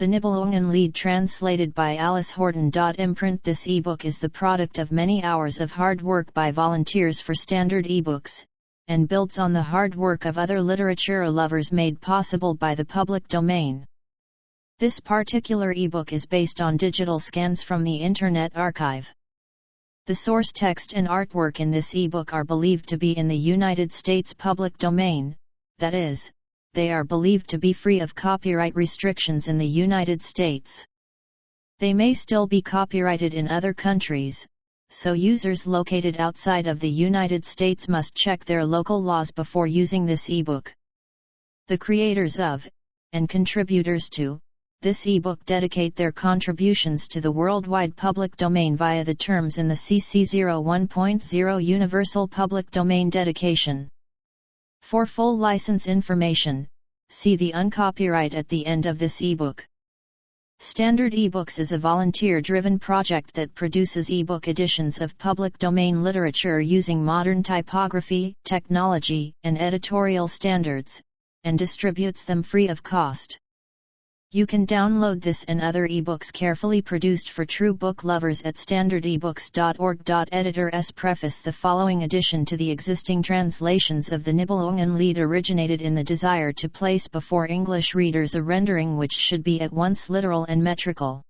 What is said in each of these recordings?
The Nibelungenlied, translated by Alice Horton. Imprint. This ebook is the product of many hours of hard work by volunteers for Standard eBooks, and builds on the hard work of other literature lovers made possible by the public domain. This particular ebook is based on digital scans from the Internet Archive. The source text and artwork in this ebook are believed to be in the United States public domain, that is, they are believed to be free of copyright restrictions in the United States. They may still be copyrighted in other countries, so users located outside of the United States must check their local laws before using this ebook. The creators of, and contributors to, this ebook dedicate their contributions to the worldwide public domain via the terms in the CC 01.0 Universal Public Domain Dedication. For full license information, see the uncopyright at the end of this ebook. Standard eBooks is a volunteer-driven project that produces ebook editions of public domain literature using modern typography, technology, and editorial standards, and distributes them free of cost. You can download this and other ebooks carefully produced for true book lovers at standardebooks.org. Editor's preface. The following addition to the existing translations of the Nibelungenlied originated in the desire to place before English readers a rendering which should be at once literal and metrical.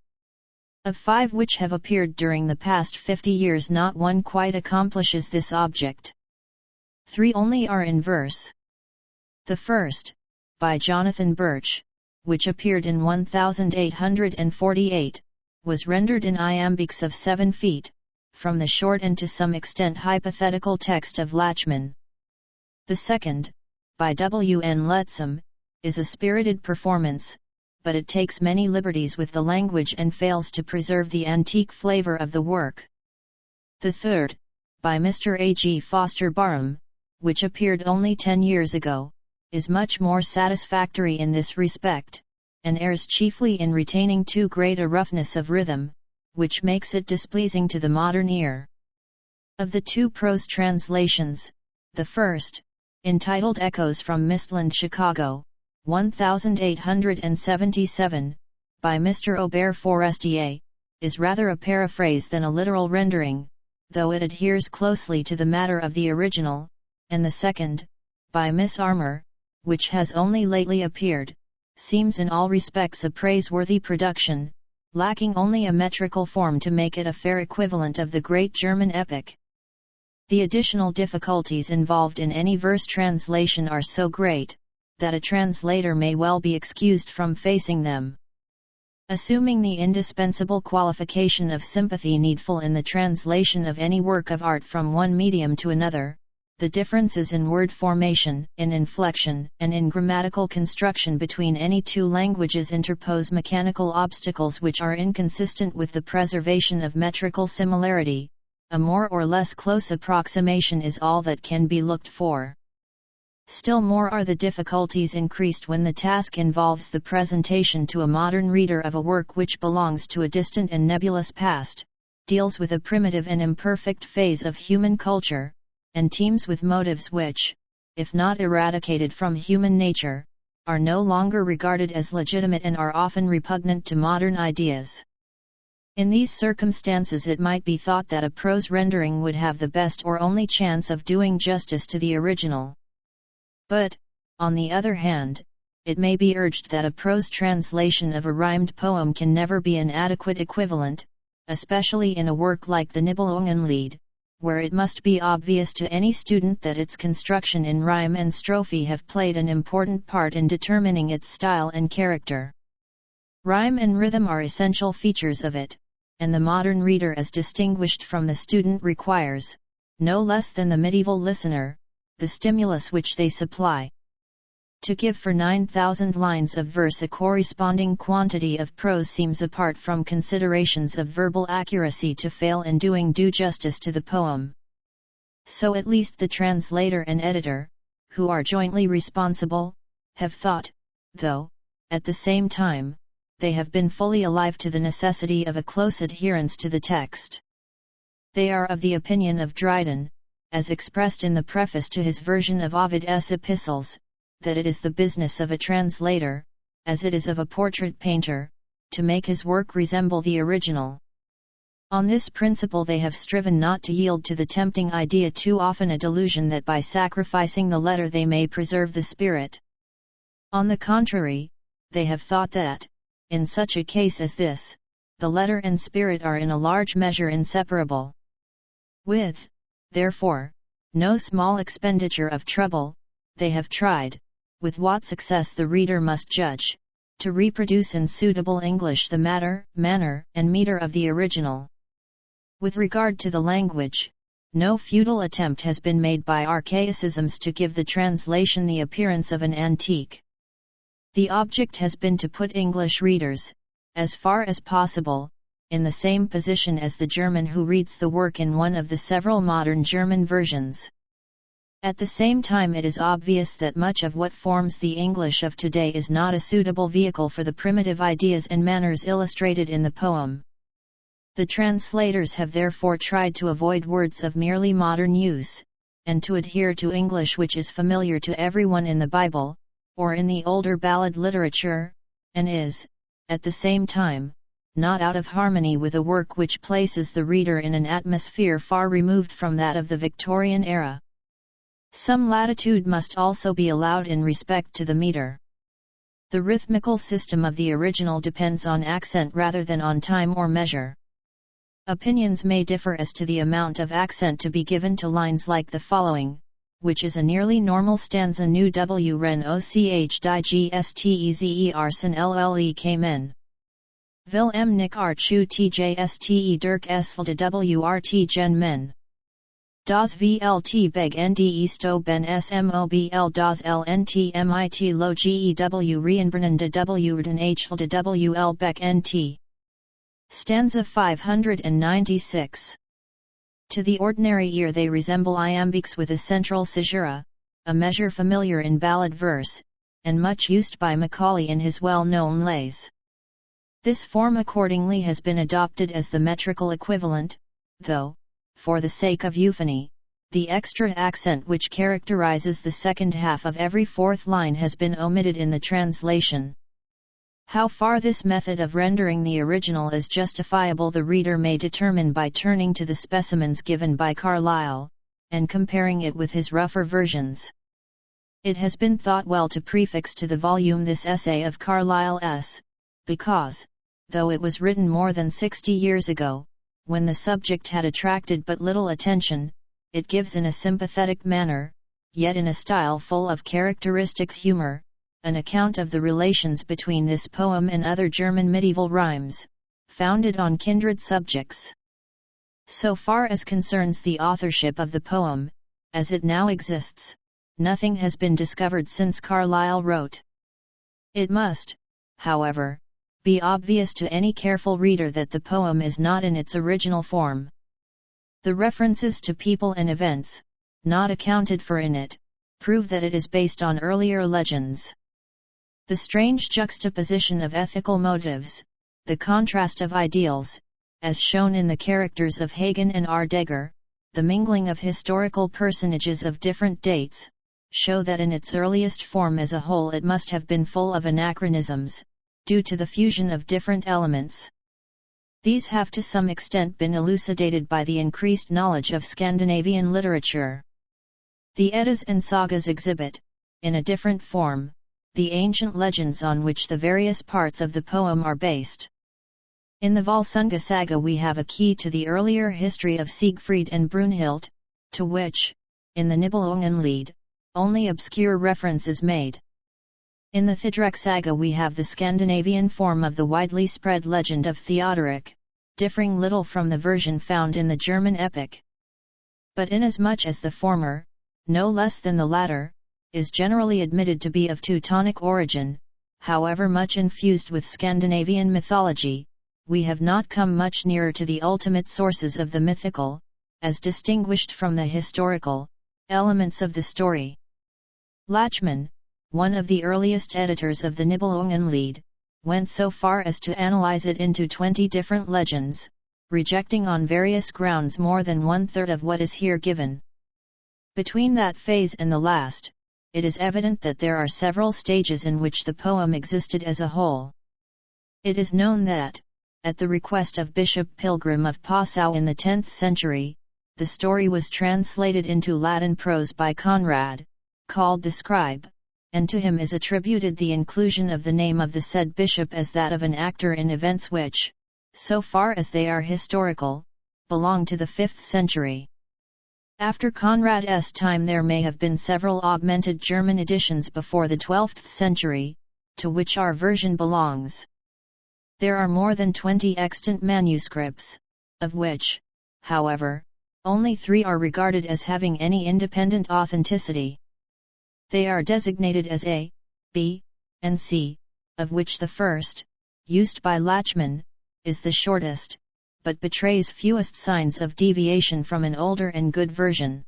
Of 5 which have appeared during the past 50 years, not one quite accomplishes this object. 3 only are in verse. The first, by Jonathan Birch, which appeared in 1848, was rendered in iambics of 7 feet, from the short and to some extent hypothetical text of Lachmann. The second, by W. N. Letzam, is a spirited performance, but it takes many liberties with the language and fails to preserve the antique flavor of the work. The third, by Mr. A. G. Foster Barham, which appeared only 10 years ago, is much more satisfactory in this respect, and errs chiefly in retaining too great a roughness of rhythm, which makes it displeasing to the modern ear. Of the 2 prose translations, the first, entitled Echoes from Mistland, Chicago, 1877, by Mr. Aubert Forestier, is rather a paraphrase than a literal rendering, though it adheres closely to the matter of the original, and the second, by Miss Armour, which has only lately appeared, seems in all respects a praiseworthy production, lacking only a metrical form to make it a fair equivalent of the great German epic. The additional difficulties involved in any verse translation are so great, that a translator may well be excused from facing them. Assuming the indispensable qualification of sympathy needful in the translation of any work of art from one medium to another, the differences in word formation, in inflection, and in grammatical construction between any 2 languages interpose mechanical obstacles which are inconsistent with the preservation of metrical similarity. A more or less close approximation is all that can be looked for. Still more are the difficulties increased when the task involves the presentation to a modern reader of a work which belongs to a distant and nebulous past, deals with a primitive and imperfect phase of human culture, and teems with motives which, if not eradicated from human nature, are no longer regarded as legitimate and are often repugnant to modern ideas. In these circumstances it might be thought that a prose rendering would have the best or only chance of doing justice to the original. But, on the other hand, it may be urged that a prose translation of a rhymed poem can never be an adequate equivalent, especially in a work like the Nibelungenlied, where it must be obvious to any student that its construction in rhyme and strophe have played an important part in determining its style and character. Rhyme and rhythm are essential features of it, and the modern reader as distinguished from the student requires, no less than the medieval listener, the stimulus which they supply. To give for 9,000 lines of verse a corresponding quantity of prose seems, apart from considerations of verbal accuracy, to fail in doing due justice to the poem. So at least the translator and editor, who are jointly responsible, have thought, though, at the same time, they have been fully alive to the necessity of a close adherence to the text. They are of the opinion of Dryden, as expressed in the preface to his version of Ovid's Epistles, that it is the business of a translator, as it is of a portrait painter, to make his work resemble the original. On this principle they have striven not to yield to the tempting idea, too often a delusion, that by sacrificing the letter they may preserve the spirit. On the contrary, they have thought that, in such a case as this, the letter and spirit are in a large measure inseparable. With, therefore, no small expenditure of trouble, they have tried, with what success the reader must judge, to reproduce in suitable English the matter, manner, and meter of the original. With regard to the language, no futile attempt has been made by archaicisms to give the translation the appearance of an antique. The object has been to put English readers, as far as possible, in the same position as the German who reads the work in one of the several modern German versions. At the same time, it is obvious that much of what forms the English of today is not a suitable vehicle for the primitive ideas and manners illustrated in the poem. The translators have therefore tried to avoid words of merely modern use, and to adhere to English which is familiar to everyone in the Bible, or in the older ballad literature, and is, at the same time, not out of harmony with a work which places the reader in an atmosphere far removed from that of the Victorian era. Some latitude must also be allowed in respect to the meter. The rhythmical system of the original depends on accent rather than on time or measure. Opinions may differ as to the amount of accent to be given to lines like the following, which is a nearly normal stanza: nu w ren och digestezer sin llek men. Vil nick chu tjste dirk esvelde wrt gen men. Das vlt beg nde sto ben smobl das lnt mit lo gew reinbrennende wrden hvelde wl beck nt. Stanza 596. To the ordinary ear they resemble iambics with a central caesura, a measure familiar in ballad verse, and much used by Macaulay in his well-known lays. This form accordingly has been adopted as the metrical equivalent, though, for the sake of euphony, the extra accent which characterizes the second half of every fourth line has been omitted in the translation. How far this method of rendering the original is justifiable the reader may determine by turning to the specimens given by Carlyle, and comparing it with his rougher versions. It has been thought well to prefix to the volume this essay of Carlyle's, because, though it was written more than 60 years ago, when the subject had attracted but little attention, it gives in a sympathetic manner, yet in a style full of characteristic humor, an account of the relations between this poem and other German medieval rhymes, founded on kindred subjects. So far as concerns the authorship of the poem, as it now exists, nothing has been discovered since Carlyle wrote. It must, however, be obvious to any careful reader that the poem is not in its original form. The references to people and events, not accounted for in it, prove that it is based on earlier legends. The strange juxtaposition of ethical motives, the contrast of ideals, as shown in the characters of Hagen and Ardegger, the mingling of historical personages of different dates, show that in its earliest form as a whole it must have been full of anachronisms, due to the fusion of different elements. These have to some extent been elucidated by the increased knowledge of Scandinavian literature. The Eddas and sagas exhibit, in a different form, the ancient legends on which the various parts of the poem are based. In the Volsunga saga we have a key to the earlier history of Siegfried and Brunhild, to which, in the Nibelungenlied, only obscure reference is made. In the Thidrek saga we have the Scandinavian form of the widely spread legend of Theodoric, differing little from the version found in the German epic. But inasmuch as the former, no less than the latter, is generally admitted to be of Teutonic origin, however much infused with Scandinavian mythology, we have not come much nearer to the ultimate sources of the mythical, as distinguished from the historical, elements of the story. Lachmann, one of the earliest editors of the Nibelungenlied, went so far as to analyze it into 20 different legends, rejecting on various grounds more than one-third of what is here given. Between that phase and the last, it is evident that there are several stages in which the poem existed as a whole. It is known that, at the request of Bishop Pilgrim of Passau in the 10th century, the story was translated into Latin prose by Conrad, called the Scribe, and to him is attributed the inclusion of the name of the said bishop as that of an actor in events which, so far as they are historical, belong to the 5th century. After Conrad's time there may have been several augmented German editions before the 12th century, to which our version belongs. There are more than 20 extant manuscripts, of which, however, only 3 are regarded as having any independent authenticity. They are designated as A, B, and C, of which the first, used by Lachmann, is the shortest, but betrays fewest signs of deviation from an older and good version.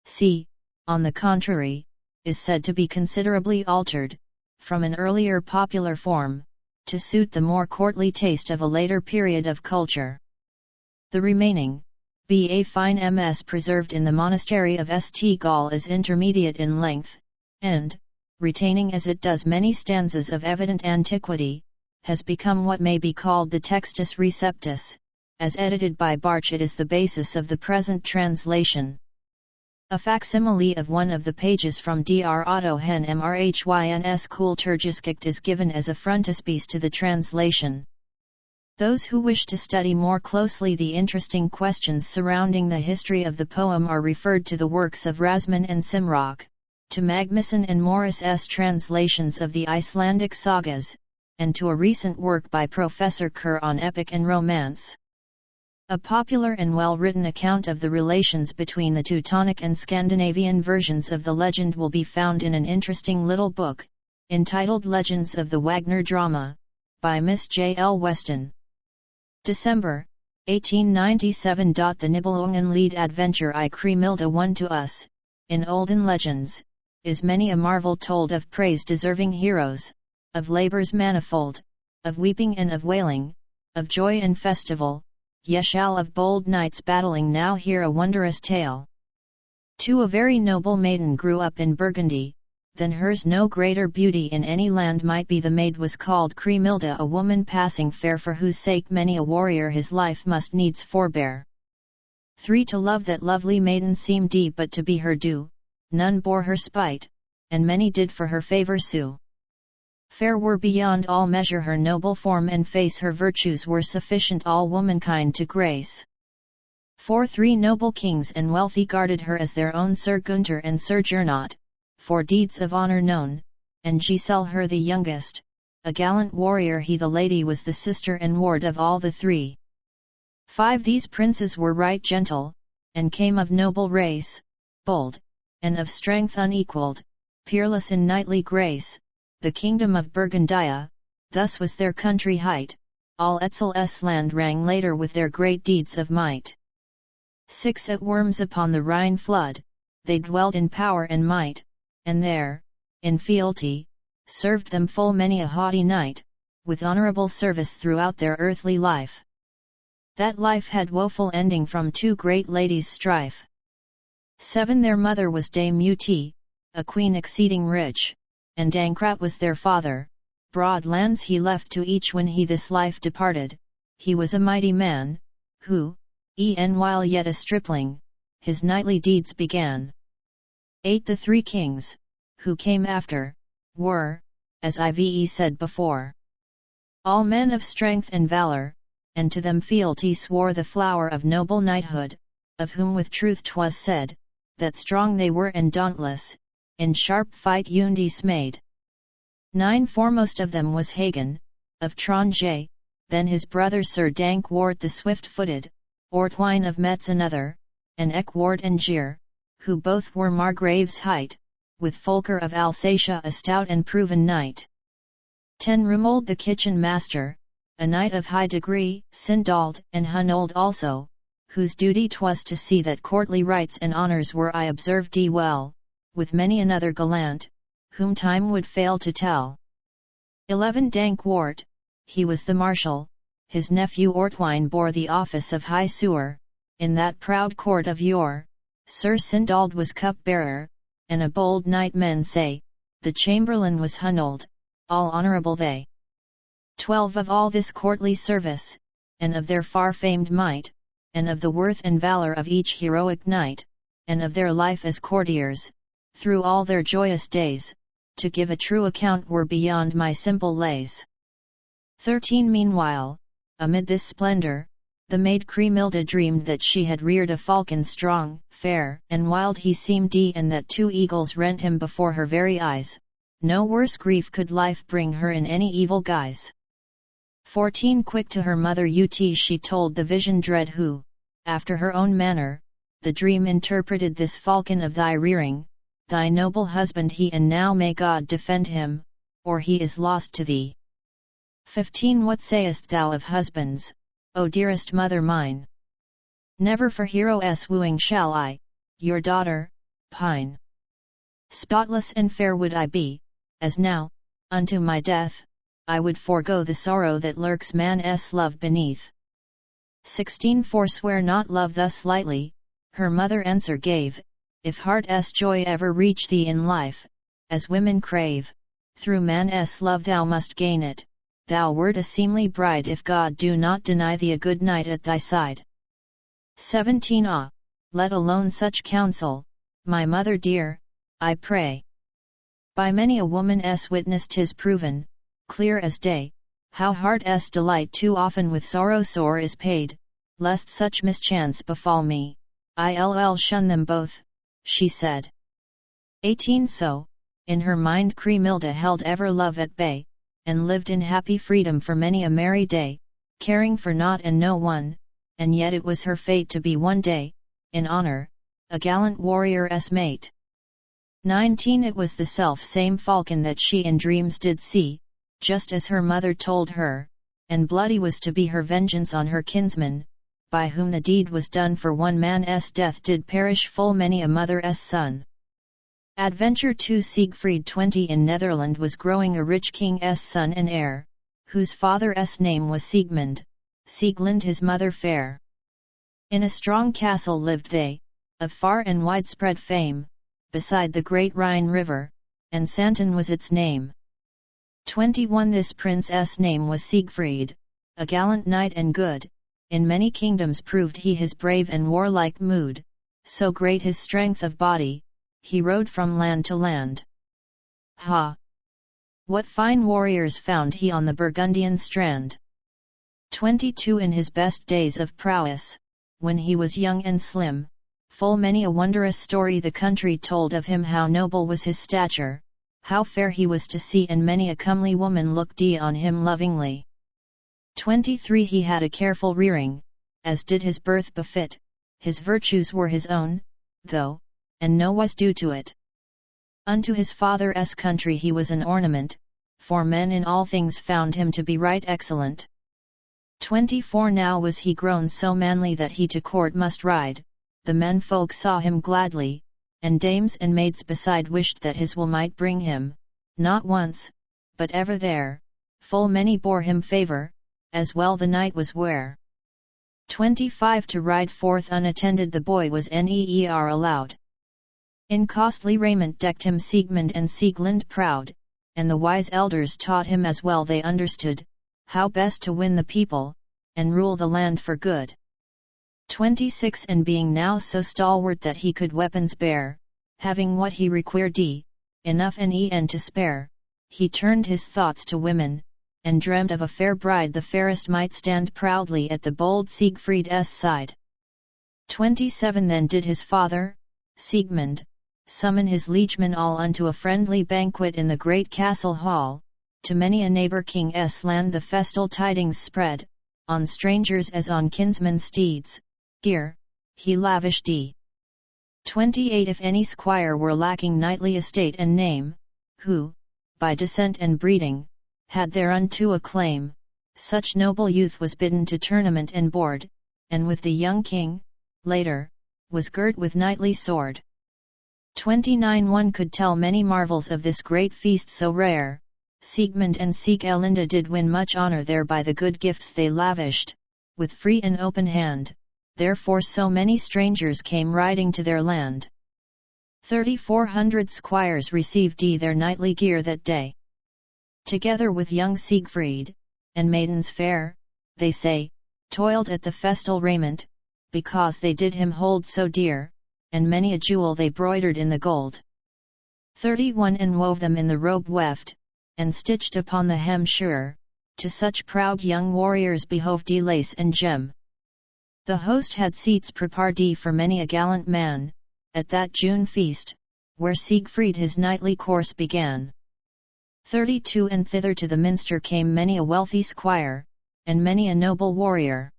C, on the contrary, is said to be considerably altered, from an earlier popular form, to suit the more courtly taste of a later period of culture. The remaining, B. A fine MS preserved in the monastery of St. Gall is intermediate in length, and, retaining as it does many stanzas of evident antiquity, has become what may be called the Textus Receptus. As edited by Barch, it is the basis of the present translation. A facsimile of one of the pages from Dr. Otto Hen Mrhyns Kulturgeschichte is given as a frontispiece to the translation. Those who wish to study more closely the interesting questions surrounding the history of the poem are referred to the works of Rasmussen and Simrock, to Magnuson and Morris's translations of the Icelandic sagas, and to a recent work by Professor Kerr on epic and romance. A popular and well-written account of the relations between the Teutonic and Scandinavian versions of the legend will be found in an interesting little book, entitled Legends of the Wagner Drama, by Miss J. L. Weston. December, 1897. The Nibelungenlied adventure I Kriemhilde won to us, in olden legends, is many a marvel told of praise-deserving heroes, of labours manifold, of weeping and of wailing, of joy and festival. Ye shall of bold knights battling now hear a wondrous tale. To a very noble maiden grew up in Burgundy, than hers no greater beauty in any land might be. The maid was called Kriemhilde, a woman passing fair, for whose sake many a warrior his life must needs forbear. 3. To love that lovely maiden seemed deep, but to be her due, none bore her spite, and many did for her favour sue. Fair were beyond all measure her noble form and face, her virtues were sufficient all womankind to grace. 4. 3 noble kings and wealthy guarded her as their own, Sir Gunther and Sir Gernot, for deeds of honour known, and Giselle her the youngest, a gallant warrior he. The lady was the sister and ward of all the 3. 5. These princes were right gentle, and came of noble race, bold, and of strength unequalled, peerless in knightly grace. The kingdom of Burgundia, thus was their country height, all Etzel's land rang later with their great deeds of might. 6. At Worms upon the Rhine flood, they dwelled in power and might, and there, in fealty, served them full many a haughty knight, with honourable service throughout their earthly life. That life had woeful ending from 2 great ladies' strife. 7. Their mother was Dame Mutie, a queen exceeding rich, and Dankrat was their father. Broad lands he left to each when he this life departed. He was a mighty man, who, while yet a stripling, his knightly deeds began. 8. The 3 kings, who came after, were, as I've said before, all men of strength and valour, and to them fealty swore the flower of noble knighthood, of whom with truth 'twas said, that strong they were and dauntless, in sharp fight undismayed. 9. Foremost of them was Hagen, of Tronje, then his brother Sir Dankwart the swift-footed, Ortwine of Metz another, and Eckwart and Gier, who both were margraves hight, with Folker of Alsatia a stout and proven knight. 10. Rumold the kitchen master, a knight of high degree, Sindald and Hunold also, whose duty 'twas to see that courtly rights and honours were observed well, with many another gallant, whom time would fail to tell. 11. Dankwart, he was the marshal, his nephew Ortwine bore the office of high sewer, in that proud court of yore. Sir Sindald was cup-bearer, and a bold knight men say, the chamberlain was Hunold, all honourable they. 12 Of all this courtly service, and of their far-famed might, and of the worth and valor of each heroic knight, and of their life as courtiers, through all their joyous days, to give a true account were beyond my simple lays. 13 Meanwhile, amid this splendor, the maid Cremilda dreamed that she had reared a falcon strong, fair, and wild he seemed, and that 2 eagles rent him before her very eyes. No worse grief could life bring her in any evil guise. 14 Quick to her mother she told the vision dread, who, after her own manner, the dream interpreted, this falcon of thy rearing, thy noble husband he, and now may God defend him, or he is lost to thee. 15 What sayest thou of husbands, O dearest mother mine? Never for hero's wooing shall I, your daughter, pine. Spotless and fair would I be, as now, unto my death, I would forego the sorrow that lurks man's love beneath. 16 Forswear not love thus lightly, her mother answer gave, if heart's joy ever reach thee in life, as women crave, through man's love thou must gain it, thou wert a seemly bride if God do not deny thee a good knight at thy side. 17 Let alone such counsel, my mother dear, I pray. By many a woman's witness 'tis proven, clear as day, how heart's delight too often with sorrow sore is paid, lest such mischance befall me, I'll shun them both, she said. 18 So, in her mind Cremilda held ever love at bay, and lived in happy freedom for many a merry day, caring for naught and no one, and yet it was her fate to be one day, in honor, a gallant warrior's mate. 19 It was the self-same falcon that she in dreams did see, just as her mother told her, and bloody was to be her vengeance on her kinsman, by whom the deed was done, for one man's death did perish full many a mother's son. Adventure 2 Siegfried 20 In Netherland was growing a rich king's son and heir, whose father's name was Siegmund, Sieglind his mother fair. In a strong castle lived they, of far and widespread fame, beside the great Rhine river, and Santon was its name. 21 This prince's name was Siegfried, a gallant knight and good, in many kingdoms proved he his brave and warlike mood, so great his strength of body, he rode from land to land. Ha! What fine warriors found he on the Burgundian strand! 22 In his best days of prowess, when he was young and slim, full many a wondrous story the country told of him, how noble was his stature, how fair he was to see, and many a comely woman looked on him lovingly. 23 He had a careful rearing, as did his birth befit, his virtues were his own, though, and no was due to it. Unto his father's country he was an ornament, for men in all things found him to be right excellent. 24 Now was he grown so manly that he to court must ride, the men folk saw him gladly, and dames and maids beside wished that his will might bring him, not once, but ever there, full many bore him favour, as well the knight was ware. 25 To ride forth unattended the boy was ne'er allowed. In costly raiment decked him Siegmund and Sieglind proud, and the wise elders taught him as well they understood, how best to win the people, and rule the land for good. 26 And being now so stalwart that he could weapons bear, having what he required enough and to spare, he turned his thoughts to women, and dreamed of a fair bride the fairest might stand proudly at the bold Siegfried's side. 27 Then did his father, Siegmund, summon his liegemen all unto a friendly banquet in the great castle hall, to many a neighbour king's land the festal tidings spread, on strangers as on kinsmen's steeds, gear, he lavished 28 If any squire were lacking knightly estate and name, who, by descent and breeding, had thereunto a claim, such noble youth was bidden to tournament and board, and with the young king, later, was girt with knightly sword. 29 One could tell many marvels of this great feast so rare, Siegmund and Sieglinde did win much honour there by the good gifts they lavished, with free and open hand, therefore so many strangers came riding to their land. 3,400 squires received their knightly gear that day. Together with young Siegfried, and maidens fair, they say, toiled at the festal raiment, because they did him hold so dear, and many a jewel they broidered in the gold. 31 And wove them in the robe weft, and stitched upon the hem sure, to such proud young warriors behoved lace and gem. The host had seats prepared for many a gallant man, at that June feast, where Siegfried his knightly course began. 32 And thither to the minster came many a wealthy squire, and many a noble warrior.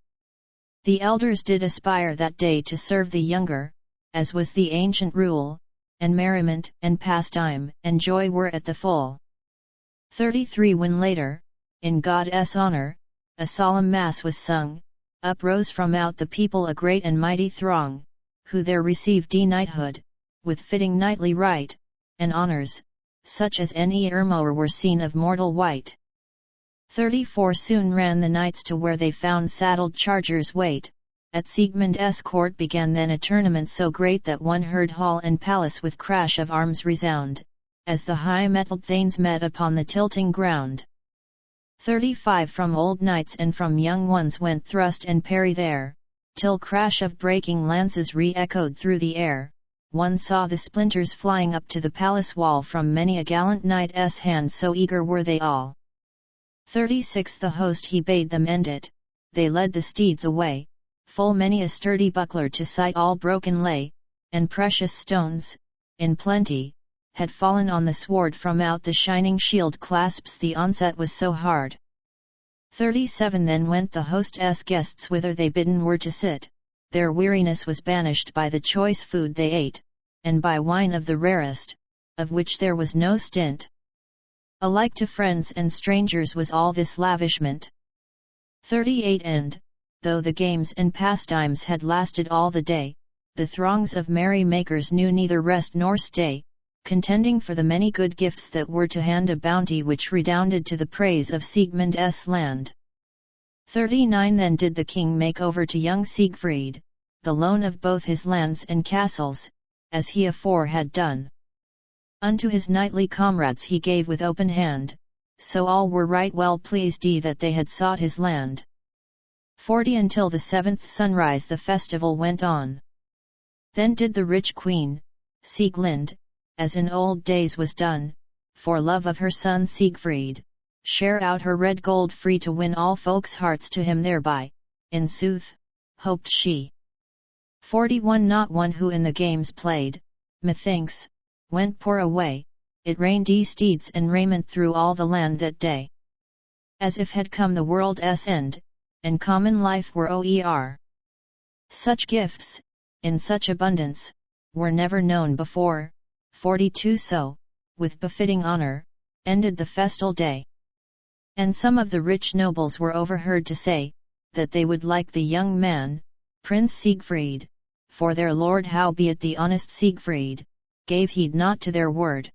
The elders did aspire that day to serve the younger, as was the ancient rule, and merriment and pastime and joy were at the full. 33 When later, in God's honor, a solemn mass was sung, uprose from out the people a great and mighty throng, who there received knighthood, with fitting knightly right, and honors, such as any ermore were seen of mortal wight. 34 Soon ran the knights to where they found saddled chargers wait. At Siegmund's court began then a tournament so great that one heard hall and palace with crash of arms resound, as the high-mettled thanes met upon the tilting ground. 35 From old knights and from young ones went thrust and parry there, till crash of breaking lances re-echoed through the air. One saw the splinters flying up to the palace wall from many a gallant knight's hand, so eager were they all. 36 The host he bade them end it, they led the steeds away, full many a sturdy buckler to sight all broken lay, and precious stones, in plenty, had fallen on the sward from out the shining shield clasps, the onset was so hard. 37 Then went the host's guests whither they bidden were to sit, their weariness was banished by the choice food they ate, and by wine of the rarest, of which there was no stint. Alike to friends and strangers was all this lavishment. 38 And, though the games and pastimes had lasted all the day, the throngs of merry makers knew neither rest nor stay, contending for the many good gifts that were to hand, a bounty which redounded to the praise of Siegmund's land. 39 Then did the king make over to young Siegfried, the loan of both his lands and castles, as he afore had done. Unto his knightly comrades he gave with open hand, so all were right well pleased that they had sought his land. 40 Until the 7th sunrise the festival went on. Then did the rich queen, Sieglind, as in old days was done, for love of her son Siegfried, share out her red gold free to win all folks' hearts to him thereby, in sooth, hoped she. 41 Not one who in the games played, methinks, went poor away, it rained steeds and raiment through all the land that day. As if had come the world's end, and common life were o'er. Such gifts, in such abundance, were never known before. 42 So, with befitting honor, ended the festal day. And some of the rich nobles were overheard to say, that they would like the young man, Prince Siegfried, for their lord. Howbeit the honest Siegfried, gave heed not to their word.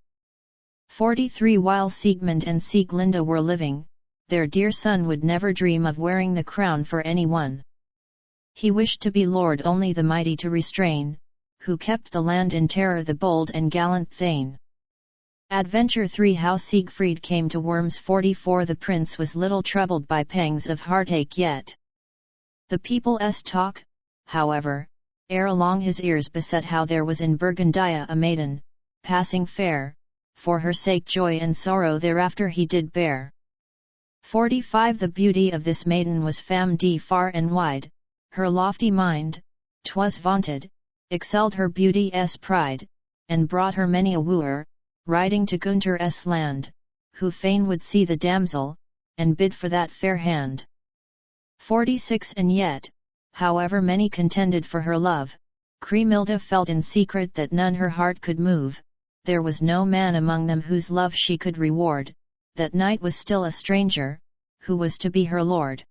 43 While Siegmund and Sieglinde were living, their dear son would never dream of wearing the crown for any one. He wished to be lord, only the mighty to restrain, who kept the land in terror, the bold and gallant thane. Adventure 3 How Siegfried came to Worms. 44 The prince was little troubled by pangs of heartache yet. The people's talk, however, ere along his ears beset how there was in Burgundia a maiden, passing fair, for her sake joy and sorrow thereafter he did bear. 45 The beauty of this maiden was famed far and wide, her lofty mind, 'twas vaunted, excelled her beauty's pride, and brought her many a wooer, riding to Gunther's land, who fain would see the damsel, and bid for that fair hand. 46 And yet, however many contended for her love, Kriemhilde felt in secret that none her heart could move, there was no man among them whose love she could reward, that knight was still a stranger, who was to be her lord.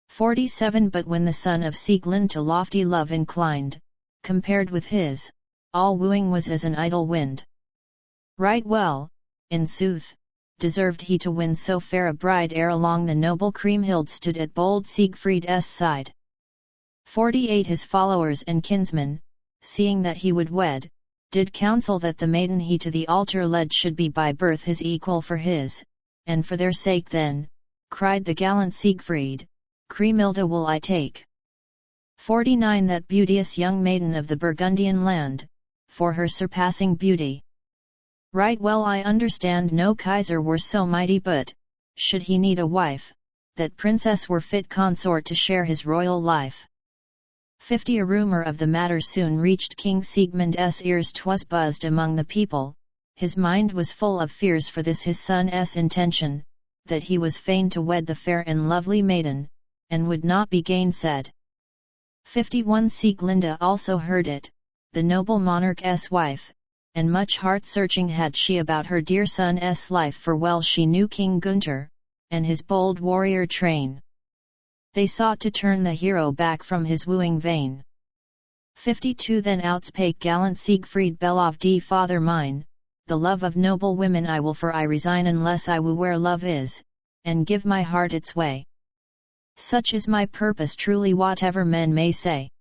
47 But when the son of Sieglind to lofty love inclined, compared with his, all wooing was as an idle wind. Right well, in sooth, deserved he to win so fair a bride, ere long the noble Kriemhild stood at bold Siegfried's side. 48 His followers and kinsmen, seeing that he would wed, did counsel that the maiden he to the altar led should be by birth his equal for his, and for their sake then, cried the gallant Siegfried, Kriemhilde will I take. 49 That beauteous young maiden of the Burgundian land, for her surpassing beauty. Right well I understand no Kaiser were so mighty but, should he need a wife, that princess were fit consort to share his royal life. 50 A rumour of the matter soon reached King Siegmund's ears. 'Twas buzzed among the people, his mind was full of fears for this his son's intention, that he was fain to wed the fair and lovely maiden, and would not be gainsaid. 51 Sieglinde also heard it, the noble monarch's wife, and much heart-searching had she about her dear son's life, for well she knew King Gunther, and his bold warrior train. They sought to turn the hero back from his wooing vain. 52 Then outspake gallant Siegfried Belov de father mine, the love of noble women I will, for I resign unless I woo where love is, and give my heart its way. Such is my purpose truly, whatever men may say.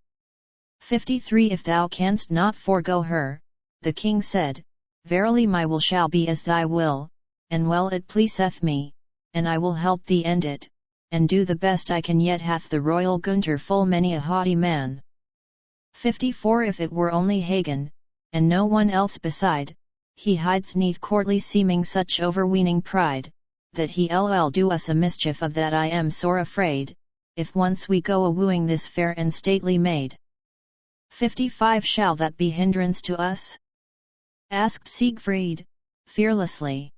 53 If thou canst not forego her, the king said, verily my will shall be as thy will, and well it pleaseth me, and I will help thee end it, and do the best I can. Yet hath the royal Gunther full many a haughty man. 54 If it were only Hagen, and no one else beside, he hides neath courtly seeming such overweening pride, that he'll do us a mischief of that I am sore afraid, if once we go a-wooing this fair and stately maid. 55 Shall that be hindrance to us? Asked Siegfried, fearlessly.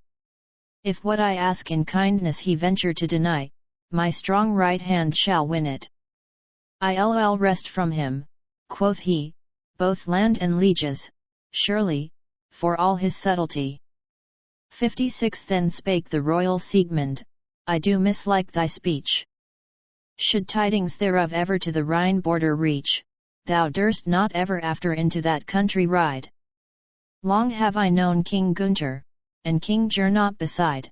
If what I ask in kindness he venture to deny, my strong right hand shall win it. I'll wrest from him, quoth he, both land and lieges, surely, for all his subtlety. 56 Then spake the royal Siegmund, I do mislike thy speech. Should tidings thereof ever to the Rhine border reach, thou durst not ever after into that country ride. Long have I known King Gunther, and King Gernot beside.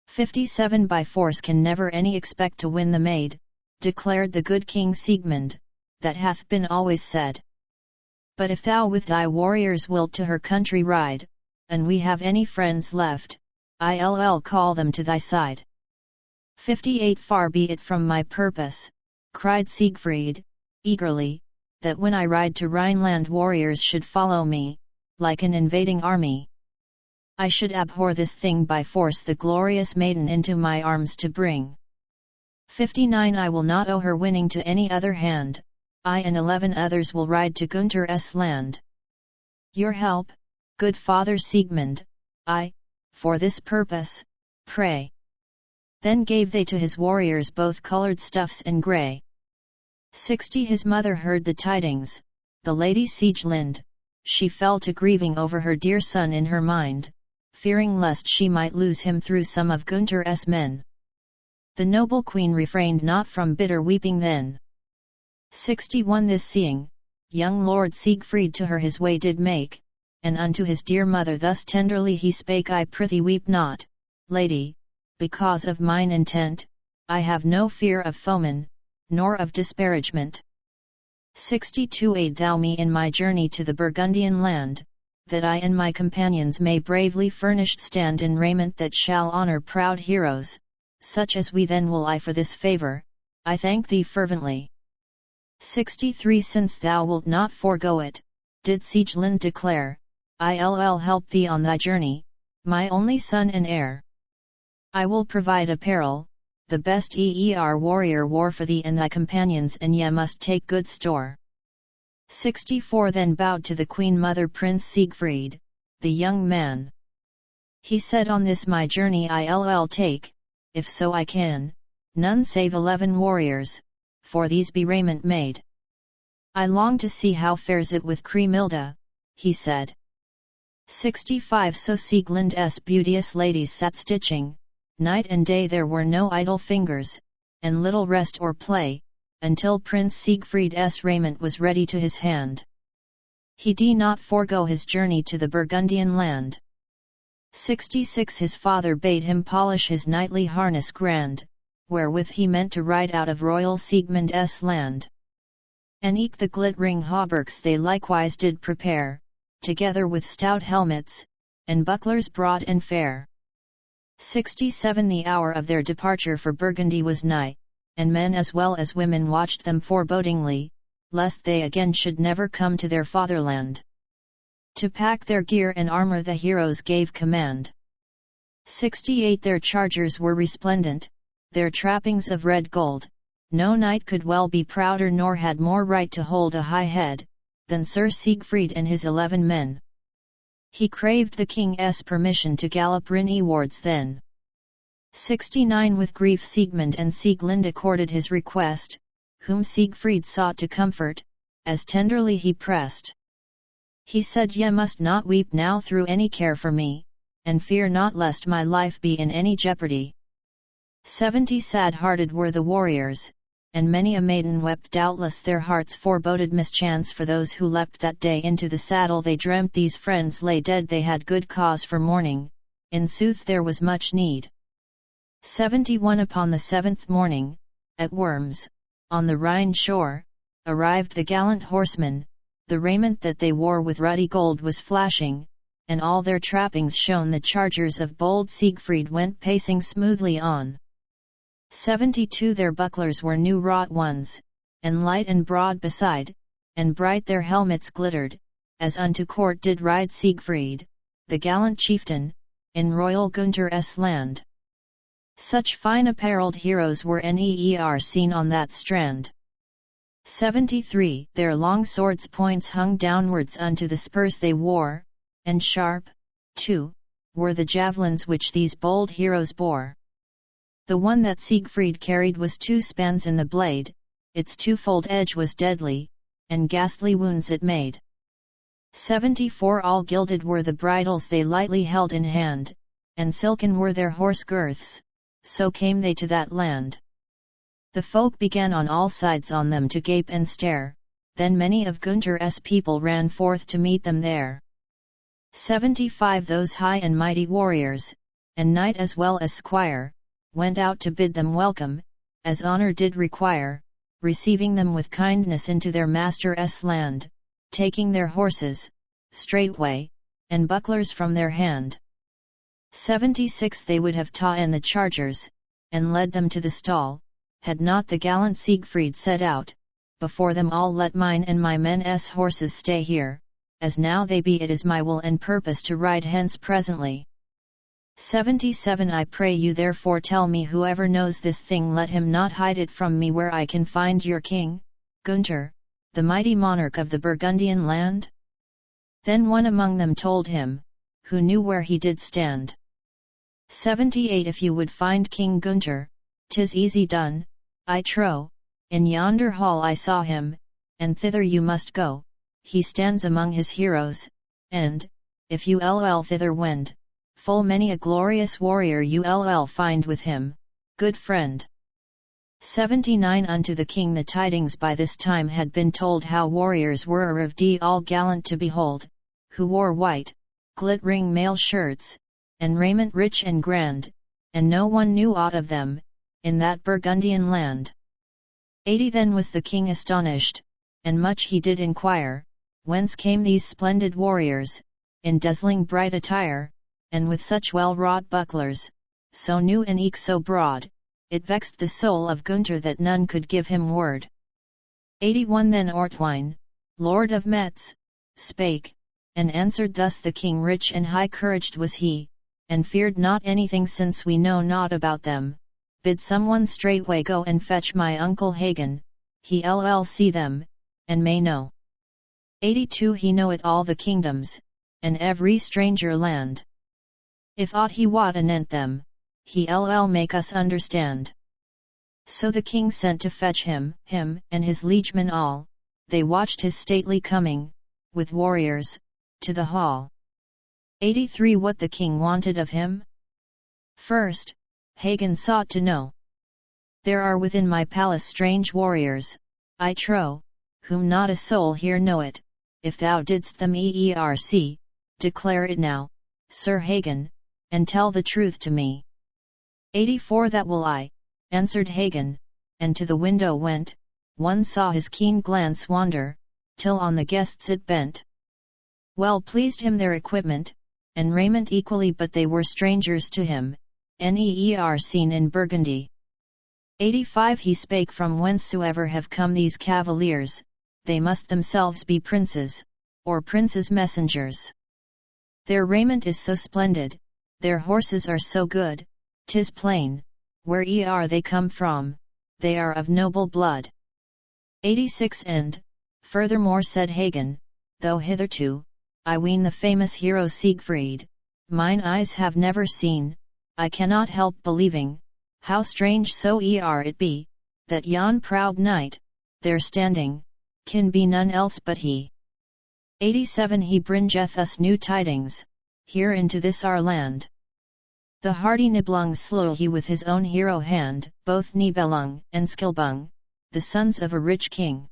57 By force can never any expect to win the maid, declared the good King Siegmund, that hath been always said. But if thou with thy warriors wilt to her country ride, and we have any friends left, I'll call them to thy side. 58 Far be it from my purpose, cried Siegfried, eagerly, that when I ride to Rhineland warriors should follow me, like an invading army. I should abhor this thing, by force the glorious maiden into my arms to bring. 59 I will not owe her winning to any other hand, I and 11 others will ride to Gunther's land. Your help, good Father Siegmund, I, for this purpose, pray. Then gave they to his warriors both coloured stuffs and grey. 60 His mother heard the tidings, the lady Sieglinde, she fell to grieving over her dear son in her mind, fearing lest she might lose him through some of Gunther's men. The noble queen refrained not from bitter weeping then. 61 This seeing, young Lord Siegfried to her his way did make, and unto his dear mother thus tenderly he spake, I prithee weep not, lady, because of mine intent, I have no fear of foemen, nor of disparagement. 62 Aid thou me in my journey to the Burgundian land, that I and my companions may bravely furnished stand in raiment that shall honour proud heroes, such as we then will. I for this favour, I thank thee fervently. 63 Since thou wilt not forego it, did Sieglinde declare, I'll help thee on thy journey, my only son and heir. I will provide apparel, the best warrior wore for thee and thy companions, and ye must take good store. 64 Then bowed to the Queen Mother Prince Siegfried, the young man. He said, on this my journey I'll take, if so I can, none save 11 warriors, for these be raiment made. I long to see how fares it with Kriemhilde, he said. 65 So Sieglinde's beauteous ladies sat stitching, night and day there were no idle fingers, and little rest or play, until Prince Siegfried's raiment was ready to his hand. He did not forego his journey to the Burgundian land. 66 His father bade him polish his knightly harness grand, wherewith he meant to ride out of royal Siegmund's land. And eke the glittering hauberks they likewise did prepare, together with stout helmets, and bucklers broad and fair. 67 The hour of their departure for Burgundy was nigh, and men as well as women watched them forebodingly, lest they again should never come to their fatherland. To pack their gear and armor the heroes gave command. 68 Their chargers were resplendent, their trappings of red gold. No knight could well be prouder nor had more right to hold a high head, than Sir Siegfried and his 11 men. He craved the king's permission to gallop Rhine-wards then. 69 With grief Siegmund and Sieglinde accorded his request, whom Siegfried sought to comfort, as tenderly he pressed. He said, "Ye must not weep now through any care for me, and fear not lest my life be in any jeopardy." 70 Sad-hearted were the warriors, and many a maiden wept. Doubtless their hearts foreboded mischance for those who leapt that day into the saddle. They dreamt these friends lay dead. They had good cause for mourning, in sooth there was much need. 71 Upon the 7th morning, at Worms, on the Rhine shore, arrived the gallant horsemen. The raiment that they wore with ruddy gold was flashing, and all their trappings shone. The chargers of bold Siegfried went pacing smoothly on. 72 Their bucklers were new wrought ones, and light and broad beside, and bright their helmets glittered, as unto court did ride Siegfried, the gallant chieftain, in royal Gunther's land. Such fine apparelled heroes were ne'er seen on that strand. 73 Their long swords' points hung downwards unto the spurs they wore, and sharp, too, were the javelins which these bold heroes bore. The one that Siegfried carried was 2 spans in the blade, its twofold edge was deadly, and ghastly wounds it made. 74 All gilded were the bridles they lightly held in hand, and silken were their horse girths, so came they to that land. The folk began on all sides on them to gape and stare, then many of Gunther's people ran forth to meet them there. 75 Those high and mighty warriors, and knight as well as squire, went out to bid them welcome, as honour did require, receiving them with kindness into their master's land, taking their horses, straightway, and bucklers from their hand. 76 They would have ta'en the chargers, and led them to the stall, had not the gallant Siegfried set out, before them all. Let mine and my men's horses stay here, as now they be. It is my will and purpose to ride hence presently. 77 I pray you therefore tell me, whoever knows this thing, let him not hide it from me, where I can find your king, Gunther, the mighty monarch of the Burgundian land? Then one among them told him, who knew where he did stand. 78 If you would find King Gunther, 'tis easy done, I trow. In yonder hall I saw him, and thither you must go. He stands among his heroes, and, if you thither wend, full many a glorious warrior you'll find with him, good friend. 79 Unto the king the tidings by this time had been told, how warriors were arrived all gallant to behold, who wore white, glittering mail shirts, and raiment rich and grand, and no one knew aught of them, in that Burgundian land. 80 Then was the king astonished, and much he did inquire, whence came these splendid warriors, in dazzling bright attire, and with such well-wrought bucklers, so new and eke so broad. It vexed the soul of Gunther that none could give him word. 81 Then Ortwine, lord of Metz, spake, and answered thus the king. Rich and high-couraged was he, and feared not anything, since we know naught about them. Bid someone straightway go and fetch my uncle Hagen, he'll see them, and may know. 82 He knoweth all the kingdoms, and every stranger land. If aught he wot anent them, he'll make us understand. So the king sent to fetch him and his liegemen all. They watched his stately coming, with warriors, to the hall. 83 What the king wanted of him? First, Hagen sought to know. There are within my palace strange warriors, I trow, whom not a soul here knoweth. If thou didst them declare it now, Sir Hagen, and tell the truth to me. 84 That will I, answered Hagen, and to the window went. One saw his keen glance wander, till on the guests it bent. Well pleased him their equipment, and raiment equally, but they were strangers to him, neer seen in Burgundy. 85 He spake, from whencesoever have come these cavaliers, they must themselves be princes, or princes' messengers. Their raiment is so splendid, their horses are so good, 'tis plain, where they come from, they are of noble blood. 86 And, furthermore said Hagen, though hitherto, I ween the famous hero Siegfried, mine eyes have never seen, I cannot help believing, how strange so it be, that yon proud knight, there standing, can be none else but he. 87 He bringeth us new tidings, here into this our land. The hardy Nibelung slew he with his own hero hand, both Nibelung and Skilbung, the sons of a rich king.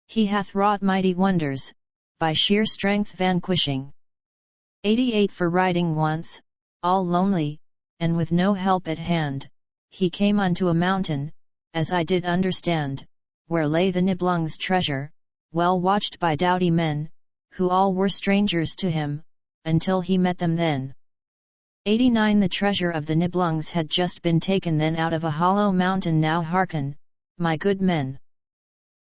He hath wrought mighty wonders, by sheer strength vanquishing. 88 For riding once, all lonely, and with no help at hand, he came unto a mountain, as I did understand, where lay the Nibelung's treasure, well watched by doughty men, who all were strangers to him, until he met them then. 89 The treasure of the Nibelungs had just been taken then out of a hollow mountain. Now hearken, my good men.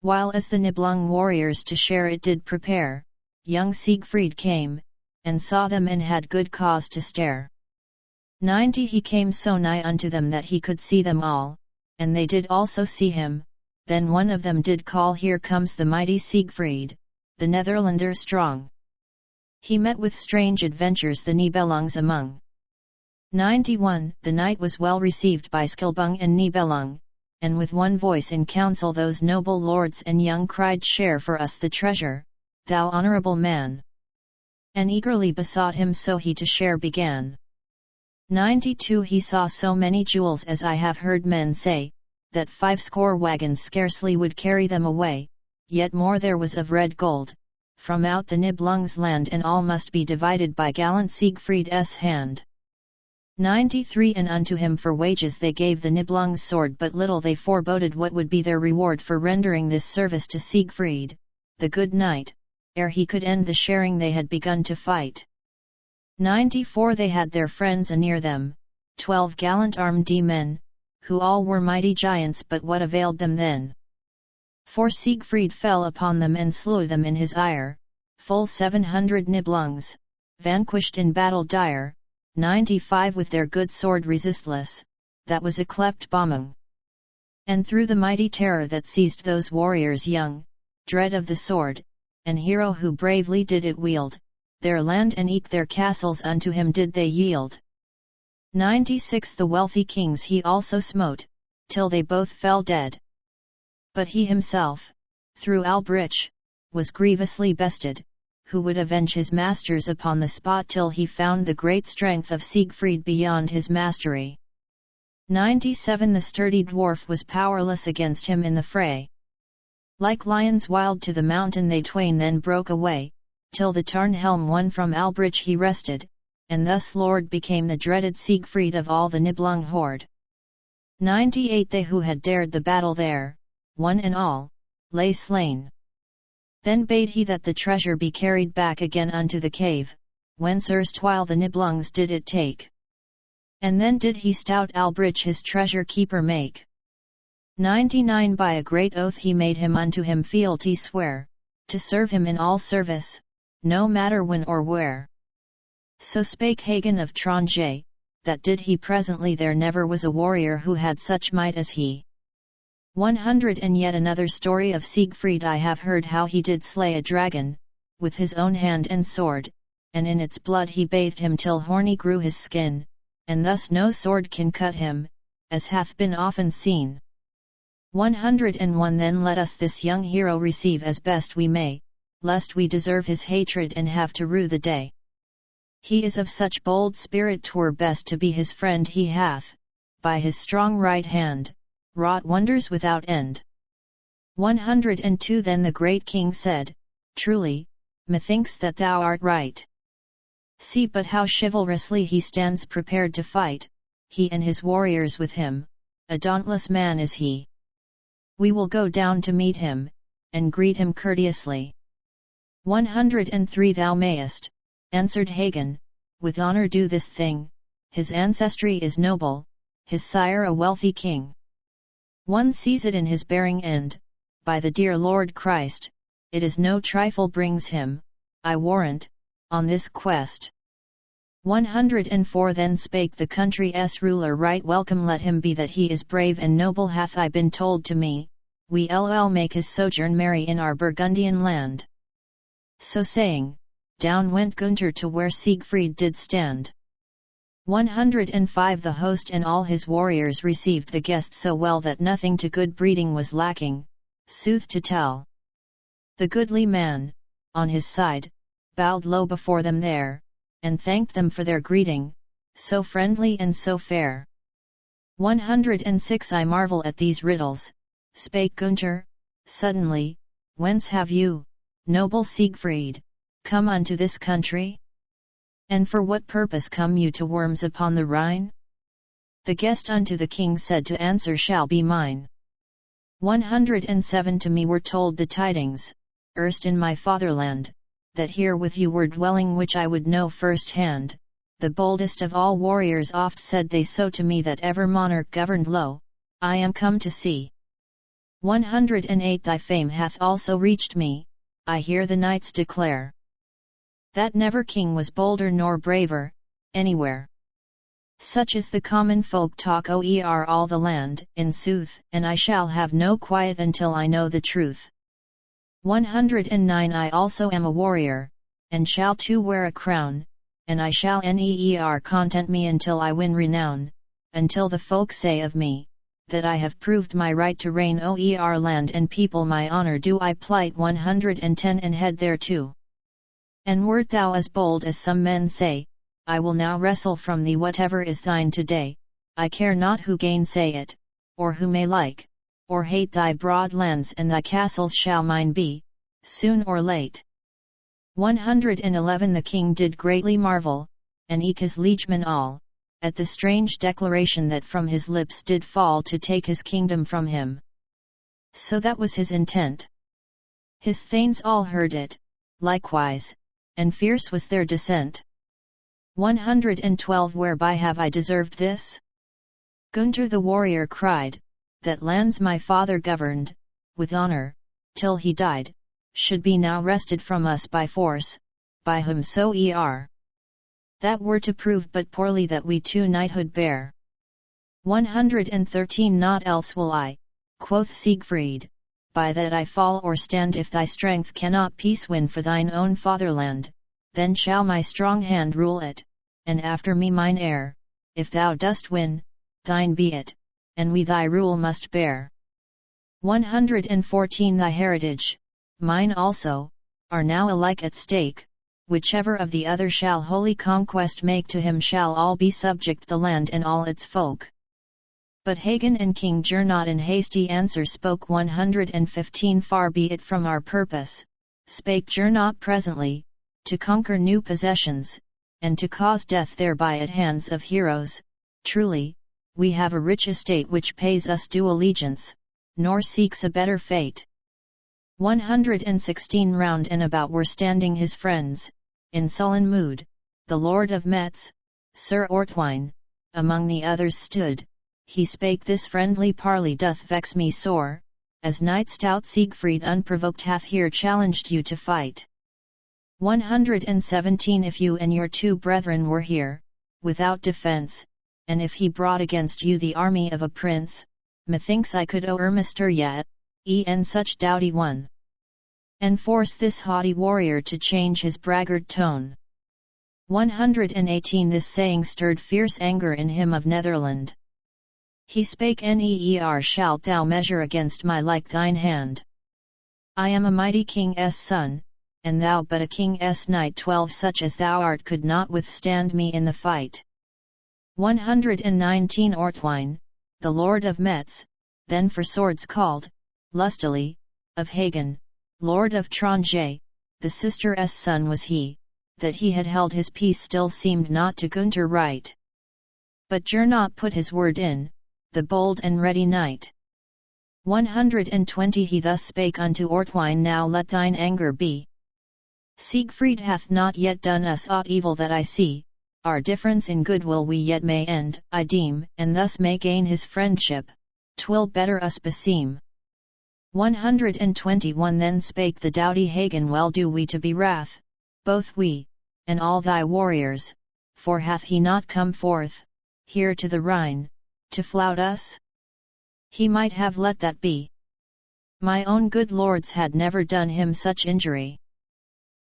While as the Nibelung warriors to share it did prepare, young Siegfried came, and saw them and had good cause to stare. 90 He came so nigh unto them that he could see them all, and they did also see him, then one of them did call, Here comes the mighty Siegfried, the Netherlander strong. He met with strange adventures the Nibelungs among. 91 The knight was well received by Skilbung and Nibelung, and with one voice in council those noble lords and young cried, Share for us the treasure, thou honourable man. And eagerly besought him so he to share began. 92 He saw so many jewels as I have heard men say, that 50 wagons scarcely would carry them away, yet more there was of red gold, from out the Nibelung's land, and all must be divided by gallant Siegfried's hand. 93 And unto him for wages they gave the Nibelung's sword, but little they foreboded what would be their reward for rendering this service to Siegfried, the good knight, ere he could end the sharing they had begun to fight. 94 They had their friends anear them, 12 gallant armed men, who all were mighty giants, but what availed them then? For Siegfried fell upon them and slew them in his ire, full 700 Nibelungs, vanquished in battle dire, 95 with their good sword resistless, that was yclept Bombung. And through the mighty terror that seized those warriors young, dread of the sword, and hero who bravely did it wield, their land and eke their castles unto him did they yield. 96 The wealthy kings he also smote, till they both fell dead. But he himself, through Albrich, was grievously bested, who would avenge his masters upon the spot till he found the great strength of Siegfried beyond his mastery. 97 The sturdy dwarf was powerless against him in the fray. Like lions wild to the mountain they twain then broke away, till the Tarnhelm won from Albrich he rested, and thus lord became the dreaded Siegfried of all the Nibelung horde. 98 They who had dared the battle there, one and all, lay slain. Then bade he that the treasure be carried back again unto the cave, whence erstwhile the Nibelungs did it take. And then did he stout Albrich his treasure keeper make. 99 By a great oath he made him unto him fealty swear, to serve him in all service, no matter when or where. So spake Hagen of Tronje, that did he presently there never was a warrior who had such might as he. 100 And yet another story of Siegfried I have heard, how he did slay a dragon, with his own hand and sword, and in its blood he bathed him till horny grew his skin, and thus no sword can cut him, as hath been often seen. 101 Then let us this young hero receive as best we may, lest we deserve his hatred and have to rue the day. He is of such bold spirit 'twere best to be his friend. He hath, by his strong right hand, wrought wonders without end. 102 Then the great king said, Truly, methinks that thou art right. See but how chivalrously he stands prepared to fight, he and his warriors with him, a dauntless man is he. We will go down to meet him, and greet him courteously. 103 Thou mayest, answered Hagen, with honour do this thing, his ancestry is noble, his sire a wealthy king. One sees it in his bearing and, by the dear Lord Christ, it is no trifle brings him, I warrant, on this quest. 104 Then spake the country's ruler, right welcome let him be that he is brave and noble hath I been told to me, we'll make his sojourn merry in our Burgundian land. So saying, down went Gunther to where Siegfried did stand. 105 The host and all his warriors received the guest so well that nothing to good breeding was lacking, sooth to tell. The goodly man, on his side, bowed low before them there, and thanked them for their greeting, so friendly and so fair. 106 I marvel at these riddles, spake Gunther, suddenly, whence have you, noble Siegfried, come unto this country? And for what purpose come you to Worms upon the Rhine? The guest unto the king said to answer shall be mine. 107 To me were told the tidings, erst in my fatherland, that here with you were dwelling which I would know first hand, the boldest of all warriors oft said they so to me that ever monarch governed lo, I am come to see. 108 Thy fame hath also reached me, I hear the knights declare, that never king was bolder nor braver, anywhere. Such is the common folk talk o'er all the land, in sooth, and I shall have no quiet until I know the truth. 109 I also am a warrior, and shall too wear a crown, and I shall ne'er content me until I win renown, until the folk say of me, that I have proved my right to reign o'er land and people my honor do I plight. 110 And head thereto. And wert thou as bold as some men say, I will now wrestle from thee whatever is thine today, I care not who gainsay it, or who may like, or hate thy broad lands and thy castles shall mine be, soon or late. 111 The king did greatly marvel, and eke his liegemen all, at the strange declaration that from his lips did fall to take his kingdom from him. So that was his intent. His thanes all heard it, likewise, and fierce was their dissent. 112 Whereby have I deserved this? Gunther the warrior cried, that lands my father governed, with honor, till he died, should be now wrested from us by force, by whomsoe'er. That were to prove but poorly that we to knighthood bear. 113 Not else will I, quoth Siegfried, by that I fall or stand if thy strength cannot peace win for thine own fatherland, then shall my strong hand rule it, and after me mine heir, if thou dost win, thine be it, and we thy rule must bear. 114 Thy heritage, mine also, are now alike at stake, whichever of the other shall holy conquest make to him shall all be subject the land and all its folk. But Hagen and King Gernot in hasty answer spoke. 115 Far be it from our purpose, spake Gernot presently, to conquer new possessions, and to cause death thereby at hands of heroes. Truly, we have a rich estate which pays us due allegiance, nor seeks a better fate. 116 Round and about were standing his friends, in sullen mood, the Lord of Metz, Sir Ortwine, among the others stood, he spake this friendly parley doth vex me sore, as knight stout Siegfried unprovoked hath here challenged you to fight. 117 If you and your two brethren were here, without defence, and if he brought against you the army of a prince, methinks I could o'ermaster yet, en such doughty one, and force this haughty warrior to change his braggart tone. 118 This saying stirred fierce anger in him of Netherland. He spake, ne'er shalt thou measure against my like thine hand. I am a mighty king's son, and thou but a king's knight. 12 Such as thou art could not withstand me in the fight. 119 Ortwine, the Lord of Metz, then for swords called, lustily, of Hagen, Lord of Tronje, the sister's son was he, that he had held his peace still seemed not to Gunther right. But Gernot put his word in, the bold and ready knight. 120 He thus spake unto Ortwine, now let thine anger be. Siegfried hath not yet done us aught evil that I see, our difference in goodwill we yet may end, I deem, and thus may gain his friendship, 'twill better us beseem. 121 Then spake the doughty Hagen, well do we to be wrath, both we, and all thy warriors, for hath he not come forth, here to the Rhine, to flout us? He might have let that be. My own good lords had never done him such injury.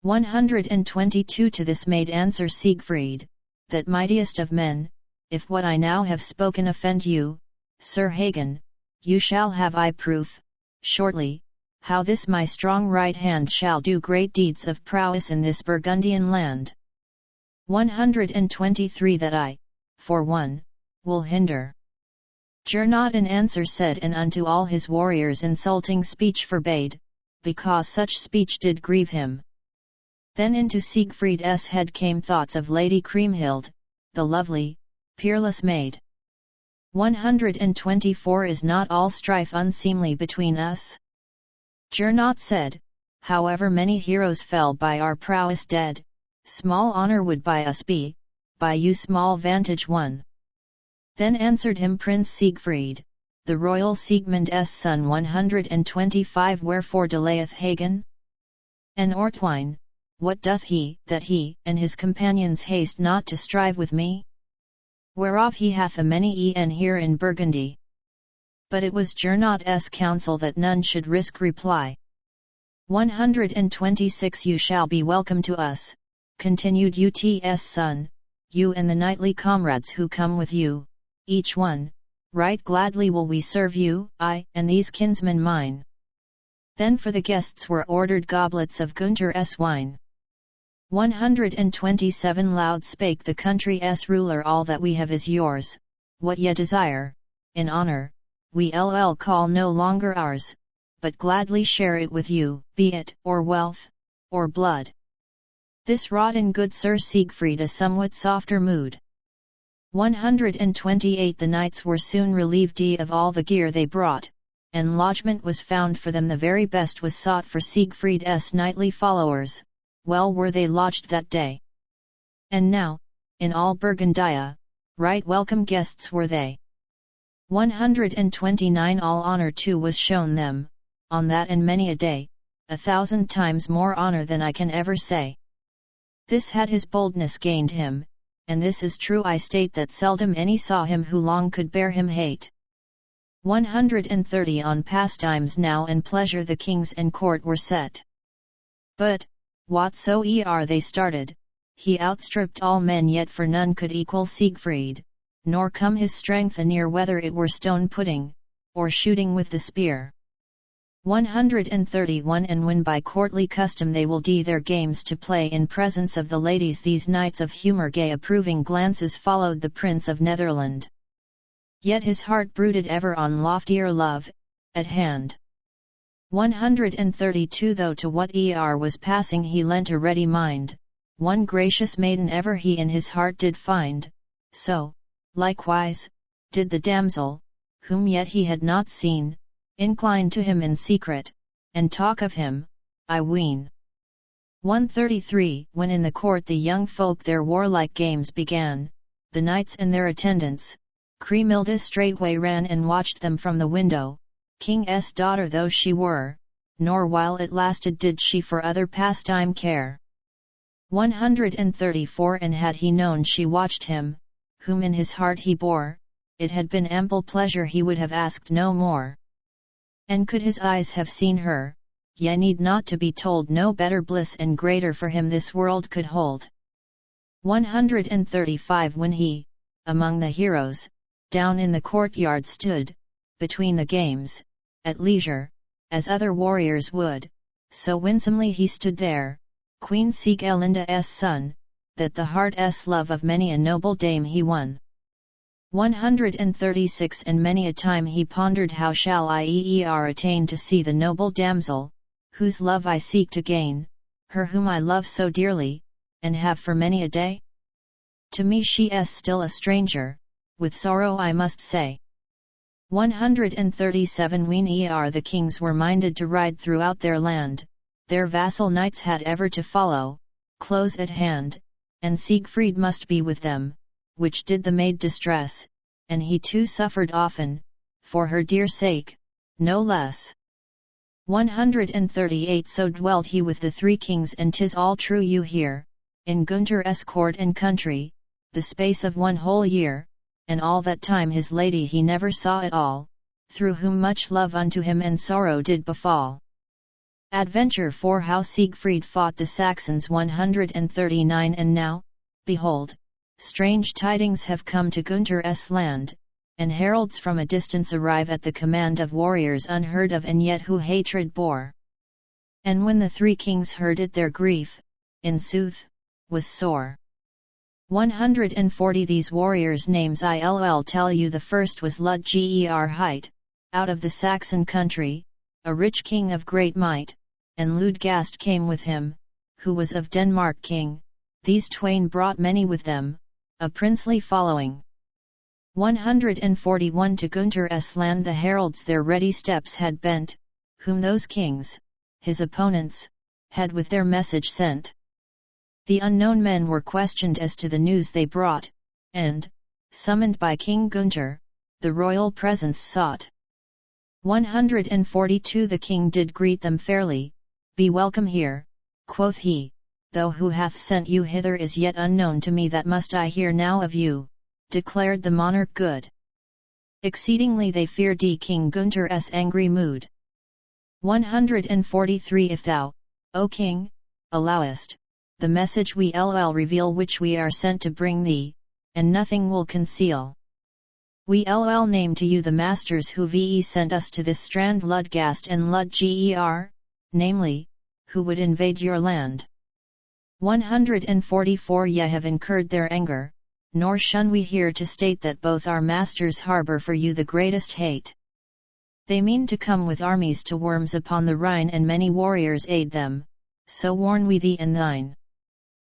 122 To this made answer Siegfried, that mightiest of men, if what I now have spoken offend you, Sir Hagen, you shall have I proof, shortly, how this my strong right hand shall do great deeds of prowess in this Burgundian land. 123 That I, for one, will hinder. Gernot in answer said, and unto all his warriors insulting speech forbade, because such speech did grieve him. Then into Siegfried's head came thoughts of Lady Kriemhild, the lovely, peerless maid. 124 Is not all strife unseemly between us? Gernot said, however many heroes fell by our prowess dead, small honor would by us be, by you small vantage won. Then answered him Prince Siegfried, the royal Siegmund's son. 125 Wherefore delayeth Hagen? And Ortwine, what doth he, that he, and his companions haste not to strive with me? Whereof he hath a many en here in Burgundy. But it was Gernot's counsel that none should risk reply. 126 You shall be welcome to us, continued Ut's son, you and the knightly comrades who come with you, each one, right gladly will we serve you, I, and these kinsmen mine. Then for the guests were ordered goblets of Gunther's wine. 127 Loud spake the country's ruler, all that we have is yours, what ye desire, in honor, we call no longer ours, but gladly share it with you, be it, or wealth, or blood. This wrought in good Sir Siegfried a somewhat softer mood. 128 The knights were soon relieved of all the gear they brought, and lodgment was found for them, the very best was sought for Siegfried's knightly followers, well were they lodged that day. And now, in all Burgundia, right welcome guests were they. 129 All honor too was shown them, on that and many a day, 1,000 times more honor than I can ever say. This had his boldness gained him, and this is true I state, that seldom any saw him who long could bear him hate. 130 On pastimes now and pleasure the kings and court were set. But, whatsoe'er they started, he outstripped all men, yet for none could equal Siegfried, nor come his strength anear, whether it were stone putting, or shooting with the spear. 131 And when by courtly custom they will their games to play in presence of the ladies, these knights of humour gay approving glances followed the Prince of Netherland. Yet his heart brooded ever on loftier love, at hand. 132 Though to whate'er was passing he lent a ready mind, one gracious maiden ever he in his heart did find, so, likewise, did the damsel, whom yet he had not seen, incline to him in secret, and talk of him, I ween. 133 When in the court the young folk their warlike games began, the knights and their attendants, Kriemhild straightway ran and watched them from the window, King's daughter though she were, nor while it lasted did she for other pastime care. 134 And had he known she watched him, whom in his heart he bore, it had been ample pleasure, he would have asked no more. And could his eyes have seen her, ye need not to be told, no better bliss and greater for him this world could hold. 135 When he, among the heroes, down in the courtyard stood, between the games, at leisure, as other warriors would, so winsomely he stood there, Queen Siegelinda's son, that the heart's love of many a noble dame he won. 136 And many a time he pondered, how shall I attain to see the noble damsel, whose love I seek to gain, her whom I love so dearly, and have for many a day? To me she's still a stranger, with sorrow I must say. 137 Whene'er the kings were minded to ride throughout their land, their vassal knights had ever to follow, close at hand, and Siegfried must be with them, which did the maid distress, and he too suffered often, for her dear sake, no less. 138 So dwelt he with the three kings, and 'tis all true you hear, in Gunther's court and country, the space of one whole year, and all that time his lady he never saw at all, through whom much love unto him and sorrow did befall. Adventure for how Siegfried fought the Saxons. 139 And now, behold, strange tidings have come to Gunther's land, and heralds from a distance arrive at the command of warriors unheard of and yet who hatred bore. And when the three kings heard it, their grief, in sooth, was sore. 140 These warriors' names I'll tell you. The first was Ludger hight, out of the Saxon country, a rich king of great might, and Ludgast came with him, who was of Denmark king. These twain brought many with them, a princely following. 141 To Gunther's land the heralds their ready steps had bent, whom those kings, his opponents, had with their message sent. The unknown men were questioned as to the news they brought, and, summoned by King Gunther, the royal presence sought. 142 The king did greet them fairly. Be welcome here, quoth he, though who hath sent you hither is yet unknown to me. That must I hear now of you, declared the monarch good. Exceedingly they feared King Gunther's angry mood. 143 If thou, O king, allowest, the message we'll reveal which we are sent to bring thee, and nothing will conceal. We'll name to you the masters who sent us to this strand, Ludgast and Ludger, namely, who would invade your land. 144 Ye have incurred their anger, nor shun we here to state that both our masters harbour for you the greatest hate. They mean to come with armies to Worms upon the Rhine, and many warriors aid them, so warn we thee and thine.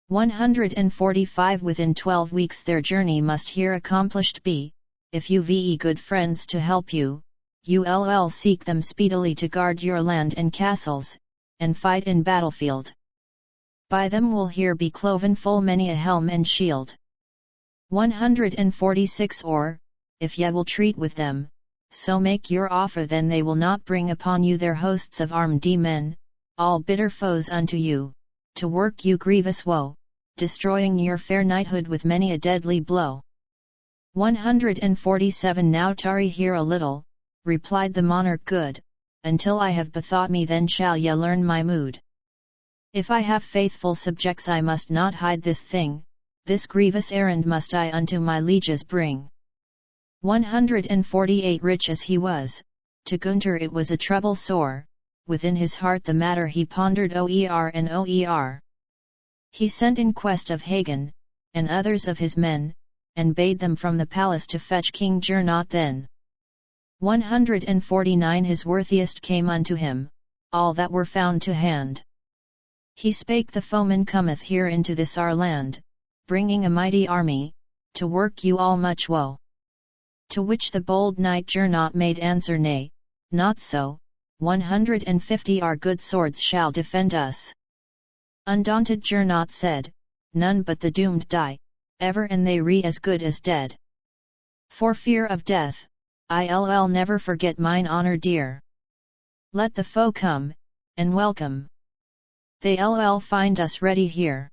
145 Within 12 weeks their journey must here accomplished be. If you good friends to help you, you'll seek them speedily to guard your land and castles, and fight in battlefield. By them will here be cloven full many a helm and shield. 146 Or, if ye will treat with them, so make your offer, then they will not bring upon you their hosts of armed men, all bitter foes unto you, to work you grievous woe, destroying your fair knighthood with many a deadly blow. 147 Now tarry here a little, replied the monarch good, until I have bethought me, then shall ye learn my mood. If I have faithful subjects I must not hide this thing, this grievous errand must I unto my lieges bring. 148 Rich as he was, to Gunther it was a trouble sore, within his heart the matter he pondered oer. He sent in quest of Hagen, and others of his men, and bade them from the palace to fetch King Gernot then. 149 His worthiest came unto him, all that were found to hand. He spake, the foeman cometh here into this our land, bringing a mighty army, to work you all much woe. To which the bold knight Gernot made answer, Nay, not so, 150 our good swords shall defend us. Undaunted Gernot said, None but the doomed die, ever, and they as good as dead. For fear of death, I'll never forget mine honor dear. Let the foe come, and welcome. They'll find us ready here.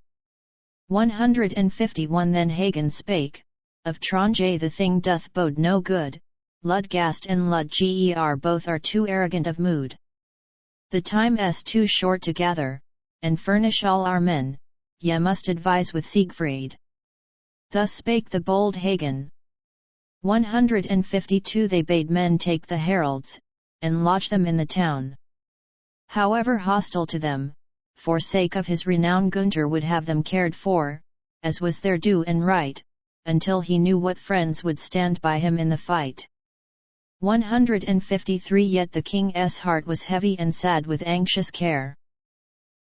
151 Then Hagen spake, of Tronje the thing doth bode no good, Ludgast and Ludger both are too arrogant of mood. The time's too short to gather, and furnish all our men, ye must advise with Siegfried. Thus spake the bold Hagen. 152 They bade men take the heralds, and lodge them in the town. However hostile to them, for sake of his renown Gunther would have them cared for, as was their due and right, until he knew what friends would stand by him in the fight. 153 Yet the king's heart was heavy and sad with anxious care.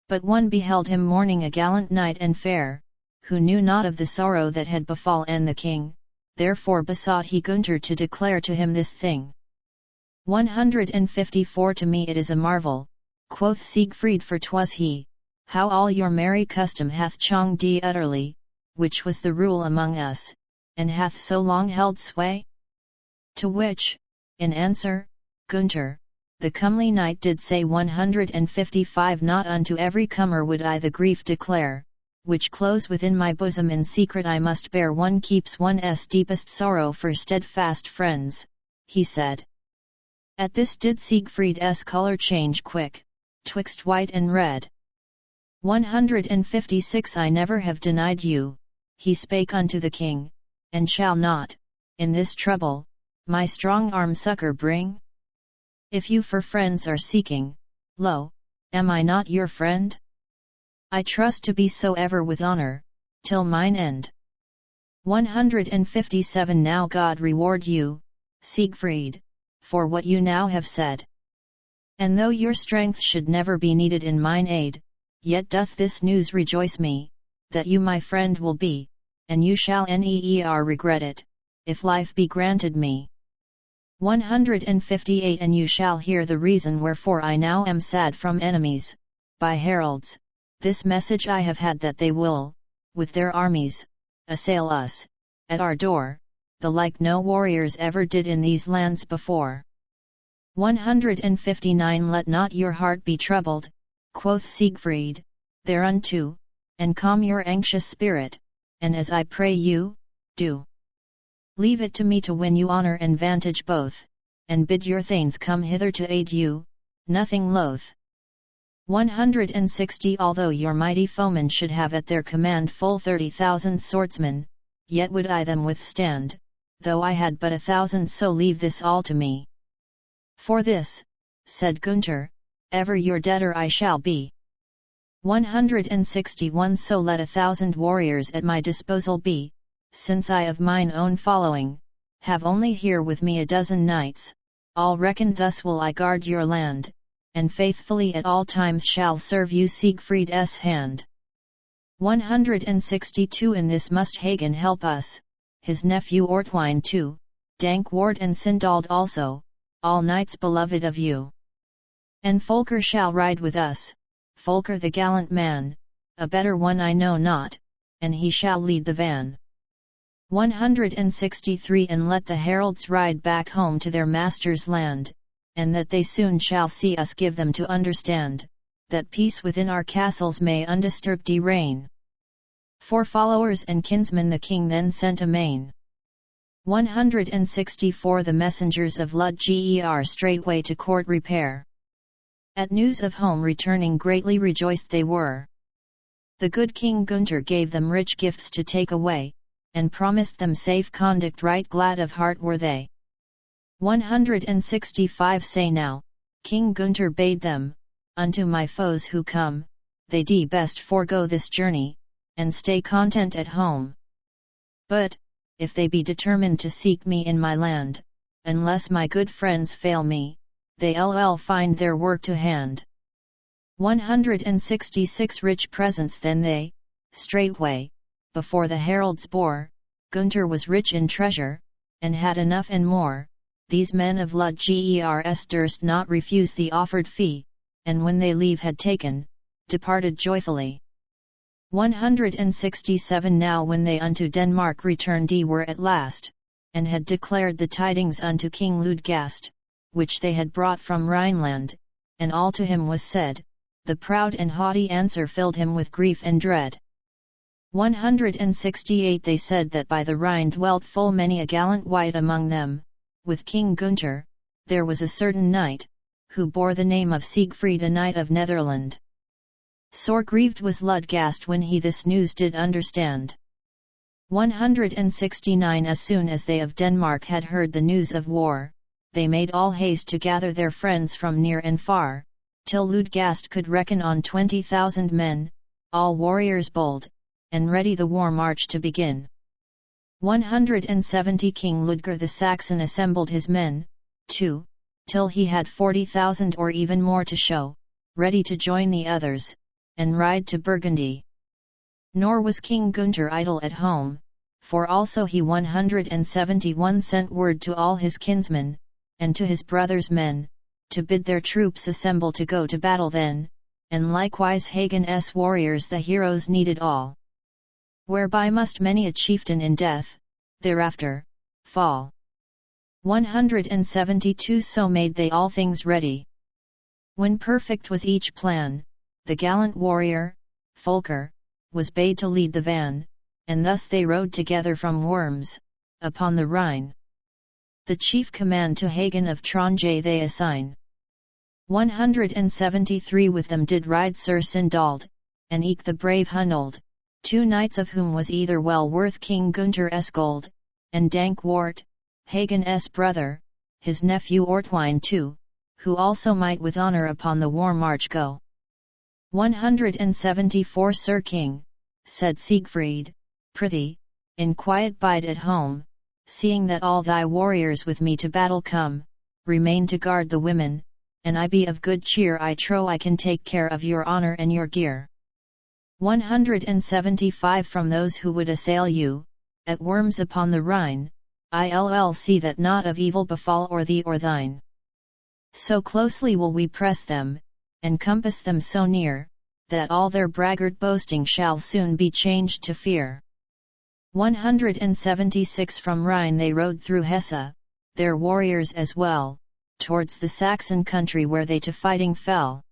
But one beheld him mourning a gallant knight and fair, who knew not of the sorrow that had befallen the king, therefore besought he Gunther to declare to him this thing. 154 To me it is a marvel, quoth Siegfried, for 'twas he, how all your merry custom hath chonged utterly, which was the rule among us, and hath so long held sway? To which, in answer, Gunther, the comely knight did say 155 Not unto every comer would I the grief declare, which close within my bosom in secret I must bear. One keeps one's deepest sorrow for steadfast friends, he said. At this did Siegfried's colour change quick, twixt white and red. 156 I never have denied you, he spake unto the king, and shall not, in this trouble, my strong arm succour bring? If you for friends are seeking, lo, am I not your friend? I trust to be so ever with honour, till mine end. 157 Now God reward you, Siegfried, for what you now have said. And though your strength should never be needed in mine aid, yet doth this news rejoice me, that you my friend will be, and you shall never regret it, if life be granted me. 158 And you shall hear the reason wherefore I now am sad from enemies, by heralds, this message I have had that they will, with their armies, assail us, at our door, the like no warriors ever did in these lands before. 159 Let not your heart be troubled, quoth Siegfried, thereunto, and calm your anxious spirit, and as I pray you, do. Leave it to me to win you honour and vantage both, and bid your thanes come hither to aid you, nothing loath. 160 Although your mighty foemen should have at their command full 30,000 swordsmen, yet would I them withstand, though I had but 1,000 so leave this all to me. For this, said Gunther, ever your debtor I shall be. 161 So let 1,000 warriors at my disposal be, since I of mine own following, have only here with me 12 knights, all reckoned thus will I guard your land, and faithfully at all times shall serve you Siegfried's hand. 162 In this must Hagen help us, his nephew Ortwine too, Dankwart and Sindald also, all knights beloved of you. And Folker shall ride with us, Folker the gallant man, a better one I know not, and he shall lead the van. 163 And let the heralds ride back home to their master's land, and that they soon shall see us give them to understand, that peace within our castles may undisturbed reign. For followers and kinsmen the king then sent amain. 164 The messengers of Ludger straightway to court repair. At news of home returning greatly rejoiced they were. The good King Gunther gave them rich gifts to take away, and promised them safe conduct. Right glad of heart were they. 165 Say now, King Gunther bade them, unto my foes who come, they de best forego this journey, and stay content at home. But, if they be determined to seek me in my land, unless my good friends fail me, they'll find their work to hand. 166 Rich presents then they, straightway, before the heralds bore. Gunther was rich in treasure, and had enough and more. These men of Ludgers durst not refuse the offered fee, and when they leave had taken, departed joyfully. 167 Now when they unto Denmark returned were at last, and had declared the tidings unto King Ludgast, which they had brought from Rhineland, and all to him was said, the proud and haughty answer filled him with grief and dread. 168 They said that by the Rhine dwelt full many a gallant wight among them, with King Gunther, there was a certain knight, who bore the name of Siegfried, a knight of Netherland. Sore grieved was Ludgast when he this news did understand. 169 As soon as they of Denmark had heard the news of war, they made all haste to gather their friends from near and far, till Ludgast could reckon on 20,000 men, all warriors bold, and ready the war march to begin. 170 King Ludger the Saxon assembled his men, too, till he had 40,000 or even more to show, ready to join the others, and ride to Burgundy. Nor was King Gunther idle at home, for also he 171 sent word to all his kinsmen, and to his brothers' men, to bid their troops assemble to go to battle then, and likewise Hagen's warriors the heroes needed all. whereby must many a chieftain in death, thereafter, fall. 172 So made they all things ready. When perfect was each plan, the gallant warrior, Folker, was bade to lead the van, and thus they rode together from Worms, upon the Rhine. The chief command to Hagen of Tronje they assign. 173 With them did ride Sir Sindald, and eke the brave Hunold, 2 knights of whom was either well worth King Gunter Esgold, and Dankwart, Hagen's brother, his nephew Ortwine too, who also might with honour upon the war march go. 174 Sir King, said Siegfried, prithee, in quiet bide at home, seeing that all thy warriors with me to battle come, remain to guard the women, and I be of good cheer I trow I can take care of your honour and your gear. 175 From those who would assail you, at Worms upon the Rhine, I'll see that naught of evil befall or thee or thine. So closely will we press them, and compass them so near, that all their braggart boasting shall soon be changed to fear. 176 From Rhine they rode through Hesse, their warriors as well, towards the Saxon country where they to fighting fell.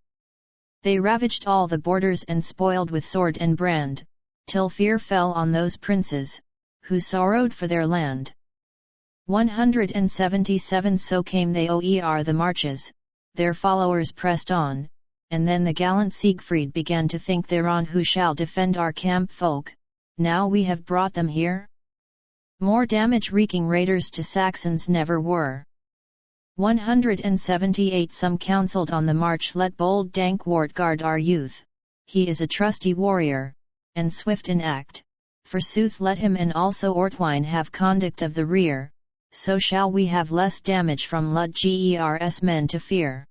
They ravaged all the borders and spoiled with sword and brand, till fear fell on those princes, who sorrowed for their land. 177 So came they o'er the marches, their followers pressed on, and then the gallant Siegfried began to think thereon who shall defend our camp folk, now we have brought them here? More damage-wreaking raiders to Saxons never were. 178 Some counselled on the march let bold Dankwart guard our youth, he is a trusty warrior, and swift in act, forsooth let him and also Ortwine have conduct of the rear, so shall we have less damage from Ludger's men to fear.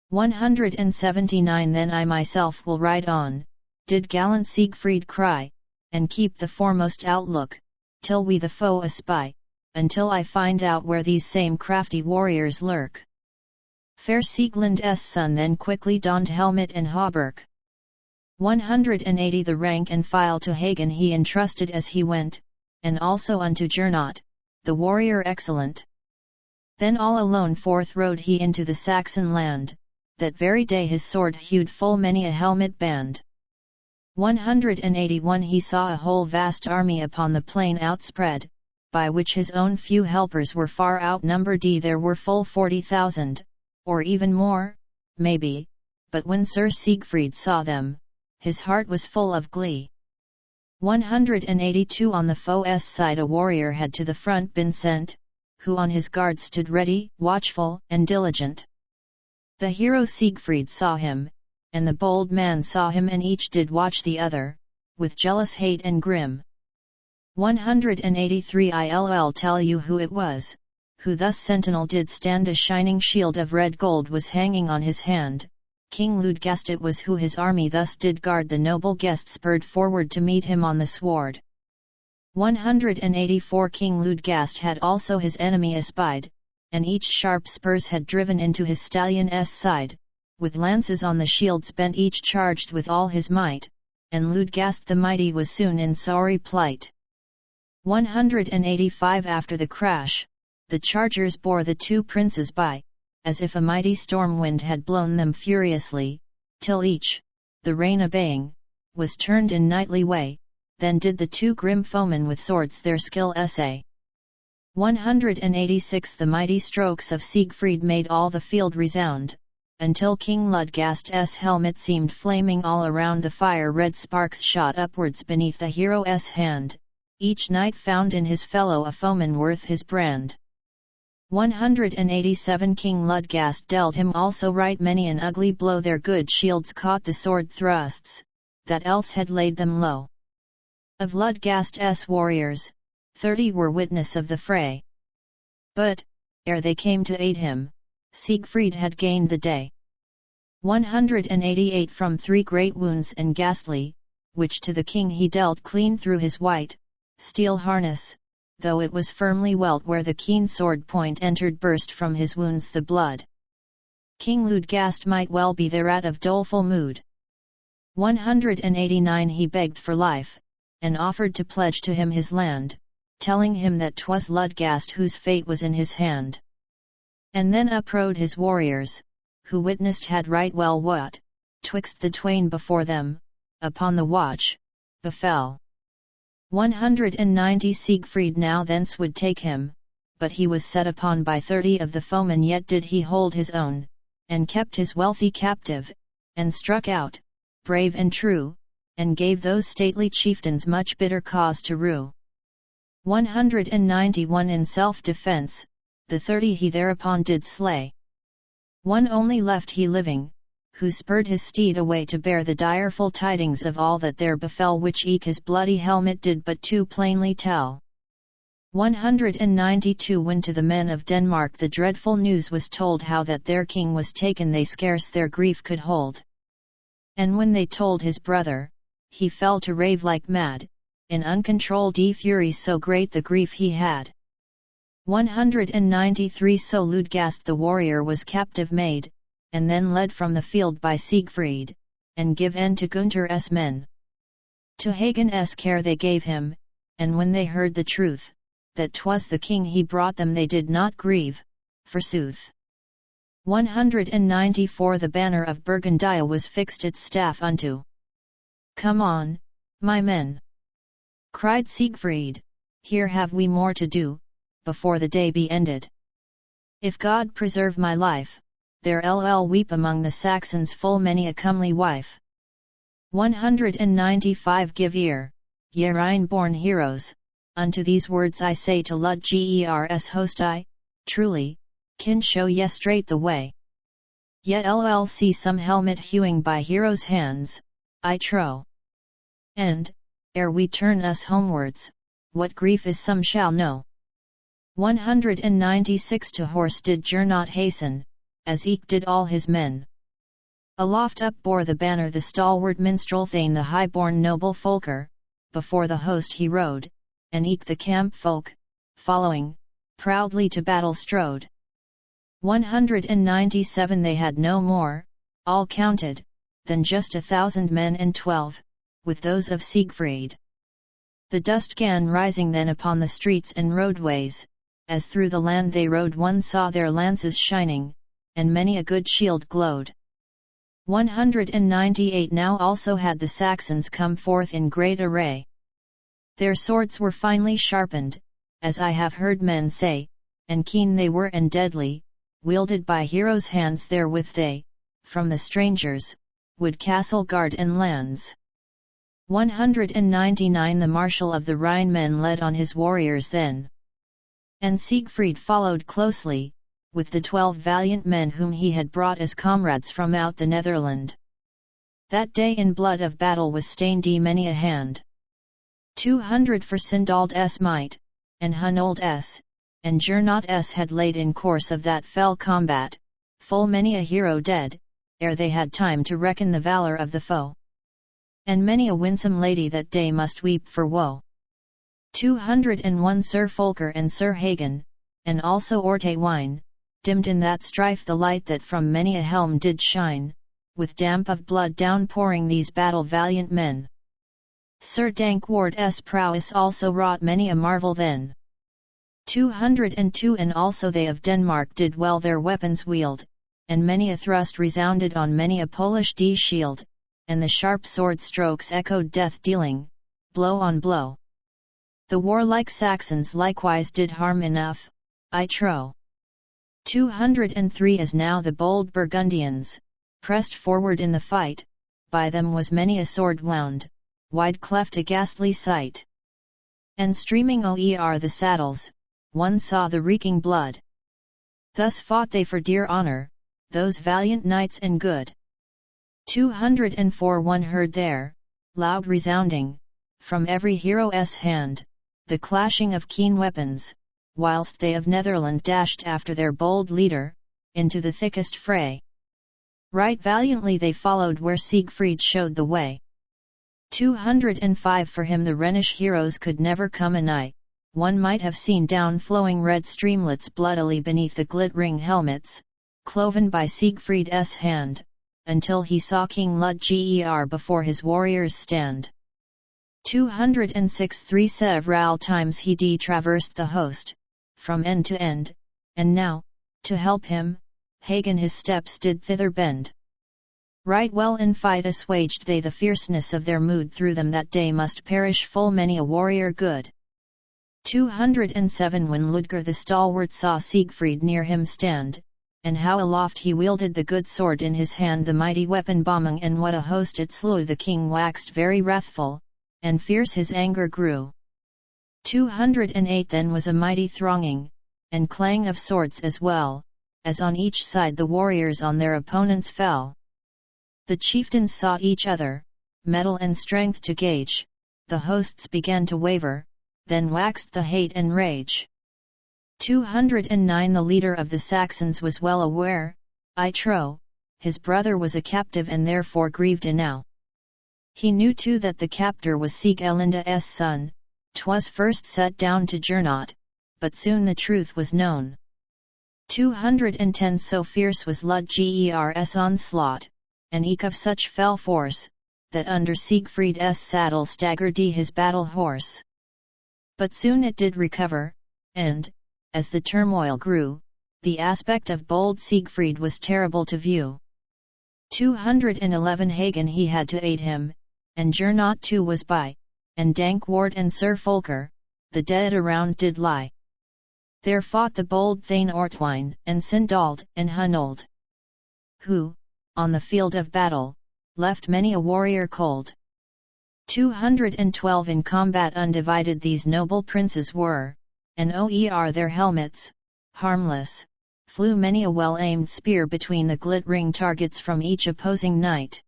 179 Then I myself will ride on, did gallant Siegfried cry, and keep the foremost outlook, till we the foe espy, until I find out where these same crafty warriors lurk. Fair Siegland's son then quickly donned helmet and hauberk. 180 The rank and file to Hagen he entrusted as he went, and also unto Gernot, the warrior excellent. Then all alone forth rode he into the Saxon land, that very day his sword hewed full many a helmet band. 181 He saw a whole vast army upon the plain outspread, by which his own few helpers were far outnumbered. There were full 40,000, or even more, maybe, but when Sir Siegfried saw them, his heart was full of glee. 182 On the foe's side a warrior had to the front been sent, who on his guard stood ready, watchful, and diligent. The hero Siegfried saw him, and the bold man saw him, and each did watch the other, with jealous hate and grim. 183 I'll tell you who it was, who thus sentinel did stand. A shining shield of red gold was hanging on his hand, King Ludgast it was who his army thus did guard. The noble guest spurred forward to meet him on the sward. 184 King Ludgast had also his enemy espied, and each sharp spurs had driven into his stallion's side, with lances on the shields bent each charged with all his might, and Ludgast the mighty was soon in sorry plight. 185 After the crash, the chargers bore the two princes by, as if a mighty storm wind had blown them furiously, till each, the rain obeying, was turned in knightly way, then did the two grim foemen with swords their skill essay. 186 The mighty strokes of Siegfried made all the field resound, until King Ludgast's helmet seemed flaming all around. The fire-red sparks shot upwards beneath the hero's hand, each knight found in his fellow a foeman worth his brand. 187 King Ludgast dealt him also right many an ugly blow. Their good shields caught the sword thrusts, that else had laid them low. Of Ludgast's warriors, 30 were witness of the fray. But, ere they came to aid him, Siegfried had gained the day. 188 From 3 great wounds and ghastly, which to the king he dealt clean through his white steel harness, though it was firmly welt where the keen sword point entered, burst from his wounds the blood. King Ludgast might well be thereat of doleful mood. 189 He begged for life, and offered to pledge to him his land, telling him that 'twas Ludgast whose fate was in his hand. And then uprode his warriors, who witnessed had right well what, twixt the twain before them, upon the watch, befell. 190 Siegfried now thence would take him, but he was set upon by 30 of the foemen, yet did he hold his own, and kept his wealthy captive, and struck out, brave and true, and gave those stately chieftains much bitter cause to rue. 191 In self-defence, the 30 he thereupon did slay. One only left he living, who spurred his steed away to bear the direful tidings of all that there befell, which eke his bloody helmet did but too plainly tell. 192 When to the men of Denmark the dreadful news was told, how that their king was taken, they scarce their grief could hold. And when they told his brother, he fell to rave like mad, in uncontrolled fury, so great the grief he had. 193 So Ludgast the warrior was captive made, and then led from the field by Siegfried, and give end to Gunther's men. To Hagen's care they gave him, and when they heard the truth, that 'twas the king he brought them, they did not grieve, forsooth. 194 The banner of Burgundia was fixed its staff unto. Come on, my men! Cried Siegfried, here have we more to do, before the day be ended. If God preserve my life, there'll weep among the Saxons full many a comely wife. 195 Give ear, ye Rhine-born heroes, unto these words I say to Ludgers host I, truly, can show ye straight the way. Yet see some helmet hewing by heroes' hands, I trow. And, ere we turn us homewards, what grief is some shall know. 196 To horse did Gernot hasten, as eke did all his men. Aloft up bore the banner the stalwart minstrel Thane, the high-born noble Folker, before the host he rode, and eke the camp folk, following, proudly to battle strode. 197 They had no more, all counted, than just 1,000 men and 12, with those of Siegfried. The dust 'gan rising then upon the streets and roadways, as through the land they rode one saw their lances shining, and many a good shield glowed. 198 Now also had the Saxons come forth in great array. Their swords were finely sharpened, as I have heard men say, and keen they were and deadly, wielded by heroes' hands. Therewith they, from the strangers, would castle guard and lands. 199 The marshal of the Rhine men led on his warriors then. And Siegfried followed closely, with the 12 valiant men whom he had brought as comrades from out the Netherland. That day in blood of battle was stained many a hand. 200 for Sindald's might, and Hunold's, and Gernot's had laid in course of that fell combat, full many a hero dead, ere they had time to reckon the valour of the foe. And many a winsome lady that day must weep for woe. 201 Sir Folker and Sir Hagen, and also Ortewyne, dimmed in that strife the light that from many a helm did shine, with damp of blood downpouring these battle-valiant men. Sir Dankward's prowess also wrought many a marvel then. 202 And also they of Denmark did well their weapons wield, and many a thrust resounded on many a Polish shield, and the sharp sword strokes echoed death-dealing, blow on blow. The warlike Saxons likewise did harm enough, I trow. 203 As now the bold Burgundians, pressed forward in the fight, by them was many a sword wound, wide cleft a ghastly sight. And streaming o'er the saddles, one saw the reeking blood. Thus fought they for dear honour, those valiant knights and good. 204 One heard there, loud resounding, from every hero's hand, the clashing of keen weapons, whilst they of Netherland dashed after their bold leader, into the thickest fray. Right valiantly they followed where Siegfried showed the way. 205 For him the Rhenish heroes could never come anigh, one might have seen down flowing red streamlets bloodily beneath the glittering helmets, cloven by Siegfried's hand, until he saw King Ludger before his warriors stand. 206 Three several times he traversed the host, from end to end, and now, to help him, Hagen his steps did thither bend. Right well in fight assuaged they the fierceness of their mood, through them that day must perish full many a warrior good. 207 When Ludger the stalwart saw Siegfried near him stand, and how aloft he wielded the good sword in his hand, the mighty weapon bombing, and what a host it slew, the king waxed very wrathful, and fierce his anger grew. 208 Then was a mighty thronging, and clang of swords, as well as on each side the warriors on their opponents fell. The chieftains sought each other, mettle and strength to gauge, the hosts began to waver, then waxed the hate and rage. 209 The leader of the Saxons was well aware, I trow, his brother was a captive, and therefore grieved enow. He knew too that the captor was Siegelinda's son, 'twas first set down to Gernot, but soon the truth was known. 210 So fierce was Ludger's onslaught, and eke of such fell force, that under Siegfried's saddle staggered his battle horse. But soon it did recover, and, as the turmoil grew, the aspect of bold Siegfried was terrible to view. 211 Hagen he had to aid him, and Gernot too was by, and Dankwart and Sir Folker, the dead around did lie. There fought the bold Thane Ortwine, and Sindald, and Hunold, who, on the field of battle, left many a warrior cold. 212 In combat undivided these noble princes were, and o'er their helmets, harmless, flew many a well-aimed spear between the glittering targets from each opposing knight.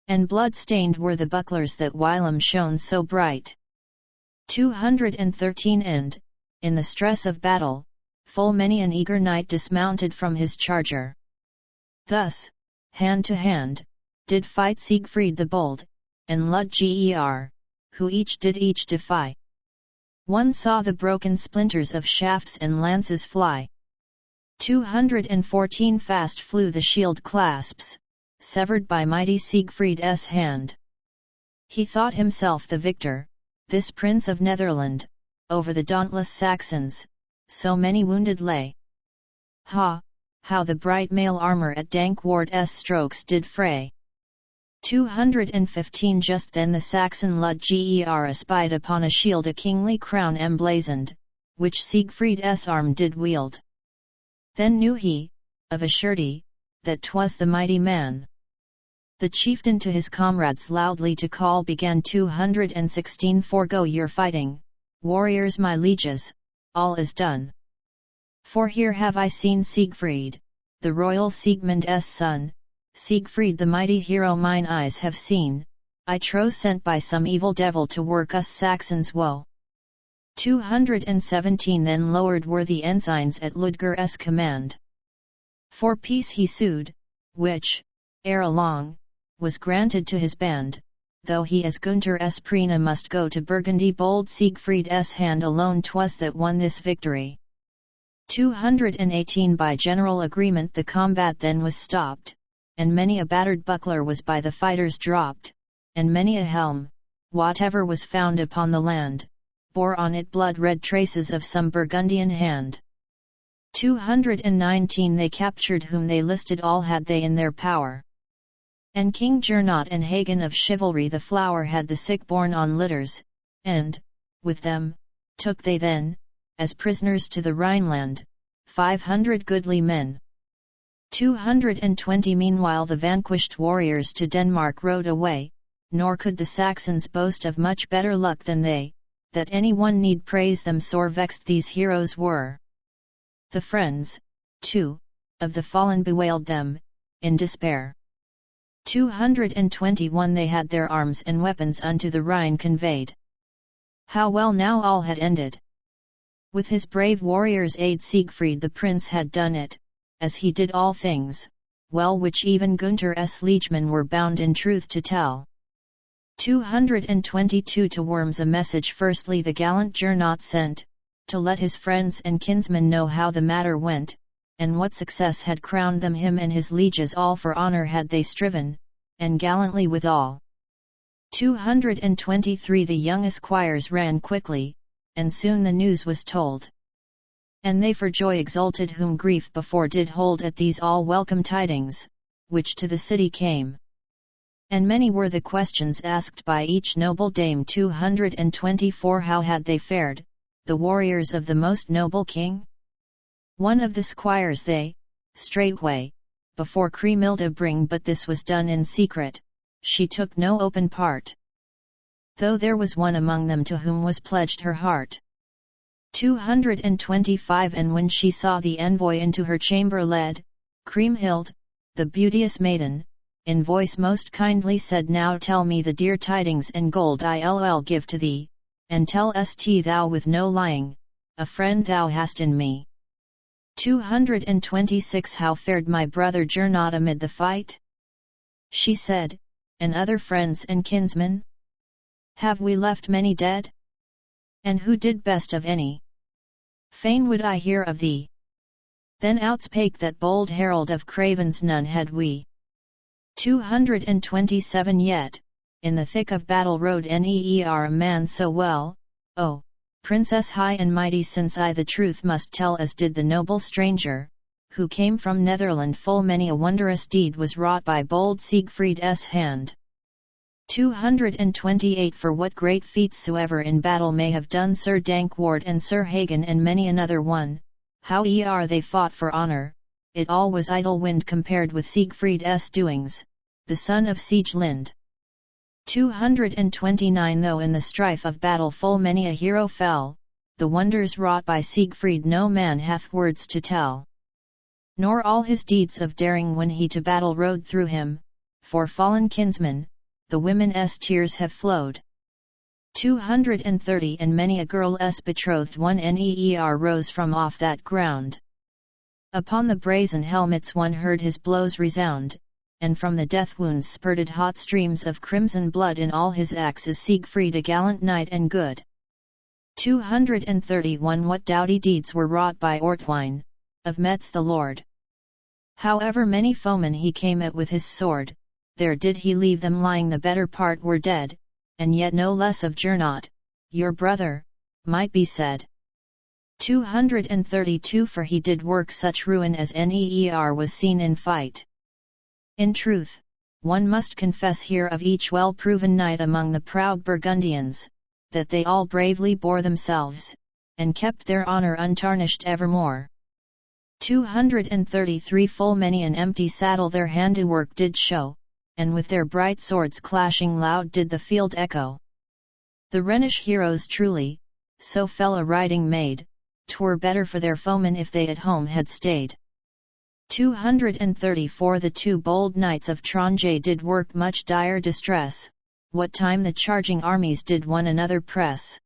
And blood-stained were the bucklers that whilom shone so bright. 213 And, in the stress of battle, full many an eager knight dismounted from his charger. Thus, hand to hand, did fight Siegfried the bold, and Ludger, who each did each defy. One saw the broken splinters of shafts and lances fly. 214 Fast flew the shield clasps, severed by mighty Siegfried's hand. He thought himself the victor, this prince of Netherland, over the dauntless Saxons, so many wounded lay. Ha! How the bright mail armour at Dankwart's strokes did fray. 215 Just then the Saxon Ludger espied upon a shield a kingly crown emblazoned, which Siegfried's arm did wield. Then knew he, of a surety, that 'twas the mighty man. The chieftain to his comrades loudly to call began. 216 Forego your fighting, warriors my lieges, all is done. For here have I seen Siegfried, the royal Siegmund's son, Siegfried the mighty hero mine eyes have seen, I trow sent by some evil devil to work us Saxons woe. 217 Then lowered were the ensigns at Ludger's command. For peace he sued, which, ere long, was granted to his band, though he as Gunther's Prina must go to Burgundy. Bold Siegfried's hand alone 'twas that won this victory. 218 By general agreement the combat then was stopped, and many a battered buckler was by the fighters dropped, and many a helm, whatever was found upon the land, bore on it blood-red traces of some Burgundian hand. 219 They captured whom they listed, all had they in their power. And King Gernot and Hagen of chivalry the flower had the sick borne on litters, and, with them, took they then, as prisoners to the Rhineland, 500 goodly men. 220 Meanwhile the vanquished warriors to Denmark rode away, nor could the Saxons boast of much better luck than they, that any one need praise them. Sore vexed these heroes were. The friends, too, of the fallen bewailed them, in despair. 221 They had their arms and weapons unto the Rhine conveyed. How well now all had ended! With his brave warriors' aid Siegfried the prince had done it, as he did all things, well which even Gunther's liegemen were bound in truth to tell. 222 To Worms a message firstly the gallant Gernot sent, to let his friends and kinsmen know how the matter went, and what success had crowned them. Him and his lieges all for honour had they striven, and gallantly withal. 223 The young esquires ran quickly, and soon the news was told. And they for joy exulted whom grief before did hold at these all welcome tidings, which to the city came. And many were the questions asked by each noble dame. 224 How had they fared, the warriors of the most noble king? One of the squires they, straightway, before Cremilda bring, but this was done in secret, she took no open part. Though there was one among them to whom was pledged her heart. 225 And when she saw the envoy into her chamber led, Kriemhild, the beauteous maiden, in voice most kindly said, Now tell me the dear tidings, and gold I'll give to thee, and tell st thou with no lying, a friend thou hast in me. 226 How fared my brother Gernot amid the fight? She said, and other friends and kinsmen? Have we left many dead? And who did best of any? Fain would I hear of thee. Then outspake that bold herald of cravens, none had we. 227 Yet, in the thick of battle rode neer a man so well, O, princess high and mighty, since I the truth must tell, as did the noble stranger, who came from Netherland. Full many a wondrous deed was wrought by bold Siegfried's hand. 228 For what great feats soever in battle may have done Sir Dankwart and Sir Hagen and many another one, how they fought for honour, it all was idle wind compared with Siegfried's doings, the son of Siegelind. 229 Though in the strife of battle full many a hero fell, the wonders wrought by Siegfried no man hath words to tell. Nor all his deeds of daring when he to battle rode through him, for fallen kinsmen, the women's tears have flowed. 230 And many a girl's betrothed one neer rose from off that ground. Upon the brazen helmets one heard his blows resound, and from the death wounds spurted hot streams of crimson blood. In all his acts is Siegfried a gallant knight and good. 231 What doughty deeds were wrought by Ortwine, of Metz the lord. However many foemen he came at with his sword, there did he leave them lying, the better part were dead, and yet no less of Gernot, your brother, might be said. 232 For he did work such ruin as neer was seen in fight. In truth, one must confess here of each well-proven knight among the proud Burgundians, that they all bravely bore themselves, and kept their honour untarnished evermore. 233 Full many an empty saddle their handiwork did show, and with their bright swords clashing loud did the field echo. The Rhenish heroes truly, so fell a riding made, 'twere better for their foemen if they at home had stayed. 234 The two bold knights of Tronje did work much dire distress, what time the charging armies did one another press.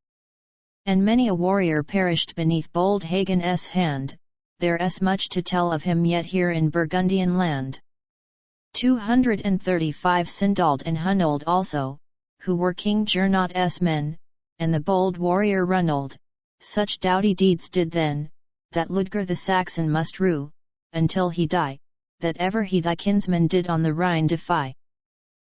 And many a warrior perished beneath bold Hagen's hand, there's much to tell of him yet here in Burgundian land. 235 Sindold and Hunold also, who were King Gernot's men, and the bold warrior Runold, such doughty deeds did then, that Ludger the Saxon must rue, until he die, that ever he thy kinsman did on the Rhine defy.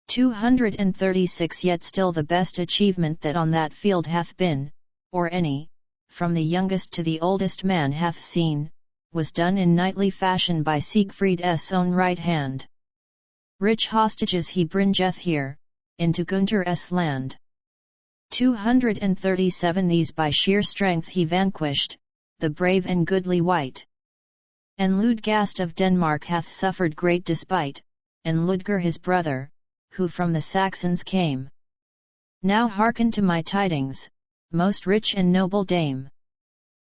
236 Yet still the best achievement that on that field hath been, or any, from the youngest to the oldest man hath seen, was done in knightly fashion by Siegfried's own right hand. Rich hostages he bringeth here, into Gunther's land. 237 These by sheer strength he vanquished, the brave and goodly wight. And Ludgast of Denmark hath suffered great despite, and Ludger his brother, who from the Saxons came. Now hearken to my tidings, most rich and noble dame.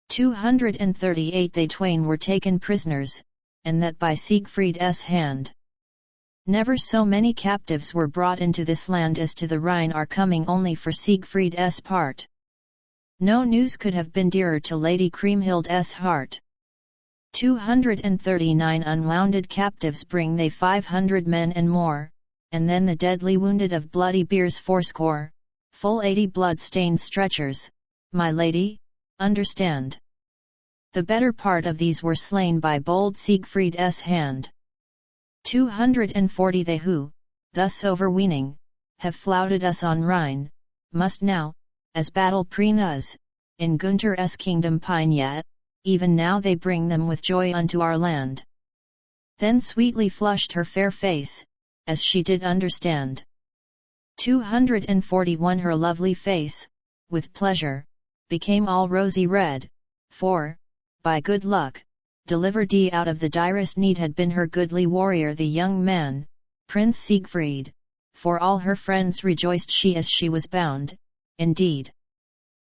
238 They twain were taken prisoners, and that by Siegfried's hand. Never so many captives were brought into this land as to the Rhine are coming only for Siegfried's part. No news could have been dearer to Lady Kriemhild's heart. 239 Unwounded captives bring they 500 men and more, and then the deadly wounded of bloody biers fourscore, full 80 blood-stained stretchers, my lady, understand. The better part of these were slain by bold Siegfried's hand. 240 They who, thus overweening, have flouted us on Rhine, must now, as battle preen us, in Gunther's kingdom pine yet, even now they bring them with joy unto our land. Then sweetly flushed her fair face, as she did understand. 241 Her lovely face, with pleasure, became all rosy red, for, by good luck, delivered out of the direst need had been her goodly warrior the young man, Prince Siegfried, for all her friends rejoiced she as she was bound, indeed.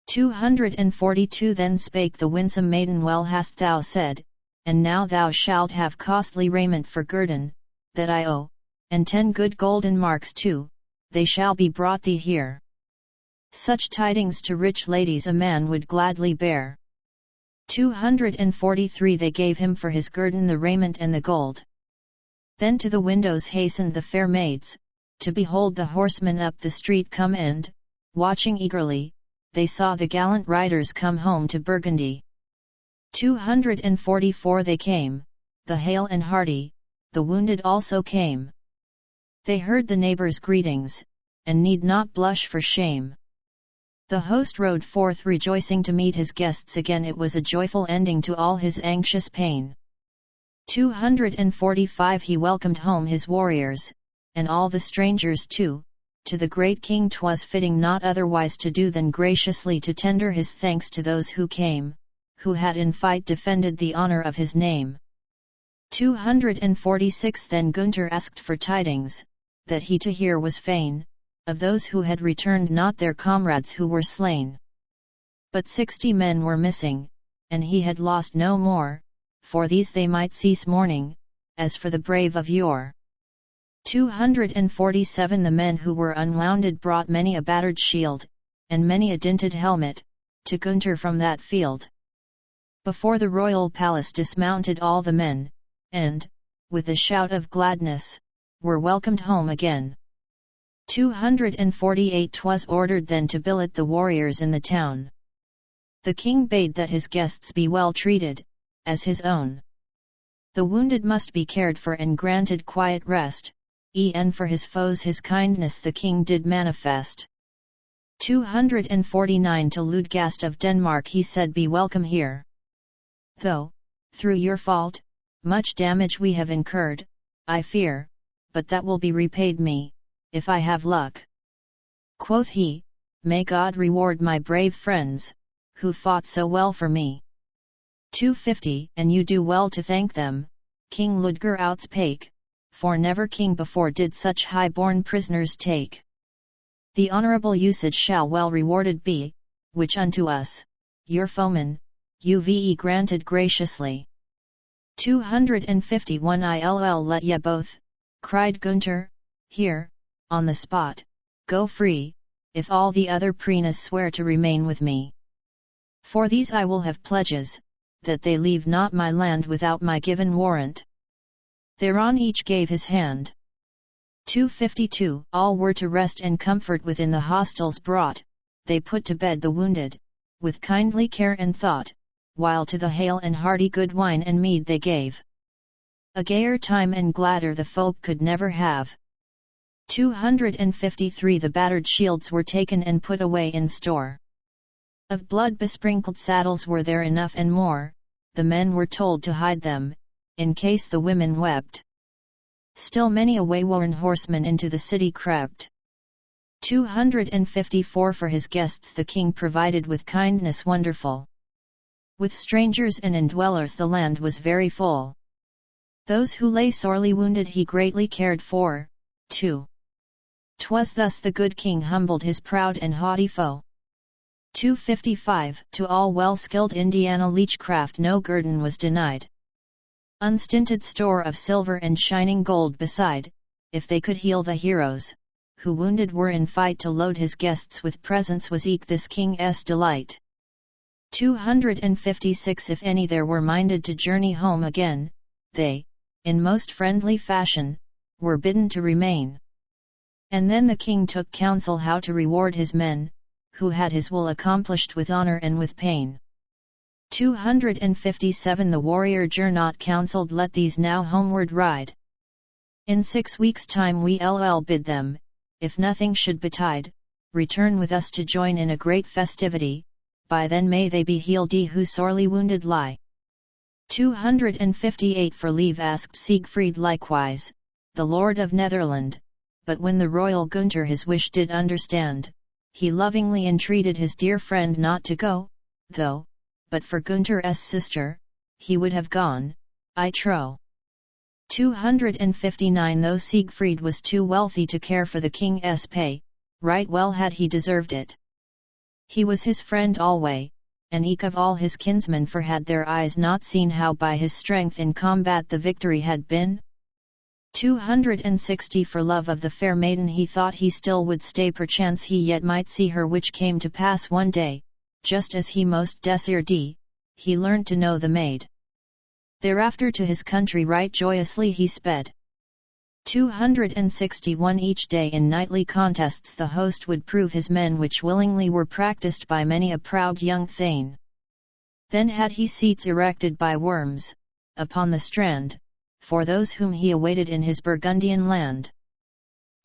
242 Then spake the winsome maiden, well hast thou said, and now thou shalt have costly raiment for guerdon, that I owe, and 10 good golden marks too, they shall be brought thee here. Such tidings to rich ladies a man would gladly bear. 243 They gave him for his guerdon the raiment and the gold. Then to the windows hastened the fair maids, to behold the horsemen up the street come, and, watching eagerly, they saw the gallant riders come home to Burgundy. 244 They came, the hale and hearty, the wounded also came. They heard the neighbors' greetings, and need not blush for shame. The host rode forth rejoicing to meet his guests again, it was a joyful ending to all his anxious pain. 245 He welcomed home his warriors, and all the strangers too, to the great king 'twas fitting not otherwise to do than graciously to tender his thanks to those who came, who had in fight defended the honor of his name. 246 Then Gunther asked for tidings, that he to hear was fain, of those who had returned not their comrades who were slain. But 60 men were missing, and he had lost no more, for these they might cease mourning, as for the brave of yore. 247 The men who were unwounded brought many a battered shield, and many a dinted helmet, to Gunther from that field. Before the royal palace dismounted all the men, and, with a shout of gladness, were welcomed home again. 248 'Twas ordered then to billet the warriors in the town. The king bade that his guests be well treated, as his own. The wounded must be cared for and granted quiet rest, and for his foes his kindness the king did manifest. 249 To Ludgast of Denmark he said, be welcome here. Though, through your fault, much damage we have incurred, I fear, but that will be repaid me, if I have luck. Quoth he, may God reward my brave friends, who fought so well for me. 250 And you do well to thank them, King Ludger outspake, for never king before did such high-born prisoners take. The honorable usage shall well rewarded be, which unto us, your foemen, uve granted graciously. 251 Ill let ye both, cried Gunther, here, on the spot, go free, if all the other Prinas swear to remain with me. For these I will have pledges, that they leave not my land without my given warrant. Thereon each gave his hand. 252 All were to rest and comfort within the hostels brought, they put to bed the wounded, with kindly care and thought, while to the hale and hearty good wine and mead they gave. A gayer time and gladder the folk could never have. 253 The battered shields were taken and put away in store. Of blood besprinkled saddles were there enough and more, the men were told to hide them, in case the women wept. Still many a wayworn horseman into the city crept. 254 For his guests the king provided with kindness wonderful. With strangers and indwellers the land was very full. Those who lay sorely wounded he greatly cared for, too. 'Twas thus the good king humbled his proud and haughty foe. 255 To all well-skilled Indiana leechcraft no guerdon was denied. Unstinted store of silver and shining gold beside, if they could heal the heroes, who wounded were in fight, to load his guests with presents was eke this king's delight. 256 If any there were minded to journey home again, they, in most friendly fashion, were bidden to remain. And then the king took counsel how to reward his men, who had his will accomplished with honor and with pain. 257 The warrior Gernot counselled, let these now homeward ride. In 6 weeks' time we bid them, if nothing should betide, return with us to join in a great festivity, by then may they be healed who sorely wounded lie. 258 For leave asked Siegfried likewise, the Lord of Netherland, but when the royal Gunther his wish did understand, he lovingly entreated his dear friend not to go, though, but for Gunther's sister, he would have gone, I trow. 259 Though Siegfried was too wealthy to care for the king's pay, right well had he deserved it. He was his friend alway, and eke of all his kinsmen, for had their eyes not seen how by his strength in combat the victory had been? 260 For love of the fair maiden he thought he still would stay, perchance he yet might see her, which came to pass one day, just as he most desired, he learnt to know the maid. Thereafter to his country right joyously he sped. 261 Each day in knightly contests the host would prove his men, which willingly were practised by many a proud young thane. Then had he seats erected by Worms, upon the strand, for those whom he awaited in his Burgundian land.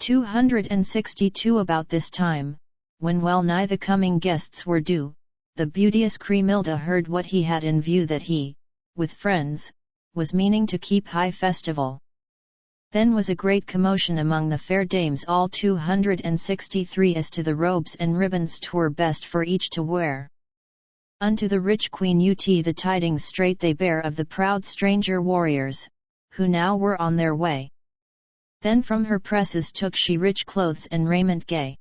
262 About this time, when well nigh the coming guests were due, the beauteous Cremilda heard what he had in view, that he, with friends, was meaning to keep high festival. Then was a great commotion among the fair dames all. 263 As to the robes and ribbons 'twere best for each to wear. Unto the rich Queen the tidings straight they bare of the proud stranger warriors, who now were on their way. Then from her presses took she rich clothes and raiment gay.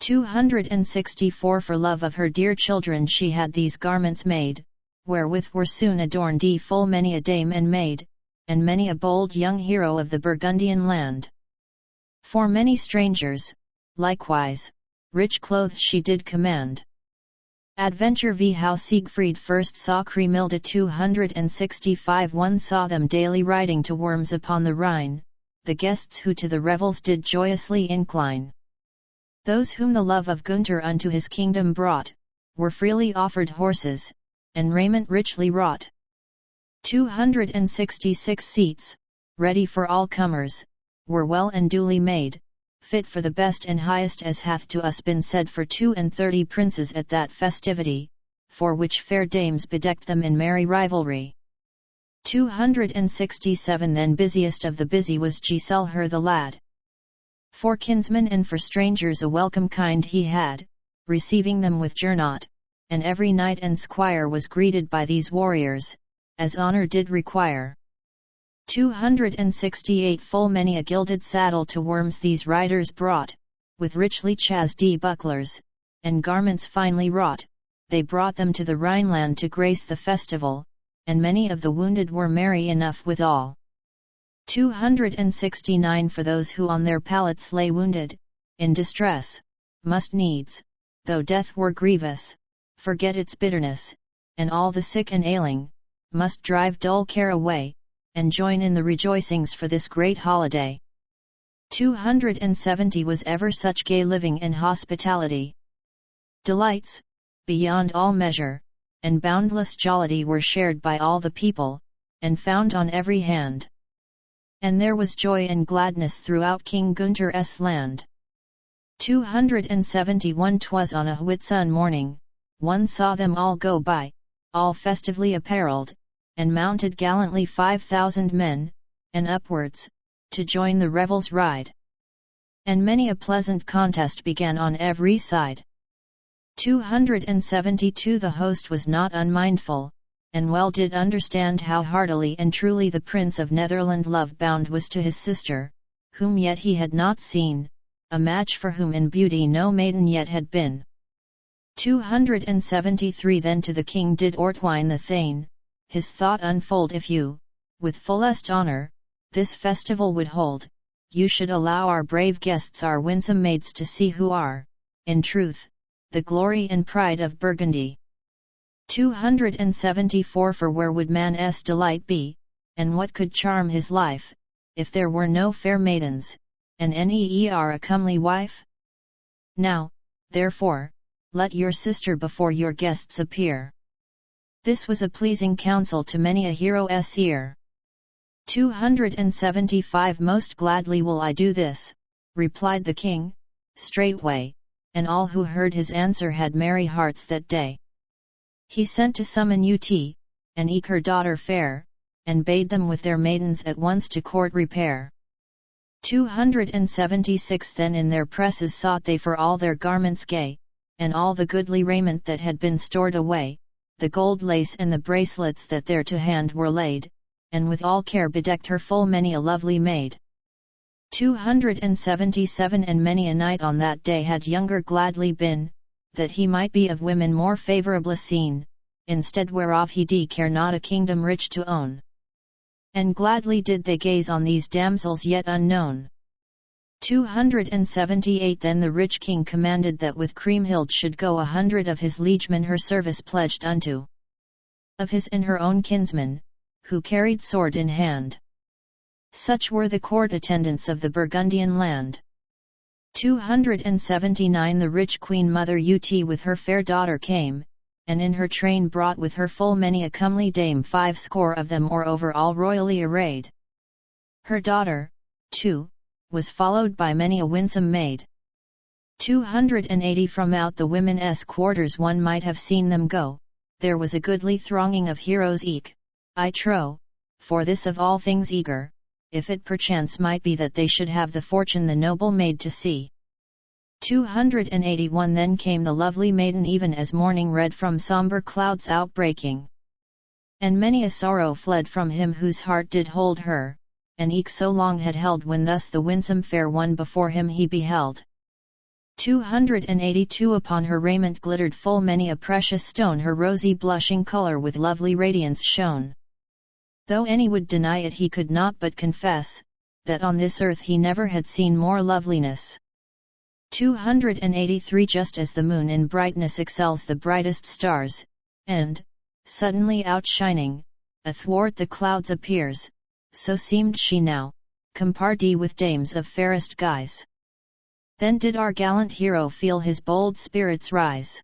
264 For love of her dear children she had these garments made, wherewith were soon adorned full many a dame and maid, and many a bold young hero of the Burgundian land. For many strangers, likewise, rich clothes she did command. Adventure v. How Siegfried first saw Cremilda. 265 One saw them daily riding to Worms upon the Rhine, the guests who to the revels did joyously incline. Those whom the love of Gunther unto his kingdom brought, were freely offered horses, and raiment richly wrought. 266 Seats, ready for all comers, were well and duly made, fit for the best and highest, as hath to us been said, for 32 princes at that festivity, for which fair dames bedecked them in merry rivalry. 267 Then busiest of the busy was Giselher the lad. For kinsmen and for strangers a welcome kind he had, receiving them with Gernot, and every knight and squire was greeted by these warriors, as honour did require. 268 Full many a gilded saddle to Worms these riders brought, with richly chased bucklers, and garments finely wrought, they brought them to the Rhineland to grace the festival, and many of the wounded were merry enough withal. 269 For those who on their pallets lay wounded, in distress, must needs, though death were grievous, forget its bitterness, and all the sick and ailing, must drive dull care away, and join in the rejoicings for this great holiday. 270 Was ever such gay living and hospitality. Delights, beyond all measure, and boundless jollity were shared by all the people, and found on every hand. And there was joy and gladness throughout King Gunther's land. 271 'Twas on a Whitsun morning, one saw them all go by, all festively apparelled, and mounted gallantly 5,000 men, and upwards, to join the revels ride. And many a pleasant contest began on every side. 272 The host was not unmindful, and well did understand how heartily and truly the Prince of Netherland love bound was to his sister, whom yet he had not seen, a match for whom in beauty no maiden yet had been. 273 Then to the king did Ortwine the Thane, his thought unfold, if you, with fullest honour, this festival would hold, you should allow our brave guests, our winsome maids, to see who are, in truth, the glory and pride of Burgundy. 274 For where would man's delight be, and what could charm his life, if there were no fair maidens, and neer a comely wife? Now, therefore, let your sister before your guests appear. This was a pleasing counsel to many a hero's ear. 275 Most gladly will I do this, replied the king, straightway, and all who heard his answer had merry hearts that day. He sent to summon Ut, and eke her daughter fair, and bade them with their maidens at once to court repair. 276 Then in their presses sought they for all their garments gay, and all the goodly raiment that had been stored away, the gold lace and the bracelets that there to hand were laid, and with all care bedecked her full many a lovely maid. 277 And many a knight on that day had younger gladly been, that he might be of women more favourable seen, instead whereof he did care not a kingdom rich to own. And gladly did they gaze on these damsels yet unknown. 278 Then the rich king commanded that with Kriemhild should go 100 of his liegemen her service pledged unto, of his and her own kinsmen, who carried sword in hand. Such were the court attendants of the Burgundian land. 279 The rich queen mother Ut with her fair daughter came, and in her train brought with her full many a comely dame 50 of them or over all royally arrayed. Her daughter, too, was followed by many a winsome maid. 280 From out the women's quarters one might have seen them go, there was a goodly thronging of heroes eke, I trow, for this of all things eager, if it perchance might be that they should have the fortune the noble maid to see. 281 Then came the lovely maiden even as morning red from sombre clouds outbreaking. And many a sorrow fled from him whose heart did hold her, and eke so long had held when thus the winsome fair one before him he beheld. 282 Upon her raiment glittered full many a precious stone, her rosy blushing colour with lovely radiance shone. Though any would deny it he could not but confess, that on this earth he never had seen more loveliness. 283 Just as the moon in brightness excels the brightest stars, and, suddenly outshining, athwart the clouds appears, so seemed she now, comparée with dames of fairest guise. Then did our gallant hero feel his bold spirits rise.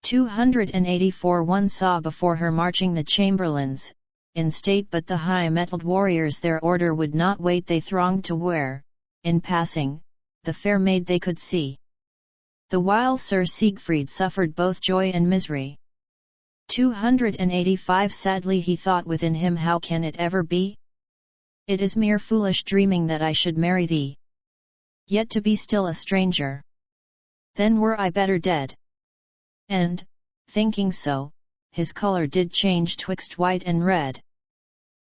284 One saw before her marching the chamberlains, in state, but the high-mettled warriors their order would not wait, they thronged to where, in passing, the fair maid they could see. The while Sir Siegfried suffered both joy and misery. 285 Sadly he thought within him, how can it ever be? It is mere foolish dreaming that I should marry thee. Yet to be still a stranger. Then were I better dead. And, thinking so, his colour did change twixt white and red.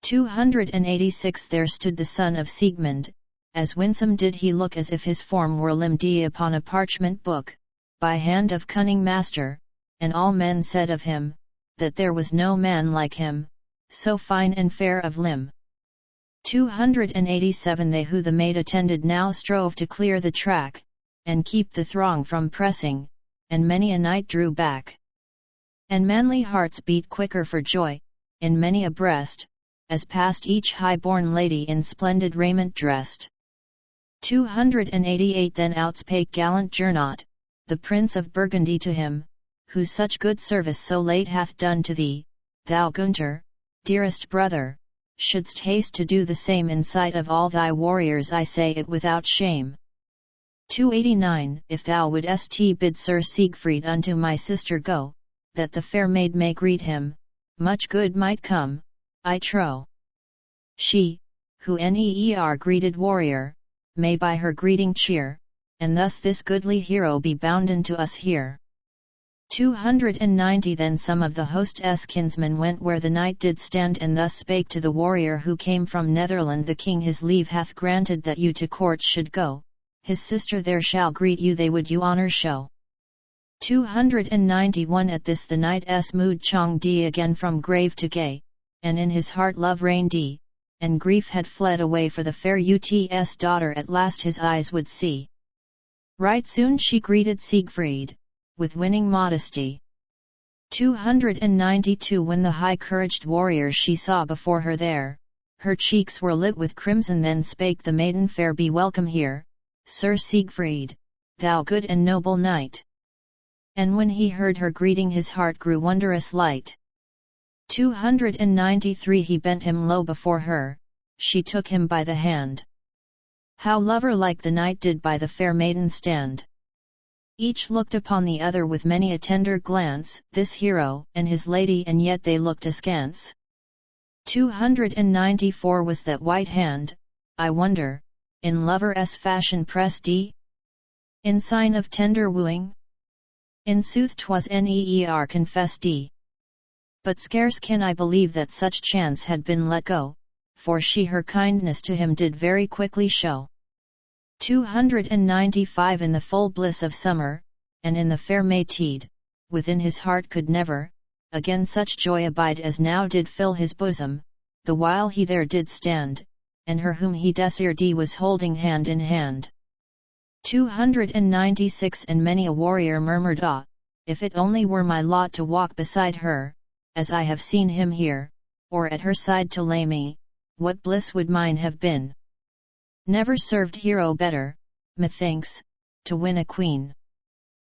286 There stood the son of Siegmund, as winsome did he look as if his form were limned upon a parchment book, by hand of cunning master, and all men said of him, that there was no man like him, so fine and fair of limb. 287 They who the maid attended now strove to clear the track, and keep the throng from pressing, and many a knight drew back. And manly hearts beat quicker for joy, in many a breast, as passed each high-born lady in splendid raiment dressed. 288 Then outspake gallant Gernot, the Prince of Burgundy to him, who such good service so late hath done to thee, thou Gunther, dearest brother, shouldst haste to do the same in sight of all thy warriors, I say it without shame. 289 If thou wouldst bid Sir Siegfried unto my sister go, that the fair maid may greet him, much good might come, I trow. She, who ne'er greeted warrior, may by her greeting cheer, and thus this goodly hero be bounden to us here. 290 Then some of the host's kinsmen went where the knight did stand, and thus spake to the warrior who came from Netherland, the king his leave hath granted that you to court should go, his sister there shall greet you, they would you honour show. 291 At this the knight's mood changed again from grave to gay, and in his heart love reigned, and grief had fled away for the fair Ut's daughter at last his eyes would see. Right soon she greeted Siegfried, with winning modesty. 292 When the high-couraged warrior she saw before her there, her cheeks were lit with crimson, then spake the maiden fair, be welcome here, Sir Siegfried, thou good and noble knight. And when he heard her greeting his heart grew wondrous light. 293 He bent him low before her, she took him by the hand. How lover-like the knight did by the fair maiden stand! Each looked upon the other with many a tender glance, this hero and his lady, and yet they looked askance. 294 Was that white hand, I wonder, in lover's fashion pressed in sign of tender wooing? In sooth 'twas neer confessed But scarce can I believe that such chance had been let go, for she her kindness to him did very quickly show. 295 In the full bliss of summer, and in the fair May tide, within his heart could never, again such joy abide as now did fill his bosom, the while he there did stand, and her whom he desired was holding hand in hand. 296 And many a warrior murmured, ah, if it only were my lot to walk beside her, as I have seen him here, or at her side to lay me, what bliss would mine have been! Never served hero better, methinks, to win a queen.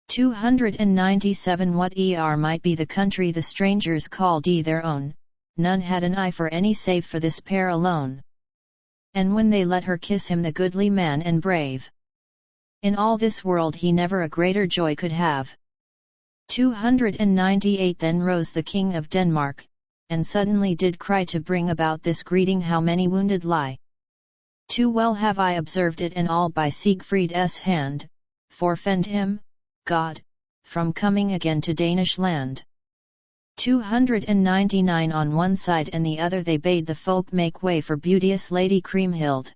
297 Whate'er might be the country the strangers called their own, none had an eye for any save for this pair alone. And when they let her kiss him, the goodly man and brave, in all this world he never a greater joy could have. 298 Then rose the king of Denmark, and suddenly did cry to bring about this greeting, how many wounded lie. Too well have I observed it, and all by Siegfried's hand, forfend him, God, from coming again to Danish land. 299 On one side and the other they bade the folk make way for beauteous Lady Kriemhild.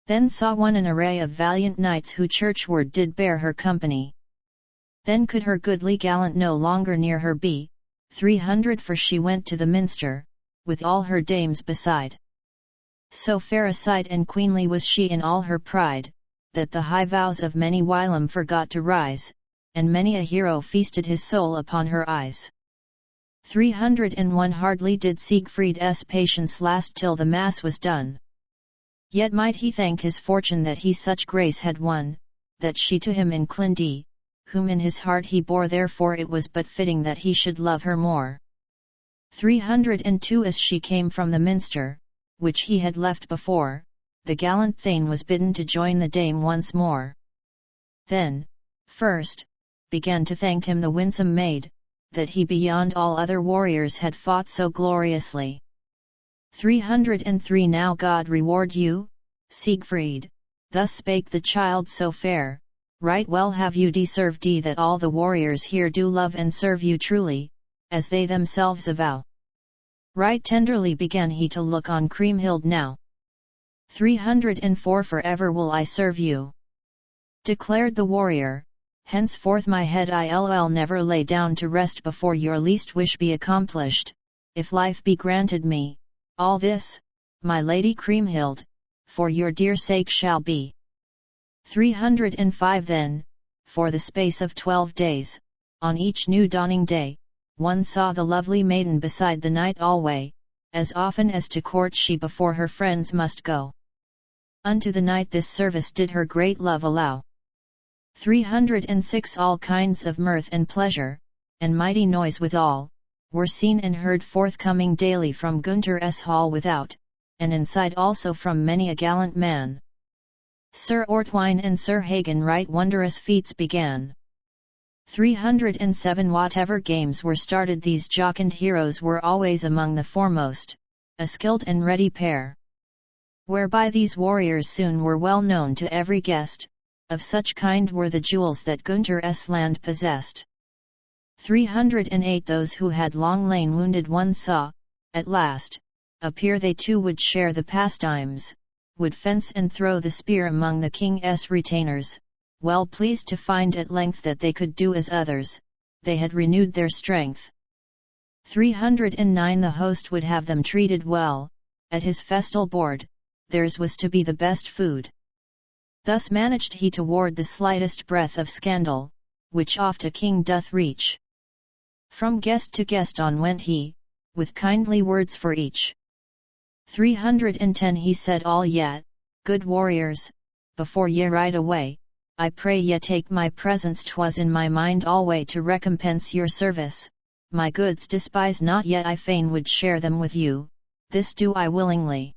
Then saw one an array of valiant knights who churchward did bear her company. Then could her goodly gallant no longer near her be, 300 For she went to the minster, with all her dames beside. So fair a sight and queenly was she in all her pride, that the high vows of many whilom forgot to rise, and many a hero feasted his soul upon her eyes. 301 Hardly did Siegfried's patience last till the mass was done. Yet might he thank his fortune that he such grace had won, that she to him inclined, whom in his heart he bore, therefore it was but fitting that he should love her more. 302 As she came from the minster, which he had left before, the gallant thane was bidden to join the dame once more. Then, first, began to thank him the winsome maid, that he beyond all other warriors had fought so gloriously. 303 Now God reward you, Siegfried, thus spake the child so fair, right well have you deserved that all the warriors here do love and serve you truly, as they themselves avow. Right tenderly began he to look on Kriemhild now. 304 Forever will I serve you, declared the warrior, henceforth my head I'll never lay down to rest before your least wish be accomplished, if life be granted me, all this, my lady Kriemhild, for your dear sake shall be. 305 Then, for the space of 12 days, on each new dawning day, one saw the lovely maiden beside the knight alway, as often as to court she before her friends must go. Unto the knight this service did her great love allow. 306 All kinds of mirth and pleasure, and mighty noise withal, were seen and heard forthcoming daily from Gunther's hall without, and inside also from many a gallant man. Sir Ortwine and Sir Hagen right wondrous feats began. 307 Whatever games were started, these jocund heroes were always among the foremost, a skilled and ready pair. Whereby these warriors soon were well known to every guest, of such kind were the jewels that Gunther's land possessed. 308 Those who had long lain wounded one saw, at last, appear they too would share the pastimes, would fence and throw the spear among the king's retainers, well pleased to find at length that they could do as others, they had renewed their strength. 309 The host would have them treated well, at his festal board, theirs was to be the best food. Thus managed he to ward the slightest breath of scandal, which oft a king doth reach. From guest to guest on went he, with kindly words for each. 310 He said, all yet, good warriors, before ye ride away, I pray ye take my presence, 'twas in my mind alway to recompense your service, my goods despise not, yet I fain would share them with you, this do I willingly.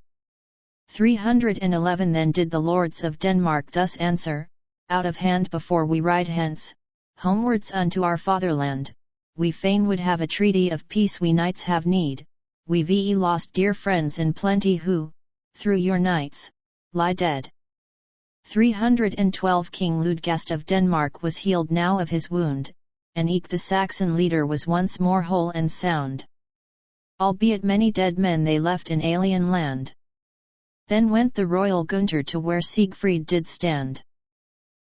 311 Then did the lords of Denmark thus answer, out of hand before we ride hence, homewards unto our fatherland, we fain would have a treaty of peace we knights have need, we ve lost dear friends in plenty who, through your knights, lie dead. 312 King Ludgast of Denmark was healed now of his wound, and eke the Saxon leader was once more whole and sound. Albeit many dead men they left in alien land. Then went the royal Gunther to where Siegfried did stand.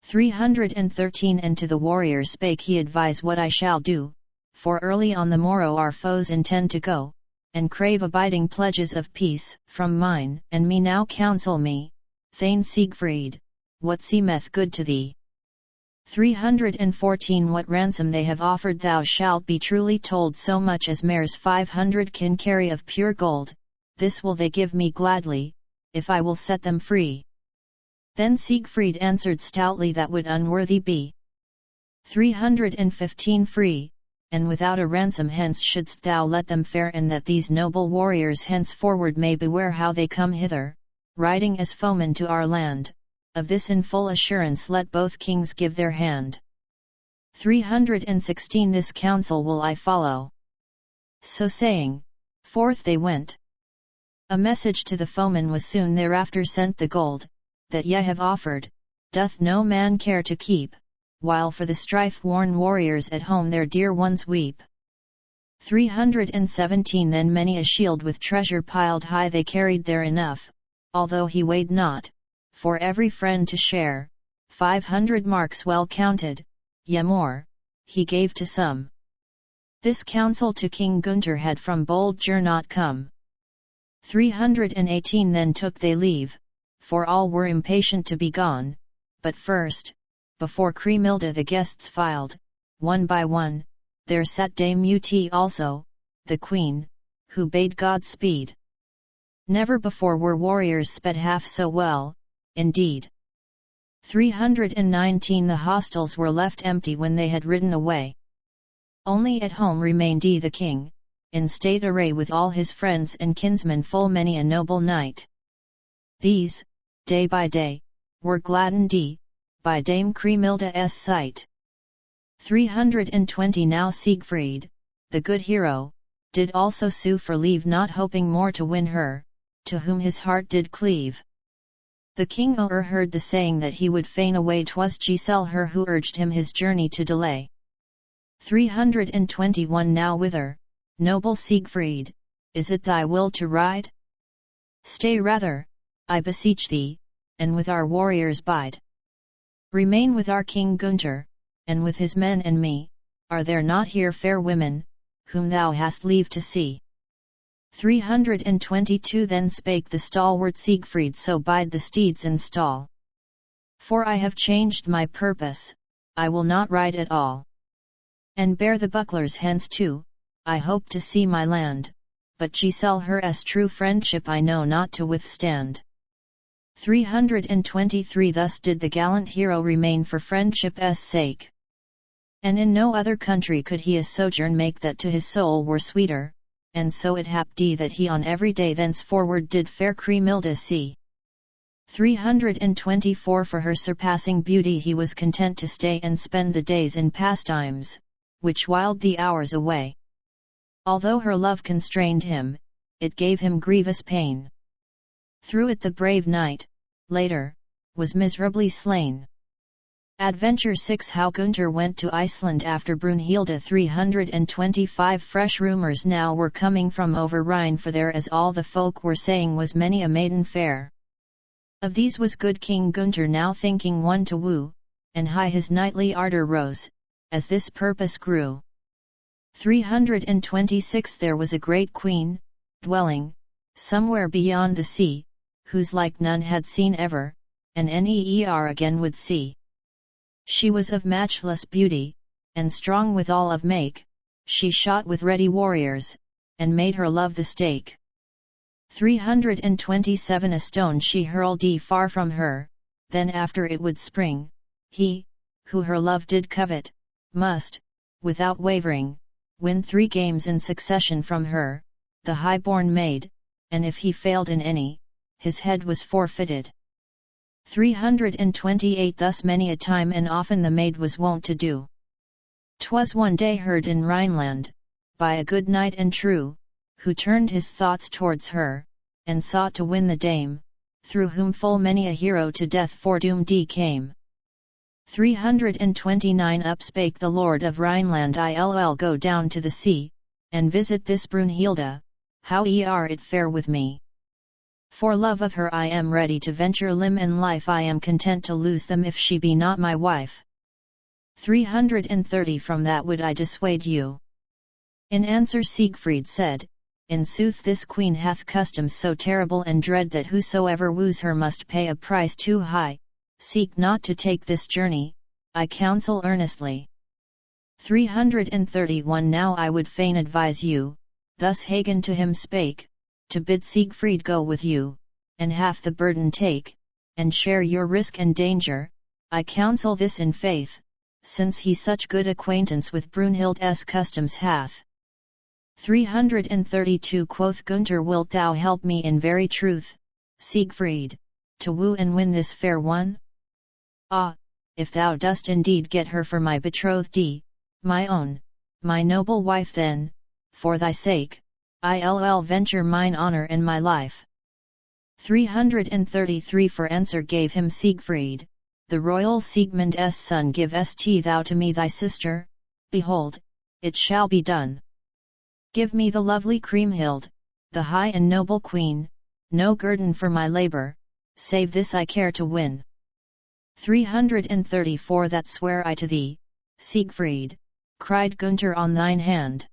313 And to the warrior spake he advise what I shall do, for early on the morrow our foes intend to go, and crave abiding pledges of peace from mine and me now counsel me, Thane Siegfried, what seemeth good to thee. 314 What ransom they have offered thou shalt be truly told, so much as mares 500 can carry of pure gold, this will they give me gladly, if I will set them free. Then Siegfried answered stoutly that would unworthy be. 315 Free, and without a ransom hence shouldst thou let them fare, and that these noble warriors henceforward may beware how they come hither, riding as foemen to our land, of this in full assurance let both kings give their hand. 316 This counsel will I follow. So saying, forth they went. A message to the foemen was soon thereafter sent, the gold, that ye have offered, doth no man care to keep, while for the strife-worn warriors at home their dear ones weep. 317 Then many a shield with treasure piled high they carried there enough, although he weighed not, for every friend to share, 500 marks well counted, yea more, he gave to some. This counsel to King Gunther had from bold Gernot come. 318 Then took they leave, for all were impatient to be gone, but first, before Kriemhilde the guests filed, one by one, there sat Dame Ute also, the queen, who bade God speed. Never before were warriors sped half so well, indeed. 319 The hostels were left empty when they had ridden away. Only at home remained the king, in state array with all his friends and kinsmen, full many a noble knight. These, day by day, were gladdened by Dame Kriemhilde's sight. 320 Now Siegfried, the good hero, did also sue for leave, not hoping more to win her, to whom his heart did cleave. The king o'erheard the saying that he would fain away, 'twas Giselle her who urged him his journey to delay. 321 Now whither, noble Siegfried, is it thy will to ride? Stay rather, I beseech thee, and with our warriors bide. Remain with our King Gunther, and with his men and me, are there not here fair women, whom thou hast leave to see? 322 Then spake the stalwart Siegfried, so bide the steeds in stall. For I have changed my purpose, I will not ride at all. And bear the bucklers hence too, I hope to see my land, but Giselle her's true friendship I know not to withstand. 323 Thus did the gallant hero remain for friendship's sake. And in no other country could he a sojourn make that to his soul were sweeter, and so it happed that he on every day thenceforward did fair Kriemhilde see. 324 For her surpassing beauty he was content to stay and spend the days in pastimes, which whiled the hours away. Although her love constrained him, it gave him grievous pain. Through it the brave knight, later, was miserably slain. Adventure 6 How Gunther went to Iceland after Brunhilde. 325 Fresh rumours now were coming from over Rhine, for there, as all the folk were saying, was many a maiden fair. Of these was good King Gunther now thinking one to woo, and high his knightly ardour rose, as this purpose grew. 326 There was a great queen, dwelling, somewhere beyond the sea, whose like none had seen ever, and ne'er again would see. She was of matchless beauty, and strong withal of make, she shot with ready warriors, and made her love the stake. 327 A stone she hurled far from her, then after it would spring, he, who her love did covet, must, without wavering, win 3 games in succession from her, the high-born maid, and if he failed in any, his head was forfeited. 328 Thus many a time and often the maid was wont to do. 'Twas one day heard in Rhineland, by a good knight and true, who turned his thoughts towards her, and sought to win the dame, through whom full many a hero to death foredoomed came. 329 Up spake the lord of Rhineland, I'll go down to the sea, and visit this Brunhilde, how it fare with me. For love of her I am ready to venture limb and life, I am content to lose them if she be not my wife. 330 From that would I dissuade you. In answer Siegfried said, In sooth this queen hath customs so terrible and dread that whosoever woos her must pay a price too high. Seek not to take this journey, I counsel earnestly. 331 Now I would fain advise you, thus Hagen to him spake, to bid Siegfried go with you, and half the burden take, and share your risk and danger. I counsel this in faith, since he such good acquaintance with Brunhilde's customs hath. 332 Quoth Gunther, wilt thou help me in very truth, Siegfried, to woo and win this fair one? Ah, if thou dost indeed get her for my betrothed, my own, my noble wife, then, for thy sake, I'll venture mine honor and my life. 333 For answer gave him Siegfried, the royal Siegmund's son, givest thou to me thy sister? Behold, it shall be done. Give me the lovely Kriemhild, the high and noble queen, no guerdon for my labor, save this I care to win. 334 That swear I to thee, Siegfried, cried Gunther, on thine hand.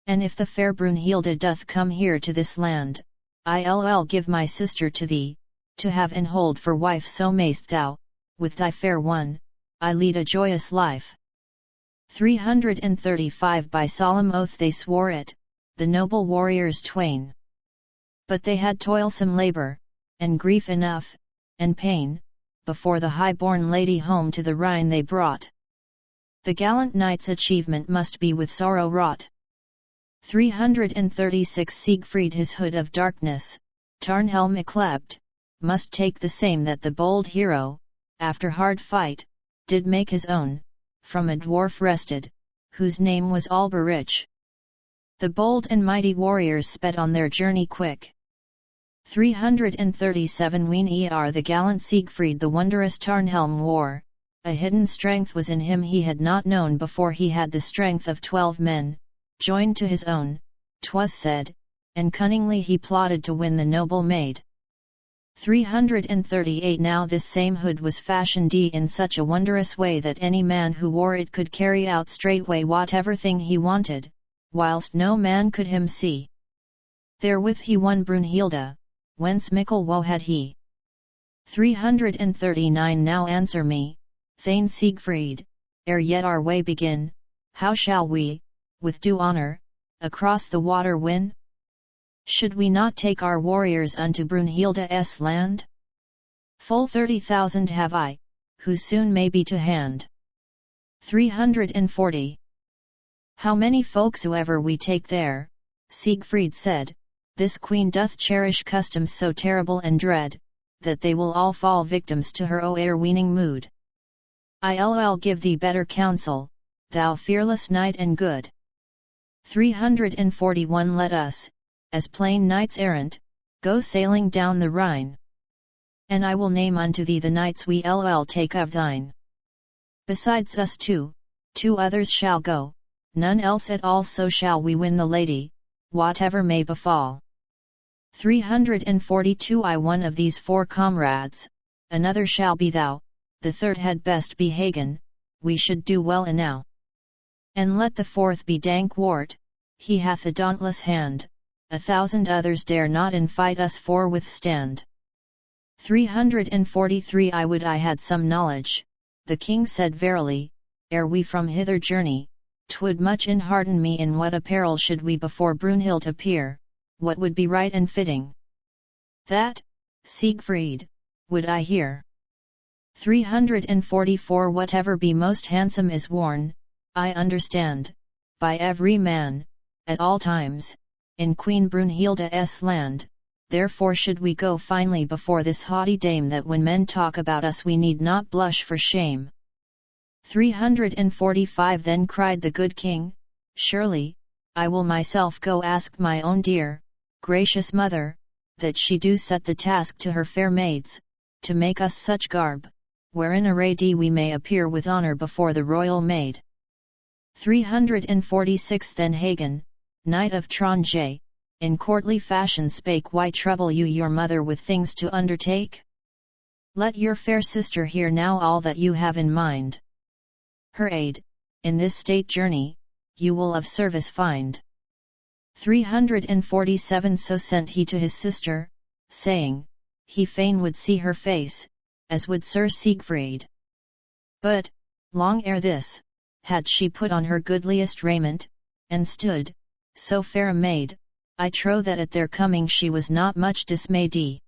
And if the fair Brunhilde doth come here to this land, I'll give my sister to thee, to have and hold for wife, so mayst thou, with thy fair one, I lead a joyous life. 335 By solemn oath they swore it, the noble warriors twain. But they had toilsome labor, and grief enough, and pain, before the high-born lady home to the Rhine they brought. The gallant knight's achievement must be with sorrow wrought. 336 Siegfried his hood of darkness, Tarnhelm yclept, must take the same that the bold hero, after hard fight, did make his own, from a dwarf wrested, whose name was Alberich. The bold and mighty warriors sped on their journey quick. 337 Ween the gallant Siegfried the wondrous Tarnhelm wore, a hidden strength was in him he had not known before. He had the strength of 12 men, joined to his own, 'twas said, and cunningly he plotted to win the noble maid. 338 Now this same hood was fashioned in such a wondrous way that any man who wore it could carry out straightway whatever thing he wanted, whilst no man could him see. Therewith he won Brunhilde, whence mickle woe had he. 339 Now answer me, Thane Siegfried, ere yet our way begin, how shall we, with due honor, across the water win? Should we not take our warriors unto Brunhilde's land? Full 30,000 have I, who soon may be to hand. 340 How many folksoever we take there, Siegfried said, this queen doth cherish customs so terrible and dread, that they will all fall victims to her o'erweening mood. I'll give thee better counsel, thou fearless knight and good. 341 Let us, as plain knights errant, go sailing down the Rhine. And I will name unto thee the knights we'll take of thine. Besides us two others shall go, none else at all, so shall we win the lady, whatever may befall. 342 One of these 4 comrades, another shall be thou, the third had best be Hagen, we should do well enow. And let the 4th be Dankwart, he hath a dauntless hand, 1,000 others dare not in fight us for withstand. 343 I would I had some knowledge, the king said verily, ere we from hither journey, 'twould much enharden me in what apparel should we before Brunhild appear, what would be right and fitting. That, Siegfried, would I hear. 344 Whatever be most handsome is worn, I understand, by every man, at all times, in Queen Brunhilde's land, therefore should we go finely before this haughty dame, that when men talk about us we need not blush for shame. 345 Then cried the good king, surely, I will myself go ask my own dear, gracious mother, that she do set the task to her fair maids, to make us such garb, wherein arrayed we may appear with honour before the royal maid. 346 Then Hagen, knight of Tronje, in courtly fashion spake, why trouble you your mother with things to undertake? Let your fair sister hear now all that you have in mind. Her aid, in this state journey, you will of service find. 347 So sent he to his sister, saying, he fain would see her face, as would Sir Siegfried. But, long ere this, had she put on her goodliest raiment, and stood, so fair a maid, I trow that at their coming she was not much dismayed.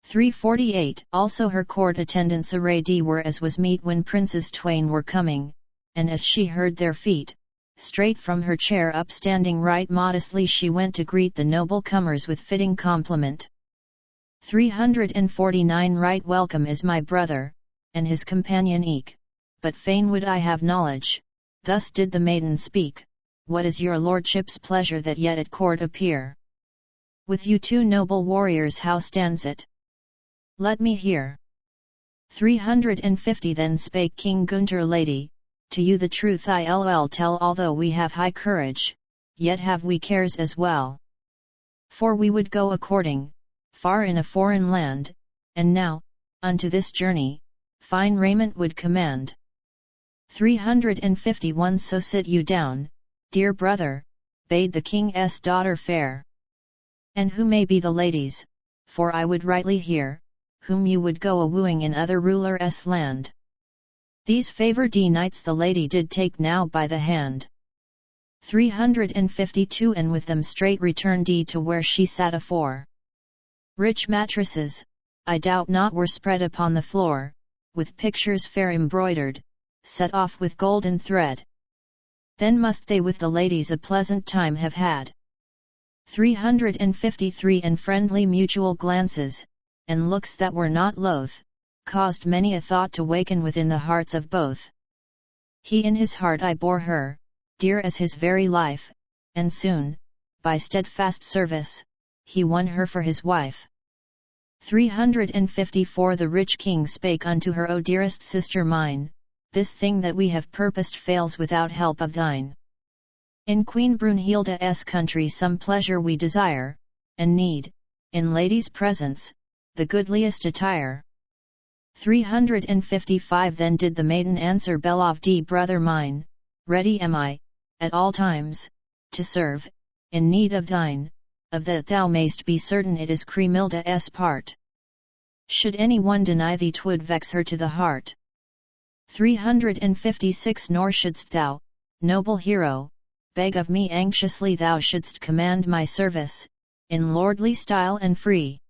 348 Also her court attendants arrayed were as was meet when princes twain were coming, and as she heard their feet, straight from her chair upstanding right modestly she went to greet the noble comers with fitting compliment. 349 Right welcome is my brother, and his companion eke, but fain would I have knowledge, thus did the maiden speak, what is your lordship's pleasure that yet at court appear? With you two noble warriors how stands it? Let me hear. 350 Then spake King Gunther, lady, to you the truth I'll tell, although we have high courage, yet have we cares as well. For we would go a-courting, far in a foreign land, and now, unto this journey, fine raiment would command. 351 So sit you down, dear brother, bade the king's daughter fair. And who may be the ladies, for I would rightly hear, whom you would go a-wooing in other rulers' land. These favoured knights the lady did take now by the hand. 352 And with them straight returned to where she sat afore. Rich mattresses, I doubt not, were spread upon the floor, with pictures fair embroidered, set off with golden thread. Then must they with the ladies a pleasant time have had. 353 And friendly mutual glances, and looks that were not loath, caused many a thought to waken within the hearts of both. He in his heart I bore her, dear as his very life, and soon, by steadfast service, he won her for his wife. 354 The rich king spake unto her, O dearest sister mine, this thing that we have purposed fails without help of thine. In Queen Brunhilda's country some pleasure we desire, and need, in ladies' presence, the goodliest attire. 355 Then did the maiden answer, Beloved brother mine, ready am I, at all times, to serve, in need of thine, of that thou mayst be certain it is Cremilda's part. Should any one deny thee 'twould vex her to the heart. 356 Nor shouldst thou, noble hero, beg of me anxiously, thou shouldst command my service, in lordly style and free.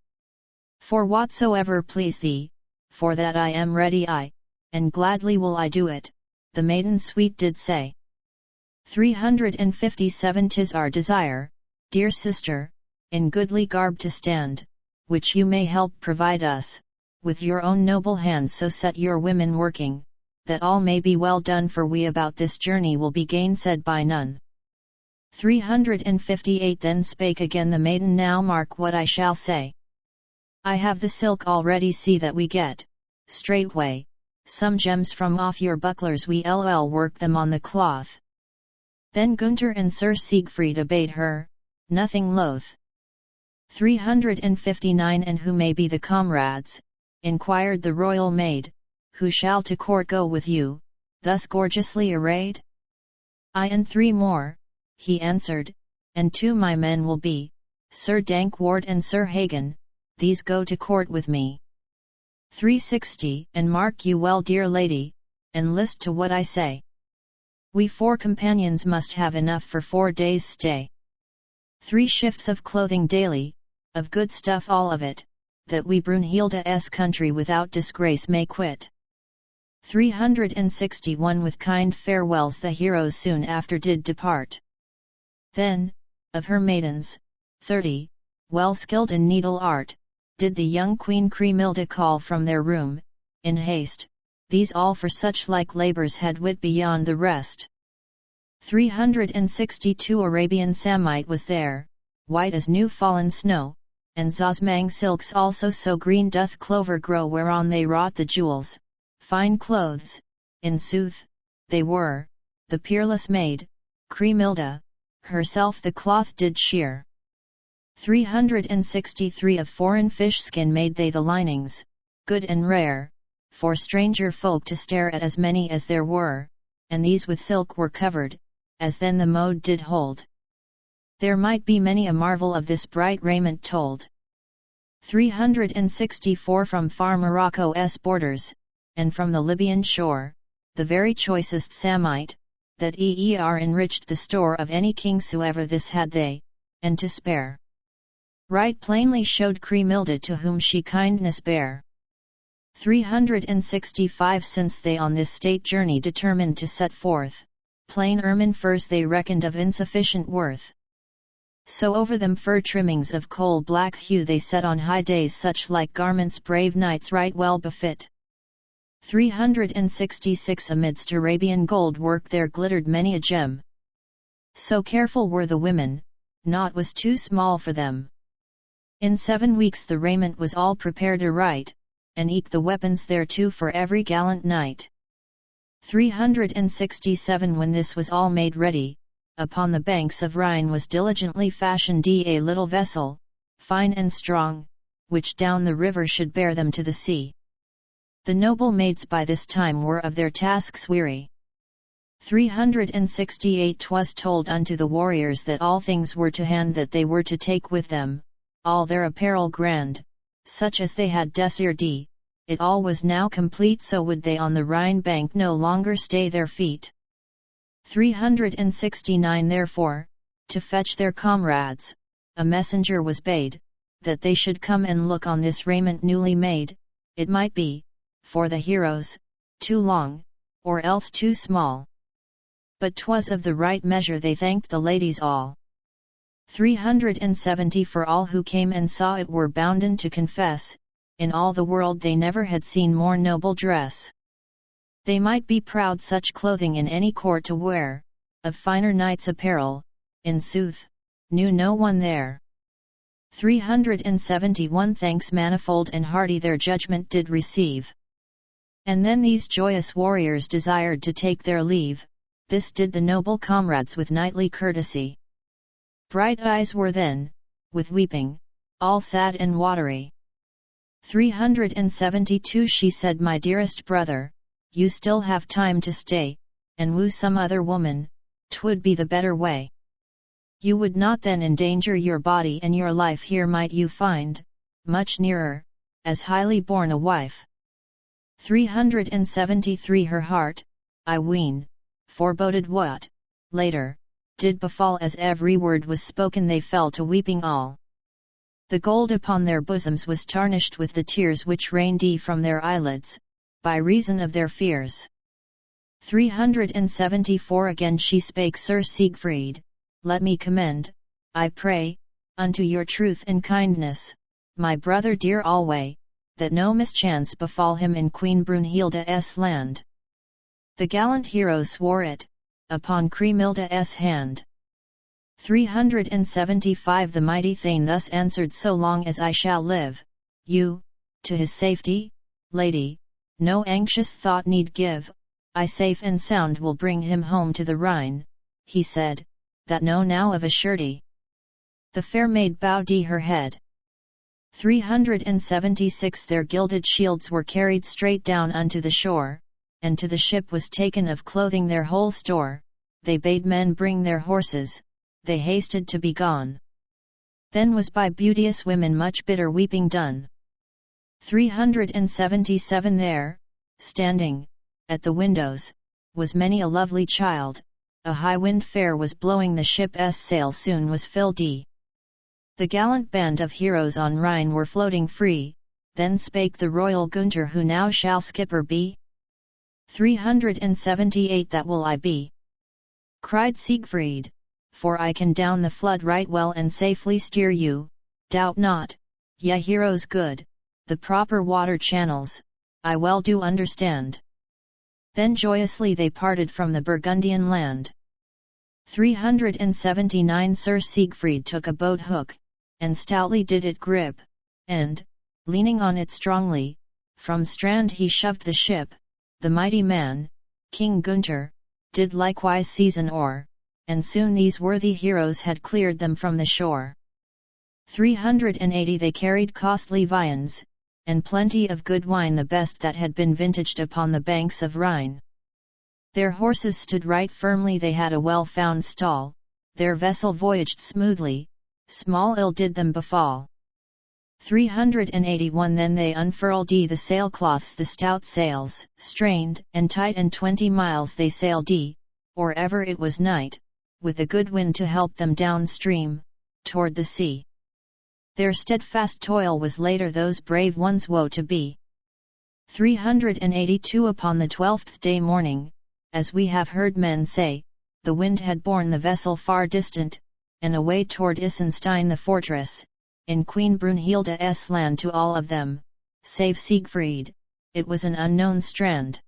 For whatsoever please thee, for that I am ready and gladly will I do it, the maiden sweet did say. 357 'Tis our desire, dear sister, in goodly garb to stand, which you may help provide us, with your own noble hands so set your women working, that all may be well done, for we about this journey will be gainsaid by none. 358 Then spake again the maiden, now mark what I shall say. I have the silk already, see that we get, straightway, some gems from off your bucklers, we'll work them on the cloth. Then Gunther and Sir Siegfried obeyed her, nothing loath. 359 And who may be the comrades, inquired the royal maid, who shall to court go with you, thus gorgeously arrayed? I and 3 more, he answered, and 2 my men will be, Sir Dankwart and Sir Hagen, these go to court with me. 360 And mark you well, dear lady, and list to what I say. We 4 companions must have enough for 4 days' stay. 3 shifts of clothing daily, of good stuff all of it, that we Brunhilda's country without disgrace may quit. 361 With kind farewells the heroes soon after did depart. Then, of her maidens, 30, well skilled in needle art, did the young Queen Kriemhilde call from their room, in haste. These all for such like labours had wit beyond the rest. 362 Arabian samite was there, white as new fallen snow, and zazmang silks also so green doth clover grow whereon they wrought the jewels, fine clothes, in sooth, they were, the peerless maid, Kriemhilde, herself the cloth did shear. 363 Of foreign fish skin made they the linings, good and rare, for stranger folk to stare at as many as there were, and these with silk were covered, as then the mode did hold. There might be many a marvel of this bright raiment told. 364 From far Morocco's borders, and from the Libyan shore, the very choicest samite, that enriched the store of any king soever this had they, and to spare. Right plainly showed Kriemhilde to whom she kindness bare. 365 Since they on this state journey determined to set forth, plain ermine furs they reckoned of insufficient worth. So over them fur trimmings of coal black hue they set on high days, such like garments brave knights right well befit. 366 Amidst Arabian gold work there glittered many a gem. So careful were the women, naught was too small for them. In 7 weeks the raiment was all prepared aright, and eke the weapons thereto for every gallant knight. 367 When this was all made ready, upon the banks of Rhine was diligently fashioned a little vessel, fine and strong, which down the river should bear them to the sea. The noble maids by this time were of their tasks weary. 368 'Twas told unto the warriors that all things were to hand that they were to take with them, all their apparel grand, such as they had desired. It all was now complete, so would they on the Rhine bank no longer stay their feet. 369 Therefore, to fetch their comrades, a messenger was bade, that they should come and look on this raiment newly made, it might be, for the heroes, too long, or else too small. But 'twas of the right measure, they thanked the ladies all. 370 For all who came and saw it were bounden to confess, in all the world they never had seen more noble dress. They might be proud such clothing in any court to wear, of finer knight's apparel, in sooth, knew no one there. 371 Thanks manifold and hearty their judgment did receive. And then these joyous warriors desired to take their leave, this did the noble comrades with knightly courtesy. Bright eyes were then, with weeping, all sad and watery. 372 She said, My dearest brother, you still have time to stay, and woo some other woman, 'twould be the better way. You would not then endanger your body and your life, here might you find, much nearer, as highly born a wife. 373 Her heart, I ween, foreboded what, later, did befall, as every word was spoken they fell to weeping all. The gold upon their bosoms was tarnished with the tears which rained from their eyelids, by reason of their fears. 374 Again she spake, Sir Siegfried, let me commend, I pray, unto your truth and kindness, my brother dear alway, that no mischance befall him in Queen Brunhilde's land. The gallant hero swore it, upon Kriemhilde's hand. 375 The mighty Thane thus answered, So long as I shall live, you, to his safety, lady, no anxious thought need give, I safe and sound will bring him home to the Rhine, he said, that know now of a surety. The fair maid bowed her head. 376 Their gilded shields were carried straight down unto the shore, and to the ship was taken of clothing their whole store, they bade men bring their horses, they hasted to be gone. Then was by beauteous women much bitter weeping done. 377 There, standing, at the windows, was many a lovely child, a high wind fair was blowing, the ship's sail soon was filled. The gallant band of heroes on Rhine were floating free, then spake the royal Gunther, Who now shall skipper be? 378 That will I be, cried Siegfried, for I can down the flood right well and safely steer you, Doubt not, ye heroes good, the proper water channels, I well do understand. Then joyously they parted from the Burgundian land. 379 Sir Siegfried took a boat hook, and stoutly did it grip, and, leaning on it strongly, from strand he shoved the ship. The mighty man, King Gunther, did likewise seize an oar, and soon these worthy heroes had cleared them from the shore. 380 They carried costly viands, and plenty of good wine, the best that had been vintaged upon the banks of Rhine. Their horses stood right firmly, they had a well-found stall, their vessel voyaged smoothly, small ill did them befall. 381 Then they unfurled the sailcloths, the stout sails, strained and tight, and 20 miles they sailed or ever it was night, with a good wind to help them downstream, toward the sea. Their steadfast toil was later those brave ones woe to be. 382 Upon the 12th day morning, as we have heard men say, the wind had borne the vessel far distant, and away toward Isenstein the fortress, in Queen Brunhilde's land. To all of them, save Siegfried, it was an unknown strand.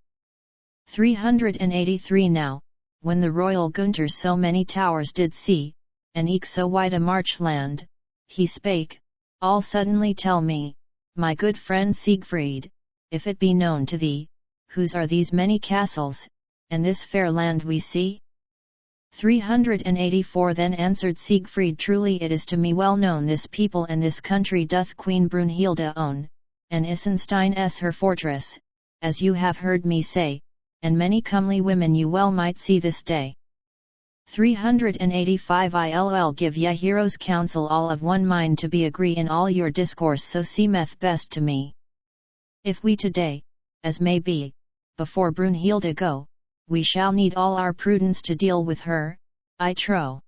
383 Now, when the royal Gunther so many towers did see, and eke so wide a marchland, he spake, all suddenly tell me, my good friend Siegfried, if it be known to thee, whose are these many castles, and this fair land we see? 384 Then answered Siegfried, truly it is to me well known, this people and this country doth Queen Brunhilde own, and Isenstein is her fortress, as you have heard me say, and many comely women you well might see this day. 385 Ill give ye heroes counsel all of one mind to be agree in all your discourse, so seemeth best to me. If we today, as may be, before Brunhilde go, we shall need all our prudence to deal with her, I trow.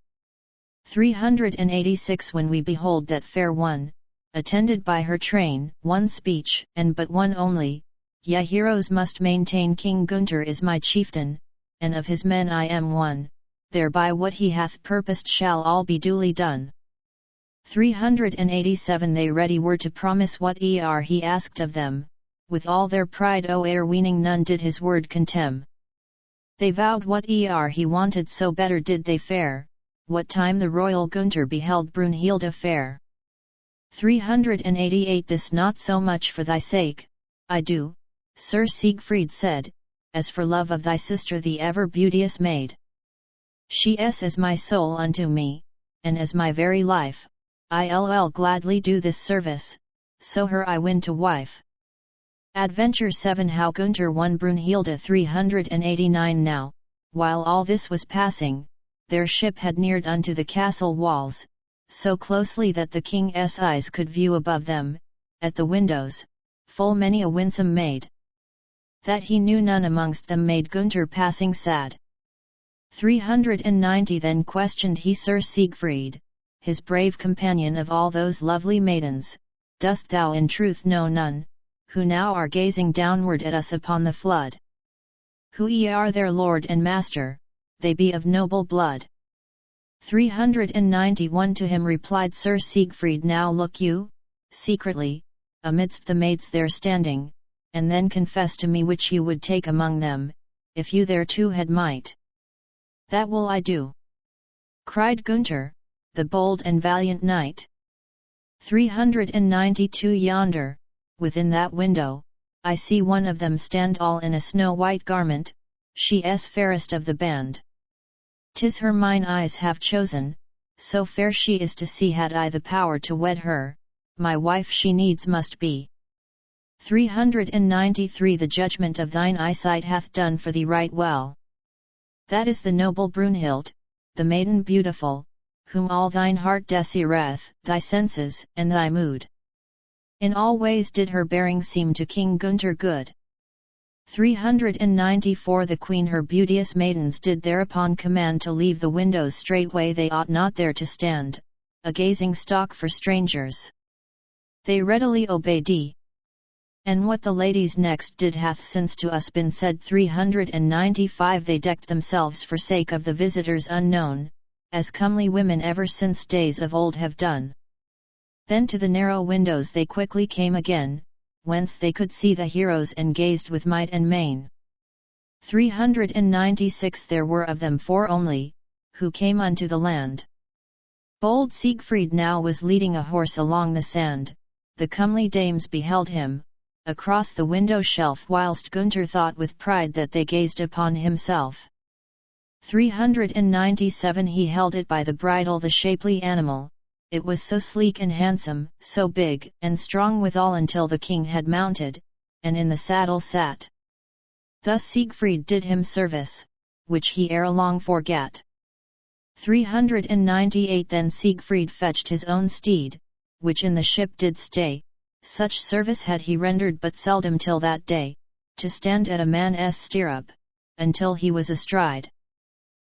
386 When we behold that fair one, attended by her train, one speech, and but one only, ye heroes must maintain King Gunther is my chieftain, and of his men I am one, thereby what he hath purposed shall all be duly done. 387 They ready were to promise what he asked of them, with all their pride o'erweening none did his word contemn. They vowed what he wanted, so better did they fare, what time the royal Gunther beheld Brunhilde fair. 388 This not so much for thy sake, I do, Sir Siegfried said, as for love of thy sister the ever beauteous maid. She is as my soul unto me, and as my very life, I'll gladly do this service, so her I win to wife. Adventure 7 How Gunther won Brunhilde. 389 Now, while all this was passing, their ship had neared unto the castle walls, so closely that the king's eyes could view above them, at the windows, full many a winsome maid. That he knew none amongst them made Gunther passing sad. 390 Then questioned he Sir Siegfried, his brave companion, of all those lovely maidens, dost thou in truth know none, who now are gazing downward at us upon the flood? Who ye are their lord and master, they be of noble blood. 391 To him replied Sir Siegfried, now look you, secretly, amidst the maids there standing, and then confess to me which you would take among them, if you thereto had might. That will I do, cried Gunther, the bold and valiant knight. 392 Yonder, within that window, I see one of them stand all in a snow-white garment, she is fairest of the band. 'Tis her mine eyes have chosen, so fair she is to see, had I the power to wed her, my wife she needs must be. 393 The judgment of thine eyesight hath done for thee right well. That is the noble Brunhild, the maiden beautiful, whom all thine heart desireth, thy senses, and thy mood. In all ways did her bearing seem to King Gunther good. 394 The queen her beauteous maidens did thereupon command to leave the windows straightway, they ought not there to stand, a gazing stock for strangers. They readily obeyed. And what the ladies next did hath since to us been said. 395 They decked themselves for sake of the visitors unknown, as comely women ever since days of old have done. Then to the narrow windows they quickly came again, whence they could see the heroes and gazed with might and main. 396 there were of them 4 only, who came unto the land. Bold Siegfried now was leading a horse along the sand, the comely dames beheld him, across the window shelf whilst Gunther thought with pride that they gazed upon himself. 397 he held it by the bridle the shapely animal, it was so sleek and handsome, so big and strong withal until the king had mounted, and in the saddle sat. Thus Siegfried did him service, which he ere long forgat. 398 then Siegfried fetched his own steed, which in the ship did stay, such service had he rendered but seldom till that day, to stand at a man's stirrup, until he was astride.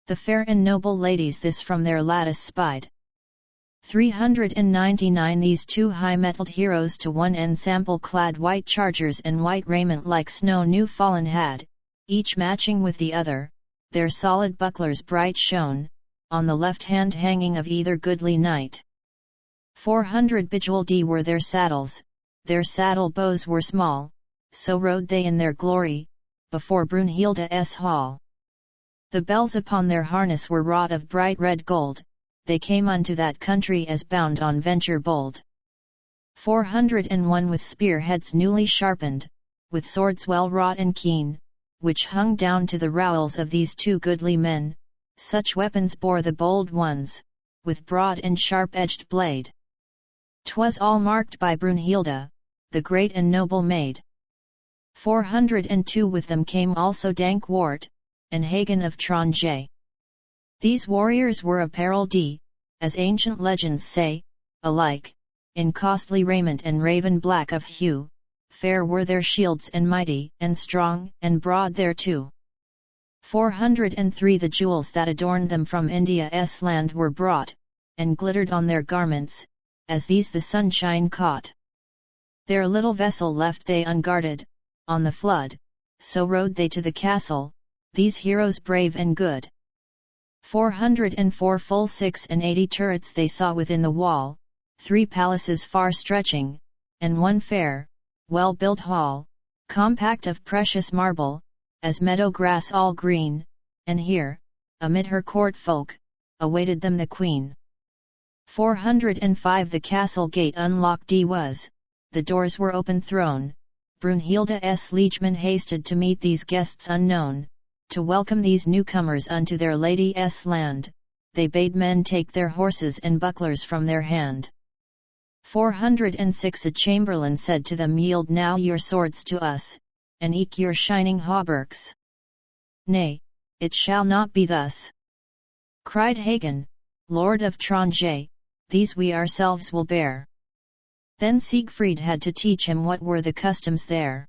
The fair and noble ladies this from their lattice spied. 399 these 2 high-mettled heroes to one ensample clad white chargers and white raiment like snow new fallen had, each matching with the other, their solid bucklers bright shone, on the left hand hanging of either goodly knight. 400 bejewelled were their saddles, their saddle bows were small, so rode they in their glory, before Brunhilde's hall. The bells upon their harness were wrought of bright red gold, they came unto that country as bound on venture bold. 401 with spearheads newly sharpened, with swords well wrought and keen, which hung down to the rowels of these 2 goodly men, such weapons bore the bold ones, with broad and sharp-edged blade. 'Twas all marked by Brunhilde, the great and noble maid. 402 with them came also Dankwart, and Hagen of Tronje. These warriors were apparelled, as ancient legends say, alike, in costly raiment and raven black of hue, fair were their shields and mighty and strong and broad thereto. 403 the jewels that adorned them from India's land were brought, and glittered on their garments, as these the sunshine caught. Their little vessel left they unguarded, on the flood, so rode they to the castle, these heroes brave and good. 404 full 86 turrets they saw within the wall, 3 palaces far stretching, and 1 fair, well-built hall, compact of precious marble, as meadow grass all green, and here, amid her court folk, awaited them the queen. 405 the castle gate unlocked was, the doors were open thrown, Brunhilde's liegemen hasted to meet these guests unknown, to welcome these newcomers unto their lady's land, they bade men take their horses and bucklers from their hand. 406 a chamberlain said to them, yield now your swords to us, and eke your shining hauberks. Nay, it shall not be thus. Cried Hagen, Lord of Tronje, these we ourselves will bear. Then Siegfried had to teach him what were the customs there.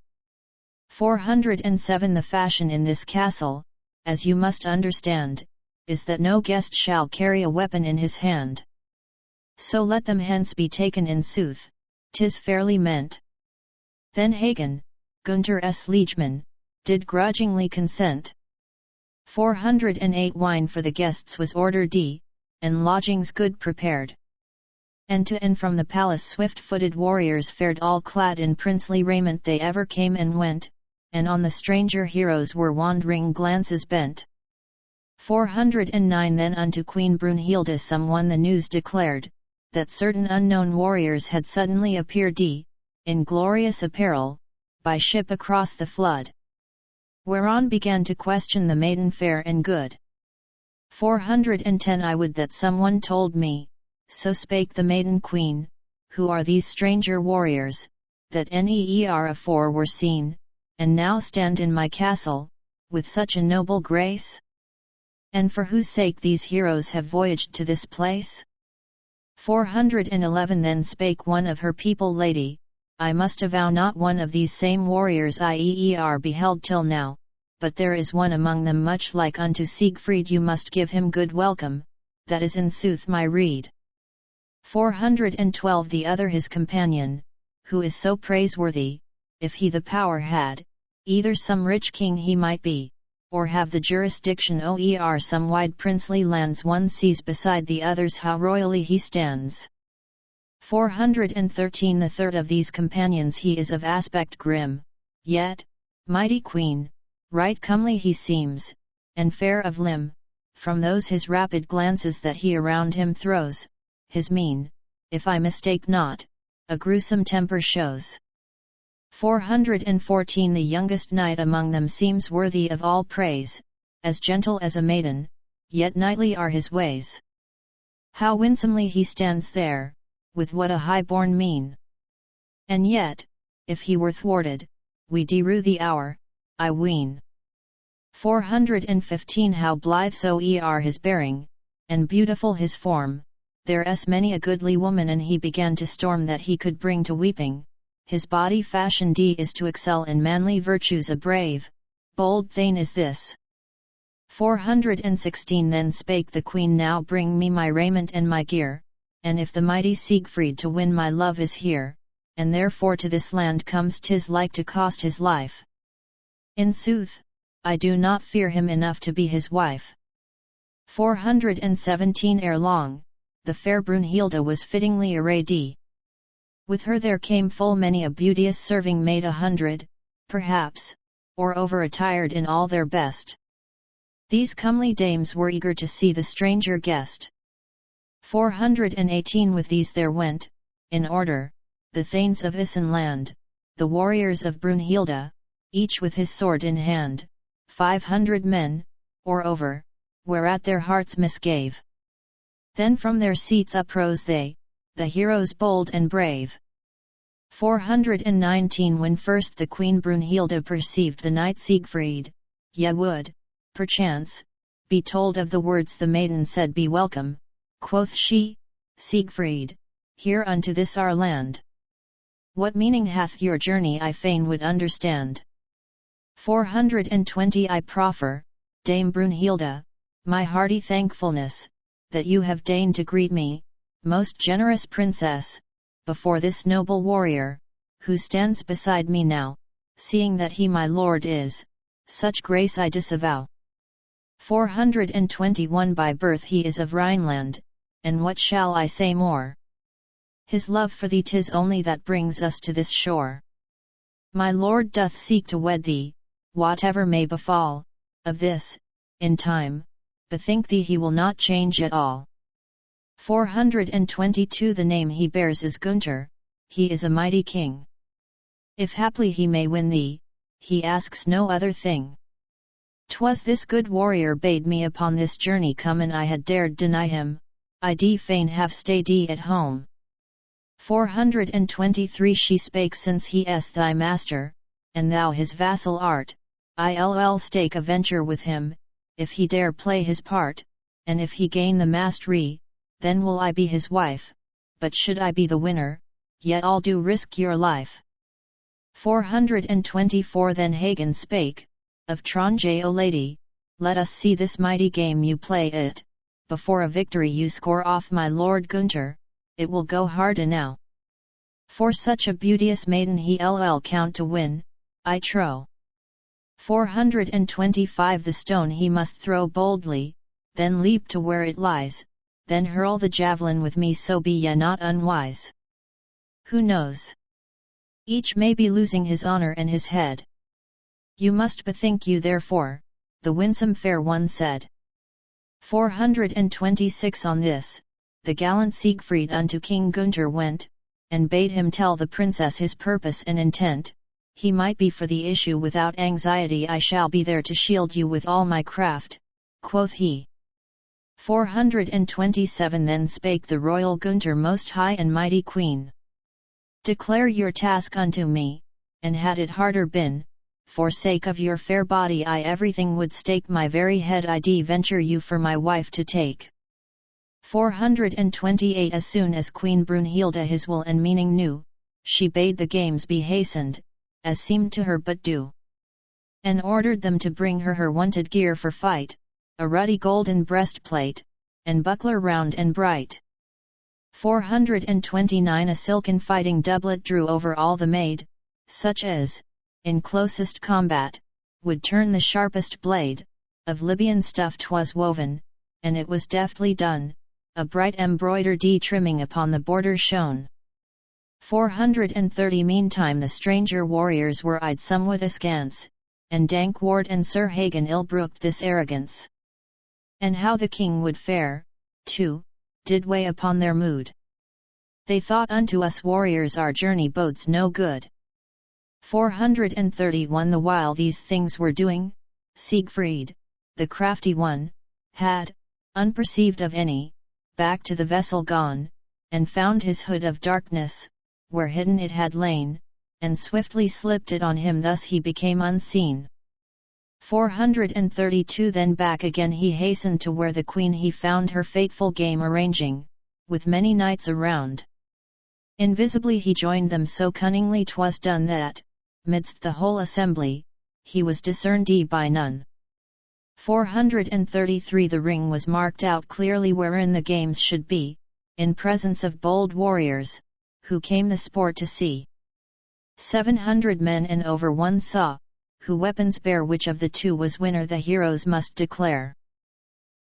407 the fashion in this castle, as you must understand, is that no guest shall carry a weapon in his hand. So let them hence be taken in sooth, 'tis fairly meant. Then Hagen, Gunther's liegeman, did grudgingly consent. 408 wine for the guests was ordered, and lodgings good prepared. End to end from the palace swift-footed warriors fared all clad in princely raiment they ever came and went, and on the stranger heroes were wandering glances bent. 409 then unto Queen Brunhilde someone the news declared, that certain unknown warriors had suddenly appeared, in glorious apparel, by ship across the flood. Whereon began to question the maiden fair and good. 410 I would that someone told me, so spake the maiden queen, who are these stranger warriors, that ne'er-afore were seen, and now stand in my castle, with such a noble grace? And for whose sake these heroes have voyaged to this place? 411 Then spake one of her people, Lady, I must avow not one of these same warriors I beheld till now, but there is one among them much like unto Siegfried, you must give him good welcome, that is in sooth my rede. 412 The other his companion, who is so praiseworthy, if he the power had, either some rich king he might be, or have the jurisdiction o'er some wide princely lands, one sees beside the others how royally he stands. 413 The third of these companions he is of aspect grim, yet, mighty queen, right comely he seems, and fair of limb, from those his rapid glances that he around him throws, his mien, if I mistake not, a gruesome temper shows. 414 The youngest knight among them seems worthy of all praise, as gentle as a maiden, yet knightly are his ways. How winsomely he stands there, with what a high-born mien! And yet, if he were thwarted, we derue the hour, I ween. 415 How blithe soe'er are his bearing, and beautiful his form, there's many a goodly woman and he began to storm that he could bring to weeping, his body fashioned is to excel in manly virtues a brave, bold thane is this. 416 Then spake the queen now bring me my raiment and my gear, and if the mighty Siegfried to win my love is here, and therefore to this land comes 'tis like to cost his life. In sooth, I do not fear him enough to be his wife. 417 Ere long, the fair Brunhilde was fittingly arrayed. With her there came full many a beauteous serving maid 100, perhaps, or over attired in all their best. These comely dames were eager to see the stranger guest. 418 With these there went, in order, the thanes of Isenland, the warriors of Brunhilde, each with his sword in hand, 500 men, or over, whereat their hearts misgave. Then from their seats uprose they, the heroes bold and brave. 419 When first the queen Brunhilde perceived the knight Siegfried, ye would, perchance, be told of the words the maiden said. Be welcome, quoth she, Siegfried, here unto this our land. What meaning hath your journey I fain would understand. 420 I proffer, Dame Brunhilde, my hearty thankfulness, that you have deigned to greet me, most generous princess, before this noble warrior, who stands beside me now, seeing that he my lord is, such grace I disavow. 421 By birth he is of Rhineland, and what shall I say more? His love for thee 'tis only that brings us to this shore. My lord doth seek to wed thee, whatever may befall, of this, in time, bethink thee he will not change at all. 422 The name he bears is Gunther, he is a mighty king. If haply he may win thee, he asks no other thing. 'Twas this good warrior bade me upon this journey come and I had dared deny him, I'd fain have stayed at home. 423 She spake since he is thy master, and thou his vassal art, I'll stake a venture with him, if he dare play his part, and if he gain the mastery, then will I be his wife, but should I be the winner, yet I'll do risk your life. 424 Then Hagen spake, of Tronje O lady, let us see this mighty game you play it, before a victory you score off my lord Gunther, it will go hard enow. For such a beauteous maiden he'll count to win, I trow. 425 The stone he must throw boldly, then leap to where it lies, then hurl the javelin with me so be ye not unwise. Who knows? Each may be losing his honor and his head. You must bethink you therefore, the winsome fair one said. 426 On this, the gallant Siegfried unto King Gunther went, and bade him tell the princess his purpose and intent, he might be for the issue without anxiety I shall be there to shield you with all my craft, quoth he. 427 Then spake the royal Gunther most high and mighty queen. Declare your task unto me, and had it harder been, for sake of your fair body I everything would stake my very head I'd venture you for my wife to take. 428 As soon as Queen Brunhilde his will and meaning knew, she bade the games be hastened, as seemed to her but due. And ordered them to bring her wonted gear for fight, a ruddy golden breastplate, and buckler round and bright. 429 A silken fighting doublet drew over all the maid, such as, in closest combat, would turn the sharpest blade, of Libyan stuff 'twas woven, and it was deftly done, a bright embroidered trimming upon the border shone. 430 Meantime the stranger warriors were eyed somewhat askance, and Dankwart and Sir Hagen ill-brooked this arrogance. And how the king would fare, too, did weigh upon their mood. They thought unto us warriors our journey bodes no good. 431 The while these things were doing, Siegfried, the crafty one, had, unperceived of any, back to the vessel gone, and found his hood of darkness, where hidden it had lain, and swiftly slipped it on him, thus he became unseen. 432 Then back again he hastened to where the queen he found her fateful game arranging, with many knights around. Invisibly he joined them, so cunningly 'twas done that, midst the whole assembly, he was discerned by none. 433 The ring was marked out clearly wherein the games should be, in presence of bold warriors, who came the sport to see. 700 men and over one saw, who weapons bear, which of the two was winner the heroes must declare.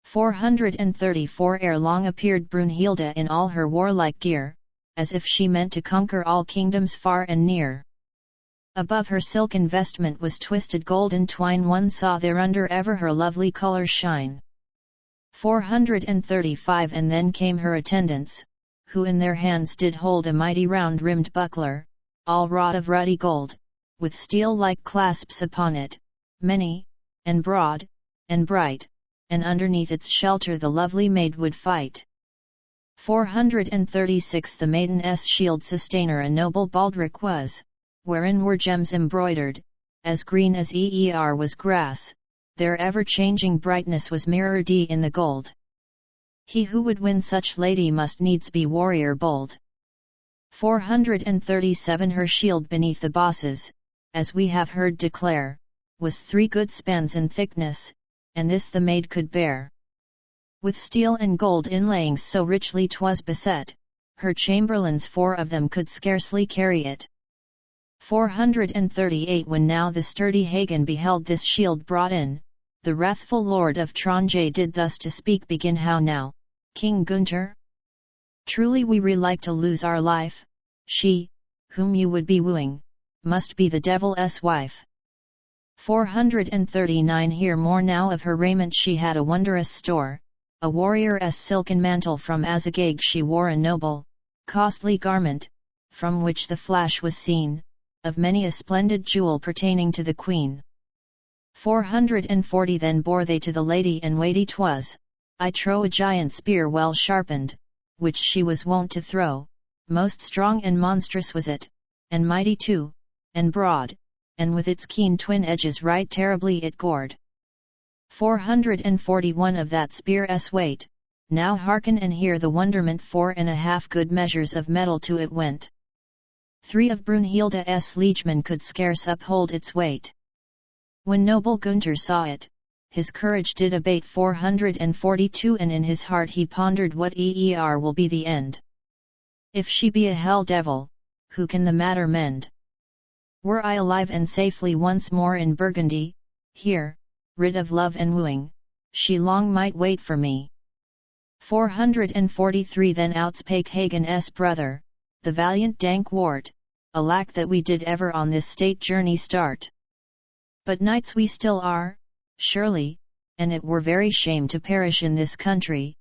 434 Ere long appeared Brunhilde in all her warlike gear, as if she meant to conquer all kingdoms far and near. Above her silken vestment was twisted golden twine, one saw thereunder ever her lovely colours shine. 435 And then came her attendants, who in their hands did hold a mighty round-rimmed buckler, all wrought of ruddy gold, with steel-like clasps upon it, many, and broad, and bright, and underneath its shelter the lovely maid would fight. 436 The maiden's shield sustainer a noble baldric was, wherein were gems embroidered, as green as was grass, their ever-changing brightness was mirrored in the gold. He who would win such lady must needs be warrior bold. 437 Her shield beneath the bosses, as we have heard declare, was 3 good spans in thickness, and this the maid could bear. With steel and gold inlayings so richly 'twas beset, her chamberlains 4 of them could scarcely carry it. 438 When now the sturdy Hagen beheld this shield brought in, the wrathful lord of Tronje did thus to speak begin. How now, King Gunther? Truly we like to lose our life, she, whom you would be wooing, must be the devil's wife. 439 Hear more now of her raiment, she had a wondrous store, a warrior's silken mantle from Azagag she wore, a noble, costly garment, from which the flash was seen, of many a splendid jewel pertaining to the queen. 440 Then bore they to the lady, and weighty 'twas, I trow a giant spear well sharpened, which she was wont to throw, most strong and monstrous was it, and mighty too, and broad, and with its keen twin edges right terribly it gored. 441 Of that spear's weight, now hearken and hear the wonderment, 4.5 good measures of metal to it went. 3 of Brunhilde's liegemen could scarce uphold its weight. When noble Gunther saw it, his courage did abate. 442 And in his heart he pondered what will be the end. If she be a hell devil, who can the matter mend? Were I alive and safely once more in Burgundy, here, rid of love and wooing, she long might wait for me. 443 Then outspake Hagen's brother, the valiant Dankwart, alack that we did ever on this state journey start. But knights we still are, surely, and it were very shame to perish in this country,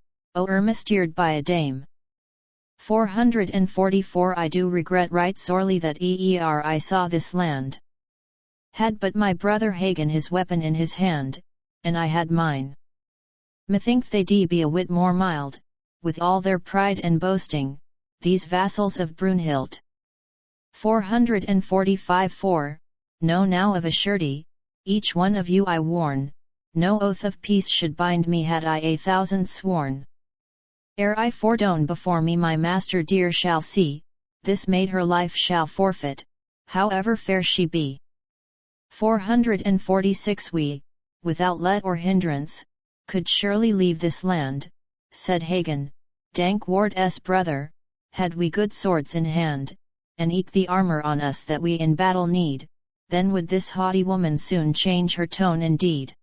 steered by a dame. 444 I do regret right sorely that I saw this land. Had but my brother Hagen his weapon in his hand, and I had mine. Methink they be a whit more mild, with all their pride and boasting, these vassals of Brunhild. 445 For, know now of a surety, each one of you I warn, no oath of peace should bind me had I 1,000 sworn. Ere I fordone before me my master dear shall see, this maid her life shall forfeit, however fair she be. 446 We, without let or hindrance, could surely leave this land, said Hagen, Dankwart's brother, had we good swords in hand, and eke the armour on us that we in battle need, then would this haughty woman soon change her tone indeed.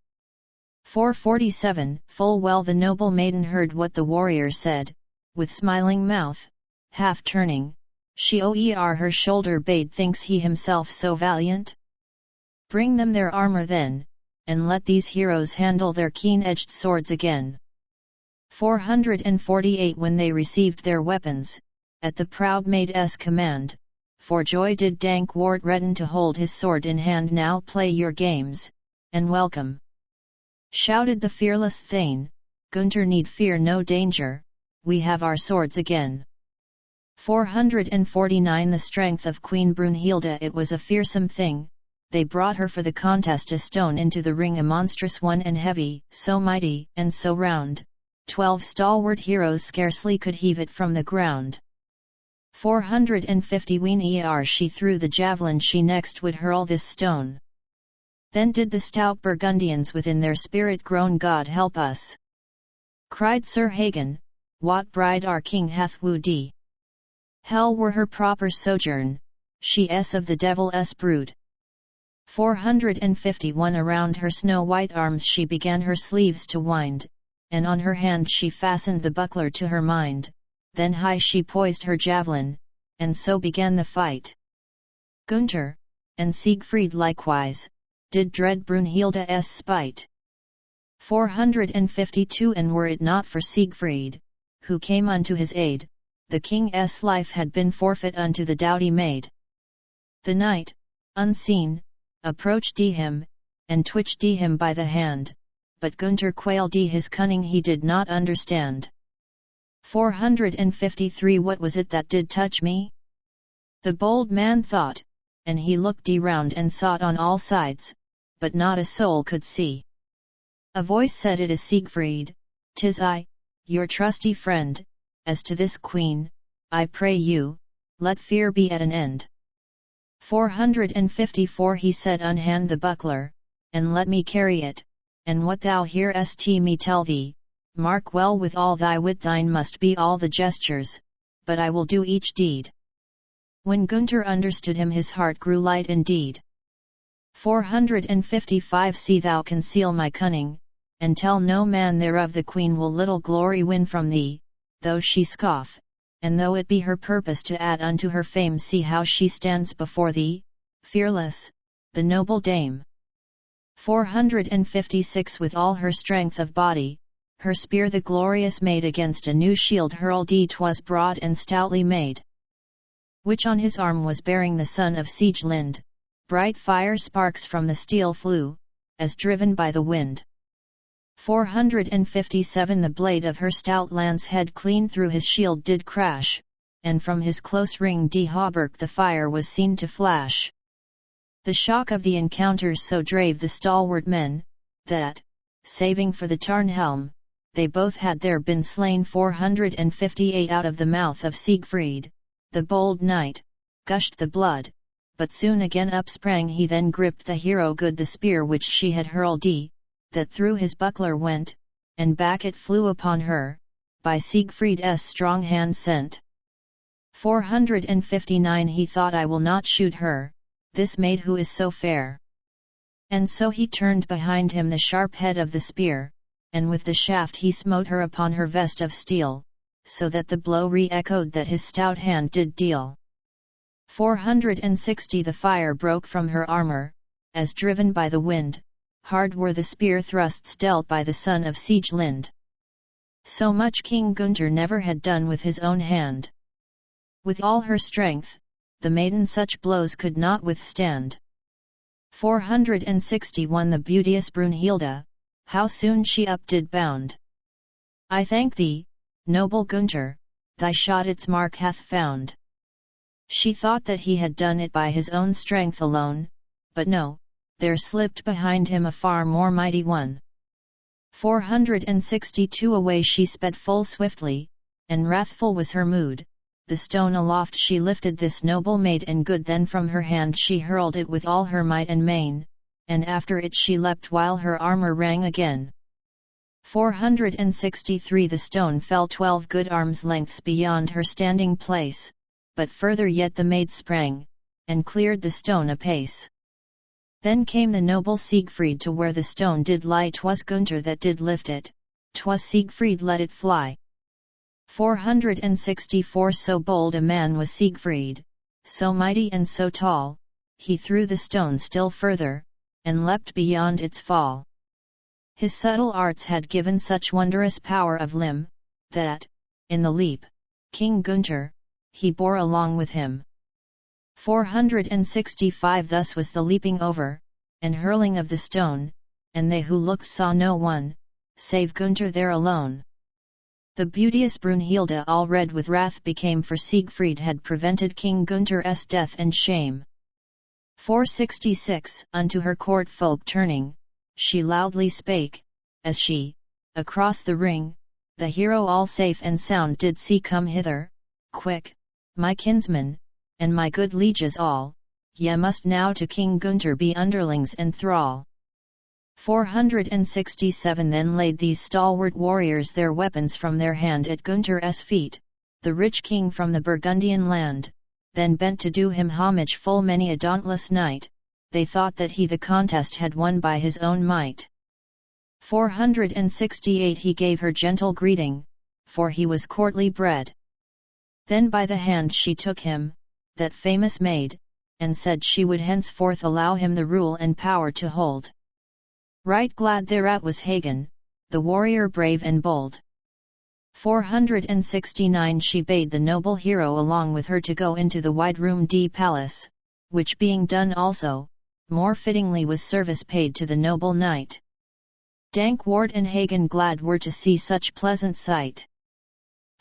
447 Full well the noble maiden heard what the warrior said, with smiling mouth, half turning, She o'er her shoulder bade, thinks he himself so valiant? Bring them their armor then, and let these heroes handle their keen-edged swords again. 448 When they received their weapons, at the proud maid's command, for joy did Dankwart redden to hold his sword in hand. Now play your games, and welcome! Shouted the fearless Thane, Gunther need fear no danger, we have our swords again. 449 The strength of Queen Brunhilde, it was a fearsome thing, they brought her for the contest a stone into the ring, a monstrous one and heavy, so mighty and so round, 12 stalwart heroes scarcely could heave it from the ground. 450 When she threw the javelin, she next would hurl this stone. Then did the stout Burgundians within their spirit groan, God help us! Cried Sir Hagen, what bride our king hath wooed? Hell were her proper sojourn, she s of the devil's brood. 451 Around her snow-white arms she began her sleeves to wind, and on her hand she fastened the buckler to her mind, then high she poised her javelin, and so began the fight. Gunther, and Siegfried likewise, did dread Brunhilde's spite. 452 And were it not for Siegfried, who came unto his aid, the king's life had been forfeit unto the doughty maid. The knight, unseen, approached him, and twitched him by the hand, but Gunther quailed his cunning he did not understand. 453 What was it that did touch me? The bold man thought, and he looked round and sought on all sides, but not a soul could see. A voice said, It is Siegfried, 'tis I, your trusty friend. As to this queen, I pray you, let fear be at an end. 454 He said, Unhand the buckler, and let me carry it, and what thou hearest me tell thee, mark well with all thy wit, thine must be all the gestures, but I will do each deed. When Gunther understood him, his heart grew light indeed. 455 See thou conceal my cunning, and tell no man thereof, the queen will little glory win from thee, though she scoff, and though it be her purpose to add unto her fame. See how she stands before thee, fearless, the noble dame. 456 With all her strength of body, her spear the glorious maid against a new shield hurled. 'Twas broad and stoutly made, which on his arm was bearing the son of Siegelind. Bright fire sparks from the steel flew, as driven by the wind. 457 The blade of her stout lance head clean through his shield did crash, and from his close ring hauberk the fire was seen to flash. The shock of the encounter so drave the stalwart men, that, saving for the Tarnhelm, they both had there been slain. 458 Out of the mouth of Siegfried, the bold knight, gushed the blood, but soon again upsprang he. Then gripped the hero good the spear which she had hurled, that through his buckler went, and back it flew upon her, by Siegfried's strong hand sent. 459 He thought, I will not shoot her, this maid who is so fair. And so he turned behind him the sharp head of the spear, and with the shaft he smote her upon her vest of steel, so that the blow re-echoed that his stout hand did deal. 460 The fire broke from her armor, as driven by the wind, hard were the spear thrusts dealt by the son of Siegelind. So much King Gunther never had done with his own hand. With all her strength, the maiden such blows could not withstand. 461 The beauteous Brunhilde, how soon she up did bound. I thank thee, noble Gunther, thy shot its mark hath found. She thought that he had done it by his own strength alone, but no, there slipped behind him a far more mighty one. 462 Away she sped full swiftly, and wrathful was her mood. The stone aloft she lifted, this noble maid and good, then from her hand she hurled it with all her might and main, and after it she leapt while her armor rang again. 463 The stone fell 12 good arms lengths beyond her standing place, but further yet the maid sprang, and cleared the stone apace. Then came the noble Siegfried to where the stone did lie. 'Twas Gunther that did lift it, 'twas Siegfried let it fly. 464 So bold a man was Siegfried, so mighty and so tall, he threw the stone still further, and leapt beyond its fall. His subtle arts had given such wondrous power of limb, that, in the leap, King Gunther, he bore along with him. 465 Thus was the leaping over, and hurling of the stone, and they who looked saw no one, save Gunther there alone. The beauteous Brunhilde all red with wrath became, for Siegfried had prevented King Gunther's death and shame. 466 Unto her court folk turning, she loudly spake, as she, across the ring, the hero all safe and sound did see come hither, quick, my kinsmen, and my good lieges all, ye must now to King Gunther be underlings and thrall. 467 Then laid these stalwart warriors their weapons from their hand at Gunther's feet, the rich king from the Burgundian land, then bent to do him homage full many a dauntless knight, they thought that he the contest had won by his own might. 468 He gave her gentle greeting, for he was courtly bred. Then by the hand she took him, that famous maid, and said she would henceforth allow him the rule and power to hold. Right glad thereat was Hagen, the warrior brave and bold. 469 She bade the noble hero along with her to go into the wide room palace, which being done also, more fittingly was service paid to the noble knight. Dankwart and Hagen glad were to see such pleasant sight.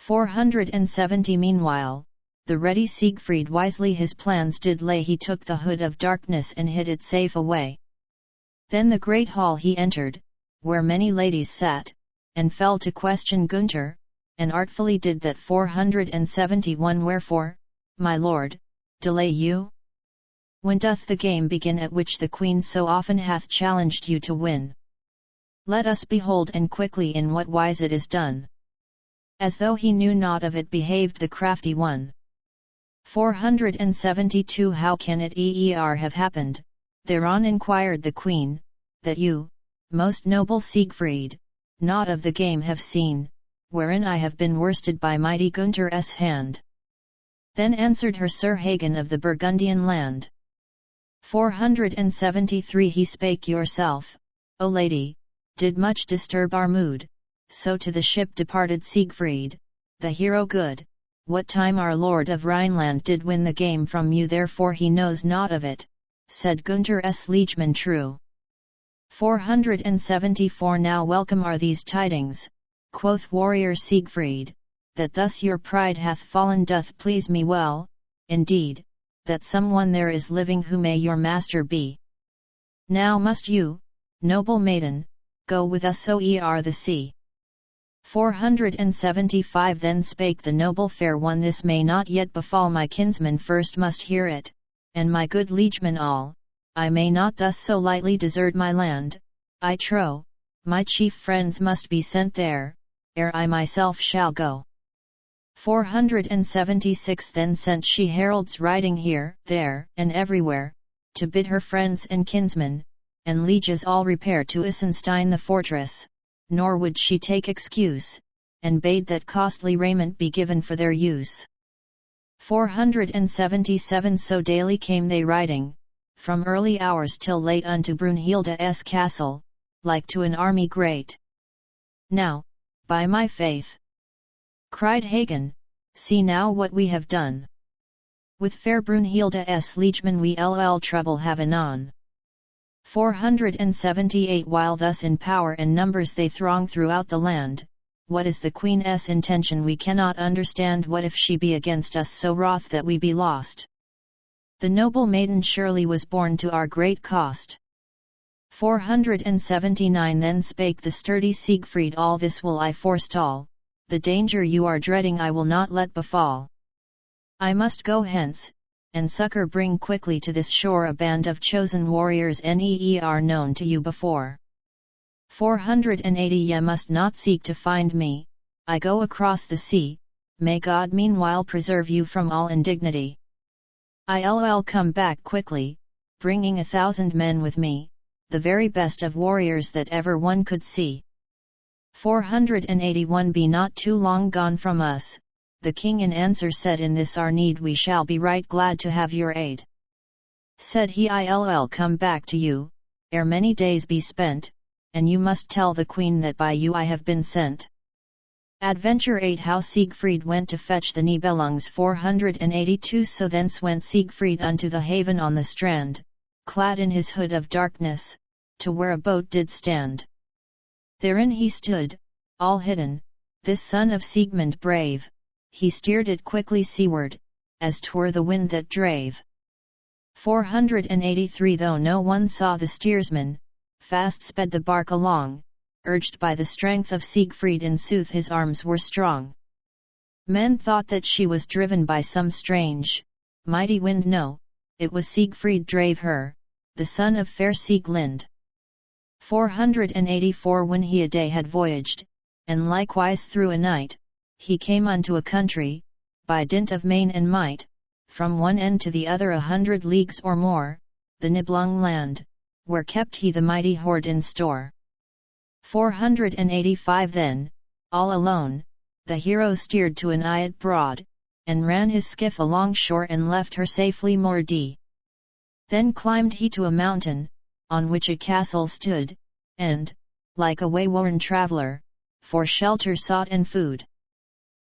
470 Meanwhile, the ready Siegfried wisely his plans did lay. He took the hood of darkness and hid it safe away. Then the great hall he entered, where many ladies sat, and fell to question Gunther, and artfully did that. 471 Wherefore, my lord, delay you? When doth the game begin at which the queen so often hath challenged you to win? Let us behold and quickly in what wise it is done. As though he knew not of it behaved the crafty one. 472 How can it have happened? Thereon inquired the queen, that you, most noble Siegfried, not of the game have seen, wherein I have been worsted by mighty Gunther's hand. Then answered her Sir Hagen of the Burgundian land. 473 He spake yourself, O lady, did much disturb our mood, so to the ship departed Siegfried, the hero good, what time our lord of Rhineland did win the game from you, therefore he knows not of it, said Gunther's liegeman true. 474 Now welcome are these tidings, quoth warrior Siegfried, that thus your pride hath fallen doth please me well, indeed, that someone there is living who may your master be. Now must you, noble maiden, go with us o'er the sea. 475 Then spake the noble fair one, this may not yet befall, my kinsmen first must hear it, and my good liegemen all, I may not thus so lightly desert my land, I trow, my chief friends must be sent there, ere I myself shall go. 476 Then sent she heralds riding here, there, and everywhere, to bid her friends and kinsmen, and lieges all repair to Isenstein the fortress, nor would she take excuse, and bade that costly raiment be given for their use. 477 So daily came they riding, from early hours till late unto Brunhilde's castle, like to an army great. Now, by my faith, cried Hagen, see now what we have done. With fair Brunhilde's liegemen we trouble have anon. 478 While thus in power and numbers they throng throughout the land, what is the queen's intention we cannot understand. What if she be against us so wroth that we be lost? The noble maiden surely was born to our great cost. 479 Then spake the sturdy Siegfried, all this will I forestall, the danger you are dreading I will not let befall. I must go hence, and succor bring quickly to this shore a band of chosen warriors known to you before. 480 Ye must not seek to find me, I go across the sea, may God meanwhile preserve you from all indignity. I'll come back quickly, bringing 1,000 men with me, the very best of warriors that ever one could see. 481 Be not too long gone from us, the king in answer said, in this our need we shall be right glad to have your aid. Said he, I'll come back to you, ere many days be spent, and you must tell the queen that by you I have been sent. Adventure 8 How Siegfried went to fetch the Nibelungs. 482 So thence went Siegfried unto the haven on the strand, clad in his hood of darkness, to where a boat did stand. Therein he stood, all hidden, this son of Siegmund brave, he steered it quickly seaward, as 'twere the wind that drave. 483 Though no one saw the steersman, fast sped the bark along, urged by the strength of Siegfried, in sooth his arms were strong. Men thought that she was driven by some strange, mighty wind. No, it was Siegfried drave her, the son of fair Sieglind. 484 When he a day had voyaged, and likewise through a night, he came unto a country, by dint of main and might, from one end to the other 100 leagues or more, the Nibelungenlied, where kept he the mighty hoard in store. 485 Then, all alone, the hero steered to an islet broad, and ran his skiff along shore and left her safely moored. Then climbed he to a mountain, on which a castle stood, and, like a wayworn traveller, for shelter sought and food.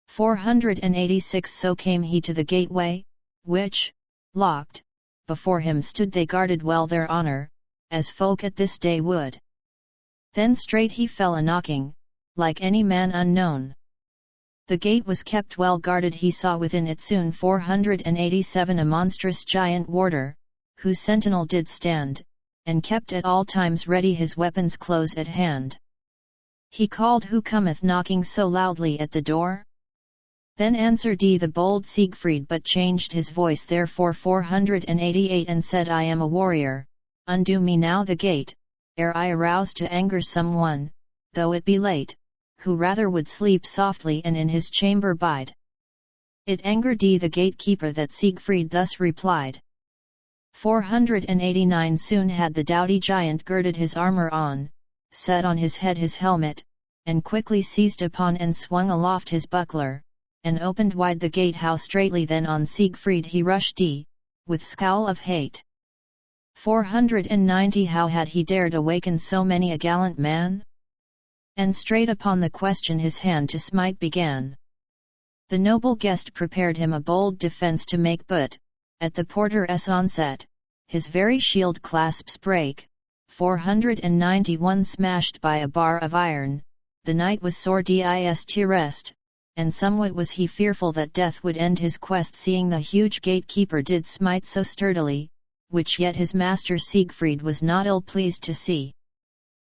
486 So came he to the gateway, which, locked, before him stood. They guarded well their honour, as folk at this day would. Then straight he fell a knocking, like any man unknown. The gate was kept well guarded, he saw within it soon 487 a monstrous giant warder, whose sentinel did stand, and kept at all times ready his weapons close at hand. He called, Who cometh knocking so loudly at the door? Then answered the bold Siegfried, but changed his voice therefore. 488 And said, I am a warrior, undo me now the gate, ere I arouse to anger some one, though it be late, who rather would sleep softly and in his chamber bide. It angered the gatekeeper that Siegfried thus replied. 489 Soon had the doughty giant girded his armour on, set on his head his helmet, and quickly seized upon and swung aloft his buckler, and opened wide the gate. How straightly then on Siegfried he rushed, with scowl of hate. 490 How had he dared awaken so many a gallant man? And straight upon the question his hand to smite began. The noble guest prepared him a bold defence to make, but, at the porter's onset, his very shield clasps brake. 491 Smashed by a bar of iron, the knight was sore distressed, and somewhat was he fearful that death would end his quest, seeing the huge gatekeeper did smite so sturdily, which yet his master Siegfried was not ill pleased to see.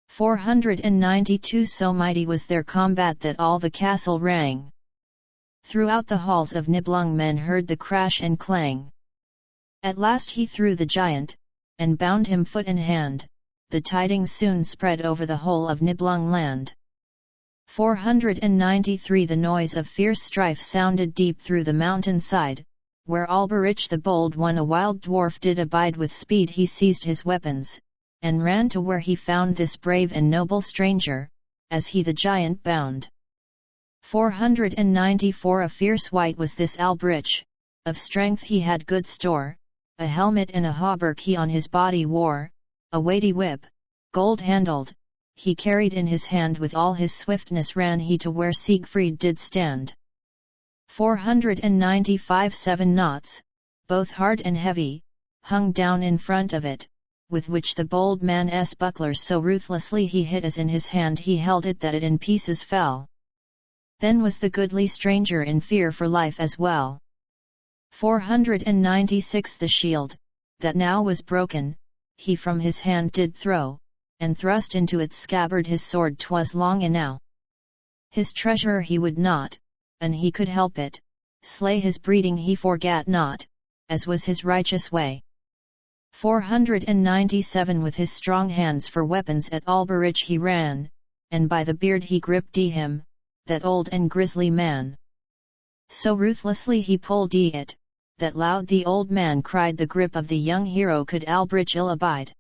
492 So mighty was their combat that all the castle rang. Throughout the halls of Nibelung men heard the crash and clang. At last he threw the giant, and bound him foot and hand. The tidings soon spread over the whole of Nibelungland. 493 The noise of fierce strife sounded deep through the mountain side, where Alberich the bold one a wild dwarf did abide. With speed he seized his weapons, and ran to where he found this brave and noble stranger, as he the giant bound. 494 A fierce wight was this Alberich, of strength he had good store, a helmet and a hauberk he on his body wore, a weighty whip, gold-handled, he carried in his hand. With all his swiftness ran he to where Siegfried did stand. 495 7 knots, both hard and heavy, hung down in front of it, with which the bold man's buckler so ruthlessly he hit as in his hand he held it that it in pieces fell. Then was the goodly stranger in fear for life as well. 496 The shield, that now was broken, he from his hand did throw, and thrust into its scabbard his sword. 'Twas long enow. His treasure he would not, and he could help it, slay his breeding he forgat not, as was his righteous way. 497 With his strong hands for weapons at Alberich he ran, and by the beard he gripped him, that old and grisly man. So ruthlessly he pulled it, that loud the old man cried. The grip of the young hero could Alberich ill abide.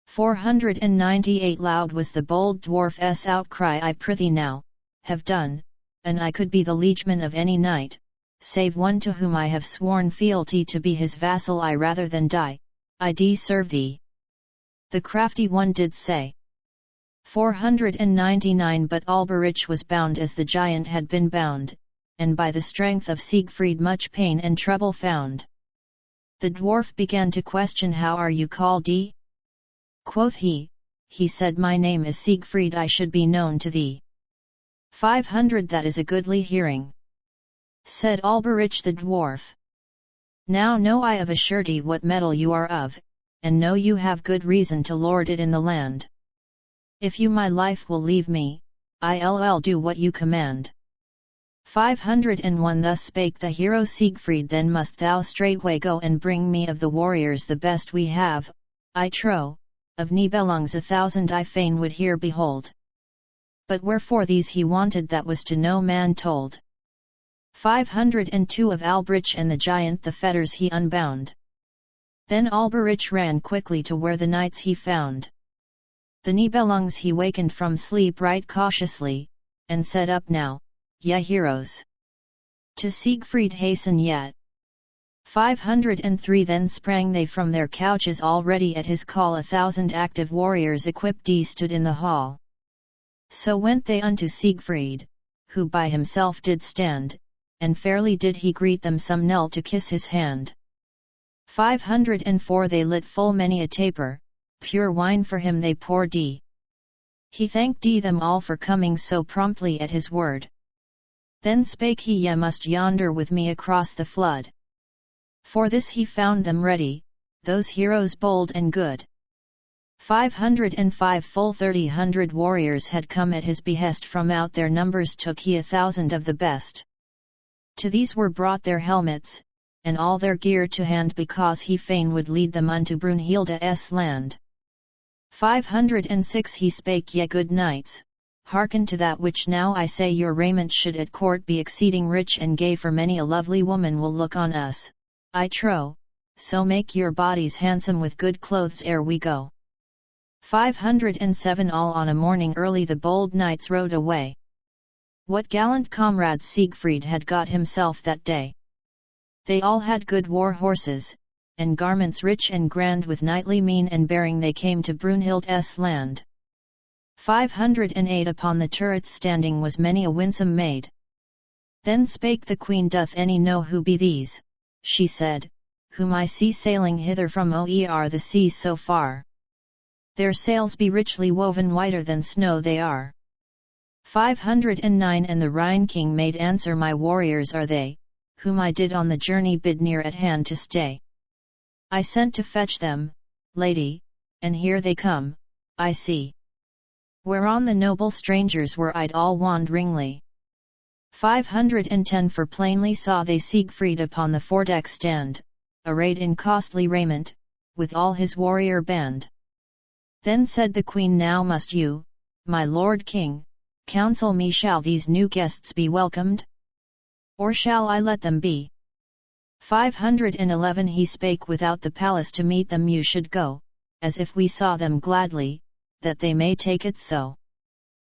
498 Loud was the bold dwarf's outcry, I prithee now, have done, and I could be the liegeman of any knight, save one to whom I have sworn fealty to be his vassal I rather than die, I serve thee. The crafty one did say. 499 But Alberich was bound as the giant had been bound, and by the strength of Siegfried much pain and trouble found. The dwarf began to question, How are you called? Quoth he said, My name is Siegfried, I should be known to thee. 500 That is a goodly hearing, said Alberich the dwarf. Now know I of a surety what mettle you are of, and know you have good reason to lord it in the land. If you my life will leave me, I'll do what you command. 501 Thus spake the hero Siegfried, Then must thou straightway go and bring me of the warriors the best we have, I trow, of Nibelungs 1,000 I fain would here behold. But wherefore these he wanted that was to no man told. 502 Of Alberich and the giant the fetters he unbound. Then Alberich ran quickly to where the knights he found. The Nibelungs he wakened from sleep right cautiously, and said, Up now, ye heroes! To Siegfried hasten yet. 503 Then sprang they from their couches, already at his call 1,000 active warriors equipped stood in the hall. So went they unto Siegfried, who by himself did stand, and fairly did he greet them, some knelt to kiss his hand. 504 They lit full many a taper, pure wine for him they poured. He thanked them all for coming so promptly at his word. Then spake he, Ye must yonder with me across the flood. For this he found them ready, those heroes bold and good. 505 Full 30 warriors had come at his behest, from out their numbers took he 1,000 of the best. To these were brought their helmets, and all their gear to hand, because he fain would lead them unto Brunhilde's land. 506 He spake, Ye good knights, hearken to that which now I say, your raiment should at court be exceeding rich and gay, for many a lovely woman will look on us, I trow, so make your bodies handsome with good clothes ere we go. 507 All on a morning early the bold knights rode away. What gallant comrades Siegfried had got himself that day! They all had good war horses, and garments rich and grand, with knightly mien and bearing they came to Brunhilde's land. 508 Upon the turrets standing was many a winsome maid. Then spake the queen, Doth any know who be these? She said, Whom I see sailing hither from o'er the seas so far. Their sails be richly woven, whiter than snow they are. 509 And the Rhine king made answer, My warriors are they, whom I did on the journey bid near at hand to stay. I sent to fetch them, lady, and here they come, I see. Whereon the noble strangers were eyed all wonderingly. 510 For plainly saw they Siegfried upon the foredeck stand, arrayed in costly raiment, with all his warrior band. Then said the queen, Now must you, my lord king, counsel me, shall these new guests be welcomed? Or shall I let them be? 511 He spake, Without the palace to meet them you should go, as if we saw them gladly, that they may take it so.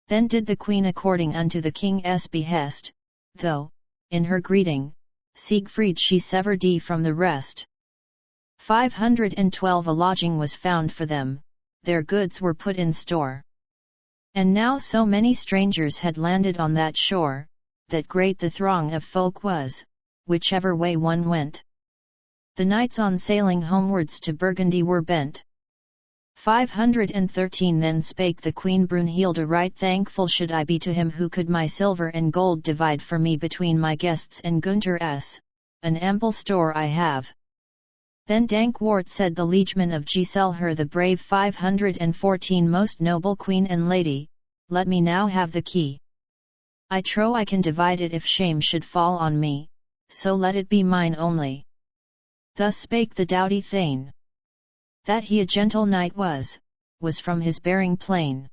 Then did the queen according unto the king's behest, though, in her greeting, Siegfried she severed from the rest. 512 A lodging was found for them, their goods were put in store. And now so many strangers had landed on that shore, that great the throng of folk was, whichever way one went. The knights on sailing homewards to Burgundy were bent. 513 Then spake the queen Brunhilde, Right thankful should I be to him who could my silver and gold divide for me between my guests and Gunther's, an ample store I have. Then Dankwart said the liegeman of Giselher the brave, 514 Most noble queen and lady, let me now have the key. I trow I can divide it if shame should fall on me, so let it be mine only. Thus spake the doughty thane. That he a gentle knight was from his bearing plain.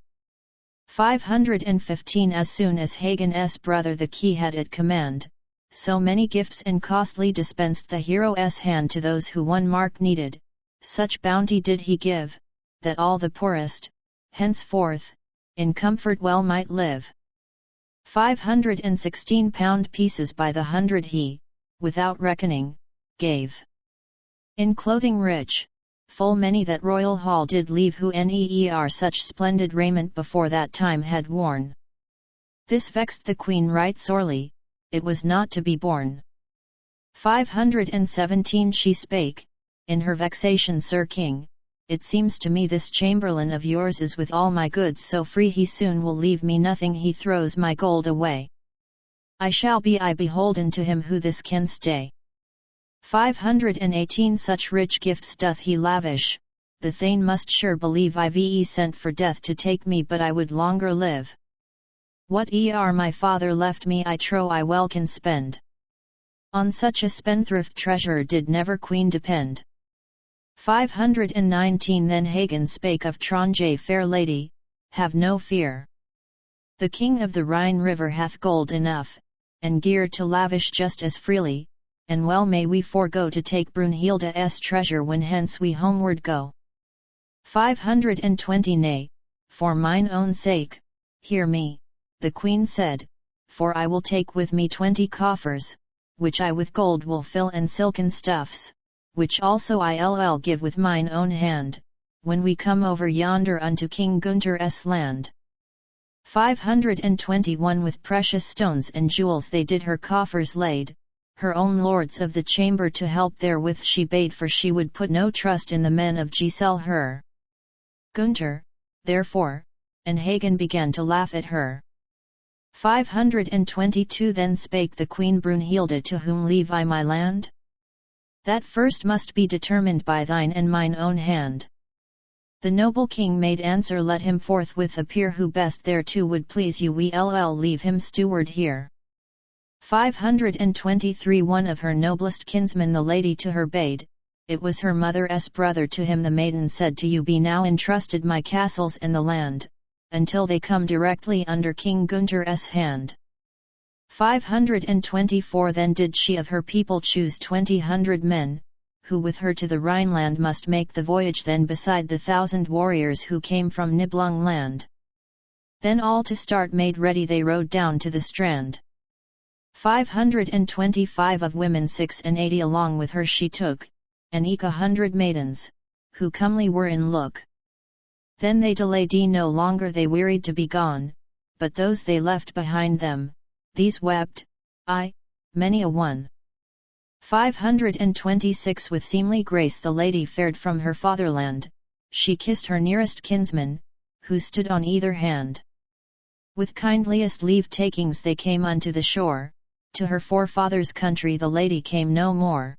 515 As soon as Hagen's brother the key had at command, so many gifts and costly dispensed the hero's hand to those who one mark needed, such bounty did he give, that all the poorest, henceforth, in comfort well might live. 516 pound pieces by the 100 he, without reckoning, gave. In clothing rich, full many that royal hall did leave who neer such splendid raiment before that time had worn. This vexed the queen right sorely, it was not to be borne. 517 she spake, in her vexation, Sir King, it seems to me this chamberlain of yours is with all my goods so free he soon will leave me nothing he throws my gold away. I shall be beholden to him who this can stay. 518 such rich gifts doth he lavish, the thane must sure believe I've sent for death to take me but I would longer live. What my father left me I trow I well can spend. On such a spendthrift treasurer did never queen depend. 519 Then Hagen spake of Tronje fair lady, have no fear. The king of the Rhine river hath gold enough, and gear to lavish just as freely, and well may we forego to take Brunhilde's treasure when hence we homeward go. 520 Nay, for mine own sake, hear me, the queen said, for I will take with me 20 coffers, which I with gold will fill and silken stuffs, which also I'll give with mine own hand, when we come over yonder unto King Gunther's land. 521 With precious stones and jewels they did her coffers laid, her own lords of the chamber to help therewith she bade, for she would put no trust in the men of Giselle her. Gunther, therefore, and Hagen began to laugh at her. 522 Then spake the queen Brunhilde, to whom leave I my land? That first must be determined by thine and mine own hand. The noble king made answer, let him forthwith appear who best thereto would please you, we'll leave him steward here. 523 One of her noblest kinsmen the lady to her bade, it was her mother's brother, to him the maiden said, to you be now entrusted my castles and the land, until they come directly under King Gunther's hand. 524 Then did she of her people choose 200 men, who with her to the Rhineland must make the voyage, then beside the 1,000 warriors who came from Nibelungenlied. Then all to start made ready they rode down to the strand. 525 of women 86 along with her she took, and eke 100 maidens, who comely were in look. Then they delayed no longer, they wearied to be gone, but those they left behind them, these wept, many a one. 526 With seemly grace the lady fared from her fatherland, she kissed her nearest kinsmen, who stood on either hand. With kindliest leave-takings they came unto the shore, to her forefathers' country the lady came no more.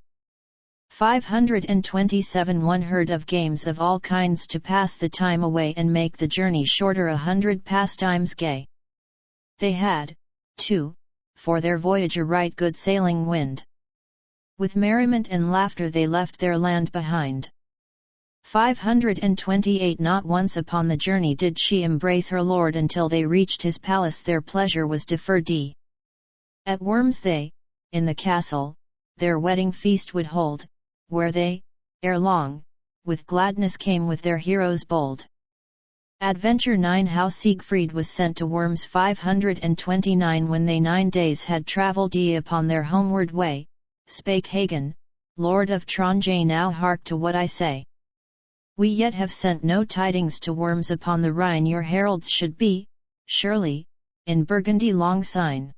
527 One heard of games of all kinds to pass the time away and make the journey shorter, 100 pastimes gay. They had, too, for their voyage a right good sailing wind. With merriment and laughter they left their land behind. 528 Not once upon the journey did she embrace her lord until they reached his palace, their pleasure was deferred. At Worms they, in the castle, their wedding feast would hold, where they, ere long, with gladness came with their heroes bold. Adventure 9 How Siegfried was sent to Worms. 529 When they 9 days had travelled upon their homeward way, spake Hagen, Lord of Tronje, now hark to what I say. We yet have sent no tidings to Worms upon the Rhine, your heralds should be, surely, in Burgundy long syne.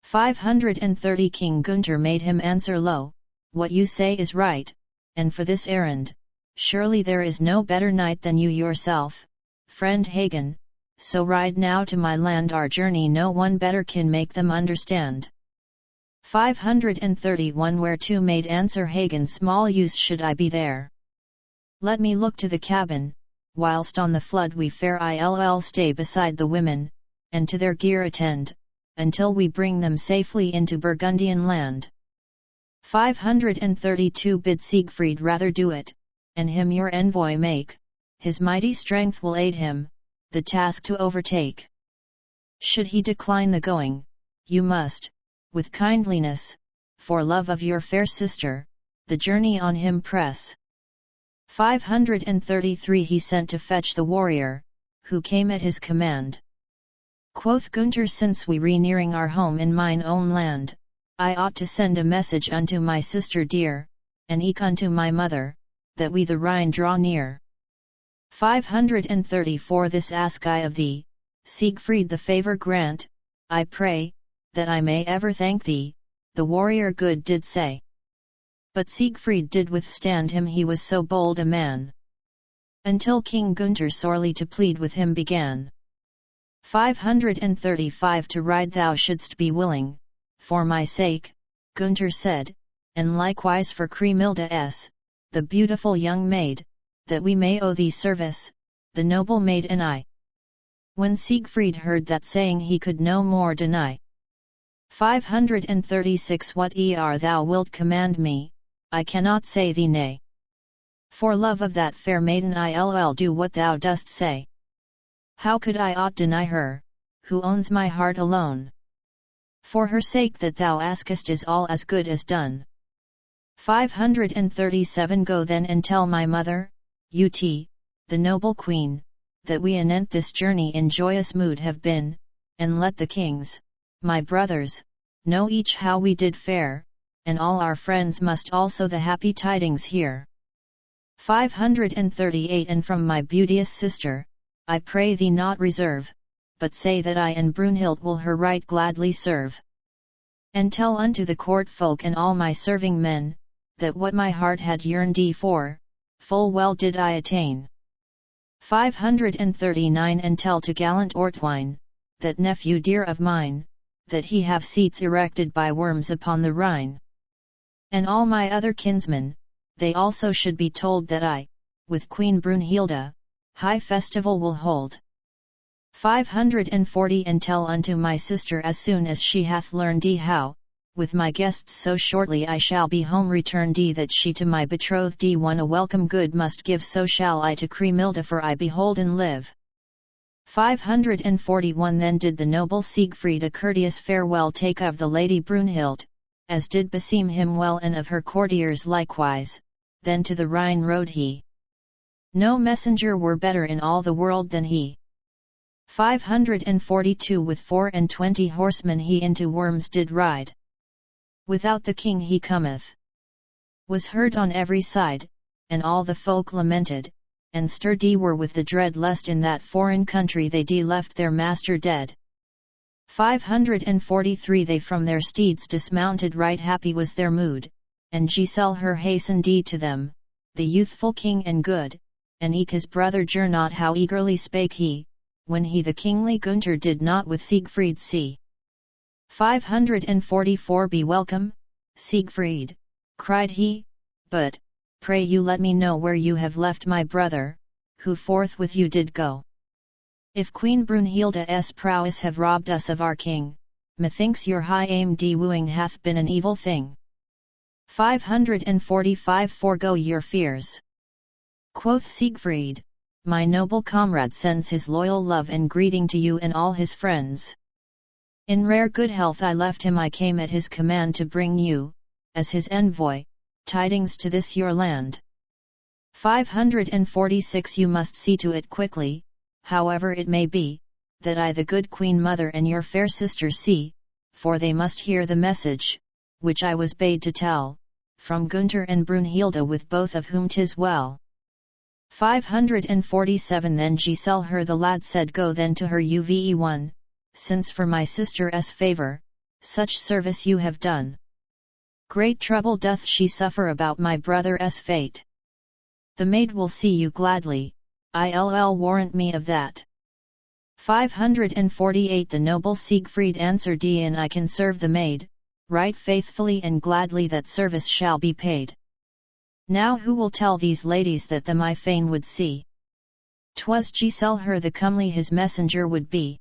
530 King Gunther made him answer, Lo, what you say is right, and for this errand, surely there is no better knight than you yourself, friend Hagen, so ride now to my land, our journey no one better can make them understand. 531 Whereto made answer Hagen, small use should I be there. Let me look to the cabin, whilst on the flood we fare, I'll stay beside the women, and to their gear attend, until we bring them safely into Burgundian land. 532 Bid Siegfried rather do it, and him your envoy make, his mighty strength will aid him, the task to overtake. Should he decline the going, you must, with kindliness, for love of your fair sister, the journey on him press. 533 He sent to fetch the warrior, who came at his command. Quoth Gunther, since we re nearing our home in mine own land, I ought to send a message unto my sister dear, and eke unto my mother, that we the Rhine draw near. 534 This ask I of thee, Siegfried, the favour grant, I pray, that I may ever thank thee, the warrior good did say. But Siegfried did withstand him, he was so bold a man. Until King Gunther sorely to plead with him began. 535 To ride thou shouldst be willing, for my sake, Gunther said, and likewise for Kriemhilda, the beautiful young maid, that we may owe thee service, the noble maid and I. When Siegfried heard that saying he could no more deny. 536 What thou wilt command me, I cannot say thee nay. For love of that fair maiden I'll do what thou dost say. How could I aught deny her, who owns my heart alone? For her sake that thou askest is all as good as done. 537 Go then and tell my mother, the noble queen, that we anent this journey in joyous mood have been, and let the kings, my brothers, know each how we did fare, and all our friends must also the happy tidings hear. 538 And from my beauteous sister, I pray thee not reserve, but say that I and Brunhild will her right gladly serve. And tell unto the court folk and all my serving men, that what my heart had yearned for, full well did I attain. 539 And tell to gallant Ortwine, that nephew dear of mine, that he have seats erected by Worms upon the Rhine. And all my other kinsmen, they also should be told that I, with Queen Brunhilda, high festival will hold. 540 And tell unto my sister as soon as she hath learned how, with my guests so shortly I shall be home returned that she to my betrothed one a welcome good must give, so shall I to Kriemhilda, for I behold and live. 541 Then did the noble Siegfried a courteous farewell take of the lady Brunhild, as did beseem him well, and of her courtiers likewise, then to the Rhine rode he. No messenger were better in all the world than he. 542 With 24 horsemen he into Worms did ride. Without the king he cometh. Was heard on every side, and all the folk lamented, and stirred were with the dread lest in that foreign country they left their master dead. 543 They from their steeds dismounted, right happy was their mood, and Giselle her hastened to them, the youthful king and good, and eke his brother Gernot how eagerly spake he, when he the kingly Gunther did not with Siegfried see. 544 Be welcome, Siegfried, cried he, but, pray you let me know where you have left my brother, who forth with you did go. If Queen Brunhilda's prowess have robbed us of our king, methinks your high aimed wooing hath been an evil thing. 545 Forego your fears. Quoth Siegfried, my noble comrade sends his loyal love and greeting to you and all his friends. In rare good health I left him, I came at his command to bring you, as his envoy, tidings to this your land. 546 You must see to it quickly, however it may be, that I the good queen mother and your fair sister see, for they must hear the message, which I was bade to tell, from Gunther and Brunhilda, with both of whom 'tis well. 547 Then Giselle her the lad said, go then to her uve1, since for my sister's favour, such service you have done. Great trouble doth she suffer about my brother's fate. The maid will see you gladly, I'll warrant me of that. 548 The noble Siegfried answered, and I can serve the maid, right faithfully and gladly that service shall be paid. Now who will tell these ladies that them I fain would see? 'Twas Giselle her the comely his messenger would be.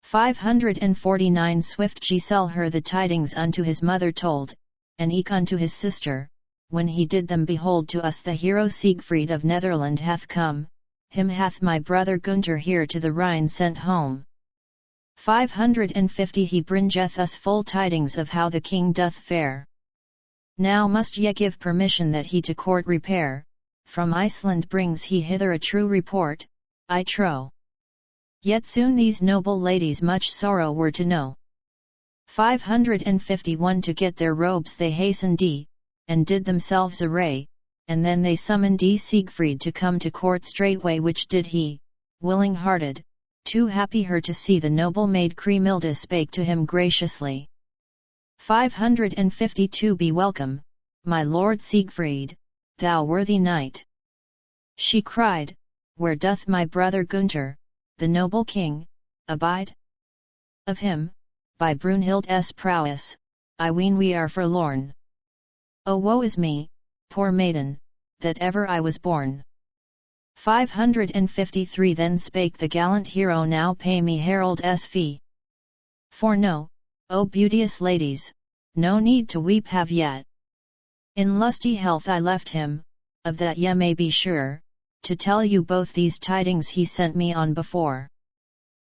549 Swift Giselle her the tidings unto his mother told, and eke unto his sister, when he did them behold, to us the hero Siegfried of Netherland hath come, him hath my brother Gunther here to the Rhine sent home. 550 He bringeth us full tidings of how the king doth fare. Now must ye give permission that he to court repair, from Iceland brings he hither a true report, I trow. Yet soon these noble ladies much sorrow were to know. 551 To get their robes they hastened and did themselves array, and then they summoned Siegfried to come to court straightway, which did he, willing-hearted, too happy her to see. The noble maid Kriemhilda spake to him graciously. 552 Be welcome, my lord Siegfried, thou worthy knight. She cried, where doth my brother Gunther, the noble king, abide? Of him, by Brunhild's prowess, I ween we are forlorn. O woe is me, poor maiden, that ever I was born. 553 Then spake the gallant hero, now pay me Harold's fee. For no, O beauteous ladies, no need to weep have yet. In lusty health I left him, of that ye may be sure, to tell you both these tidings he sent me on before.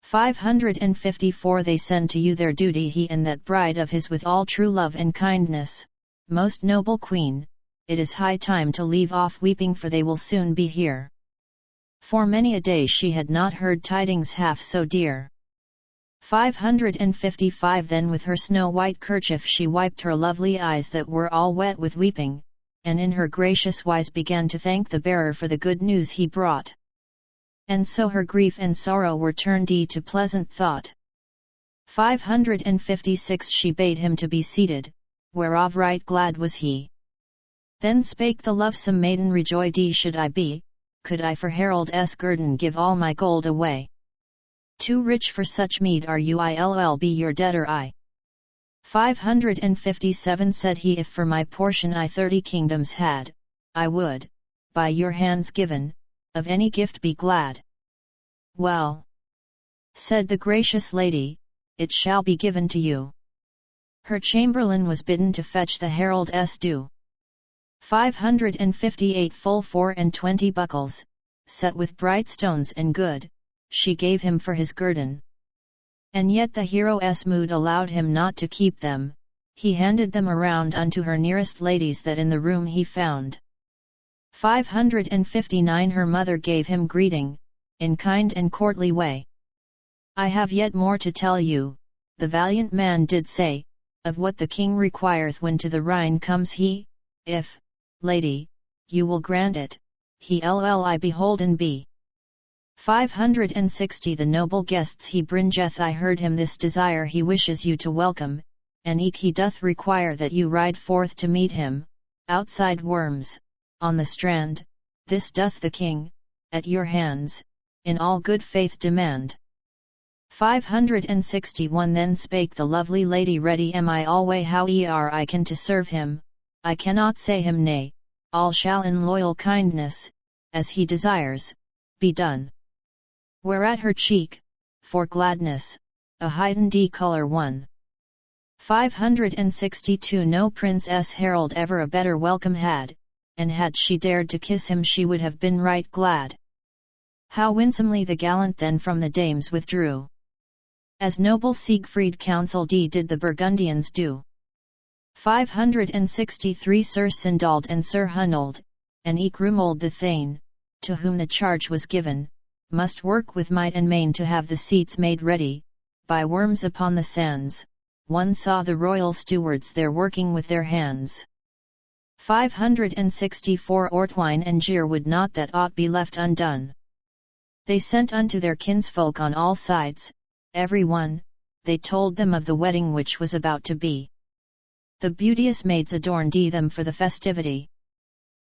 554 They send to you their duty, he and that bride of his, with all true love and kindness. Most noble queen, it is high time to leave off weeping, for they will soon be here. For many a day she had not heard tidings half so dear. 555 Then with her snow-white kerchief she wiped her lovely eyes that were all wet with weeping, and in her gracious wise began to thank the bearer for the good news he brought. And so her grief and sorrow were turned to pleasant thought. 556 She bade him to be seated, whereof right glad was he. Then spake the lovesome maiden, rejoiced should I be, could I for Harold's guerdon give all my gold away. Too rich for such meed are you, I'll be your debtor I. 557 Said he, if for my portion I 30 kingdoms had, I would, by your hands given, of any gift be glad. Well, said the gracious lady, it shall be given to you. Her chamberlain was bidden to fetch the herald's due. 558 Full 24 buckles, set with bright stones and good, she gave him for his guerdon. And yet the hero's mood allowed him not to keep them, he handed them around unto her nearest ladies that in the room he found. 559 Her mother gave him greeting, in kind and courtly way. I have yet more to tell you, the valiant man did say, of what the king requireth when to the Rhine comes he, if, lady, you will grant it, he I beholden be. 560 The noble guests he bringeth, I heard him this desire, he wishes you to welcome, and eke he doth require that you ride forth to meet him, outside Worms, on the strand, this doth the king, at your hands, in all good faith demand. 561 Then spake the lovely lady, ready am I alway, how I can to serve him, I cannot say him nay, all shall in loyal kindness, as he desires, be done. Whereat her cheek, for gladness, a heightened colour won. 562 No Princess Harold ever a better welcome had, and had she dared to kiss him she would have been right glad. How winsomely the gallant then from the dames withdrew. As noble Siegfried counselled did the Burgundians do. 563 Sir Sindald and Sir Hunold, and eke Rumold the Thane, to whom the charge was given, must work with might and main to have the seats made ready, by Worms upon the sands. One saw the royal stewards there working with their hands. 564 Ortwine and Gear would not that aught be left undone. They sent unto their kinsfolk on all sides, every one, they told them of the wedding which was about to be. The beauteous maids adorned them for the festivity.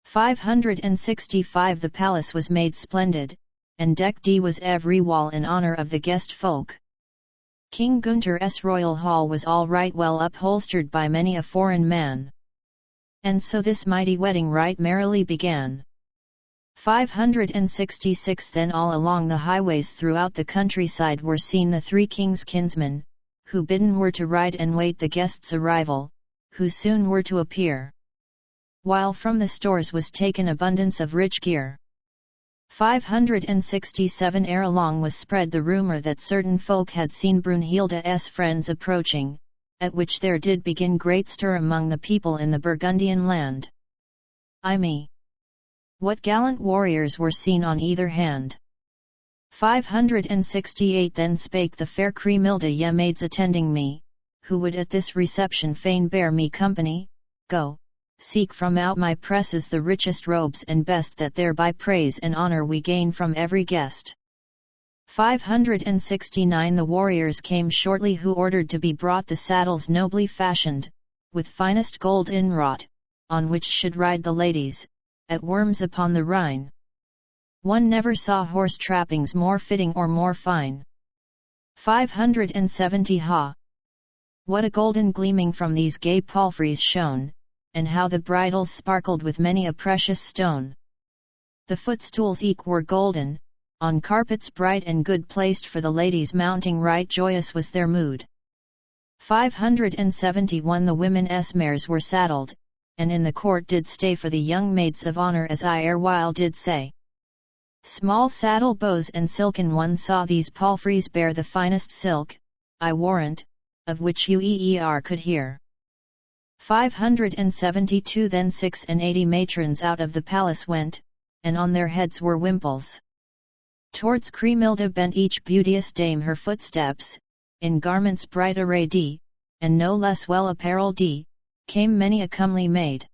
565 The palace was made splendid, and decked was every wall in honor of the guest folk. King Gunther's royal hall was all right well upholstered by many a foreign man. And so this mighty wedding right merrily began. 566 Then all along the highways throughout the countryside were seen the three kings' kinsmen, who bidden were to ride and wait the guests' arrival, who soon were to appear. While from the stores was taken abundance of rich gear. 567 Ere long was spread the rumour that certain folk had seen Brunhilda's friends approaching, at which there did begin great stir among the people in the Burgundian land. I me. What gallant warriors were seen on either hand. 568 Then spake the fair Cremilda, Ye maids attending me, who would at this reception fain bear me company, go, seek from out my presses the richest robes and best, that thereby praise and honour we gain from every guest. 569 The warriors came shortly, who ordered to be brought the saddles nobly fashioned, with finest gold inwrought, on which should ride the ladies, at Worms upon the Rhine. One never saw horse trappings more fitting or more fine. 570 Ha! What a golden gleaming from these gay palfreys shone, and how the bridles sparkled with many a precious stone. The footstools eke were golden, on carpets bright and good placed for the ladies mounting, right joyous was their mood. 571 The women's mares were saddled, and in the court did stay for the young maids of honour, as I erewhile did say. Small saddle bows and silken, one saw these palfreys bear the finest silk, I warrant, of which ueer could hear. 572 Then 86 matrons out of the palace went, and on their heads were wimples. Towards Cremilda bent each beauteous dame her footsteps, in garments bright arrayed, and no less well apparelled, came many a comely maid.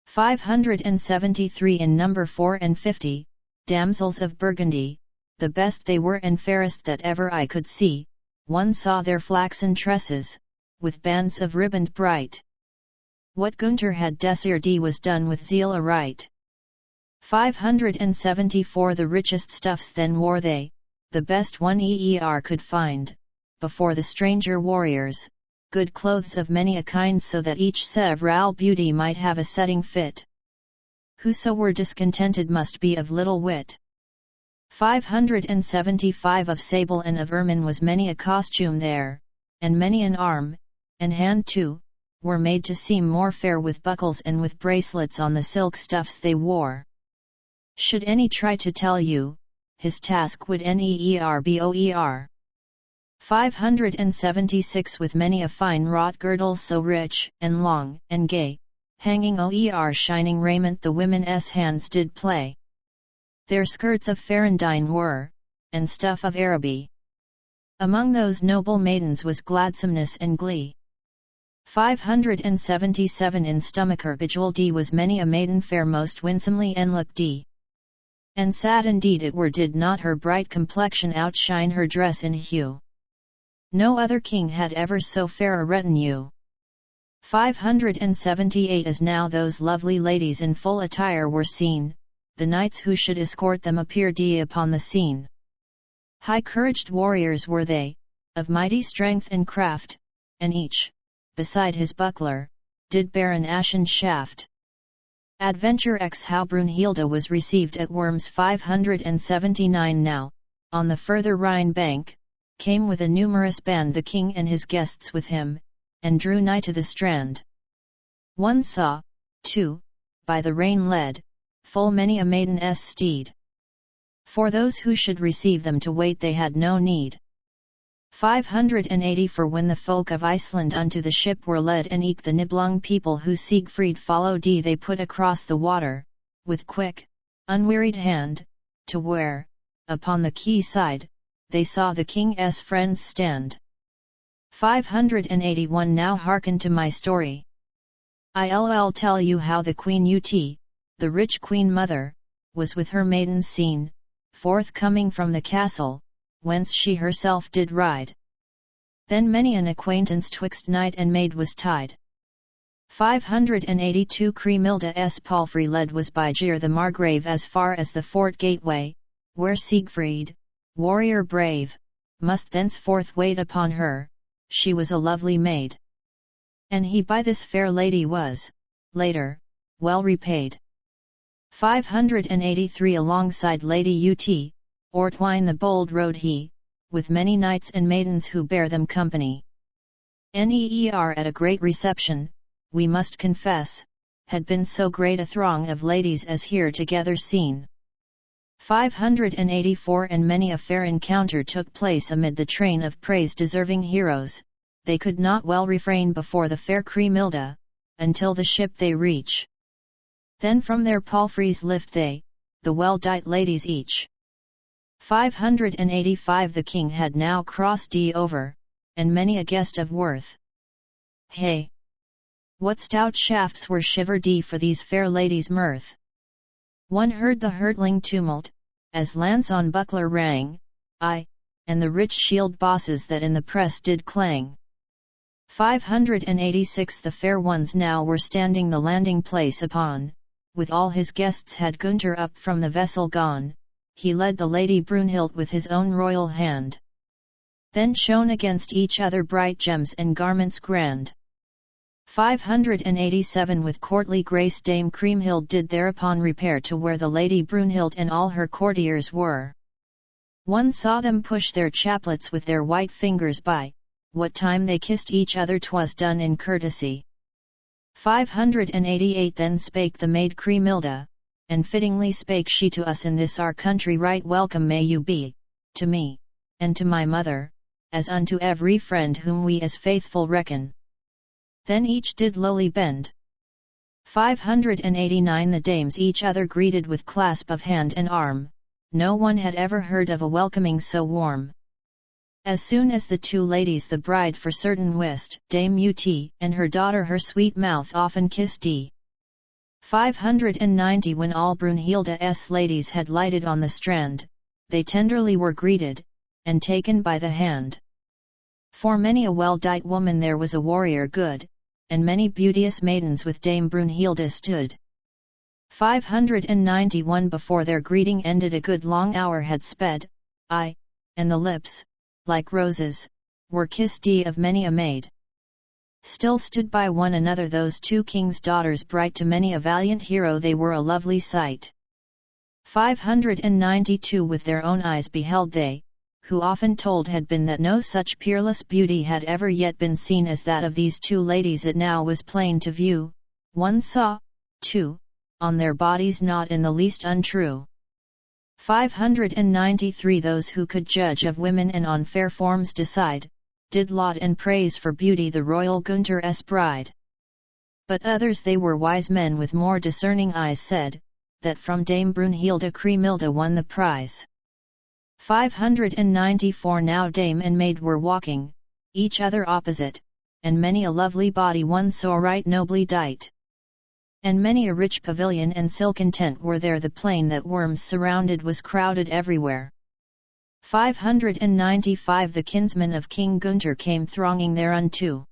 573 In number 54, damsels of Burgundy, the best they were and fairest that ever I could see, one saw their flaxen tresses, with bands of riband bright. What Gunther had desired was done with zeal aright. 574 The richest stuffs then wore they, the best one could find, before the stranger warriors, good clothes of many a kind, so that each several beauty might have a setting fit. Whoso were discontented must be of little wit. 575 Of sable and of ermine was many a costume there, and many an arm, and hand too, were made to seem more fair with buckles and with bracelets on the silk stuffs they wore. Should any try to tell you, his task would neer boer. 576 With many a fine wrought girdle so rich, and long, and gay, hanging o'er shining raiment the women's hands did play. Their skirts of farandine were, and stuff of Araby. Among those noble maidens was gladsomeness and glee. 577 In stomacher bejewelled was many a maiden fair most winsomely enlooked. And sad indeed it were did not her bright complexion outshine her dress in hue. No other king had ever so fair a retinue. 578 As now those lovely ladies in full attire were seen, the knights who should escort them appeared upon the scene. High-couraged warriors were they, of mighty strength and craft, and each, beside his buckler, did bear an ashen shaft. Adventure X How Brunhilde was received at Worms. 579 Now, on the further Rhine bank, came with a numerous band the king and his guests with him, and drew nigh to the strand. One saw, too, by the rain led, full many a maiden's steed. For those who should receive them to wait they had no need. 580 For when the folk of Iceland unto the ship were led, and eke the Nibelung people who Siegfried followed, they put across the water, with quick, unwearied hand, to where, upon the quay side, they saw the king's friends stand. 581 Now hearken to my story. I'll tell you how the Queen the rich Queen Mother, was with her maidens seen, forthcoming from the castle, whence she herself did ride. Then many an acquaintance twixt knight and maid was tied. 582 Cremilda's palfrey led was by Geir the Margrave as far as the fort gateway, where Siegfried, warrior brave, must thenceforth wait upon her. She was a lovely maid. And he by this fair lady was, later, well repaid. 583 Alongside Lady Ortwine the bold rode he, with many knights and maidens who bear them company. Neer at a great reception, we must confess, had been so great a throng of ladies as here together seen. 584 And many a fair encounter took place amid the train of praise-deserving heroes, they could not well refrain before the fair Cremilda, until the ship they reach. Then from their palfreys lift they, the well-dight ladies each. 585 The king had now crossed over, and many a guest of worth. Hey! What stout shafts were shivered for these fair ladies' mirth! One heard the hurtling tumult, as lance on buckler rang, aye, and the rich shield bosses that in the press did clang. 586 The fair ones now were standing the landing place upon, with all his guests had Gunther up from the vessel gone, he led the Lady Brunhild with his own royal hand. Then shone against each other bright gems and garments grand. 587 With courtly grace Dame Kriemhild did thereupon repair to where the Lady Brunhild and all her courtiers were. One saw them push their chaplets with their white fingers by, what time they kissed each other 'twas done in courtesy. 588 Then spake the maid Kriemhilda, and fittingly spake she to us in this our country right welcome may you be, to me, and to my mother, as unto every friend whom we as faithful reckon. Then each did lowly bend. 589 The dames each other greeted with clasp of hand and arm, no one had ever heard of a welcoming so warm. As soon as the two ladies the bride for certain wist, Dame Ut and her daughter her sweet mouth often kissed. 590 When all Brunhilda's ladies had lighted on the strand, they tenderly were greeted, and taken by the hand. For many a well-dight woman there was a warrior good, and many beauteous maidens with Dame Brunhilda stood. 591 Before their greeting ended a good long hour had sped, aye, and the lips, like roses, were kissed of many a maid. Still stood by one another those two kings' daughters bright to many a valiant hero they were a lovely sight. 592 With their own eyes beheld they, who often told had been that no such peerless beauty had ever yet been seen as that of these two ladies it now was plain to view, one saw, too, on their bodies not in the least untrue. 593 Those who could judge of women and on fair forms decide, did laud and praise for beauty the royal Gunther's bride. But others they were wise men with more discerning eyes said, that from Dame Brunhilda Kriemhilda won the prize. 594 Now dame and maid were walking, each other opposite, and many a lovely body one saw right nobly dight. And many a rich pavilion and silken tent were there the plain that worms surrounded was crowded everywhere. 595 The kinsmen of King Gunther came thronging thereunto.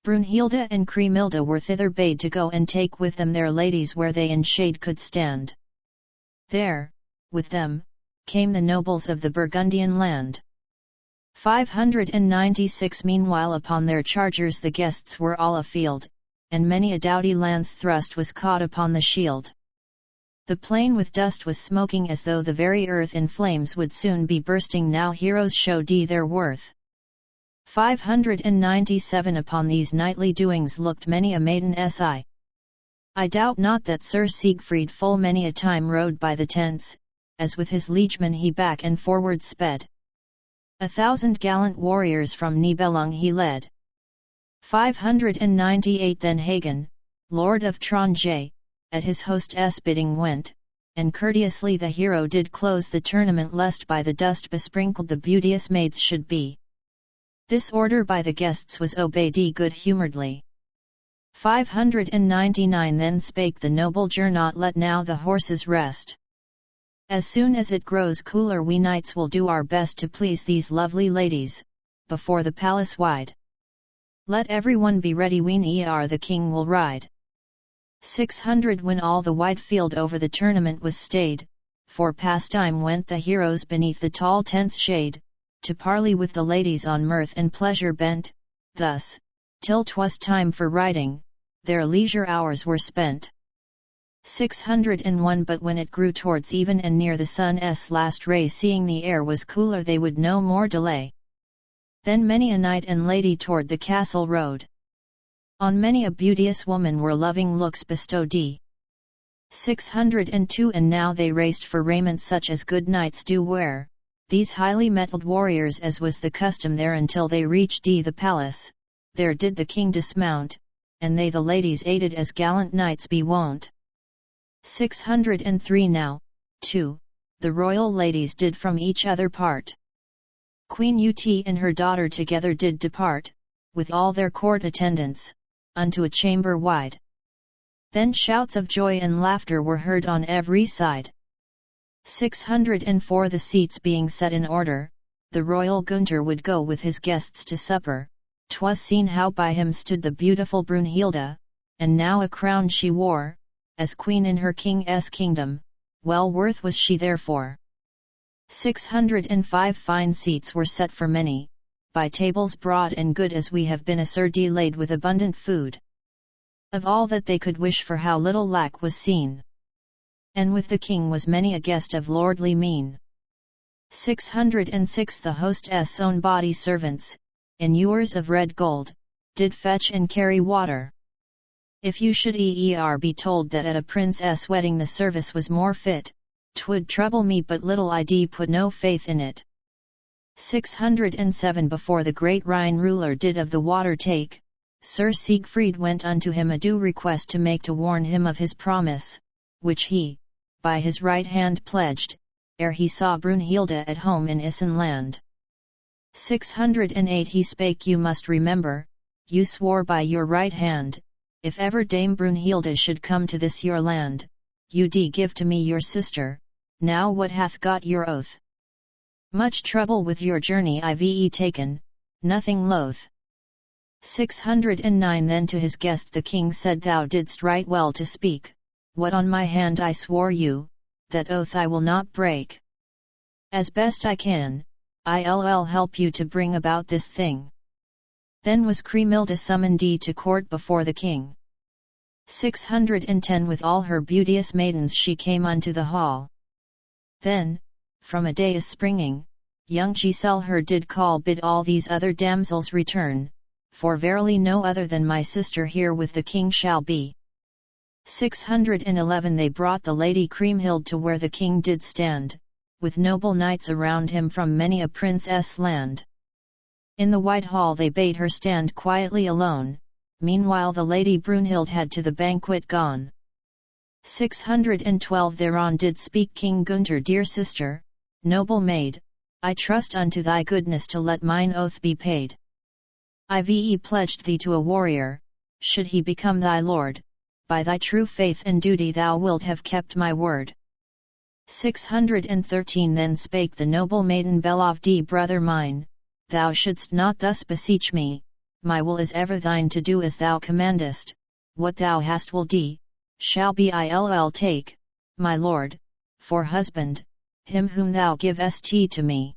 Brunhilda and Kriemhilda were thither bade to go and take with them their ladies where they in shade could stand. There, with them, came the nobles of the Burgundian land. 596 Meanwhile upon their chargers the guests were all afield, and many a doughty lance thrust was caught upon the shield. The plain with dust was smoking as though the very earth in flames would soon be bursting. Now heroes showed their worth. 597 Upon these knightly doings looked many a maiden's eye. I doubt not that Sir Siegfried full many a time rode by the tents, as with his liegemen he back and forward sped. 1,000 gallant warriors from Nibelung he led. 598 Then Hagen, lord of Tronje, at his host's bidding went, and courteously the hero did close the tournament lest by the dust besprinkled the beauteous maids should be. This order by the guests was obeyed good-humouredly. 599 Then spake the noble Gernot, let now the horses rest. As soon as it grows cooler we knights will do our best to please these lovely ladies, before the palace wide. Let everyone be ready when the king will ride. 600 When all the wide field over the tournament was stayed, for pastime went the heroes beneath the tall tent's shade, to parley with the ladies on mirth and pleasure bent, thus, till 'twas time for riding, their leisure hours were spent. 601 But when it grew towards even and near the sun's last ray seeing the air was cooler they would no more delay. Then many a knight and lady toward the castle rode. On many a beauteous woman were loving looks bestowed. 602 And now they raced for raiment such as good knights do wear, these highly mettled warriors as was the custom there until they reached the palace, there did the king dismount, and they the ladies aided as gallant knights be wont. 603 Now, too, the royal ladies did from each other part. Queen Ut and her daughter together did depart, with all their court attendants, unto a chamber wide. Then shouts of joy and laughter were heard on every side. 604 The seats being set in order, the royal Gunther would go with his guests to supper. 'Twas seen how by him stood the beautiful Brunhilde, and now a crown she wore, as queen in her king's kingdom, well worth was she therefore. 605 Fine seats were set for many, by tables broad and good as we have been assuredly laid with abundant food. Of all that they could wish for how little lack was seen. And with the king was many a guest of lordly mien. 606 The hostess' own body servants, in ewers of red gold, did fetch and carry water. If you should be told that at a prince's wedding the service was more fit, 'twould trouble me but little. I put no faith in it. 607 Before the great Rhine ruler did of the water take, Sir Siegfried went unto him a due request to make to warn him of his promise, which he, by his right hand pledged, ere he saw Brunhilde at home in Isenland. 608 He spake, you must remember, you swore by your right hand, if ever Dame Brunhilde should come to this your land, you'd give to me your sister. Now what hath got your oath? Much trouble with your journey I've taken, nothing loath. 609 Then to his guest the king said, thou didst right well to speak, what on my hand I swore you, that oath I will not break. As best I can, I'll help you to bring about this thing. Then was Kriemhilde summoned to court before the king. 610 With all her beauteous maidens she came unto the hall. Then, from a day is springing, young Giselle her did call, bid all these other damsels return, for verily no other than my sister here with the king shall be. 611 They brought the lady Kriemhilde to where the king did stand, with noble knights around him from many a prince's land. In the white hall they bade her stand quietly alone, meanwhile the lady Brunhilde had to the banquet gone. 612 Thereon did speak King Gunther, dear sister, noble maid, I trust unto thy goodness to let mine oath be paid. I've pledged thee to a warrior, should he become thy lord, by thy true faith and duty thou wilt have kept my word. 613 Then spake the noble maiden Beloved brother mine, thou shouldst not thus beseech me, my will is ever thine to do as thou commandest, what thou hast will shall be. I'll take, my lord, for husband, him whom thou givest to me.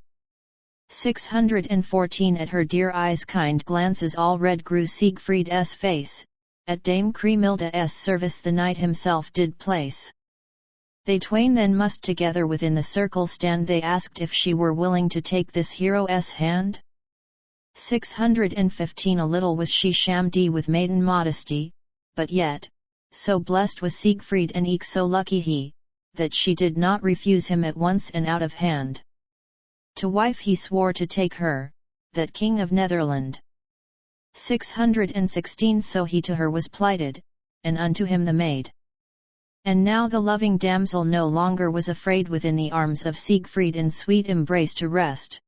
614 At her dear eyes' kind glances all red grew Siegfried's face, at Dame Kriemhilde's service the knight himself did place. They twain then must together within the circle stand. They asked if she were willing to take this hero's hand. 615 A little was she shamed with maiden modesty, but yet, so blessed was Siegfried and eke so lucky he, that she did not refuse him at once and out of hand. To wife he swore to take her, that King of Netherland. 616 So he to her was plighted, and unto him the maid. And now the loving damsel no longer was afraid within the arms of Siegfried in sweet embrace to rest.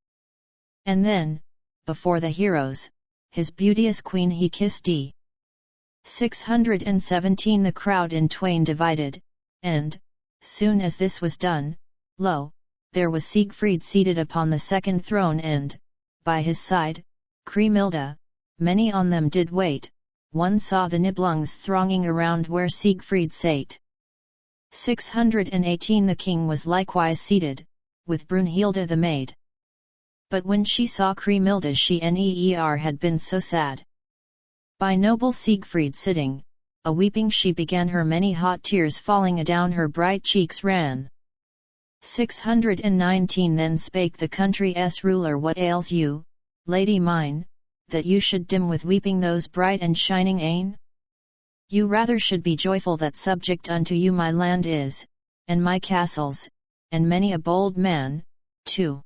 And then, before the heroes, his beauteous queen he kissed. 617 The crowd in twain divided, and, soon as this was done, lo, there was Siegfried seated upon the second throne and, by his side, Kriemhilde. Many on them did wait, one saw the Nibelungs thronging around where Siegfried sate. 618 The king was likewise seated, with Brunhilde the maid. But when she saw Kriemhilde she had been so sad. By noble Siegfried sitting, a weeping she began, her many hot tears falling adown her bright cheeks ran. 619 Then spake the country's ruler, what ails you, lady mine, that you should dim with weeping those bright and shining eyne? You rather should be joyful that subject unto you my land is, and my castles, and many a bold man, too.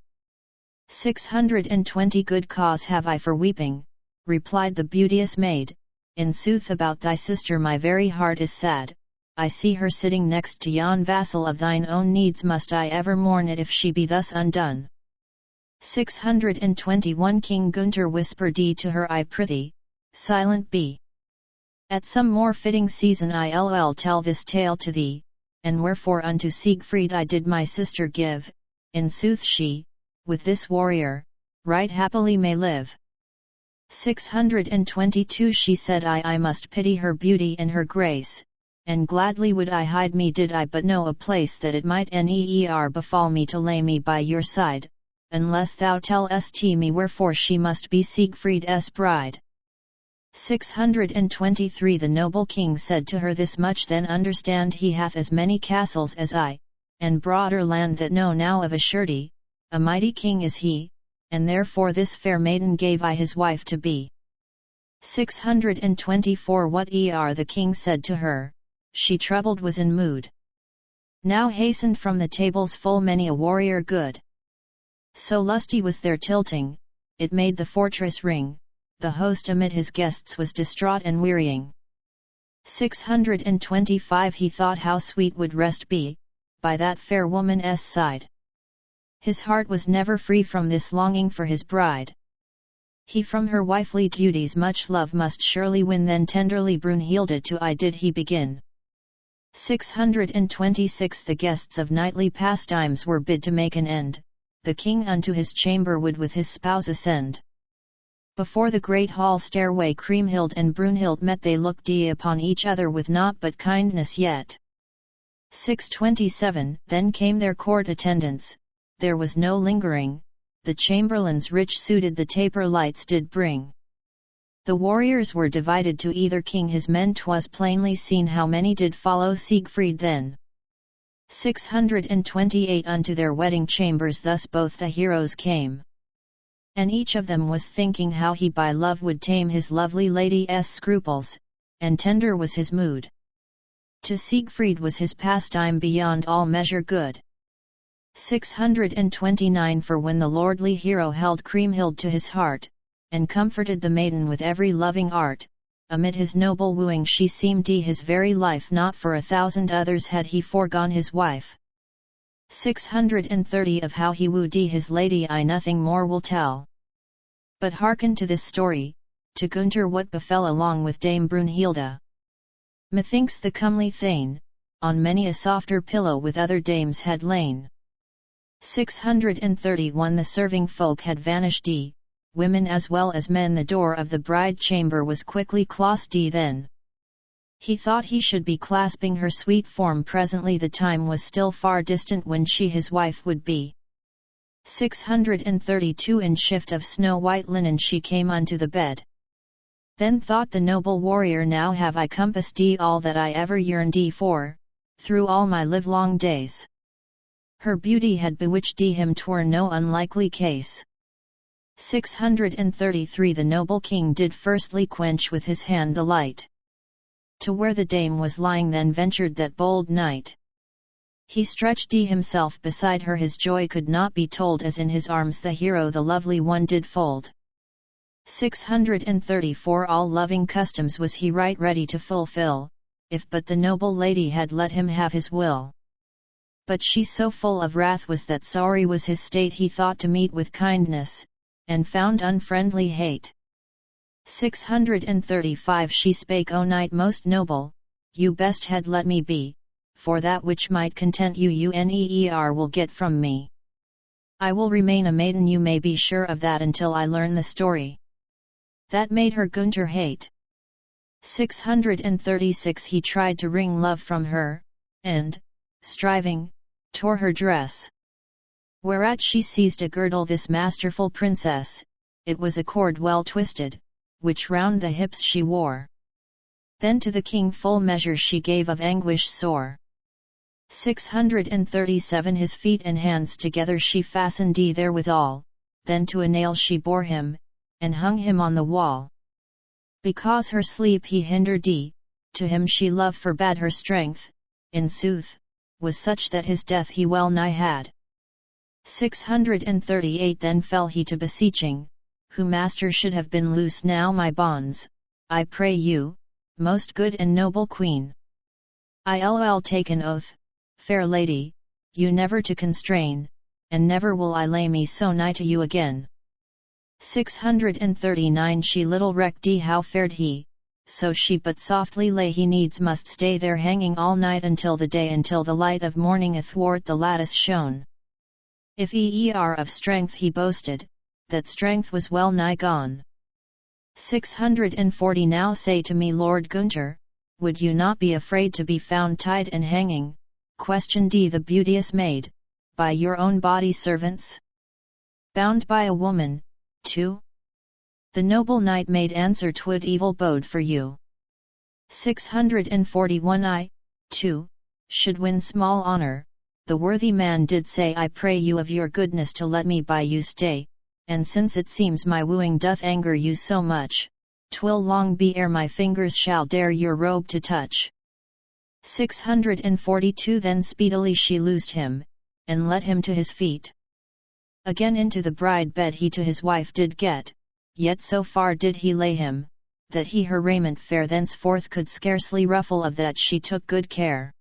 620 Good cause have I for weeping, replied the beauteous maid, in sooth about thy sister my very heart is sad, I see her sitting next to yon vassal of thine own, needs must I ever mourn it if she be thus undone. 621 King Gunther whispered to her, I prithee, silent be. At some more fitting season I'll tell this tale to thee, and wherefore unto Siegfried I did my sister give, in sooth she, with this warrior, right happily may live. 622 She said I must pity her beauty and her grace, and gladly would I hide me did I but know a place that it might ne'er befall me to lay me by your side, unless thou tell'st me wherefore she must be Siegfried's bride. 623 The noble king said to her, this much then understand, he hath as many castles as I, and broader land that know now of a surety, a mighty king is he, and therefore this fair maiden gave I his wife to be. 624 What the king said to her, she troubled was in mood. Now hastened from the tables full many a warrior good. So lusty was their tilting, it made the fortress ring, the host amid his guests was distraught and wearying. 625 He thought how sweet would rest be, by that fair woman's side. His heart was never free from this longing for his bride. He from her wifely duties much love must surely win, then tenderly Brunhilde to I did he begin. 626 The guests of knightly pastimes were bid to make an end, the king unto his chamber would with his spouse ascend. Before the great hall stairway Kriemhild and Brunhild met, they looked upon each other with naught but kindness yet. 627 Then came their court attendants, there was no lingering, the chamberlains rich suited the taper lights did bring. The warriors were divided to either king his men, 'twas plainly seen how many did follow Siegfried then. 628 Unto their wedding chambers thus both the heroes came. And each of them was thinking how he by love would tame his lovely lady's scruples, and tender was his mood. To Siegfried was his pastime beyond all measure good. 629 For when the lordly hero held Kriemhild to his heart, and comforted the maiden with every loving art, amid his noble wooing she seemed his very life, not for 1,000 others had he foregone his wife. 630 Of how he wooed his lady I nothing more will tell. But hearken to this story, to Gunther what befell along with Dame Brunhilde. Methinks the comely Thane, on many a softer pillow with other dames had lain. 631 The serving folk had vanished women as well as men, the door of the bride chamber was quickly closed then. He thought he should be clasping her sweet form presently, the time was still far distant when she his wife would be. 632 In shift of snow-white linen she came unto the bed. Then thought the noble warrior, now have I compassed all that I ever yearned for, through all my livelong days. Her beauty had bewitched him, 'twere no unlikely case. 633 The noble king did firstly quench with his hand the light. To where the dame was lying then ventured that bold knight. He stretched himself beside her, his joy could not be told, as in his arms the hero the lovely one did fold. 634 All loving customs was he right ready to fulfill, if but the noble lady had let him have his will. But she so full of wrath was that sorry was his state, he thought to meet with kindness, and found unfriendly hate. 635 She spake, O knight most noble, you best had let me be, for that which might content you ne'er will get from me. I will remain a maiden, you may be sure of that, until I learn the story. That made her Gunther hate. 636 He tried to wring love from her, and, striving, tore her dress. Whereat she seized a girdle, this masterful princess, it was a cord well twisted, which round the hips she wore. Then to the king full measure she gave of anguish sore. 637 His feet and hands together she fastened therewithal, then to a nail she bore him, and hung him on the wall. Because her sleep he hindered to him she love forbade, her strength, in sooth, was such that his death he well nigh had. 638 Then fell he to beseeching, who master should have been loose now my bonds, I pray you, most good and noble queen. I'll take an oath, fair lady, you never to constrain, and never will I lay me so nigh to you again. 639 She little recked how fared he, so she but softly lay he needs must stay there hanging all night until the day until the light of morning athwart the lattice shone. If of strength he boasted, that strength was well nigh gone. 640 Now say to me Lord Gunter, would you not be afraid to be found tied and hanging, questioned the beauteous maid, by your own body servants? Bound by a woman, too? The noble knight made answer 'twould evil bode for you. 641 I, too, should win small honour, the worthy man did say I pray you of your goodness to let me by you stay, and since it seems my wooing doth anger you so much, 'twill long be ere my fingers shall dare your robe to touch. 642 Then speedily she loosed him, and led him to his feet. Again into the bride bed he to his wife did get, yet so far did he lay him, that he her raiment fair thenceforth could scarcely ruffle, of that she took good care.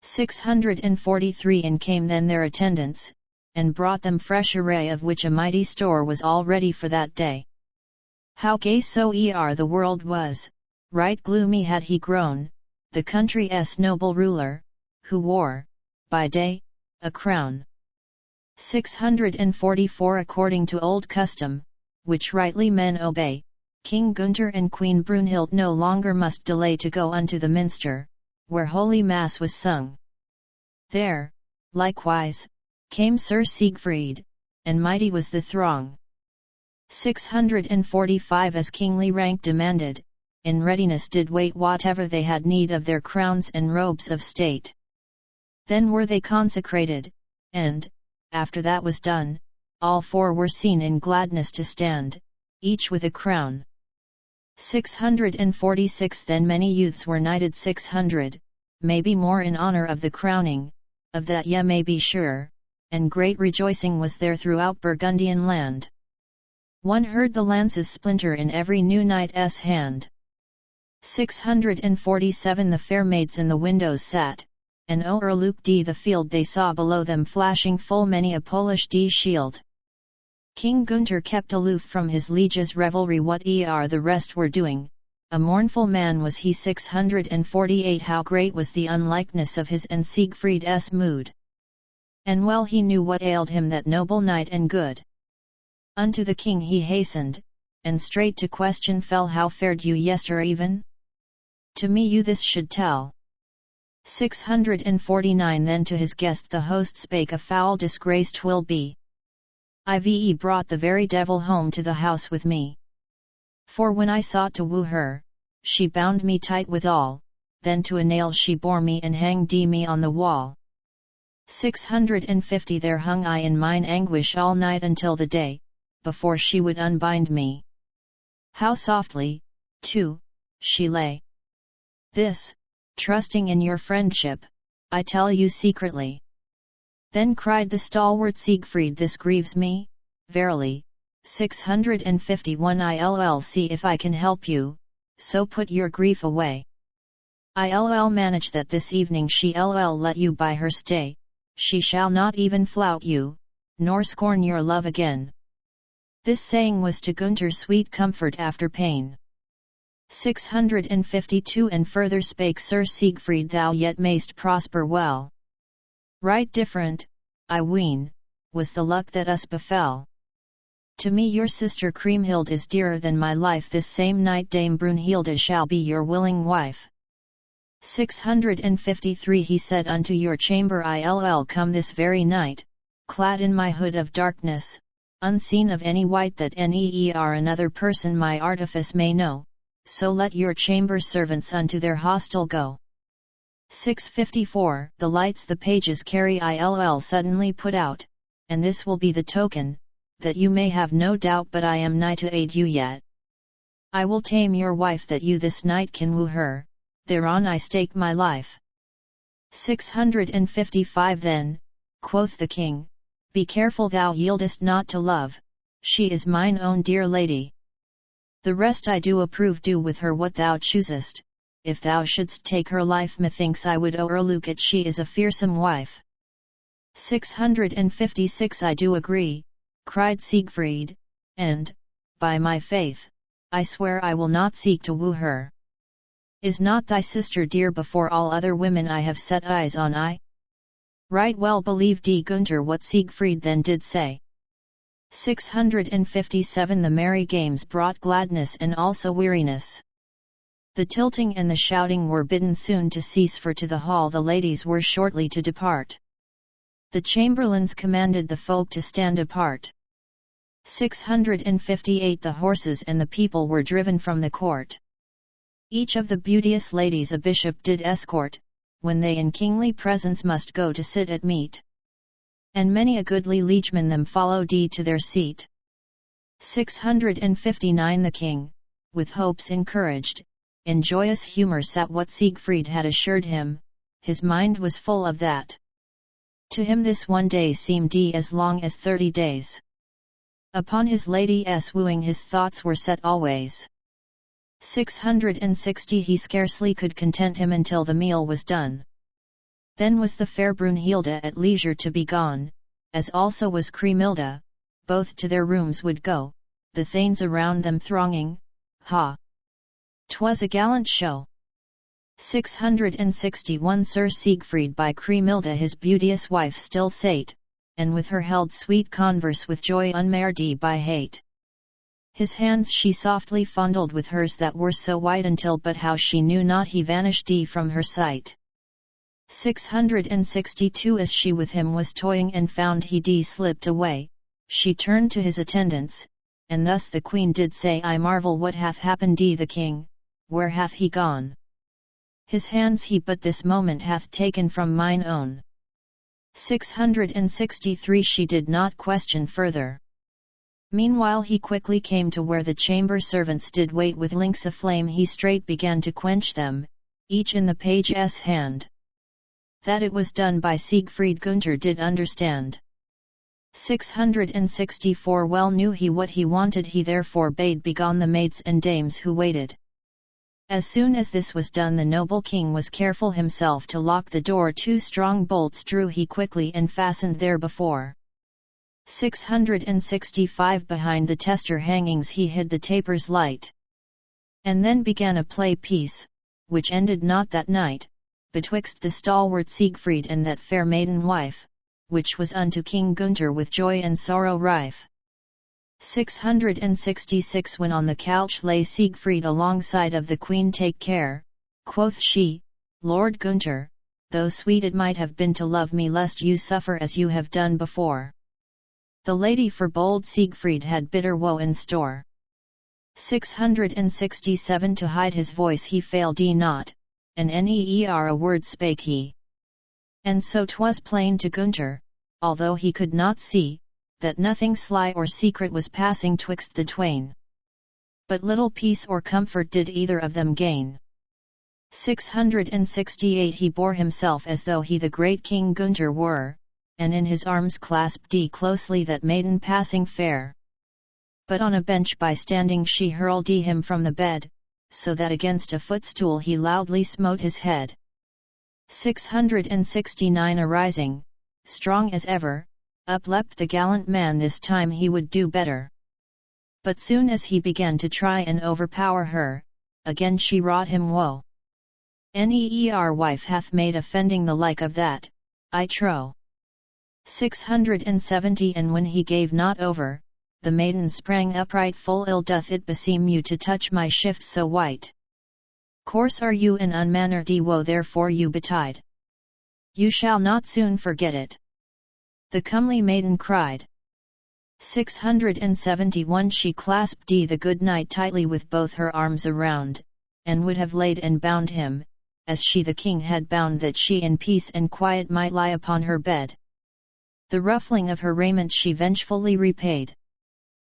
643 In came then their attendants, and brought them fresh array, of which a mighty store was all ready for that day. How gay soe'er the world was, right gloomy had he grown, the country's noble ruler, who wore, by day, a crown. 644 According to old custom, which rightly men obey, King Gunter and Queen Brunhild no longer must delay to go unto the minster, where holy mass was sung. There, likewise, came Sir Siegfried, and mighty was the throng. 645 As kingly rank demanded, in readiness did wait whatever they had need of their crowns and robes of state. Then were they consecrated, and, after that was done, all four were seen in gladness to stand, each with a crown. 646 Then many youths were knighted 600, maybe more in honour of the crowning, of that ye may be sure, and great rejoicing was there throughout Burgundian land. One heard the lances splinter in every new knight's hand. 647 The fair maids in the windows sat, and o'erlooked the field they saw below them flashing full many a Polish shield. King Gunter kept aloof from his liege's revelry, whate'er the rest were doing, a mournful man was he. 648 How great was the unlikeness of his and Siegfried's mood! And well he knew what ailed him, that noble knight and good. Unto the king he hastened, and straight to question fell, How fared you yestereven? To me you this should tell. 649 Then to his guest the host spake, A foul disgrace 'twill be. Ive brought the very devil home to the house with me. For when I sought to woo her, she bound me tight withal, then to a nail she bore me and hanged me on the wall. 650 There hung I in mine anguish all night until the day, before she would unbind me. How softly, too, she lay. This, trusting in your friendship, I tell you secretly. Then cried the stalwart Siegfried, This grieves me, verily. 651 I'll see if I can help you, so put your grief away. I'll manage that this evening she'll let you by her stay, she shall not even flout you, nor scorn your love again. This saying was to Gunter's sweet comfort after pain. 652 And further spake Sir Siegfried, Thou yet mayst prosper well. Right different, I ween, was the luck that us befell. To me your sister Kriemhild is dearer than my life, this same night Dame Brunhilde shall be your willing wife. 653 He said, Unto your chamber I'll come this very night, clad in my hood of darkness, unseen of any wight that ne'er another person my artifice may know, so let your chamber servants unto their hostel go. 654 The lights the pages carry I'll suddenly put out, and this will be the token, that you may have no doubt but I am nigh to aid you yet. I will tame your wife that you this night can woo her, thereon I stake my life. 655 Then, quoth the king, be careful thou yieldest not to love, she is mine own dear lady. The rest I do approve, do with her what thou choosest, if thou shouldst take her life methinks I would o'erlook it, she is a fearsome wife. 656 I do agree, cried Siegfried, and, by my faith, I swear I will not seek to woo her. Is not thy sister dear before all other women I have set eyes on? I right well believe Gunther what Siegfried then did say. 657 The merry games brought gladness and also weariness. The tilting and the shouting were bidden soon to cease, for to the hall the ladies were shortly to depart. The chamberlains commanded the folk to stand apart. 658 The horses and the people were driven from the court. Each of the beauteous ladies a bishop did escort, when they in kingly presence must go to sit at meat. And many a goodly liegeman them followed to their seat. 659 The king, with hopes encouraged, in joyous humour sat what Siegfried had assured him, his mind was full of that. To him this one day seemed as long as 30 days. Upon his lady's wooing his thoughts were set always. 660 He scarcely could content him until the meal was done. Then was the fair Brunhilde at leisure to be gone, as also was Kriemhilde, both to their rooms would go, the thanes around them thronging, ha! 'Twas a gallant show. 661 Sir Siegfried by Kriemhilde his beauteous wife still sate, and with her held sweet converse with joy unmarred by hate. His hands she softly fondled with hers that were so white until but how she knew not he vanished from her sight. 662 As she with him was toying and found he slipped away, she turned to his attendants, and thus the queen did say, I marvel what hath happened the king, where hath he gone? His hands he but this moment hath taken from mine own. 663 She did not question further. Meanwhile he quickly came to where the chamber servants did wait with links aflame, he straight began to quench them, each in the page's hand. That it was done by Siegfried Gunther did understand. 664 Well knew he what he wanted, he therefore bade begone the maids and dames who waited. As soon as this was done the noble king was careful himself to lock the door, 2 strong bolts drew he quickly and fastened there before. 665 Behind the tester hangings he hid the taper's light. And then began a play piece, which ended not that night, betwixt the stalwart Siegfried and that fair maiden wife, which was unto King Gunther with joy and sorrow rife. 666 When on the couch lay Siegfried alongside of the queen, take care, quoth she, Lord Gunther, though sweet it might have been to love me, lest you suffer as you have done before. The lady for bold Siegfried had bitter woe in store. 667 To hide his voice he failed not, and neer a word spake he. And so 'twas plain to Gunther, although he could not see, that nothing sly or secret was passing twixt the twain. But little peace or comfort did either of them gain. 668 He bore himself as though he the great King Gunther were, and in his arms clasped closely that maiden passing fair. But on a bench by standing she hurled him from the bed, so that against a footstool he loudly smote his head. 669 Arising, strong as ever, up leapt the gallant man, this time he would do better. But soon as he began to try and overpower her, again she wrought him woe. Neer wife hath made offending the like of that, I trow. 670 And when he gave not over, the maiden sprang upright, full ill doth it beseem you to touch my shift so white. Coarse are you and unmannered, woe therefore you betide. You shall not soon forget it. The comely maiden cried. 671 She clasped the good knight tightly with both her arms around, and would have laid and bound him, as she the king had bound, that she in peace and quiet might lie upon her bed. The ruffling of her raiment she vengefully repaid.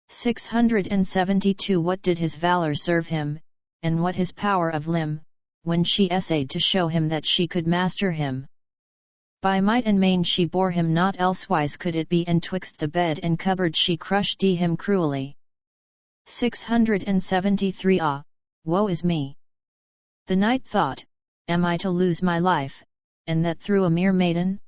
672 What did his valour serve him, and what his power of limb, when she essayed to show him that she could master him? By might and main she bore him not, elsewise could it be, and twixt the bed and cupboard she crushed him cruelly. 673 Ah, woe is me! The knight thought, am I to lose my life, and that through a mere maiden?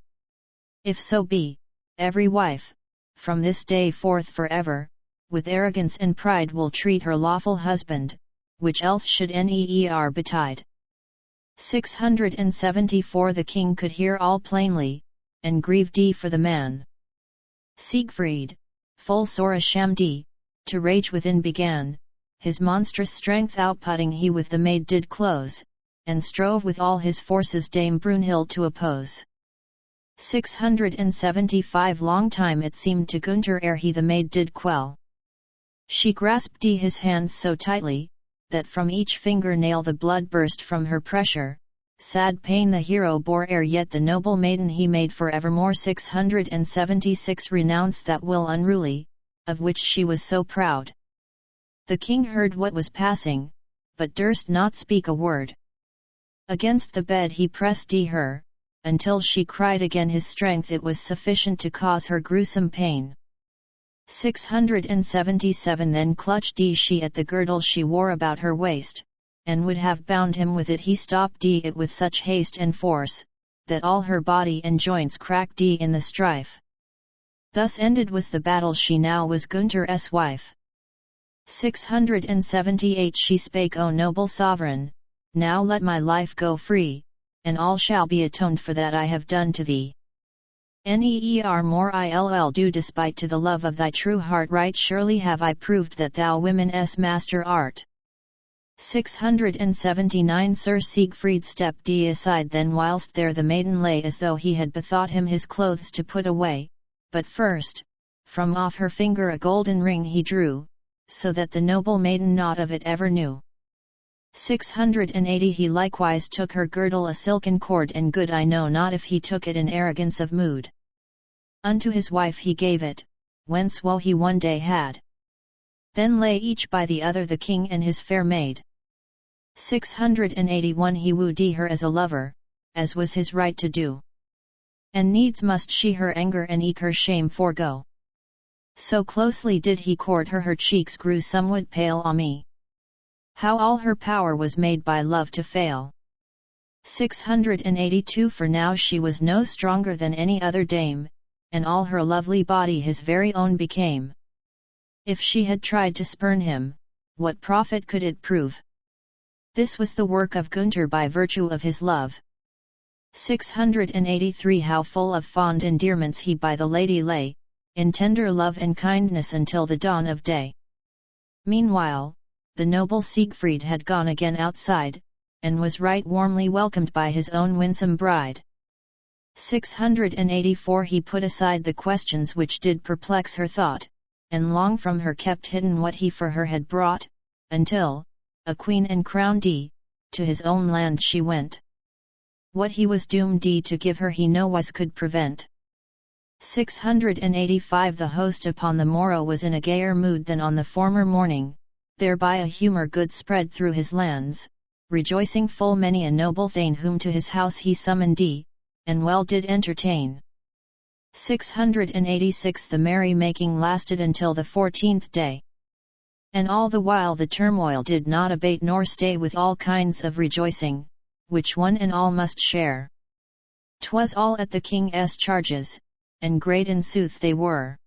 If so be, every wife, from this day forth forever, with arrogance and pride will treat her lawful husband, which else should neer betide. 674 The king could hear all plainly, and grieved for the man. Siegfried, full sore ashamed, to rage within began, his monstrous strength outputting he with the maid did close, and strove with all his forces Dame Brunhild to oppose. 675 Long time it seemed to Gunther ere he the maid did quell. She grasped his hands so tightly, that from each finger-nail the blood burst from her pressure. Sad pain the hero bore ere yet the noble maiden he made for evermore. 676 Renounce that will unruly, of which she was so proud. The king heard what was passing, but durst not speak a word. Against the bed he pressed her, until she cried again his strength it was sufficient to cause her gruesome pain. 677 Then clutched she at the girdle she wore about her waist, and would have bound him with it. He stopped it with such haste and force, that all her body and joints cracked in the strife. Thus ended was the battle. She now was Gunther's wife. 678 She spake, O noble sovereign, now let my life go free, and all shall be atoned for that I have done to thee. Neer more ill do despite to the love of thy true heart. Right surely have I proved that thou women's master art. 679 Sir Siegfried stepped aside then whilst there the maiden lay, as though he had bethought him his clothes to put away, but first, from off her finger a golden ring he drew, so that the noble maiden naught of it ever knew. 680 He likewise took her girdle a silken cord and good, I know not if he took it in arrogance of mood. Unto his wife he gave it, whence woe he one day had. Then lay each by the other the king and his fair maid. 681 He wooed her as a lover, as was his right to do. And needs must she her anger and eke her shame forego. So closely did he court her cheeks grew somewhat pale on me. How all her power was made by love to fail. 682 For now she was no stronger than any other dame, and all her lovely body his very own became. If she had tried to spurn him, what profit could it prove? This was the work of Gunther by virtue of his love. 683 How full of fond endearments he by the lady lay, in tender love and kindness until the dawn of day. Meanwhile, the noble Siegfried had gone again outside, and was right warmly welcomed by his own winsome bride. 684 He put aside the questions which did perplex her thought, and long from her kept hidden what he for her had brought, until, a queen and crowned to his own land she went. What he was doomed to give her he no wise could prevent. 685 The host upon the morrow was in a gayer mood than on the former morning, thereby a humour good spread through his lands, rejoicing full many a noble thane whom to his house he summoned and well did entertain. 686 The merry-making lasted until the 14th day. And all the while the turmoil did not abate nor stay with all kinds of rejoicing, which one and all must share. 'Twas all at the king's charges, and great in sooth they were.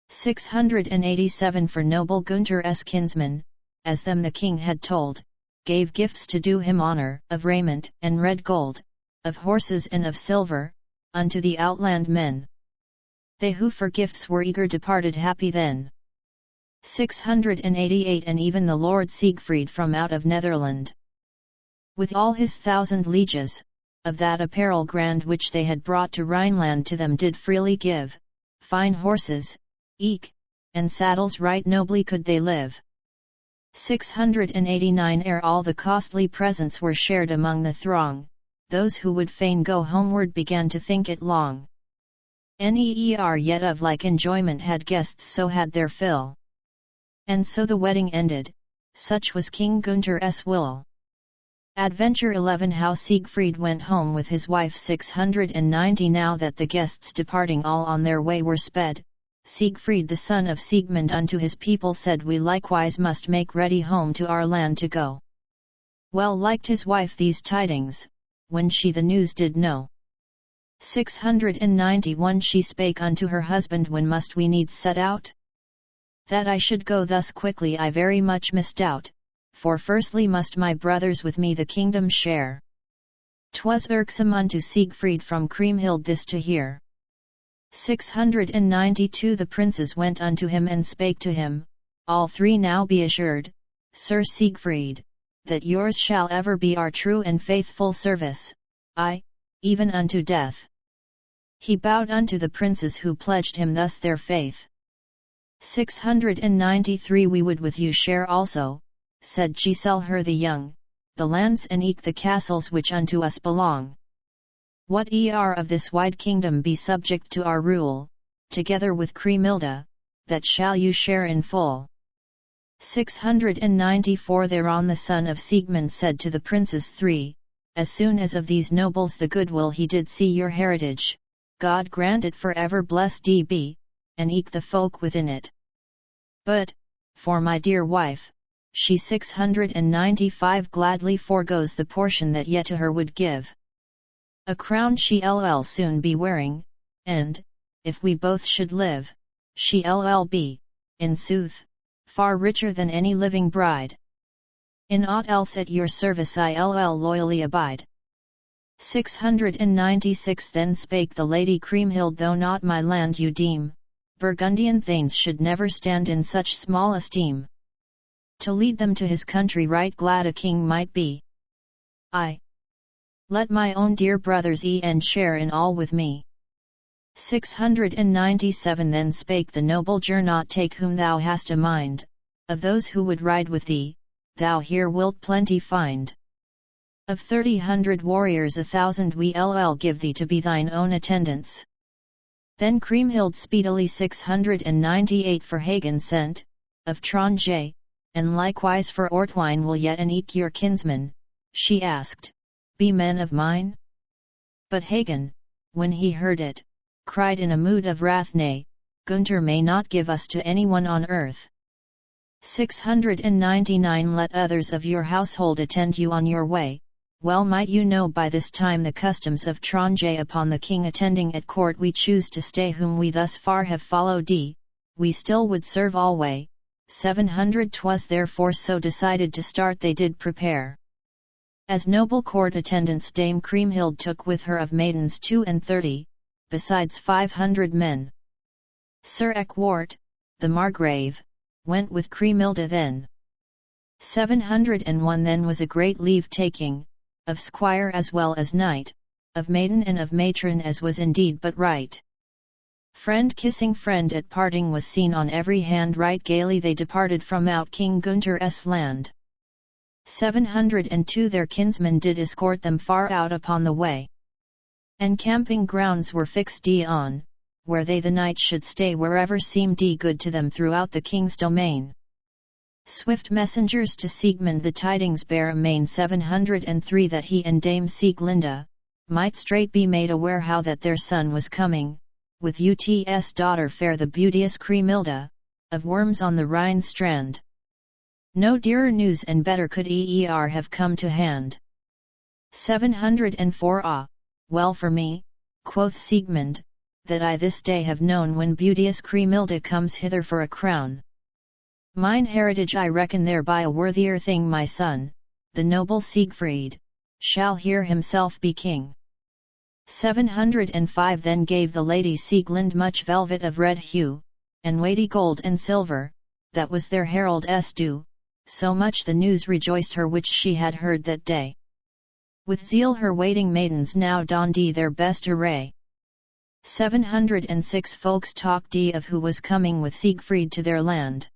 687 For noble Gunther's kinsmen, as them the king had told, gave gifts to do him honour, of raiment and red gold, of horses and of silver, unto the outland men. They who for gifts were eager departed happy then. 688 And even the Lord Siegfried from out of Netherland, with all his 1,000 lieges, of that apparel grand which they had brought to Rhineland to them did freely give, fine horses, eke, and saddles right nobly could they live. 689 Ere all the costly presents were shared among the throng, those who would fain go homeward began to think it long. Neer yet of like enjoyment had guests so had their fill. And so the wedding ended, such was King Gunther's will. Adventure 11 How Siegfried went home with his wife. 690 Now that the guests departing all on their way were sped, Siegfried the son of Siegmund unto his people said, We likewise must make ready home to our land to go. Well liked his wife these tidings, when she the news did know. 691 She spake unto her husband, when must we needs set out? That I should go thus quickly I very much misdoubt, for firstly must my brothers with me the kingdom share. 'Twas irksome unto Siegfried from Kriemhild this to hear. 692 The princes went unto him and spake to him, all three now be assured, Sir Siegfried, that yours shall ever be our true and faithful service, aye, even unto death. He bowed unto the princes who pledged him thus their faith. 693 We would with you share also, said Giselher the young, the lands and eke the castles which unto us belong. What are of this wide kingdom be subject to our rule, together with Kriemhilda, that shall you share in full. 694 Thereon the son of Siegmund said to the princes three, as soon as of these nobles the goodwill he did see your heritage, God grant it for ever blessed be, and eke the folk within it. But, for my dear wife, she 695 gladly forgoes the portion that yet to her would give. A crown she'll soon be wearing, and, if we both should live, she'll be, in sooth, far richer than any living bride. In aught else at your service I'll loyally abide. 696 Then spake the Lady Kriemhild, though not my land you deem, Burgundian thanes should never stand in such small esteem. To lead them to his country right glad a king might be. I let my own dear brothers and share in all with me. 697 Then spake the noble Gernot, take whom thou hast a mind, of those who would ride with thee, thou here wilt plenty find. Of 300 warriors 1,000 we'll give thee to be thine own attendants. Then Kriemhild speedily 698 for Hagen sent, of Tronje, and likewise for Ortwine will yet and eke your kinsmen, she asked, be men of mine? But Hagen, when he heard it, cried in a mood of wrath, nay, Gunther may not give us to anyone on earth. 699 Let others of your household attend you on your way, well might you know by this time the customs of Tronje. Upon the king attending at court we choose to stay, whom we thus far have followed, we still would serve alway. 700 'Twas therefore so decided to start they did prepare. As noble court attendants Dame Kriemhild took with her of maidens 32, besides 500 men. Sir Eckwart, the Margrave, went with Kriemhilda then. 701 Then was a great leave-taking, of squire as well as knight, of maiden and of matron as was indeed but right. Friend kissing friend at parting was seen on every hand, right gaily they departed from out King Gunther's land. 702 Their kinsmen did escort them far out upon the way. And camping grounds were fixed on, where they the night should stay wherever seemed good to them throughout the king's domain. Swift messengers to Siegmund the tidings bare amain. 703 That he and Dame Sieglinde might straight be made aware how that their son was coming, with Ut's daughter fair the beauteous Kriemhilda, of Worms on the Rhine strand. No dearer news and better could have come to hand. 704 Ah, well for me, quoth Siegmund, that I this day have known when beauteous Kriemhilda comes hither for a crown. Mine heritage I reckon thereby a worthier thing. My son, the noble Siegfried, shall here himself be king. 705 Then gave the lady Sieglinde much velvet of red hue, and weighty gold and silver, that was their herald's due, so much the news rejoiced her which she had heard that day. With zeal her waiting maidens now donned their best array. 706 Folks talked of who was coming with Siegfried to their land.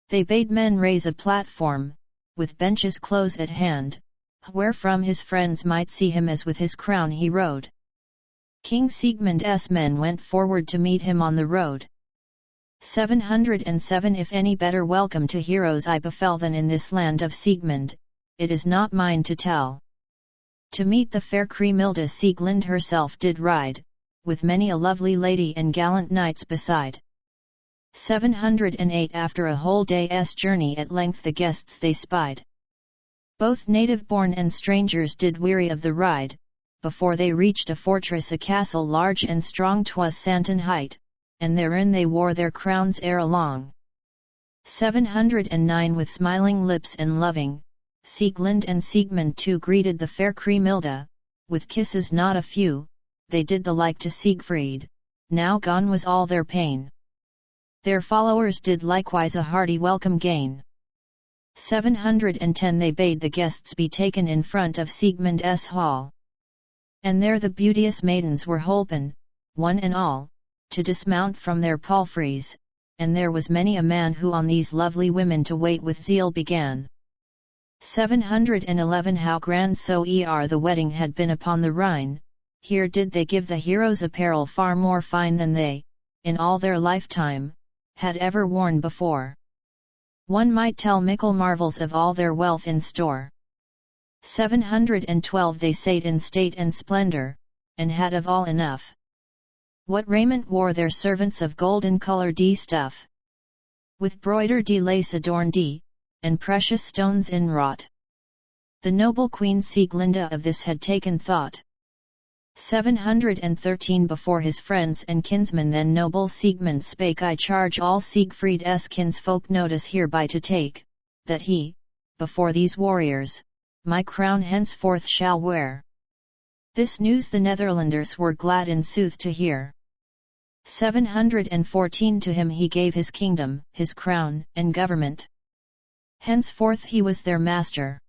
They bade men raise a platform, with benches close at hand, where from his friends might see him as with his crown he rode. King Siegmund's men went forward to meet him on the road. 707 If any better welcome to heroes I befell than in this land of Siegmund, it is not mine to tell. To meet the fair Kriemhilda Sieglinde herself did ride, with many a lovely lady and gallant knights beside. 708 After a whole day's journey at length the guests they spied. Both native-born and strangers did weary of the ride, before they reached a fortress, a castle large and strong, 'twas sant in height, and therein they wore their crowns ere long. 709 With smiling lips and loving, Sieglind and Siegmund too greeted the fair Kriemhilde, with kisses not a few, they did the like to Siegfried, now gone was all their pain. Their followers did likewise a hearty welcome gain. 710 They bade the guests be taken in front of Siegmund's hall. And there the beauteous maidens were holpen, one and all, to dismount from their palfreys, and there was many a man who on these lovely women to wait with zeal began. 711 How grand soe'er the wedding had been upon the Rhine, here did they give the heroes apparel far more fine than they, in all their lifetime, had ever worn before. One might tell mickle marvels of all their wealth in store. 712 They sate in state and splendor, and had of all enough. What raiment wore their servants of golden color stuff, with broider lace adorned and precious stones inwrought. The noble Queen Sieglinde of this had taken thought. 713 Before his friends and kinsmen then noble Siegmund spake, I charge all Siegfried's kinsfolk notice hereby to take, that he, before these warriors, my crown henceforth shall wear. This news the Netherlanders were glad in sooth to hear. 714 To him he gave his kingdom, his crown, and government. Henceforth he was their master.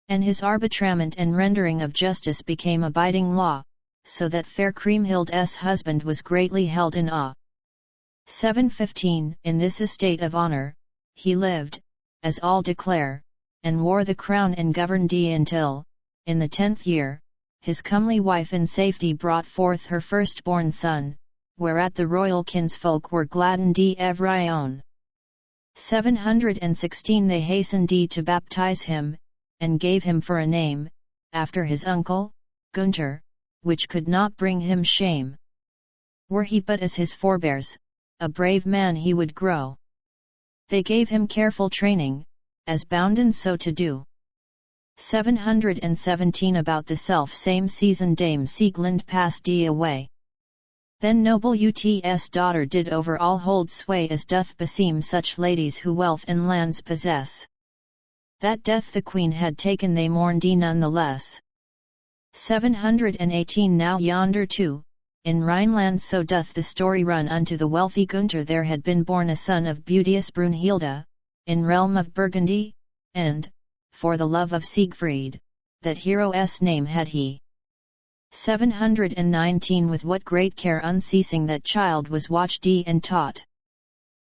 And his arbitrament and rendering of justice became abiding law, so that fair Kriemhilde's husband was greatly held in awe. 715 In this estate of honor, he lived, as all declare, and wore the crown and governed until, in the 10th year, his comely wife in safety brought forth her firstborn son, whereat the royal kinsfolk were gladdened every own. 716 They hastened to baptize him, and gave him for a name, after his uncle, Gunther, which could not bring him shame. Were he but as his forebears, a brave man he would grow. They gave him careful training, as bounden so to do. 717 About the self same season Dame Sieglind passed away. Then noble Ut's daughter did over all hold sway, as doth beseem such ladies who wealth and lands possess. That death the queen had taken they mourned none the less. 718 Now yonder too, in Rhineland so doth the story run, unto the wealthy Gunther there had been born a son of beauteous Brunhilde, in realm of Burgundy, and, for the love of Siegfried, that hero's name had he. 719 With what great care unceasing that child was watched and taught.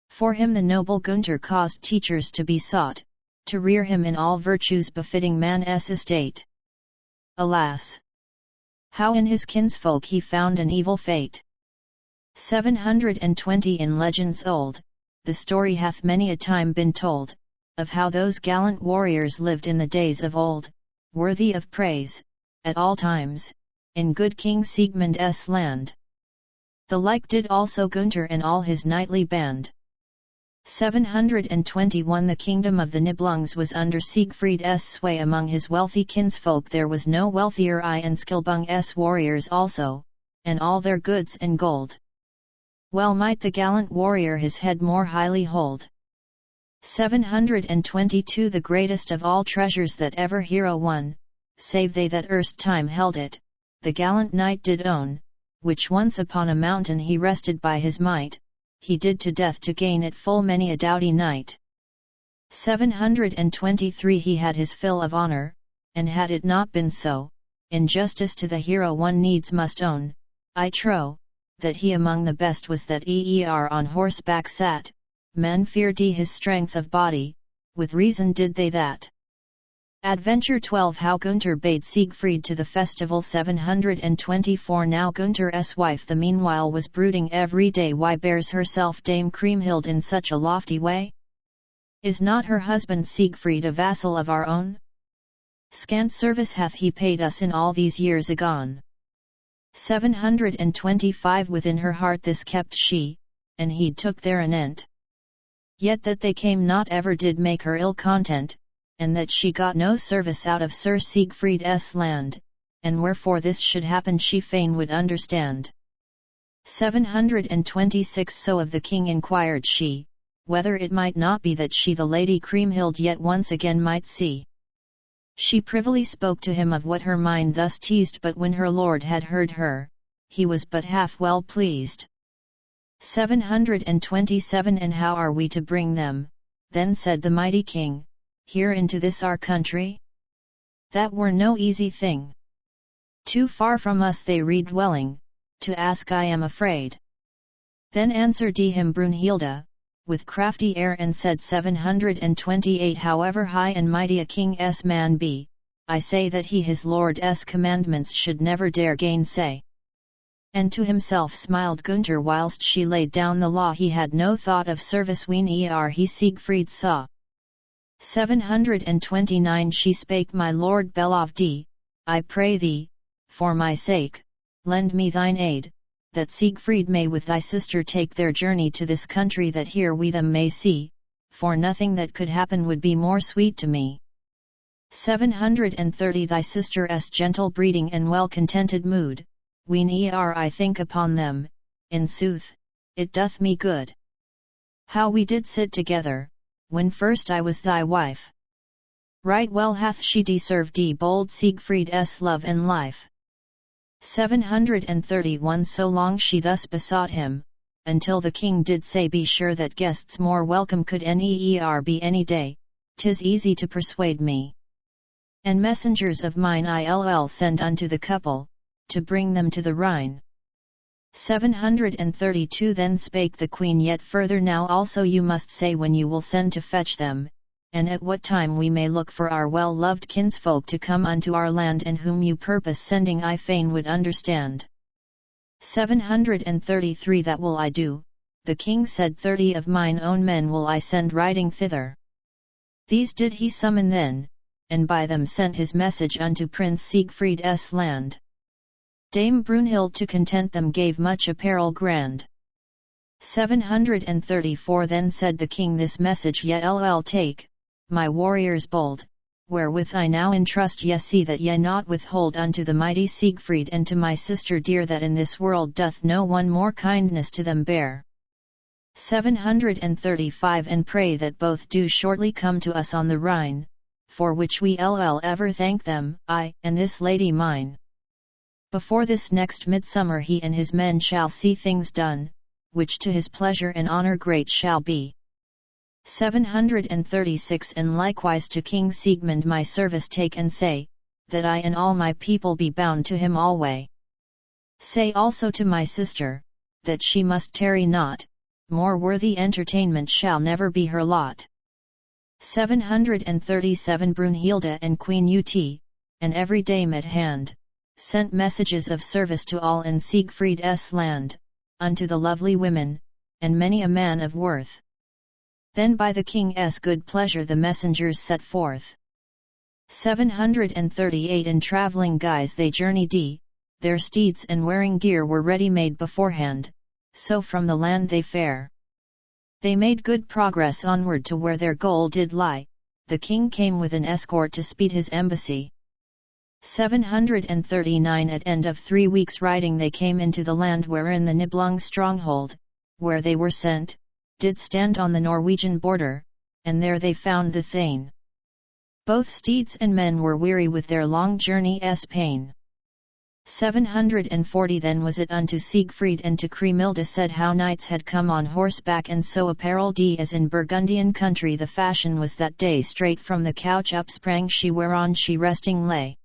For him the noble Gunther caused teachers to be sought, to rear him in all virtues befitting man's estate. Alas! How in his kinsfolk he found an evil fate. 720 In legends old, the story hath many a time been told, of how those gallant warriors lived in the days of old, worthy of praise, at all times, in good King Siegmund's land. The like did also Gunther and all his knightly band. 721 The kingdom of the Nibelungs was under Siegfried's sway. Among his wealthy kinsfolk there was no wealthier and Skilbung's warriors also, and all their goods and gold. Well might the gallant warrior his head more highly hold. 722 The greatest of all treasures that ever hero won, save they that erst time held it, the gallant knight did own, which once upon a mountain he rested by his might, he did to death to gain it full many a doughty knight. 723 He had his fill of honor, and had it not been so, in justice to the hero one needs must own, I trow, that he among the best was that on horseback sat, men feared his strength of body, with reason did they that. Adventure 12 How Gunther bade Siegfried to the festival. 724 Now Gunther's wife the meanwhile was brooding every day, why bears herself Dame Kriemhild in such a lofty way? Is not her husband Siegfried a vassal of our own? Scant service hath he paid us in all these years agone. 725 Within her heart this kept she, and he took their anent. Yet that they came not ever did make her ill content, and that she got no service out of Sir Siegfried's land, and wherefore this should happen she fain would understand. 726 So of the king inquired she, whether it might not be that she the Lady Kriemhild yet once again might see. She privily spoke to him of what her mind thus teased, but when her lord had heard her, he was but half well pleased. 727 And how are we to bring them, then said the mighty king, here into this our country? That were no easy thing. Too far from us they read dwelling, to ask I am afraid. Then answered him Brunhilde, with crafty air and said 728 However high and mighty a king's man be, I say that he his lord's commandments should never dare gainsay. And to himself smiled Gunther whilst she laid down the law he had no thought of service when he Siegfried saw. 729 She spake my lord Beloved, I pray thee, for my sake, lend me thine aid, that Siegfried may with thy sister take their journey to this country that here we them may see, for nothing that could happen would be more sweet to me. 730 Thy sister's gentle breeding and well-contented mood, when I think upon them, in sooth, it doth me good. How we did sit together, when first I was thy wife. Right well hath she deserved bold Siegfried's love and life. 731 So long she thus besought him, until the king did say be sure that guests more welcome could be any day, 'tis easy to persuade me. And messengers of mine I'll send unto the couple, to bring them to the Rhine. 732 Then spake the queen yet further now also you must say when you will send to fetch them, and at what time we may look for our well-loved kinsfolk to come unto our land and whom you purpose sending I fain would understand. 733 That will I do, the king said 30 of mine own men will I send riding thither. These did he summon then, and by them sent his message unto Prince Siegfried's land. Dame Brunhild to content them gave much apparel grand. 734 Then said the king this message yet take, my warriors bold, wherewith I now entrust ye see that ye not withhold unto the mighty Siegfried and to my sister dear that in this world doth no one more kindness to them bear. 735 And pray that both do shortly come to us on the Rhine, for which we ever thank them, I and this lady mine. Before this next midsummer he and his men shall see things done, which to his pleasure and honor great shall be. 736 And likewise to King Siegmund my service take and say, that I and all my people be bound to him alway. Say also to my sister, that she must tarry not, more worthy entertainment shall never be her lot. 737 Brunhilde and Queen Ut, and every dame at hand, sent messages of service to all in Siegfried's land, unto the lovely women, and many a man of worth. Then by the king's good pleasure the messengers set forth. 738 In travelling guise they journeyed, their steeds and wearing gear were ready made beforehand, so from the land they fare. They made good progress onward to where their goal did lie, the king came with an escort to speed his embassy. 739 At end of 3 weeks' riding they came into the land wherein the Nibelung stronghold, where they were sent, did stand on the Norwegian border, and there they found the Thane. Both steeds and men were weary with their long journey's pain. 740 Then was it unto Siegfried and to Kriemhilde said how knights had come on horseback and so apparelled as in Burgundian country the fashion was that day straight from the couch up sprang she whereon she resting lay.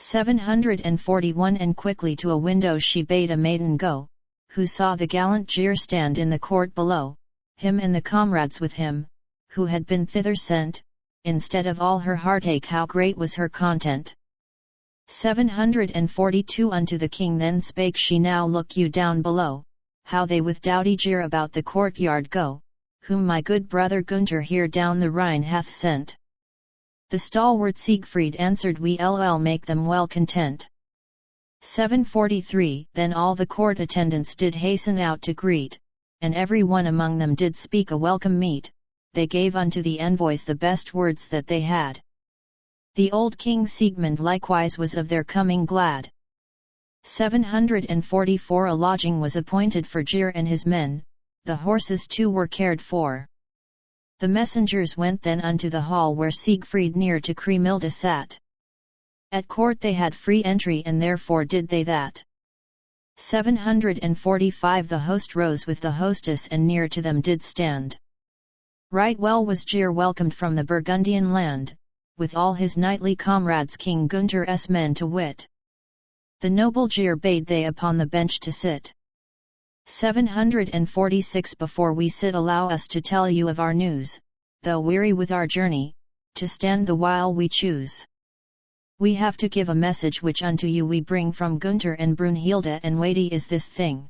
741 And quickly to a window she bade a maiden go, who saw the gallant Gear stand in the court below, him and the comrades with him, who had been thither sent, instead of all her heartache how great was her content. 742 Unto the king then spake she Now look you down below, how they with doughty jeer about the courtyard go, whom my good brother Gunther here down the Rhine hath sent. The stalwart Siegfried answered we'll make them well content. 743 Then all the court attendants did hasten out to greet, and every one among them did speak a welcome meet, they gave unto the envoys the best words that they had. The old King Siegmund likewise was of their coming glad. 744 A lodging was appointed for Geir and his men, the horses too were cared for. The messengers went then unto the hall where Siegfried near to Kriemhilde sat. At court they had free entry and therefore did they that. 745 The host rose with the hostess and near to them did stand. Right well was Geir welcomed from the Burgundian land, with all his knightly comrades King Gunther's men to wit. The noble Geir bade they upon the bench to sit. 746 Before we sit allow us to tell you of our news, though weary with our journey, to stand the while we choose. We have to give a message which unto you we bring from Gunther and Brunhilde, and weighty is this thing.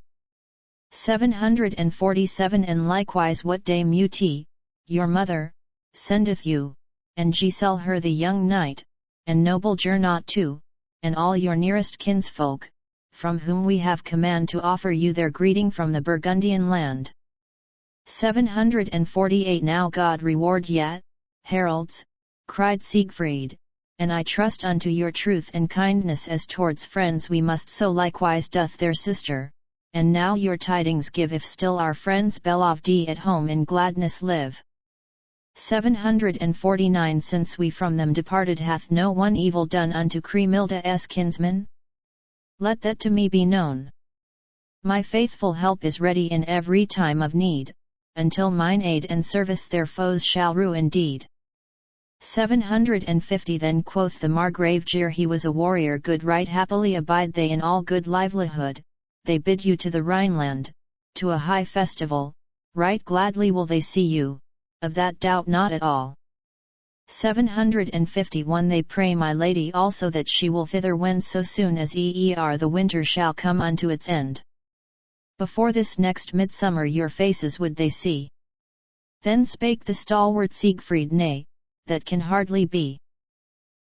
747 And likewise what Dame Ut, your mother, sendeth you, and Giselle her the young knight, and noble Gernot too, and all your nearest kinsfolk, from whom we have command to offer you their greeting from the Burgundian land. 748 Now God reward ye, heralds, cried Siegfried, and I trust unto your truth and kindness as towards friends we must so likewise doth their sister, and now your tidings give if still our friends beloved at home in gladness live. 749 Since we from them departed hath no one evil done unto Kriemhilde's kinsmen? Let that to me be known. My faithful help is ready in every time of need, until mine aid and service their foes shall rue indeed. 750 Then quoth the Margrave Geir he was a warrior good, right happily abide they in all good livelihood, they bid you to the Rhineland, to a high festival, right gladly will they see you, of that doubt not at all. 751 They pray my lady also that she will thither wend so soon as the winter shall come unto its end. Before this next midsummer your faces would they see. Then spake the stalwart Siegfried, nay, that can hardly be.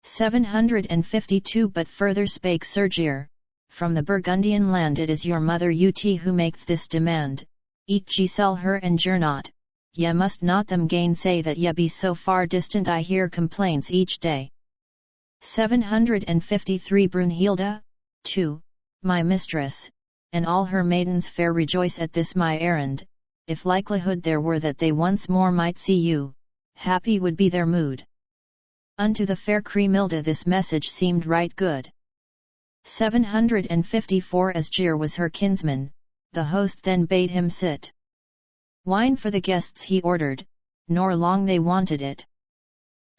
752 But further spake Sir Geir, from the Burgundian land it is your mother Ut who maketh this demand, eke Giselle her and Gernot, ye must not them gainsay that ye be so far distant I hear complaints each day. 753 Brunhilde, too, my mistress, and all her maidens fair rejoice at this my errand, if likelihood there were that they once more might see you, happy would be their mood. Unto the fair Kriemhilde this message seemed right good. 754 As Geir was her kinsman, the host then bade him sit. Wine for the guests he ordered, nor long they wanted it.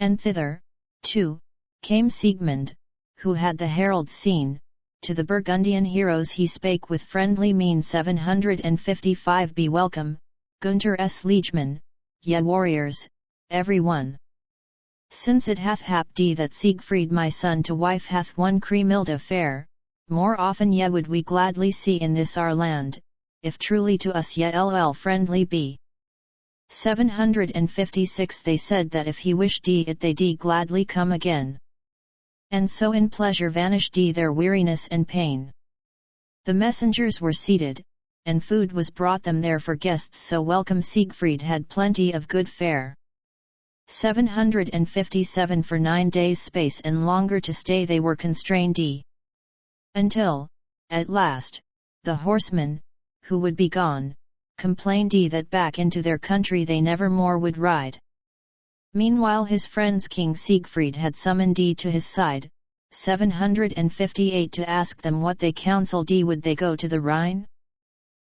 And thither, too, came Siegmund, who had the heralds seen, to the Burgundian heroes he spake with friendly mien. 755 Be welcome, Gunther's liegemen, ye warriors, every one. Since it hath happed that Siegfried my son to wife hath won Kriemhilde fair, more often ye would we gladly see in this our land, if truly to us ye friendly be. 756 They said that if he wished it they gladly come again. And so in pleasure vanished their weariness and pain. The messengers were seated, and food was brought them there for guests so welcome Siegfried had plenty of good fare. 757 For 9 days space and longer to stay they were constrained until, at last, the horsemen, who would be gone, complained that back into their country they never more would ride. Meanwhile his friends King Siegfried had summoned to his side, 758 to ask them what they counselled would they go to the Rhine?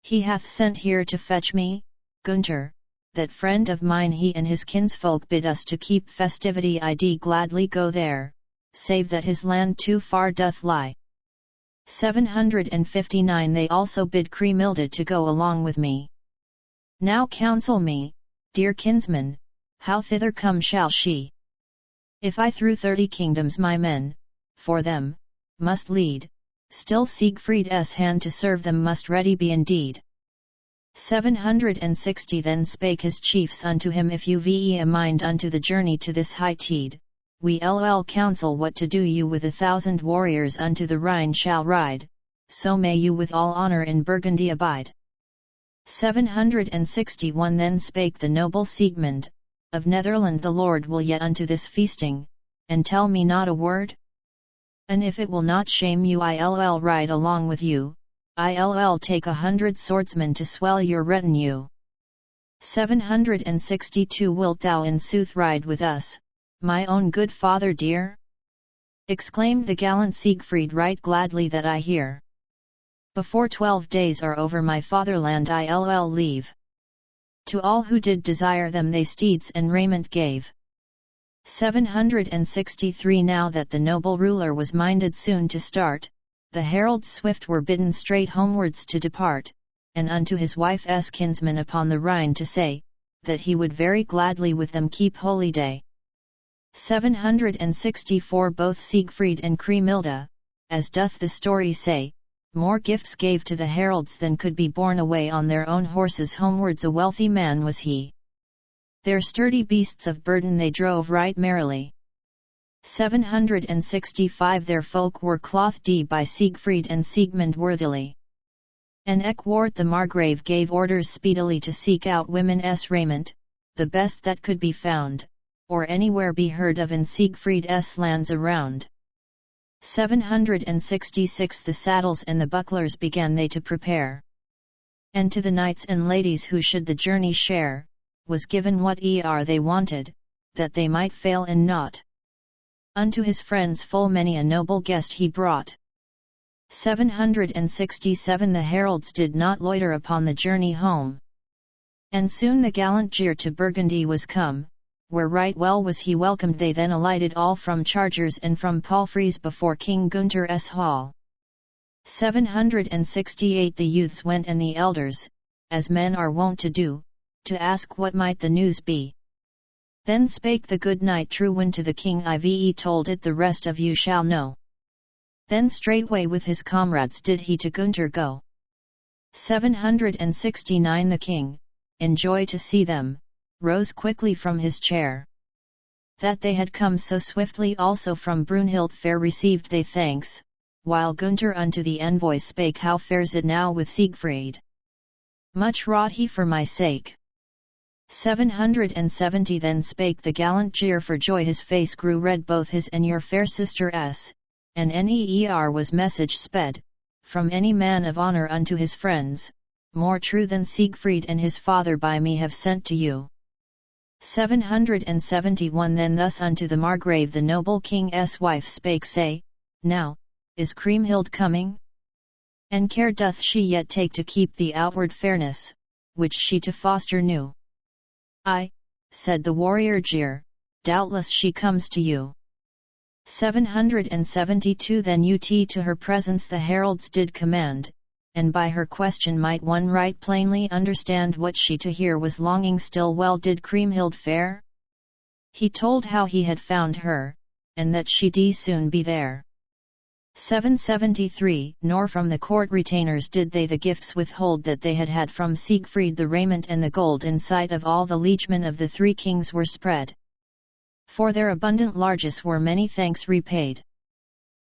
He hath sent here to fetch me, Gunther, that friend of mine he and his kinsfolk bid us to keep festivity gladly go there, save that his land too far doth lie. 759 They also bid Kriemhilde to go along with me. Now counsel me, dear kinsman, how thither come shall she? If I through 30 kingdoms my men, for them, must lead, still Siegfried's hand to serve them must ready be indeed. 760 Then spake his chiefs unto him, if you ve a mind unto the journey to this high tide, we counsel what to do you with 1,000 warriors unto the Rhine shall ride, so may you with all honour in Burgundy abide. 761 Then spake the noble Siegmund, of Netherland the Lord will yet unto this feasting, and tell me not a word? And if it will not shame you, I'll ride along with you, I'll take 100 swordsmen to swell your retinue. 762 Wilt thou in sooth ride with us, my own good father dear? Exclaimed the gallant Siegfried, right gladly that I hear. Before 12 days are over my fatherland I'll leave. To all who did desire them they steeds and raiment gave. 763 Now that the noble ruler was minded soon to start, the heralds swift were bidden straight homewards to depart, and unto his wife's kinsman upon the Rhine to say, that he would very gladly with them keep holy day. 764 Both Siegfried and Kriemhilde, as doth the story say, more gifts gave to the heralds than could be borne away on their own horses homewards. A wealthy man was he. Their sturdy beasts of burden they drove right merrily. 765 Their folk were clothed by Siegfried and Siegmund worthily. And Eckwart the Margrave gave orders speedily to seek out women's raiment, the best that could be found, or anywhere be heard of in Siegfried's lands around. 766 The saddles and the bucklers began they to prepare. And to the knights and ladies who should the journey share, was given what they wanted, that they might fail in naught. Unto his friends full many a noble guest he brought. 767 The heralds did not loiter upon the journey home. And soon the gallant Gere to Burgundy was come, where right well was he welcomed. They then alighted all from chargers and from palfreys before King Gunther's hall. 768 The youths went and the elders, as men are wont to do, to ask what might the news be. Then spake the good knight Trewin to the king, I've told it, the rest of you shall know. Then straightway with his comrades did he to Gunther go. 769 The king, in joy to see them, rose quickly from his chair. That they had come so swiftly also from Brunhild fair received they thanks, while Gunther unto the envoys spake, how fares it now with Siegfried? Much wrought he for my sake. 770 Then spake the gallant Gere for joy, his face grew red, both his and your fair sister's, and neer was message sped, from any man of honour unto his friends, more true than Siegfried and his father by me have sent to you. 771 Then thus unto the Margrave the noble king's wife spake, say, now, is Kriemhild coming? And care doth she yet take to keep the outward fairness, which she to foster knew? Ay, said the warrior Gere, doubtless she comes to you. 772 Then to her presence the heralds did command, and by her question might one right plainly understand what she to hear was longing still. Well did Kriemhild fare? He told how he had found her, and that she'd soon be there. 773 Nor from the court retainers did they the gifts withhold that they had had from Siegfried, the raiment and the gold in sight of all the liegemen of the three kings were spread. For their abundant largesse were many thanks repaid.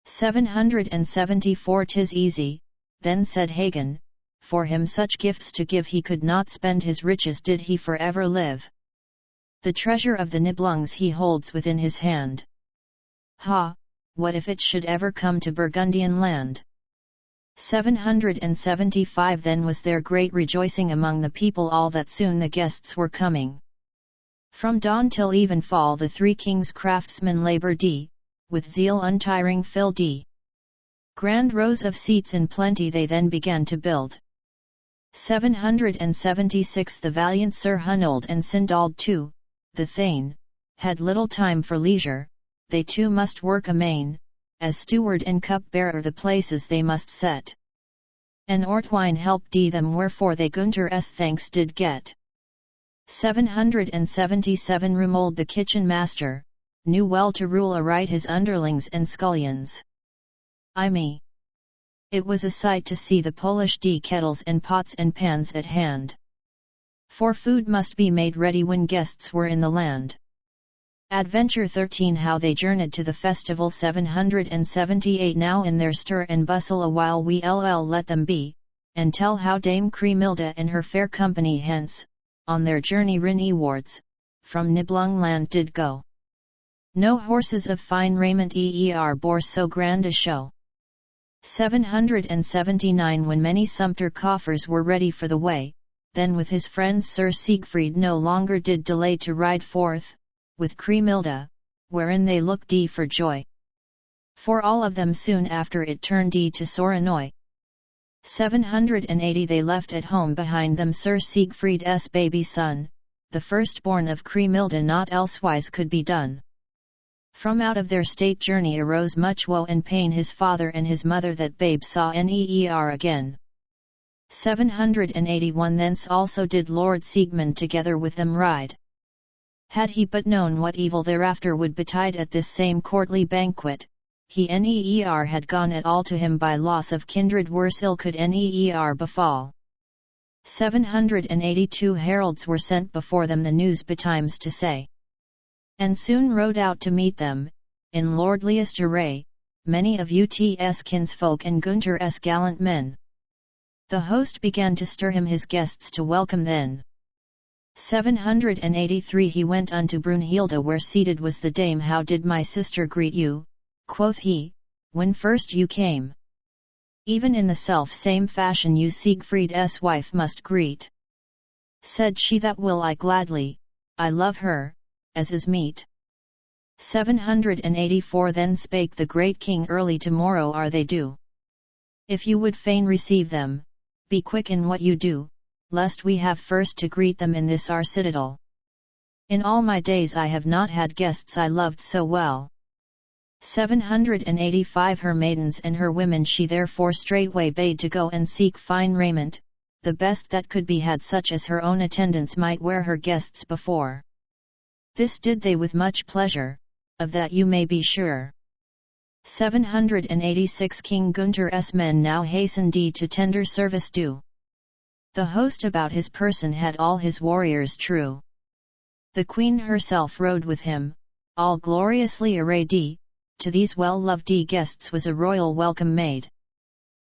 774 'Tis easy, then said Hagen, for him such gifts to give, he could not spend his riches did he for ever live. The treasure of the Nibelungs he holds within his hand. Ha! What if it should ever come to Burgundian land? 775 Then was there great rejoicing among the people all that soon the guests were coming. From dawn till evenfall the three kings' craftsmen labour with zeal untiring fill grand rows of seats in plenty they then began to build. 776 The valiant Sir Hunold and Sindald too, the Thane, had little time for leisure, they too must work amain, as steward and cup-bearer the places they must set. And Ortwine helped them wherefore they Gunther's thanks did get. 777 Romuald the kitchen master, knew well to rule aright his underlings and scullions. I me. It was a sight to see the Polish kettles and pots and pans at hand. For food must be made ready when guests were in the land. Adventure 13 How they journeyed to the festival. 778 Now in their stir and bustle a while we'll let them be, and tell how Dame Kriemhilde and her fair company hence, on their journey rin ewards, from Nibelungenland did go. No horses of fine raiment bore so grand a show. 779 When many sumpter coffers were ready for the way, then with his friends Sir Siegfried no longer did delay to ride forth, with Kriemhilde, wherein they looked for joy. For all of them soon after it turned to sore annoy. 780 They left at home behind them Sir Siegfried's baby son, the firstborn of Kriemhilde, not elsewise could be done. From out of their state journey arose much woe and pain his father and his mother that babe saw never again. 781 Thence also did Lord Siegmund together with them ride. Had he but known what evil thereafter would betide at this same courtly banquet, he never had gone at all to him by loss of kindred worse ill could never befall. 782 Heralds were sent before them the news betimes to say. And soon rode out to meet them, in lordliest array, many of Ut's kinsfolk and Gunther's gallant men. The host began to stir him his guests to welcome then. 783 He went unto Brunhilde where seated was the dame. How did my sister greet you, quoth he, when first you came? Even in the self same fashion you Siegfried's wife must greet. Said she, that will I gladly, I love her, as is meet. 784 Then spake the great king, early tomorrow are they due. If you would fain receive them, be quick in what you do, lest we have first to greet them in this our citadel. In all my days I have not had guests I loved so well. 785 Her maidens and her women she therefore straightway bade to go and seek fine raiment, the best that could be had, such as her own attendants might wear her guests before. This did they with much pleasure, of that you may be sure. 786 King Gunther's men now hastened to tender service do. The host about his person had all his warriors true. The queen herself rode with him, all gloriously arrayed. To these well-loved guests was a royal welcome made.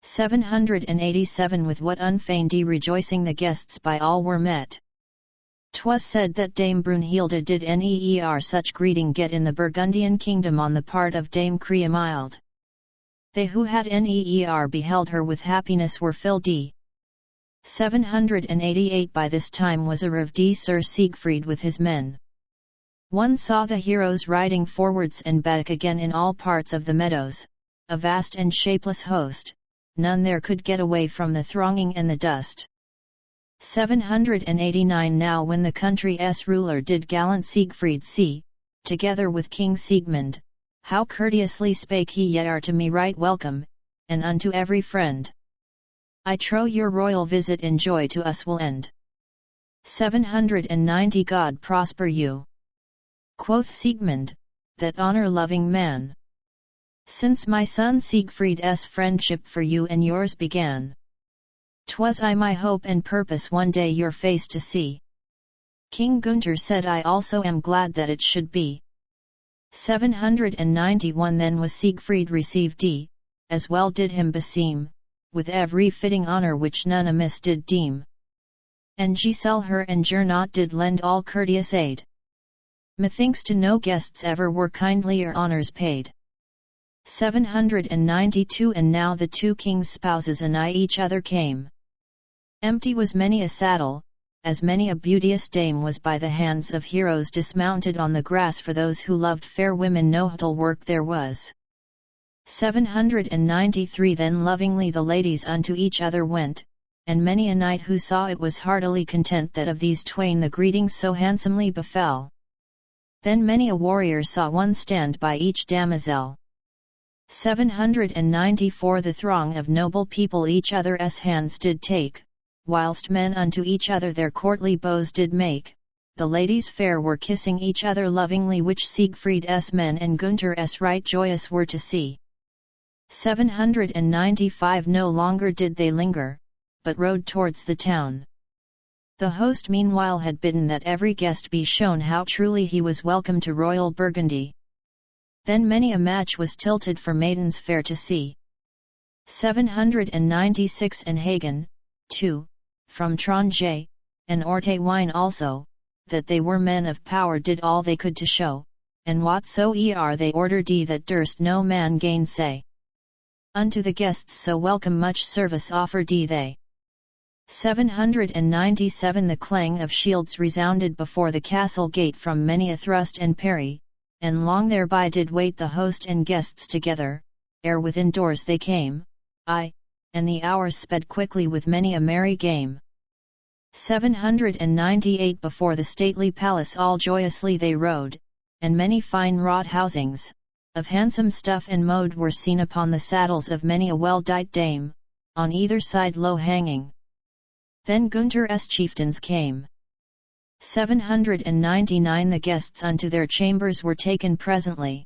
787 With what unfeigned rejoicing the guests by all were met. 'Twas said that Dame Brunhilde did never such greeting get in the Burgundian kingdom on the part of Dame Kriemhilde. They who had never beheld her with happiness were filled. 788 By this time was arrived Sir Siegfried with his men. One saw the heroes riding forwards and back again in all parts of the meadows, a vast and shapeless host, none there could get away from the thronging and the dust. 789 Now when the country's ruler did gallant Siegfried see, together with King Siegmund, how courteously spake he, Ye are to me right welcome, and unto every friend. I trow your royal visit in joy to us will end. 790 God prosper you, quoth Siegmund, that honor-loving man. Since my son Siegfried's friendship for you and yours began, 'twas my hope and purpose one day your face to see. King Gunther said, I also am glad that it should be. 791 Then was Siegfried received, as well did him beseem, with every fitting honor which none amiss did deem. And Giselle her and Gernot did lend all courteous aid. Methinks to no guests ever were kindlier honors paid. 792 And now the two kings' spouses anigh each other came. Empty was many a saddle, as many a beauteous dame was by the hands of heroes dismounted on the grass. For those who loved fair women no little work there was. 793 Then lovingly the ladies unto each other went, and many a knight who saw it was heartily content that of these twain the greeting so handsomely befell. Then many a warrior saw one stand by each damosel. 794 The throng of noble people each other's hands did take, whilst men unto each other their courtly bows did make. The ladies fair were kissing each other lovingly, which Siegfried's men and Gunther's right joyous were to see. 795 No longer did they linger, but rode towards the town. The host meanwhile had bidden that every guest be shown how truly he was welcome to royal Burgundy. Then many a match was tilted for maidens fair to see. 796 And Hagen, too, from Tronje, and Orte wine also, that they were men of power did all they could to show, and whatsoe'er they ordered that durst no man gainsay. Unto the guests so welcome much service offered they. 797 The clang of shields resounded before the castle gate from many a thrust and parry, and long thereby did wait the host and guests together, ere within doors they came, aye, and the hours sped quickly with many a merry game. 798 Before the stately palace all joyously they rode, and many fine wrought housings, of handsome stuff and mode were seen upon the saddles of many a well-dight dame, on either side low hanging. Then Gunther's chieftains came. 799 The guests unto their chambers were taken presently.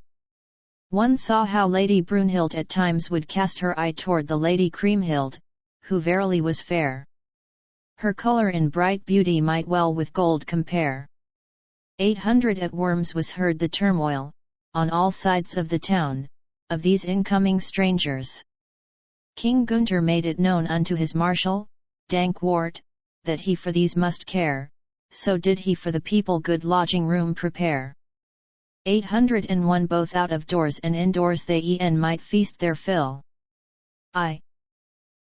One saw how Lady Brunhild at times would cast her eye toward the Lady Kriemhild, who verily was fair. Her colour in bright beauty might well with gold compare. 800 At Worms was heard the turmoil, on all sides of the town, of these incoming strangers. King Gunther made it known unto his marshal, Dankwart, that he for these must care, so did he for the people good lodging room prepare. 801 Both out of doors and indoors they e'en might feast their fill.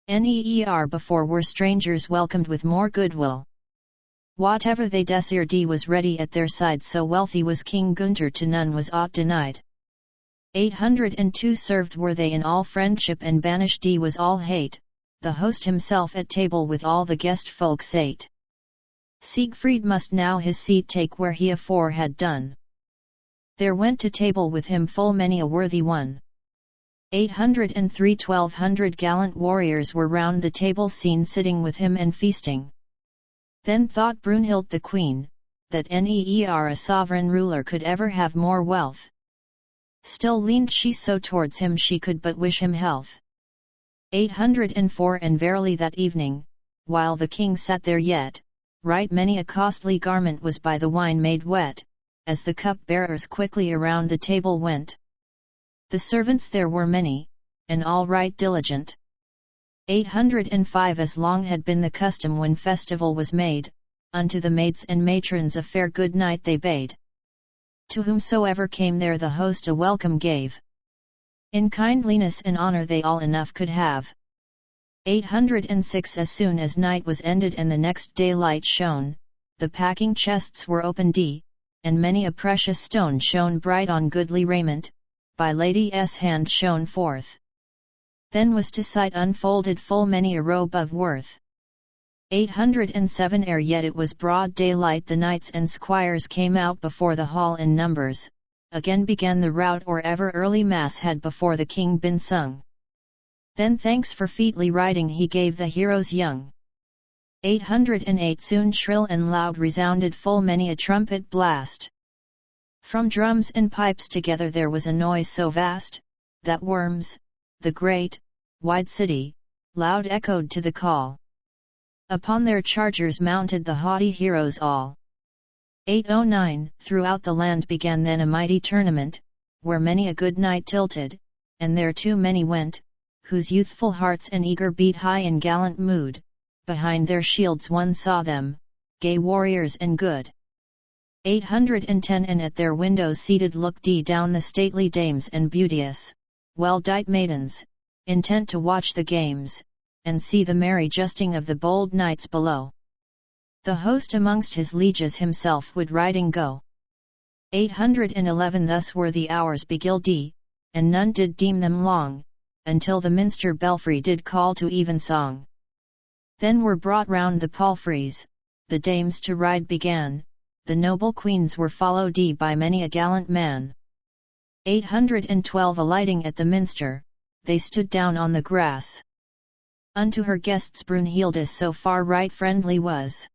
Neer before were strangers welcomed with more goodwill. Whatever they desired was ready at their side, so wealthy was King Gunther, to none was aught denied. 802 Served were they in all friendship, and banished was all hate, the host himself at table with all the guest folk sate. Siegfried must now his seat take where he afore had done. There went to table with him full many a worthy one. 803 1200 gallant warriors were round the table seen sitting with him and feasting. Then thought Brunhild the queen, that neer a sovereign ruler could ever have more wealth. Still leaned she so towards him she could but wish him health. 804 And verily that evening, while the king sat there yet, right many a costly garment was by the wine made wet, as the cup-bearers quickly around the table went. The servants there were many, and all right diligent. 805 As long had been the custom when festival was made, unto the maids and matrons a fair good night they bade. To whomsoever came there the host a welcome gave. In kindliness and honour they all enough could have. 806 As soon as night was ended and the next day light shone, the packing chests were opened, and many a precious stone shone bright on goodly raiment, by Lady's hand shone forth. Then was to sight unfolded full many a robe of worth. 807 Ere yet it was broad daylight the knights and squires came out before the hall in numbers, again began the rout or ever early mass had before the king been sung. Then thanks for featly riding he gave the heroes young. 808 Soon shrill and loud resounded full many a trumpet blast. From drums and pipes together there was a noise so vast, that Worms, the great, wide city, loud echoed to the call. Upon their chargers mounted the haughty heroes all. 809 Throughout the land began then a mighty tournament, where many a good knight tilted, and there too many went, whose youthful hearts and eager beat high in gallant mood. Behind their shields one saw them, gay warriors and good. 810 And at their windows seated looked down the stately dames and beauteous, well-dight maidens, intent to watch the games, and see the merry justing of the bold knights below. The host amongst his lieges himself would riding go. 811 Thus were the hours beguiled, and none did deem them long, until the minster belfry did call to evensong. Then were brought round the palfreys, the dames to ride began, the noble queens were followed by many a gallant man. 812 Alighting at the minster, they stood down on the grass. Unto her guests Brunhilda so far right friendly was.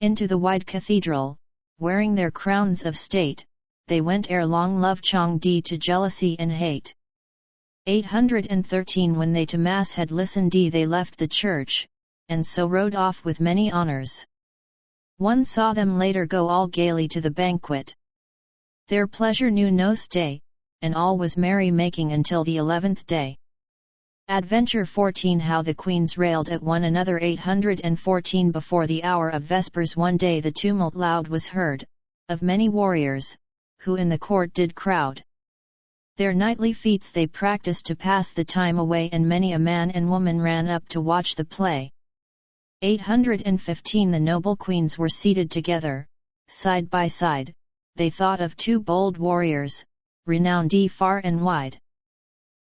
Into the wide cathedral, wearing their crowns of state, they went ere long love chonged to jealousy and hate. 813 When they to mass had listened they left the church, and so rode off with many honours. One saw them later go all gaily to the banquet. Their pleasure knew no stay, and all was merry making until the 11th day. Adventure 14. How the queens railed at one another. 814. Before the hour of vespers one day the tumult loud was heard, of many warriors, who in the court did crowd. Their nightly feats they practiced to pass the time away, and many a man and woman ran up to watch the play. 815. The noble queens were seated together, side by side, they thought of two bold warriors, renowned far and wide.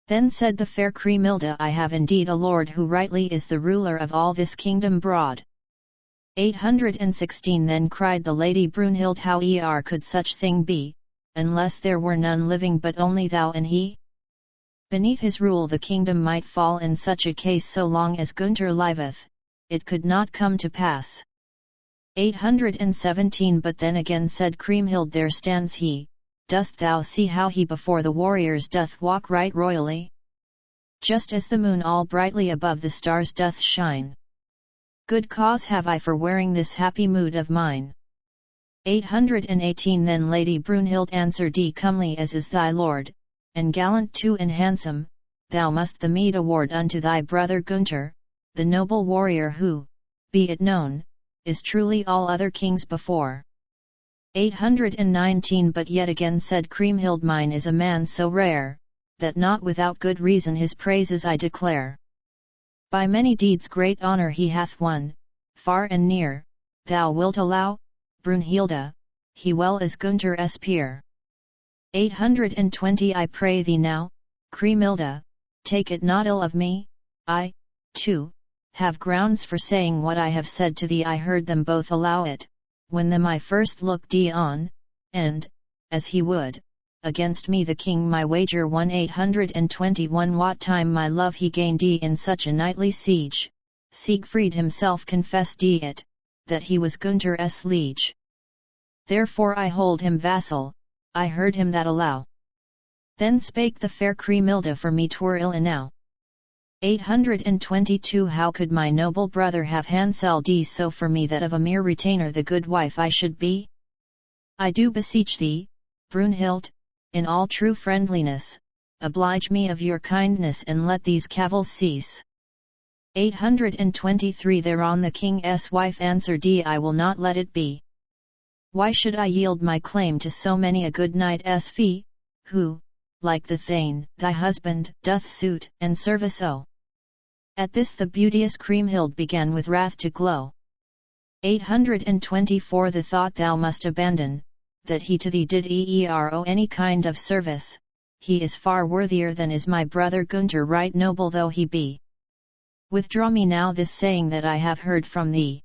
Then said the fair Kriemhilde, I have indeed a lord who rightly is the ruler of all this kingdom broad. 816. Then cried the lady Brunhild, how could such thing be, unless there were none living but only thou and he? Beneath his rule the kingdom might fall in such a case, so long as Gunther liveth, it could not come to pass. 817. But then again said Kriemhild, there stands he, dost thou see how he before the warriors doth walk right royally? Just as the moon all brightly above the stars doth shine. Good cause have I for wearing this happy mood of mine. 818. Then Lady Brunhild answered, comely as is thy lord, and gallant too and handsome, thou must the meed award unto thy brother Gunther, the noble warrior who, be it known, is truly all other kings before. 819. But yet again said Kriemhild, mine is a man so rare, that not without good reason his praises I declare. By many deeds great honour he hath won, far and near, thou wilt allow, Brunhilde, he well is Gunther's peer. 820. I pray thee now, Kriemhilde, take it not ill of me, I, too, have grounds for saying what I have said to thee. I heard them both allow it, when them I first looked on, and, as he would, against me the king my wager won. 821. What time my love he gained in such a nightly siege, Siegfried himself confessed it, that he was Gunther's liege. Therefore I hold him vassal, I heard him that allow. Then spake the fair Kriemhilde, for me 'twere ill enow. 822. How could my noble brother have hanselled so for me, that of a mere retainer the good wife I should be? I do beseech thee, Brunhild, in all true friendliness, oblige me of your kindness, and let these cavils cease. 823. Thereon the king's wife answered, I will not let it be. Why should I yield my claim to so many a good knight's fee, who, like the thane, thy husband, doth suit and service owe? At this the beauteous Kriemhild began with wrath to glow. 824. The thought thou must abandon, that he to thee did owe any kind of service, he is far worthier than is my brother Gunther, right noble though he be. Withdraw me now this saying that I have heard from thee.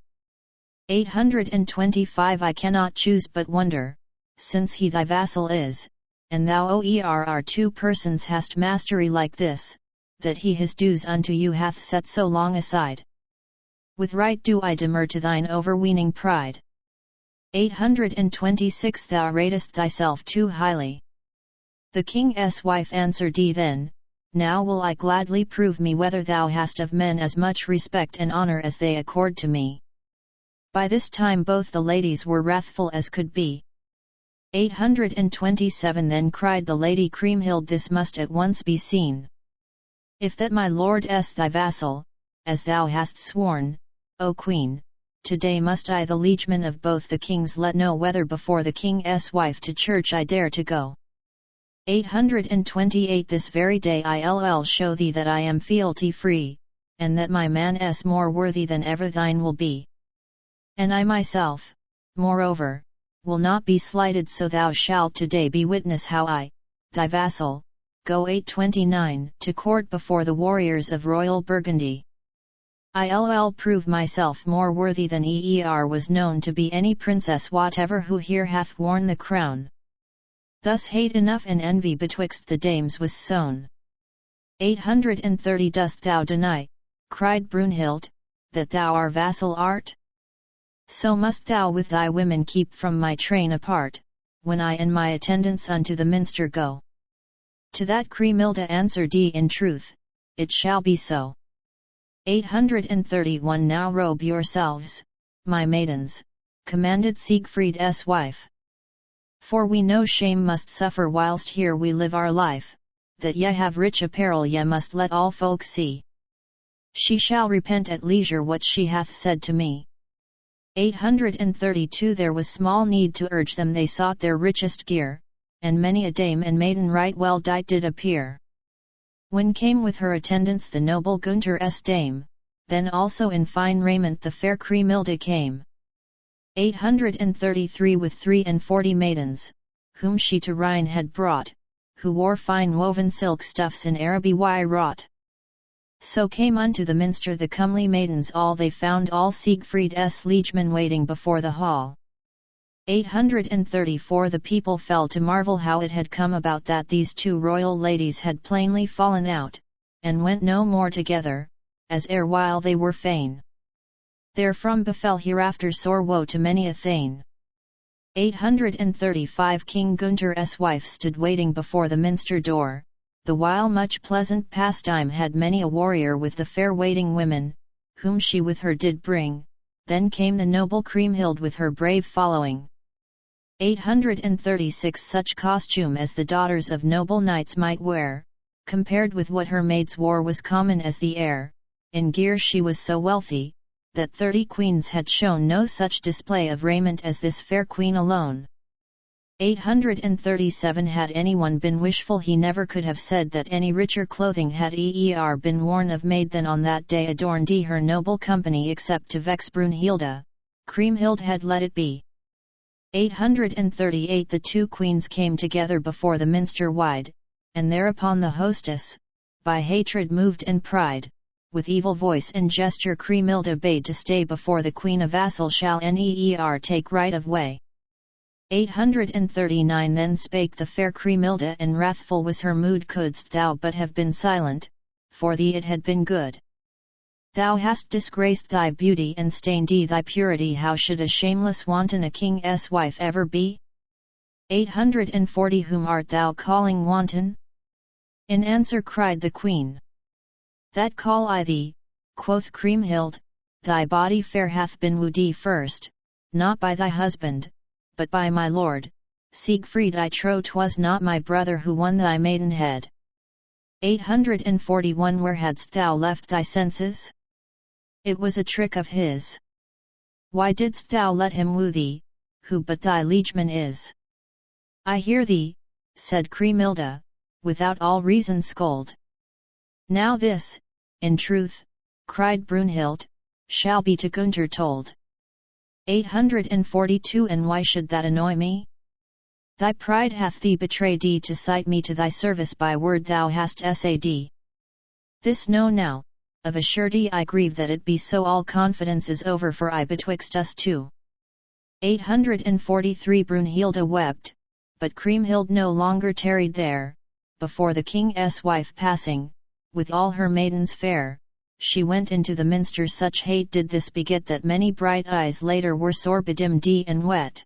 825. I cannot choose but wonder, since he thy vassal is, and thou are two persons hast mastery like this, that he his dues unto you hath set so long aside. With right do I demur to thine overweening pride. 826. Thou ratest thyself too highly. The king's wife answered then, now will I gladly prove me whether thou hast of men as much respect and honour as they accord to me. By this time both the ladies were wrathful as could be. 827. Then cried the lady Kriemhild, this must at once be seen. If that my lord's thy vassal, as thou hast sworn, O queen, today must I the liegeman of both the kings let know whether before the king's wife to church I dare to go. 828. This very day I'll show thee that I am fealty free, and that my man's more worthy than ever thine will be. And I myself, moreover, will not be slighted, so thou shalt today be witness how I, thy vassal, go 829 to court before the warriors of royal Burgundy. I'll prove myself more worthy than was known to be any princess whatever who here hath worn the crown. Thus hate enough and envy betwixt the dames was sown. 830. Dost thou deny, cried Brunhild, that thou our vassal art? So must thou with thy women keep from my train apart, when I and my attendants unto the minster go. To that Kriemhilde answered, in truth, it shall be so. 831. Now robe yourselves, my maidens, commanded Siegfried's wife. For we no shame must suffer whilst here we live our life, that ye have rich apparel ye must let all folk see. She shall repent at leisure what she hath said to me. 832 There was small need to urge them, they sought their richest gear, and many a dame and maiden right well dight did appear. When came with her attendants the noble Gunther's dame, then also in fine raiment the fair Kriemhilde came. 833 With 43 maidens, whom she to Rhine had brought, who wore fine woven silk stuffs in Araby wrought. So came unto the minster the comely maidens all, they found all Siegfried's liegemen waiting before the hall. 834 The people fell to marvel how it had come about that these two royal ladies had plainly fallen out, and went no more together, as erewhile they were fain. Therefrom befell hereafter sore woe to many a thane. 835 King Gunther's wife stood waiting before the minster door, the while much pleasant pastime had many a warrior with the fair waiting women, whom she with her did bring, then came the noble Kriemhilde with her brave following. 836 Such costume as the daughters of noble knights might wear, compared with what her maids wore was common as the air, in gear she was so wealthy, that 30 queens had shown no such display of raiment as this fair queen alone. 837 Had anyone been wishful he never could have said that any richer clothing had been worn of maid than on that day adorned her noble company, except to vex Brunhilde, Kriemhilde had let it be. 838 The two queens came together before the minster wide, and thereupon the hostess, by hatred moved and pride, with evil voice and gesture Kriemhilde bade to stay before the queen a vassal shall take right of way. 839 Then spake the fair Kriemhilde, and wrathful was her mood, couldst thou but have been silent, for thee it had been good. Thou hast disgraced thy beauty and stained thy purity, how should a shameless wanton a king's wife ever be? 840 Whom art thou calling wanton? In answer cried the queen. That call I thee, quoth Kriemhilde, thy body fair hath been wooed first, not by thy husband, but by my lord, Siegfried. I trow 'twas not my brother who won thy maidenhead. 841 Where hadst thou left thy senses? It was a trick of his. Why didst thou let him woo thee, who but thy liegeman is? I hear thee, said Kriemhilde, without all reason scold. Now this, in truth, cried Brunhilde, shall be to Gunther told. 842 And why should that annoy me? Thy pride hath thee betrayed to cite me to thy service by word thou hast sad. This know now, of a surety I grieve that it be so. All confidence is over for I betwixt us two. 843 Brunhilde wept, but Kriemhilde no longer tarried there, before the king's wife passing, with all her maidens fair. She went into the minster, such hate did this beget that many bright eyes later were sore bedimmed and wet.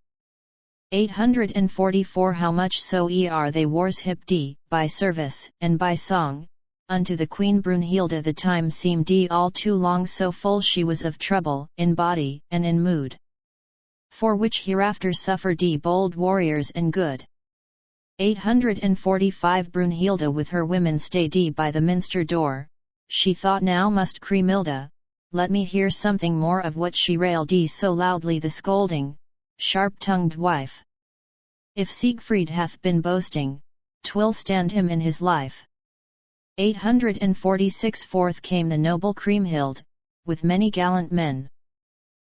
844 How much so they wars hipped by service and by song, unto the queen Brunhilde the time seemed all too long, so full she was of trouble in body and in mood. For which hereafter suffered bold warriors and good. 845 Brunhilde with her women stayed by the minster door. She thought, now must Kriemhilde, let me hear something more of what she railed so loudly, the scolding, sharp-tongued wife. If Siegfried hath been boasting, 'twill stand him in his life. 846 Forth came the noble Kriemhilde, with many gallant men.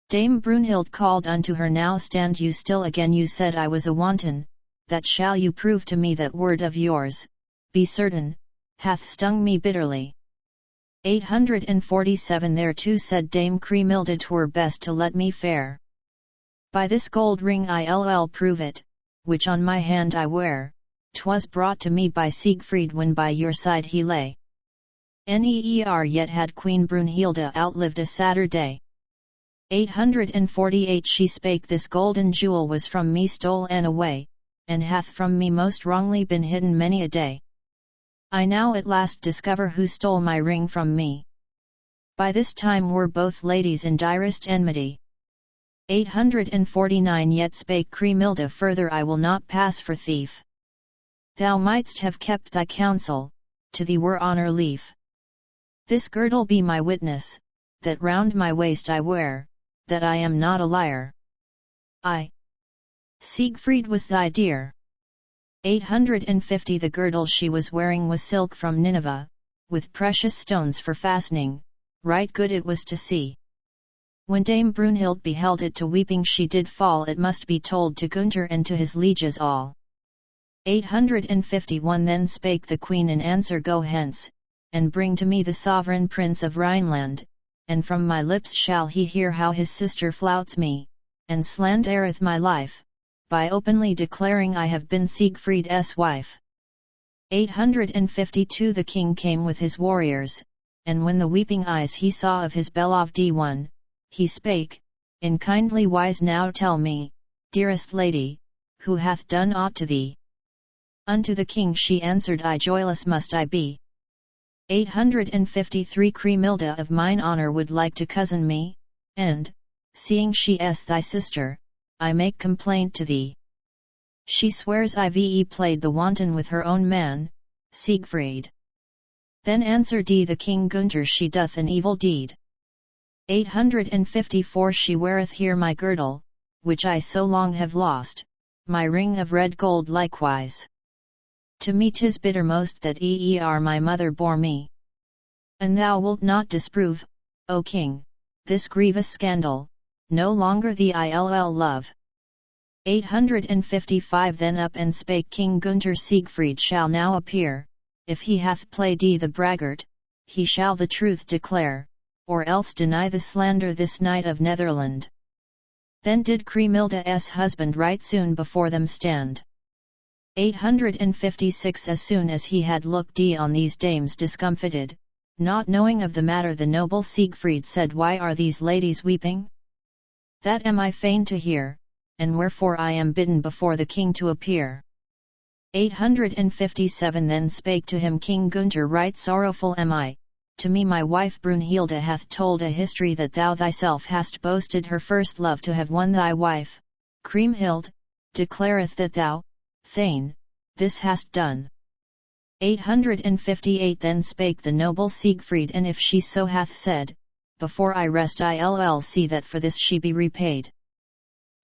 Dame Brunhilde called unto her, now stand you still again, you said I was a wanton, that shall you prove to me. That word of yours, be certain, hath stung me bitterly. 847 Thereto said Dame Kriemhilde, 'twere best to let me fare. By this gold ring I'll prove it, which on my hand I wear, 'twas brought to me by Siegfried when by your side he lay. Yet had Queen Brunhilde outlived a sadder day. 848 She spake, this golden jewel was from me stolen away, and hath from me most wrongly been hidden many a day. I now at last discover who stole my ring from me. By this time were both ladies in direst enmity. 849 Yet spake Kriemhilde further, I will not pass for thief. Thou mightst have kept thy counsel, to thee were honour lief. This girdle be my witness, that round my waist I wear, that I am not a liar. Siegfried was thy dear. 850 The girdle she was wearing was silk from Nineveh, with precious stones for fastening, right good it was to see. When Dame Brunhild beheld it to weeping she did fall, it must be told to Gunther and to his lieges all. 851 Then spake the queen in answer, Go hence, and bring to me the sovereign prince of Rhineland, and from my lips shall he hear how his sister flouts me, and slandereth my life, by openly declaring I have been Siegfried's wife. 852 The king came with his warriors, and when the weeping eyes he saw of his beloved one, he spake, in kindly wise, Now tell me, dearest lady, who hath done aught to thee? Unto the king she answered, I joyless must I be. 853 Kriemhilda of mine honour would like to cozen me, and, seeing she's thy sister, I make complaint to thee. She swears I've played the wanton with her own man, Siegfried. Then answered the king, Gunther, she doth an evil deed. 854 She weareth here my girdle, which I so long have lost, my ring of red gold likewise. To me 'tis bittermost that my mother bore me. And thou wilt not disprove, O king, this grievous scandal, no longer thee Ill love. 855 Then up and spake King Gunther, Siegfried shall now appear, if he hath played the braggart, he shall the truth declare, or else deny the slander this knight of Netherland. Then did Kriemhilda's husband right soon before them stand. 856 As soon as he had looked on these dames discomfited, not knowing of the matter, the noble Siegfried said, Why are these ladies weeping? That am I fain to hear, and wherefore I am bidden before the king to appear. 857 Then spake to him King Gunther, Right sorrowful am I, to me my wife Brunhilda hath told a history that thou thyself hast boasted her first love to have won thy wife, Kriemhild, declareth that thou, Thane, this hast done. 858 Then spake the noble Siegfried, and if she so hath said, before I rest I'll see that for this she be repaid.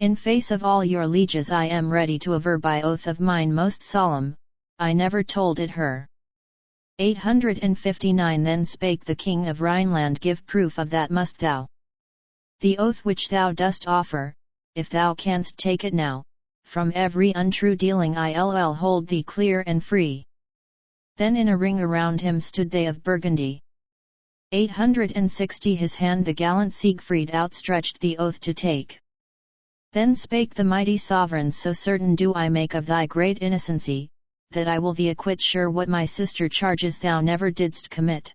In face of all your lieges I am ready to aver by oath of mine most solemn, I never told it her. 859 Then spake the king of Rhineland, Give proof of that must thou. The oath which thou dost offer, if thou canst take it now, from every untrue dealing I'll hold thee clear and free. Then in a ring around him stood they of Burgundy. 860 His hand the gallant Siegfried outstretched the oath to take. Then spake the mighty sovereign, So certain do I make of thy great innocency, that I will thee acquit sure what my sister charges thou never didst commit.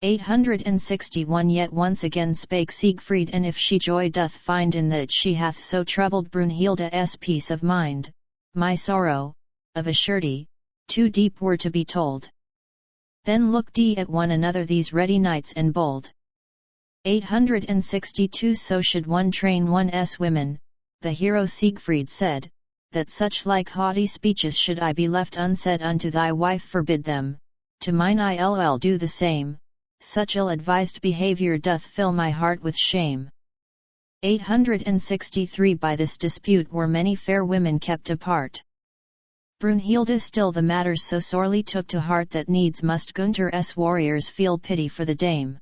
861 Yet once again spake Siegfried, and if she joy doth find in that she hath so troubled Brunhilda's peace of mind, my sorrow, of a surety, too deep were to be told. Then looked at one another these ready knights and bold. 862 So should one train one's women, the hero Siegfried said, that such like haughty speeches should I be left unsaid unto thy wife, forbid them, to mine I'll do the same, such ill-advised behaviour doth fill my heart with shame. 863 By this dispute were many fair women kept apart. Brunhilda still the matter so sorely took to heart that needs must Gunther's warriors feel pity for the dame.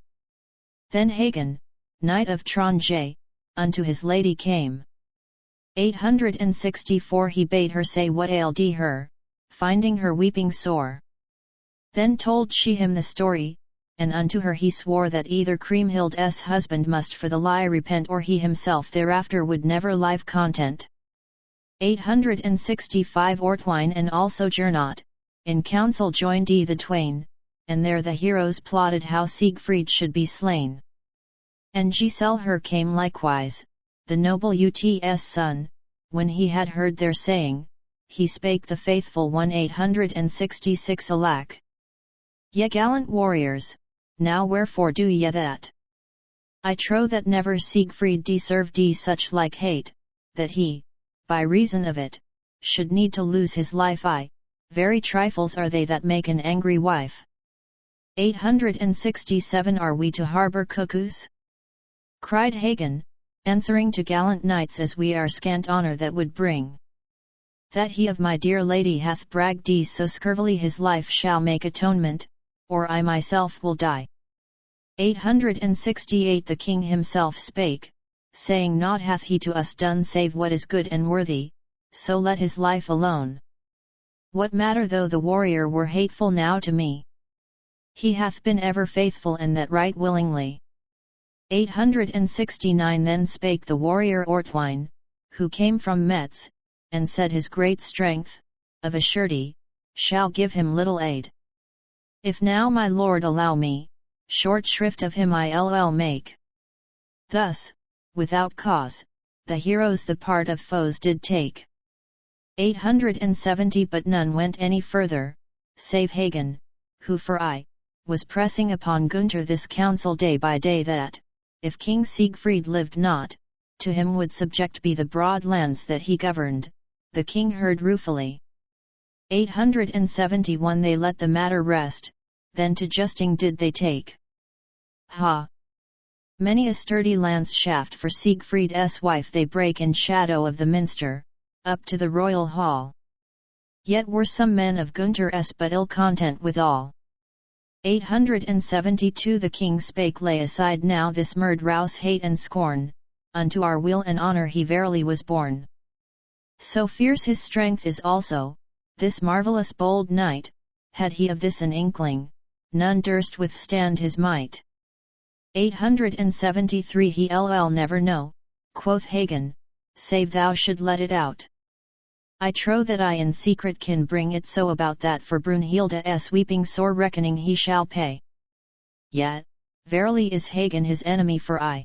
Then Hagen, knight of Tronje, unto his lady came. 864 He bade her say what ailed her, finding her weeping sore. Then told she him the story, and unto her he swore that either Kriemhild's husband must for the lie repent, or he himself thereafter would never live content. 865 Ortwine and also Gernot, in council joined the twain, and there the heroes plotted how Siegfried should be slain. And Giselher came likewise, the noble Ut's son, when he had heard their saying, he spake the faithful one. 866 Alack! Ye gallant warriors, now wherefore do ye that? I trow that never Siegfried deserved such like hate, that he, by reason of it, should need to lose his life. very trifles are they that make an angry wife. 867 Are we to harbour cuckoos? Cried Hagen, answering to gallant knights as we are scant honour that would bring. That he of my dear lady hath bragged these so scurvily his life shall make atonement, or I myself will die. 868 The king himself spake, saying naught hath he to us done save what is good and worthy, so let his life alone. What matter though the warrior were hateful now to me? He hath been ever faithful and that right willingly. 869 Then spake the warrior Ortwine, who came from Metz, and said his great strength, of a surety, shall give him little aid. If now my lord allow me, short shrift of him I'll make. Thus, without cause, the heroes the part of foes did take. 870 But none went any further, save Hagen, who for I, was pressing upon Gunther this counsel day by day that, if King Siegfried lived not, to him would subject be the broad lands that he governed. The king heard ruefully. 871 They let the matter rest, then to justing did they take. Ha! Many a sturdy lance shaft for Siegfried's wife they brake in shadow of the minster, up to the royal hall. Yet were some men of Gunther's but ill content withal. 872 The king spake lay aside now this murd rouse hate and scorn, unto our weal and honour he verily was born. So fierce his strength is also, this marvellous bold knight, had he of this an inkling, none durst withstand his might. 873 He'll never know, quoth Hagen, save thou should let it out. I trow that I in secret can bring it so about that for Brunhilde's weeping sore reckoning he shall pay. Yet, verily is Hagen his enemy for I.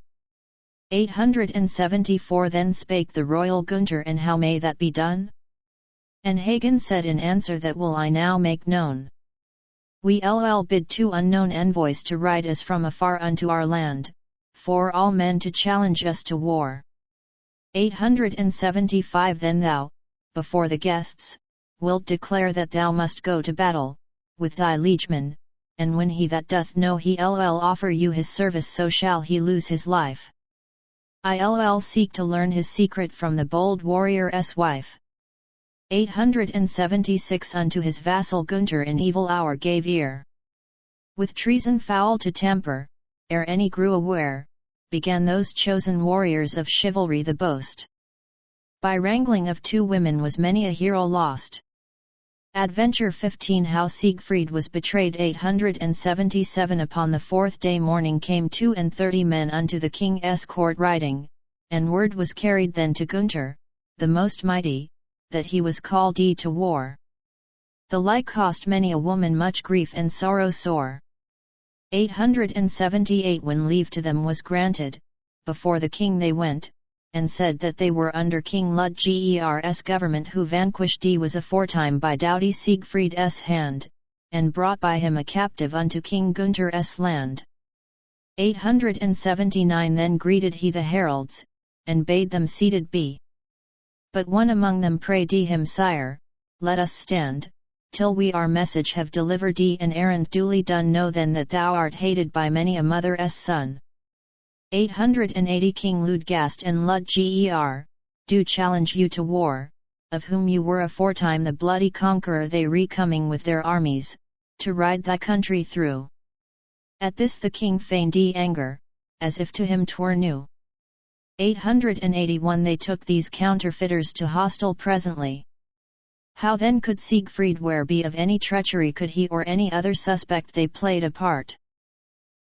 874 Then spake the royal Gunther and how may that be done? And Hagen said in answer that will I now make known. We'll bid 2 unknown envoys to ride us from afar unto our land, for all men to challenge us to war. 875 Then thou, before the guests, wilt declare that thou must go to battle, with thy liegeman, and when he that doth know he'll offer you his service so shall he lose his life. I'll seek to learn his secret from the bold warrior's wife. 876 Unto his vassal Gunther in evil hour gave ear. With treason foul to tamper, ere any grew aware, began those chosen warriors of chivalry the boast. By wrangling of 2 women was many a hero lost. Adventure 15 How Siegfried was betrayed. 877 Upon the 4th day morning came 32 men unto the king's court riding, and word was carried then to Gunther, the most mighty, that he was called to war. The like cost many a woman much grief and sorrow sore. 878 When leave to them was granted, before the king they went, and said that they were under King Ludger's government who vanquished was aforetime by doughty Siegfried's hand, and brought by him a captive unto King Gunther's land. 879 Then greeted he the heralds, and bade them seated be. But one among them prayed him, Sire, let us stand, till we our message have delivered an errand duly done. Know then that thou art hated by many a mother's son. 880 King Ludgast and Ludger, do challenge you to war, of whom you were aforetime the bloody conqueror. They recoming with their armies, to ride thy country through. At this the king feigned anger, as if to him 'twere new. 881 They took these counterfeiters to hostel presently. How then could Siegfried where be of any treachery? Could he or any other suspect they played a part?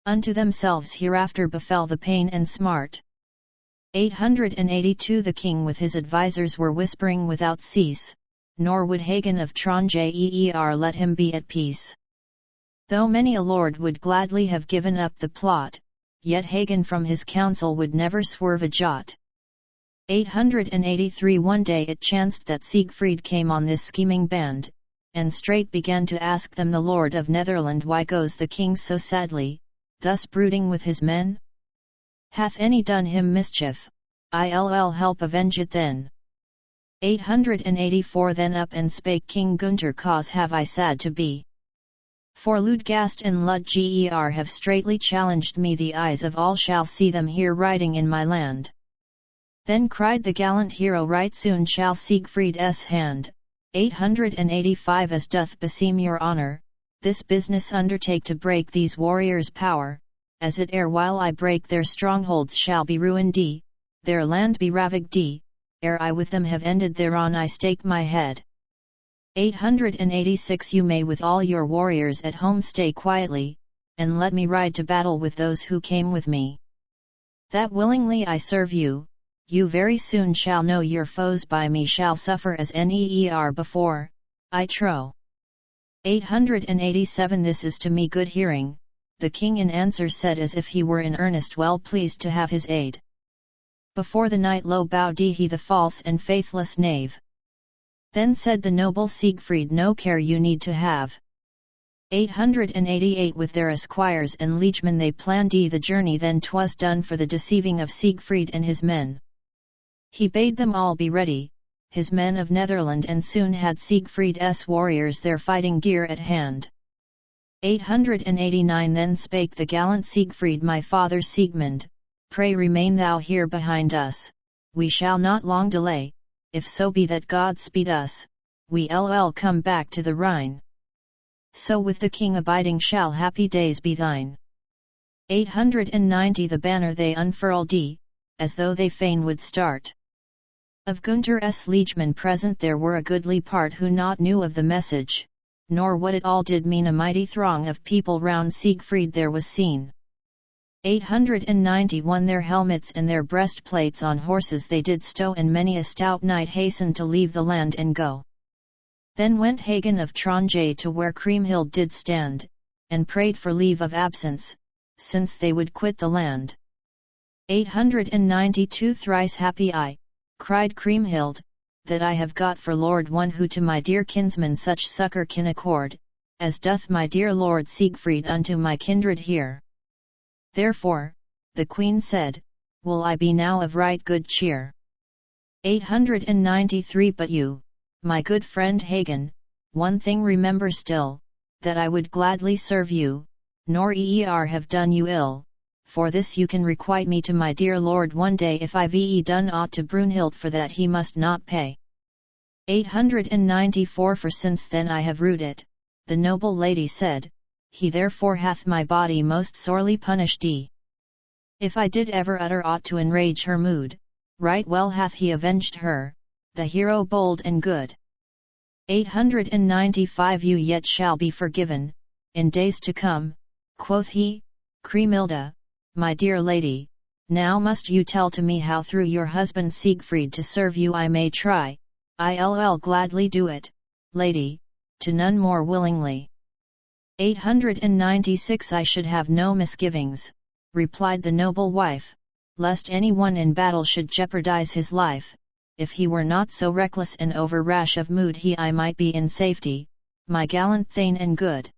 Unto themselves hereafter befell the pain and smart. 882 The king with his advisers were whispering without cease, nor would Hagen of Tronjer let him be at peace. Though many a lord would gladly have given up the plot, yet Hagen from his counsel would never swerve a jot. 883 One day it chanced that Siegfried came on this scheming band, and straight began to ask them the Lord of Netherland why goes the king so sadly, thus brooding with his men? Hath any done him mischief? I'll help avenge it then. 884 Then up and spake King Gunther, cause have I sad to be. For Ludgast and Ludger have straightly challenged me, the eyes of all shall see them here riding in my land. Then cried the gallant hero, right soon shall Siegfried's hand, 885 As doth beseem your honour, this business undertake to break these warriors' power, as it ere while I break their strongholds shall be ruined, their land be ravaged, ere I with them have ended thereon I stake my head. 886 You may with all your warriors at home stay quietly, and let me ride to battle with those who came with me. That willingly I serve you, you very soon shall know your foes by me shall suffer as neer before, I trow. 887 This is to me good hearing, the king in answer said as if he were in earnest well pleased to have his aid. Before the knight low bowed he, the false and faithless knave. Then said the noble Siegfried, no care you need to have. 888 With their esquires and liegemen they planned the journey, then 'twas done for the deceiving of Siegfried and his men. He bade them all be ready, his men of Netherland, and soon had Siegfried's warriors their fighting gear at hand. 889 Then spake the gallant Siegfried, my father Siegmund, pray remain thou here behind us, we shall not long delay, if so be that God speed us, we'll come back to the Rhine. So with the king abiding shall happy days be thine. 890 The banner they unfurled, as though they fain would start. Of Gunther's liegemen present there were a goodly part who not knew of the message, nor what it all did mean. A mighty throng of people round Siegfried there was seen. 891 Their helmets and their breastplates on horses they did stow, and many a stout knight hastened to leave the land and go. Then went Hagen of Tronje to where Kriemhild did stand, and prayed for leave of absence, since they would quit the land. 892 Thrice happy I, cried Kriemhild, that I have got for lord one who to my dear kinsman such succour can accord, as doth my dear lord Siegfried unto my kindred here. Therefore, the queen said, will I be now of right good cheer. 893 But you, my good friend Hagen, one thing remember still, that I would gladly serve you, nor have done you ill, for this you can requite me to my dear lord one day if I've done aught to Brunhild, for that he must not pay. 894 For since then I have rued it, the noble lady said, he therefore hath my body most sorely punished. If I did ever utter aught to enrage her mood, right well hath he avenged her, the hero bold and good. 895 You yet shall be forgiven, in days to come, quoth he, Kriemhilda, my dear lady, now must you tell to me how through your husband Siegfried to serve you I may try, I'll gladly do it, lady, to none more willingly. 896 I should have no misgivings, replied the noble wife, lest any one in battle should jeopardize his life, if he were not so reckless and over rash of mood I might be in safety, my gallant thane and good.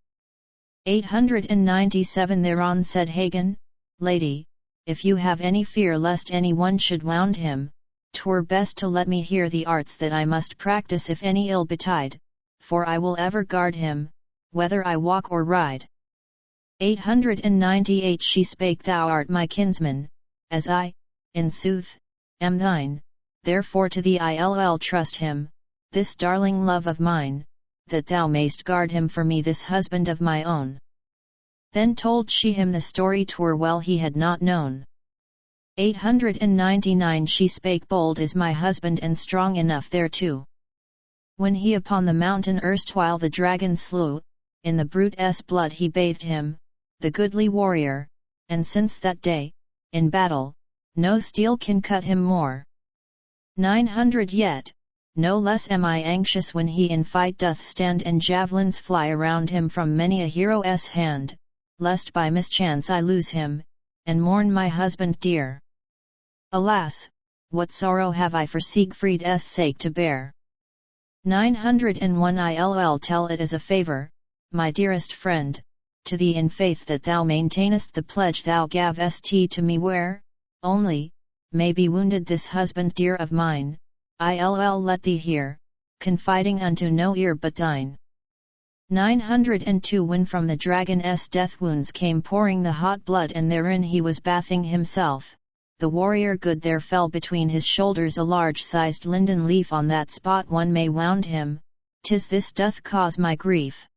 897 Thereon said Hagen, lady, if you have any fear lest any one should wound him, 'twere best to let me hear the arts that I must practice if any ill betide, for I will ever guard him, whether I walk or ride. 898 She spake, thou art my kinsman, as I, in sooth, am thine, therefore to thee I'll trust him, this darling love of mine, that thou mayst guard him for me, this husband of my own. Then told she him the story, 'twere well he had not known. 899 She spake, bold is my husband and strong enough thereto. When he upon the mountain erstwhile the dragon slew, in the brute's blood he bathed him, the goodly warrior, and since that day, in battle, no steel can cut him more. 900 Yet, no less am I anxious when he in fight doth stand and javelins fly around him from many a hero's hand, lest by mischance I lose him, and mourn my husband dear. Alas, what sorrow have I for Siegfried's sake to bear! 901 I'll tell it as a favour, my dearest friend, to thee in faith that thou maintainest the pledge thou gavest to me, where, only, may be wounded this husband dear of mine, Ill let thee hear, confiding unto no ear but thine. 902 When from the dragon's death wounds came pouring the hot blood and therein he was bathing himself, the warrior good there fell between his shoulders a large-sized linden leaf on that spot one may wound him, 'tis this doth cause my grief.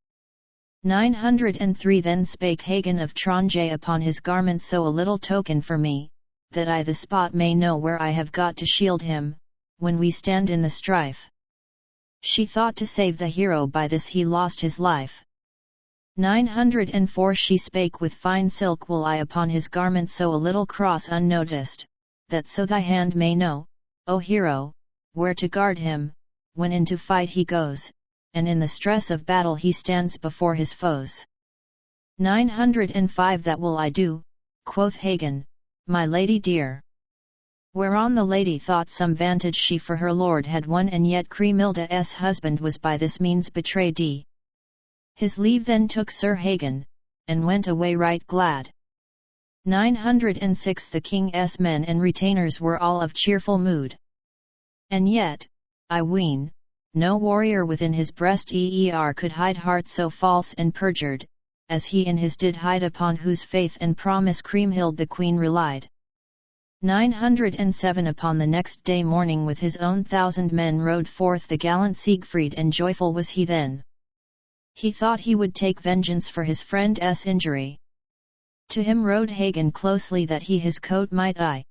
903 Then spake Hagen of Tronje upon his garment so a little token for me, that I the spot may know where I have got to shield him, when we stand in the strife. She thought to save the hero by this he lost his life. 904 She spake with fine silk will I upon his garment so a little cross unnoticed, that so thy hand may know, O hero, where to guard him, when into fight he goes, and in the stress of battle he stands before his foes. 905 That will I do, quoth Hagen, my lady dear. Whereon the lady thought some vantage she for her lord had won and yet Kriemhilde's husband was by this means betrayed. His leave then took Sir Hagen, and went away right glad. 906 The king's men and retainers were all of cheerful mood. And yet, I ween, no warrior within his breast could hide heart so false and perjured, as he in his did hide upon whose faith and promise Kriemhild the queen relied. 907 Upon the next day morning with his own 1,000 men rode forth the gallant Siegfried and joyful was he then. He thought he would take vengeance for his friend's injury. To him rode Hagen closely that he his coat might eye.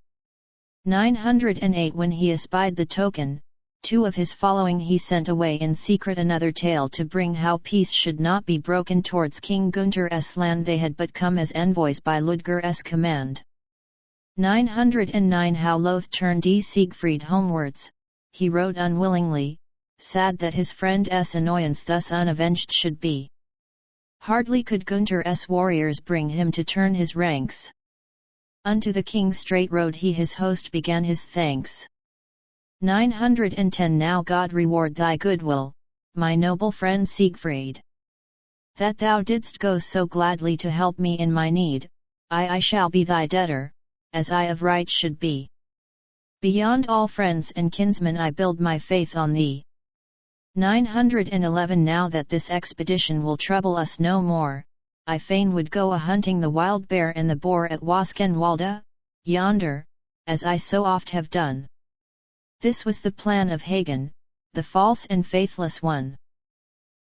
908 When he espied the token, 2 of his following he sent away in secret another tale to bring how peace should not be broken towards King Gunther's land they had but come as envoys by Ludger's command. 909 How loth turned Siegfried homewards, he rode unwillingly, sad that his friend's annoyance thus unavenged should be. Hardly could Gunther's warriors bring him to turn his ranks. Unto the king straight rode he his host began his thanks. 910 Now God reward thy goodwill, my noble friend Siegfried. That thou didst go so gladly to help me in my need, I shall be thy debtor, as I of right should be. Beyond all friends and kinsmen I build my faith on thee. 911 Now that this expedition will trouble us no more, I fain would go a-hunting the wild bear and the boar at Waskenwalde, yonder, as I so oft have done. This was the plan of Hagen, the false and faithless one.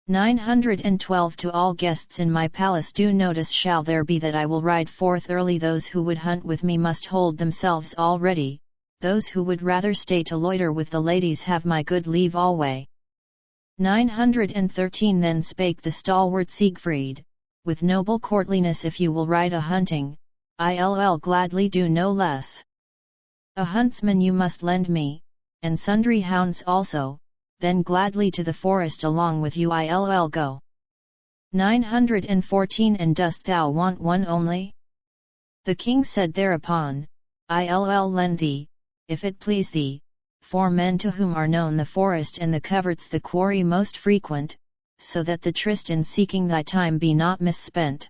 912 To all guests in my palace due notice shall there be that I will ride forth early. Those who would hunt with me must hold themselves all ready, those who would rather stay to loiter with the ladies have my good leave alway. 913 Then spake the stalwart Siegfried, with noble courtliness if you will ride a-hunting, I'll gladly do no less. A huntsman you must lend me, and sundry hounds also, then gladly to the forest along with you I'll go. 914 And dost thou want one only? The king said thereupon, I'll lend thee, if it please thee, 4 men to whom are known the forest and the coverts the quarry most frequent, so that the tryst in seeking thy time be not misspent.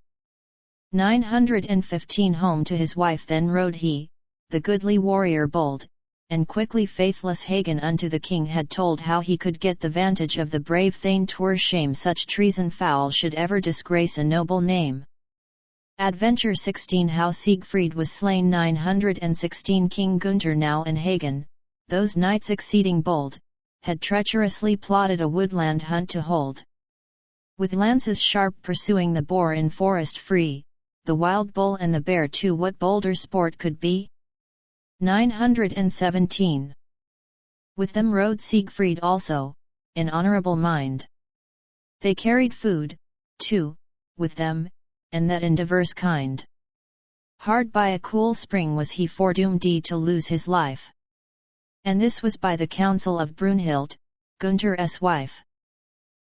915 Home to his wife then rode he, the goodly warrior bold, and quickly faithless Hagen unto the king had told how he could get the vantage of the brave thane 'twere shame such treason foul should ever disgrace a noble name. Adventure 16 How Siegfried was slain 916 King Gunther now and Hagen, those knights exceeding bold, had treacherously plotted a woodland hunt to hold. With lances sharp pursuing the boar in forest free, the wild bull and the bear too what bolder sport could be? 917 With them rode Siegfried also, in honorable mind. They carried food, too, with them, and that in divers kind. Hard by a cool spring was he foredoomed to lose his life. And this was by the counsel of Brunhild, Gunther's wife.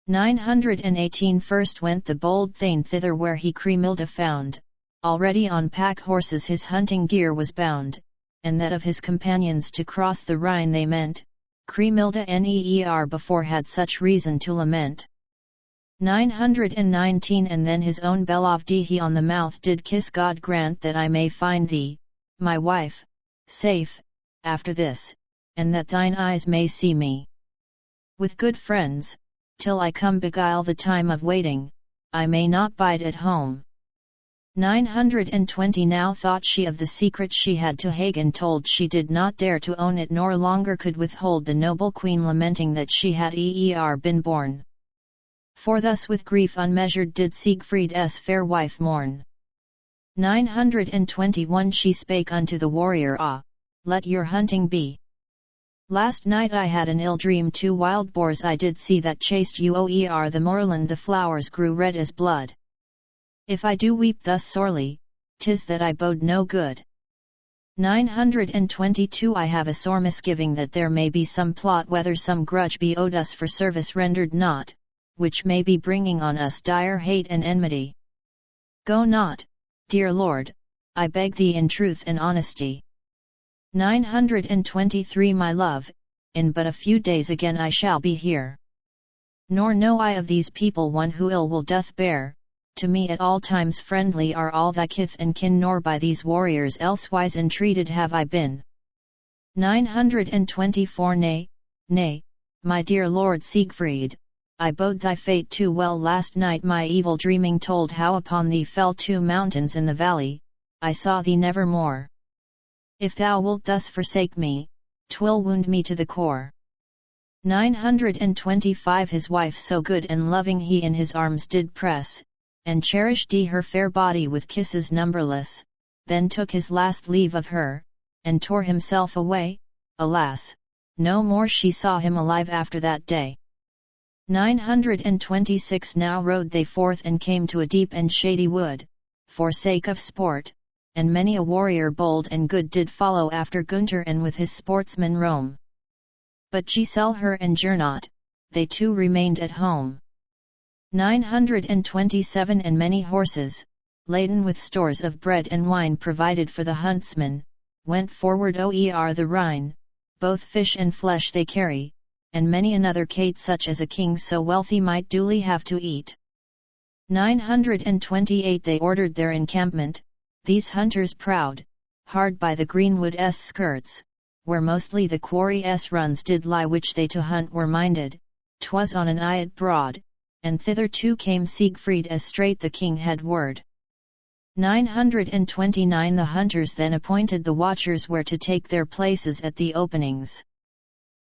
918 First went the bold thane thither where he Kriemhilde found, already on pack horses his hunting gear was bound, and that of his companions to cross the Rhine they meant, Kriemhilde ne'er before had such reason to lament. 919 And then his own beloved he on the mouth did kiss. God grant that I may find thee, my wife, safe, after this, and that thine eyes may see me. With good friends, till I come beguile the time of waiting, I may not bide at home. 920 Now thought she of the secret she had to Hagen told, she did not dare to own it, nor longer could withhold, the noble queen lamenting that she had been born. For thus with grief unmeasured did Siegfried's fair wife mourn. 921 She spake unto the warrior, Ah, let your hunting be. Last night I had an ill dream, 2 wild boars I did see that chased you the moorland, the flowers grew red as blood. If I do weep thus sorely, 'tis that I bode no good. 922 I have a sore misgiving that there may be some plot, whether some grudge be owed us for service rendered not, which may be bringing on us dire hate and enmity. Go not, dear Lord, I beg thee in truth and honesty. 923 My love, in but a few days again I shall be here. Nor know I of these people one who ill will doth bear, to me at all times friendly are all thy kith and kin, nor by these warriors elsewise entreated have I been. 924 Nay, nay, my dear Lord Siegfried, I bode thy fate too well. Last night my evil dreaming told how upon thee fell 2 mountains in the valley, I saw thee never more. If thou wilt thus forsake me, 'twill wound me to the core. 925 His wife so good and loving he in his arms did press, and cherished her fair body with kisses numberless, then took his last leave of her, and tore himself away. Alas, no more she saw him alive after that day. 926 Now rode they forth and came to a deep and shady wood, for sake of sport, and many a warrior bold and good did follow after Gunther and with his sportsmen roam. But Giselher and Gernot, they too remained at home. 927 And many horses, laden with stores of bread and wine provided for the huntsmen, went forward o'er the Rhine, both fish and flesh they carry, and many another cate such as a king so wealthy might duly have to eat. 928 They ordered their encampment, these hunters proud, hard by the greenwood's skirts, where mostly the quarry's runs did lie, which they to hunt were minded. 'Twas on an eyot broad, and thither too came Siegfried as straight the king had word. 929 The hunters then appointed the watchers where to take their places at the openings.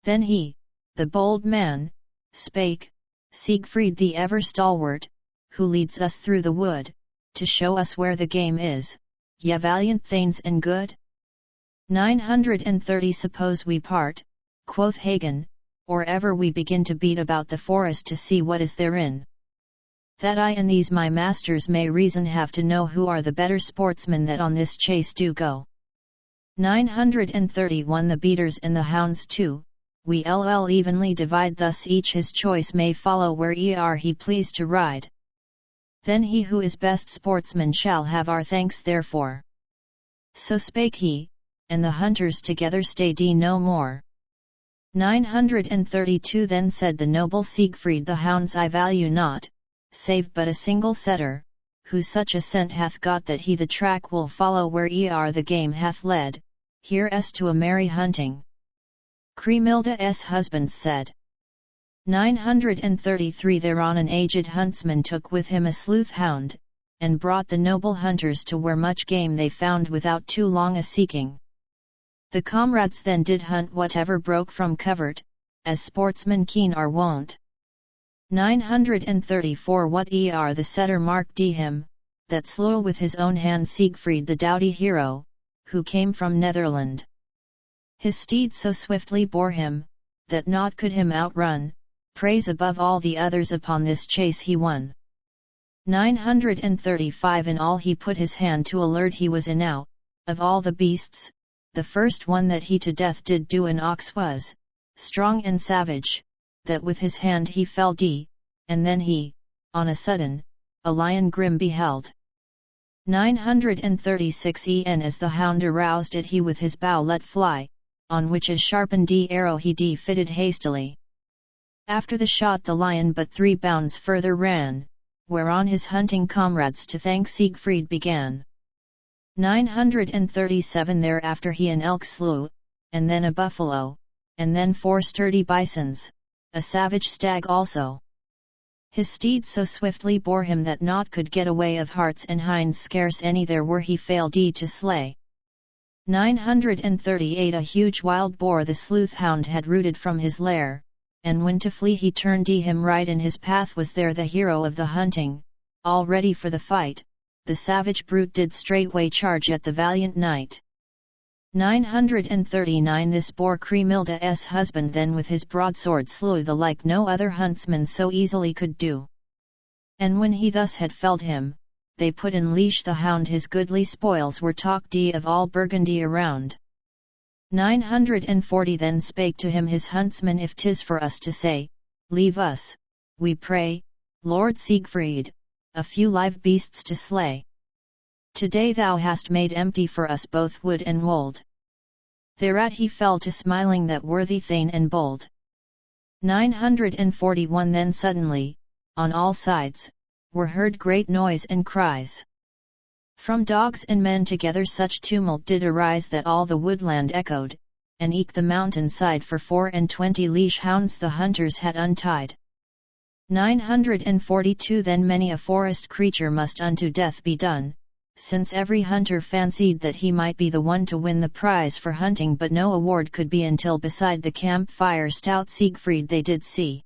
Then he, the bold man, spake, Siegfried the ever stalwart, who leads us through the wood, to show us where the game is, ye valiant thanes and good? 930 Suppose we part, quoth Hagen, or ever we begin to beat about the forest to see what is therein. That I and these my masters may reason have to know who are the better sportsmen that on this chase do go. 931 The beaters and the hounds too, we'll evenly divide, thus each his choice may follow where he please to ride. Then he who is best sportsman shall have our thanks therefore. So spake he, and the hunters together stayed no more. 932 Then said the noble Siegfried, the hounds I value not, save but a single setter, who such a scent hath got that he the track will follow where the game hath led. Here's to a merry hunting. Kriemhilde's husband said. 933 Thereon an aged huntsman took with him a sleuth hound, and brought the noble hunters to where much game they found without too long a seeking. The comrades then did hunt whatever broke from covert, as sportsmen keen are wont. 934 What the setter marked him, that slew with his own hand Siegfried the doughty hero, who came from Netherland. His steed so swiftly bore him, that naught could him outrun, praise above all the others upon this chase he won. 935 In all he put his hand to alert he was enow, of all the beasts, the first one that he to death did do an ox was, strong and savage, that with his hand he fell and then he, on a sudden, a lion grim beheld. 936 En as the hound aroused it he with his bow let fly, on which a sharpened arrow he fitted hastily. After the shot the lion but 3 bounds further ran, whereon his hunting comrades to thank Siegfried began. 937 Thereafter he an elk slew, and then a buffalo, and then 4 sturdy bisons, a savage stag also. His steeds so swiftly bore him that naught could get away of hearts and hinds, scarce any there were he failed to slay. 938 A huge wild boar the sleuth hound had rooted from his lair, and when to flee he turned him right in his path was there the hero of the hunting, all ready for the fight, the savage brute did straightway charge at the valiant knight. 939 This bore Cremilda's husband then with his broadsword slew the like no other huntsman so easily could do. And when he thus had felled him, they put in leash the hound, his goodly spoils were talked of all Burgundy around. 940 Then spake to him his huntsman, if 'tis for us to say, leave us, we pray, Lord Siegfried, a few live beasts to slay. Today thou hast made empty for us both wood and wold. Thereat he fell to smiling that worthy thane and bold. 941 Then suddenly, on all sides, were heard great noise and cries. From dogs and men together such tumult did arise that all the woodland echoed, and eke the mountain side for 24 leash hounds the hunters had untied. 942 Then many a forest creature must unto death be done, since every hunter fancied that he might be the one to win the prize for hunting, but no award could be until beside the camp fire stout Siegfried they did see.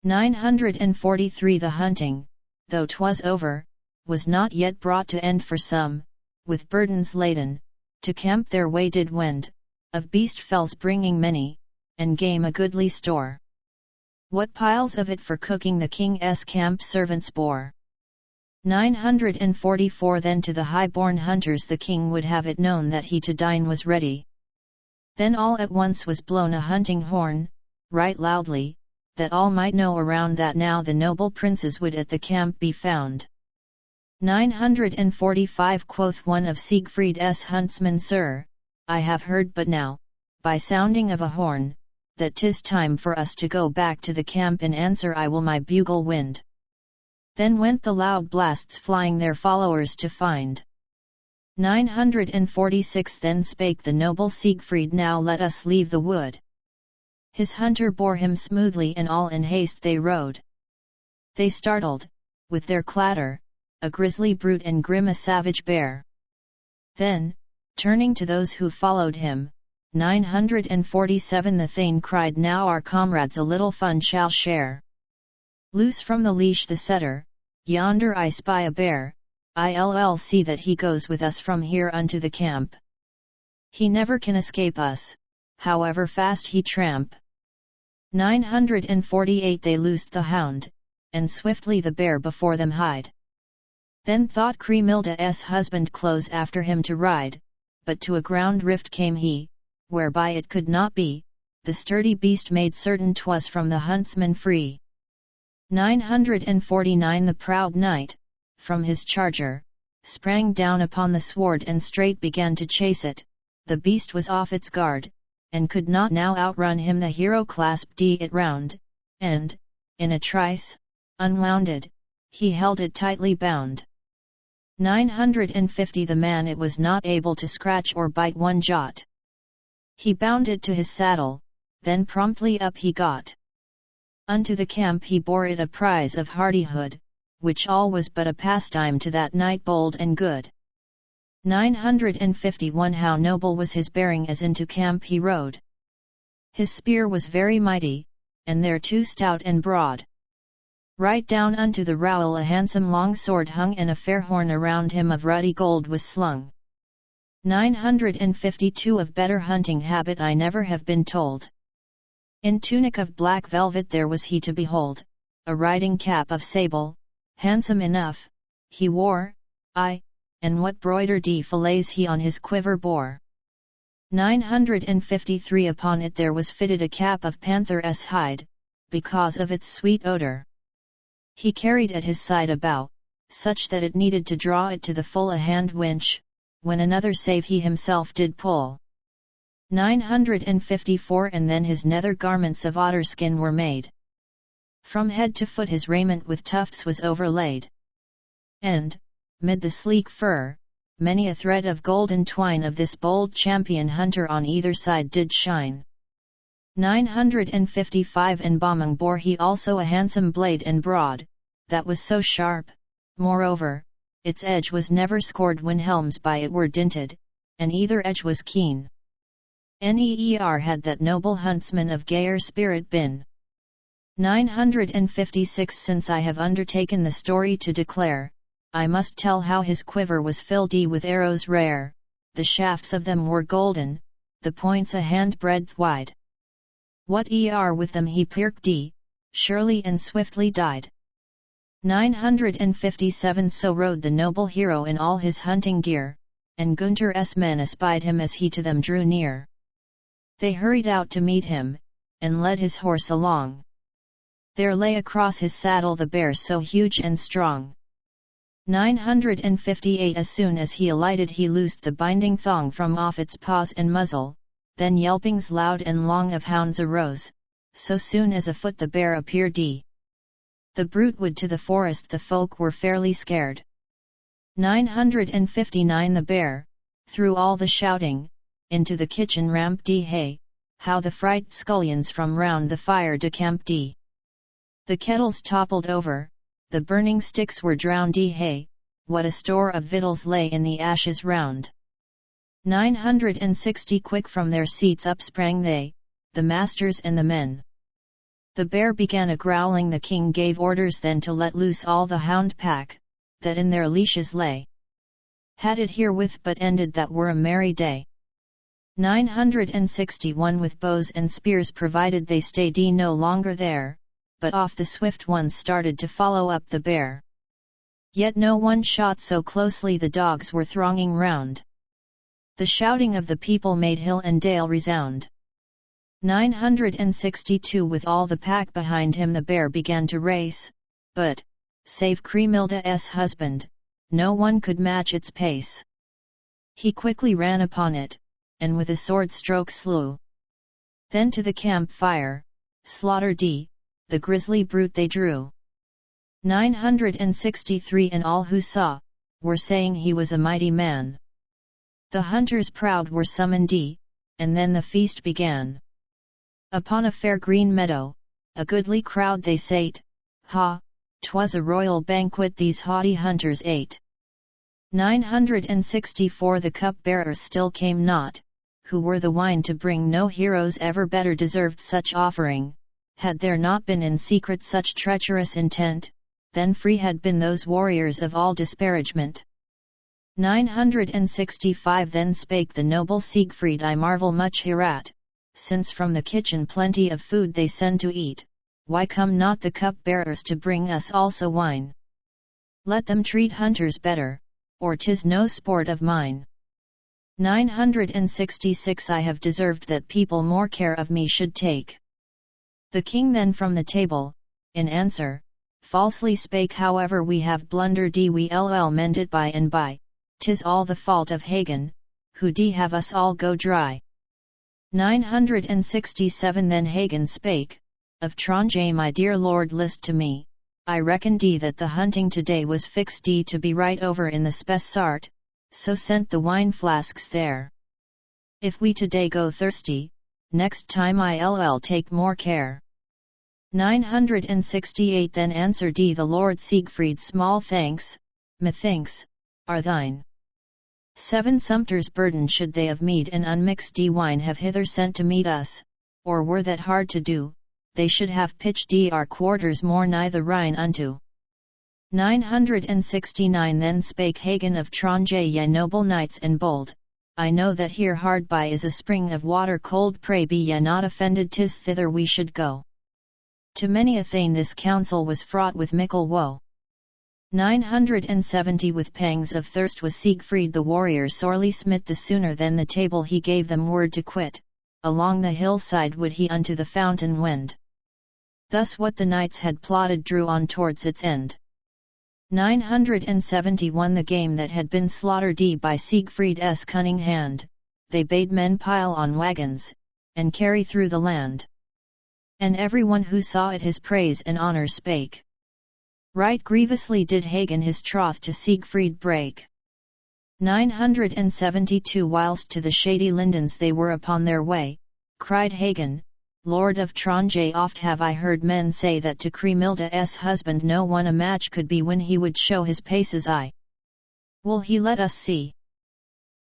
943 The hunting, though 'twas over, was not yet brought to end, for some, with burdens laden, to camp their way did wend, of beast fells bringing many, and game a goodly store. What piles of it for cooking the king's camp servants bore. 944 Then to the high-born hunters the king would have it known that he to dine was ready. Then all at once was blown a hunting horn, right loudly, that all might know around that now the noble princes would at the camp be found. 945 Quoth one of Siegfried's huntsmen, Sir, I have heard but now, by sounding of a horn, that 'tis time for us to go back to the camp, and answer I will my bugle wind. Then went the loud blasts flying their followers to find. 946 Then spake the noble Siegfried, now let us leave the wood. His hunter bore him smoothly, and all in haste they rode. They startled, with their clatter, a grisly brute and grim a savage bear. Then, turning to those who followed him, 947 The thane cried, now our comrades a little fun shall share. Loose from the leash the setter, yonder I spy a bear, I'll see that he goes with us from here unto the camp. He never can escape us, however fast he tramp. 948 They loosed the hound, and swiftly the bear before them hied. Then thought Cremilda's husband close after him to ride, but to a ground rift came he, whereby it could not be, the sturdy beast made certain 'twas from the huntsman free. 949 The proud knight, from his charger, sprang down upon the sward and straight began to chase it. The beast was off its guard, and could not now outrun him. The hero clasped it round, and, in a trice, unwounded, he held it tightly bound. 950 The man it was not able to scratch or bite one jot. He bound it to his saddle, then promptly up he got. Unto the camp he bore it a prize of hardihood, which all was but a pastime to that knight bold and good. 951 How noble was his bearing as into camp he rode. His spear was very mighty, and thereto stout and broad. Right down unto the rowel a handsome long sword hung, and a fair horn around him of ruddy gold was slung. 952 Of better hunting habit I never have been told. In tunic of black velvet there was he to behold, a riding cap of sable, handsome enough, he wore, aye, and what broidered fillets he on his quiver bore. 953 Upon it there was fitted a cap of panther's hide, because of its sweet odor. He carried at his side a bow, such that it needed to draw it to the full a hand winch, when another save he himself did pull. 954 And then his nether garments of otter skin were made. From head to foot his raiment with tufts was overlaid. And, mid the sleek fur, many a thread of golden twine of this bold champion hunter on either side did shine. 955 In bombing bore he also a handsome blade and broad, that was so sharp, moreover, its edge was never scored when helms by it were dinted, and either edge was keen. Neer had that noble huntsman of gayer spirit been. 956 Since I have undertaken the story to declare, I must tell how his quiver was filled with arrows rare, the shafts of them were golden, the points a handbreadth wide. What with them he pierced surely and swiftly died. 957 So rode the noble hero in all his hunting gear, and Gunther's men espied him as he to them drew near. They hurried out to meet him, and led his horse along. There lay across his saddle the bear so huge and strong. 958 As soon as he alighted he loosed the binding thong from off its paws and muzzle, then yelpings loud and long of hounds arose, so soon as afoot the bear appeared. The brute would to the forest the folk were fairly scared. 959 The bear, through all the shouting, into the kitchen ramped. Hey, how the fright scullions from round the fire decamped. The kettles toppled over, the burning sticks were drowned. Hey, what a store of victuals lay in the ashes round. 960 Quick from their seats up sprang they, the masters and the men. The bear began a growling. The king gave orders then to let loose all the hound pack, that in their leashes lay. Had it herewith but ended that were a merry day. 961 With bows and spears provided they stayed no longer there, but off the swift ones started to follow up the bear. Yet no one shot so closely the dogs were thronging round. The shouting of the people made hill and dale resound. 962 With all the pack behind him the bear began to race, but, save Cremilda's husband, no one could match its pace. He quickly ran upon it, and with a sword stroke slew. Then to the camp fire, slaughtered the grisly brute they drew. 963 And all who saw, were saying he was a mighty man. The hunters proud were summoned, and then the feast began. Upon a fair green meadow, a goodly crowd they sate, ha, 'twas a royal banquet these haughty hunters ate. 964 The cup-bearers still came not, who were the wine to bring. No heroes ever better deserved such offering, had there not been in secret such treacherous intent, then free had been those warriors of all disparagement. 965 Then spake the noble Siegfried, I marvel much hereat, since from the kitchen plenty of food they send to eat, why come not the cup-bearers to bring us also wine? Let them treat hunters better, or 'tis no sport of mine. 966 I have deserved that people more care of me should take. The king then from the table, in answer, falsely spake, however we have blundered we'll mend it by and by, 'tis all the fault of Hagen, who have us all go dry. 967 Then Hagen spake, of Tronje my dear lord list to me, I reckon that the hunting today was fixed to be right over in the Spessart, so sent the wine flasks there. If we today go thirsty, next time I'll take more care. 968 Then answered the Lord Siegfried, small thanks, methinks, are thine. 7 Sumpter's burden should they of mead and unmixed wine have hither sent to meet us, or were that hard to do, they should have pitched our quarters more nigh the Rhine unto. 969 Then spake Hagen of Tronje, ye noble knights and bold, I know that here hard by is a spring of water cold, pray be ye not offended, 'tis thither we should go. To many a thane this counsel was fraught with mickle woe. 970 With pangs of thirst was Siegfried the warrior sorely smit, the sooner than the table he gave them word to quit, along the hillside would he unto the fountain wend. Thus what the knights had plotted drew on towards its end. 971 The game that had been slaughtered by Siegfried's cunning hand, they bade men pile on wagons, and carry through the land. And everyone who saw it his praise and honour spake. Right grievously did Hagen his troth to Siegfried break. 972 Whilst to the shady lindens they were upon their way, cried Hagen, Lord of Tronje, oft have I heard men say that to Kriemhilda's husband no one a match could be when he would show his paces. Will he let us see?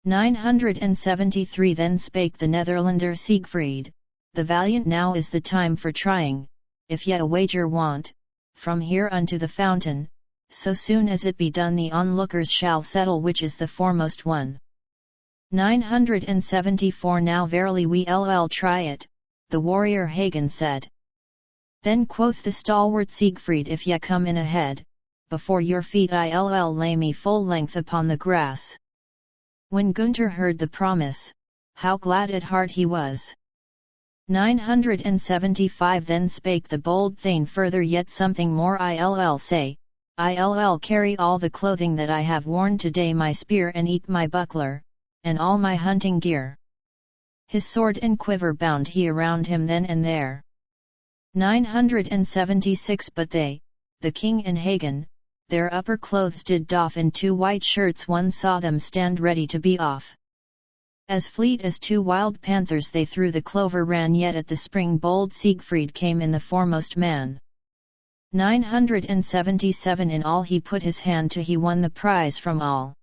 973 Then spake the Netherlander Siegfried, the valiant, now is the time for trying, if ye a wager want, from here unto the fountain, so soon as it be done the onlookers shall settle which is the foremost one. 974 Now verily we'll try it, the warrior Hagen said. Then quoth the stalwart Siegfried, if ye come in ahead, before your feet I'll lay me full length upon the grass. When Gunther heard the promise, how glad at heart he was. 975 Then spake the bold Thane further, yet something more I'll say, I'll carry all the clothing that I have worn today, my spear and eke my buckler, and all my hunting gear. His sword and quiver bound he around him then and there. 976 But they, the king and Hagen, their upper clothes did doff, and 2 white shirts one saw them stand ready to be off. As fleet as 2 wild panthers they through the clover ran, yet at the spring bold Siegfried came in the foremost man. 977 In all he put his hand to, he won the prize from all.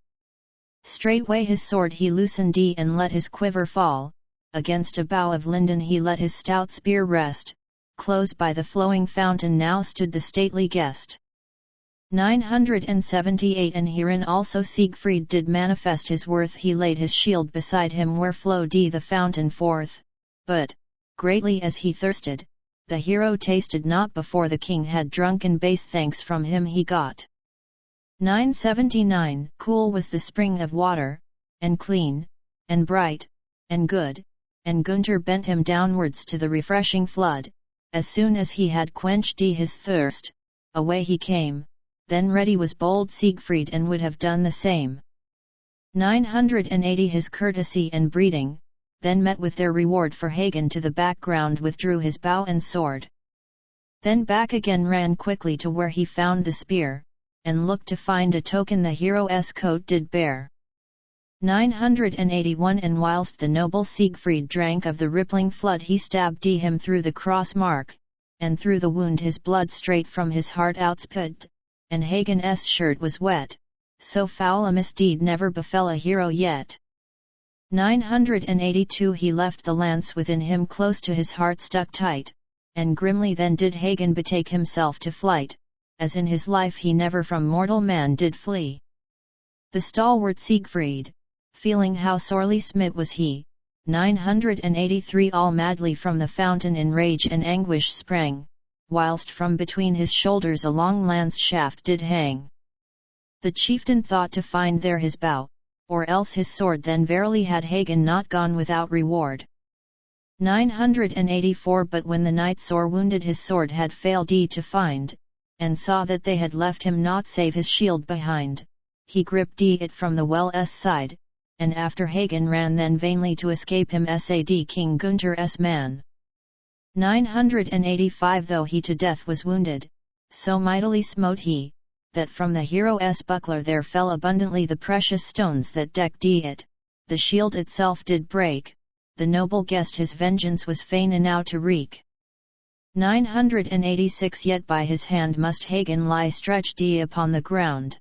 Straightway his sword he loosened and let his quiver fall, against a bough of linden he let his stout spear rest, close by the flowing fountain now stood the stately guest. 978 And herein also Siegfried did manifest his worth, he laid his shield beside him where flowed the fountain forth, but, greatly as he thirsted, the hero tasted not before the king had drunk, and base thanks from him he got. 979 Cool was the spring of water, and clean, and bright, and good, and Gunther bent him downwards to the refreshing flood. As soon as he had quenched his thirst, away he came, then ready was bold Siegfried and would have done the same. 980 His courtesy and breeding, then met with their reward, for Hagen to the background withdrew his bow and sword. Then back again ran quickly to where he found the spear, and looked to find a token the hero's coat did bear. 981 And whilst the noble Siegfried drank of the rippling flood, he stabbed him through the cross mark, and through the wound his blood straight from his heart outspit, and Hagen's shirt was wet, so foul a misdeed never befell a hero yet. 982 He left the lance within him close to his heart stuck tight, and grimly then did Hagen betake himself to flight, as in his life he never from mortal man did flee. The stalwart Siegfried, feeling how sorely smit was he, 983 all madly from the fountain in rage and anguish sprang, whilst from between his shoulders a long lance shaft did hang. The chieftain thought to find there his bow, or else his sword, then verily had Hagen not gone without reward. 984 But when the knight sore wounded his sword had failed to find, and saw that they had left him naught save his shield behind, he gripped it from the well's side, and after Hagen ran then vainly to escape him sad King Gunther's man. 985 Though he to death was wounded, so mightily smote he, that from the hero's buckler there fell abundantly the precious stones that decked it, the shield itself did break, the noble guest his vengeance was fain enow to wreak. 986 Yet by his hand must Hagen lie stretched upon the ground.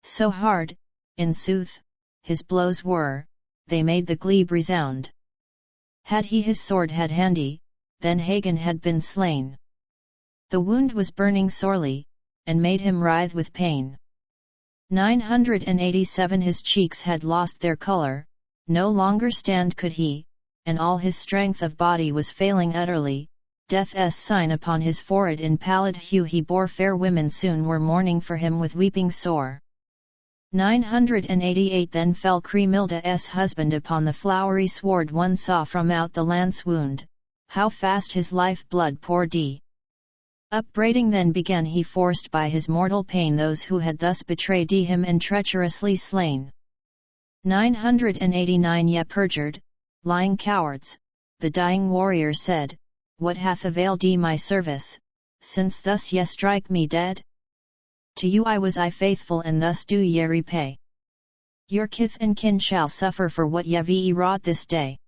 So hard, in sooth, his blows were, they made the glebe resound. Had he his sword had handy, then Hagen had been slain. The wound was burning sorely, and made him writhe with pain. 987 His cheeks had lost their colour, no longer stand could he, and all his strength of body was failing utterly, death's sign upon his forehead in pallid hue he bore, fair women soon were mourning for him with weeping sore. 988 Then fell Kriemhilda's husband upon the flowery sward, one saw from out the lance wound, how fast his life blood poured upbraiding then began he, forced by his mortal pain those who had thus betrayed him and treacherously slain. 989 Ye perjured, lying cowards, the dying warrior said, what hath availed my service, since thus ye strike me dead? To you I was faithful, and thus do ye repay. Your kith and kin shall suffer for what ye wrought this day.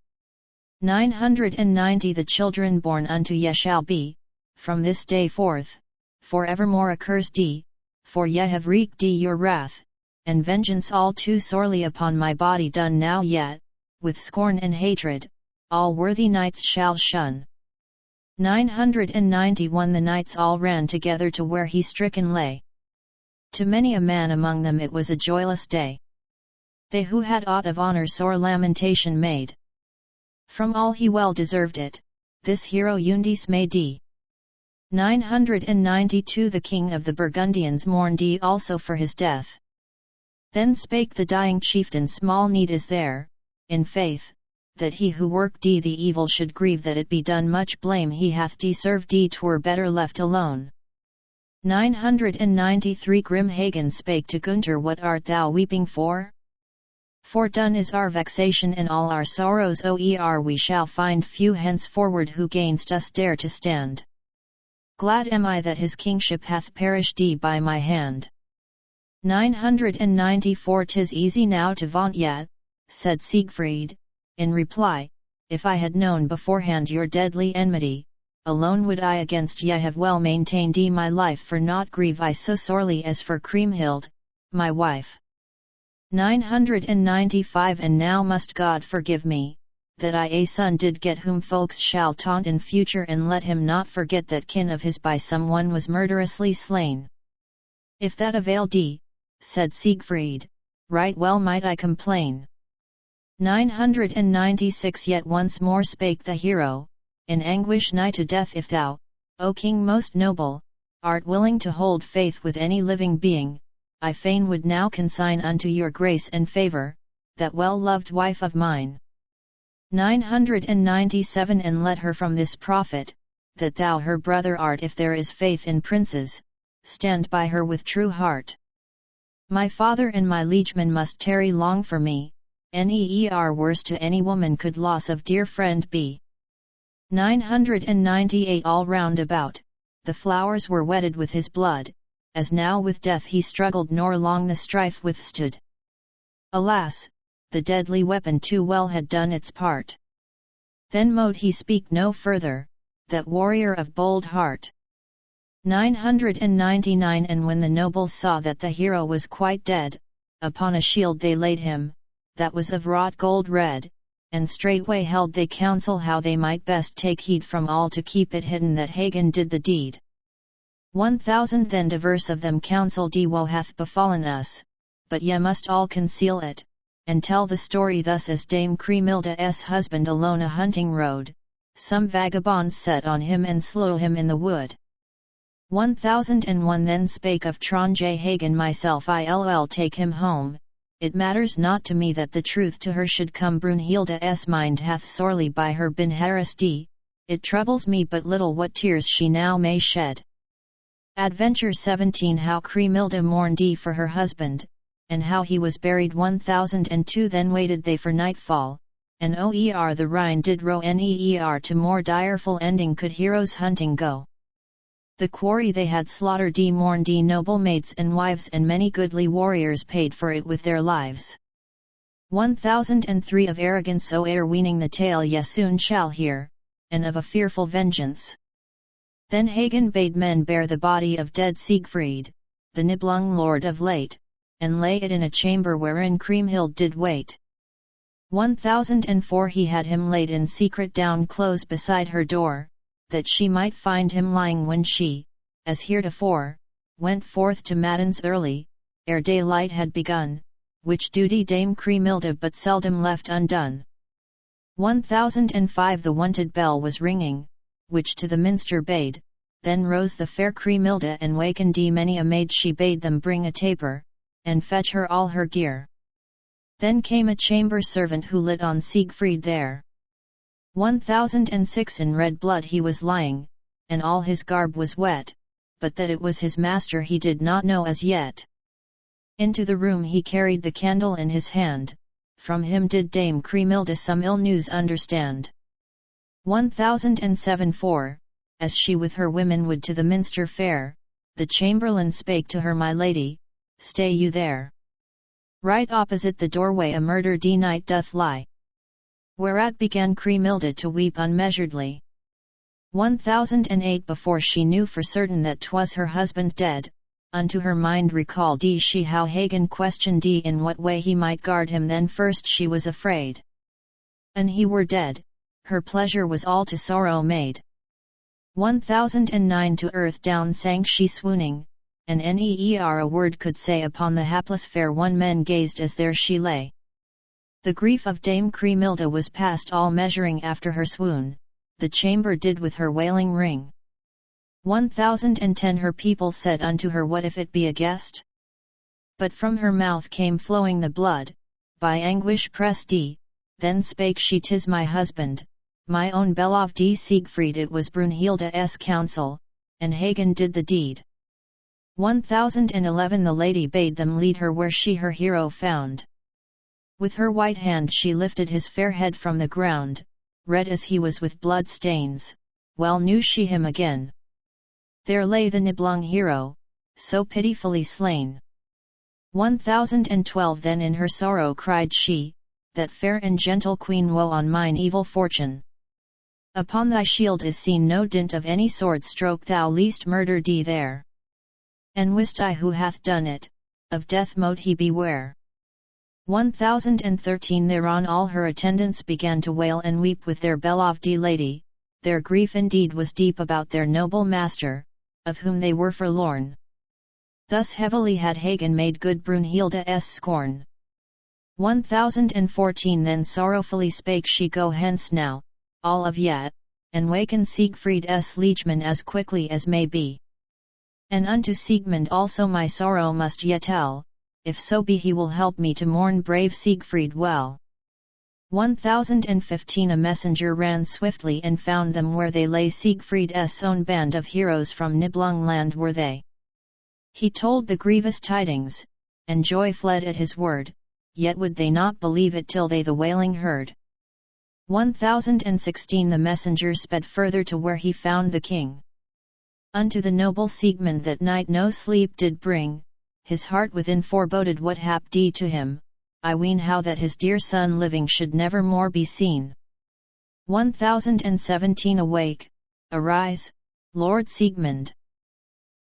990 The children born unto ye shall be, from this day forth, for evermore accursed ye, for ye have wreaked your wrath, and vengeance all too sorely upon my body done now yet, with scorn and hatred, all worthy knights shall shun. 991 The knights all ran together to where he stricken lay. To many a man among them it was a joyless day. They who had aught of honour sore lamentation made. From all he well deserved it, this hero undismayed. 992 The king of the Burgundians mourned also for his death. Then spake the dying chieftain, small need is there, in faith, that he who worked the evil should grieve that it be done, much blame he hath deserved, 'twere better left alone. 993 Grim Hagen spake to Gunther, what art thou weeping for? For done is our vexation and all our sorrows, we shall find few henceforward who gainst us dare to stand. Glad am I that his kingship hath perished by my hand. 994 'Tis easy now to vaunt yet, said Siegfried, in reply, if I had known beforehand your deadly enmity, alone would I against ye have well maintained my life, for naught grieve I so sorely as for Kriemhild, my wife. 995 And now must God forgive me, that I a son did get whom folks shall taunt in future, and let him not forget that kin of his by someone was murderously slain. If that availed, said Siegfried, right well might I complain. 996 Yet once more spake the hero, in anguish nigh to death, if thou, O king most noble, art willing to hold faith with any living being, I fain would now consign unto your grace and favour, that well-loved wife of mine. 997 And let her from this profit, that thou her brother art, if there is faith in princes, stand by her with true heart. My father and my liegemen must tarry long for me, neer worse to any woman could loss of dear friend be. 998 All round about, the flowers were wetted with his blood, as now with death he struggled nor long the strife withstood. Alas, the deadly weapon too well had done its part. Then mote he speak no further, that warrior of bold heart. 999 And when the nobles saw that the hero was quite dead, upon a shield they laid him, that was of wrought gold red, and straightway held they counsel how they might best take heed from all to keep it hidden that Hagen did the deed. 1000 Then divers of them counselled, woe hath befallen us, but ye must all conceal it, and tell the story thus, as Dame Kriemhilda's husband alone a hunting rode, some vagabonds set on him and slew him in the wood. 1001 Then spake of Tronje Hagen, myself I'll take him home, it matters not to me that the truth to her should come. Brunhilda's mind hath sorely by her been harassed, it troubles me but little what tears she now may shed. Adventure 17 How Kriemhilda mourned for her husband, and how he was buried. 1002 Then waited they for nightfall, and the Rhine did row neer to more direful ending could heroes hunting go. The quarry they had slaughtered mourned noble maids and wives, and many goodly warriors paid for it with their lives. 1003 Of arrogance weaning the tale ye soon shall hear, and of a fearful vengeance. Then Hagen bade men bear the body of dead Siegfried, the Nibelung lord of late, and lay it in a chamber wherein Kriemhild did wait. 1004 He had him laid in secret down close beside her door, that she might find him lying when she, as heretofore, went forth to matins early, ere daylight had begun, which duty Dame Kriemhilda but seldom left undone. 1005 The wonted bell was ringing, which to the minster bade, then rose the fair Kriemhilda and wakened many a maid. She bade them bring a taper, and fetch her all her gear. Then came a chamber servant who lit on Siegfried there. 1006 In red blood he was lying, and all his garb was wet, but that it was his master he did not know as yet. Into the room he carried the candle in his hand, from him did Dame Kriemhilda some ill news understand. 1007 For, as she with her women would to the minster fare, the chamberlain spake to her, my lady, stay you there. Right opposite the doorway a murdered knight doth lie. Whereat began Kriemhilde to weep unmeasuredly. 1008 Before she knew for certain that 'twas her husband dead, unto her mind recalled she how Hagen questioned in what way he might guard him. Then first she was afraid, and he were dead, her pleasure was all to sorrow made. 1009 To earth down sank she swooning, and ne'er a word could say upon the hapless fair one. Men gazed as there she lay. The grief of Dame Kriemhilde was past all measuring. After her swoon, the chamber did with her wailing ring. 1010 Her people said unto her, what if it be a guest? But from her mouth came flowing the blood, by anguish pressed. Then spake she, 'tis my husband, my own beloved Siegfried. It was Brunhilde's counsel, and Hagen did the deed. 1011 The lady bade them lead her where she her hero found. With her white hand she lifted his fair head from the ground, red as he was with blood stains, well knew she him again. There lay the Nibelung hero, so pitifully slain. 1012 Then in her sorrow cried she, that fair and gentle queen, woe on mine evil fortune! Upon thy shield is seen no dint of any sword stroke, thou least murdered there. And wist I who hath done it, of death mote he beware. 1013 Thereon all her attendants began to wail and weep with their beloved lady. Their grief indeed was deep about their noble master, of whom they were forlorn. Thus heavily had Hagen made good Brunhilde's scorn. 1014 Then sorrowfully spake she, go hence now, all of yet, and waken Siegfried's liegeman as quickly as may be. And unto Siegmund also my sorrow must yet tell, if so be he will help me to mourn brave Siegfried well. 1015 A messenger ran swiftly and found them where they lay. Siegfried's own band of heroes from Nibelungland were they. He told the grievous tidings, and joy fled at his word, yet would they not believe it till they the wailing heard. 1016 The messenger sped further to where he found the king. Unto the noble Siegmund that night no sleep did bring, his heart within foreboded what happed to him. I ween how that his dear son living should never more be seen. 1017 Awake, arise, Lord Siegmund!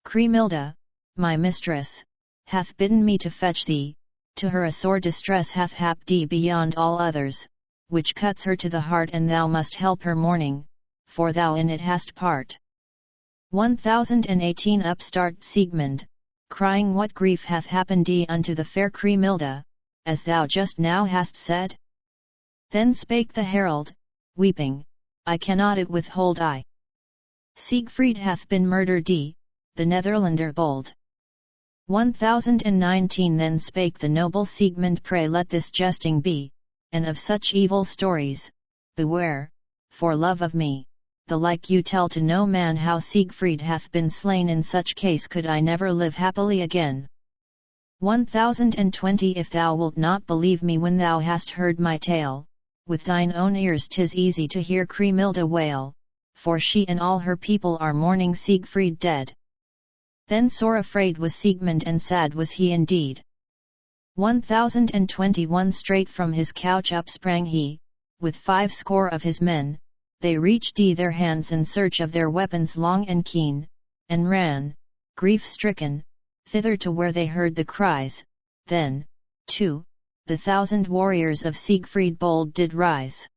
Kriemhilde, my mistress, hath bidden me to fetch thee. To her a sore distress hath happed beyond all others, which cuts her to the heart, and thou must help her mourning, for thou in it hast part. 1018 Upstart Siegmund, crying, what grief hath happened unto the fair Kriemhilde, as thou just now hast said? Then spake the herald, weeping, I cannot it withhold. Siegfried hath been murdered, the Netherlander bold. 1019 Then spake the noble Siegmund, pray let this jesting be, and of such evil stories, beware, for love of me, the like you tell to no man. How Siegfried hath been slain, in such case could I never live happily again. 1020 If thou wilt not believe me when thou hast heard my tale, with thine own ears 'tis easy to hear Kriemhilde wail, for she and all her people are mourning Siegfried dead. Then sore afraid was Siegmund, and sad was he indeed. 1021 Straight from his couch up sprang he, with 50 of his men. They reached their hands in search of their weapons long and keen, and ran, grief-stricken, thither to where they heard the cries. Then, too, the 1,000 warriors of Siegfried bold did rise.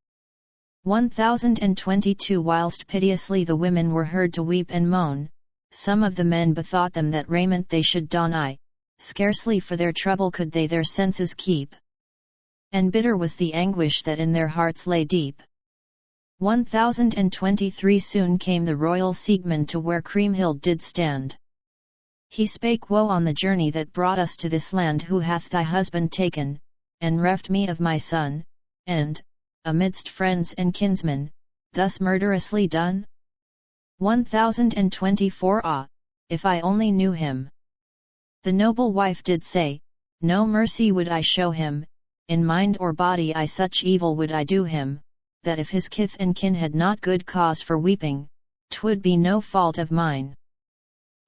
1022 Whilst piteously the women were heard to weep and moan, some of the men bethought them that raiment they should don. Scarcely for their trouble could they their senses keep. And bitter was the anguish that in their hearts lay deep. 1023 Soon came the royal Siegmund to where Kriemhilde did stand. He spake, woe on the journey that brought us to this land, who hath thy husband taken, and reft me of my son, and, amidst friends and kinsmen, thus murderously done? 1024 Ah, if I only knew him! The noble wife did say, no mercy would I show him, in mind or body such evil would I do him, that if his kith and kin had not good cause for weeping, 'twould be no fault of mine.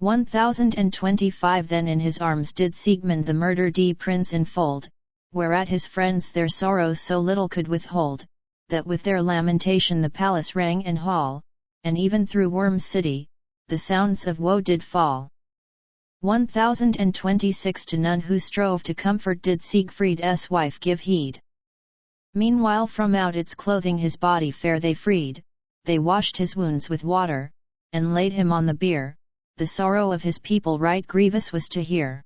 1025 Then in his arms did Siegmund the murdered prince enfold, whereat his friends their sorrows so little could withhold, that with their lamentation the palace rang and hall, and even through Worm's city, the sounds of woe did fall. 1026 To none who strove to comfort did Siegfried's wife give heed. Meanwhile from out its clothing his body fair they freed, they washed his wounds with water, and laid him on the bier, the sorrow of his people right grievous was to hear.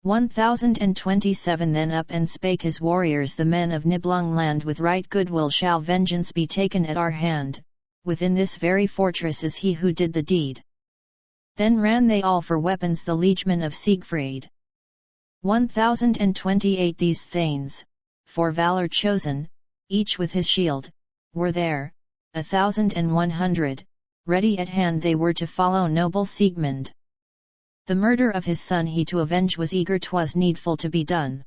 1027 Then up and spake his warriors the men of Nibelungenland with right goodwill shall vengeance be taken at our hand, within this very fortress is he who did the deed. Then ran they all for weapons the liegemen of Siegfried. 1028 These thanes, for valour chosen, each with his shield, were there, 1,100, ready at hand they were to follow noble Siegmund. The murder of his son he to avenge was eager 'twas needful to be done.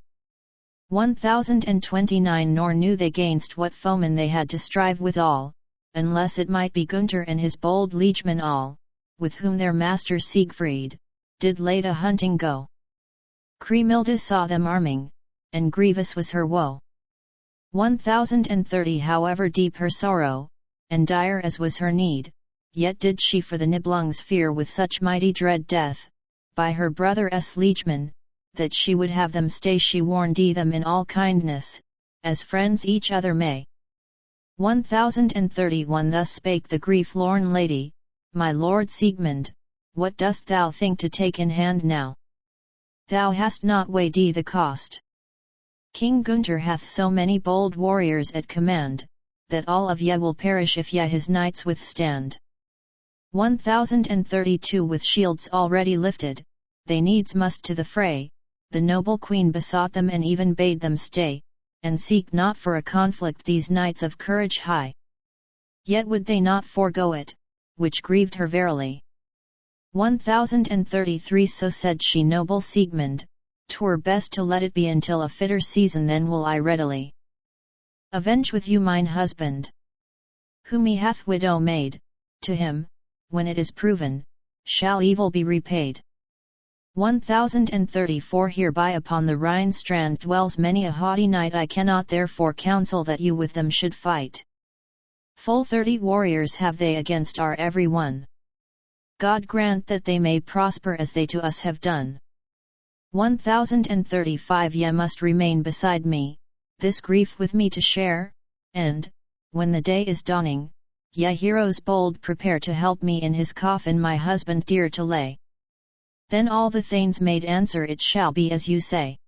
1029 Nor knew they gainst what foemen they had to strive withal, unless it might be Gunther and his bold liegemen all, with whom their master Siegfried, did late a hunting go. Kriemhilde saw them arming, and grievous was her woe. 1030 However deep her sorrow, and dire as was her need, yet did she for the Nibelungs fear with such mighty dread death, by her brother's liegemen, that she would have them stay she warned them in all kindness, as friends each other may. 1031 Thus spake the grief-lorn lady, My lord Siegmund, what dost thou think to take in hand now? Thou hast not weighed the cost. King Gunther hath so many bold warriors at command, that all of ye will perish if ye his knights withstand. 1032 With shields already lifted, they needs must to the fray, the noble queen besought them and even bade them stay, and seek not for a conflict these knights of courage high. Yet would they not forego it, which grieved her verily. 1033 So said she noble Siegmund, 'twere best to let it be until a fitter season then will I readily avenge with you mine husband, whom he hath widow made, to him, when it is proven, shall evil be repaid. 1034 Hereby upon the Rhine strand dwells many a haughty knight I cannot therefore counsel that you with them should fight. Full 30 warriors have they against our every one. God grant that they may prosper as they to us have done. 1035 Ye must remain beside me, this grief with me to share, and, when the day is dawning, ye heroes bold prepare to help me in his coffin my husband dear to lay. Then all the thanes made answer it shall be as you say.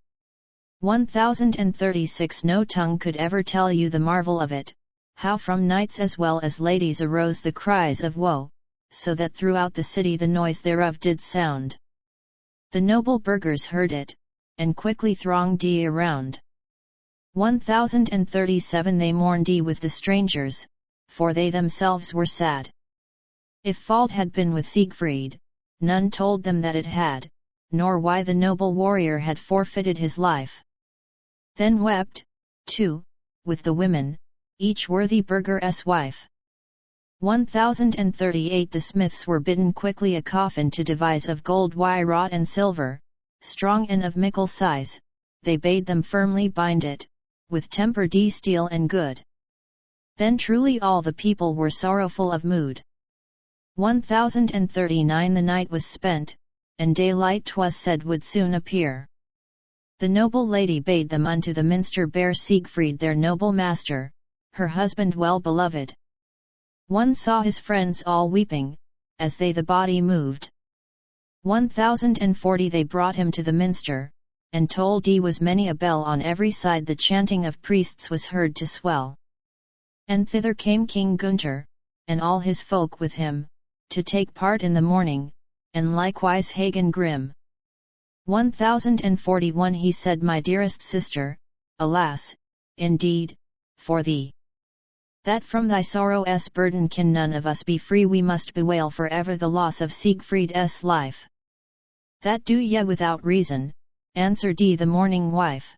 1036 No tongue could ever tell you the marvel of it, how from knights as well as ladies arose the cries of woe, so that throughout the city the noise thereof did sound. The noble burghers heard it, and quickly thronged around. 1037 They mourned with the strangers, for they themselves were sad. If fault had been with Siegfried, none told them that it had, nor why the noble warrior had forfeited his life. Then wept, too, with the women, each worthy burgher's wife. 1038 The smiths were bidden quickly a coffin to devise of gold wrought and silver, strong and of mickle size, they bade them firmly bind it, with temper steel and good. Then truly all the people were sorrowful of mood. 1039 The night was spent, and daylight 'twas said would soon appear. The noble lady bade them unto the minster bear Siegfried their noble master, her husband well beloved. One saw his friends all weeping, as they the body moved. 1040 They brought him to the minster, and told he was many a bell on every side the chanting of priests was heard to swell. And thither came King Gunther, and all his folk with him, to take part in the mourning, and likewise Hagen grim. 1041 He said my dearest sister, alas, indeed, for thee, that from thy sorrow's burden can none of us be free we must bewail for ever the loss of Siegfried's life. That do ye without reason, answered the mourning wife.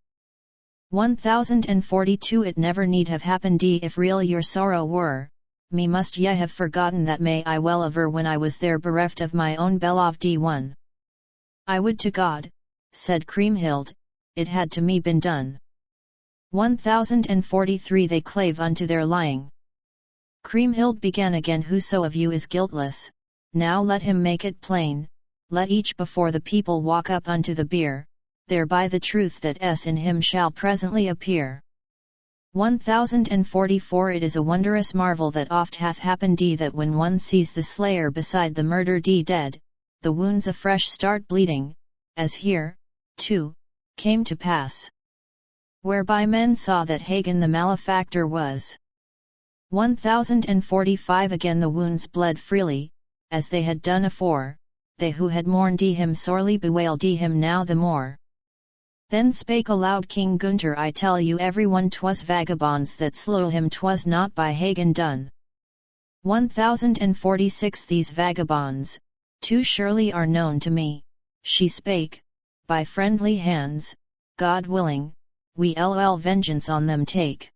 1042 It never need have happened if real your sorrow were, me must ye have forgotten that may I well aver when I was there bereft of my own beloved one. I would to God, said Kriemhild, it had to me been done. 1043 They clave unto their lying. Kriemhild began again. Whoso of you is guiltless, now let him make it plain, let each before the people walk up unto the bier, thereby the truth that is in him shall presently appear. 1044 It is a wondrous marvel that oft hath happened that when one sees the slayer beside the murdered dead, the wounds afresh start bleeding, as here, too, came to pass. Whereby men saw that Hagen the malefactor was. 1045 Again the wounds bled freely, as they had done afore, they who had mourned him sorely bewailed him now the more. Then spake aloud King Gunther, I tell you everyone 'twas vagabonds that slew him, 'twas not by Hagen done. 1046 These vagabonds, too surely are known to me, she spake, by friendly hands, God willing, we vengeance on them take.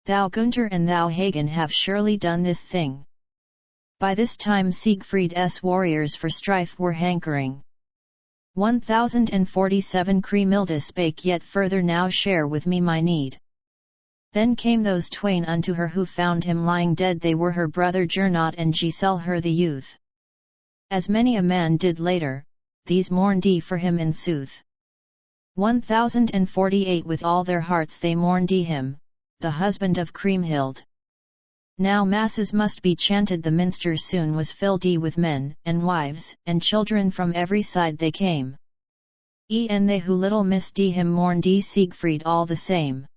Thou Gunther and thou Hagen have surely done this thing. By this time Siegfried's warriors for strife were hankering. 1047 Kriemhilda spake yet further, now share with me my need. Then came those twain unto her who found him lying dead, they were her brother Gernot and Giselle her the youth. As many a man did later, these mourned for him in sooth. 1048 With all their hearts they mourned him, the husband of Kriemhild. Now masses must be chanted, the minster soon was filled with men, and wives, and children from every side they came. And they who little missed him mourned Siegfried all the same.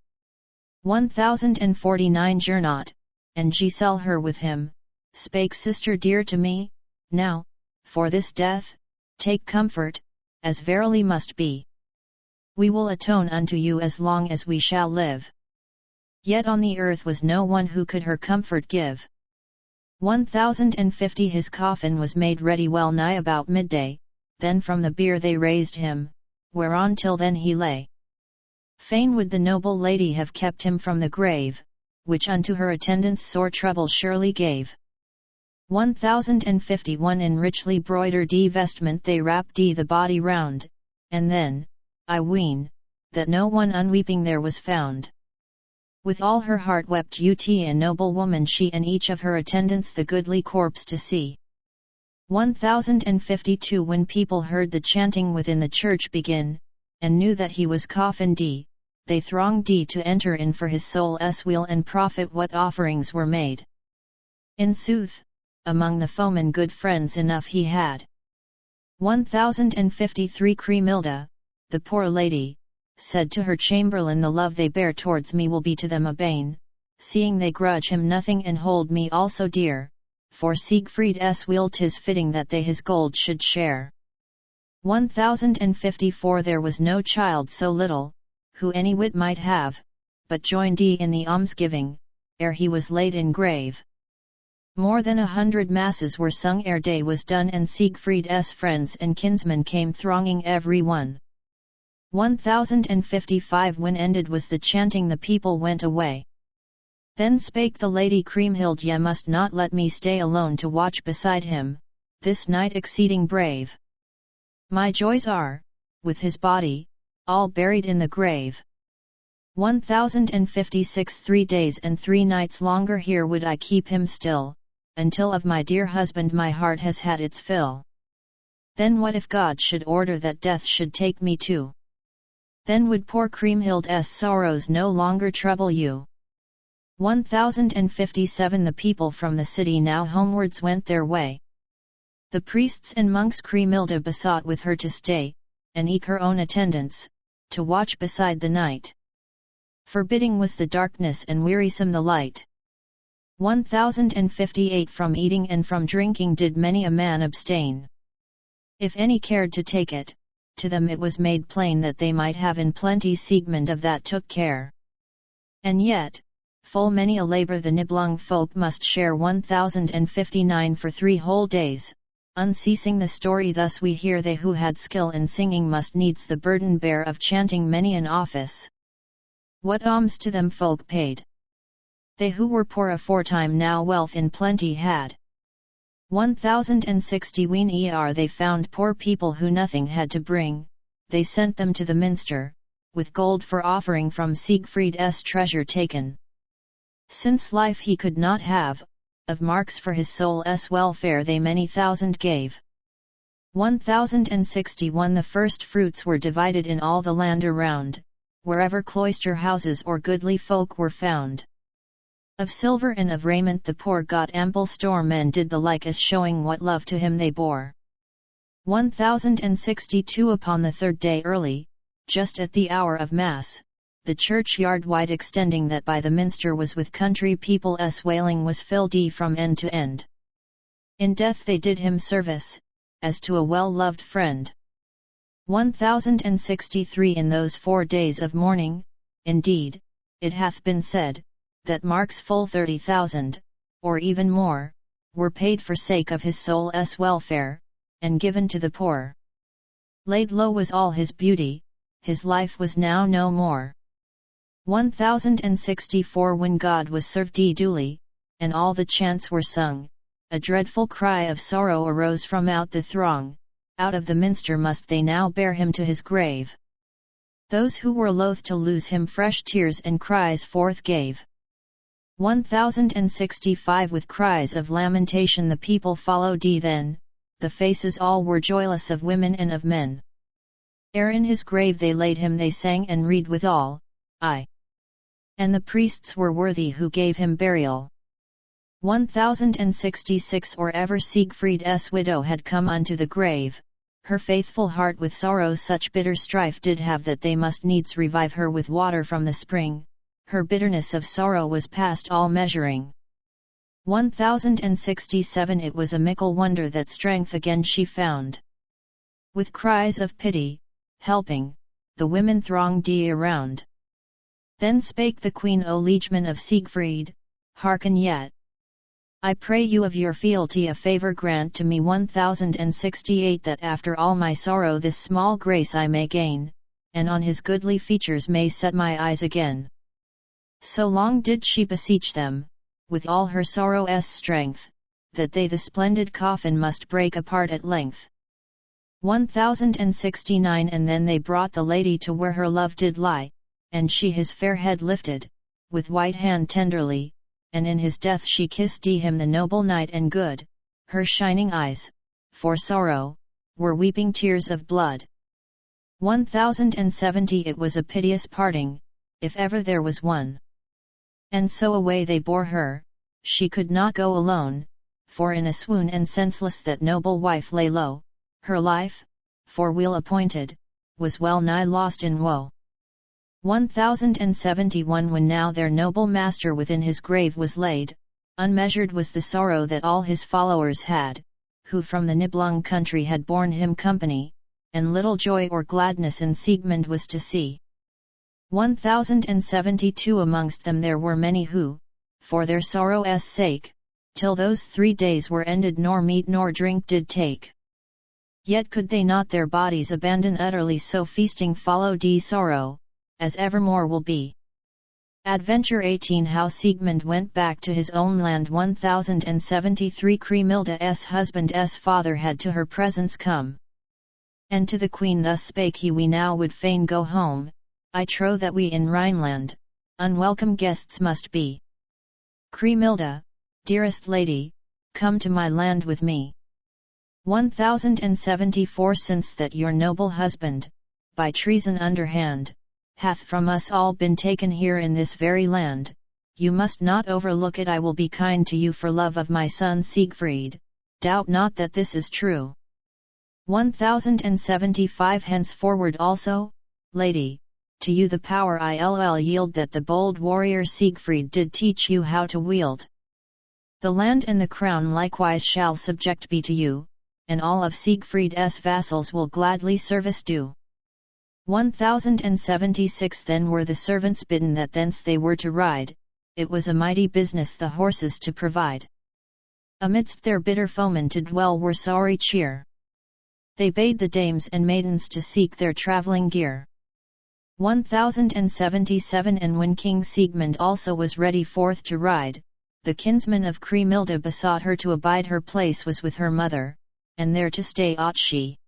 1049 Gernot, and Giselle her with him, spake, Sister dear to me, now, for this death, take comfort, as verily must be. We will atone unto you as long as we shall live. Yet on the earth was no one who could her comfort give. 1050 His coffin was made ready well nigh about midday, then from the bier they raised him, whereon till then he lay. Fain would the noble lady have kept him from the grave, which unto her attendants sore trouble surely gave. 1051 In richly broidered vestment they wrapped the body round, and then, I ween, that no one unweeping there was found. With all her heart wept a noble woman she, and each of her attendants the goodly corpse to see. 1052 When people heard the chanting within the church begin, and knew that he was coffined, they thronged to enter in for his soul's weal and profit what offerings were made. In sooth, among the foemen good friends enough he had. 1053 Kriemhilda, the poor lady, said to her chamberlain, the love they bear towards me will be to them a bane, seeing they grudge him nothing and hold me also dear, for Siegfried's weal 'tis fitting that they his gold should share. 1054 There was no child so little, who any wit might have, but joined in the almsgiving, ere he was laid in grave. More than 100 masses were sung ere day was done, and Siegfried's friends and kinsmen came thronging every one. 1055 When ended was the chanting the people went away. Then spake the lady Kriemhild, Ye must not let me stay alone to watch beside him, this night exceeding brave. My joys are, with his body, all buried in the grave. 1056 3 days and 3 nights longer here would I keep him still, until of my dear husband my heart has had its fill. Then what if God should order that death should take me too? Then would poor Kriemhild's sorrows no longer trouble you. 1057 The people from the city now homewards went their way. The priests and monks Kriemhilda besought with her to stay, and eke her own attendants, to watch beside the night. Forbidding was the darkness and wearisome the light. 1058 From eating and from drinking did many a man abstain. If any cared to take it, to them it was made plain that they might have in plenty. Siegmund of that took care. And yet, full many a labour the Nibelung folk must share. 1059 For 3 whole days, unceasing the story thus we hear, they who had skill in singing must needs the burden bear of chanting many an office. What alms to them folk paid? They who were poor aforetime now wealth in plenty had. 1060 When they found poor people who nothing had to bring, they sent them to the minster, with gold for offering from Siegfried's treasure taken. Since life he could not have, of marks for his soul's welfare they many thousand gave. 1061 The first fruits were divided in all the land around, wherever cloister houses or goodly folk were found. Of silver and of raiment the poor got ample store, men did the like as showing what love to him they bore. 1062 Upon the third day early, just at the hour of Mass, the churchyard wide extending that by the minster was with country people's wailing was filled from end to end. In death they did him service, as to a well-loved friend. 1063 In those 4 days of mourning, indeed, it hath been said, that marks full 30,000, or even more, were paid for sake of his soul's welfare, and given to the poor. Laid low was all his beauty, his life was now no more. 1064 When God was served duly, and all the chants were sung, a dreadful cry of sorrow arose from out the throng, out of the minster must they now bear him to his grave. Those who were loath to lose him fresh tears and cries forth gave. 1065 With cries of lamentation the people followed then, the faces all were joyless of women and of men. Ere in his grave they laid him they sang and read withal, aye. And the priests were worthy who gave him burial. 1066 Or ever Siegfried's widow had come unto the grave, her faithful heart with sorrow such bitter strife did have that they must needs revive her with water from the spring, her bitterness of sorrow was past all measuring. 1067 It was a mickle wonder that strength again she found. With cries of pity, helping, the women thronged around. Then spake the queen, O liegeman of Siegfried, hearken yet. I pray you of your fealty a favour grant to me. 1068 That after all my sorrow this small grace I may gain, and on his goodly features may set my eyes again. So long did she beseech them, with all her sorrow's strength, that they the splendid coffin must break apart at length. 1069 And then they brought the lady to where her love did lie, and she his fair head lifted, with white hand tenderly, and in his death she kissed him the noble knight and good, her shining eyes, for sorrow, were weeping tears of blood. 1070 It was a piteous parting, if ever there was one. And so away they bore her, she could not go alone, for in a swoon and senseless that noble wife lay low, her life, for weal appointed, was well nigh lost in woe. 1071 When now their noble master within his grave was laid, unmeasured was the sorrow that all his followers had, who from the Nibelung country had borne him company, and little joy or gladness in Siegmund was to see. 1072 Amongst them there were many who, for their sorrow's sake, till those 3 days were ended nor meat nor drink did take. Yet could they not their bodies abandon utterly, so feasting followed sorrow, as evermore will be. Adventure 18 How Siegmund went back to his own land. 1073 Kriemhilde's husband's father had to her presence come. And to the queen thus spake he, We now would fain go home, I trow that we in Rhineland, unwelcome guests must be. Kriemhilde, dearest lady, come to my land with me. 1074 Since that your noble husband, by treason underhand, hath from us all been taken here in this very land, you must not overlook it. I will be kind to you for love of my son Siegfried, doubt not that this is true. 1075 Henceforward also, lady, to you the power I'll yield that the bold warrior Siegfried did teach you how to wield. The land and the crown likewise shall subject be to you, and all of Siegfried's vassals will gladly service do. 1076 Then were the servants bidden that thence they were to ride, it was a mighty business the horses to provide. Amidst their bitter foemen to dwell were sorry cheer. They bade the dames and maidens to seek their travelling gear. 1077 And when King Siegmund also was ready forth to ride, the kinsman of Kriemhilde besought her to abide. Her place was with her mother, and there to stay ought she.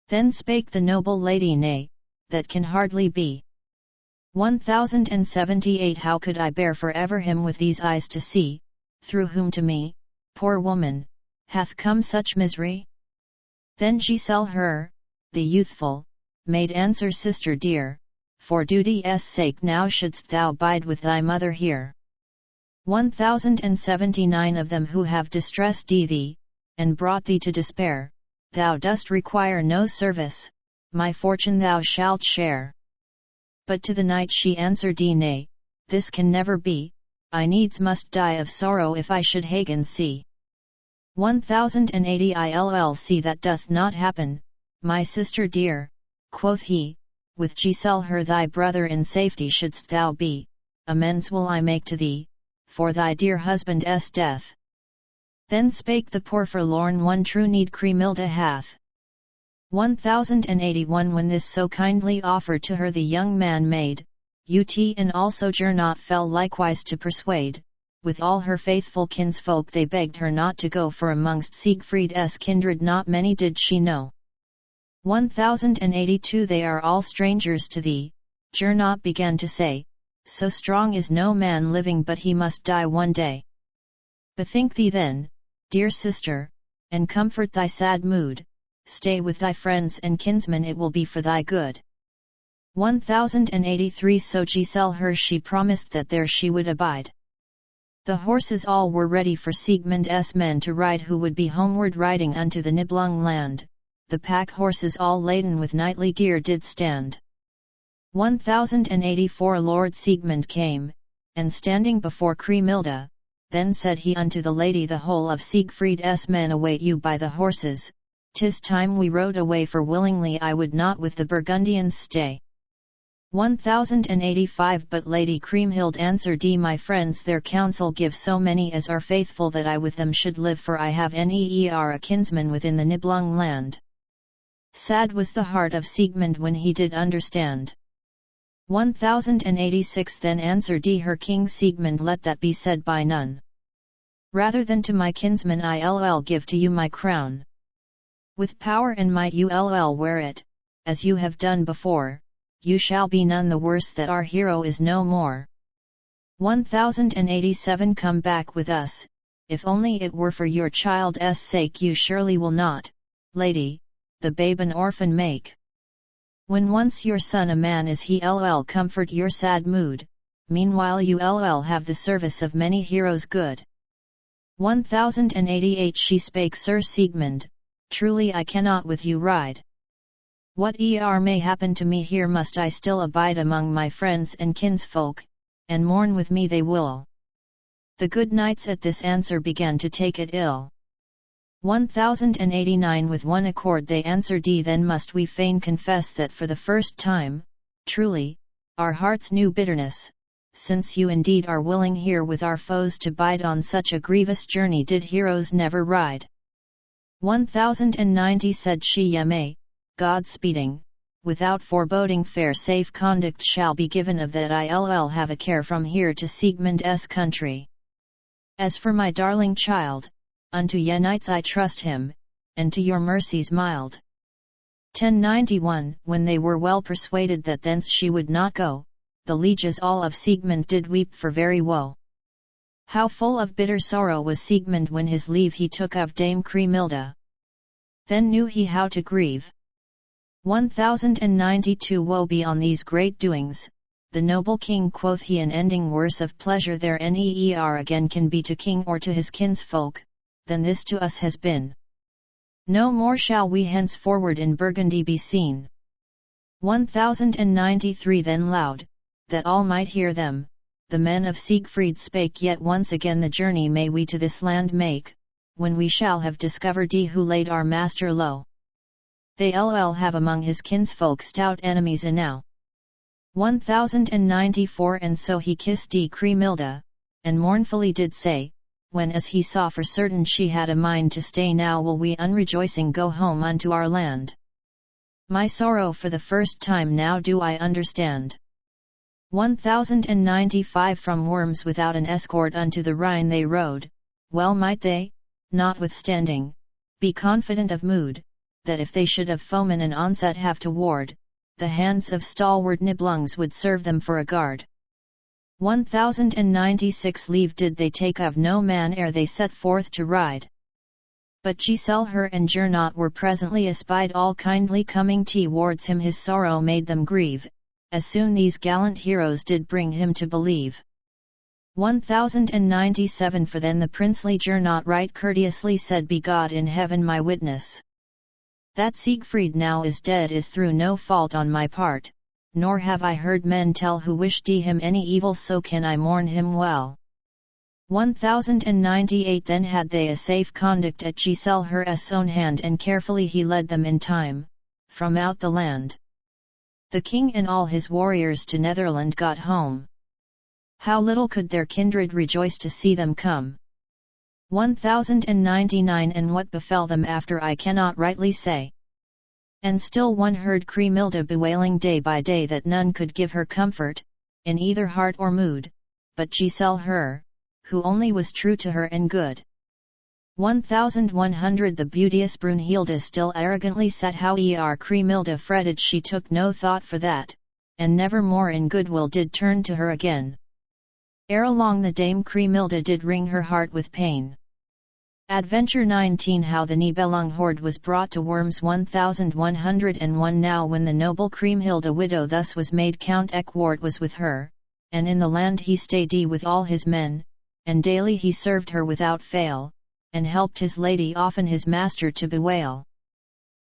Then spake the noble lady, Nay, that can hardly be. 1078 How could I bear forever him with these eyes to see, through whom to me, poor woman, hath come such misery? Then Giselle her, the youthful, made answer, sister dear, for duty's sake now shouldst thou bide with thy mother here. 1079 Of them who have distressed thee, and brought thee to despair, thou dost require no service, my fortune thou shalt share. But to the knight she answered, nay, this can never be, I needs must die of sorrow if I should Hagen see. 1080 Illc that doth not happen, my sister dear, quoth he, with Giselle her thy brother in safety shouldst thou be, amends will I make to thee, for thy dear husband's death. Then spake the poor forlorn one, true need Cremilda hath. 1081 When this so kindly offered to her the young man made, and also Gernot fell likewise to persuade, with all her faithful kinsfolk they begged her not to go, for amongst Siegfried's kindred not many did she know. 1082 They are all strangers to thee, Gernot began to say, so strong is no man living but he must die one day. Bethink thee then, dear sister, and comfort thy sad mood, stay with thy friends and kinsmen, it will be for thy good. 1083 So Giselle her she promised that there she would abide. The horses all were ready for Siegmund's men to ride, who would be homeward riding unto the Nibelungenland, the pack horses all laden with knightly gear did stand. 1084 Lord Siegmund came, and standing before Cremilda, then said he unto the lady, the whole of Siegfried's men await you by the horses, 'tis time we rode away, for willingly I would not with the Burgundians stay. 1085 But Lady Kriemhild answered, my friends their counsel give so many as are faithful that I with them should live, for I have neer a kinsman within the Nibelungenland. Sad was the heart of Siegmund when he did understand. 1086 Then answered her King Siegmund, let that be said by none. Rather than to my kinsman I'll give to you my crown. With power and might you'll wear it, as you have done before, you shall be none the worse that our hero is no more. 1087 Come back with us, if only it were for your child's sake, you surely will not, lady, the babe an orphan make. When once your son a man is, he'll comfort your sad mood, meanwhile you'll have the service of many heroes good. 1088 She spake, Sir Siegmund, truly I cannot with you ride. Whate'er may happen to me, here must I still abide among my friends and kinsfolk, and mourn with me they will. The good knights at this answer began to take it ill. 1089 With one accord they answered, then must we fain confess that for the first time, truly, our hearts knew bitterness, since you indeed are willing here with our foes to bide, on such a grievous journey did heroes never ride. 1090 Said she, yea, God speeding, without foreboding fair safe conduct shall be given, of that I'll have a care from here to Siegmund's country. As for my darling child, unto ye knights I trust him, and to your mercies mild. 1091 When they were well persuaded that thence she would not go, the lieges all of Siegmund did weep for very woe. How full of bitter sorrow was Siegmund when his leave he took of Dame Kriemhilda. Then knew he how to grieve. 1092 Woe be on these great doings, the noble king, quoth he, an ending worse of pleasure there neer again can be to king or to his kinsfolk, than this to us has been. No more shall we henceforward in Burgundy be seen. 1093 Then loud, that all might hear them, the men of Siegfried spake, yet once again the journey may we to this land make, when we shall have discovered who laid our master low. They'll have among his kinsfolk stout enemies enow. 1094 And so he kissed Kriemhilda, and mournfully did say, when as he saw for certain she had a mind to stay, now will we unrejoicing go home unto our land. My sorrow for the first time now do I understand. 1095 From Worms without an escort unto the Rhine they rode, well might they, notwithstanding, be confident of mood, that if they should of foemen an onset have to ward, the hands of stalwart Nibelungs would serve them for a guard. 1096 leave did they take of no man ere they set forth to ride. But Giselher and Gernot were presently espied all kindly coming towards him, his sorrow made them grieve, as soon these gallant heroes did bring him to believe. 1097 For then the princely Gernot right courteously said, Be God in heaven my witness, that Siegfried now is dead is through no fault on my part, nor have I heard men tell who wished him any evil, so can I mourn him well. 1098 Then had they a safe conduct at Giselher's own hand, and carefully he led them in time, from out the land. The king and all his warriors to Netherland got home. How little could their kindred rejoice to see them come. 1099 And what befell them after I cannot rightly say. And still one heard Kriemhilde bewailing day by day that none could give her comfort, in either heart or mood, but Giselher, who only was true to her and good. 1100 The beauteous Brunhilde still arrogantly said how Kriemhilde fretted, she took no thought for that, and never more in goodwill did turn to her again. Ere long the dame Kriemhilde did wring her heart with pain. Adventure 19 How the Nibelung horde was brought to Worms. 1101 Now when the noble Kriemhilde widow thus was made, Count Eckwart was with her, and in the land he stayed with all his men, and daily he served her without fail, and helped his lady often his master to bewail.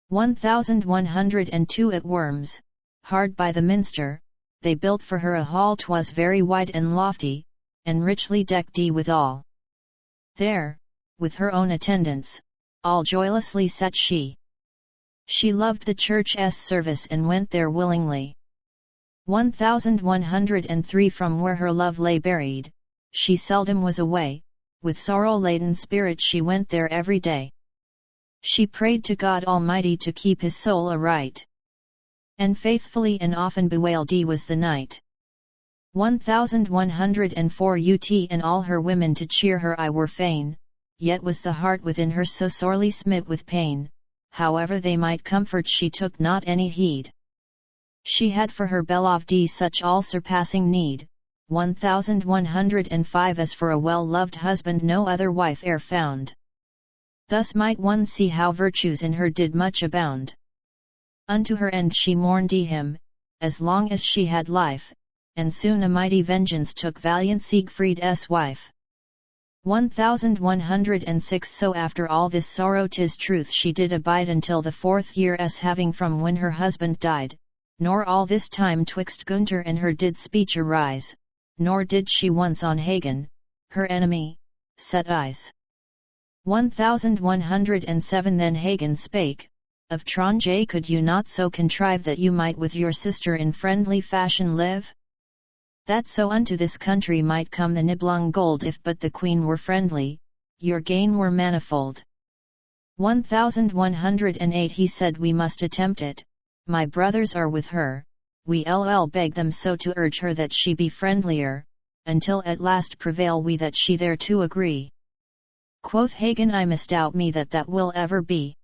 1102 At Worms, hard by the minster, they built for her a hall, 'twas very wide and lofty, and richly decked withal. There, with her own attendants, all joyously sat she. She loved the church's service and went there willingly. 1103 From where her love lay buried, she seldom was away, with sorrow-laden spirit she went there every day. She prayed to God Almighty to keep his soul aright, and faithfully and often bewailed was the night. 1104 Ut and all her women to cheer her I were fain, yet was the heart within her so sorely smit with pain, however they might comfort she took not any heed. She had for her beloved such all-surpassing need. 1105 As for a well-loved husband no other wife e'er found. Thus might one see how virtues in her did much abound. Unto her end she mourned him, as long as she had life, and soon a mighty vengeance took valiant Siegfried's wife. 1106 So after all this sorrow 'tis truth she did abide until the 4th year's having from when her husband died, nor all this time twixt Gunther and her did speech arise, nor did she once on Hagen, her enemy, set eyes. 1107 Then Hagen spake, Of Tronje could you not so contrive that you might with your sister in friendly fashion live? That so unto this country might come the Nibelung gold, if but the queen were friendly, your gain were manifold. 1108 He said we must attempt it, my brothers are with her, we beg them so to urge her that she be friendlier, until at last prevail we that she thereto agree. Quoth Hagen I misdoubt me that will ever be.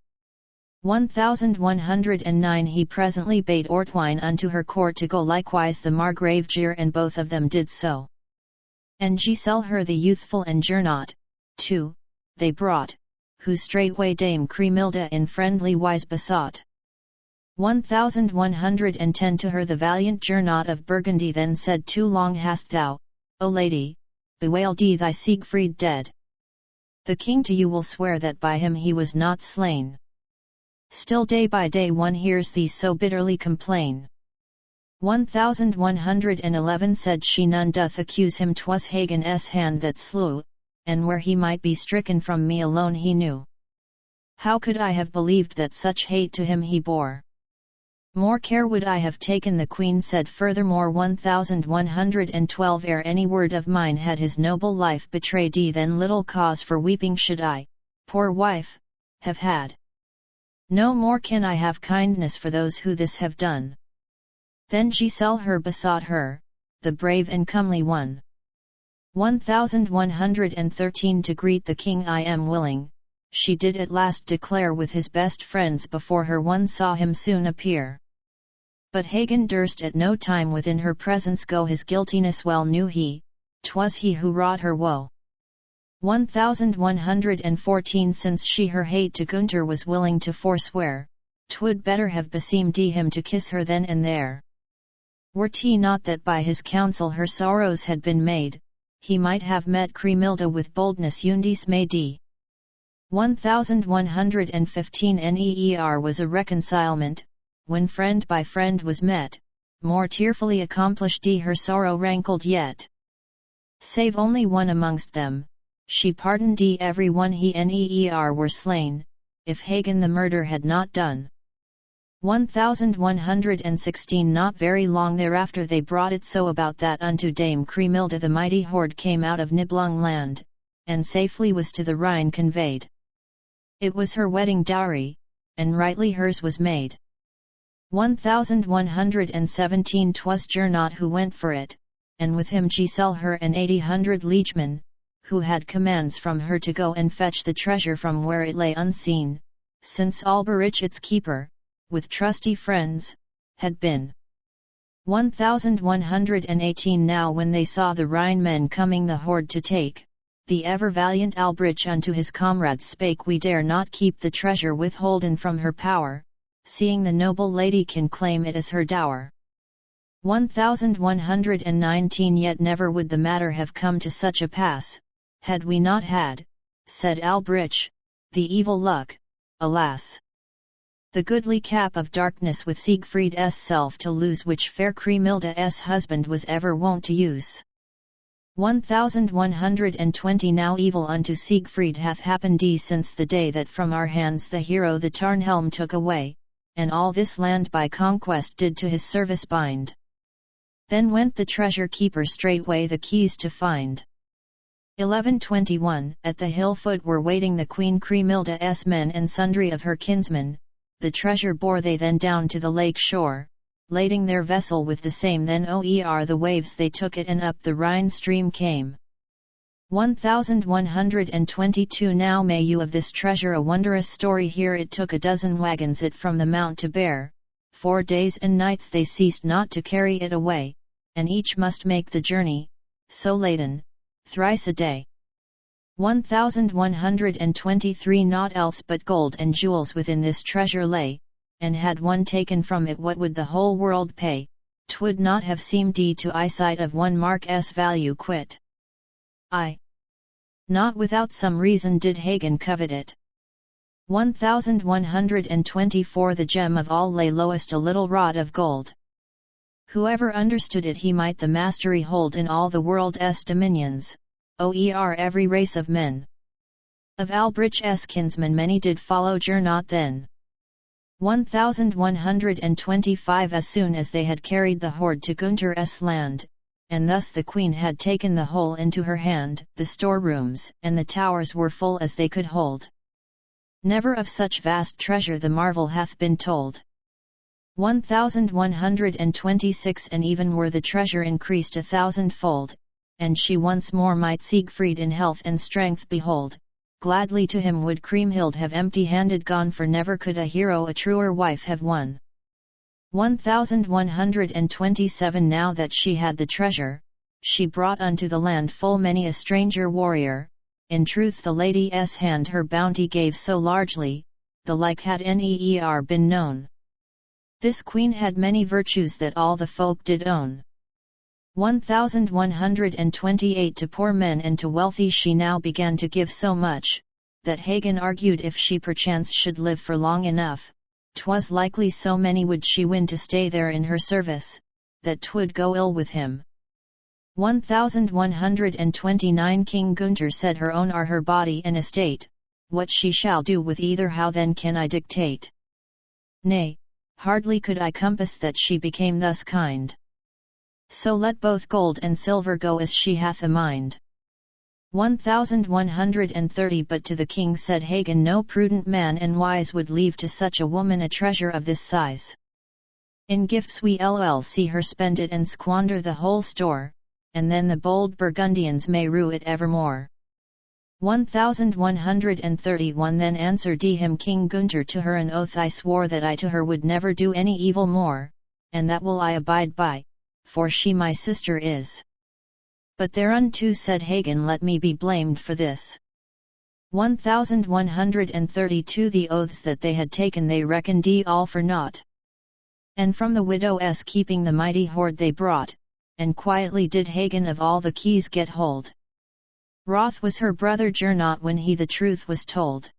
1109 He presently bade Ortwine unto her court to go, likewise the Margrave Geir, and both of them did so. And Giselher the youthful and Gernot, too, they brought, who straightway Dame Kriemhilde in friendly wise besought. 1110 To her the valiant Gernot of Burgundy then said, Too long hast thou, O lady, bewailed thy Siegfried dead. The king to you will swear that by him he was not slain. Still day by day one hears thee so bitterly complain. 1111 Said she, None doth accuse him, 'twas Hagen's hand that slew, and where he might be stricken from me alone he knew. How could I have believed that such hate to him he bore? More care would I have taken, the queen said furthermore. 1112 Ere any word of mine had his noble life betrayed then little cause for weeping should I, poor wife, have had. No more can I have kindness for those who this have done. Then Giselher besought her, the brave and comely one. 1113 To greet the king I am willing, she did at last declare with his best friends before her, one saw him soon appear. But Hagen durst at no time within her presence go, his guiltiness well knew he, 'twas he who wrought her woe. 1114 Since she her hate to Gunther was willing to forswear, 'twould better have beseemed him to kiss her then and there. Were 't not that by his counsel her sorrows had been made, he might have met Kriemhilde with boldness undismayed. 1115 Neer was a reconcilement, when friend by friend was met, more tearfully accomplished her sorrow rankled yet. Save only one amongst them, she pardoned every one he Neer were slain, if Hagen the murder had not done. 1116 Not very long thereafter they brought it so about that unto Dame Kriemhilde the mighty hoard came out of Nibelungenland, and safely was to the Rhine conveyed. It was her wedding dowry, and rightly hers was made. 1117 'Twas Gernot who went for it, and with him Giselher and 80 liegemen, who had commands from her to go and fetch the treasure from where it lay unseen, since Alberich its keeper, with trusty friends, had been. 1118 Now when they saw the Rhine men coming the hoard to take, the ever-valiant Alberich unto his comrades spake, We dare not keep the treasure withholden from her power, seeing the noble lady can claim it as her dower. 1119 Yet never would the matter have come to such a pass, had we not had, said Alberich, the evil luck, alas! The goodly cap of darkness with Siegfried's self to lose, which fair Kriemhilde's husband was ever wont to use. 1120 Now evil unto Siegfried hath happened since the day that from our hands the hero the Tarnhelm took away, and all this land by conquest did to his service bind. Then went the treasure keeper straightway the keys to find. 1121 At the hill foot were waiting the Queen Kriemhilde's men and sundry of her kinsmen, the treasure bore they then down to the lake shore, lading their vessel with the same, then o'er the waves they took it and up the Rhine stream came. 1122 Now may you of this treasure a wondrous story hear. It took a dozen wagons it from the mount to bear, 4 days and nights they ceased not to carry it away, and each must make the journey, so laden, thrice a day. 1123 Naught else but gold and jewels within this treasure lay, and had one taken from it what would the whole world pay, 'twould not have seemed to eyesight of 1 mark's value quit. Not without some reason did Hagen covet it. 1124 The gem of all lay lowest a little rod of gold. Whoever understood it he might the mastery hold in all the world's dominions, o'er every race of men. Of Alberich's kinsmen many did follow Gernot then. 1125 As soon as they had carried the hoard to Gunther's land, and thus the queen had taken the whole into her hand, the storerooms and the towers were full as they could hold. Never of such vast treasure the marvel hath been told. 1126 And even were the treasure increased 1,000-fold, and she once more might Siegfried in health and strength behold, gladly to him would Kriemhilde have empty-handed gone, for never could a hero a truer wife have won. 1127 Now that she had the treasure, she brought unto the land full many a stranger warrior, in truth the lady's hand her bounty gave so largely, the like had ne'er been known. This queen had many virtues that all the folk did own. 1128 To poor men and to wealthy she now began to give so much, that Hagen argued if she perchance should live for long enough, 'twas likely so many would she win to stay there in her service, that 'twould go ill with him. 1129 King Gunther said her own are her body and estate, what she shall do with either how then can I dictate. Nay, hardly could I compass that she became thus kind. So let both gold and silver go as she hath a mind. 1130 But to the king said Hagen, no prudent man and wise would leave to such a woman a treasure of this size. In gifts we'll see her spend it and squander the whole store, and then the bold Burgundians may rue it evermore. 1131 Then answered him King Gunther to her an oath I swore that I to her would never do any evil more, and that will I abide by, for she my sister is. But thereunto said Hagen, let me be blamed for this. 1132 The oaths that they had taken they reckoned all for naught. And from the widow's keeping the mighty hoard they brought, and quietly did Hagen of all the keys get hold. Wroth was her brother Gernot when he the truth was told.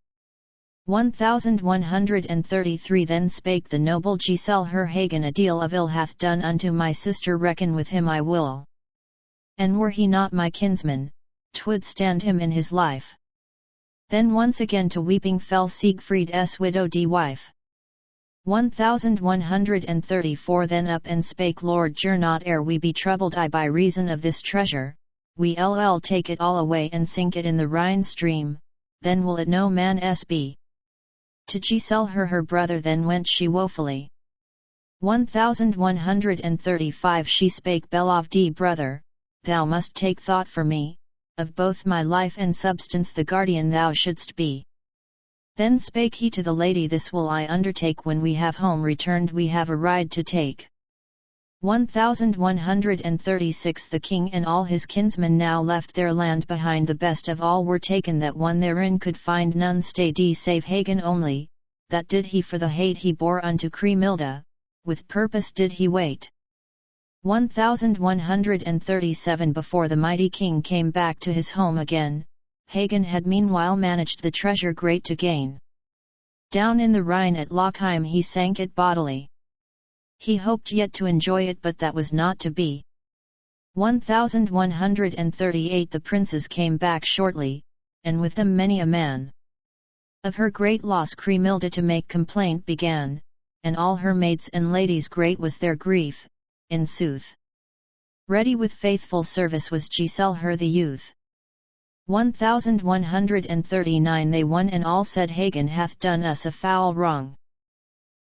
1133 Then spake the noble Giselle her Hagen, a deal of ill hath done unto my sister, reckon with him I will. And were he not my kinsman, 'twould stand him in his life. Then once again to weeping fell Siegfried's widowed wife. 1134 Then up and spake Lord Gernot, ere we be troubled by reason of this treasure, we'll take it all away and sink it in the Rhine stream, then will it no man's be. To Giselle her brother then went she woefully. 1135 She spake, Beloved brother, thou must take thought for me, of both my life and substance the guardian thou shouldst be. Then spake he to the lady, this will I undertake, when we have home returned we have a ride to take. 1136 The king and all his kinsmen now left their land behind, the best of all were taken, that one therein could find none stay save Hagen only, that did he for the hate he bore unto Kriemhilde, with purpose did he wait. 1137 Before the mighty king came back to his home again, Hagen had meanwhile managed the treasure great to gain. Down in the Rhine at Lochheim he sank it bodily. He hoped yet to enjoy it, but that was not to be. 1138 The princes came back shortly, and with them many a man. Of her great loss Kriemhilde to make complaint began, and all her maids and ladies great was their grief, in sooth. Ready with faithful service was Giselle her the youth. 1139 They one and all said, Hagen hath done us a foul wrong.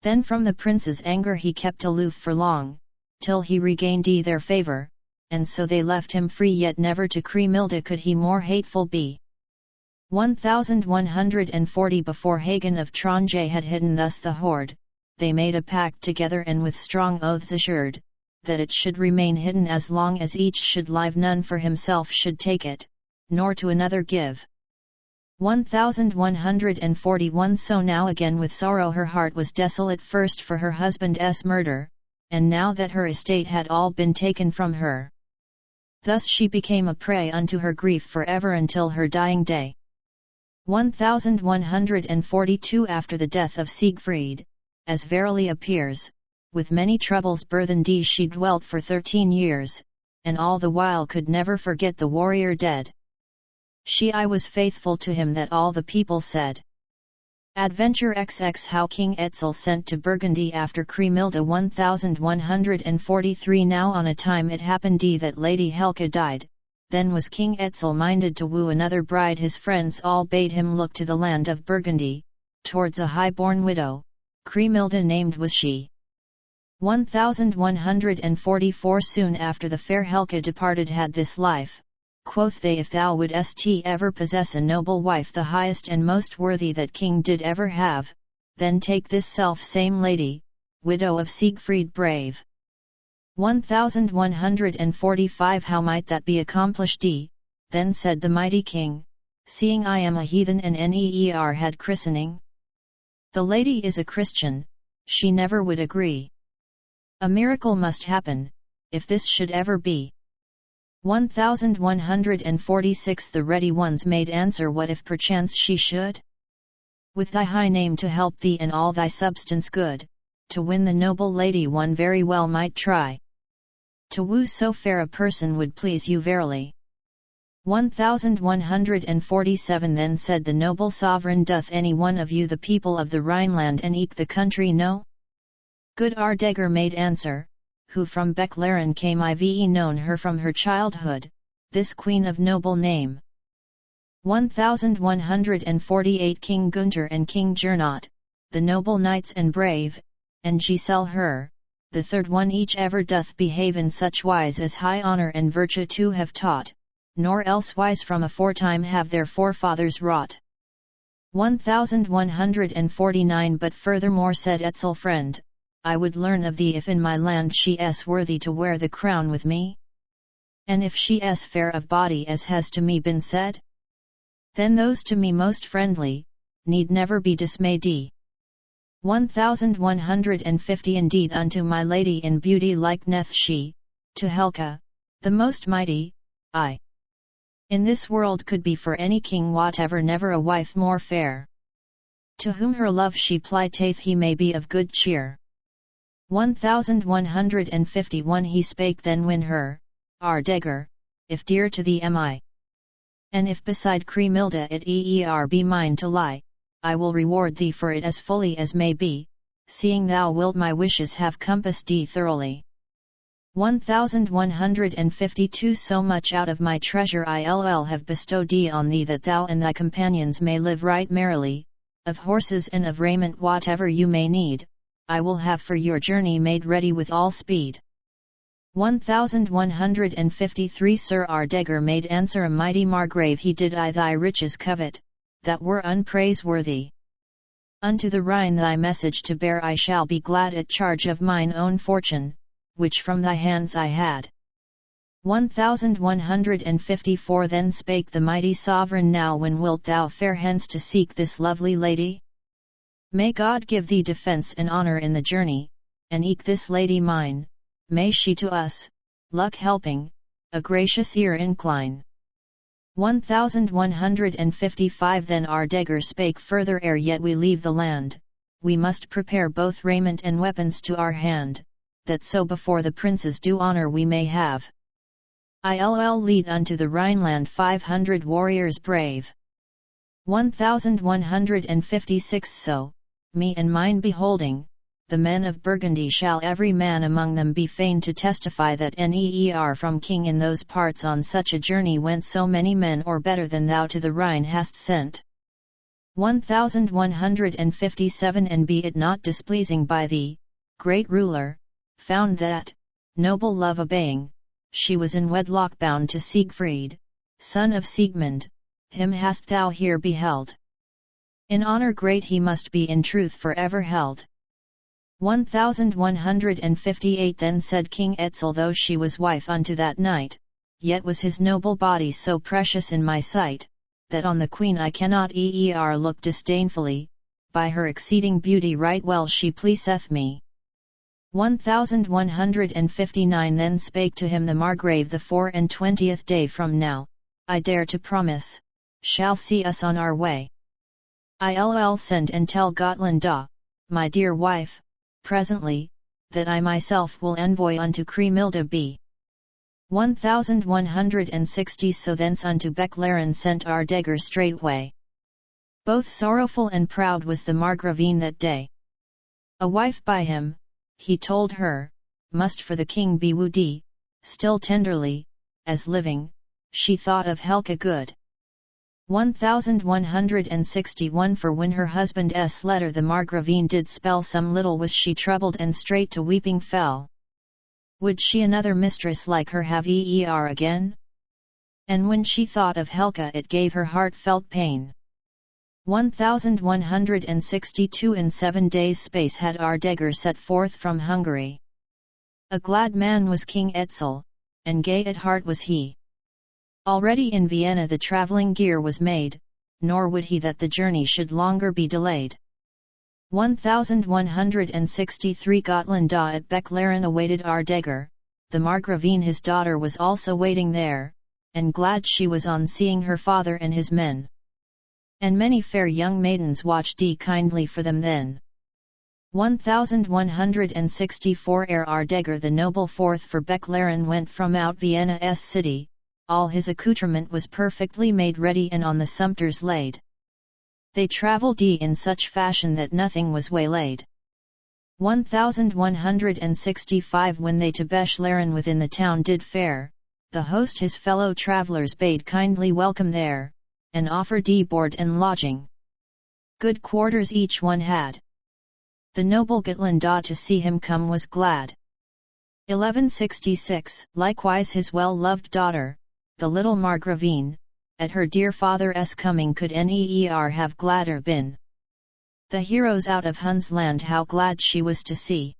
Then from the prince's anger he kept aloof for long, till he regained their favour, and so they left him free, yet never to Kriemhilde could he more hateful be. 1140 Before Hagen of Tronje had hidden thus the hoard, they made a pact together, and with strong oaths assured, that it should remain hidden as long as each should live, none for himself should take it, nor to another give. 1141 So now again with sorrow her heart was desolate, first for her husband's murder, and now that her estate had all been taken from her. Thus she became a prey unto her grief forever until her dying day. 1142 After the death of Siegfried, as verily appears, with many troubles burthened she dwelt for 13 years, and all the while could never forget the warrior dead. I was faithful to him, that all the people said. Adventure XX How King Etzel sent to Burgundy after Kriemhilde. 1143 Now on a time it happened that Lady Helga died, then was King Etzel minded to woo another bride. His friends all bade him look to the land of Burgundy, towards a high-born widow, Kriemhilde named was she. 1144 Soon after the fair Helga departed had this life, quoth they, if thou wouldst ever possess a noble wife, the highest and most worthy that king did ever have, then take this self same lady, widow of Siegfried brave. 1145 How might that be accomplished? Then said the mighty king, seeing I am a heathen and neer had christening. The lady is a Christian, she never would agree. A miracle must happen, if this should ever be. 1146 The ready ones made answer, what if perchance she should? With thy high name to help thee and all thy substance good, to win the noble lady one very well might try. To woo so fair a person would please you verily. 1147 Then said the noble sovereign, doth any one of you the people of the Rhineland and eke the country know? Good Ardegger made answer, who from Bechlaren came, I've known her from her childhood, this queen of noble name. 1148 King Gunther and King Gernot, the noble knights and brave, and Giselle her, the third one, each ever doth behave in such wise as high honour and virtue to have taught, nor elsewise from aforetime have their forefathers wrought. 1149 But furthermore said Etzel friend, I would learn of thee if in my land she is worthy to wear the crown with me? And if she is fair of body as has to me been said? Then those to me most friendly, need never be dismayed. 1150 Indeed unto my lady in beauty likeneth she, to Helca, the most mighty, I. In this world could be for any king whatever never a wife more fair. To whom her love she plighted he may be of good cheer. 1151 He spake then when her, Ardegar, if dear to thee am I. And if beside Cremilda it be mine to lie, I will reward thee for it as fully as may be, seeing thou wilt my wishes have compassed thoroughly. 1152 So much out of my treasure I'll have bestowed on thee that thou and thy companions may live right merrily, of horses and of raiment whatever you may need, I will have for your journey made ready with all speed. 1153 Sir Ardegar made answer, a mighty Margrave he did I thy riches covet, that were unpraiseworthy. Unto the Rhine thy message to bear I shall be glad at charge of mine own fortune, which from thy hands I had. 1154 Then spake the mighty sovereign, now when wilt thou fare hence to seek this lovely lady? May God give thee defence and honour in the journey, and eke this lady mine, may she to us, luck helping, a gracious ear incline. 1155 Then Ardegar spake further, ere yet we leave the land, we must prepare both raiment and weapons to our hand, that so before the princes due honour we may have. I'll lead unto the Rhineland 500 warriors brave. 1156 So, me and mine beholding, the men of Burgundy shall every man among them be fain to testify that neer from king in those parts on such a journey went so many men or better than thou to the Rhine hast sent. 1157 And be it not displeasing by thee, great ruler, found that, noble love obeying, she was in wedlock bound to Siegfried, son of Siegmund, him hast thou here beheld. In honour great he must be in truth for ever held. 1158 Then said King Etzel, though she was wife unto that knight, yet was his noble body so precious in my sight, that on the queen I cannot look disdainfully, by her exceeding beauty right well she pleaseth me. 1159 Then spake to him the Margrave, the 24th day from now, I dare to promise, shall see us on our way. I'll send and tell Gotlanda, my dear wife, presently, that I myself will envoy unto Cremilda be. 1160 So thence unto Beclaren sent Ardegar straightway. Both sorrowful and proud was the Margravine that day. A wife by him, he told her, must for the king be wooed, still tenderly, as living, she thought of Helca good. 1161 For when her husband's letter the Margravine did spell, some little was she troubled and straight to weeping fell. Would she another mistress like her have again? And when she thought of Helca it gave her heartfelt pain. 1162 In 7 days' space had Ardegar set forth from Hungary. A glad man was King Etzel, and gay at heart was he. Already in Vienna the travelling gear was made, nor would he that the journey should longer be delayed. 1163 Gotlanda at Beclaren awaited Ardegar, the Margravine his daughter was also waiting there, and glad she was on seeing her father and his men. And many fair young maidens watched kindly for them then. 1164 Ere Ardegar the noble forth for Beclaren went from out Vienna's city, all his accoutrement was perfectly made ready and on the sumpters laid. They travelled in such fashion that nothing was waylaid. 1165 When they to Beclaren within the town did fare, the host his fellow travellers bade kindly welcome there, and offered board and lodging. Good quarters each one had. The noble Gotlanda to see him come was glad. 1166 Likewise his well-loved daughter, the little Margravine, at her dear father's coming could neer have gladder been. The heroes out of Hun's land how glad she was to see.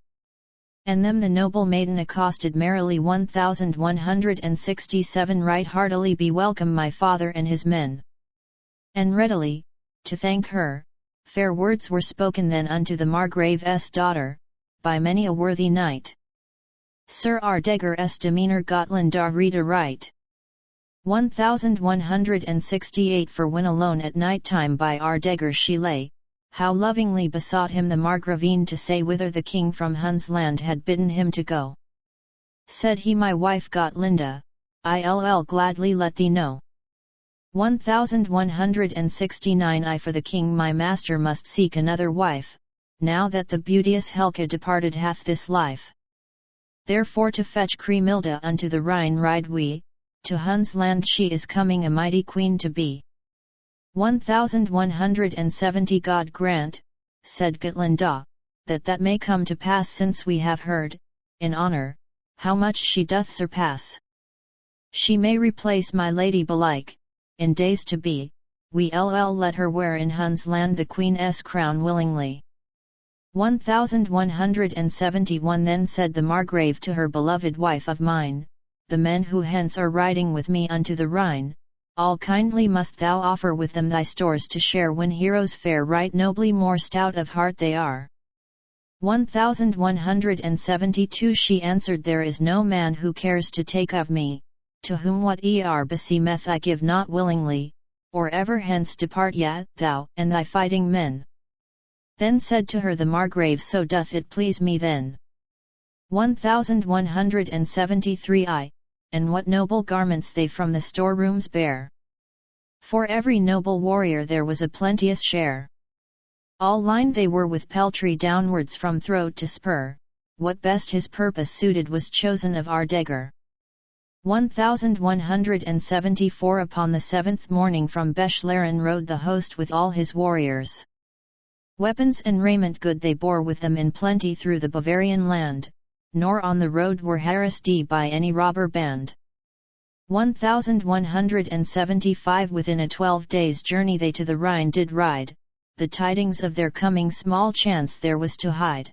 And them the noble maiden accosted merrily. 1167 Right heartily be welcome my father and his men. And readily, to thank her, fair words were spoken then unto the Margrave's daughter, by many a worthy knight. Sir Ardegar's demeanour Gotlandar read aright. 1168 For when alone at night time by Ardegar she lay, how lovingly besought him the Margravine to say whither the king from Hun's land had bidden him to go. Said he, my wife Gotlinda, I'll gladly let thee know. 1169 I for the king my master must seek another wife, now that the beauteous Helga departed hath this life. Therefore to fetch Kriemhilda unto the Rhine ride we, to Hun's land she is coming a mighty queen to be. 1170 God grant, said Gotlinda, that may come to pass since we have heard, in honour, how much she doth surpass. She may replace my lady belike, in days to be, we'll let her wear in Hun's land the queen's crown willingly. 1171 Then said the Margrave to her, beloved wife of mine, the men who hence are riding with me unto the Rhine, all kindly must thou offer with them thy stores to share when heroes fare right nobly more stout of heart they are. 1172 She answered, there is no man who cares to take of me, to whom what beseemeth I give not willingly, or ever hence depart yet thou and thy fighting men. Then said to her the Margrave, so doth it please me then. 1173 And what noble garments they from the storerooms bear. For every noble warrior there was a plenteous share. All lined they were with peltry downwards from throat to spur, what best his purpose suited was chosen of Ardegar. 1174 Upon the 7th morning from Bechlaren rode the host with all his warriors. Weapons and raiment good they bore with them in plenty through the Bavarian land, nor on the road were harassed by any robber band. 1175 Within a 12 days' journey they to the Rhine did ride, the tidings of their coming small chance there was to hide.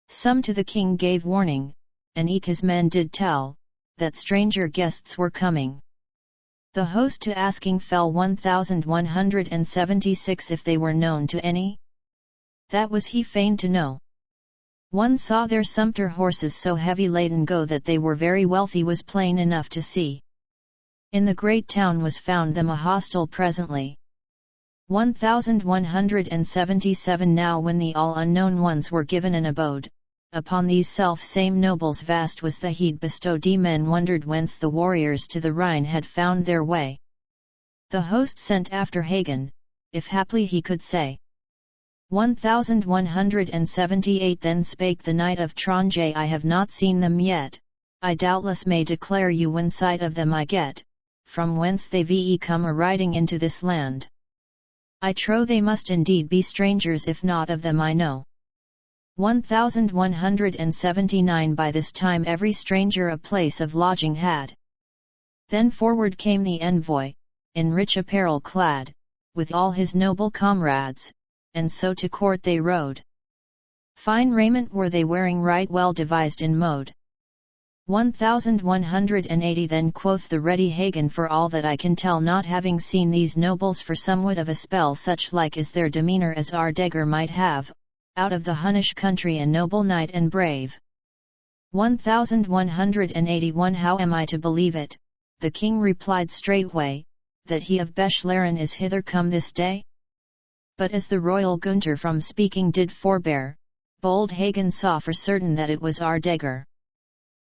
Some to the king gave warning, and eke his men did tell, that stranger guests were coming. The host to asking fell 1176 if they were known to any. That was he fain to know. One saw their sumpter horses so heavy laden go that they were very wealthy was plain enough to see. In the great town was found them a hostel presently. 1177 Now when the all unknown ones were given an abode, upon these self-same nobles vast was the heed bestowed. Men wondered whence the warriors to the Rhine had found their way. The host sent after Hagen, if haply he could say. 1178 Then spake the knight of Tronje, I have not seen them yet, I doubtless may declare you when sight of them I get, from whence they ve come a riding into this land. I trow they must indeed be strangers, if not of them I know. 1179 By this time every stranger a place of lodging had. Then forward came the envoy, in rich apparel clad, with all his noble comrades, and so to court they rode. Fine raiment were they wearing, right well devised in mode. 1180 Then quoth the ready Hagen, for all that I can tell, not having seen these nobles for somewhat of a spell, such like is their demeanour as Ardegar might have, out of the Hunnish country, a noble knight and brave. 1181 How am I to believe it? The king replied straightway, that he of Bechlaren is hither come this day? But as the royal Gunther from speaking did forbear, bold Hagen saw for certain that it was Ardegar.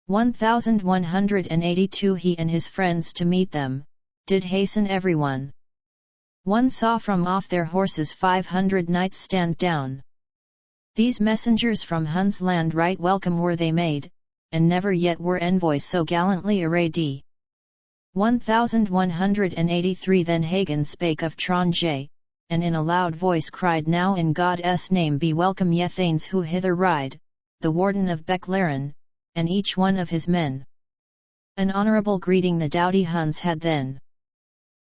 1182 He and his friends to meet them, did hasten everyone. One saw from off their horses 500 knights stand down. These messengers from Hun's land right welcome were they made, and never yet were envoys so gallantly arrayed. 1183 Then Hagen spake of Tronje, and in a loud voice cried, Now in God's name be welcome ye thanes who hither ride, the warden of Bechlaren, and each one of his men. An honourable greeting the doughty Huns had then.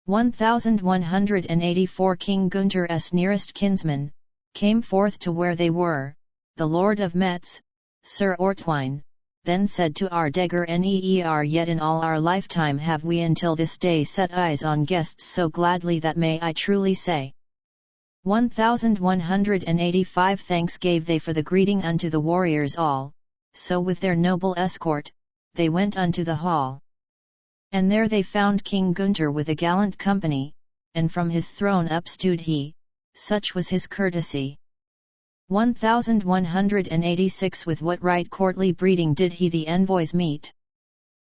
1184 King Gunther's nearest kinsman, came forth to where they were, the lord of Metz, Sir Ortwine, then said to Ardegger, Neer, yet in all our lifetime have we until this day set eyes on guests so gladly that may I truly say. 1185 Thanks gave they for the greeting unto the warriors all, so with their noble escort, they went unto the hall. And there they found King Gunther with a gallant company, and from his throne up stood he, such was his courtesy. 1186 With what right courtly breeding did he the envoys meet?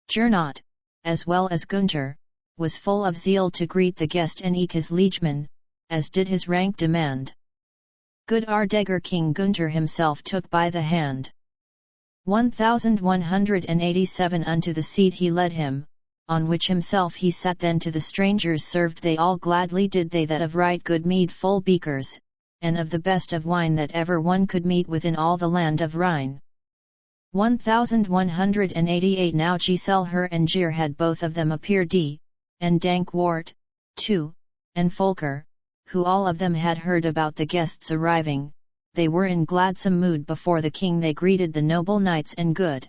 Gernot, as well as Gunther, was full of zeal to greet the guest and eke his liegeman, as did his rank demand. Good Ardegger King Gunther himself took by the hand. 1187 Unto the seat he led him, on which himself he sat, then to the strangers served they all gladly did they that of right good mead full beakers, and of the best of wine that ever one could meet with in all the land of Rhine. 1188 Now Giselher and Geir had both of them appeared, and Dankwart, too, and Folker, who all of them had heard about the guests arriving. They were in gladsome mood before the king, they greeted the noble knights and good.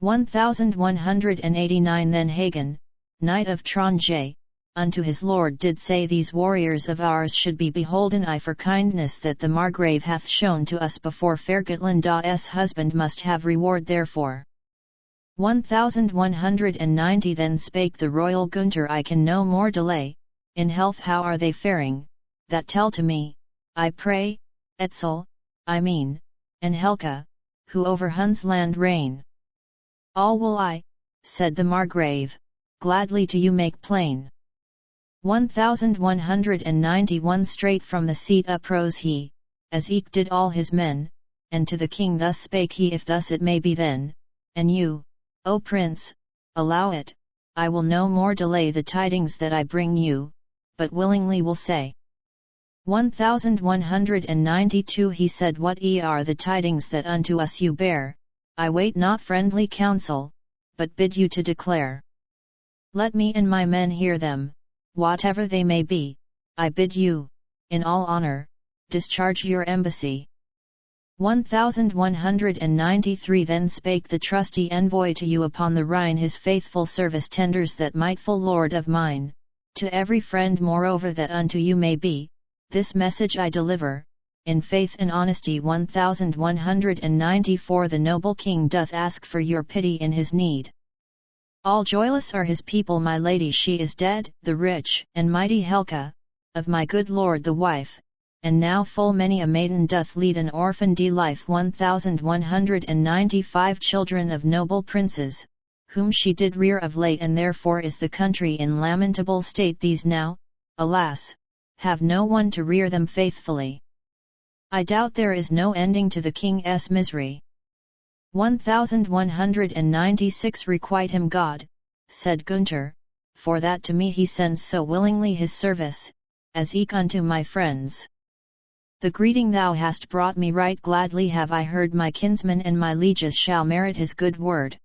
1189 Then Hagen, knight of Tronje, unto his lord did say, These warriors of ours should be beholden I for kindness that the Margrave hath shown to us before fair Gotland's husband must have reward therefore. 1190 Then spake the royal Gunther, I can no more delay, in health how are they faring, that tell to me, I pray, Etzel, I mean, and Helka, who over Hun's land reign. All will I, said the Margrave, gladly to you make plain. 1191 Straight from the seat uprose he, as eke did all his men, and to the king thus spake he, If thus it may be then, and you, O prince, allow it, I will no more delay the tidings that I bring you, but willingly will say. 1192 He said, What are the tidings that unto us you bear? I wait not friendly counsel, but bid you to declare. Let me and my men hear them, whatever they may be. I bid you, in all honor, discharge your embassy. 1193 Then spake the trusty envoy, to you upon the Rhine his faithful service tenders, that mightful lord of mine, to every friend moreover that unto you may be, this message I deliver, in faith and honesty. 1194 The noble king doth ask for your pity in his need. All joyless are his people, my lady she is dead, the rich and mighty Helka, of my good lord the wife, and now full many a maiden doth lead an orphan life. 1195 Children of noble princes, whom she did rear of late, and therefore is the country in lamentable state. These now, alas, have no one to rear them faithfully. I doubt there is no ending to the king's misery. 1196 Requite him God, said Gunther, for that to me he sends so willingly his service, as eke unto my friends. The greeting thou hast brought me right gladly have I heard, my kinsmen and my lieges shall merit his good word.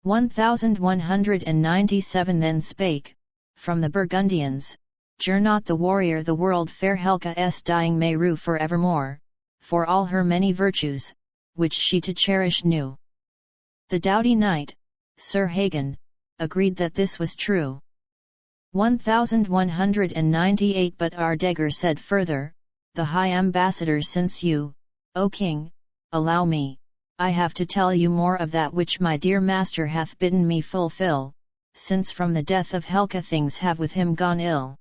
1197 Then spake, from the Burgundians, Gernot the warrior, the world fair Helka's dying may rue for evermore, for all her many virtues, which she to cherish knew. The doughty knight, Sir Hagen, agreed that this was true. 1198 But Ardegger said further, the high ambassador, since you, O king, allow me, I have to tell you more of that which my dear master hath bidden me fulfill, since from the death of Helka things have with him gone ill.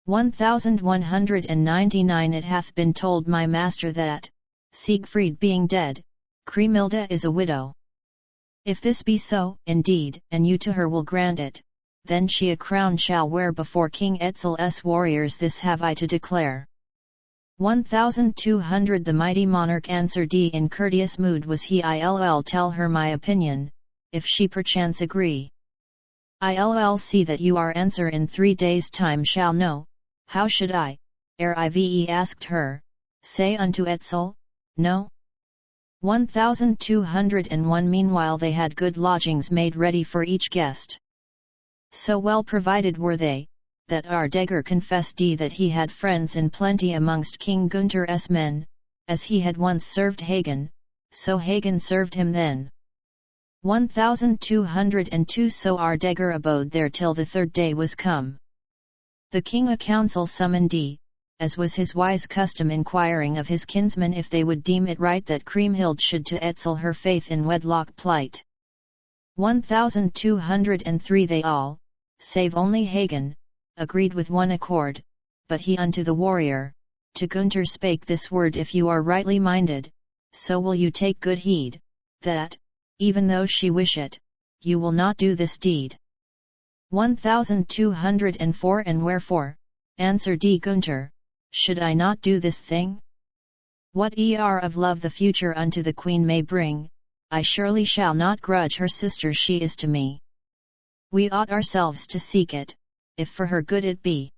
1199 It hath been told my master that, Siegfried being dead, Kriemhilde is a widow. If this be so, indeed, and you to her will grant it, then she a crown shall wear before King Etzel's warriors. This have I to declare. 1200 The mighty monarch answered, in courteous mood was he. I'll tell her my opinion, if she perchance agree. I'll see that you our answer in 3 days' time shall know. How should I, ere Ive asked her, say unto Etzel, no? 1201 Meanwhile they had good lodgings made ready for each guest. So well provided were they, that Ardegger confessed that he had friends in plenty amongst King Gunther's men, as he had once served Hagen, so Hagen served him then. 1202 So Ardegger abode there till the third day was come. The king a council summoned, as was his wise custom, inquiring of his kinsmen if they would deem it right that Kriemhild should to Etzel her faith in wedlock plight. 1203 They all, save only Hagen, agreed with one accord, but he unto the warrior, to Gunther spake this word: If you are rightly minded, so will you take good heed, that, even though she wish it, you will not do this deed. 1204 And wherefore, answered Gunther, should I not do this thing? What of love the future unto the queen may bring, I surely shall not grudge her sister she is to me. We ought ourselves to seek it, if for her good it be.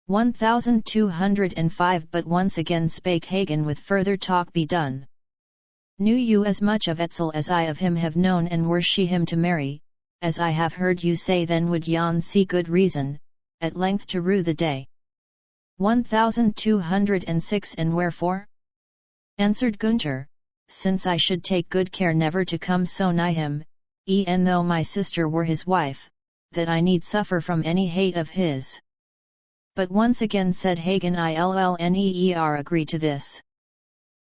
1205 But once again spake Hagen, with further talk be done. Knew you as much of Etzel as I of him have known, and were she him to marry, as I have heard you say, then would yon see good reason, at length to rue the day. 1206 And wherefore? Answered Gunther, since I should take good care never to come so nigh him, e'en though my sister were his wife, that I need suffer from any hate of his. But once again said Hagen, Illneer agree to this.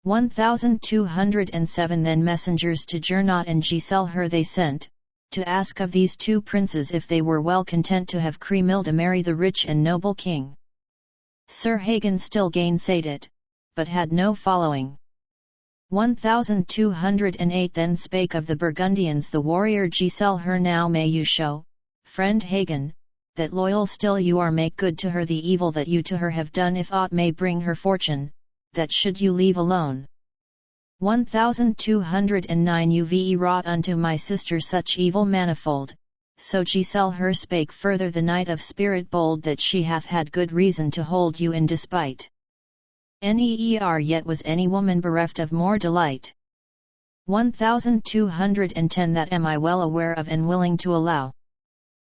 1207 Then messengers to Gernot and Giselher they sent, to ask of these two princes if they were well content to have Kriemhilde marry the rich and noble king. Sir Hagen still gainsayed it, but had no following. 1208 Then spake of the Burgundians the warrior Giselher, now may you show, friend Hagen, that loyal still you are, make good to her the evil that you to her have done, if aught may bring her fortune, that should you leave alone. 1209 Uve wrought unto my sister such evil manifold, so Giselher spake further, the knight of spirit bold, that she hath had good reason to hold you in despite. Neer yet was any woman bereft of more delight. 1210 That am I well aware of and willing to allow.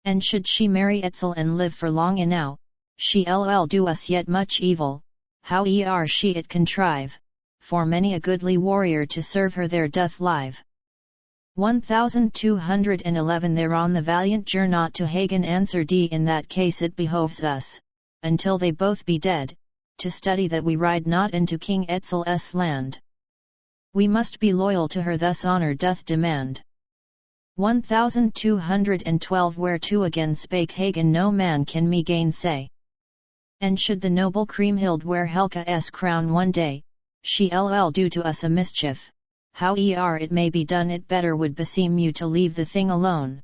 And should she marry Etzel and live for long enow, she'll do us yet much evil, how she it contrive, for many a goodly warrior to serve her there doth live. 1211 Thereon the valiant Gernot to Hagen answered, in that case it behoves us, until they both be dead, to study that we ride not into King Etzel's land. We must be loyal to her, thus honor doth demand. 1212 Whereto again spake Hagen, no man can me gainsay. And should the noble Kriemhild wear Helca's crown one day, she'll do to us a mischief, how it may be done, it better would beseem you to leave the thing alone.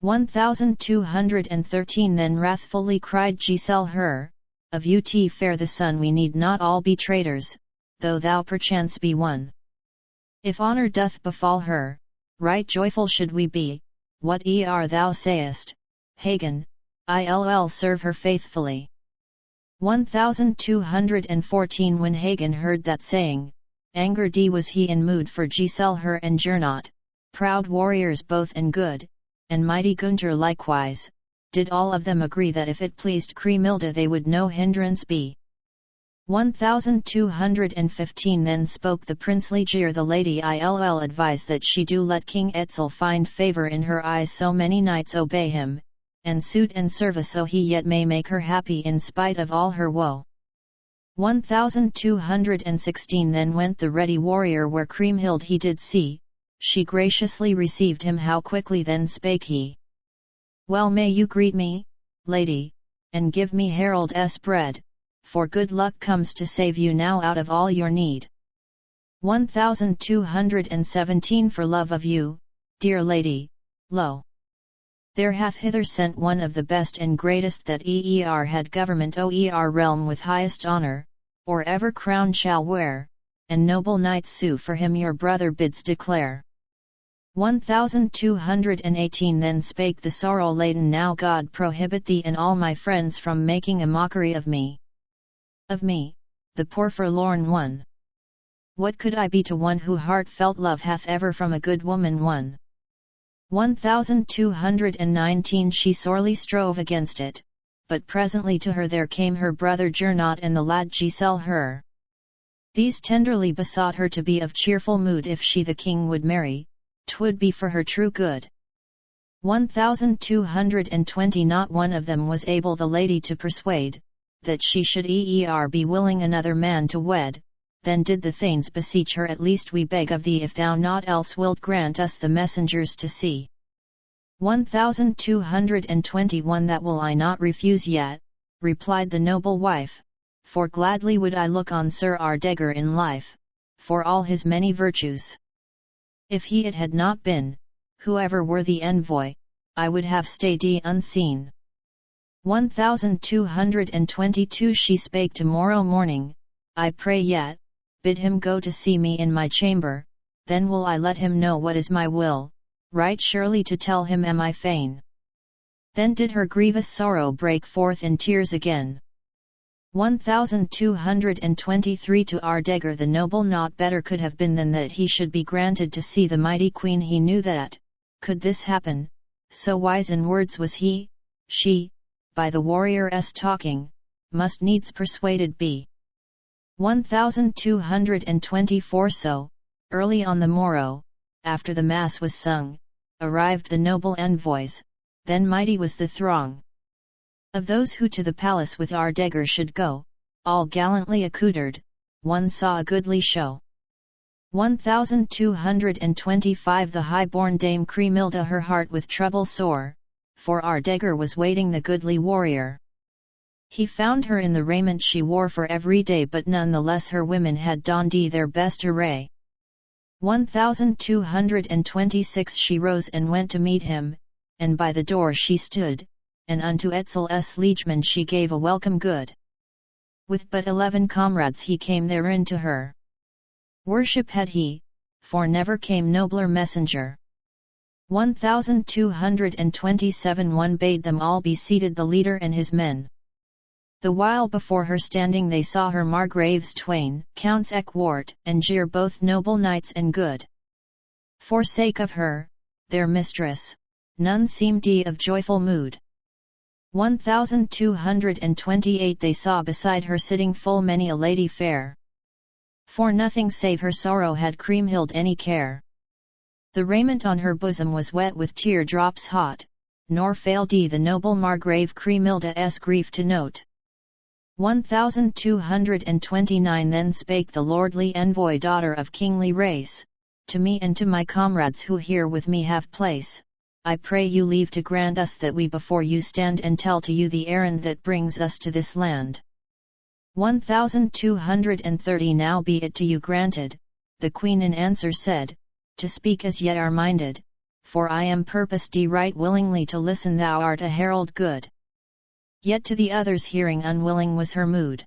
1213 Then wrathfully cried Giselher, of Ut fair the son we need not all be traitors, though thou perchance be one. If honor doth befall her, right joyful should we be. What thou sayest, Hagen, I'll serve her faithfully. 1214 When Hagen heard that saying, angered was he in mood for Giselher and Gernot, proud warriors both and good, and mighty Gunther likewise, did all of them agree that if it pleased Kriemhilde they would no hindrance be. 1215 Then spoke the princely Geir, the lady I'll advise that she do let King Etzel find favour in her eyes, so many knights obey him, and suit and service, so he yet may make her happy in spite of all her woe. 1216 Then went the ready warrior where Kriemhild he did see, she graciously received him, how quickly then spake he. Well may you greet me, lady, and give me Harold's bread, for good luck comes to save you now out of all your need. 1217 For love of you, dear lady, lo! There hath hither sent one of the best and greatest that had government realm with highest honour, or ever crown shall wear, and noble knights sue for him your brother bids declare. 1218 Then spake the sorrow-laden, now God prohibit thee and all my friends from making a mockery of me. Of me, the poor forlorn one. What could I be to one who heartfelt love hath ever from a good woman won? 1219 She sorely strove against it, but presently to her there came her brother Gernot and the lad Giselher. These tenderly besought her to be of cheerful mood if she the king would marry, 'twould be for her true good. 1220 Not one of them was able the lady to persuade, that she should be willing another man to wed. Then did the thanes beseech her, at least we beg of thee, if thou not else wilt grant us the messengers to see. 1221 That will I not refuse yet, replied the noble wife, for gladly would I look on Sir Ardegger in life, for all his many virtues. If he it had not been, whoever were the envoy, I would have stayed unseen. 1222 She spake tomorrow morning, I pray yet, bid him go to see me in my chamber, then will I let him know what is my will, right surely to tell him am I fain. Then did her grievous sorrow break forth in tears again. 1223 To Ardegger the noble naught better could have been than that he should be granted to see the mighty queen. He knew that, could this happen, so wise in words was he, she, by the warrior's talking, must needs persuaded be. 1224 So, early on the morrow, after the mass was sung, arrived the noble envoys, then mighty was the throng of those who to the palace with Ardegger should go, all gallantly accoutred, one saw a goodly show. 1225 The high-born dame Cremilda her heart with trouble sore, for Ardegger was waiting the goodly warrior. He found her in the raiment she wore for every day, but none the less her women had donned their best array. 1226 She rose and went to meet him, and by the door she stood, and unto Etzel's liegeman she gave a welcome good. With but 11 comrades he came therein to her. Worship had he, for never came nobler messenger. 1227 One bade them all be seated, the leader and his men. The while before her standing they saw her margraves twain, Counts Eckwart and Gere, both noble knights and good. For sake of her, their mistress, none seemed of joyful mood. 1228 They saw beside her sitting full many a lady fair. For nothing save her sorrow had Kriemhild any care. The raiment on her bosom was wet with tear drops hot, nor failed the noble margrave Kriemhilda's grief to note. 1229 Then spake the lordly envoy, daughter of kingly race, to me and to my comrades who here with me have place, I pray you leave to grant us that we before you stand and tell to you the errand that brings us to this land. 1230 Now be it to you granted, the queen in answer said, to speak as yet are minded, for I am purposed right willingly to listen. Thou art a herald good. Yet to the others hearing unwilling was her mood.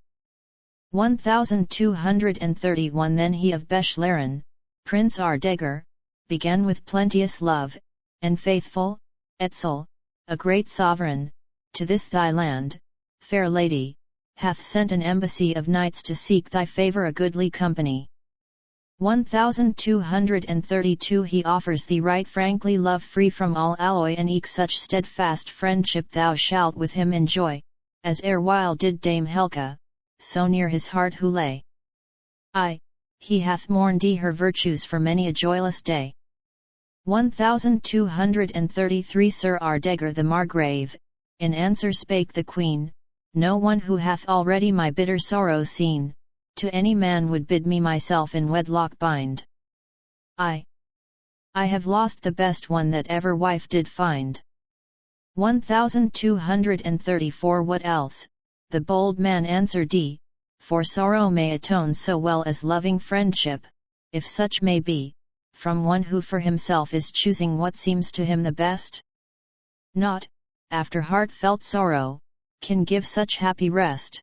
1231 Then he of Bechlaren, Prince Ardegger, began with plenteous love, and faithful, Etzel, a great sovereign, to this thy land, fair lady, hath sent an embassy of knights to seek thy favour, a goodly company. 1232 He offers thee right frankly love free from all alloy, and eke such steadfast friendship thou shalt with him enjoy, as erewhile did Dame Helka, so near his heart who lay. Ay, he hath mourned her virtues for many a joyless day. 1233 Sir Ardegger the margrave, in answer spake the queen, no one who hath already my bitter sorrow seen, to any man would bid me myself in wedlock bind. I have lost the best one that ever wife did find. 1234 What else? The bold man answered for sorrow may atone so well as loving friendship, if such may be, from one who for himself is choosing what seems to him the best. Naught, after heartfelt sorrow, can give such happy rest.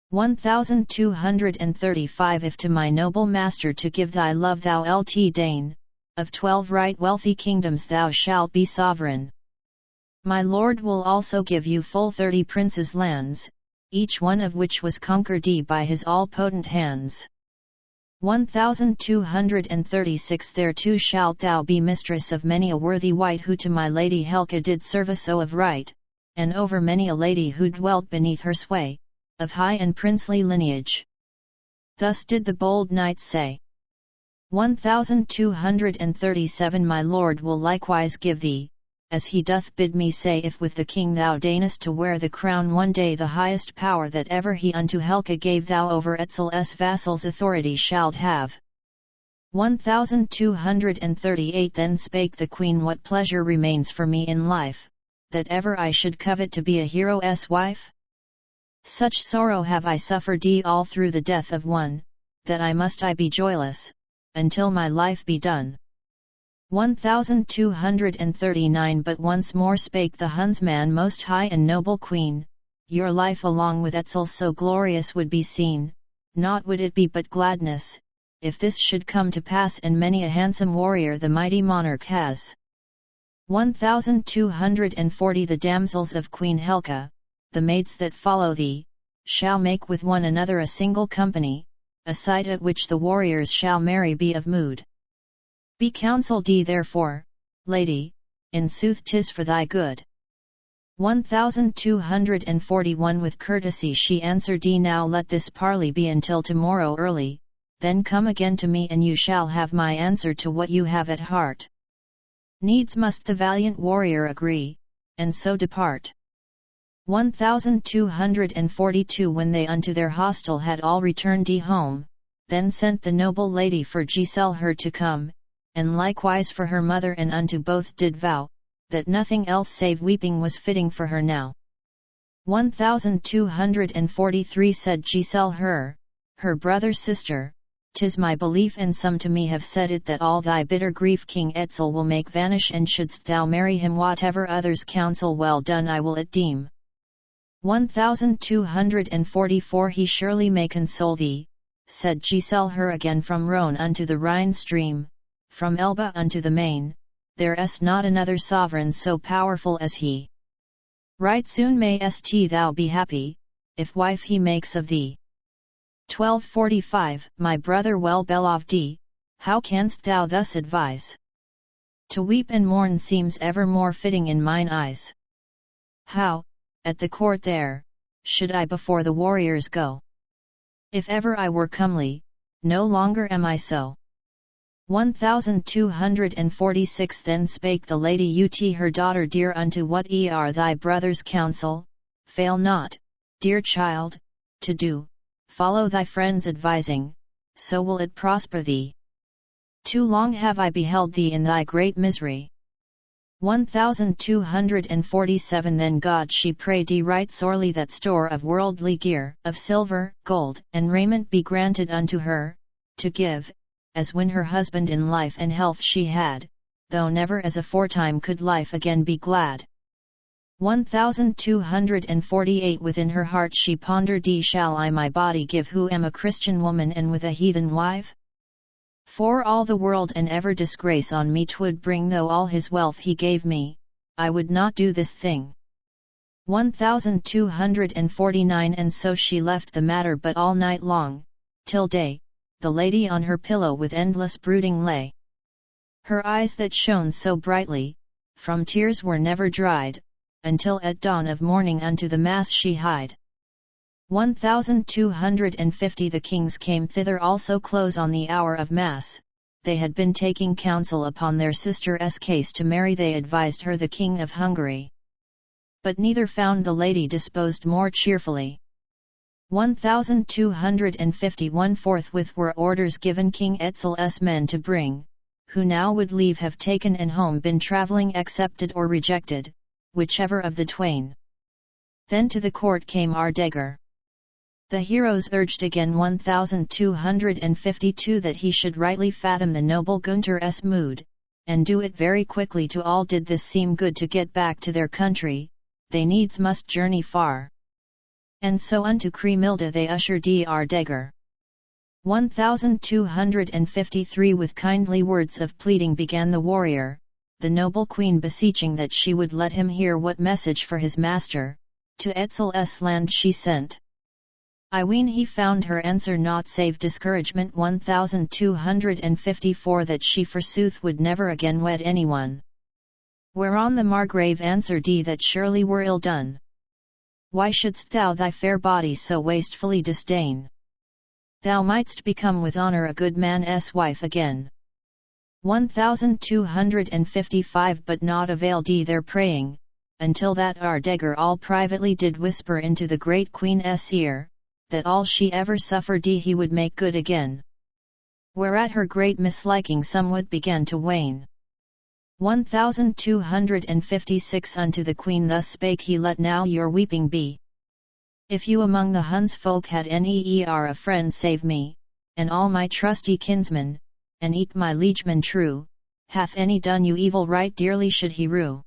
1235 If to my noble master to give thy love thou lt deign, of 12 right wealthy kingdoms thou shalt be sovereign. My lord will also give you full 30 princes' lands, each one of which was conquered by his all-potent hands. 1236 Thereto shalt thou be mistress of many a worthy wight who to my lady Helka did service of right, and over many a lady who dwelt beneath her sway, of high and princely lineage. Thus did the bold knight say. 1237 My lord will likewise give thee, as he doth bid me say, if with the king thou deignest to wear the crown one day, the highest power that ever he unto Helca gave thou over Etzel's vassals authority shalt have. 1238 Then spake the queen, what pleasure remains for me in life, that ever I should covet to be a hero's wife? Such sorrow have I suffered all through the death of one, that I be joyless, until my life be done. 1239 But once more spake the huntsman, most high and noble queen, your life along with Etzel so glorious would be seen, naught would it be but gladness, if this should come to pass, and many a handsome warrior the mighty monarch has. 1240 The damsels of Queen Helca, the maids that follow thee, shall make with one another a single company, a sight at which the warriors shall merry be of mood. Be counselled therefore, lady, in sooth 'tis for thy good. 1241 With courtesy she answered, now let this parley be until tomorrow early, then come again to me, and you shall have my answer to what you have at heart. Needs must the valiant warrior agree, and so depart. 1242 When they unto their hostel had all returned home, then sent the noble lady for Giselle her to come, and likewise for her mother, and unto both did vow, that nothing else save weeping was fitting for her now. 1243 Said Giselle her brother's sister, 'tis my belief, and some to me have said it, that all thy bitter grief King Etzel will make vanish, and shouldst thou marry him, whatever others counsel well done I will it deem. 1244 He surely may console thee, said Giselle her again, from Rhone unto the Rhine stream, from Elba unto the Main, there is not another sovereign so powerful as he. Right soon mayst thou be happy, if wife he makes of thee. 1245 My brother well beloved, how canst thou thus advise? To weep and mourn seems ever more fitting in mine eyes. How, at the court there, should I before the warriors go? If ever I were comely, no longer am I so. 1246 Then spake the lady Ut her daughter dear, unto what are thy brother's counsel, fail not, dear child, to do, follow thy friends' advising, so will it prosper thee. Too long have I beheld thee in thy great misery. 1247 Then God she prayed right sorely that store of worldly gear, of silver, gold, and raiment be granted unto her, to give, as when her husband in life and health she had, though never as aforetime could life again be glad. 1248 Within her heart she pondered, shall I my body give who am a Christian woman and with a heathen wife? For all the world and ever disgrace on me 'twould bring, though all his wealth he gave me, I would not do this thing. 1249 And so she left the matter, but all night long, till day, the lady on her pillow with endless brooding lay. Her eyes that shone so brightly, from tears were never dried, until at dawn of morning unto the mass she hied. 1250 The kings came thither also close on the hour of mass, they had been taking counsel upon their sister's case to marry, they advised her the king of Hungary. But neither found the lady disposed more cheerfully. 1251 Forthwith were orders given King Etzel's men to bring, who now would leave have taken and home been travelling, accepted or rejected, whichever of the twain. Then to the court came Ardegar. The heroes urged again 1252 that he should rightly fathom the noble Gunther's mood, and do it very quickly. To all did this seem good, to get back to their country, they needs must journey far. And so unto Kriemhilde they ushered Ardegar. 1253 With kindly words of pleading began the warrior, the noble queen beseeching that she would let him hear what message for his master, to Etzel's land she sent. I ween he found her answer naught save discouragement. 1254 That she forsooth would never again wed anyone. Whereon the Margrave answered that surely were ill done. Why shouldst thou thy fair body so wastefully disdain? thou mightst become with honour a good man's wife again. 1255 But naught availed their praying, until that Ardegger all privately did whisper into the great Queen's ear, that all she ever suffered he would make good again. Whereat her great misliking somewhat began to wane. 1256 Unto the Queen thus spake he, let now your weeping be. If you among the Huns folk had any a friend save me, and all my trusty kinsmen, and eke my liegeman true, hath any done you evil right dearly should he rue.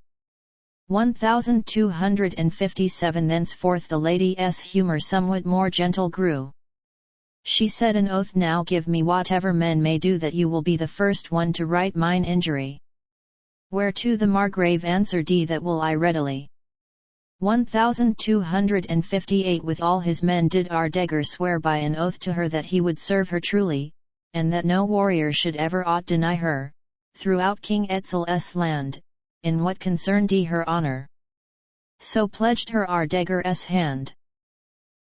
1257 Thenceforth the lady's humour somewhat more gentle grew. She said, an oath now give me whatever men may do that you will be the first one to right mine injury. Whereto the Margrave answered, that will I readily. 1258 With all his men did Ardegger swear by an oath to her that he would serve her truly, and that no warrior should ever aught deny her, throughout King Etzel's land, in what concerned her honour. So pledged her Ardegger's hand.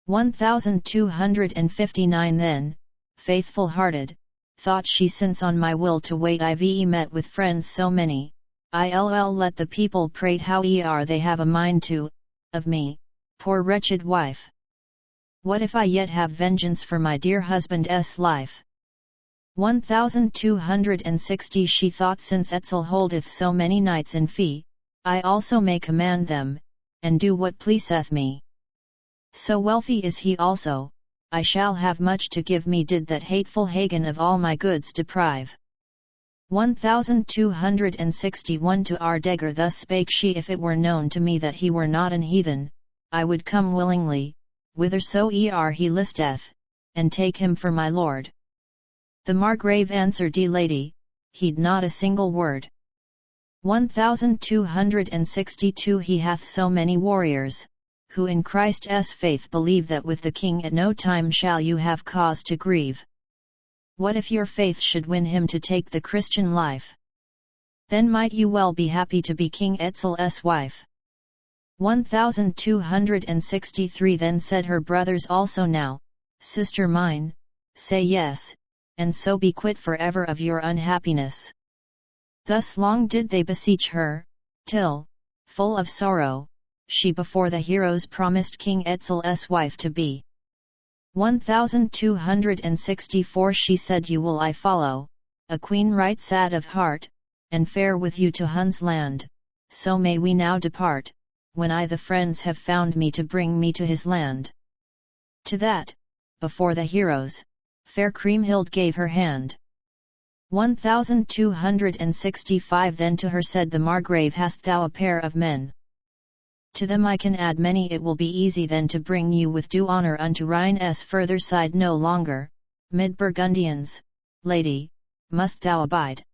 1259 Then, faithful-hearted, thought she, since on my will to wait I've met with friends so many, I'll let the people prate how they have a mind to, of me, poor wretched wife. What if I yet have vengeance for my dear husband's life? 1260 She thought, since Etzel holdeth so many knights in fee, I also may command them, and do what pleaseth me. So wealthy is he also, I shall have much to give me did that hateful Hagen of all my goods deprive. 1261 To Ardegger thus spake she, if it were known to me that he were not an heathen, I would come willingly, whithersoe'er he listeth, and take him for my lord. The Margrave answered, lady, heed not a single word. 1262 He hath so many warriors, who in Christ's faith believe that with the king at no time shall you have cause to grieve. What if your faith should win him to take the Christian life? Then might you well be happy to be King Etzel's wife. 1263 Then said her brothers also, now, sister mine, say yes, and so be quit for ever of your unhappiness. Thus long did they beseech her, till, full of sorrow, she before the heroes promised King Etzel's wife to be. 1264 She said, you will I follow, a queen right sad of heart, and fare with you to Hun's land, so may we now depart, when I the friends have found me to bring me to his land. To that, before the heroes, fair Kriemhild gave her hand. 1265 Then to her said the Margrave, hast thou a pair of men? To them I can add many, it will be easy then to bring you with due honour unto Rhine's further side no longer, mid Burgundians, lady, must thou abide.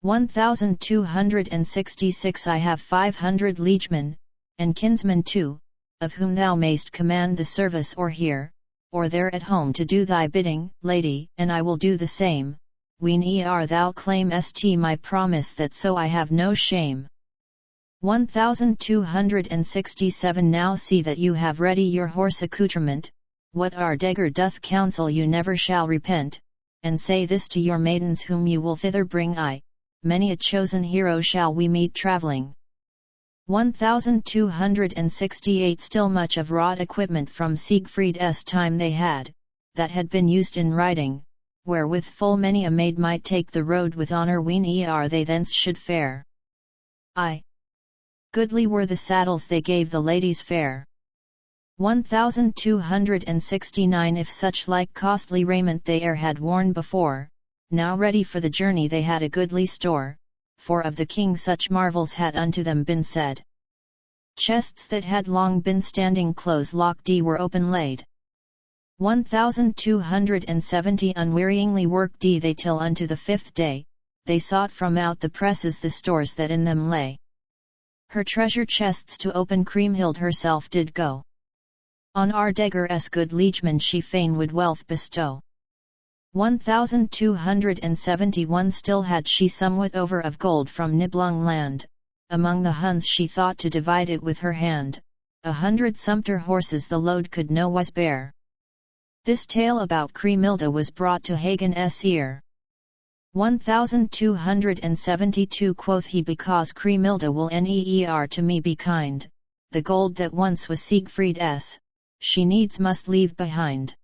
1266 I have 500 liegemen, and kinsmen too, of whom thou mayst command the service or here, or there at home to do thy bidding, lady, and I will do the same, whene'er thou claimest my promise that so I have no shame. 1267 Now see that you have ready your horse accoutrement, what Ardegger doth counsel you never shall repent, and say this to your maidens whom you will thither bring, many a chosen hero shall we meet travelling. 1268 Still much of wrought equipment from Siegfried's time they had, that had been used in riding, wherewith full many a maid might take the road with honour whene'er they thence should fare. Goodly were the saddles they gave the ladies fair. 1269 If such like costly raiment they e'er had worn before, now ready for the journey they had a goodly store, for of the king such marvels had unto them been said. Chests that had long been standing close locked were open laid. 1270 Unwearyingly worked they till unto the 5th day, they sought from out the presses the stores that in them lay. Her treasure chests to open Kriemhild herself did go. On Ardegger's good liegeman she fain would wealth bestow. 1271 Still had she somewhat over of gold from Nibelungenland, among the Huns she thought to divide it with her hand, 100 sumpter horses the load could no wise bear. This tale about Kriemhilde was brought to Hagen's ear. 1272 quoth he, because Kriemhilde will neer to me be kind, the gold that once was Siegfried's, she needs must leave behind.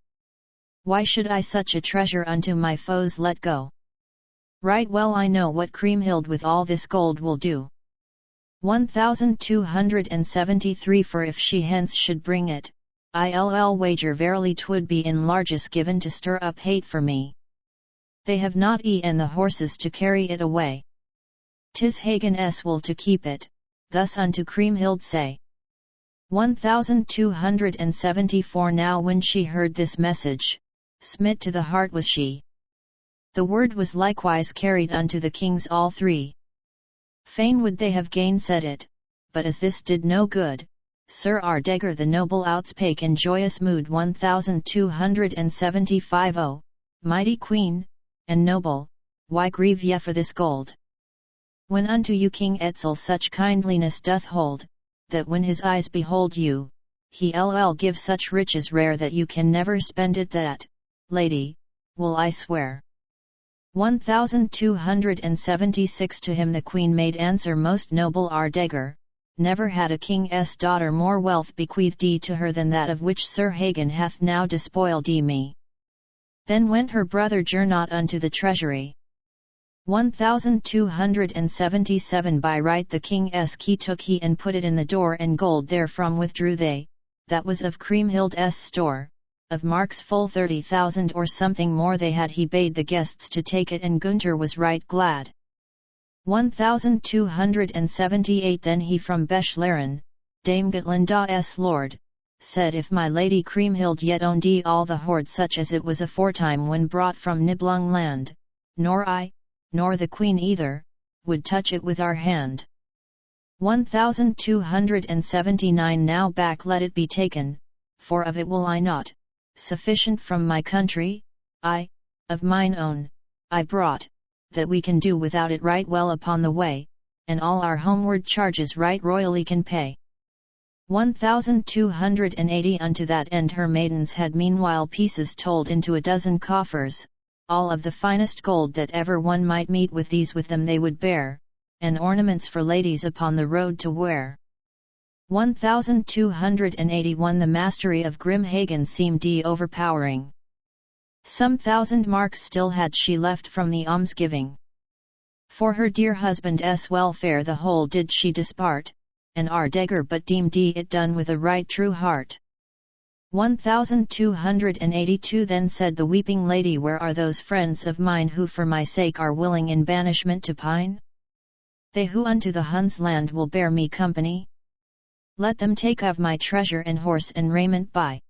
Why should I such a treasure unto my foes let go? Right well I know what Kriemhilde with all this gold will do. 1273 For if she hence should bring it, I'll wager verily 'twould be in largesse given to stir up hate for me. They have not and the horses to carry it away. 'Tis Hagen's will to keep it, thus unto Kriemhilde say. 1274 Now when she heard this message, smit to the heart was she. The word was likewise carried unto the kings all three. Fain would they have gainsaid it, but as this did no good, Sir Ardegger the noble outspake in joyous mood. 1275 O, mighty queen, and noble, why grieve ye for this gold? When unto you King Etzel such kindliness doth hold, that when his eyes behold you, he'll give such riches rare that you can never spend it, that, lady, will I swear. 1276 To him the queen made answer, most noble Ardegger, never had a king's daughter more wealth bequeathed to her than that of which Sir Hagen hath now despoiled me. Then went her brother Gernot unto the treasury. 1277 By right the king's key took he and put it in the door, and gold therefrom withdrew they, that was of Kriemhilde's store, of marks full 30,000 or something more they had. He bade the guests to take it, and Gunther was right glad. 1278 Then he from Bechlaren, Dame Gotlanda's lord, said, if my lady Kriemhilde yet owned all the hoard such as it was aforetime when brought from Nibelungenland, nor I, nor the queen either, would touch it with our hand. 1279 Now back let it be taken, for of it will I not, sufficient from my country, of mine own, I brought, that we can do without it right well upon the way, and all our homeward charges right royally can pay. 1280 Unto that end her maidens had meanwhile pieces told into a dozen coffers, all of the finest gold that ever one might meet with. These with them they would bear, and ornaments for ladies upon the road to wear. 1281 The mastery of grim Hagen seemed overpowering. Some 1,000 marks still had she left from the almsgiving. For her dear husband's welfare the whole did she dispart, and Ardegger but deemed it done with a right true heart. 1282 Then said the weeping lady, where are those friends of mine who for my sake are willing in banishment to pine? They who unto the Huns' land will bear me company? Let them take of my treasure and horse and raiment buy.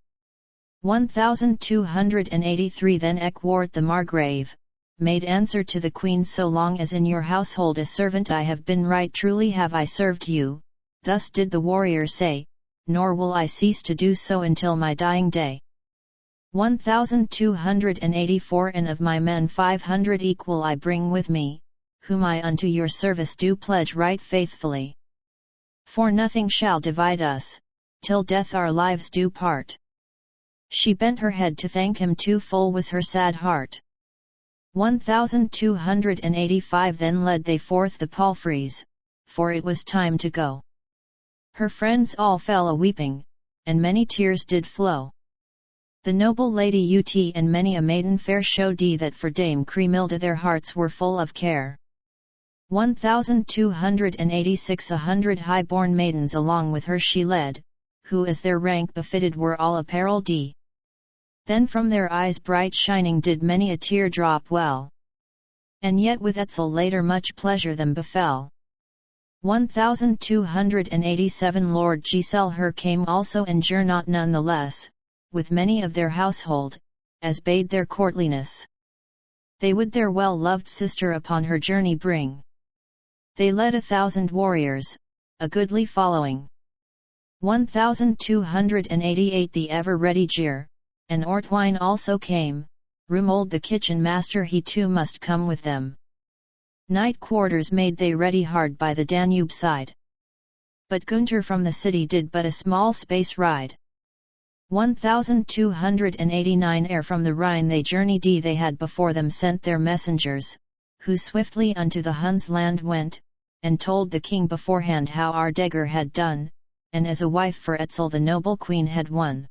1283 Then Eckwart the Margrave made answer to the queen, so long as in your household a servant I have been, right truly have I served you. Thus did the warrior say, nor will I cease to do so until my dying day. 1284 And of my men 500 equal I bring with me, whom I unto your service do pledge right faithfully. For nothing shall divide us, till death our lives do part. She bent her head to thank him, too full was her sad heart. 1285 Then led they forth the palfreys, for it was time to go. Her friends all fell a-weeping, and many tears did flow. The noble lady Ut and many a maiden fair showed that for Dame Kriemhilde their hearts were full of care. 1286 100 high-born maidens along with her she led, who as their rank befitted were all apparelled. Then from their eyes bright shining did many a tear drop well. And yet with Etzel later much pleasure them befell. 1287 Lord Giselle her came also, and Gernot none the less, with many of their household, as bade their courtliness. They would their well-loved sister upon her journey bring. They led 1,000 warriors, a goodly following. 1288 The ever-ready Gier, and Ortwine also came, Rumold the kitchen master he too must come with them. Night quarters made they ready hard by the Danube side. But Gunther from the city did but a small space ride. 1289 Ere from the Rhine they journeyed, they had before them sent their messengers, who swiftly unto the Huns' land went, and told the king beforehand how Ardegar had done, and as a wife for Etzel the noble queen had won.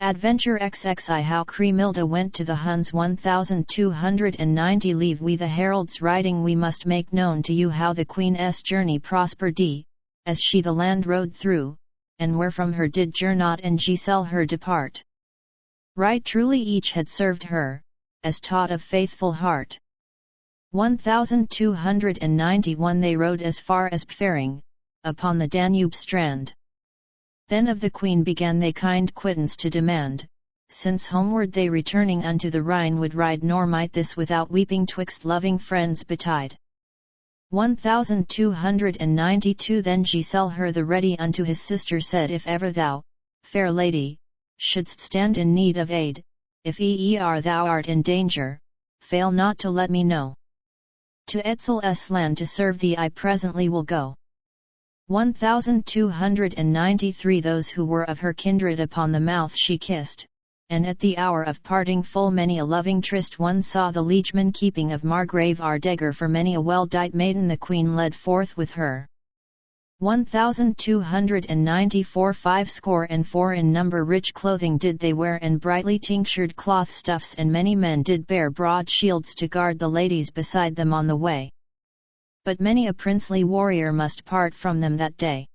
Adventure XXI How Kriemhilde went to the Huns. 1290 Leave we the heralds riding, we must make known to you how the queen's journey prospered, as she the land rode through, and where from her did Gernot and Giselle her depart. Right truly each had served her, as taught of faithful heart. 1291 They rode as far as Pfering, upon the Danube strand. Then of the queen began they kind quittance to demand, since homeward they returning unto the Rhine would ride, nor might this without weeping twixt loving friends betide. 1292 Then Giselle her the ready unto his sister said, If ever thou, fair lady, shouldst stand in need of aid, if thou art in danger, fail not to let me know. To Etzel's land to serve thee I presently will go. 1293 Those who were of her kindred upon the mouth she kissed, and at the hour of parting full many a loving tryst one saw the liegeman keeping of Margrave Ardegar, for many a well-dight maiden the queen led forth with her. 1294 Fivescore in number rich clothing did they wear, and brightly tinctured cloth stuffs, and many men did bear broad shields to guard the ladies beside them on the way. But many a princely warrior must part from them that day.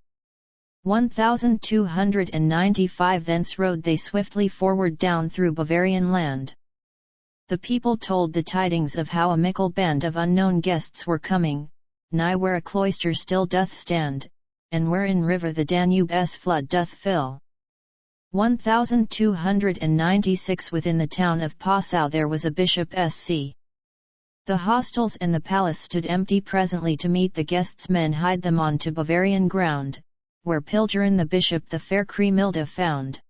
1295 Thence rode they swiftly forward down through Bavarian land. The people told the tidings of how a mickle band of unknown guests were coming, nigh where a cloister still doth stand, and wherein river the Danube's flood doth fill. 1296 Within the town of Passau there was a bishop sc. The hostels and the palace stood empty. Presently to meet the guests men hied them on to Bavarian ground, where Pilgerin the bishop the fair Kriemhilde found.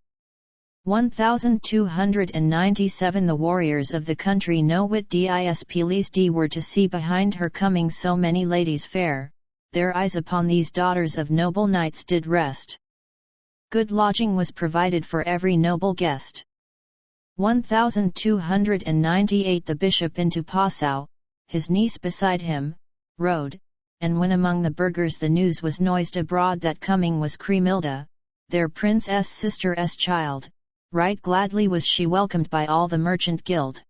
1297 The warriors of the country no whit displeased were to see behind her coming so many ladies fair, their eyes upon these daughters of noble knights did rest. Good lodging was provided for every noble guest. 1298 The bishop into Passau, his niece beside him, rode, and when among the burghers the news was noised abroad that coming was Kriemhilde, their prince's sister's child, right gladly was she welcomed by all the merchant guild.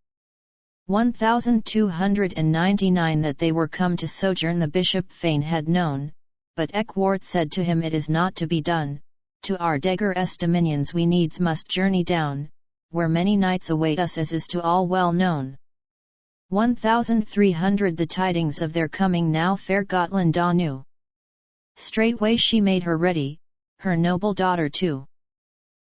1299 That they were come to sojourn the bishop fain had known, but Eckwart said to him, It is not to be done, to Ardegar's dominions we needs must journey down, where many knights await us, as is to all well known. 1300 The tidings of their coming now fair Gotlanda knew. Straightway she made her ready, her noble daughter too.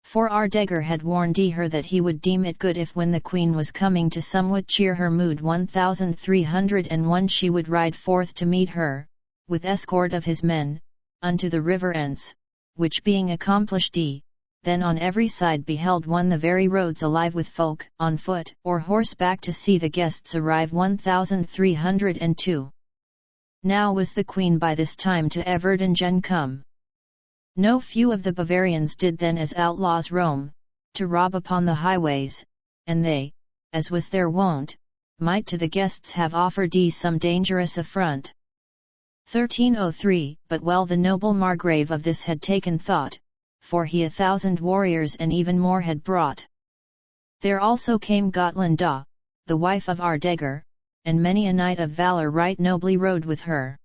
For Ardegar had warned her that he would deem it good if when the queen was coming to somewhat cheer her mood. 1301 She would ride forth to meet her, with escort of his men, unto the river Ence, which being accomplished then on every side beheld one the very roads alive with folk, on foot or horseback, to see the guests arrive. 1302 Now was the queen by this time to Everdingen come. No few of the Bavarians did then as outlaws roam, to rob upon the highways, and they, as was their wont, might to the guests have offered some dangerous affront. 1303 But well the noble Margrave of this had taken thought, for he 1,000 warriors and even more had brought. There also came Gotlanda, the wife of Ardegar, and many a knight of valour right nobly rode with her.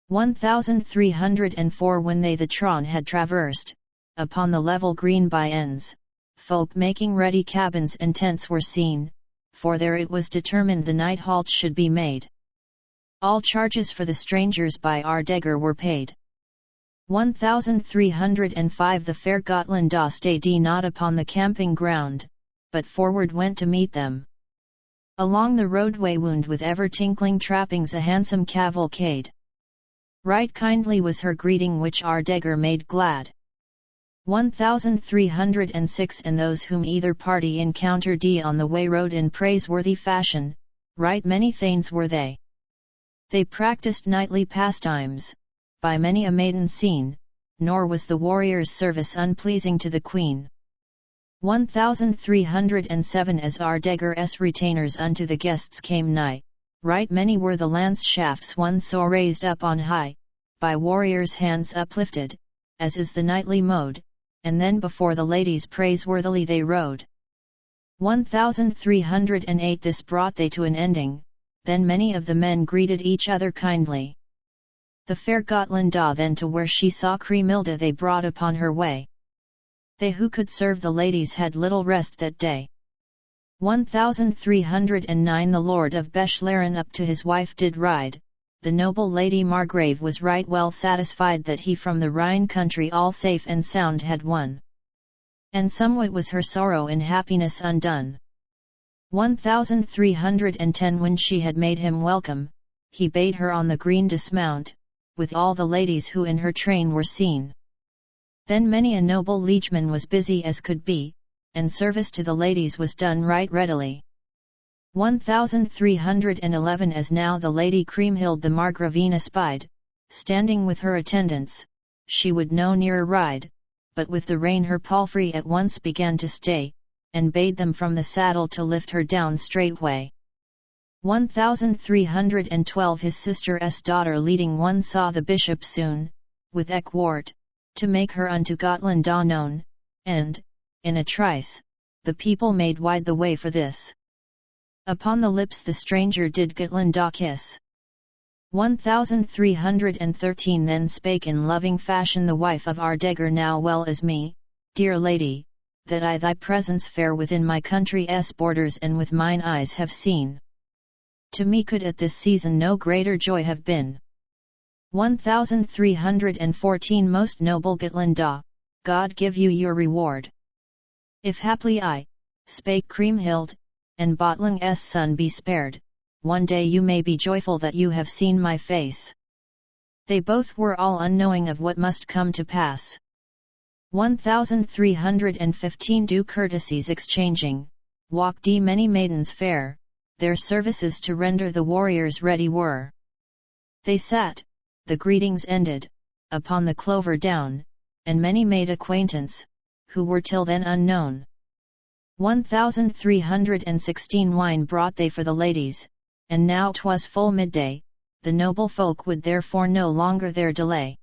1304 When they the Tron had traversed, upon the level green by ends, folk making ready cabins and tents were seen, for there it was determined the night halt should be made. All charges for the strangers by Ardegar were paid. 1305 The fair Gotlanda stayed not upon the camping ground, but forward went to meet them. Along the roadway wound with ever-tinkling trappings a handsome cavalcade. Right kindly was her greeting which Ardegar made glad. 1306 And those whom either party encountered on the way rode in praiseworthy fashion, right many thanes were they. They practised knightly pastimes, by many a maiden seen, nor was the warrior's service unpleasing to the queen. 1307 As Ardegger's retainers unto the guests came nigh, right many were the lance shafts one saw raised up on high, by warriors' hands uplifted, as is the knightly mode, and then before the ladies praiseworthily they rode. 1308 This brought they to an ending, then many of the men greeted each other kindly. The fair Gottlanda then to where she saw Kriemhilda they brought upon her way. They who could serve the ladies had little rest that day. 1309 The Lord of Bechlaren up to his wife did ride, the noble Lady Margrave was right well satisfied that he from the Rhine country all safe and sound had won. And somewhat was her sorrow in happiness undone. 1310 When she had made him welcome, he bade her on the green dismount, with all the ladies who in her train were seen. Then many a noble liegeman was busy as could be, and service to the ladies was done right readily. 1311 As now the Lady Kriemhild the Margravine espied, standing with her attendants, she would no nearer ride, but with the rein her palfrey at once began to stay, and bade them from the saddle to lift her down straightway. 1312 His sister's daughter leading one saw the bishop soon, with Eckwart, to make her unto Gottlanda known, and, in a trice, the people made wide the way for this. Upon the lips the stranger did Gottlanda kiss. 1313 Then spake in loving fashion the wife of Ardegger Now well as me, dear lady, that I thy presence fair within my country's borders and with mine eyes have seen. To me could at this season no greater joy have been. 1314 Most noble Gottlanda, God give you your reward. If haply I, spake Kriemhild, and Botling's son be spared, one day you may be joyful that you have seen my face. They both were all unknowing of what must come to pass. 1315 Due courtesies exchanging, walked many maidens fair, their services to render the warriors ready were. They sat, the greetings ended, upon the clover down, and many made acquaintance, who were till then unknown. 1316 Wine brought they for the ladies, and now 'twas full midday, the noble folk would therefore no longer their delay.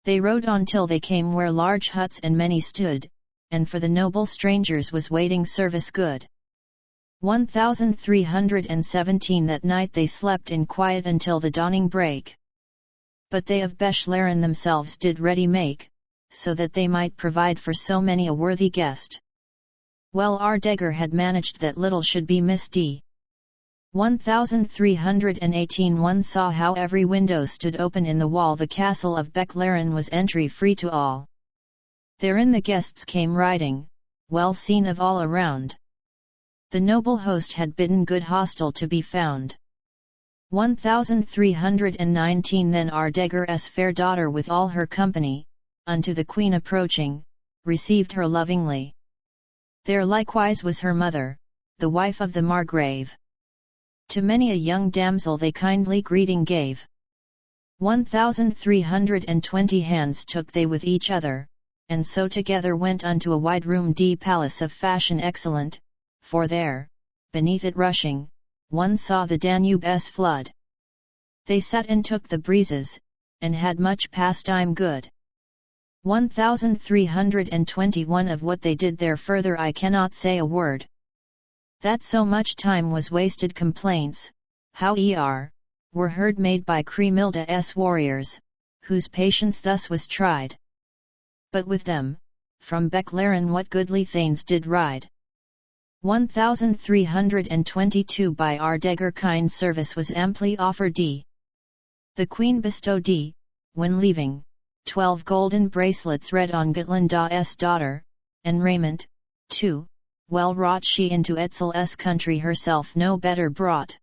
They rode on till they came where large huts and many stood, and for the noble strangers was waiting service good. 1317 That night they slept in quiet until the dawning break. But they of Bechlaren themselves did ready make, so that they might provide for so many a worthy guest. Well Ardegger had managed that little should be missed. 1318 One saw how every window stood open in the wall. The castle of Bechlaren was entry free to all. Therein the guests came riding, well seen of all around. The noble host had bidden good hostel to be found. 1319 Then Ardegger's fair daughter with all her company, unto the queen approaching, received her lovingly. There likewise was her mother, the wife of the Margrave. To many a young damsel they kindly greeting gave. 1320 hands took they with each other, and so together went unto a wide roomed palace of fashion excellent, for there, beneath it rushing, one saw the Danube's flood. They sat and took the breezes, and had much pastime good. 1321 Of what they did there further I cannot say a word. That so much time was wasted complaints, howe'er, were heard made by Kriemhilda's warriors, whose patience thus was tried. But with them, from Bechlaren what goodly thanes did ride. 1322 By Ardegger kind service was amply offered. The queen bestowed, when leaving, 12 golden bracelets red on Gottlanda's daughter, and raiment, too, well wrought she into Etzel's country herself no better brought.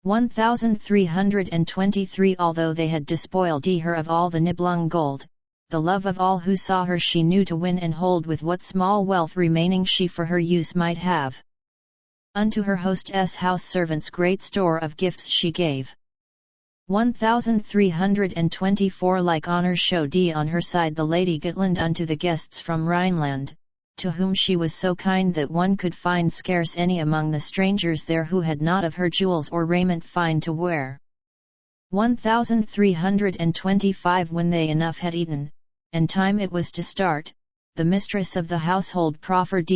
1323 Although they had despoiled her of all the Nibelung gold, the love of all who saw her she knew to win and hold with what small wealth remaining she for her use might have. Unto her hostess house servants great store of gifts she gave. 1324 Like honour showed on her side the Lady Gotland unto the guests from Rhineland, to whom she was so kind that one could find scarce any among the strangers there who had not of her jewels or raiment fine to wear. 1325 When they enough had eaten, and time it was to start, the mistress of the household proffered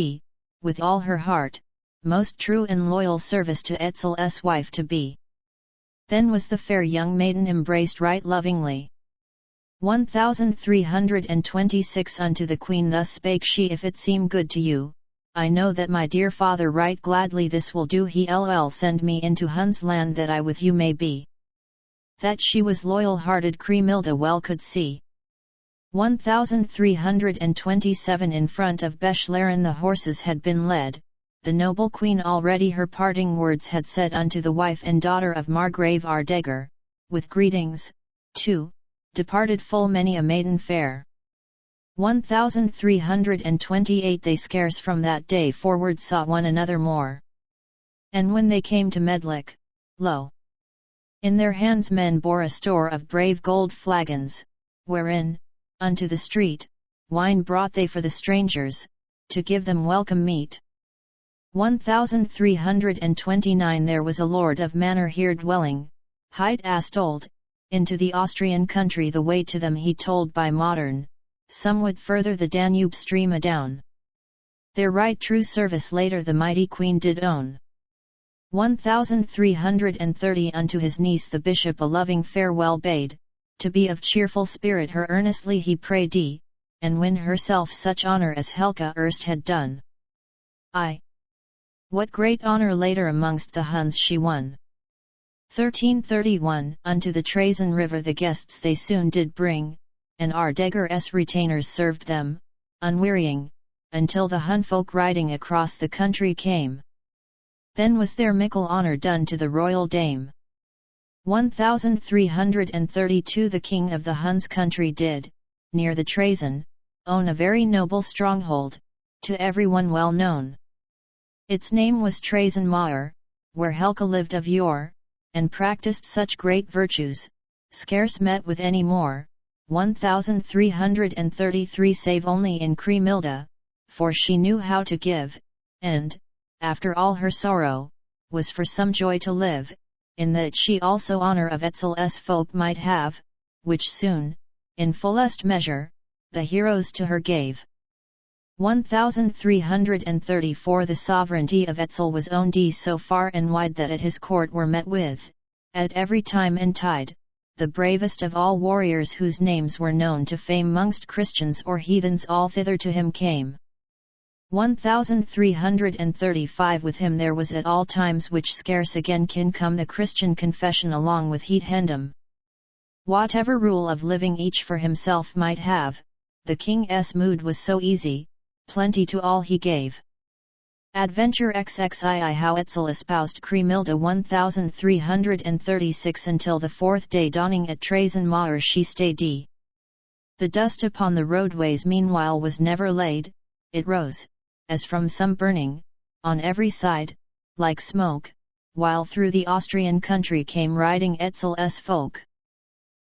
with all her heart, most true and loyal service to Etzel's wife to be. Then was the fair young maiden embraced right lovingly. 1326 Unto the queen thus spake she, if it seem good to you, I know that my dear father right gladly this will do, he'll send me into Hun's land that I with you may be. That she was loyal-hearted Kriemhilde well could see. 1327 In front of Bechlaren the horses had been led, the noble queen already her parting words had said unto the wife and daughter of Margrave Ardegger, with greetings, too, departed full many a maiden fair. 1328 They scarce from that day forward saw one another more. And when they came to Medlick, lo! In their hands men bore a store of brave gold flagons, wherein, unto the street, wine brought they for the strangers, to give them welcome meat. 1329 There was a lord of manor here dwelling, hight Astold, into the Austrian country the way to them he told by modern, somewhat further the Danube stream adown. Their right true service later the mighty queen did own. 1330 Unto his niece the bishop a loving farewell bade, to be of cheerful spirit her earnestly he prayed, and win herself such honour as Helga erst had done. What great honour later amongst the Huns she won. 1331 Unto the Traisen river the guests they soon did bring, and Ardegger's retainers served them, unwearying, until the Hun folk riding across the country came. Then was there mickle honour done to the royal dame. 1332 The king of the Huns country did, near the Traisen, own a very noble stronghold, to everyone well known. Its name was Traisen Maur, where Helga lived of yore, and practiced such great virtues, scarce met with any more. 1333 Save only in Kriemhilde, for she knew how to give, and, after all her sorrow, was for some joy to live, in that she also honour of Etzel's folk might have, which soon, in fullest measure, the heroes to her gave. 1334 The sovereignty of Etzel was owned so far and wide that at his court were met with, at every time and tide, the bravest of all warriors whose names were known to fame mongst Christians or heathens all thither to him came. 1335 With him there was at all times which scarce again can come the Christian confession along with heathendom. Whatever rule of living each for himself might have, the king's mood was so easy, plenty to all he gave. Adventure XXII How Etzel espoused Kriemhilde 1336 Until the fourth day dawning at Traisen Maur she stayed. The dust upon the roadways meanwhile was never laid, it rose, as from some burning, on every side, like smoke, while through the Austrian country came riding Etzel's folk.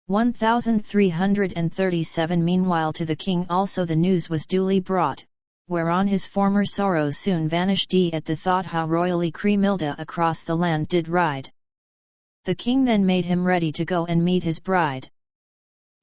1337 Meanwhile to the king also the news was duly brought, whereon his former sorrow soon vanished at the thought how royally Kriemhilde across the land did ride. The king then made him ready to go and meet his bride.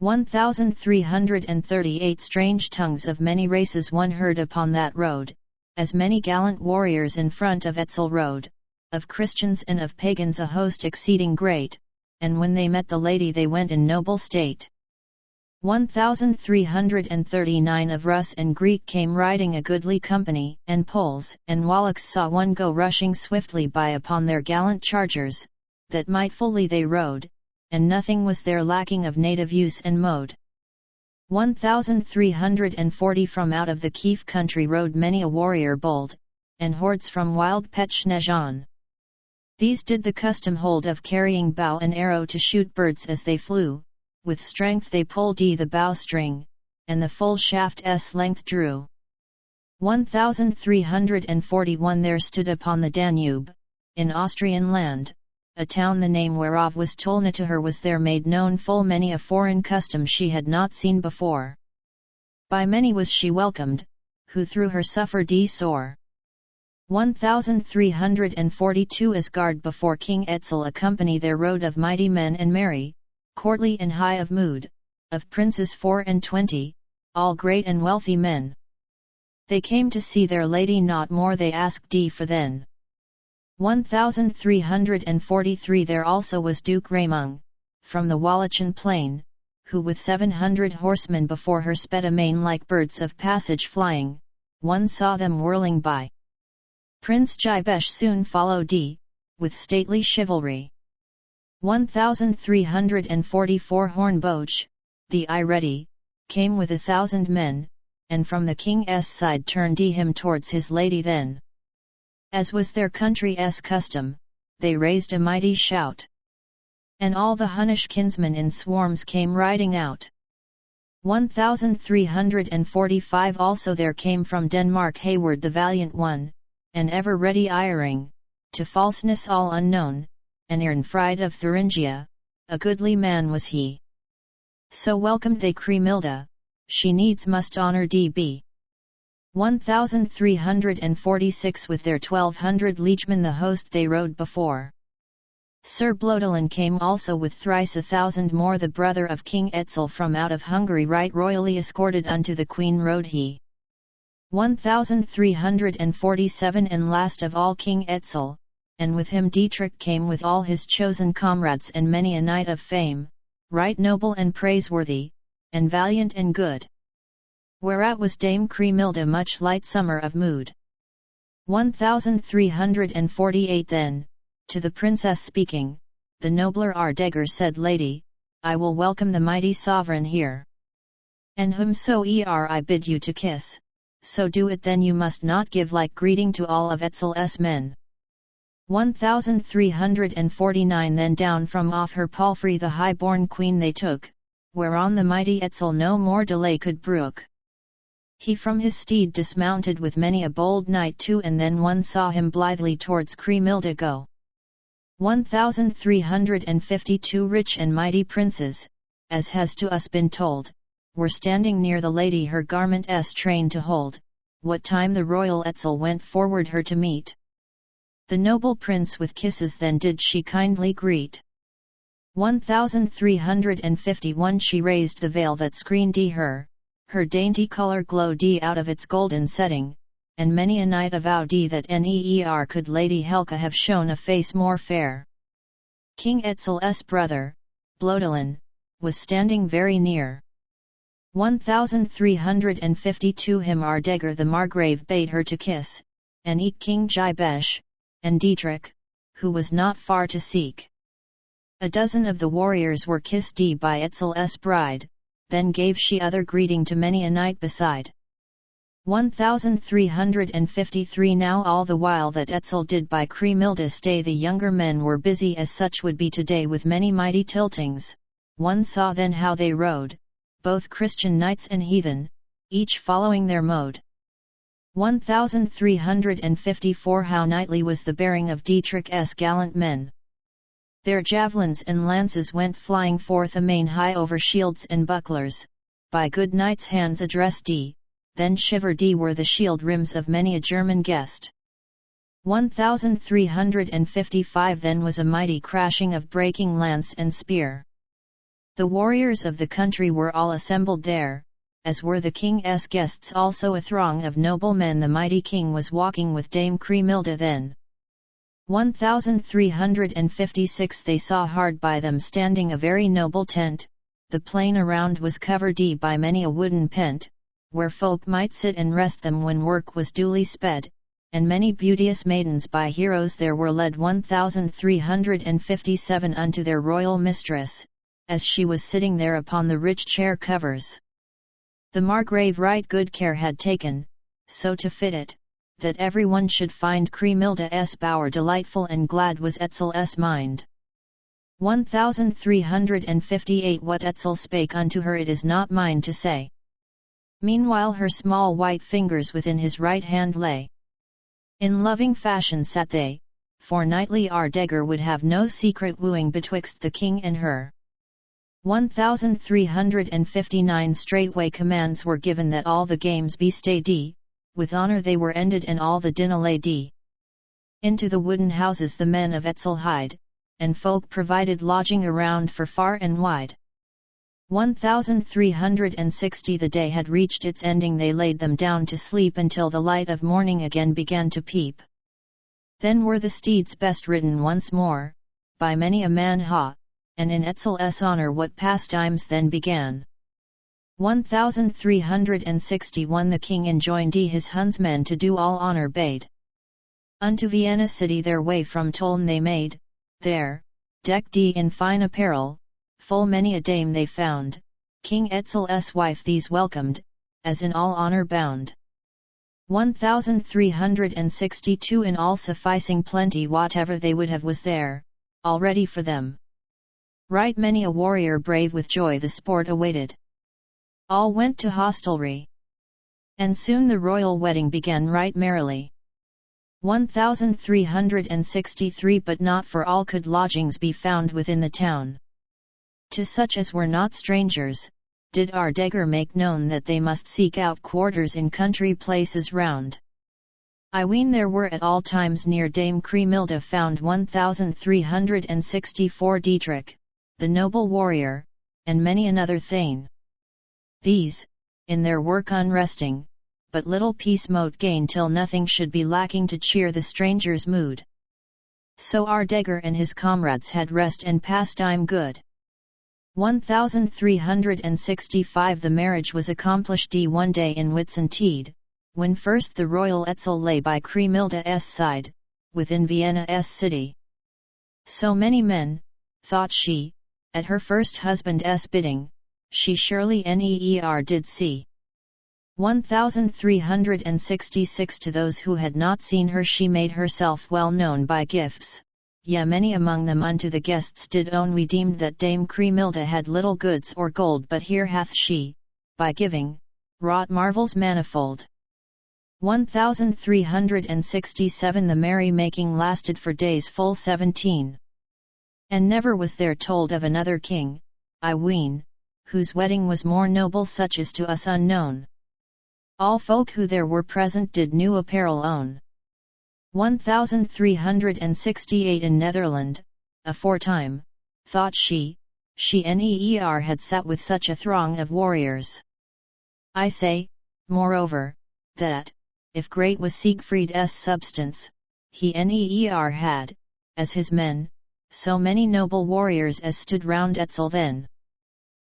1338 Strange tongues of many races one heard upon that road, as many gallant warriors in front of Etzel rode, of Christians and of pagans a host exceeding great, and when they met the lady they went in noble state. 1339 Of Russ and Greek came riding a goodly company, and Poles and Wallachs saw one go rushing swiftly by upon their gallant chargers, that mightfully they rode, and nothing was there lacking of native use and mode. 1340 From out of the Kiev country rode many a warrior bold, and hordes from wild Pechnejan. These did the custom hold of carrying bow and arrow to shoot birds as they flew, with strength they pulled the bowstring, and the full shaft's length drew. 1341 There stood upon the Danube, in Austrian land, a town the name whereof was Tolna. To her was there made known full many a foreign custom she had not seen before. By many was she welcomed, who through her suffered sore. 1342 As guard before King Etzel accompany there rode of mighty men and merry, courtly and high of mood, of princes 24, all great and wealthy men. They came to see their lady, not more they asked for then. 1343 There also was Duke Raymung, from the Wallachian plain, who with 700 horsemen before her sped amain like birds of passage flying, one saw them whirling by. Prince Jibesh soon followed with stately chivalry. 1344 Hornboch, the ready, came with 1,000 men, and from the king's side turned him towards his lady then. As was their country's custom, they raised a mighty shout. And all the Hunnish kinsmen in swarms came riding out. 1345 Also there came from Denmark Hayward the valiant one, and ever ready iring, to falseness all unknown, and Irnfried of Thuringia, a goodly man was he. So welcomed they Kriemhilda, she needs must honour be. 1346 With their 1200 liegemen the host they rode before. Sir Blodolin came also with thrice 1,000 more. The brother of King Etzel from out of Hungary right royally escorted unto the queen rode he. 1347 And last of all King Etzel, and with him Dietrich came with all his chosen comrades and many a knight of fame, right noble and praiseworthy, and valiant and good. Whereat was Dame Kriemhilda much lightsomer of mood. 1348 Then, to the princess speaking, the nobler Ardegger said, Lady, I will welcome the mighty sovereign here. And whomsoe'er I bid you to kiss, so do it then, you must not give like greeting to all of Etzel's men. 1349 Then down from off her palfrey the high-born queen they took, whereon the mighty Etzel no more delay could brook. He from his steed dismounted with many a bold knight too, and then one saw him blithely towards Kriemhilda go. 1352 Rich and mighty princes, as has to us been told, were standing near the lady her garment's train to hold, what time the royal Etzel went forward her to meet. The noble prince with kisses then did she kindly greet. 1351 She raised the veil that screened her dainty colour glowed out of its golden setting, and many a knight avowed that ne'er could Lady Helka have shown a face more fair. King Etzel's brother, Blodolin, was standing very near. 1352 Him Ardegger the Margrave bade her to kiss, and eke King Jibesh, and Dietrich, who was not far to seek. A dozen of the warriors were kissed by Etzel's bride, then gave she other greeting to many a knight beside. 1353 Now all the while that Etzel did by Kriemhilda stay, the younger men were busy as such would be today with many mighty tiltings. One saw then how they rode, both Christian knights and heathen, each following their mode. 1354 How knightly was the bearing of Dietrich's gallant men. Their javelins and lances went flying forth amain high over shields and bucklers, by good knights' hands addressed then shivered were the shield rims of many a German guest. 1355 Then was a mighty crashing of breaking lance and spear. The warriors of the country were all assembled there, as were the king's guests also, a throng of noble men. The mighty king was walking with Dame Kriemhilda then. 1356 They saw hard by them standing a very noble tent, the plain around was covered by many a wooden pent, where folk might sit and rest them when work was duly sped, and many beauteous maidens by heroes there were led. 1357 Unto their royal mistress, as she was sitting there upon the rich chair covers. The Margrave right good care had taken, so to fit it, that every one should find Kriemhilda's bower delightful, and glad was Etzel's mind. 1358 What Etzel spake unto her it is not mine to say. Meanwhile her small white fingers within his right hand lay. In loving fashion sat they, for knightly Ardegger would have no secret wooing betwixt the king and her. 1359 Straightway commands were given that all the games be stayed, with honor they were ended and all the din lay into the wooden houses the men of Etzel hied, and folk provided lodging around for far and wide. 1360 the day had reached its ending, they laid them down to sleep until the light of morning again began to peep. Then were the steeds best ridden once more, by many a man and in Etzel's honor what pastimes then began. 1361 the king enjoined his huntsmen to do all honor bade. Unto Vienna city their way from Tulln they made, there, decked in fine apparel, full many a dame they found, King Etzel's wife these welcomed, as in all honor bound. 1362 in all sufficing plenty whatever they would have was there, all ready for them. Right many a warrior brave with joy the sport awaited. All went to hostelry. And soon the royal wedding began right merrily. 1363 but not for all could lodgings be found within the town. To such as were not strangers, did Ardegar make known that they must seek out quarters in country places round. I ween there were at all times near Dame Kriemhilde found 1364 Dietrich, the noble warrior, and many another thane. These, in their work unresting, but little peace mote gain till nothing should be lacking to cheer the stranger's mood. So Ardegar and his comrades had rest and pastime good. 1365 the marriage was accomplished one day in Whitsuntide, when first the royal Etzel lay by Kriemhilde's side, within Vienna's city. So many men, thought she, at her first husband's bidding, she surely did see. 1366 to those who had not seen her she made herself well known by gifts. Yea, many among them unto the guests did own we deemed that Dame Kriemhilde had little goods or gold, but here hath she, by giving, wrought marvels manifold. 1367 the merry-making lasted for days full 17. And never was there told of another king, I ween, whose wedding was more noble such as to us unknown. All folk who there were present did new apparel own. 1368 in Netherland, aforetime, thought she had sat with such a throng of warriors. I say, moreover, that, if great was Siegfried's substance, he had, as his men, so many noble warriors as stood round Etzel then.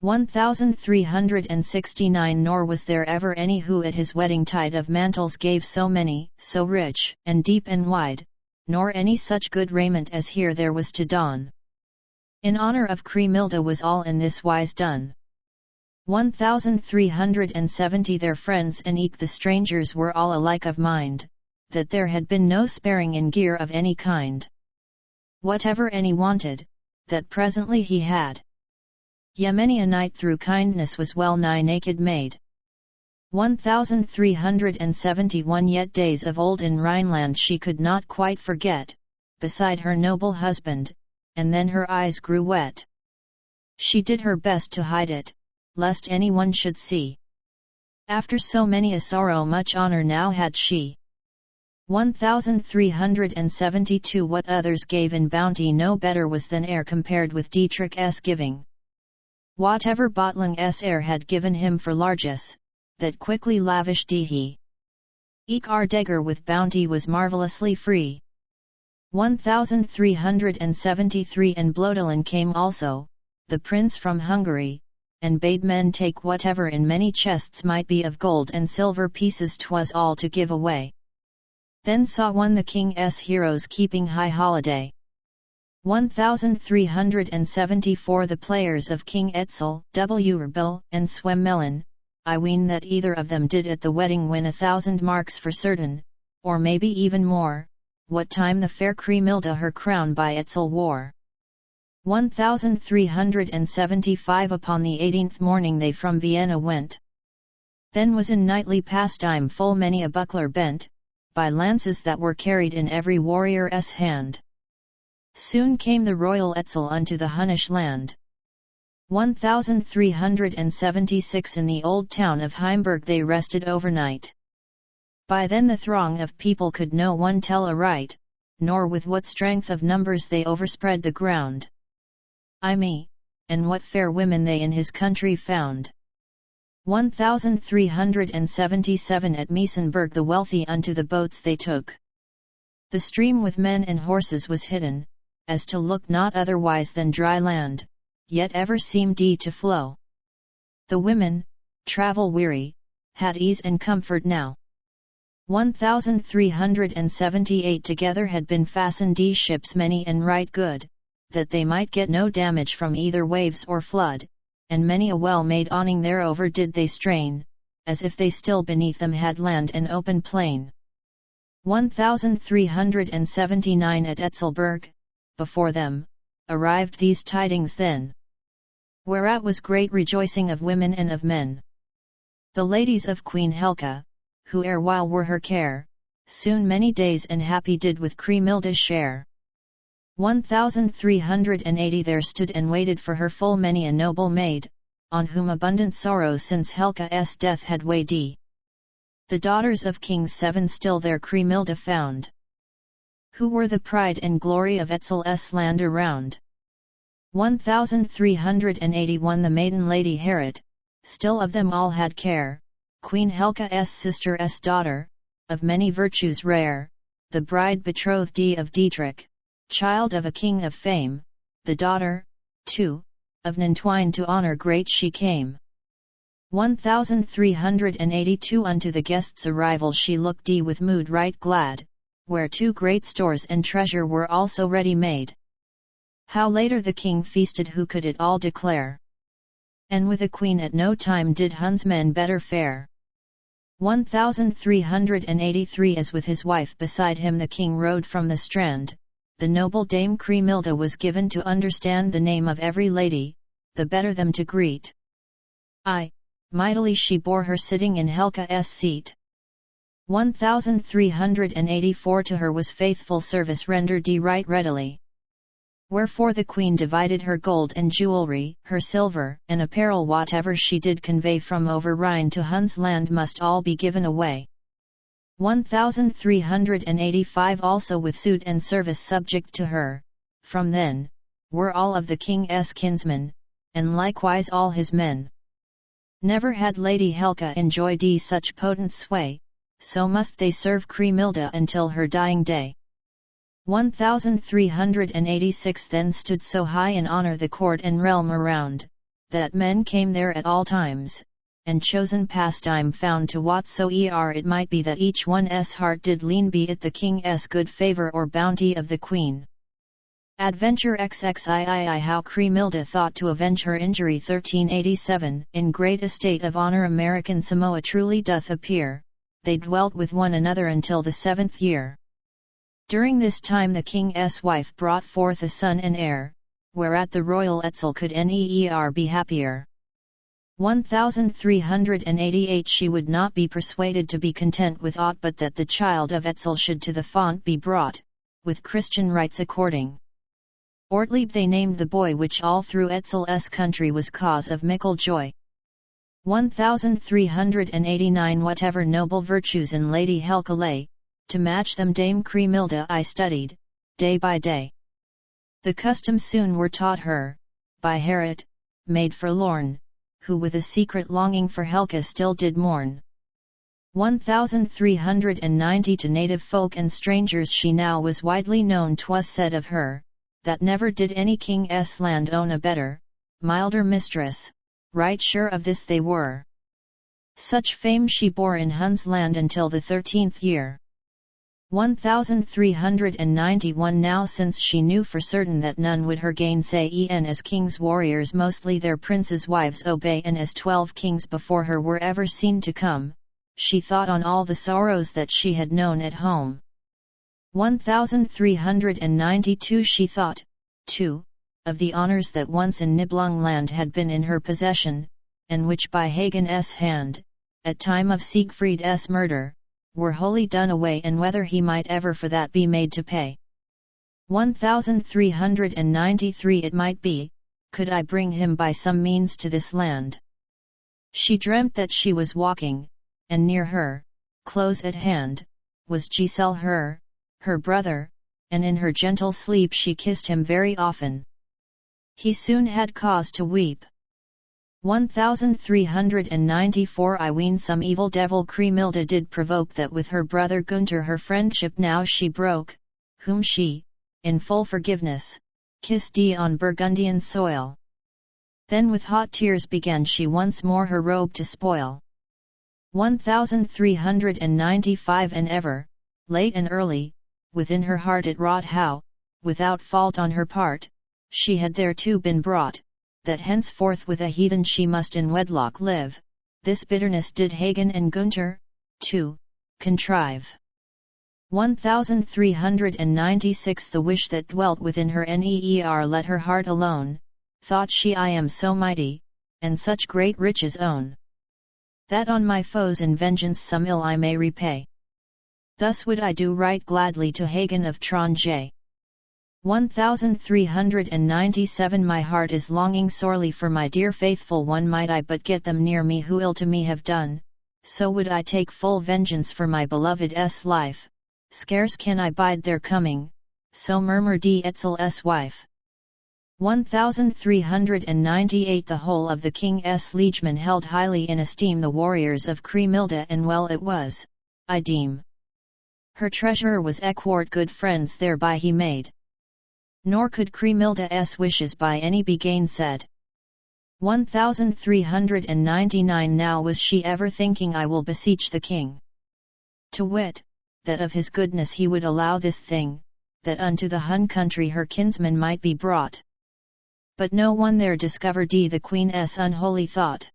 1369 nor was there ever any who at his wedding tide of mantles gave so many, so rich, and deep and wide, nor any such good raiment as here there was to don. In honor of Kriemhilde was all in this wise done. 1370 their friends and eke the strangers were all alike of mind, that there had been no sparing in gear of any kind. Whatever any wanted, that presently he had. Yea, many a knight through kindness was well nigh naked made. 1371 yet days of old in Rhineland she could not quite forget, beside her noble husband, and then her eyes grew wet. She did her best to hide it, lest anyone should see. After so many a sorrow much honor now had she. 1372 what others gave in bounty no better was than e'er compared with Dietrich's giving. Whatever Botling's heir had given him for largesse, that quickly lavished he. Eke Ardegar with bounty was marvellously free. 1373 and Blodelin came also, the prince from Hungary, and bade men take whatever in many chests might be of gold and silver pieces 'twas all to give away. Then saw one the king's heroes keeping high holiday. 1374 the players of King Etzel, Rebel, and Swemmelin, I ween that either of them did at the wedding win 1,000 marks for certain, or maybe even more, what time the fair Kriemhilde her crown by Etzel wore. 1375 upon the 18th morning they from Vienna went. Then was in knightly pastime full many a buckler bent, by lances that were carried in every warrior's hand. Soon came the royal Etzel unto the Hunnish land. 1376 in the old town of Heimburg they rested overnight. By then the throng of people could no one tell aright, nor with what strength of numbers they overspread the ground. I me, and what fair women they in his country found. 1377 At Meisenberg the wealthy unto the boats they took. The stream with men and horses was hidden, as to look not otherwise than dry land, yet ever seemed to flow. The women, travel weary, had ease and comfort now. 1378 together had been fastened ships many and right good, that they might get no damage from either waves or flood, and many a well-made awning thereover did they strain, as if they still beneath them had land and open plain. 1379 At Etzelberg, before them, arrived these tidings then. Whereat was great rejoicing of women and of men. The ladies of Queen Helka, who erewhile were her care, soon many days and happy did with Kriemhilde share. 1380 There stood and waited for her full many a noble maid, on whom abundant sorrow since Helka's death had weighed. The daughters of Kings 7 still their Kriemhilde found, who were the pride and glory of Etzel's land around. 1381 The maiden Lady Harriet, still of them all had care, Queen Helka's sister's daughter, of many virtues rare, the bride betrothed of Dietrich, child of a king of fame, the daughter, too, of Nantwine to honor great she came. 1382 Unto the guests' arrival she looked with mood right glad, where two great stores and treasure were also ready made. How later the king feasted who could it all declare? And with a queen at no time did Hun's men better fare. 1383 As with his wife beside him the king rode from the strand, the noble Dame Kriemhilde was given to understand the name of every lady, the better them to greet. Aye, mightily she bore her sitting in Helka's seat. 1384 To her was faithful service rendered right readily. Wherefore the queen divided her gold and jewelry, her silver and apparel, whatever she did convey from over Rhine to Hun's land must all be given away. 1385 Also with suit and service subject to her, from then, were all of the king's kinsmen, and likewise all his men. Never had Lady Helka enjoyed such potent sway, so must they serve Kriemhilde until her dying day. 1386 Then stood so high in honor the court and realm around, that men came there at all times, and chosen pastime found to whatsoe'er it might be that each one's heart did lean, be it the king's good favour or bounty of the queen. Adventure XXII How Kriemhilde thought to avenge her injury. 1387 In great estate of honour American Samoa truly doth appear, they dwelt with one another until the 7th year. During this time the king's wife brought forth a son and heir, whereat the royal Etzel could ne'er be happier. 1388 She would not be persuaded to be content with aught but that the child of Etzel should to the font be brought, with Christian rites according. Ortlieb they named the boy, which all through Etzel's country was cause of mickle joy. 1389 Whatever noble virtues in Lady Helka lay, to match them Dame Kriemhilde I studied, day by day. The customs soon were taught her, by Harriet, maid forlorn, who with a secret longing for Helka still did mourn. 1390 To native folk and strangers she now was widely known. 'Twas said of her, that never did any king's land own a better, milder mistress, right sure of this they were. Such fame she bore in Hun's land until the 13th year. 1391 Now since she knew for certain that none would her gainsay, as kings' warriors mostly their princes' wives obey, and as 12 kings before her were ever seen to come, she thought on all the sorrows that she had known at home. 1392 She thought, too, of the honours that once in Nibelungenland had been in her possession, and which by Hagen's hand, at time of Siegfried's murder, were wholly done away, and whether he might ever for that be made to pay. 1393 It might be, could I bring him by some means to this land. She dreamt that she was walking, and near her, close at hand, was Giselle her brother, and in her gentle sleep she kissed him very often. He soon had cause to weep. 1394 I ween some evil devil Kriemhilde did provoke that with her brother Gunther her friendship now she broke, whom she, in full forgiveness, kissed on Burgundian soil. Then with hot tears began she once more her robe to spoil. 1395 And ever, late and early, within her heart it wrought how, without fault on her part, she had thereto been brought, that henceforth with a heathen she must in wedlock live. This bitterness did Hagen and Gunther, too, contrive. 1396 The wish that dwelt within her neer let her heart alone, thought she I am so mighty, and such great riches own, that on my foes in vengeance some ill I may repay. Thus would I do right gladly to Hagen of Tronje. 1397 My heart is longing sorely for my dear faithful one. Might I but get them near me who ill to me have done, so would I take full vengeance for my beloved's life. Scarce can I bide their coming, so murmured Etzel's wife. 1398 The whole of the king's liegemen held highly in esteem the warriors of Kriemhilde, and well it was, I deem. Her treasurer was Eckwart good friends thereby he made. Nor could Kriemhilde's wishes by any be gainsaid. 1399 Now was she ever thinking I will beseech the king, to wit, that of his goodness he would allow this thing, that unto the Hun country her kinsman might be brought. But no one there discovered the queen's unholy thought.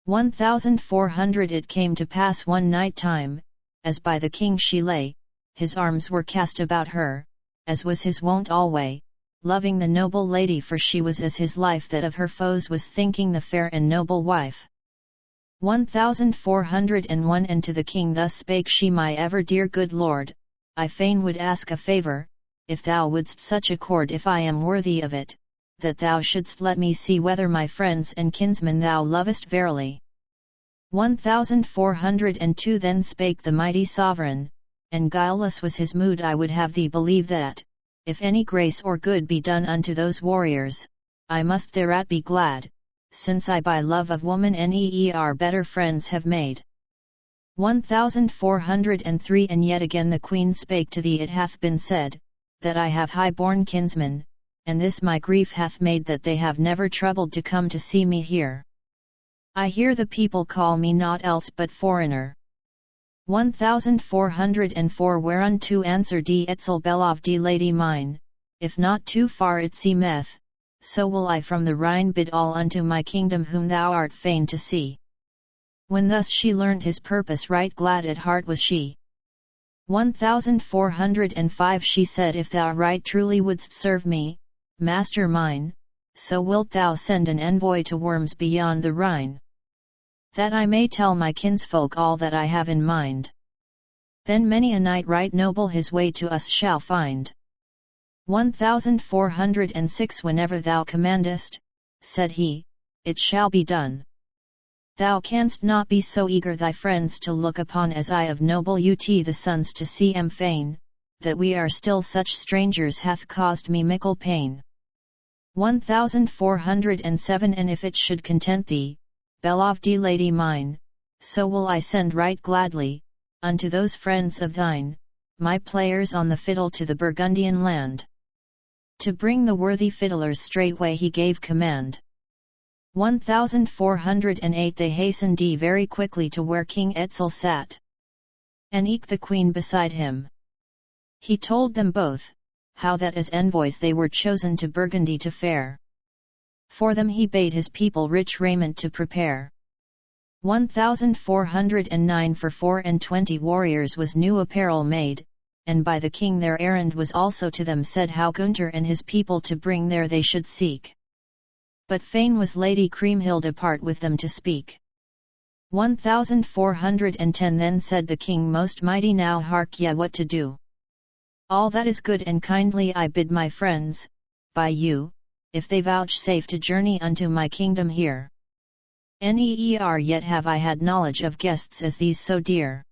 1400 It came to pass one night time, as by the king she lay, his arms were cast about her, as was his wont alway, loving the noble lady, for she was as his life, that of her foes was thinking the fair and noble wife. 1401 And to the king thus spake she, my ever dear good lord, I fain would ask a favour, if thou wouldst such accord, if I am worthy of it, that thou shouldst let me see whether my friends and kinsmen thou lovest verily. 1402 Then spake the mighty sovereign, and guileless was his mood, I would have thee believe that, if any grace or good be done unto those warriors, I must thereat be glad, since I by love of woman neer better friends have made. 1403 And yet again the queen spake to thee, it hath been said, that I have high-born kinsmen, and this my grief hath made that they have never troubled to come to see me here. I hear the people call me naught else but foreigner. 1404 Whereunto answered Etzel Beloved lady mine, if not too far it seemeth, so will I from the Rhine bid all unto my kingdom whom thou art fain to see. When thus she learnt his purpose, right glad at heart was she. 1405 She said, if thou right truly wouldst serve me, master mine, so wilt thou send an envoy to Worms beyond the Rhine, that I may tell my kinsfolk all that I have in mind. Then many a knight right noble his way to us shall find. 1406 Whenever thou commandest, said he, it shall be done. Thou canst not be so eager thy friends to look upon as I of noble the sons to see am fain, that we are still such strangers hath caused me mickle pain. 1407 And if it should content thee, beloved lady mine, so will I send right gladly, unto those friends of thine, my players on the fiddle to the Burgundian land. To bring the worthy fiddlers straightway he gave command. 1408 They hastened very quickly to where King Etzel sat, and eke the queen beside him. He told them both, how that as envoys they were chosen to Burgundy to fare. For them he bade his people rich raiment to prepare. 1409 For 24 warriors was new apparel made, and by the king their errand was also to them said, how Gunther and his people to bring there they should seek. But fain was Lady Kriemhilde part with them to speak. 1410 Then said the king most mighty, now hark ye what to do. All that is good and kindly I bid my friends, by you, if they vouchsafe to journey unto my kingdom here. Neer yet have I had knowledge of guests as these so dear.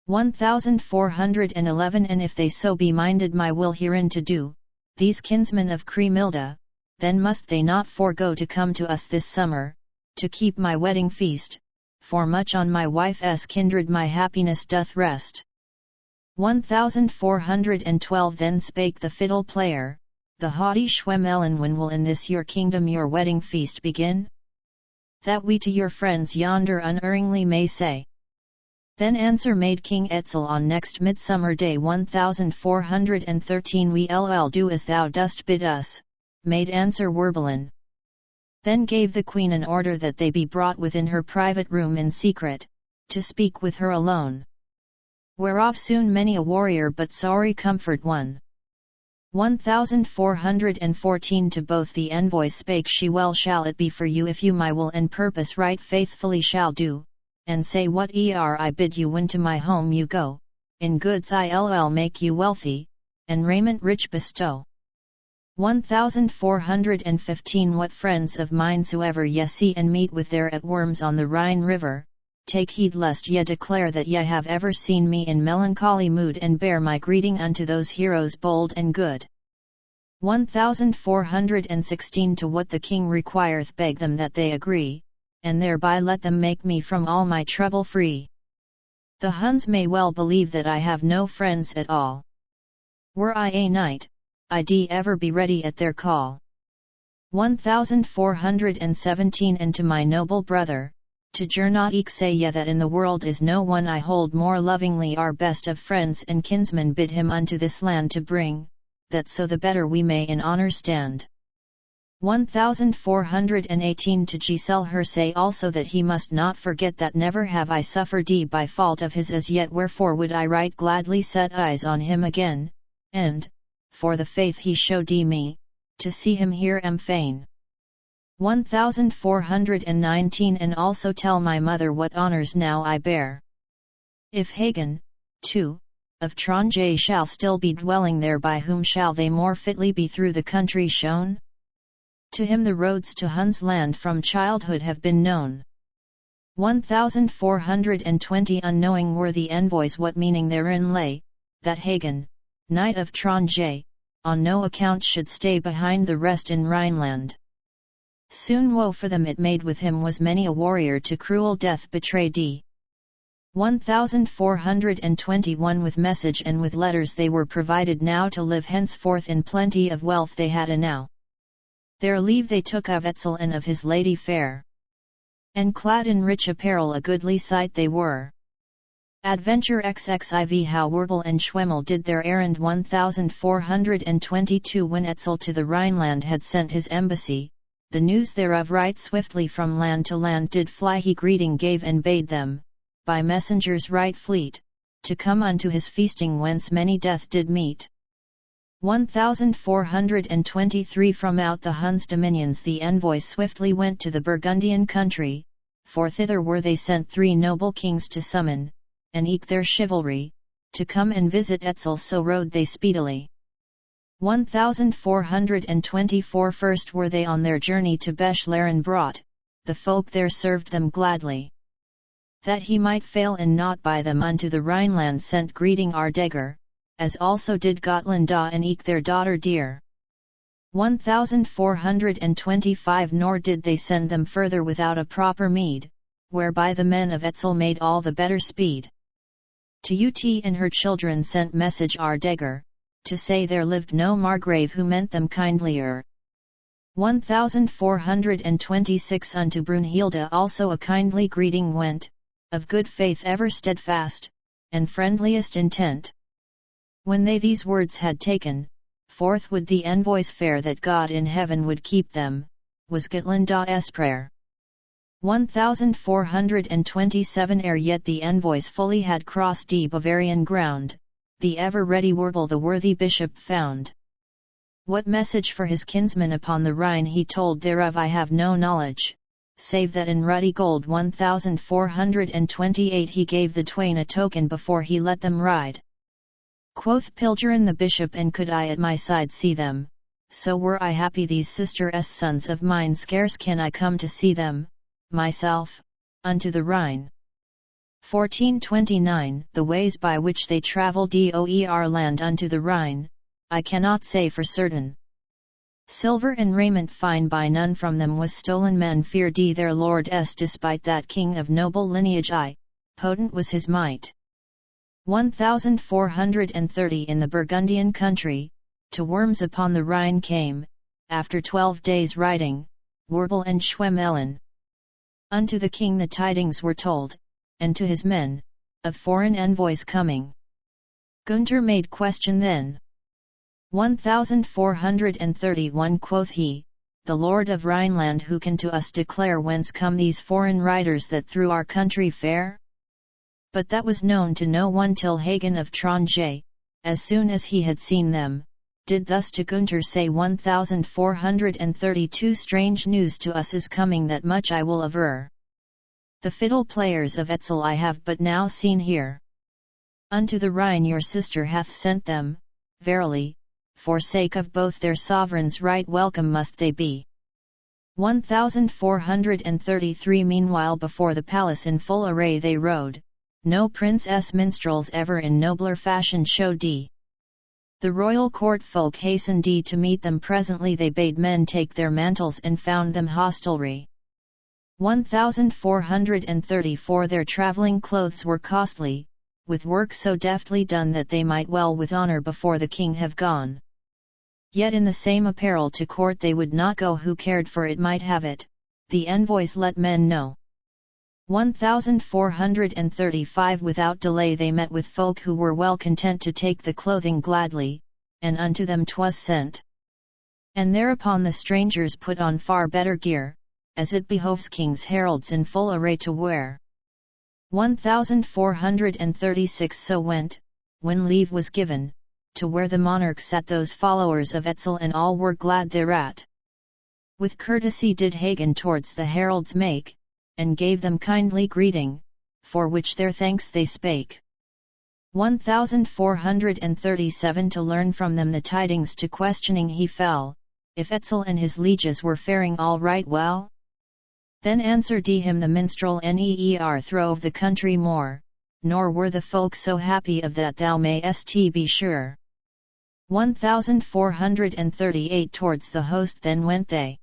1411 And if they so be minded my will herein to do, these kinsmen of Cremilda, then must they not forego to come to us this summer, to keep my wedding feast, for much on my wife's kindred my happiness doth rest. 1412 Then spake the fiddle player, the haughty Schwemelin, when will in this your kingdom your wedding feast begin? That we to your friends yonder unerringly may say. Then answer made King Etzel on next midsummer day 1413 We do as thou dost bid us, made answer Werbelin. Then gave the queen an order that they be brought within her private room in secret, to speak with her alone. Whereof soon many a warrior but sorry comfort won. 1414 To both the envoys spake she Well shall it be for you if you my will and purpose right faithfully shall do, and say what I bid you when to my home you go, in goods I'll make you wealthy, and raiment rich bestow. 1415 What friends of mine soever ye see and meet with there at Worms on the Rhine river, take heed lest ye declare that ye have ever seen me in melancholy mood and bear my greeting unto those heroes bold and good. 1416 To what the king requireth beg them that they agree, and thereby let them make me from all my trouble free. The Huns may well believe that I have no friends at all. Were I a knight, I'd ever be ready at their call. 1417 And to my noble brother, to Gernot eke say ye that in the world is no one I hold more lovingly our best of friends and kinsmen bid him unto this land to bring, that so the better we may in honour stand. 1418 To Giselle her say also that he must not forget that never have I suffered by fault of his as yet wherefore would I right gladly set eyes on him again, and, for the faith he showed me, to see him here am fain. 1419 And also tell my mother what honours now I bear. If Hagen, too, of Tronje shall still be dwelling there by whom shall they more fitly be through the country shown? To him the roads to Hun's land from childhood have been known. 1420 Unknowing were the envoys what meaning therein lay, that Hagen, knight of Tronje, on no account should stay behind the rest in Rhineland. Soon woe for them it made with him was many a warrior to cruel death betrayed. 1421 With message and with letters they were provided now to live henceforth in plenty of wealth they had enow. Their leave they took of Etzel and of his lady fair. And clad in rich apparel a goodly sight they were. Adventure XXIV How Werbel and Schwemmel did their errand 1422 When Etzel to the Rhineland had sent his embassy, the news thereof right swiftly from land to land did fly he greeting gave and bade them, by messengers right fleet, to come unto his feasting whence many death did meet. 1423 From out the Huns' dominions the envoys swiftly went to the Burgundian country, for thither were they sent 3 noble kings to summon, and eke their chivalry, to come and visit Etzel so rode they speedily. 1424 First were they on their journey to Bechlaren brought, the folk there served them gladly. That he might fail and not by them unto the Rhineland sent greeting Ardegger, as also did Gottlanda and eke their daughter dear. 1425 Nor did they send them further without a proper meed, whereby the men of Etzel made all the better speed. To Ut and her children sent message Ardegger, to say there lived no Margrave who meant them kindlier. 1426 Unto Brunhilde also a kindly greeting went, of good faith ever steadfast, and friendliest intent. When they these words had taken, forth would the envoys fare that God in heaven would keep them, was Gotlanda's prayer. 1427 Ere yet the envoys fully had crossed Bavarian ground, the ever-ready Werbel the worthy bishop found. What message for his kinsman upon the Rhine he told thereof I have no knowledge, save that in ruddy gold 1428 he gave the twain a token before he let them ride. Quoth Pilgerin the bishop and could I at my side see them, so were I happy these sisters sons of mine scarce can I come to see them, myself, unto the Rhine. 1429 The ways by which they travel doer land unto the Rhine, I cannot say for certain. Silver and raiment fine by none from them was stolen, men feared their lord s despite that king of noble lineage potent was his might. 1430 In the Burgundian country, to Worms upon the Rhine came, after 12 days riding, Werbel and Schwemmelen. Unto the king the tidings were told, and to his men, of foreign envoys coming. Gunther made question then. 1431 Quoth he, the Lord of Rhineland, who can to us declare whence come these foreign riders that through our country fare? But that was known to no one till Hagen of Tronje, as soon as he had seen them, did thus to Gunther say, 1432 Strange news to us is coming, that much I will aver. The fiddle players of Etzel I have but now seen here. Unto the Rhine your sister hath sent them, verily, for sake of both their sovereigns right welcome must they be. 1433 Meanwhile before the palace in full array they rode, no prince's minstrels ever in nobler fashion showed. The royal court folk hastened to meet them, presently they bade men take their mantles and found them hostelry. 1434 Their travelling clothes were costly, with work so deftly done that they might well with honour before the king have gone. Yet in the same apparel to court they would not go who cared for it might have it, the envoys let men know. 1435 Without delay they met with folk who were well content to take the clothing gladly, and unto them 'twas sent. And thereupon the strangers put on far better gear, as it behoves king's heralds in full array to wear. 1436 So went, when leave was given, to where the monarch sat those followers of Etzel, and all were glad thereat. With courtesy did Hagen towards the heralds make, and gave them kindly greeting, for which their thanks they spake. 1437 To learn from them the tidings to questioning he fell, if Etzel and his lieges were faring all right well? Then answered him the minstrel, neer throve the country more, nor were the folk so happy of that thou mayst be sure. 1438 Towards the host then went they.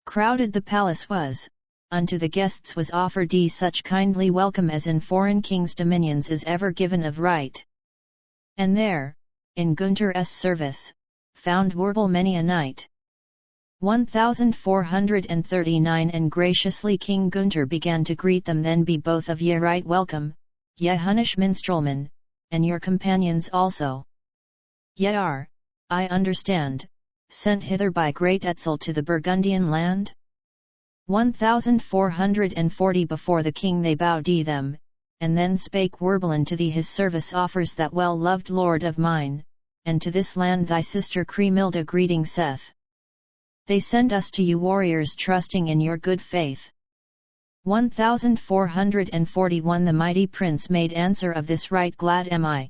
Crowded the palace was, unto the guests was offered such kindly welcome as in foreign kings' dominions is ever given of right. And there, in Gunther's service, found Werbel many a knight. 1439 And graciously King Gunther began to greet them, then be both of ye right welcome, ye Hunnish minstrelmen, and your companions also. Ye are, I understand, sent hither by great Etzel to the Burgundian land? 1440 Before the king they bowed them, and then spake Werbelen, to thee his service offers that well-loved lord of mine, and to this land thy sister Kriemhilda greeting saith. They send us to you warriors trusting in your good faith. 1441 The mighty prince made answer, of this right glad am I.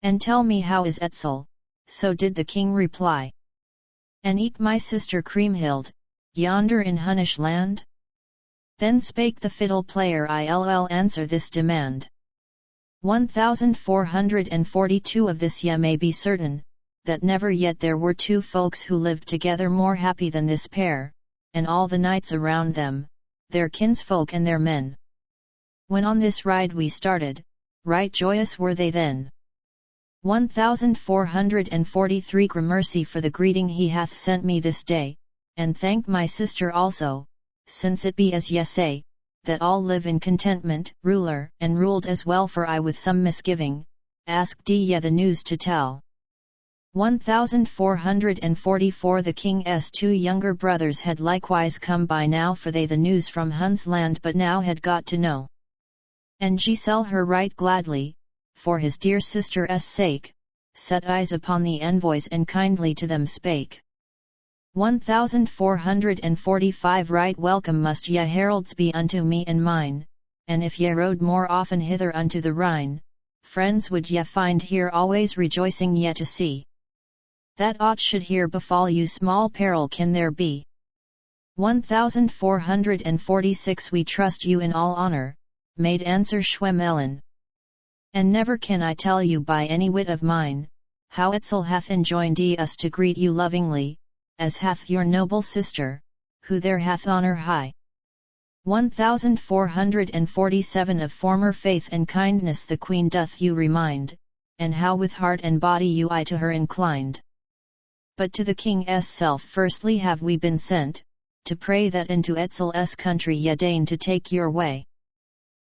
And tell me how is Etzel? So did the king reply. And eke my sister Kriemhild, yonder in Hunnish land? Then spake the fiddle player, I'll answer this demand. 1442 Of this ye may be certain, that never yet there were two folks who lived together more happy than this pair, and all the knights around them, their kinsfolk and their men. When on this ride we started, right joyous were they then. 1443 Gramercy for the greeting he hath sent me this day, and thank my sister also, since it be as ye say, that all live in contentment, ruler and ruled as well, for I with some misgiving, asked ye the news to tell. 1444 The king's two younger brothers had likewise come by now, for they the news from Hun's land but now had got to know. And Giselle her right gladly, for his dear sister's sake, set eyes upon the envoys and kindly to them spake. 1445 Right welcome must ye heralds be unto me and mine, and if ye rode more often hither unto the Rhine, friends would ye find here always rejoicing ye to see. That aught should here befall you small peril can there be. 1446 We trust you in all honour, made answer Schwemelin. And never can I tell you by any wit of mine, how Etzel hath enjoined us to greet you lovingly, as hath your noble sister, who there hath honour high. 1447 Of former faith and kindness the Queen doth you remind, and how with heart and body you to her inclined. But to the King's self firstly have we been sent, to pray that into Etzel's country ye deign to take your way.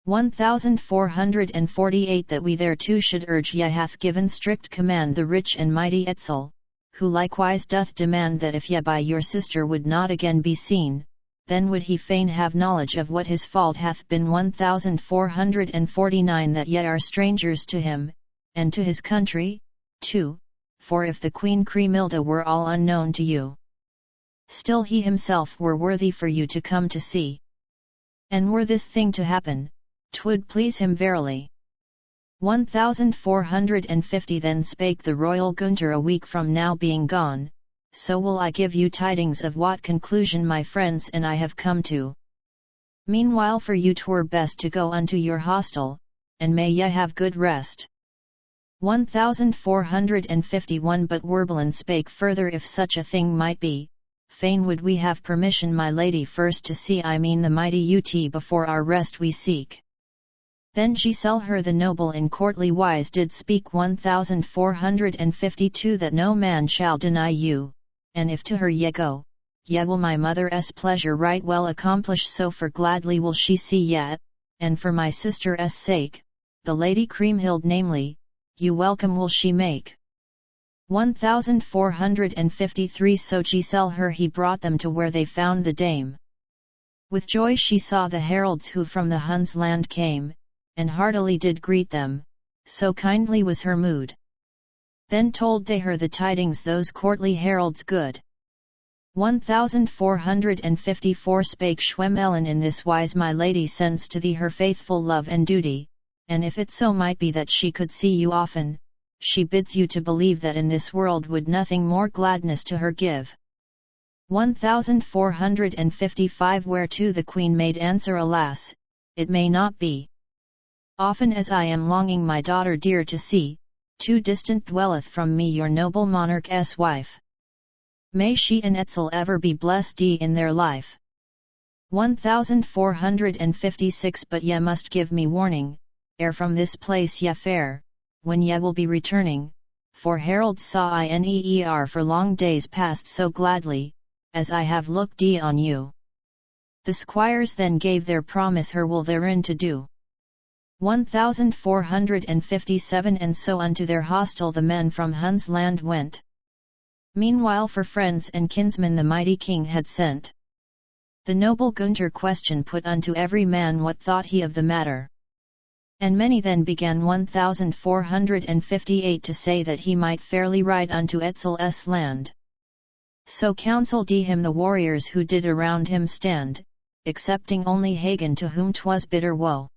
1448 That we thereto should urge ye hath given strict command the rich and mighty Etzel, who likewise doth demand that if ye by your sister would not again be seen, then would he fain have knowledge of what his fault hath been. 1449 That ye are strangers to him, and to his country, too, for if the Queen Kriemhilde were all unknown to you, still he himself were worthy for you to come to see. And were this thing to happen, 'twould please him verily. 1450 Then spake the royal Gunther, a week from now being gone, so will I give you tidings of what conclusion my friends and I have come to. Meanwhile for you 'twere best to go unto your hostel, and may ye have good rest. 1451 But Werblin spake further, if such a thing might be, fain would we have permission my lady first to see, I mean the mighty Ut, before our rest we seek. Then Giselle her the noble in courtly wise did speak. 1452 That no man shall deny you, and if to her ye go, ye will my mother's pleasure right well accomplish, so for gladly will she see ye, and for my sister's sake, the Lady Kriemhilde namely, you welcome will she make. 1453 So Giselle her he brought them to where they found the dame. With joy she saw the heralds who from the Huns' land came, and heartily did greet them, so kindly was her mood. Then told they her the tidings those courtly heralds good. 1454 Spake Schwemelin in this wise, my lady sends to thee her faithful love and duty, and if it so might be that she could see you often, she bids you to believe that in this world would nothing more gladness to her give. 1455 Whereto the Queen made answer, alas, it may not be. Often as I am longing my daughter dear to see, too distant dwelleth from me your noble monarch's wife. May she and Etzel ever be blessed in their life. 1456 But ye must give me warning, ere from this place ye fare, when ye will be returning, for heralds saw I neer for long days past so gladly, as I have looked on you. The squires then gave their promise her will therein to do. 1457 And so unto their hostel the men from Huns' land went. Meanwhile for friends and kinsmen the mighty king had sent. The noble Gunther question put unto every man what thought he of the matter. And many then began 1458 to say that he might fairly ride unto Etzel's land. So counselled him the warriors who did around him stand, excepting only Hagen, to whom 'twas bitter woe.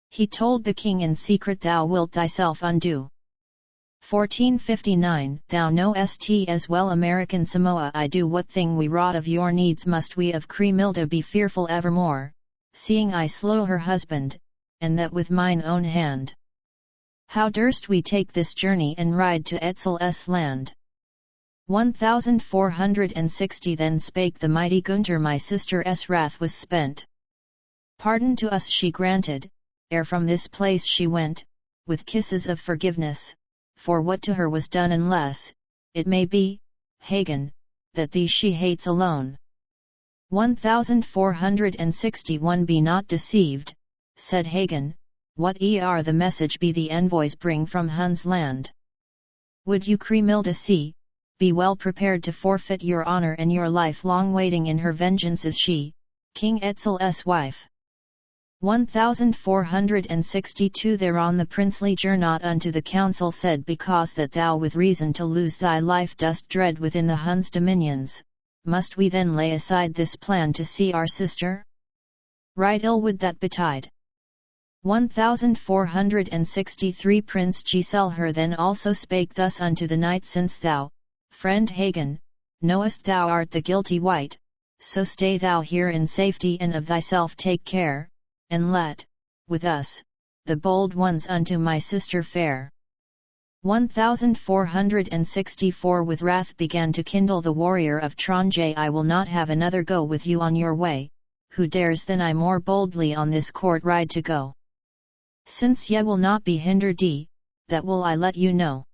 He told the king in secret, thou wilt thyself undo. 1459 Thou knowest as well, American Samoa, I do what thing we wrought of your needs must we of Kriemhilde be fearful evermore, seeing I slew her husband, and that with mine own hand. How durst we take this journey and ride to Etzel's land? 1460 Then spake the mighty Gunther, my sister's wrath was spent. Pardon to us she granted, ere from this place she went, with kisses of forgiveness, for what to her was done, unless, it may be, Hagen, that thee she hates alone. 1461 Be not deceived, said Hagen, what are the message be the envoys bring from Huns' land? Would you Kriemhilde see, be well prepared to forfeit your honour and your life, long waiting in her vengeance is she, King Etzel's wife. 1462 Thereon the princely Gernot unto the council said, because that thou with reason to lose thy life dost dread within the Huns' dominions, must we then lay aside this plan to see our sister? Right ill would that betide. 1463 Prince Giselle her then also spake thus unto the knight, since thou, friend Hagen, knowest thou art the guilty wight, so stay thou here in safety and of thyself take care, and let, with us, the bold ones unto my sister fair. 1464 With wrath began to kindle the warrior of Tronje. I will not have another go with you on your way, who dares than I more boldly on this court ride to go. Since ye will not be hindered, that will I let you know.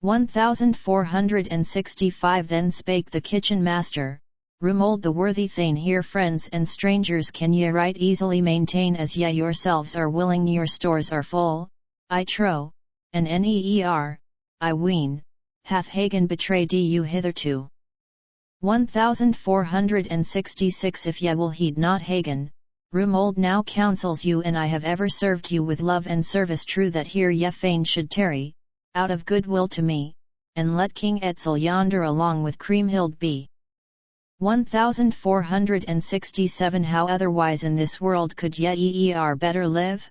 1465 Then spake the kitchen master, Rumold the worthy thane, here friends and strangers can ye right easily maintain as ye yourselves are willing. Your stores are full, I trow, and neer, I ween, hath Hagen betrayed you hitherto. 1466 If ye will heed not Hagen, Rumold now counsels you, and I have ever served you with love and service true, that here ye fain should tarry, out of goodwill to me, and let King Etzel yonder along with Kriemhild be. 1467 How otherwise in this world could ye better live?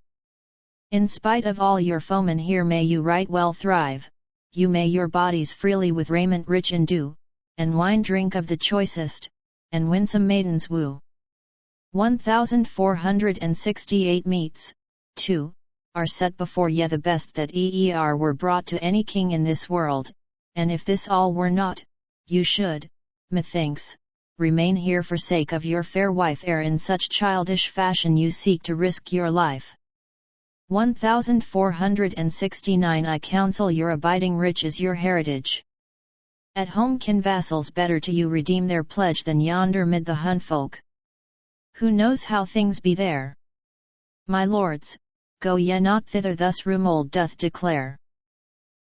In spite of all your foemen here may you right well thrive, you may your bodies freely with raiment rich endue, and wine drink of the choicest, and winsome maidens woo. 1468 Meats, too, are set before ye, the best that were brought to any king in this world, and if this all were not, you should, methinks, remain here for sake of your fair wife, ere in such childish fashion you seek to risk your life. 1469 I counsel your abiding rich is your heritage. At home can vassals better to you redeem their pledge than yonder mid the Hun folk? Who knows how things be there? My lords, go ye not thither, thus Rumold doth declare.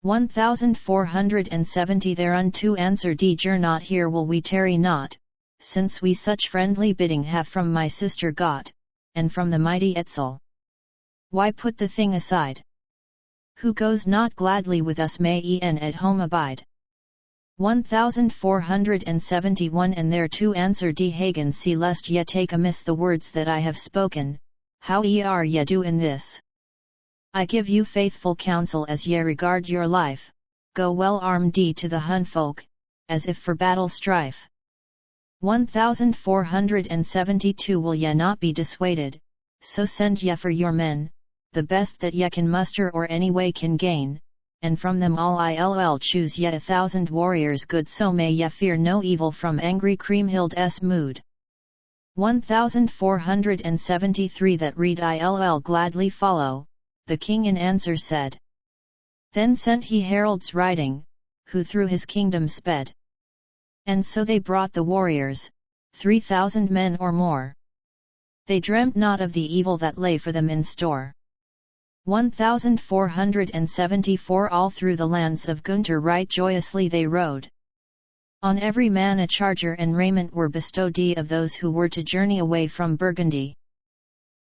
1470 Thereunto answered Ger not here will we tarry not, since we such friendly bidding have from my sister got, and from the mighty Etzel. Why put the thing aside? Who goes not gladly with us may e'en at home abide. 1471 And thereto answered Hagen, see lest ye take amiss the words that I have spoken, how ye do in this. I give you faithful counsel as ye regard your life, go well armed to the Hun folk, as if for battle strife. 1472 Will ye not be dissuaded, so send ye for your men, the best that ye can muster or any way can gain, and from them all I'll choose ye 1,000 warriors good, so may ye fear no evil from angry Kriemhild's mood. 1473 That read I'll gladly follow, the king in answer said. Then sent he heralds riding, who through his kingdom sped. And so they brought the warriors, 3,000 men or more. They dreamt not of the evil that lay for them in store. 1474 All through the lands of Gunther right joyously they rode. On every man a charger and raiment were bestowed of those who were to journey away from Burgundy.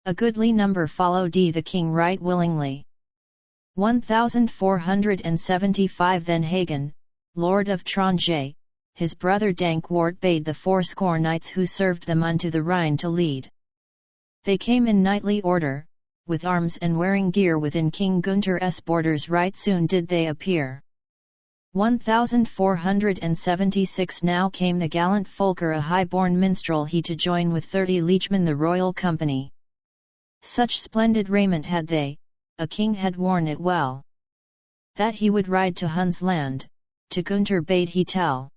A goodly number followed the king right willingly. 1475 Then Hagen, lord of Tronje, his brother Dankwart bade the 80 knights who served them unto the Rhine to lead. They came in knightly order, with arms and wearing gear within King Gunther's borders right soon did they appear. 1476 Now came the gallant Folker, a high-born minstrel he, to join with 30 liegemen the royal company. Such splendid raiment had they, a king had worn it well. That he would ride to Hun's land, to Gunther bade he tell.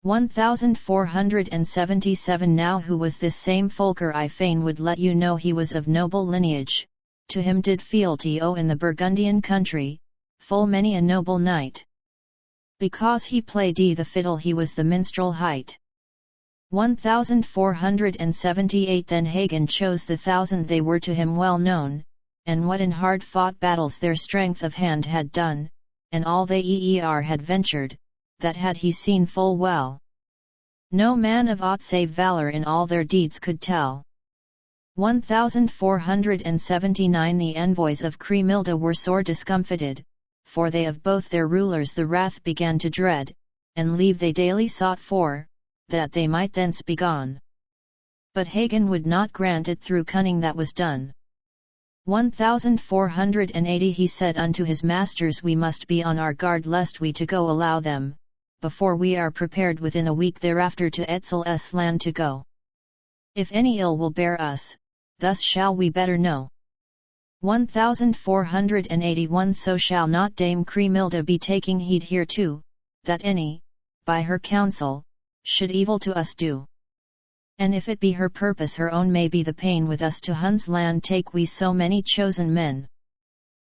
1477 Now who was this same Folker, I fain would let you know he was of noble lineage, to him did fealty owe in the Burgundian country, full many a noble knight. Because he played the fiddle he was the minstrel hight. 1478 Then Hagen chose the 1,000 they were to him well known, and what in hard-fought battles their strength of hand had done, and all they had ventured, that had he seen full well. No man of aught save valour in all their deeds could tell. 1479 The envoys of Kriemhilde were sore discomfited, for they of both their rulers the wrath began to dread, and leave they daily sought for, that they might thence be gone. But Hagen would not grant it through cunning that was done. 1480 He said unto his masters, we must be on our guard lest we to go allow them, before we are prepared within a week thereafter to Etzel's land to go. If any ill will bear us, thus shall we better know. 1481 So shall not Dame Crimilda be taking heed hereto, that any, by her counsel, should evil to us do. And if it be her purpose her own may be the pain with us to Hun's land take we so many chosen men.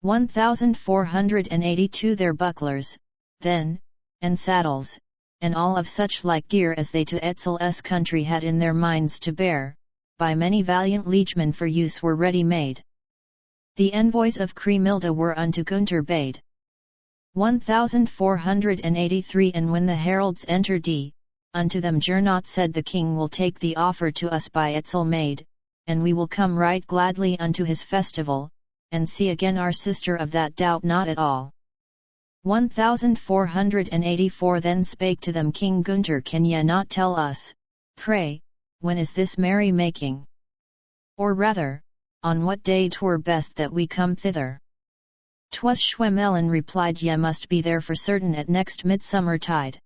1482 Their bucklers, then, and saddles, and all of such like gear as they to Etzel's country had in their minds to bear, by many valiant liegemen for use were ready made. The envoys of Crimilda were unto Gunther bade. 1483 And when the heralds entered unto them Gernot said the king will take the offer to us by Etzel made, and we will come right gladly unto his festival, and see again our sister of that doubt not at all. 1484 Then spake to them King Gunther Can ye not tell us, pray, when is this merry making? Or rather, on what day 'twere best that we come thither? 'Twas Schwemelin replied Ye must be there for certain at next midsummer tide.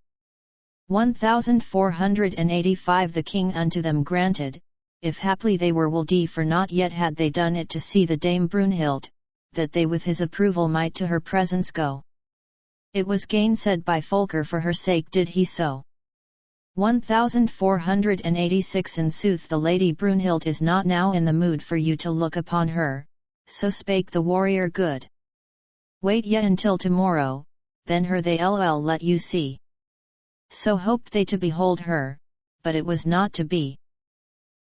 1485 The king unto them granted, if haply they were will die for not yet had they done it to see the Dame Brunhild, that they with his approval might to her presence go. It was gainsaid by Folker for her sake did he so. 1486 In sooth the Lady Brunhild is not now in the mood for you to look upon her, so spake the warrior good. Wait ye until tomorrow, then her they LL let you see. So hoped they to behold her, but it was not to be.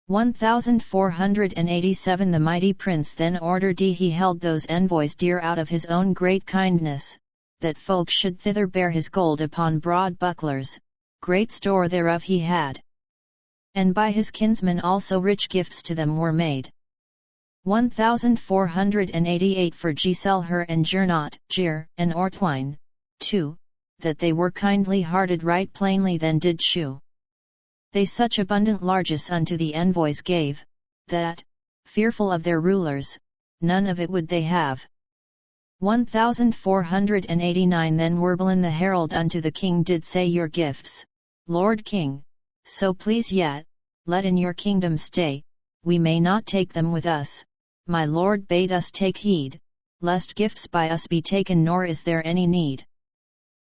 1487 The mighty prince then ordered he held those envoys dear out of his own great kindness, that folk should thither bear his gold upon broad bucklers, great store thereof he had. And by his kinsmen also rich gifts to them were made. 1488 For Giselher and Gernot, Gir, and Ortwine, too, that they were kindly hearted right plainly then did shew. They such abundant largesse unto the envoys gave, that, fearful of their rulers, none of it would they have. 1489 Then Werbelin the herald unto the king did say Your gifts, Lord King, so please yet, let in your kingdom stay, we may not take them with us, my lord bade us take heed, lest gifts by us be taken nor is there any need.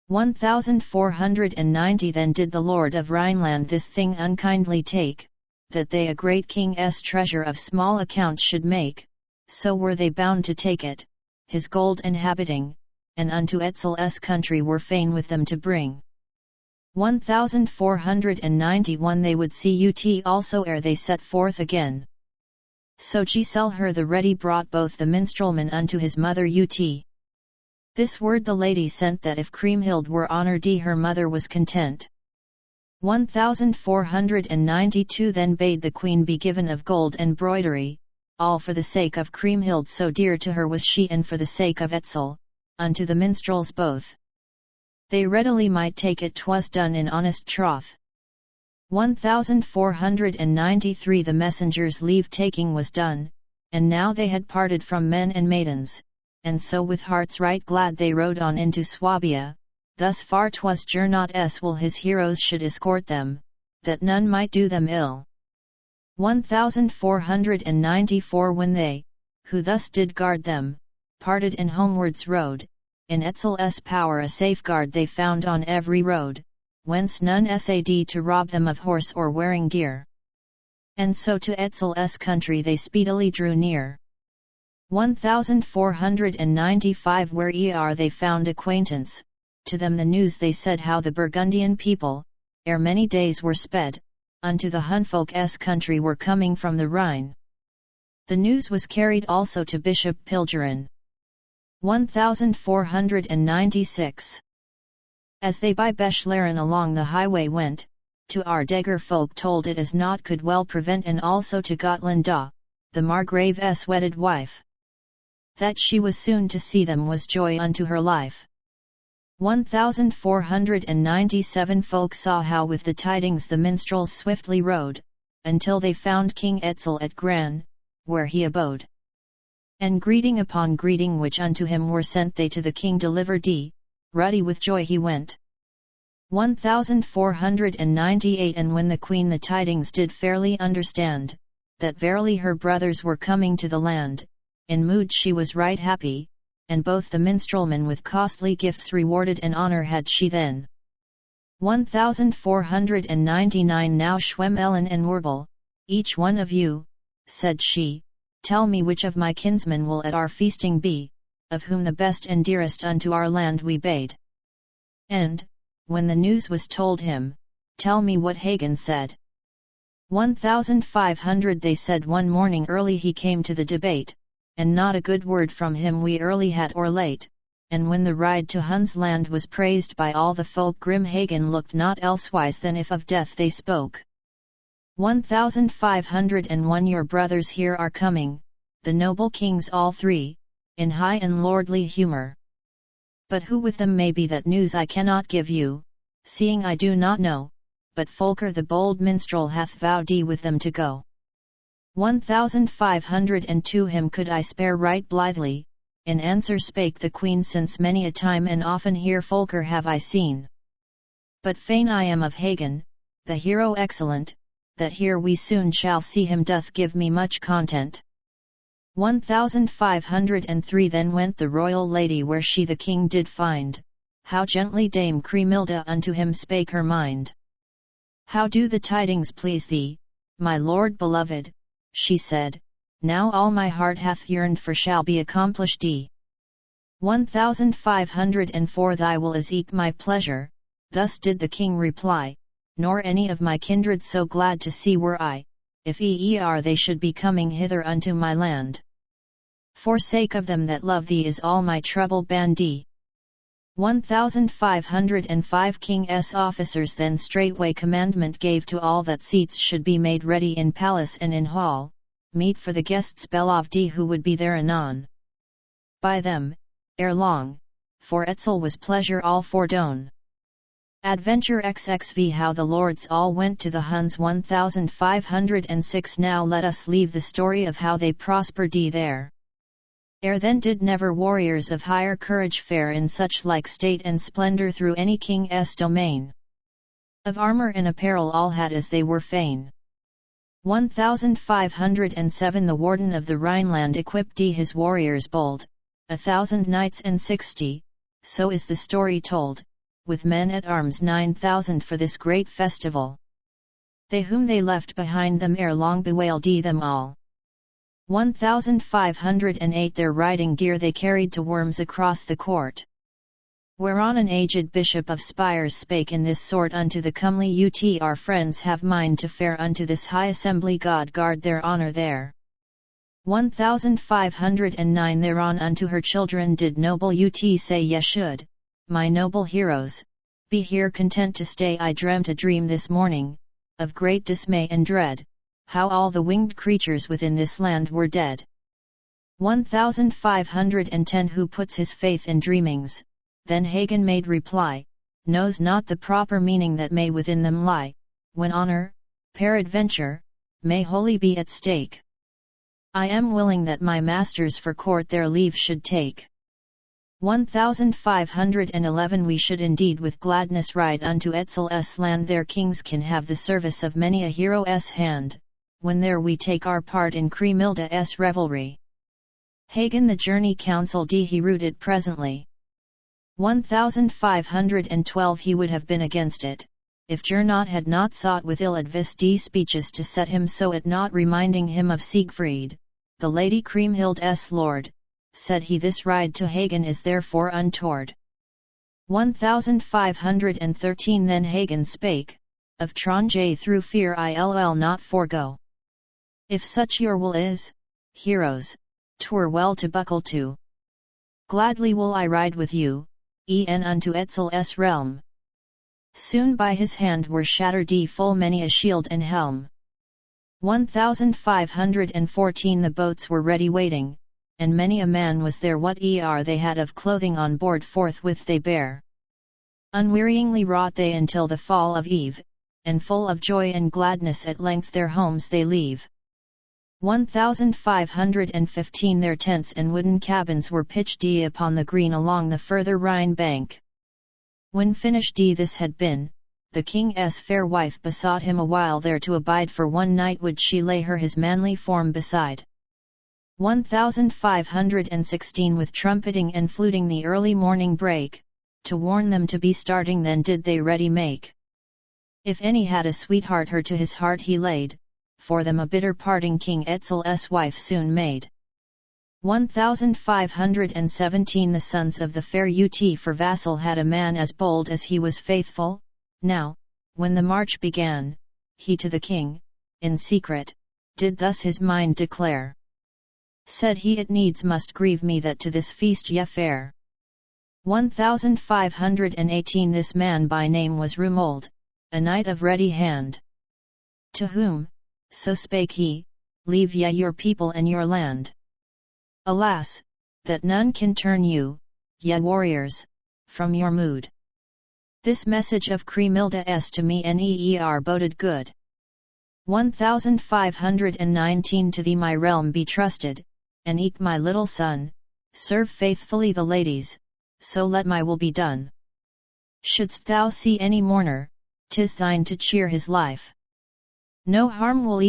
1490 Then did the lord of Rhineland this thing unkindly take, that they a great king's treasure of small account should make, so were they bound to take it, his gold inhabiting, and unto Etzel's country were fain with them to bring. 1491 They would see Ut also ere they set forth again. So Giselher the ready brought both the minstrelmen unto his mother Ut. This word the lady sent that if Kriemhild were honoured her mother was content. 1492 Then bade the queen be given of gold and broidery, all for the sake of Kriemhild so dear to her was she and for the sake of Etzel, unto the minstrels both. They readily might take it 'twas done in honest troth. 1493 The messenger's leave-taking was done, and now they had parted from men and maidens, and so with hearts right glad they rode on into Swabia, thus far 'twas Gernot's will his heroes should escort them, that none might do them ill. 1494 When they, who thus did guard them, parted and homewards rode, in Etzel's power a safeguard they found on every road, whence none sad to rob them of horse or wearing gear. And so to Etzel's country they speedily drew near. 1495 Where they found acquaintance, to them the news they said how the Burgundian people, ere many days were sped, unto the Hunfolk's country were coming from the Rhine. The news was carried also to Bishop Pilgerin. 1496 As they by Bechlaren along the highway went, to our Degger folk told it as naught could well prevent and also to Gottlanda, the Margrave's wedded wife. That she was soon to see them was joy unto her life. 1497 Folk saw how with the tidings the minstrels swiftly rode, until they found King Etzel at Gran, where he abode. And greeting upon greeting which unto him were sent they to the king delivered, ruddy with joy he went. 1498 And when the queen the tidings did fairly understand, that verily her brothers were coming to the land, in mood she was right happy, and both the minstrelmen with costly gifts rewarded and honor had she then. 1499 Now Schwem Ellen and Warble, each one of you, said she, tell me which of my kinsmen will at our feasting be, of whom the best and dearest unto our land we bade. And, when the news was told him, tell me what Hagen said. 1500 They said one morning early he came to the debate, and not a good word from him we early had or late, and when the ride to Hun's land was praised by all the folk grim Hagen looked not elsewise than if of death they spoke. 1501 Your brothers here are coming, the noble kings all three, in high and lordly humour. But who with them may be that news I cannot give you, seeing I do not know, but Folker the bold minstrel hath vowed with them to go. 1502 Him could I spare right blithely, in answer spake the queen, since many a time and often here Folker have I seen. But fain I am of Hagen, the hero excellent, that here we soon shall see him doth give me much content. 1503 Then went the royal lady where she the king did find, how gently Dame Cremilda unto him spake her mind. How do the tidings please thee, my lord beloved, she said, now all my heart hath yearned for shall be accomplished. 1504 Thy will is eke my pleasure, thus did the king reply, nor any of my kindred so glad to see were I, if they should be coming hither unto my land. For sake of them that love thee is all my trouble bandy. 1505 King's officers then straightway commandment gave to all that seats should be made ready in palace and in hall, meet for the guests beloved who would be there anon. By them, ere long, for Etzel was pleasure all fordone. Adventure XXV How the lords all went to the Huns. 1506 Now let us leave the story of how they prospered there. Ere then did never warriors of higher courage fare in such like state and splendor through any king's domain. Of armor and apparel all had as they were fain. 1507 The warden of the Rhineland equipped his warriors bold, 1,000 knights and 60, so is the story told, with men at arms 9,000 for this great festival. They whom they left behind them ere long bewailed them all. 1508 Their riding gear they carried to Worms across the court. Whereon an aged bishop of Spires spake in this sort unto the comely Our friends have mind to fare unto this high assembly, God guard their honour there. 1509 Thereon unto her children did noble say, Ye should, my noble heroes, be here content to stay. I dreamt a dream this morning, of great dismay and dread, how all the winged creatures within this land were dead. 1510 Who puts his faith in dreamings, then Hagen made reply, knows not the proper meaning that may within them lie, when honour, peradventure, may wholly be at stake. I am willing that my masters for court their leave should take. 1511 We should indeed with gladness ride unto Etzel's land. Their kings can have the service of many a hero's hand, when there we take our part in Cremilda's revelry. Hagen the journey counselled he rooted presently. 1512 He would have been against it, if Gernot had not sought with ill-advised speeches to set him so at naught, reminding him of Siegfried, the lady Kriemhild's lord, said he. This ride to Hagen is therefore untoward. 1513 Then Hagen spake, of Tronje through fear I'll not forego. If such your will is, heroes, 'twere well to buckle to. Gladly will I ride with you, e'en unto Etzel's realm. Soon by his hand were shattered full many a shield and helm. 1514 The boats were ready waiting, and many a man was there. What they had of clothing on board forthwith they bare. Unwearyingly wrought they until the fall of eve, and full of joy and gladness at length their homes they leave. 1515 Their tents and wooden cabins were pitched upon the green along the further Rhine bank. When finished this had been, the king's fair wife besought him a while there to abide, for one night would she lay her his manly form beside. 1516 With trumpeting and fluting the early morning brake, to warn them to be starting then did they ready make. If any had a sweetheart her to his heart he laid, for them a bitter parting King Etzel's wife soon made. 1517 The sons of the fair Ut for vassal had a man as bold as he was faithful. Now, when the march began, he to the king, in secret, did thus his mind declare. Said he, it needs must grieve me that to this feast ye fare. 1518 This man by name was Rumold, a knight of ready hand. To whom, so spake he, leave ye your people and your land. Alas, that none can turn you, ye warriors, from your mood. This message of Cremilda to me neer boded good. 1519 To thee my realm be trusted, and eke my little son, serve faithfully the ladies, so let my will be done. Shouldst thou see any mourner, 'tis thine to cheer his life. No harm will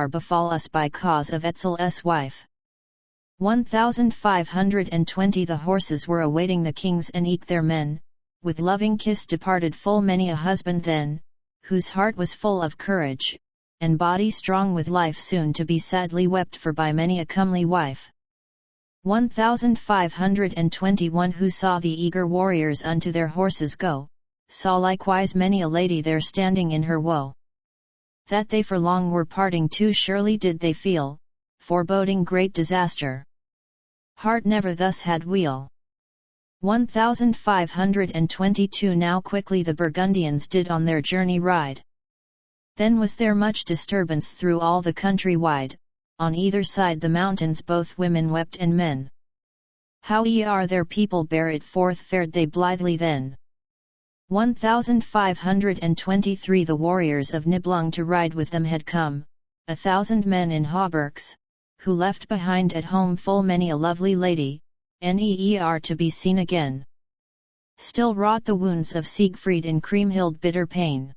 befall us by cause of Etzel's wife. 1520 The horses were awaiting the kings and eke their men, with loving kiss departed full many a husband then, whose heart was full of courage, and body strong with life soon to be sadly wept for by many a comely wife. 1521 Who saw the eager warriors unto their horses go, saw likewise many a lady there standing in her woe. That they for long were parting too surely did they feel, foreboding great disaster. Heart never thus had weal. 1522 Now quickly the Burgundians did on their journey ride. Then was there much disturbance through all the country wide, on either side the mountains both women wept and men. How their people bear it forth fared they blithely then. 1523 The warriors of Nibelung to ride with them had come, 1,000 men in hauberks, who left behind at home full many a lovely lady, neer to be seen again. Still wrought the wounds of Siegfried in Kriemhild bitter pain.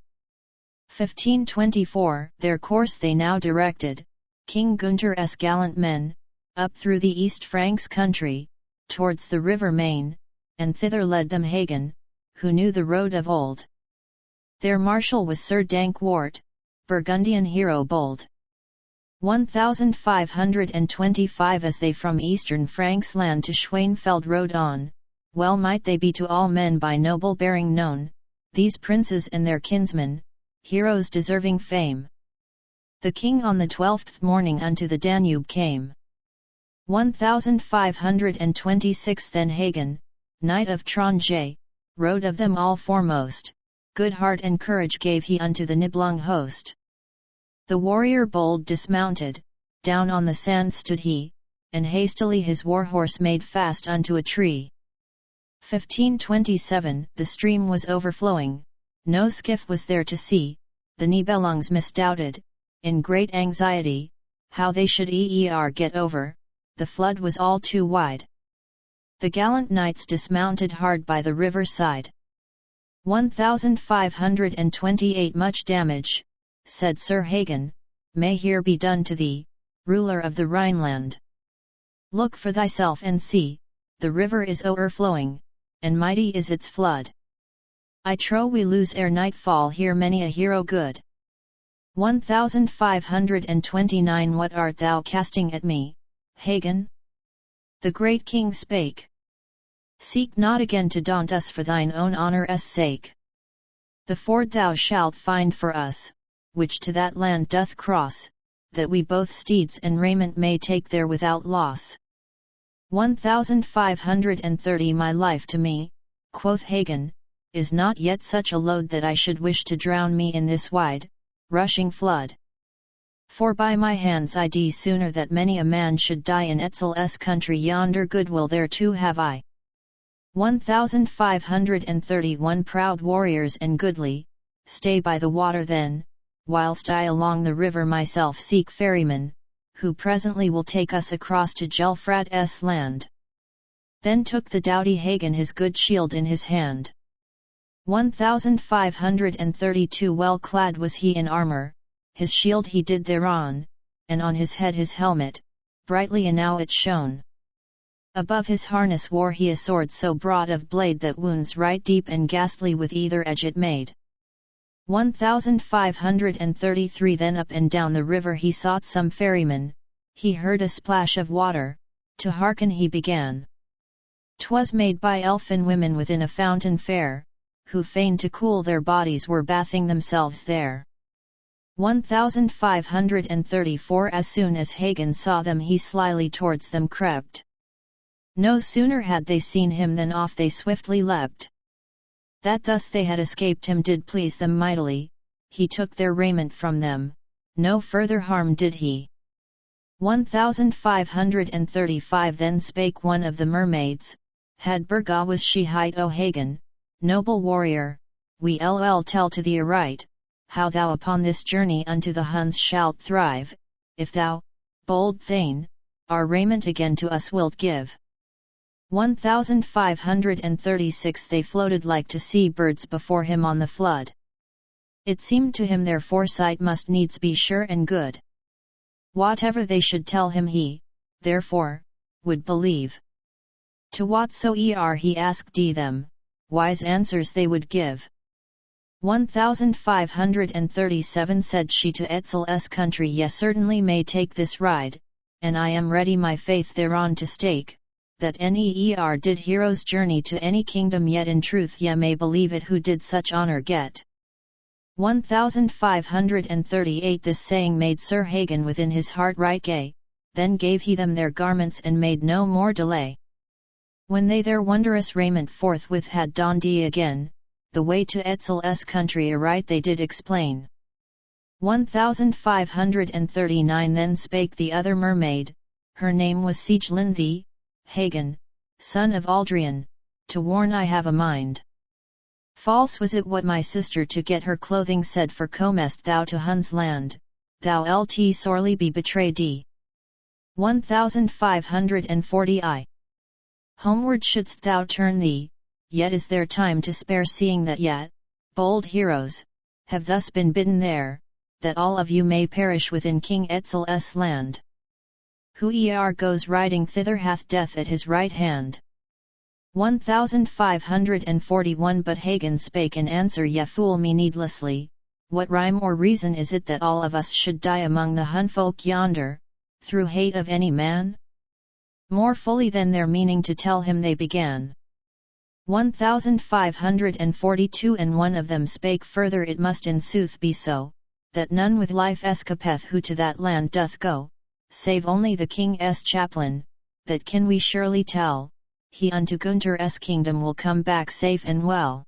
1524 Their course they now directed, King Gunther's gallant men, up through the East Franks country, towards the river Main, and thither led them Hagen, who knew the road of old. Their marshal was Sir Dankwart, Burgundian hero bold. 1525 As they from eastern Franks land to Schwainfeld rode on, well might they be to all men by noble bearing known, these princes and their kinsmen, heroes deserving fame. The king on the 12th morning unto the Danube came. 1526 Then Hagen, knight of Tronje, rode of them all foremost, good heart and courage gave he unto the Nibelung host. The warrior bold dismounted, down on the sand stood he, and hastily his warhorse made fast unto a tree. 1527 The stream was overflowing, no skiff was there to see, the Nibelungs misdoubted, in great anxiety, how they should get over, the flood was all too wide. The gallant knights dismounted hard by the river side. 1528 Much damage, said Sir Hagen, may here be done to thee, ruler of the Rhineland. Look for thyself and see, the river is o'erflowing, and mighty is its flood. I trow we lose ere nightfall here many a hero good. 1529 What art thou casting at me, Hagen? The great king spake. Seek not again to daunt us for thine own honour's sake. The ford thou shalt find for us, which to that land doth cross, that we both steeds and raiment may take there without loss. 1530 My life to me, quoth Hagen, is not yet such a load that I should wish to drown me in this wide, rushing flood. For by my hands I dee sooner that many a man should die in Etzel's country yonder goodwill thereto have I. 1531 Proud warriors and goodly, stay by the water then, whilst I along the river myself seek ferrymen, who presently will take us across to Gelfrat's land. Then took the doughty Hagen his good shield in his hand. 1532 Well clad was he in armour, his shield he did thereon, and on his head his helmet, brightly enow it shone. Above his harness wore he a sword so broad of blade that wounds right deep and ghastly with either edge it made. 1533 Then up and down the river he sought some ferryman, he heard a splash of water, to hearken he began. 'Twas made by elfin women within a fountain fair, who feigned to cool their bodies were bathing themselves there. 1534 As soon as Hagen saw them he slyly towards them crept. No sooner had they seen him than off they swiftly leapt. That thus they had escaped him did please them mightily, he took their raiment from them, no further harm did he. 1535 Then spake one of the mermaids, had Berga was she hight O Hagen, noble warrior, we tell to thee aright, how thou upon this journey unto the Huns shalt thrive, if thou, bold Thane, our raiment again to us wilt give. 1536 They floated like to sea birds before him on the flood. It seemed to him their foresight must needs be sure and good. Whatever they should tell him he, therefore, would believe. To whatsoe'er he asked them, wise answers they would give. 1537 Said she to Etzel's country, yes certainly may take this ride, and I am ready my faith thereon to stake, that ne'er did hero's journey to any kingdom yet in truth ye may believe it who did such honour get. 1538 This saying made Sir Hagen within his heart right gay, then gave he them their garments and made no more delay. When they their wondrous raiment forthwith had donned again, the way to Etzel's country aright they did explain. 1539 Then spake the other mermaid, her name was Sieglinde, Hagen, son of Aldrian, to warn I have a mind. False was it what my sister to get her clothing said, for comest thou to Hun's land, thou lt sorely be betrayed. 1540 I. Homeward shouldst thou turn thee, yet is there time to spare, seeing that yet, bold heroes, have thus been bidden there, that all of you may perish within King Etzel's land. Whoe'er goes riding thither hath death at his right hand. 1541 But Hagen spake in answer, ye fool me needlessly, what rhyme or reason is it that all of us should die among the Hunfolk yonder, through hate of any man? More fully than their meaning to tell him they began. 1542 And one of them spake further, it must in sooth be so, that none with life escapeth who to that land doth go, save only the king's chaplain, that can we surely tell, he unto Gunther's kingdom will come back safe and well.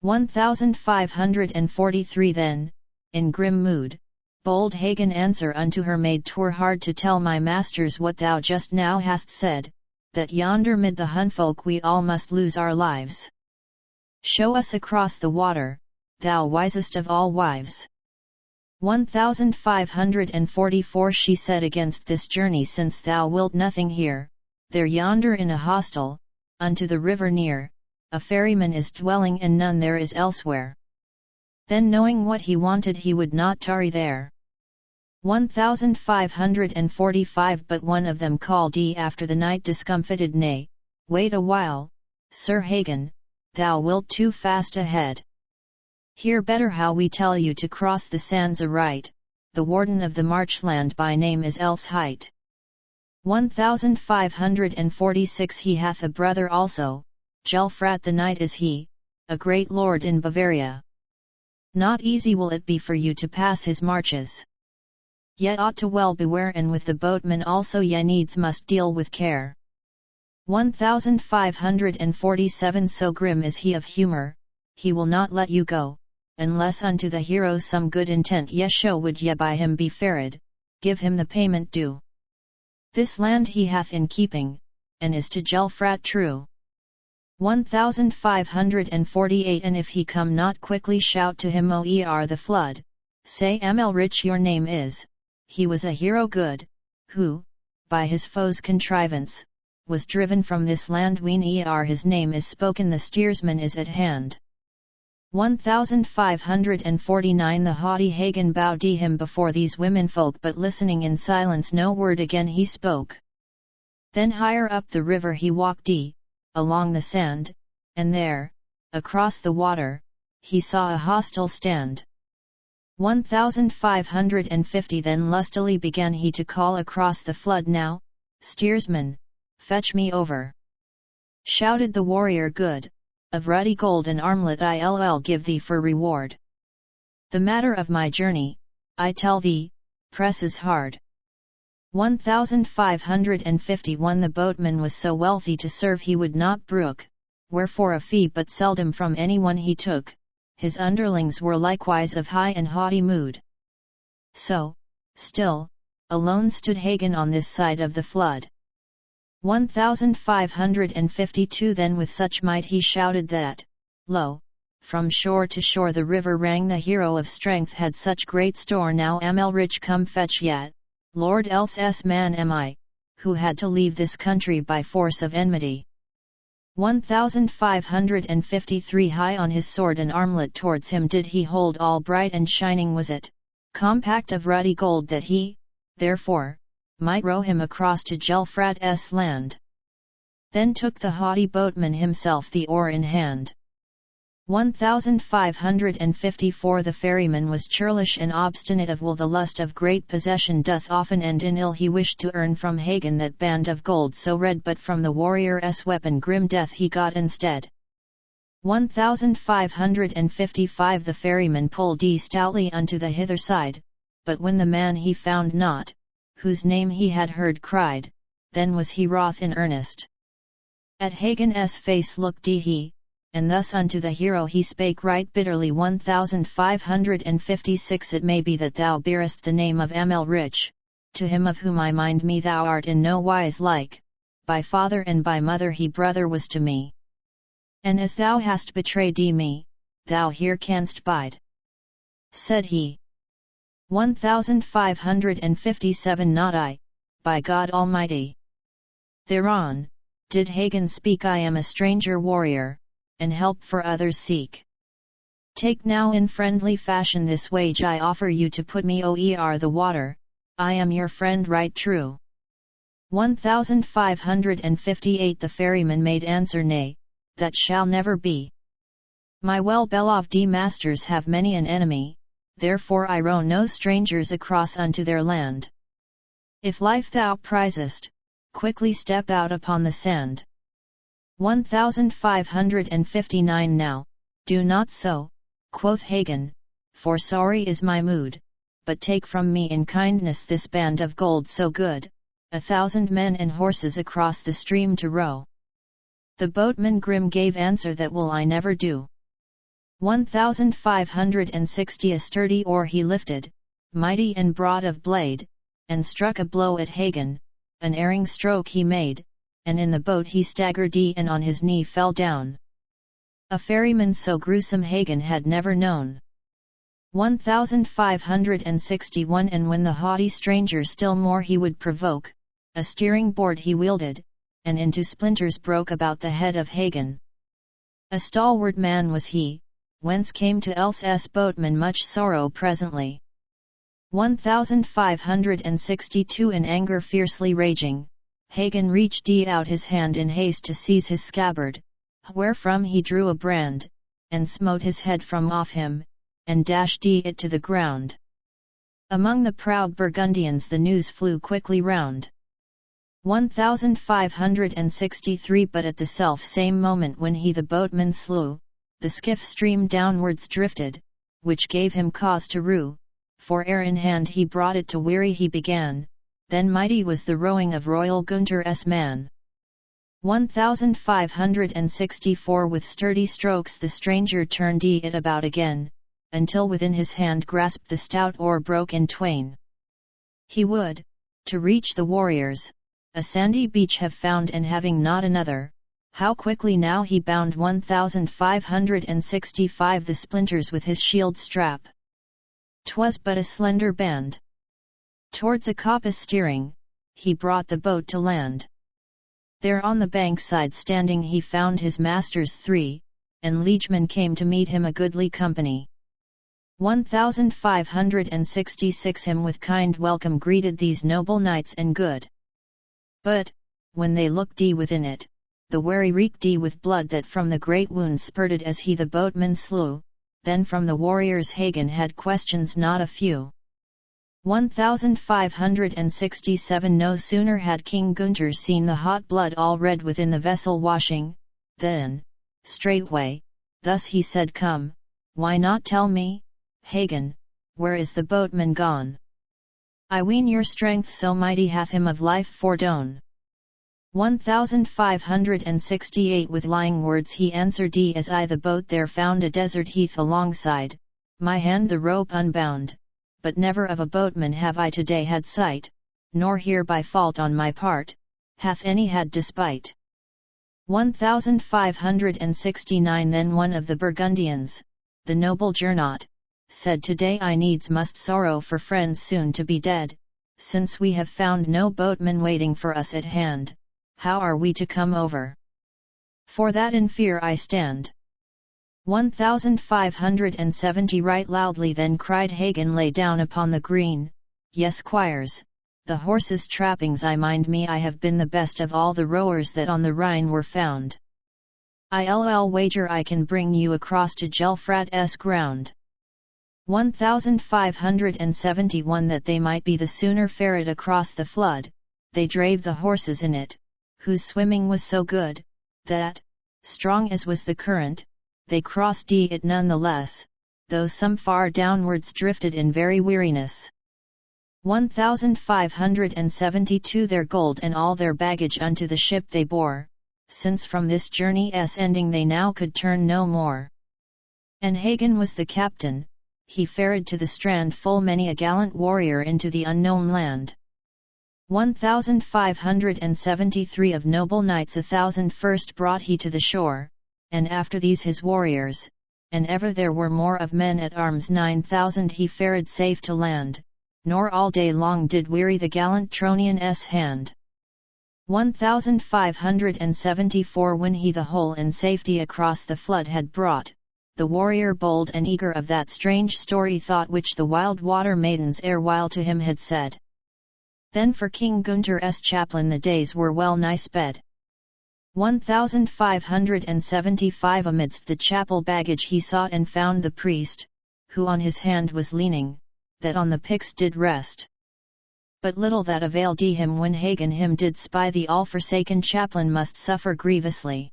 1543 Then, in grim mood, bold Hagen answer unto her made, 'Twere hard to tell my masters what thou just now hast said, that yonder mid the Hunfolk we all must lose our lives. Show us across the water, thou wisest of all wives. 1544 She said, against this journey since thou wilt nothing hear, there yonder in a hostel, unto the river near, a ferryman is dwelling and none there is elsewhere. Then knowing what he wanted he would not tarry there. 1545 But one of them called after the night discomfited, nay, wait a while, Sir Hagen, thou wilt too fast ahead. Hear better how we tell you to cross the sands aright, the warden of the marchland by name is Elsheit. 1546 He hath a brother also, Gelfrat the knight is he, a great lord in Bavaria. Not easy will it be for you to pass his marches. Yet ought to well beware, and with the boatmen also ye needs must deal with care. 1547 So grim is he of humour, he will not let you go, unless unto the hero some good intent ye show. Would ye by him be ferried, give him the payment due. This land he hath in keeping, and is to Gelfrat true. 1548 And if he come not quickly, shout to him, oer the flood, say Amelrich your name is, he was a hero good, who, by his foes' contrivance, was driven from this land. Ween his name is spoken, the steersman is at hand. 1549 The haughty Hagen bowed him before these womenfolk, but listening in silence, no word again he spoke. Then higher up the river he walked along the sand, and there, across the water, he saw a hostel stand. 1550 Then lustily began he to call across the flood, "Now, steersman, fetch me over." Shouted the warrior good, "Of ruddy gold an armlet I'll give thee for reward. The matter of my journey, I tell thee, presses hard." 1551 The boatman was so wealthy to serve he would not brook, wherefore a fee but seldom from anyone he took. His underlings were likewise of high and haughty mood. So, still, alone stood Hagen on this side of the flood. 1552 Then with such might he shouted that, lo, from shore to shore the river rang. The hero of strength had such great store. "Now am rich, come fetch yet, Lord, else man am I, who had to leave this country by force of enmity." 1553 High on his sword an armlet towards him did he hold, all bright and shining was it, compact of ruddy gold, that he, therefore, might row him across to Gelfrat's land. Then took the haughty boatman himself the oar in hand. 1554 The ferryman was churlish and obstinate of will. The lust of great possession doth often end in ill. He wished to earn from Hagen that band of gold so red, but from the warrior's weapon grim death he got instead. 1555 The ferryman pulled stoutly unto the hither side, but when the man he found not, whose name he had heard cried, then was he wroth in earnest. At Hagen's face looked he, and thus unto the hero he spake right bitterly. 1556 It may be that thou bearest the name of Rich, to him of whom I mind me thou art in no wise like, by father and by mother he brother was to me. And as thou hast betrayed me, thou here canst bide, said he. 1557 Not I, by God Almighty. Thereon, did Hagen speak, I am a stranger warrior, and help for others seek. Take now in friendly fashion this wage I offer you to put me o'er the water, I am your friend right true. 1558 The ferryman made answer, Nay, that shall never be. My well-beloved masters have many an enemy, therefore I row no strangers across unto their land. If life thou prizest, quickly step out upon the sand. 1559 Now, do not so, quoth Hagen, for sorry is my mood, but take from me in kindness this band of gold so good, 1,000 men and horses across the stream to row. The boatman grim gave answer, that will I never do. 1560 A sturdy oar he lifted, mighty and broad of blade, and struck a blow at Hagen, an erring stroke he made, and in the boat he staggered and on his knee fell down. A ferryman so gruesome Hagen had never known. 1561 And when the haughty stranger still more he would provoke, a steering board he wielded, and into splinters broke about the head of Hagen. A stalwart man was he, whence came to Els's boatman much sorrow presently. 1562 In anger fiercely raging, Hagen reached out his hand in haste to seize his scabbard, wherefrom he drew a brand, and smote his head from off him, and dashed it to the ground. Among the proud Burgundians the news flew quickly round. 1563 But at the self same moment when he the boatman slew, the skiff stream downwards drifted, which gave him cause to rue, for ere in hand he brought it to weary he began, then mighty was the rowing of royal Gunther's man. 1564 With sturdy strokes the stranger turned it about again, until within his hand grasped the stout oar broke in twain. He would, to reach the warriors, a sandy beach have found, and having not another, how quickly now he bound 1565 the splinters with his shield strap. 'Twas but a slender band. Towards a coppice steering, he brought the boat to land. There on the bank side standing he found his masters three, and liegemen came to meet him a goodly company. 1566 Him with kind welcome greeted these noble knights and good. But, when they looked within it, the wary reeked with blood that from the great wounds spurted as he the boatman slew. Then from the warriors Hagen had questions not a few. 1567 No sooner had King Gunther seen the hot blood all red within the vessel washing, than, straightway, thus he said, Come, why not tell me, Hagen, where is the boatman gone? I ween your strength so mighty hath him of life foredone. 1568 With lying words he answered, As I the boat there found a desert heath alongside, my hand the rope unbound, but never of a boatman have I today had sight, nor here by fault on my part, hath any had despite. 1569 Then one of the Burgundians, the noble Gernot, said, Today I needs must sorrow for friends soon to be dead, since we have found no boatman waiting for us at hand. How are we to come over? For that in fear I stand. 1570 Right loudly then cried Hagen, Lay down upon the green, yes, squires, the horses' trappings I mind me I have been the best of all the rowers that on the Rhine were found. I'll wager I can bring you across to Gelfrat's ground. 1571 That they might be the sooner ferret across the flood, they drave the horses in it, whose swimming was so good, that, strong as was the current, they crossed it none the less, though some far downwards drifted in very weariness. 1572 Their gold and all their baggage unto the ship they bore, since from this journey's ending they now could turn no more. And Hagen was the captain, he fared to the strand full many a gallant warrior into the unknown land. 1573 Of noble knights 1,000 first brought he to the shore, and after these his warriors, and ever there were more of men at arms 9,000 he fared safe to land, nor all day long did weary the gallant Tronian's hand. 1574 When he the whole in safety across the flood had brought, the warrior bold and eager of that strange story thought which the wild water maidens erewhile to him had said. Then for King Gunther's chaplain the days were well nigh sped. 1575 Amidst the chapel baggage he sought and found the priest, who on his hand was leaning, that on the pyx did rest. But little that availed him when Hagen him did spy, the all-forsaken chaplain must suffer grievously.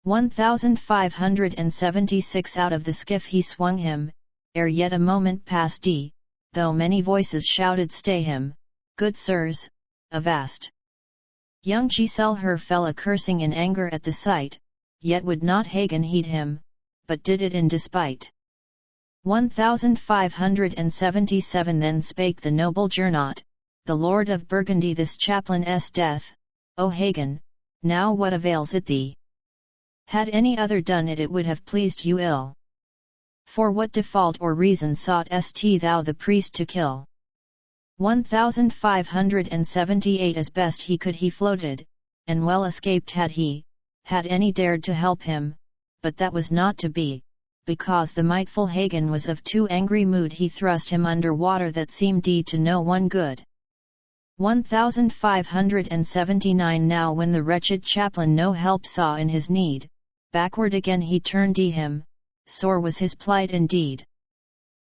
1576 Out of the skiff he swung him, ere yet a moment passed, though many voices shouted stay him, good sirs, avast. Young Giselher fell a-cursing in anger at the sight, yet would not Hagen heed him, but did it in despite. 1577 Then spake the noble Gernot, the lord of Burgundy, this chaplain's death, O Hagen, now what avails it thee? Had any other done it, it would have pleased you ill. For what default or reason sought'st thou the priest to kill? 1578 As best he could he floated, and well escaped had he, had any dared to help him, but that was not to be, because the mightful Hagen was of too angry mood, he thrust him under water that seemed to no one good. 1579 Now when the wretched chaplain no help saw in his need, backward again he turned him, sore was his plight indeed.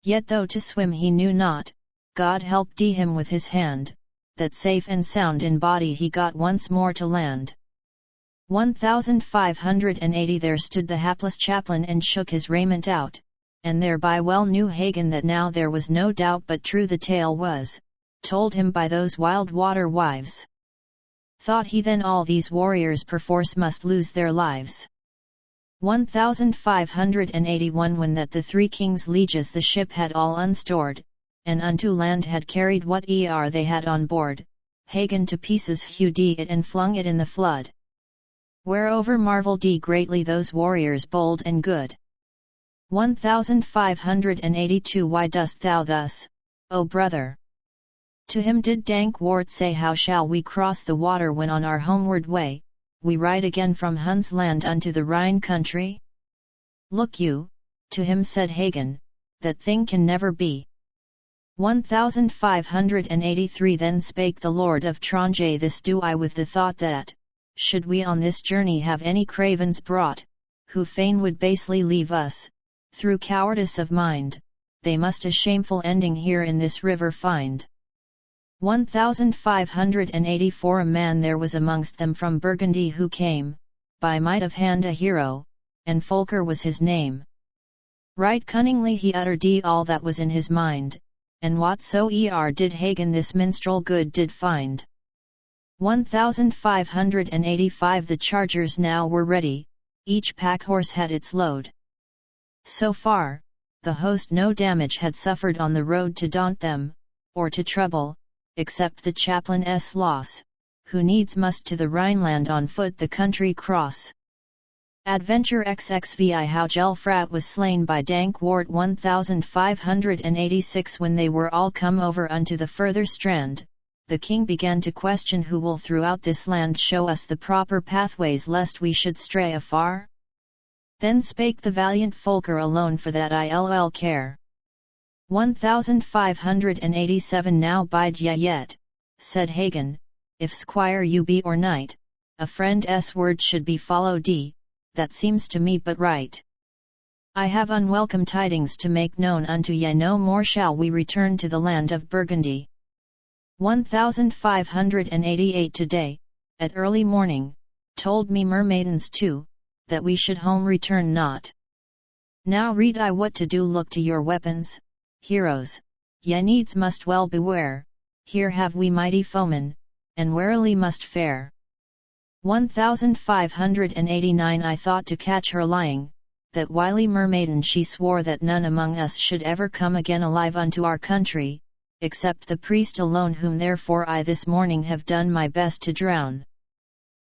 Yet though to swim he knew not, God helped him with his hand, that safe and sound in body he got once more to land. 1580 There stood the hapless chaplain and shook his raiment out, and thereby well knew Hagen that now there was no doubt but true the tale was, told him by those wild water wives. Thought he then all these warriors perforce must lose their lives. 1581 When that the three kings' lieges the ship had all unstored, and unto land had carried what they had on board, Hagen to pieces hewed it and flung it in the flood. Whereover marvelled greatly those warriors bold and good. 1582 Why dost thou thus, O brother? To him did Dankwart say, How shall we cross the water when on our homeward way, we ride again from Hun's land unto the Rhine country? Look you, to him said Hagen, that thing can never be. 1583 Then spake the Lord of Tronje, this do I with the thought that, should we on this journey have any cravens brought, who fain would basely leave us, through cowardice of mind, they must a shameful ending here in this river find. 1584 A man there was amongst them from Burgundy who came, by might of hand a hero, and Folker was his name. Right cunningly he uttered all that was in his mind, and whatsoe'er did Hagen this minstrel good did find. 1585 The chargers now were ready, each pack horse had its load. So far, the host no damage had suffered on the road to daunt them, or to trouble, except the chaplain's loss, who needs must to the Rhineland on foot the country cross. Adventure XXVI How Gelfrat was slain by Dankwart 1586 When they were all come over unto the further strand, the king began to question who will throughout this land show us the proper pathways lest we should stray afar? Then spake the valiant Folker alone for that I'll care. 1587 Now bide ye yet, said Hagen, if squire you be or knight, a friend's word should be followed that seems to me but right. I have unwelcome tidings to make known unto ye no more shall we return to the land of Burgundy. 1588 Today, at early morning, told me mermaidens too, that we should home return not. Now read I what to do look to your weapons, heroes, ye needs must well beware, here have we mighty foemen, and warily must fare. 1589 I thought to catch her lying, that wily mermaiden she swore that none among us should ever come again alive unto our country, except the priest alone whom therefore I this morning have done my best to drown.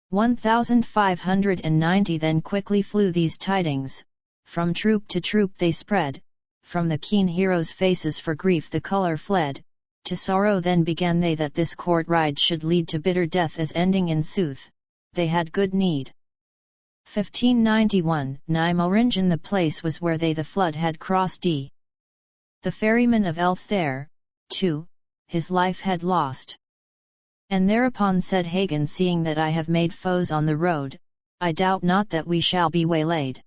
1590 Then quickly flew these tidings, from troop to troop they spread, from the keen heroes' faces for grief the colour fled, to sorrow then began they that this court ride should lead to bitter death as ending in sooth, they had good need. 1591 Nibelungen the place was where they the flood had crossed The ferryman of Else there, too, his life had lost. And thereupon said Hagen seeing that I have made foes on the road, I doubt not that we shall be waylaid.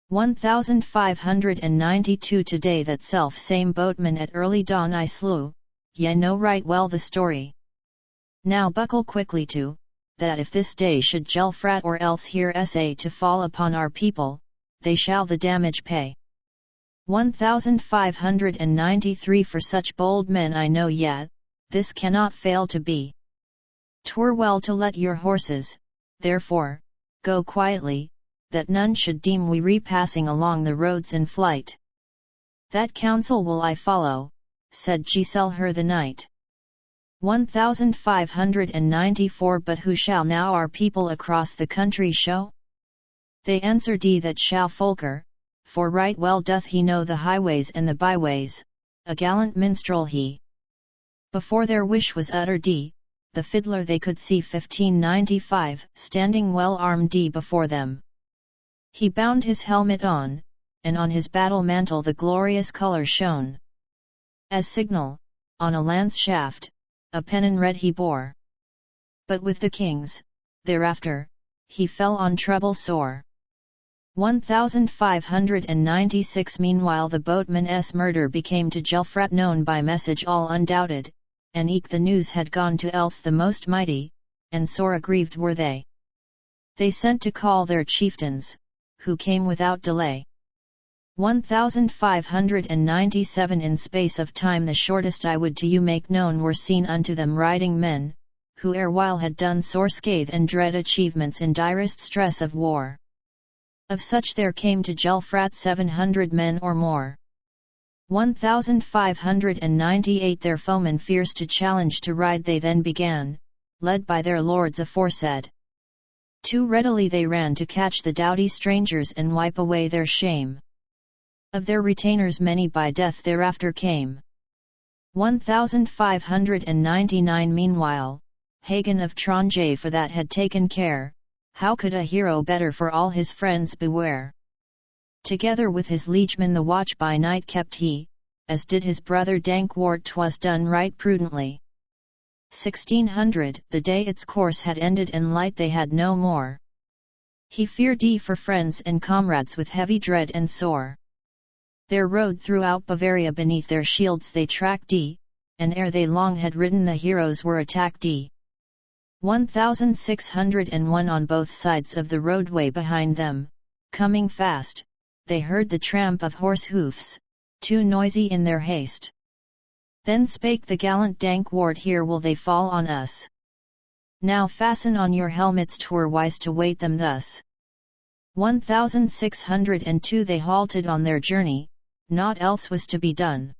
1592 Today that self same boatman at early dawn I slew, ye know right well the story. Now buckle quickly to, that if this day should Gelfrat or else here essay to fall upon our people, they shall the damage pay. 1593 For such bold men I know yet, this cannot fail to be. 'Twere well to let your horses, therefore, go quietly, that none should deem we repassing along the roads in flight. That counsel will I follow, said Giselher the knight. 1594 But who shall now our people across the country show? They answer that shall Folker, for right well doth he know the highways and the byways, a gallant minstrel he. Before their wish was uttered the fiddler they could see 1595 standing well armed before them. He bound his helmet on, and on his battle mantle the glorious colour shone. As signal, on a lance shaft, a pennon red he bore. But with the kings, thereafter, he fell on trouble sore. 1596 Meanwhile the boatman's murder became to Gelfrat known by message all undoubted, and eke the news had gone to Else the most mighty, and sore aggrieved were they. They sent to call their chieftains, who came without delay. 1597 In space of time the shortest I would to you make known were seen unto them riding men, who erewhile had done sore scathe and dread achievements in direst stress of war. Of such there came to Gelfrat 700 men or more. 1598 Their foemen fierce to challenge to ride they then began, led by their lords aforesaid. Too readily they ran to catch the doughty strangers and wipe away their shame. Of their retainers many by death thereafter came. 1599 Meanwhile, Hagen of Tronje for that had taken care, how could a hero better for all his friends beware? Together with his liegemen the watch by night kept he, as did his brother Dankwart. 'Twas done right prudently. 1600, the day its course had ended and light they had no more. He feared for friends and comrades with heavy dread and sore. There rode throughout Bavaria beneath their shields they tracked and ere they long had ridden the heroes were attacked 1601 on both sides of the roadway behind them, coming fast, they heard the tramp of horse hoofs, too noisy in their haste. Then spake the gallant Dankwart, here will they fall on us. Now fasten on your helmets, 'twere wise to wait them thus. 1602 they halted on their journey, naught else was to be done.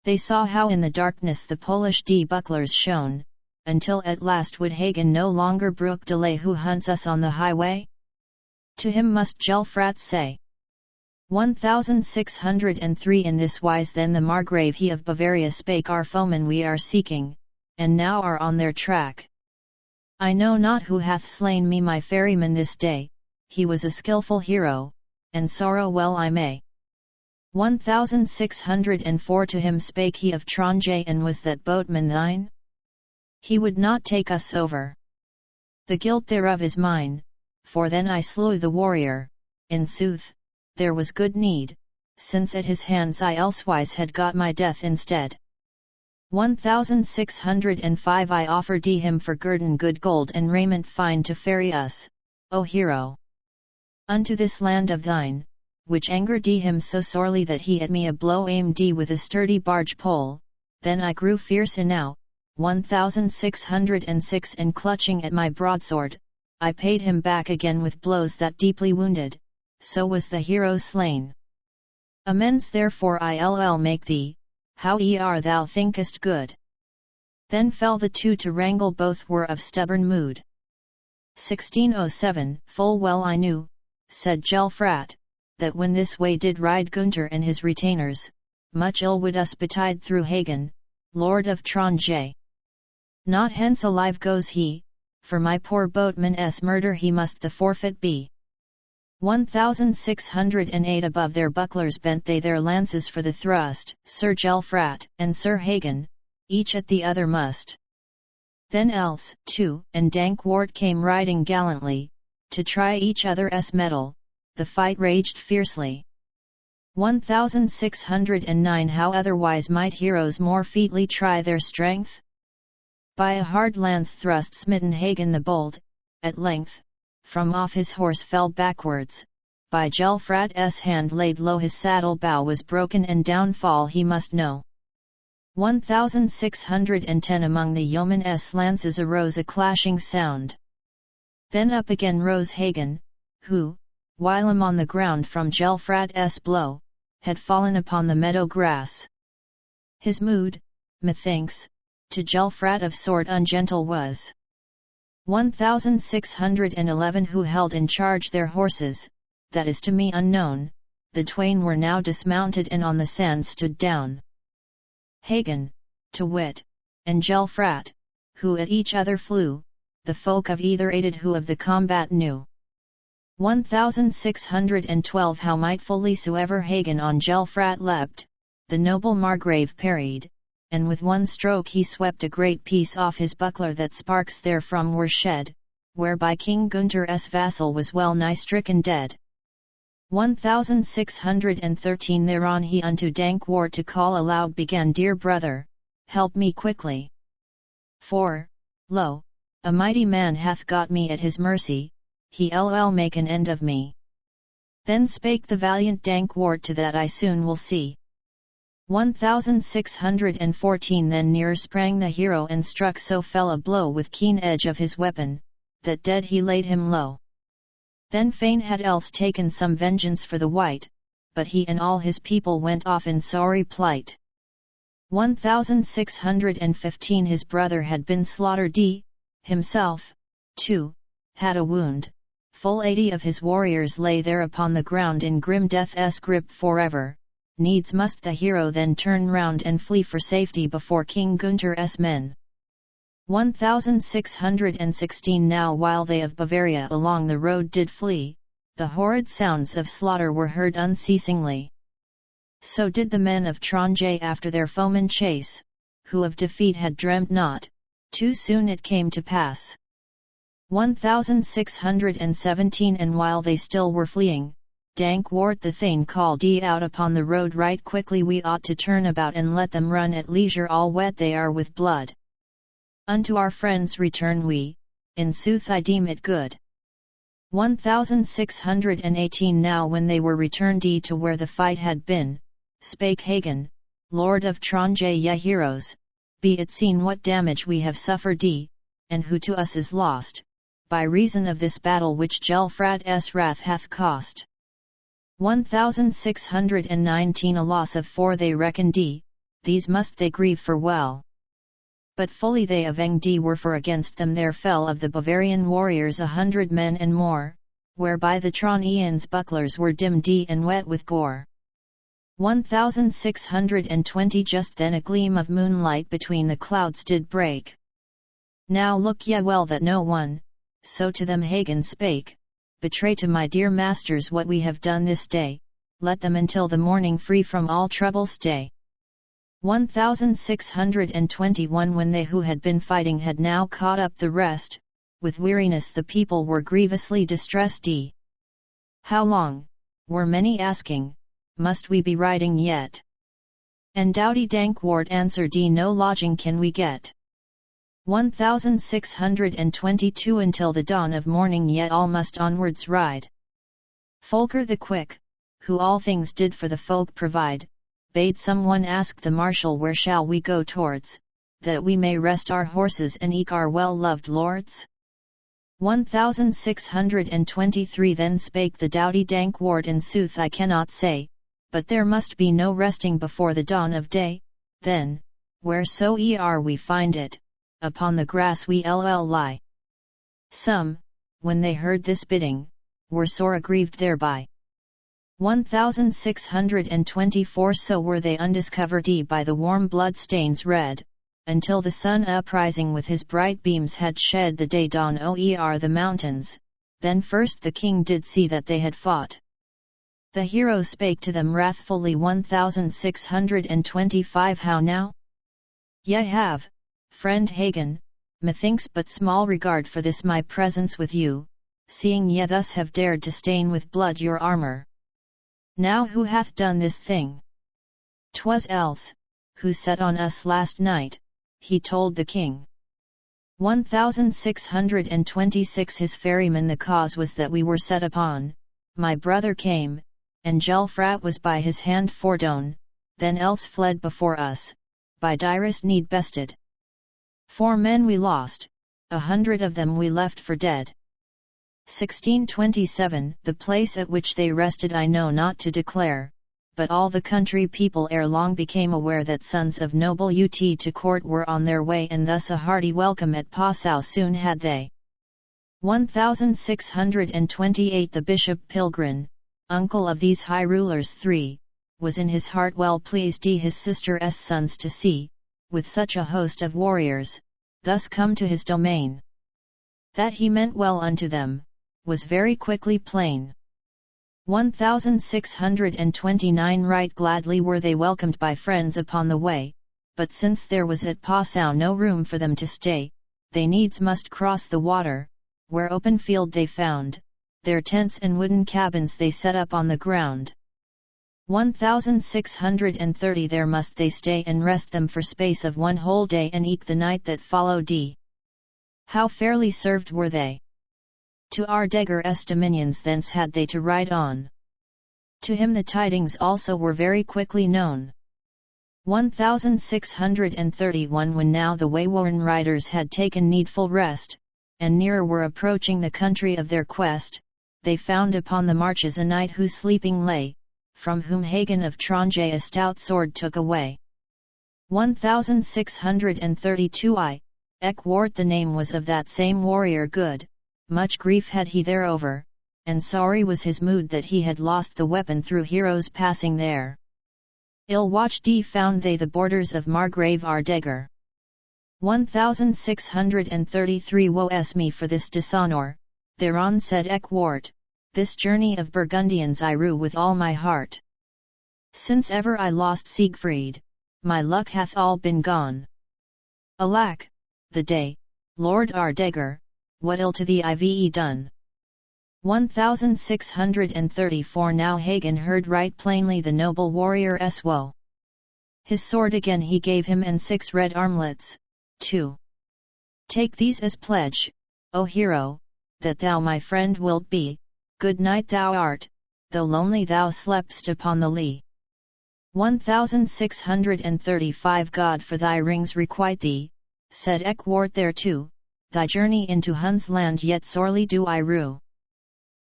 They saw how in the darkness the Polish bucklers shone, until at last would Hagen no longer brook delay. Who hunts us on the highway? To him must Gelfrat say. 1603 In this wise then the Margrave he of Bavaria spake, our foemen we are seeking, and now are on their track. I know not who hath slain me my ferryman this day, he was a skilful hero, and sorrow well I may. 1604 To him spake he of Tronje, and was that boatman thine? He would not take us over. The guilt thereof is mine, for then I slew the warrior, in sooth, there was good need, since at his hands I elsewise had got my death instead. 1605 I offered him for guerdon good gold and raiment fine to ferry us, O hero, unto this land of thine, which angered him so sorely that he at me a blow aimed with a sturdy barge pole. Then I grew fierce enow, 1606 and clutching at my broadsword, I paid him back again with blows that deeply wounded, so was the hero slain. Amends therefore I'll make thee, how thou thinkest good. Then fell the two to wrangle, both were of stubborn mood. 1607 Full well I knew, said Gelfrat, that when this way did ride Gunther and his retainers, much ill would us betide through Hagen, lord of Tronje. Not hence alive goes he, for my poor boatman's murder he must the forfeit be. 1608 Above their bucklers bent they their lances for the thrust, Sir Gelfrat and Sir Hagen, each at the other must. Then else, too, and Dankwart came riding gallantly, to try each other's mettle, the fight raged fiercely. 1609 How otherwise might heroes more featly try their strength? By a hard lance thrust smitten Hagen the bold, at length, from off his horse fell backwards, by Gelfrat's hand laid low his saddle bow was broken and downfall he must know. 1610 Among the yeomen's lances arose a clashing sound. Then up again rose Hagen, who, whilom on the ground from Gelfrat's blow, had fallen upon the meadow grass. His mood, methinks, to Gelfrat of sword ungentle was. 1611 Who held in charge their horses, that is to me unknown, the twain were now dismounted and on the sand stood down. Hagen, to wit, and Gelfrat, who at each other flew, the folk of either aided who of the combat knew. 1612 How mightfully soever Hagen on Gelfrat leapt, the noble Margrave parried, and with one stroke he swept a great piece off his buckler that sparks therefrom were shed, whereby King Gunther's vassal was well nigh stricken dead. 1613 Thereon he unto Dankwart to call aloud began, Dear brother, help me quickly. For, lo, a mighty man hath got me at his mercy, he'll make an end of me. Then spake the valiant Dankwart, to that I soon will see. 1614 Then near sprang the hero and struck so fell a blow with keen edge of his weapon, that dead he laid him low. Then fain had else taken some vengeance for the wight, but he and all his people went off in sorry plight. 1615 His brother had been slaughtered, himself, too, had a wound, full 80 of his warriors lay there upon the ground in grim death's grip forever. Needs must the hero then turn round and flee for safety before King Gunther's men. 1616 Now while they of Bavaria along the road did flee, the horrid sounds of slaughter were heard unceasingly. So did the men of Tronje after their foeman chase, who of defeat had dreamt not, too soon it came to pass. 1617 And while they still were fleeing, Dankwart the Thane called out upon the road, right quickly we ought to turn about and let them run at leisure, all wet they are with blood. Unto our friends return we, in sooth I deem it good. 1618 Now when they were returned to where the fight had been, spake Hagen, Lord of Tronje, ye heroes, be it seen what damage we have suffered and who to us is lost, by reason of this battle which Gelfrat's wrath hath cost. 1619 A loss of 4 they reckon these must they grieve for well. But fully they avenged were, for against them there fell of the Bavarian warriors 100 men and more, whereby the Tronians bucklers were dimmed and wet with gore. 1620 Just then a gleam of moonlight between the clouds did break. Now look ye well that no one, so to them Hagen spake, betray to my dear masters what we have done this day, let them until the morning free from all trouble stay. 1621 When they who had been fighting had now caught up the rest, with weariness the people were grievously distressed. How long, were many asking, must we be riding yet? And doughty Dankwart answered, no lodging can we get. 1622 Until the dawn of morning yet all must onwards ride. Folker the Quick, who all things did for the folk provide, bade someone ask the marshal where shall we go towards, that we may rest our horses and eke our well-loved lords? 1623 Then spake the doughty Dankwart, in sooth I cannot say, but there must be no resting before the dawn of day, then, wheresoe'er we find it, upon the grass we lie. Some, when they heard this bidding, were sore aggrieved thereby. 1624 So were they undiscovered by the warm blood stains red, until the sun uprising with his bright beams had shed the day dawn o'er the mountains, then first the king did see that they had fought. The hero spake to them wrathfully. 1625 How now? Ye have, friend Hagen, methinks but small regard for this my presence with you, seeing ye thus have dared to stain with blood your armor. Now who hath done this thing? 'Twas else, who set on us last night, he told the king. 1626 His ferryman The cause was that we were set upon, my brother came, and Gelfrat was by his hand fordone, then else fled before us, by direst need bested. 4 men we lost, 100 of them we left for dead. 1627 The place at which they rested I know not to declare, but all the country people ere long became aware that sons of noble Ut to court were on their way, and thus a hearty welcome at Passau soon had they. 1628 The Bishop Pilgrim, uncle of these high rulers 3, was in his heart well pleased his sister's sons to see, with such a host of warriors, thus come to his domain. That he meant well unto them, was very quickly plain. 1629 Right gladly were they welcomed by friends upon the way, but since there was at Passau no room for them to stay, they needs must cross the water, where open field they found, their tents and wooden cabins they set up on the ground. 1630 There must they stay and rest them for space of 1 whole day, and eke the night that followed. How fairly served were they! To Ardegger's dominions thence had they to ride on. To him the tidings also were very quickly known. 1631 When now the wayworn riders had taken needful rest, and nearer were approaching the country of their quest, they found upon the marches a knight who sleeping lay, from whom Hagen of Tronje a stout sword took away. 1632 Eckwart the name was of that same warrior good, much grief had he thereover, and sorry was his mood that he had lost the weapon through heroes passing there. Ill watched found they the borders of Margrave Ardegger. 1633 Woe-es me for this dishonour, thereon said Eckwart, this journey of Burgundians I rue with all my heart. Since ever I lost Siegfried, my luck hath all been gone. Alack, the day, Lord Ardegger, what ill to thee I've done. 1634 Now Hagen heard right plainly the noble warrior's woe. His sword again he gave him and 6 red armlets, 2. Take these as pledge, O hero, that thou my friend wilt be, good knight thou art, though lonely thou slepst upon the lea. 1635 God for thy rings requite thee, said Eckwart thereto, thy journey into Hun's land yet sorely do I rue.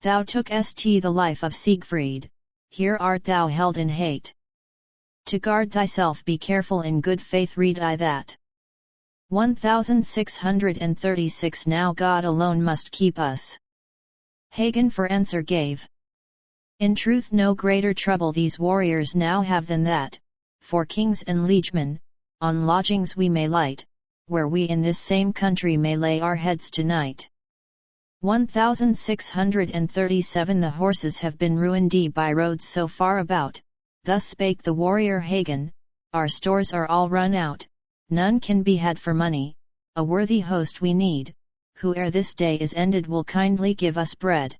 Thou tookest the life of Siegfried, here art thou held in hate. To guard thyself be careful in good faith read I that. 1636 Now God alone must keep us. Hagen for answer gave. In truth no greater trouble these warriors now have than that, for kings and liegemen, on lodgings we may light, where we in this same country may lay our heads tonight. 1637 The horses have been ruined by roads so far about, thus spake the warrior Hagen, our stores are all run out, none can be had for money, a worthy host we need, who ere this day is ended will kindly give us bread.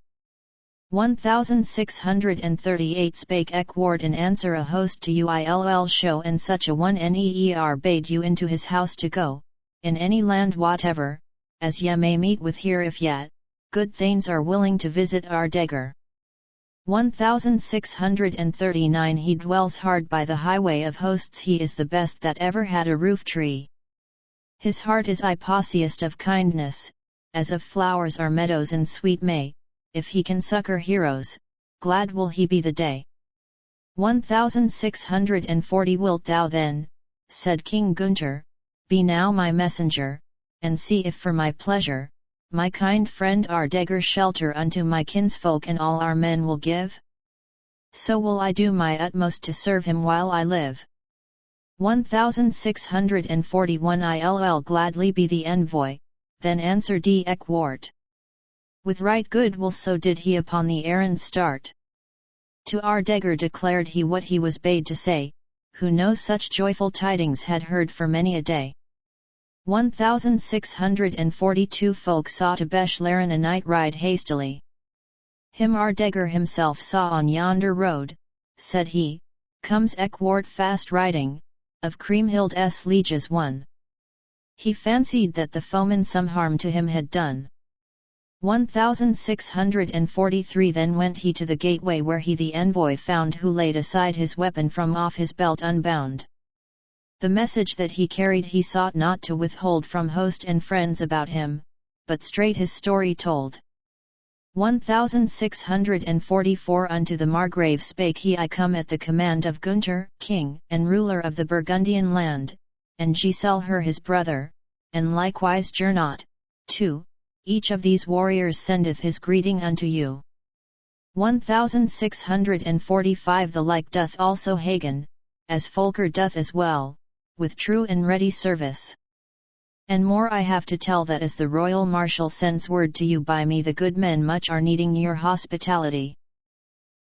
1638 Spake Eckwart in answer a host to you I'll show and such a one neer bade you into his house to go, in any land whatever, as ye may meet with here if yet, good thanes are willing to visit Ardegger. 1639 He dwells hard by the highway of hosts he is the best that ever had a roof tree. His heart is possiest of kindness, as of flowers are meadows and sweet May, if he can succor heroes, glad will he be the day. 1640 Wilt thou then, said King Gunther, be now my messenger, and see if for my pleasure, my kind friend Ardegger shelter unto my kinsfolk and all our men will give? So will I do my utmost to serve him while I live. 1641 I'll gladly be the envoy, then answered Eckwart. With right good will so did he upon the errand start. To Ardegger declared he what he was bade to say, who no such joyful tidings had heard for many a day. 1642 Folk saw to Bechlaren a knight ride hastily. Him Ardegger himself saw on yonder road, said he, comes Eckwart fast riding, of Kriemhild's lieges one. He fancied that the foeman some harm to him had done. 1643 Then went he to the gateway where he the envoy found who laid aside his weapon from off his belt unbound. The message that he carried he sought not to withhold from host and friends about him, but straight his story told. 1644 Unto the Margrave spake he I come at the command of Gunther, king and ruler of the Burgundian land, and Giselher his brother, and likewise Gernot, too. Each of these warriors sendeth his greeting unto you. 1645 The like doth also Hagen, as Folker doth as well, with true and ready service. And more I have to tell that as the royal marshal sends word to you by me the good men much are needing your hospitality.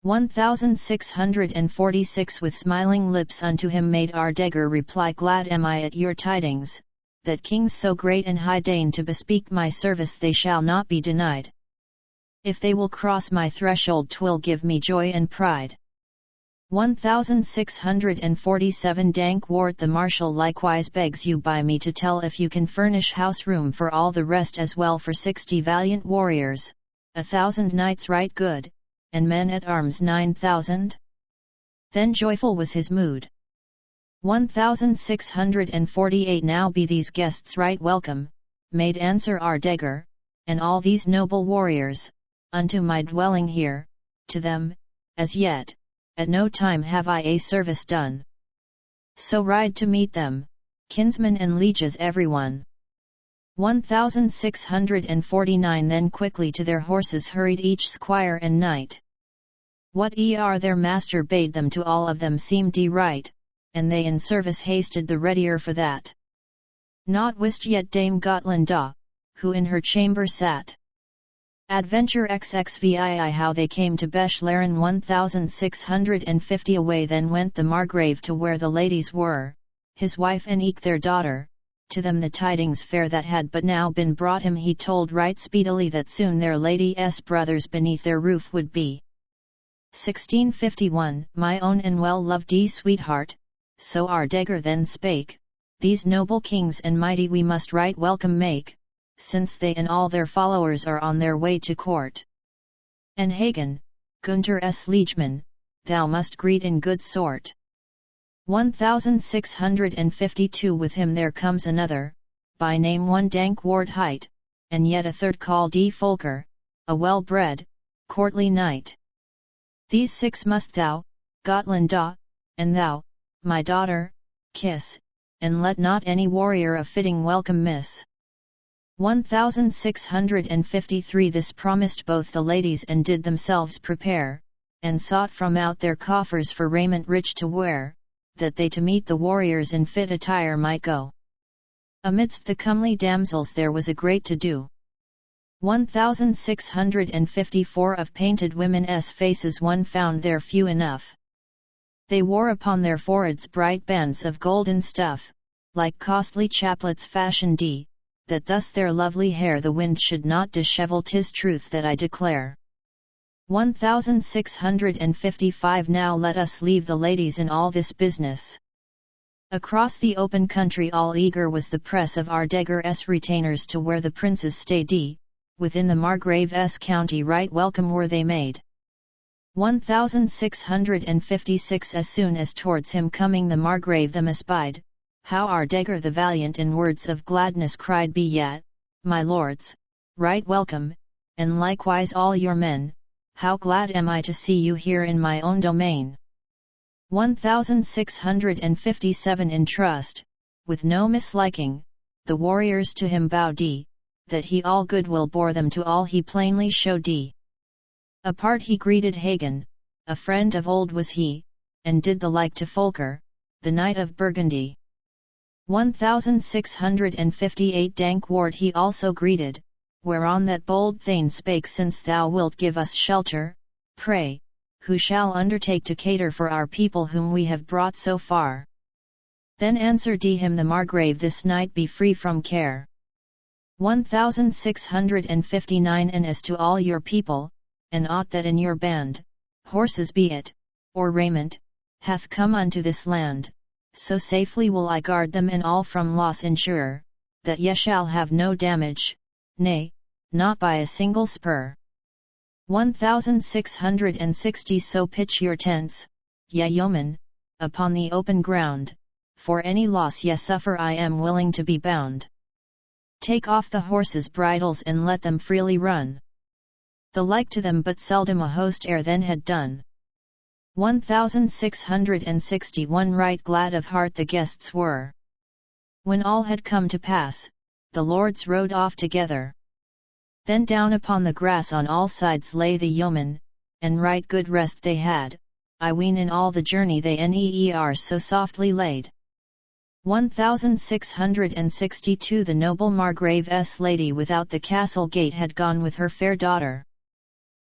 1646 With smiling lips unto him made Ardegger reply Glad am I at your tidings, that kings so great and high deign to bespeak my service they shall not be denied. If they will cross my threshold 'twill give me joy and pride. 1647 Dankwart the marshal likewise begs you by me to tell if you can furnish house room for all the rest as well for 60 valiant warriors, 1,000 knights right good, and men at arms 9,000? Then joyful was his mood. 1648 Now be these guests right welcome, made answer Ardegger, and all these noble warriors, unto my dwelling here, to them, as yet, at no time have I a service done. So ride to meet them, kinsmen and lieges everyone. 1649 Then quickly to their horses hurried each squire and knight. What their master bade them to all of them seemed right, and they in service hasted the readier for that. Not wist yet Dame Gotlinda, who in her chamber sat. Adventure XXVII how they came to Bechlaren 1650 away then went the Margrave to where the ladies were, his wife and eke their daughter, to them the tidings fair that had but now been brought him he told right speedily that soon their lady's brothers beneath their roof would be. 1651 My own and well-loved sweetheart, so Ardegger then spake, these noble kings and mighty we must right welcome make, since they and all their followers are on their way to court. And Hagen, Gunther's liegeman, thou must greet in good sort. 1652 With him there comes another, by name one Dankwart hight, and yet a third called Folker, a well-bred, courtly knight. These six must thou, Gotlanda, and thou, my daughter, kiss, and let not any warrior a fitting welcome miss. 1653 This promised both the ladies and did themselves prepare, and sought from out their coffers for raiment rich to wear, that they to meet the warriors in fit attire might go. Amidst the comely damsels there was a great to-do. 1654 Of painted women's faces one found there few enough. They wore upon their foreheads bright bands of golden stuff, like costly chaplets fashioned that thus their lovely hair the wind should not dishevel 'tis truth that I declare. 1655 Now let us leave the ladies in all this business. Across the open country all eager was the press of Ardegger's retainers to where the princes stayed, within the Margrave's county right welcome were they made. 1656 As soon as towards him coming the Margrave them espied, how Ardegger the valiant in words of gladness cried be yet, my lords, right welcome, and likewise all your men, how glad am I to see you here in my own domain. 1657 In trust, with no misliking, the warriors to him bowed that he all goodwill bore them to all he plainly showed Apart he greeted Hagen, a friend of old was he, and did the like to Folker, the knight of Burgundy. 1658 Dankwart he also greeted, whereon that bold thane spake since thou wilt give us shelter, pray, who shall undertake to cater for our people whom we have brought so far? Then answered him the Margrave this night be free from care. 1659 And as to all your people, and aught that in your band, horses be it, or raiment, hath come unto this land, so safely will I guard them and all from loss ensure, that ye shall have no damage, nay, not by a single spur. 1660 So pitch your tents, ye yeomen, upon the open ground, for any loss ye suffer I am willing to be bound. Take off the horses' bridles and let them freely run. The like to them but seldom a host ere then had done. 1661 Right glad of heart the guests were. When all had come to pass, the lords rode off together. Then down upon the grass on all sides lay the yeomen, and right good rest they had, I ween in all the journey they neer so softly laid. 1662 The noble Margrave's lady without the castle gate had gone with her fair daughter.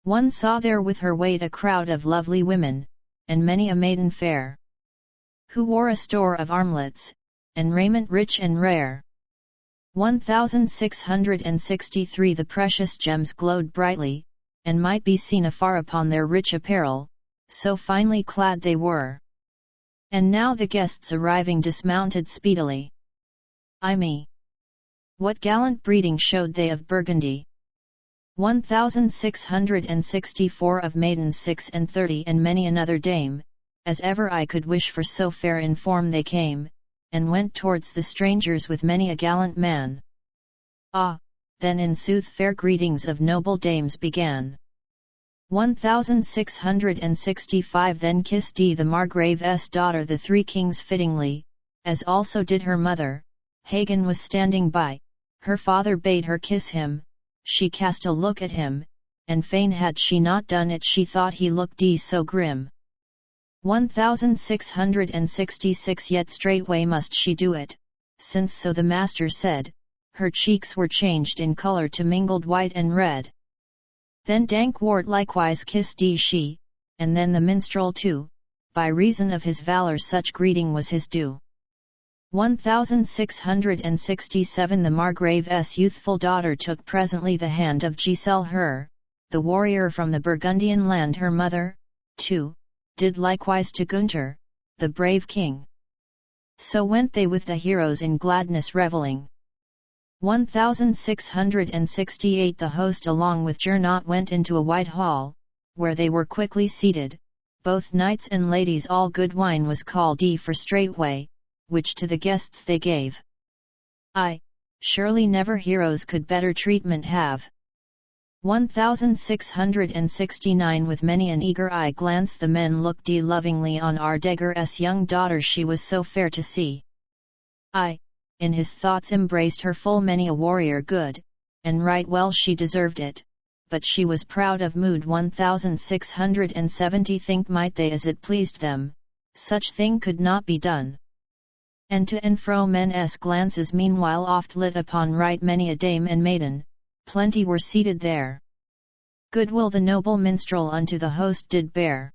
One saw there with her wait a crowd of lovely women, and many a maiden fair, who wore a store of armlets, and raiment rich and rare. 1663 The precious gems glowed brightly, and might be seen afar upon their rich apparel, so finely clad they were. And now the guests arriving dismounted speedily. Ay me! What gallant breeding showed they of Burgundy! 1664 Of maidens 36 and many another dame, as ever I could wish for so fair in form they came, and went towards the strangers with many a gallant man. Ah, then in sooth fair greetings of noble dames began. 1665 Then kissed the Margrave's daughter the three kings fittingly, as also did her mother. Hagen was standing by, her father bade her kiss him, she cast a look at him, and fain had she not done it she thought he looked so grim. 1666 Yet straightway must she do it, since so the master said, her cheeks were changed in colour to mingled white and red. Then Dankwart likewise kissed she, and then the minstrel too, by reason of his valour such greeting was his due. 1667 The Margrave's youthful daughter took presently the hand of Giselher, the warrior from the Burgundian land her mother, too, did likewise to Gunther, the brave king. So went they with the heroes in gladness revelling. 1668 The host along with Gernot went into a wide hall, where they were quickly seated, both knights and ladies. All good wine was called for straightway, which to the guests they gave. Surely never heroes could better treatment have. 1669 With many an eager eye glance the men looked lovingly on Ardegger's young daughter, she was so fair to see. In his thoughts embraced her full many a warrior good, and right well she deserved it, but she was proud of mood. 1670 Think might they as it pleased them, such thing could not be done. And to and fro men's glances meanwhile oft lit upon right many a dame and maiden, plenty were seated there. Goodwill the noble minstrel unto the host did bear.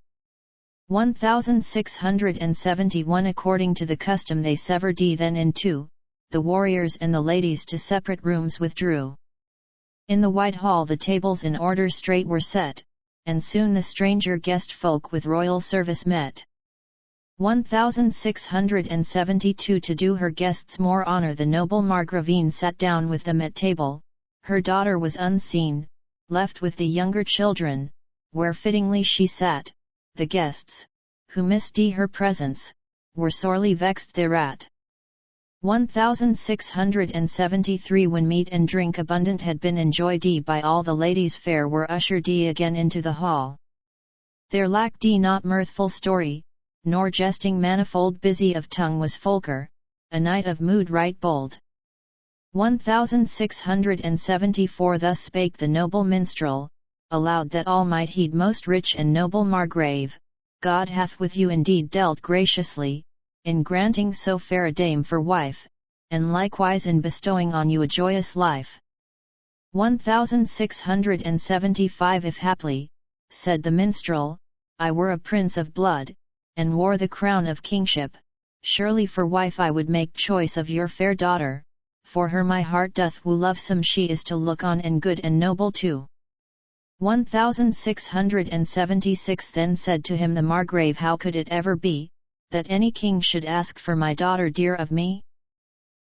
1671 According to the custom they severed then in two, the warriors and the ladies to separate rooms withdrew. In the wide hall the tables in order straight were set, and soon the stranger guest folk with royal service met. 1672 To do her guests more honour the noble Margravine sat down with them at table, her daughter was unseen, left with the younger children, where fittingly she sat. The guests, who missed her presence, were sorely vexed thereat. 1673 When meat and drink abundant had been enjoyed by all the ladies fair were ushered again into the hall. There lacked not mirthful story, nor jesting manifold. Busy of tongue was Folker, a knight of mood right bold. 1674 Thus spake the noble minstrel, aloud that all might heed. Most rich and noble Margrave, God hath with you indeed dealt graciously, in granting so fair a dame for wife, and likewise in bestowing on you a joyous life. 1675 If haply, said the minstrel, I were a prince of blood, and wore the crown of kingship, surely for wife I would make choice of your fair daughter, for her my heart doth woo. Lovesome she is to look on, and good and noble too. 1676 Then said to him the Margrave, how could it ever be, that any king should ask for my daughter dear of me?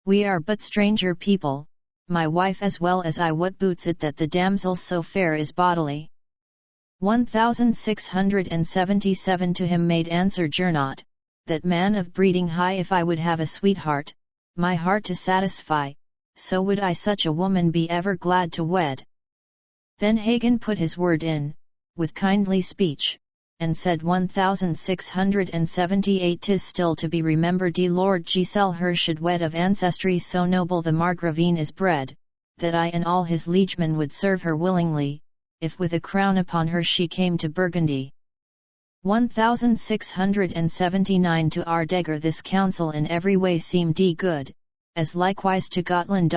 We are but stranger people, my wife as well as I. What boots it that the damsel so fair is bodily? 1677 To him made answer Gernot, that man of breeding high, if I would have a sweetheart, my heart to satisfy, so would I such a woman be ever glad to wed. Then Hagen put his word in, with kindly speech, and said 1678 'Tis still to be remembered Lord Giselher should wed of ancestry so noble the Margravine is bred, that I and all his liegemen would serve her willingly, if with a crown upon her she came to Burgundy. 1679 To Ardegger this counsel in every way seemed good, as likewise to Gotland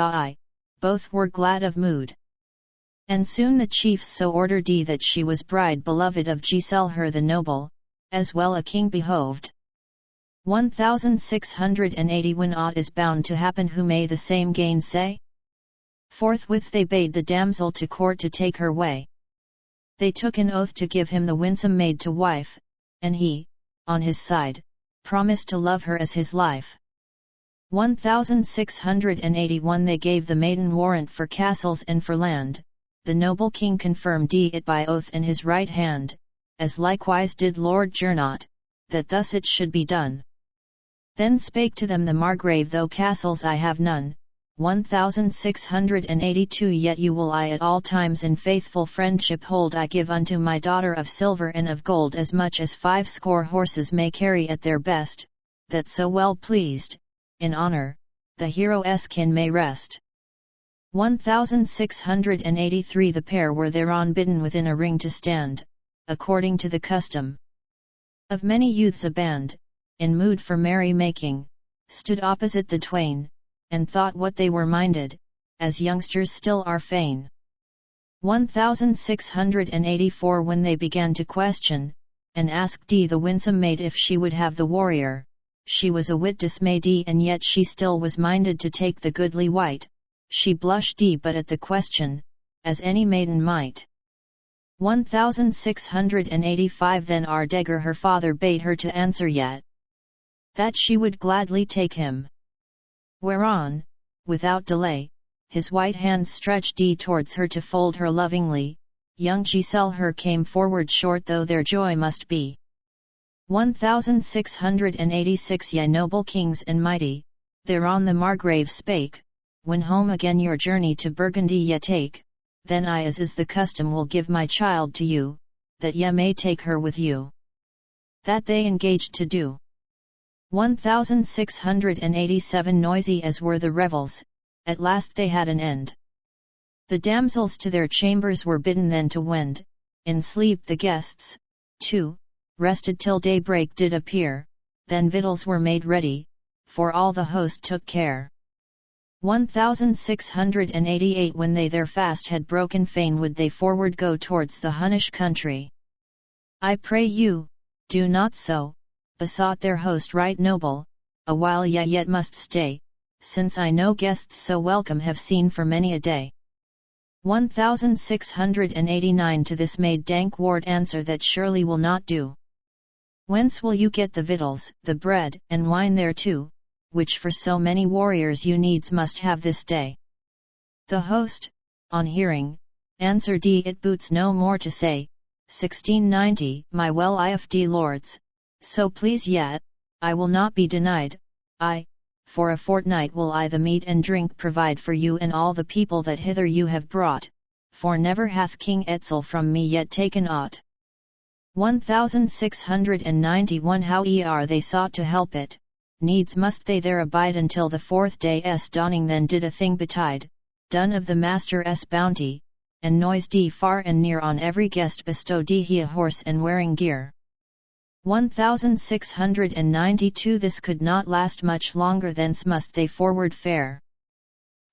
both were glad of mood. And soon the chiefs so ordered that she was bride beloved of Giselher the noble, as well a king behoved. 1680 When aught is bound to happen, who may the same gainsay? Forthwith they bade the damsel to court to take her way. They took an oath to give him the winsome maid to wife, and he, on his side, promised to love her as his life. 1681 They gave the maiden warrant for castles and for land, the noble king confirmed it by oath in his right hand, as likewise did Lord Gernot, that thus it should be done. Then spake to them the Margrave, though castles I have none, 1682 Yet you will I at all times in faithful friendship hold. I give unto my daughter of silver and of gold as much as 50 horses may carry at their best, that so well pleased, in honour, the hero's kin may rest. 1683 The pair were thereon bidden within a ring to stand, according to the custom. Of many youths a band, in mood for merry making, stood opposite the twain, and thought what they were minded, as youngsters still are fain. 1684 When they began to question, and asked the winsome maid if she would have the warrior, she was a whit dismayed and yet she still was minded to take the goodly wight, she blushed but at the question, as any maiden might. 1685 Then Ardegger her father bade her to answer yet, that she would gladly take him. Whereon, without delay, his white hands stretched towards her to fold her lovingly, young Giselle her came forward short though their joy must be. 1686 Ye noble kings and mighty, thereon the Margrave spake, when home again your journey to Burgundy ye take, then I as is the custom will give my child to you, that ye may take her with you. That they engaged to do. 1687 Noisy as were the revels, at last they had an end. The damsels to their chambers were bidden then to wend, in sleep the guests, too, rested till daybreak did appear, then victuals were made ready, for all the host took care. 1688 When they their fast had broken fain would they forward go towards the Hunnish country. I pray you, do not so, besought their host right noble, a while ye yet must stay, since I no guests so welcome have seen for many a day. 1689 To this made Dankwart answer that surely will not do. Whence will you get the victuals, the bread, and wine thereto, which for so many warriors you needs must have this day? The host, on hearing, answered it boots no more to say. 1690 My well ifd lords, so please yet, I will not be denied, for a fortnight will I the meat and drink provide for you and all the people that hither you have brought, for never hath King Etzel from me yet taken aught. 1691 How they sought to help it, needs must they there abide until the 4th day's dawning then did a thing betide, done of the master's bounty, and noised far and near on every guest bestowed he a horse and wearing gear. 1692 This could not last much longer thence must they forward fare.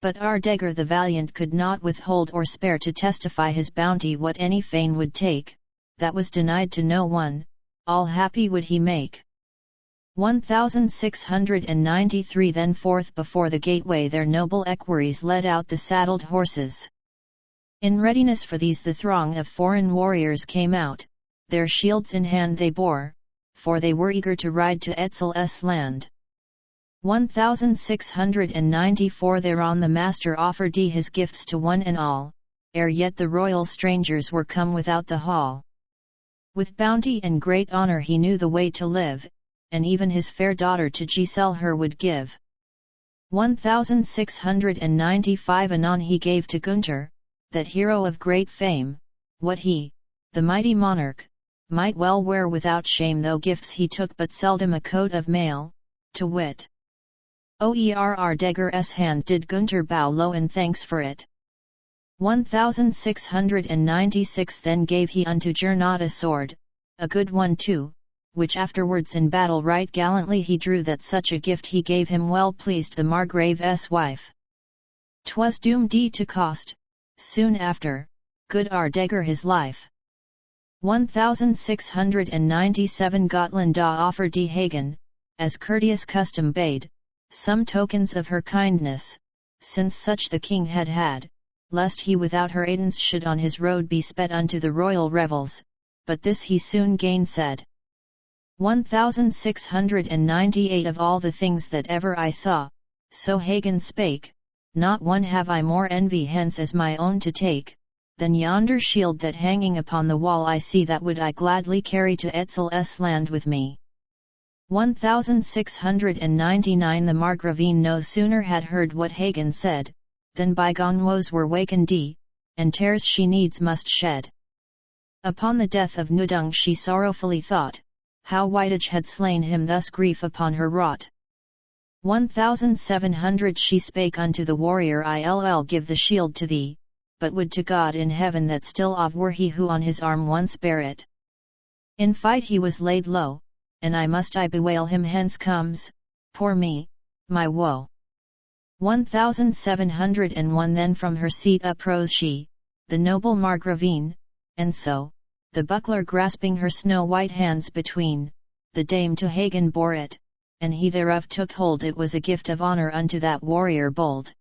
But Ardegger the valiant could not withhold or spare to testify his bounty what any fane would take, that was denied to no one, all happy would he make. 1693 Then forth before the gateway their noble equerries led out the saddled horses. In readiness for these the throng of foreign warriors came out, their shields in hand they bore, for they were eager to ride to Etzel's land. 1694 Thereon the master offered his gifts to one and all, ere yet the royal strangers were come without the hall. With bounty and great honour he knew the way to live, and even his fair daughter to Giselle her would give. 1695 Anon he gave to Gunther, that hero of great fame, what he, the mighty monarch, might well wear without shame though gifts he took but seldom a coat of mail, to wit. Ardegger's hand did Gunther bow low in thanks for it. 1696 Then gave he unto Gernot a sword, a good one too, which afterwards in battle right gallantly he drew that such a gift he gave him well pleased the Margrave's wife. 'Twas doomed to cost, soon after, good Ardegger his life. 1697 Gotland offered Hagen, as courteous custom bade, some tokens of her kindness, since such the king had had, lest he without her aidance should on his road be sped unto the royal revels, but this he soon gainsaid. 1698 Of all the things that ever I saw, so Hagen spake, not one have I more envy hence as my own to take, than yonder shield that hanging upon the wall I see that would I gladly carry to Etzel's land with me. 1699 The Margravine no sooner had heard what Hagen said, than bygone woes were wakened and tears she needs must shed. Upon the death of Nudung she sorrowfully thought, how Whitage had slain him thus grief upon her wrought. 1700 She spake unto the warrior I'll give the shield to thee, but would to God in heaven that still of were he who on his arm once bare it. In fight he was laid low, and I bewail him hence comes, poor me, my woe. 1701 Then from her seat uprose she, the noble Margravine, and so, the buckler grasping her snow-white hands between, the dame to Hagen bore it, and he thereof took hold. It was a gift of honour unto that warrior bold.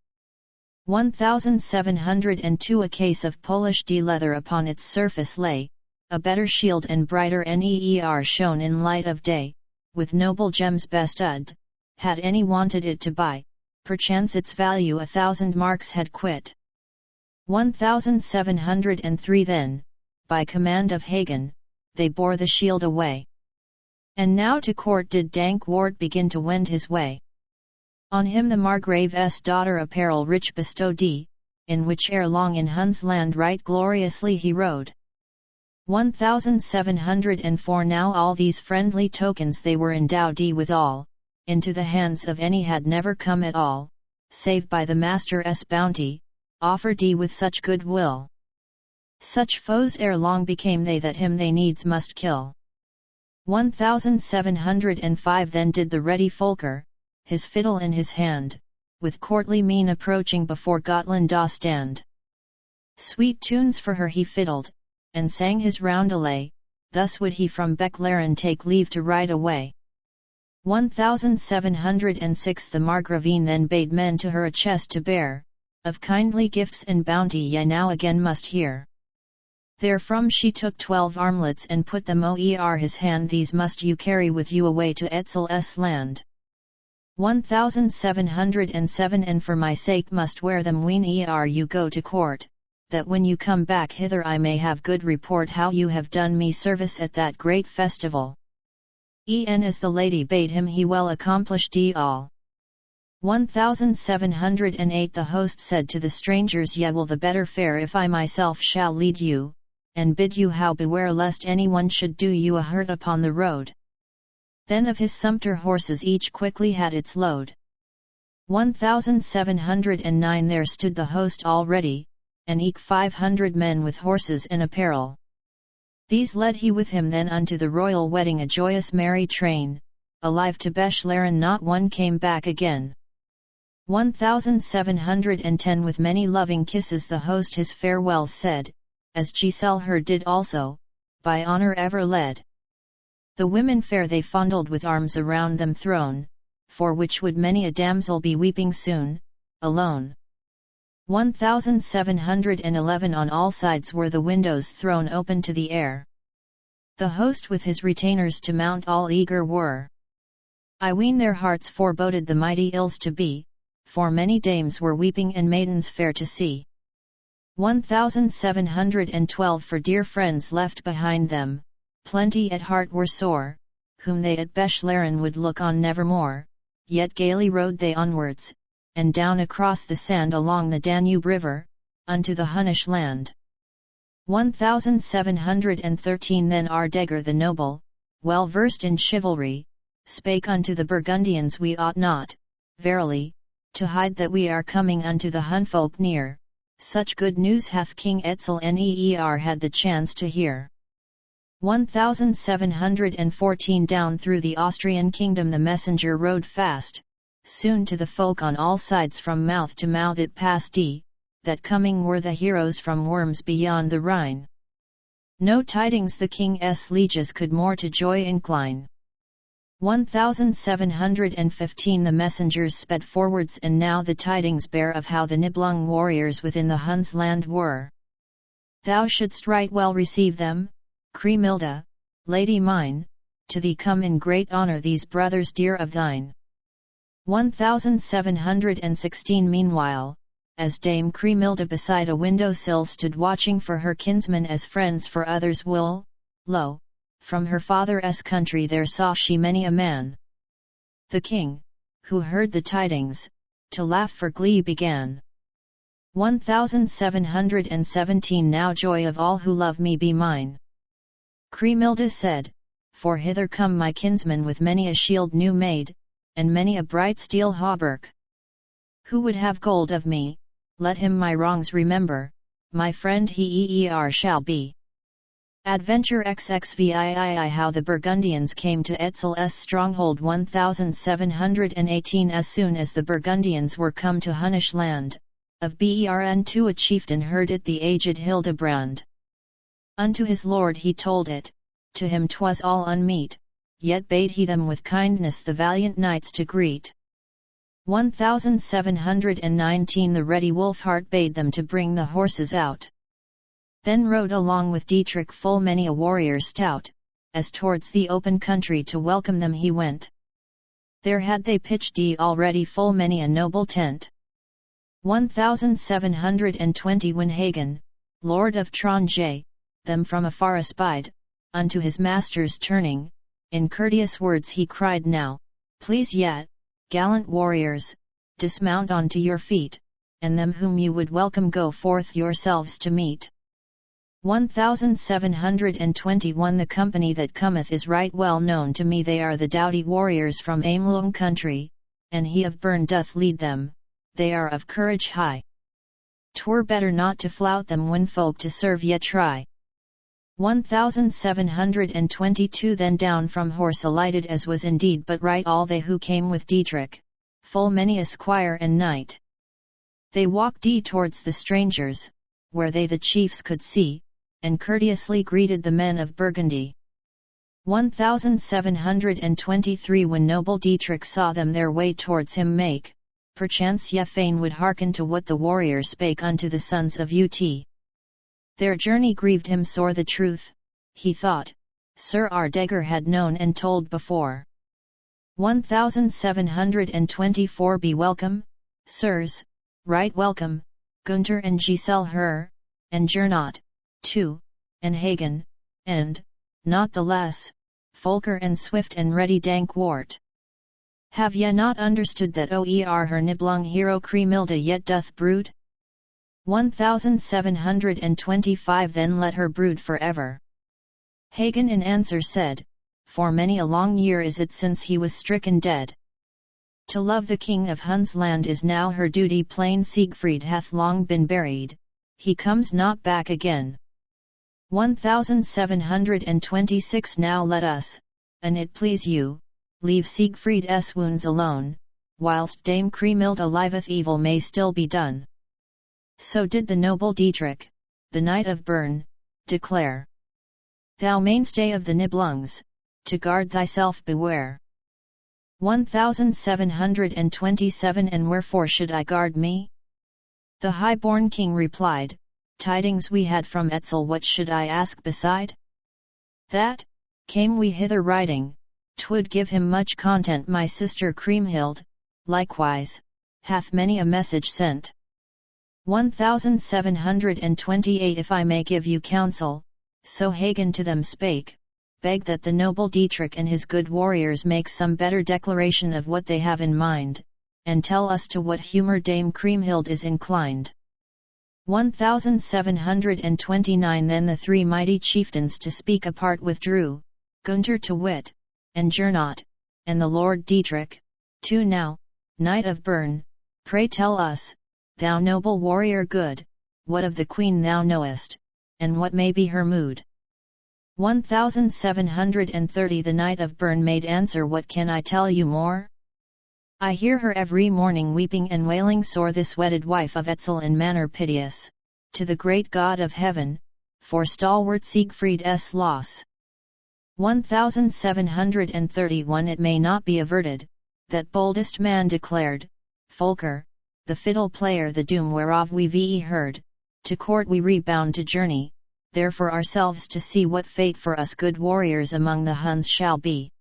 1702 A case of Polish leather upon its surface lay, a better shield and brighter neer shone in light of day, with noble gems bestud. Had any wanted it to buy, perchance its value 1,000 marks had quit. 1703 Then, by command of Hagen, they bore the shield away. And now to court did Dankwart begin to wend his way. On him the Margrave's daughter apparel rich bestowed, in which ere long in Hun's land right gloriously he rode. 1704 Now all these friendly tokens they were endowed withal, into the hands of any had never come at all, save by the master's bounty, offered with such good will. Such foes ere long became they that him they needs must kill. 1705 Then did the ready Folker, his fiddle in his hand, with courtly mien approaching before Gotland stand. Sweet tunes for her he fiddled, and sang his roundelay, thus would he from Beclaren take leave to ride away. 1706 The Margravine then bade men to her a chest to bear, of kindly gifts and bounty ye now again must hear. Therefrom she took 12 armlets and put them o'er his hand. These must you carry with you away to Etzel's land. 1707 And for my sake must wear them when you go to court, that when you come back hither I may have good report how you have done me service at that great festival. As the lady bade him he well accomplished all. 1708 The host said to the strangers, Ye will the better fare if I myself shall lead you, and bid you how beware lest anyone should do you a hurt upon the road. Then of his sumpter horses each quickly had its load. 1709 There stood the host all ready, and eke 500 men with horses and apparel. These led he with him then unto the royal wedding, a joyous merry train, alive to Bechlaren not one came back again. 1710 With many loving kisses the host his farewells said, as Giselle her did also, by honour ever led. The women fair they fondled with arms around them thrown, for which would many a damsel be weeping soon, alone. 1711 On all sides were the windows thrown open to the air. The host with his retainers to mount all eager were. I ween their hearts foreboded the mighty ills to be, for many dames were weeping and maidens fair to see. 1712 For dear friends left behind them, plenty at heart were sore, whom they at Bechlaren would look on nevermore, yet gaily rode they onwards, and down across the sand along the Danube river, unto the Hunnish land. 1713 Then Ardegger the noble, well versed in chivalry, spake unto the Burgundians, We ought not, verily, to hide that we are coming unto the Hunfolk near, such good news hath King Etzel Neer had the chance to hear. 1714 Down through the Austrian kingdom the messenger rode fast, soon to the folk on all sides from mouth to mouth it passed, that coming were the heroes from Worms beyond the Rhine. No tidings the king's lieges could more to joy incline. 1715 The messengers sped forwards, and now the tidings bear of how the Nibelung warriors within the Huns' land were. Thou shouldst right well receive them, Kriemhilde, lady mine, to thee come in great honour these brothers dear of thine. 1716 Meanwhile, as Dame Kriemhilde beside a window sill stood watching for her kinsmen as friends for others will, lo, from her father's country there saw she many a man. The king, who heard the tidings, to laugh for glee began. 1717 Now joy of all who love me be mine. Kriemhilde said, for hither come my kinsmen with many a shield new made, and many a bright steel hauberk. Who would have gold of me, let him my wrongs remember, my friend he shall be. Adventure XXVII How the Burgundians came to Etzel's stronghold 1718 As soon as the Burgundians were come to Hunnish land, of Bern to a chieftain heard it the aged Hildebrand. Unto his lord he told it, to him 'twas all unmeet, yet bade he them with kindness the valiant knights to greet. 1719 The ready Wolfhart bade them to bring the horses out. Then rode along with Dietrich full many a warrior stout, as towards the open country to welcome them he went. There had they pitched already full many a noble tent. 1720 When Hagen, lord of Tronje, them from afar espied, unto his masters turning, in courteous words he cried, Now, please yet, gallant warriors, dismount on to your feet, and them whom you would welcome go forth yourselves to meet. 1721 The company that cometh is right well known to me, they are the doughty warriors from Amelung country, and he of Bern doth lead them, they are of courage high. 'Twere better not to flout them when folk to serve yet try. 1722 Then down from horse alighted, as was indeed but right, all they who came with Dietrich, full many a squire and knight. They walked towards the strangers, where they the chiefs could see, and courteously greeted the men of Burgundy. 1723 When noble Dietrich saw them their way towards him make, perchance ye fain would hearken to what the warriors spake unto the sons of Ut. Their journey grieved him sore, the truth, he thought, Sir Ardegger had known and told before. 1724 Be welcome, sirs, right welcome, Gunther and Giselle her, and Gernot, too, and Hagen, and, not the less, Folker and Swift and ready Dankwart. Have ye not understood that oer her Nibelung hero Kriemhilde yet doth brood? 1725 Then let her brood for ever. Hagen in answer said, For many a long year is it since he was stricken dead. To love the king of Hun's land is now her duty plain, Siegfried hath long been buried, he comes not back again. 1726 Now let us, an it please you, leave Siegfried's wounds alone, whilst Dame Kriemhilde liveth evil may still be done. So did the noble Dietrich, the knight of Bern, declare. Thou mainstay of the Nibelungs, to guard thyself beware. 1727 And wherefore should I guard me? The high-born king replied, Tidings we had from Etzel, what should I ask beside? That, came we hither riding, 'twould give him much content. My sister Kriemhild, likewise, hath many a message sent. 1728 If I may give you counsel, so Hagen to them spake, beg that the noble Dietrich and his good warriors make some better declaration of what they have in mind, and tell us to what humour Dame Kriemhild is inclined. 1729 Then the three mighty chieftains to speak apart withdrew, Gunther to wit, and Gernot, and the Lord Dietrich, too. Now, knight of Bern, pray tell us, thou noble warrior good, what of the queen thou knowest, and what may be her mood. 1730 The knight of Bern made answer, What can I tell you more? I hear her every morning weeping and wailing sore, this wedded wife of Etzel, in manner piteous, to the great God of heaven, for stalwart Siegfried's loss. 1731 It may not be averted, that boldest man declared, Folker, the fiddle player, the doom whereof we've heard, to court we rebound to journey, therefore ourselves to see what fate for us good warriors among the Huns shall be.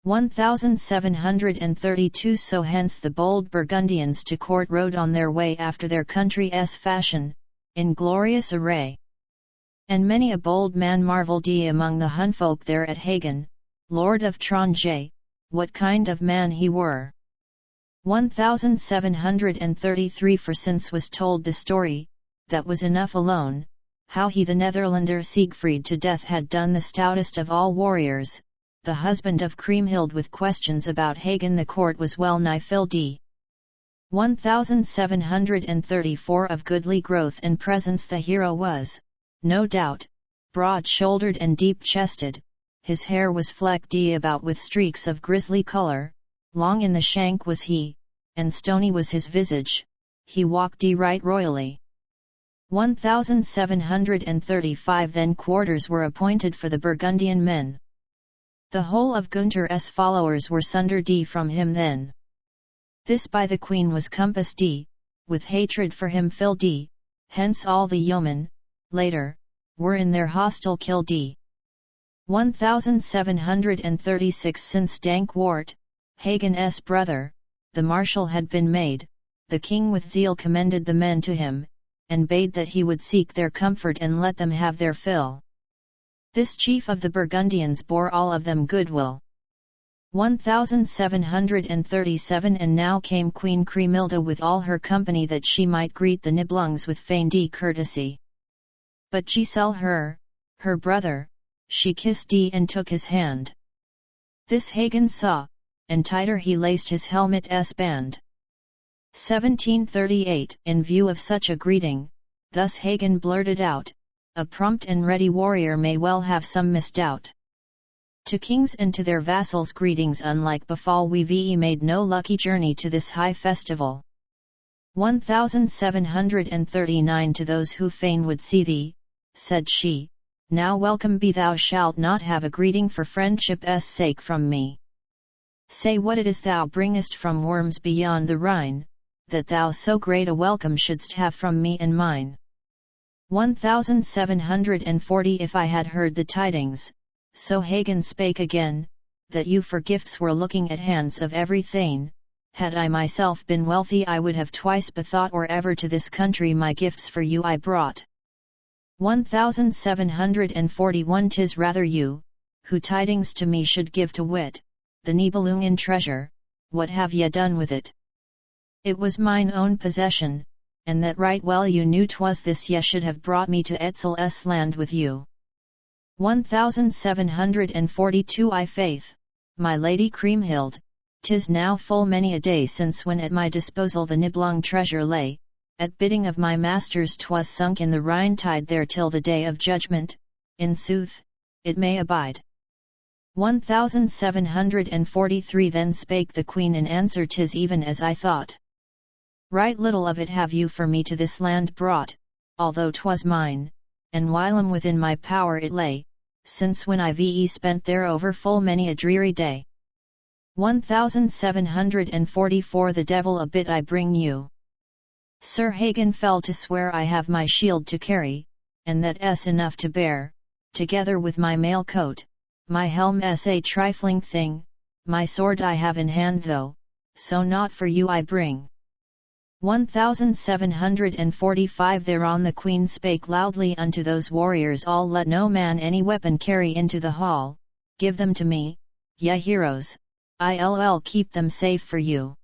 1732 So hence the bold Burgundians to court rode on their way after their country's fashion, in glorious array. And many a bold man marvelled among the Hunfolk there at Hagen, lord of Tronje, what kind of man he were. 1733 For since was told the story, that was enough alone, how he the Netherlander Siegfried to death had done, the stoutest of all warriors, the husband of Kriemhild. With questions about Hagen the court was well nigh filled. 1734 Of goodly growth and presence the hero was, no doubt, broad-shouldered and deep-chested, his hair was flecked about with streaks of grisly colour, long in the shank was he, and stony was his visage, he walked right royally. 1735 Then quarters were appointed for the Burgundian men. The whole of Gunther's followers were sunder from him then. This by the queen was compassed with hatred for him filled hence all the yeomen, later, were in their hostile killed 1736 Since Dankwart, Hagen's brother, the marshal had been made, the king with zeal commended the men to him, and bade that he would seek their comfort and let them have their fill. This chief of the Burgundians bore all of them goodwill. 1737 And now came Queen Kriemhilda with all her company that she might greet the Nibelungs with feigned courtesy. But Giselle her brother, she kissed and took his hand. This Hagen saw, and tighter he laced his helmet's band. 1738 In view of such a greeting, thus Hagen blurted out, a prompt and ready warrior may well have some misdoubt. To kings and to their vassals greetings unlike befall we made no lucky journey to this high festival. 1739 To those who fain would see thee, said she, now welcome be thou shalt not have a greeting for friendship's sake from me. Say what it is thou bringest from Worms beyond the Rhine, that thou so great a welcome shouldst have from me and mine. 1740 If I had heard the tidings, so Hagen spake again, that you for gifts were looking at hands of every thane, had I myself been wealthy I would have twice bethought or ever to this country my gifts for you I brought. 1741 'Tis rather you, who tidings to me should give to wit, the Nibelungen treasure, what have ye done with it? It was mine own possession, and that right well you knew 'twas this ye should have brought me to Etzel's land with you. 1742 I faith, my lady Kriemhild, 'tis now full many a day since when at my disposal the Nibelung treasure lay, at bidding of my masters 'twas sunk in the Rhine tide there till the day of judgment, in sooth, it may abide. 1743 Then spake the queen in answer 'tis even as I thought. Right little of it have you for me to this land brought, although 'twas mine, and whilom within my power it lay, since when I spent there over full many a dreary day. 1744 The devil a bit I bring you. Sir Hagen fell to swear I have my shield to carry, and that's enough to bear, together with my mail coat, my helm's a trifling thing, my sword I have in hand though, so not for you I bring. 1745 Thereon the queen spake loudly unto those warriors all let no man any weapon carry into the hall, give them to me, ye heroes, I'll keep them safe for you.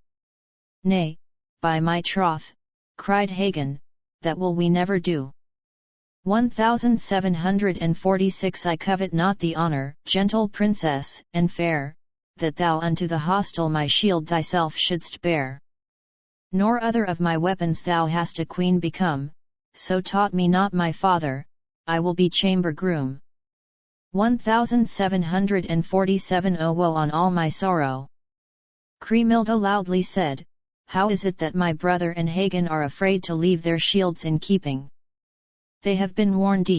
Nay, by my troth, cried Hagen, that will we never do. 1746 I covet not the honour, gentle princess, and fair, that thou unto the hostile my shield thyself shouldst bear. Nor other of my weapons thou hast a queen become, so taught me not my father, I will be chamber groom. 1747 O woe on all my sorrow! Kriemhilda loudly said, how is it that my brother and Hagen are afraid to leave their shields in keeping? They have been warned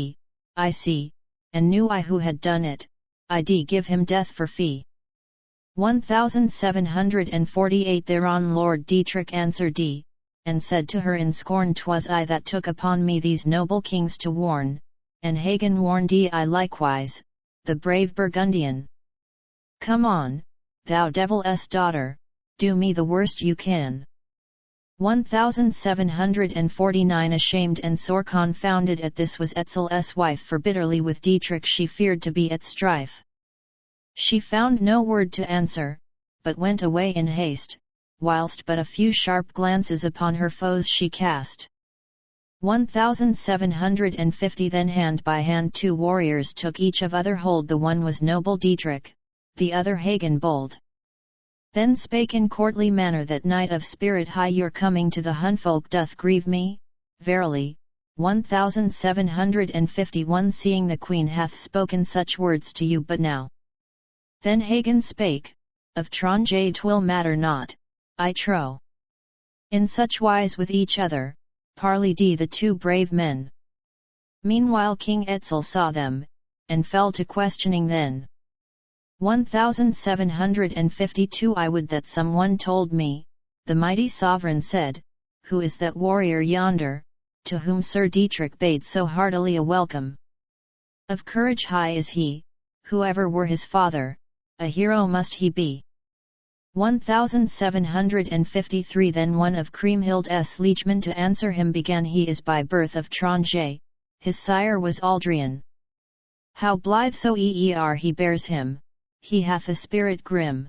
I see, and knew I who had done it, I'd give him death for fee. 1748 Thereon Lord Dietrich answered and said to her in scorn 'twas I that took upon me these noble kings to warn, and Hagen warned I likewise, the brave Burgundian. Come on, thou devil's daughter, do me the worst you can. 1749 Ashamed and sore confounded at this was Etzel's wife for bitterly with Dietrich she feared to be at strife. She found no word to answer, but went away in haste, whilst but a few sharp glances upon her foes she cast. 1750 Then hand by hand two warriors took each of other hold, the one was noble Dietrich, the other Hagen bold. Then spake in courtly manner, that knight of spirit high, your coming to the hunfolk doth grieve me, verily. 1751 Seeing the queen hath spoken such words to you but now. Then Hagen spake, of Tronje 'twill matter not, I trow. In such wise with each other, parleyed the two brave men. Meanwhile King Etzel saw them, and fell to questioning then. 1752 I would that someone told me, the mighty sovereign said, who is that warrior yonder, to whom Sir Dietrich bade so heartily a welcome. Of courage high is he, whoever were his father, a hero must he be. 1753 Then one of Kriemhild's liegemen to answer him began, he is by birth of Tronje, his sire was Aldrian. How blithe soe'er he bears him, he hath a spirit grim.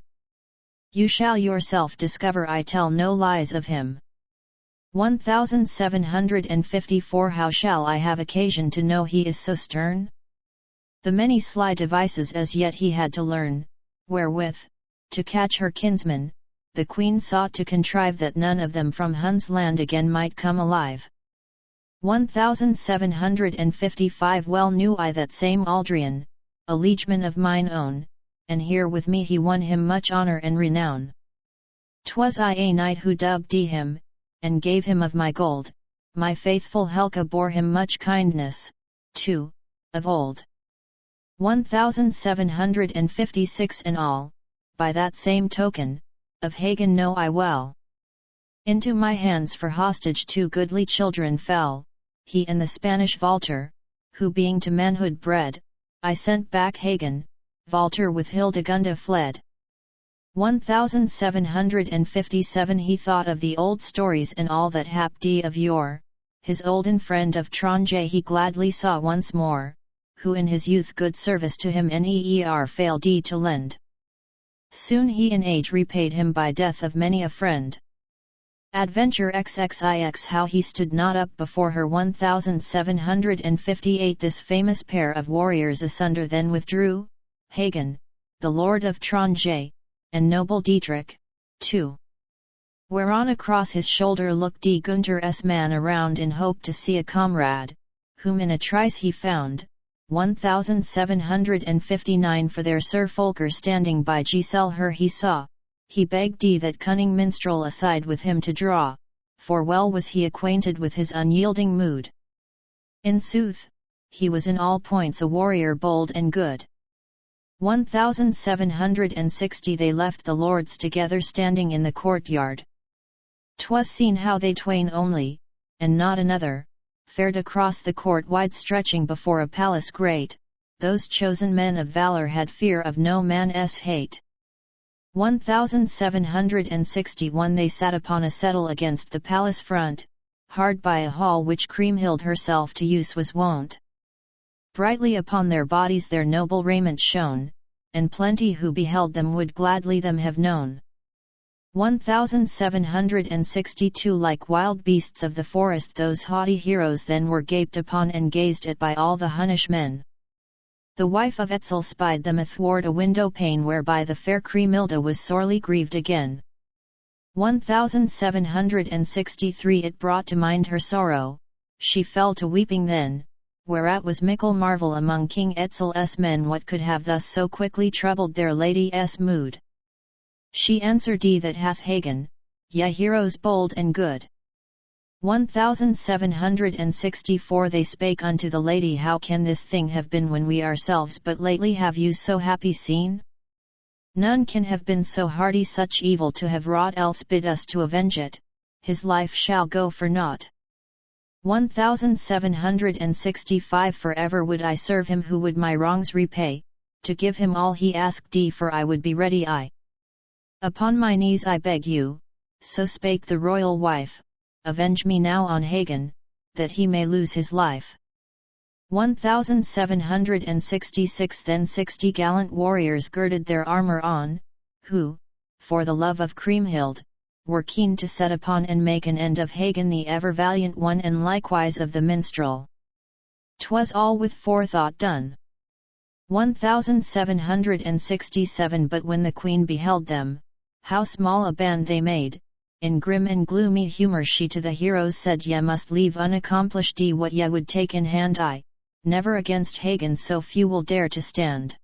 You shall yourself discover, I tell no lies of him. 1754 How shall I have occasion to know he is so stern? The many sly devices as yet he had to learn, wherewith, to catch her kinsmen, the queen sought to contrive that none of them from Hun's land again might come alive. 1755 Well knew I that same Aldrian, a liegeman of mine own, and here with me he won him much honour and renown. 'Twas I a knight who dubbed him, and gave him of my gold, my faithful Helga bore him much kindness, too, of old. 1756 In all, by that same token, of Hagen know I well. Into my hands for hostage two goodly children fell, he and the Spanish Walter, who being to manhood bred, I sent back Hagen, Walter with Hildegunda fled. 1757 He thought of the old stories and all that happed of yore, his olden friend of Tronje he gladly saw once more, who in his youth good service to him ne'er failed to lend. Soon he in age repaid him by death of many a friend. Adventure XXIX How he stood not up before her. 1758 This famous pair of warriors asunder then withdrew, Hagen, the lord of Tronje, and noble Dietrich, too. Whereon across his shoulder looked Gunther's man around in hope to see a comrade, whom in a trice he found. 1759 For there Sir Folker standing by Giselle her he saw, he begged that cunning minstrel aside with him to draw, for well was he acquainted with his unyielding mood. In sooth, he was in all points a warrior bold and good. 1760 They left the lords together standing in the courtyard. 'Twas seen how they twain only, and not another, fared across the court wide stretching before a palace great, those chosen men of valour had fear of no man's hate. 1761 They sat upon a settle against the palace front, hard by a hall which Kriemhild herself to use was wont. Brightly upon their bodies their noble raiment shone, and plenty who beheld them would gladly them have known. 1762 Like wild beasts of the forest those haughty heroes then were gaped upon and gazed at by all the Hunnish men. The wife of Etzel spied them athwart a window pane whereby the fair Kriemhilda was sorely grieved again. 1763 It brought to mind her sorrow, she fell to weeping then, whereat was mickle marvel among King Etzel's men what could have thus so quickly troubled their lady's mood. She answered that hath Hagen, ye heroes bold and good. 1764 They spake unto the lady How can this thing have been when we ourselves but lately have you so happy seen? None can have been so hardy such evil to have wrought else bid us to avenge it, his life shall go for naught. 1765 Forever would I serve him who would my wrongs repay, to give him all he asked for I would be ready Upon my knees I beg you, so spake the royal wife, avenge me now on Hagen, that he may lose his life. 1766 Then 60 gallant warriors girded their armour on, who, for the love of Kriemhild, were keen to set upon and make an end of Hagen the ever valiant one and likewise of the minstrel. 'Twas all with forethought done. 1767 But when the queen beheld them, how small a band they made, in grim and gloomy humour she to the heroes said Ye must leave unaccomplished what ye would take in hand never against Hagen so few will dare to stand.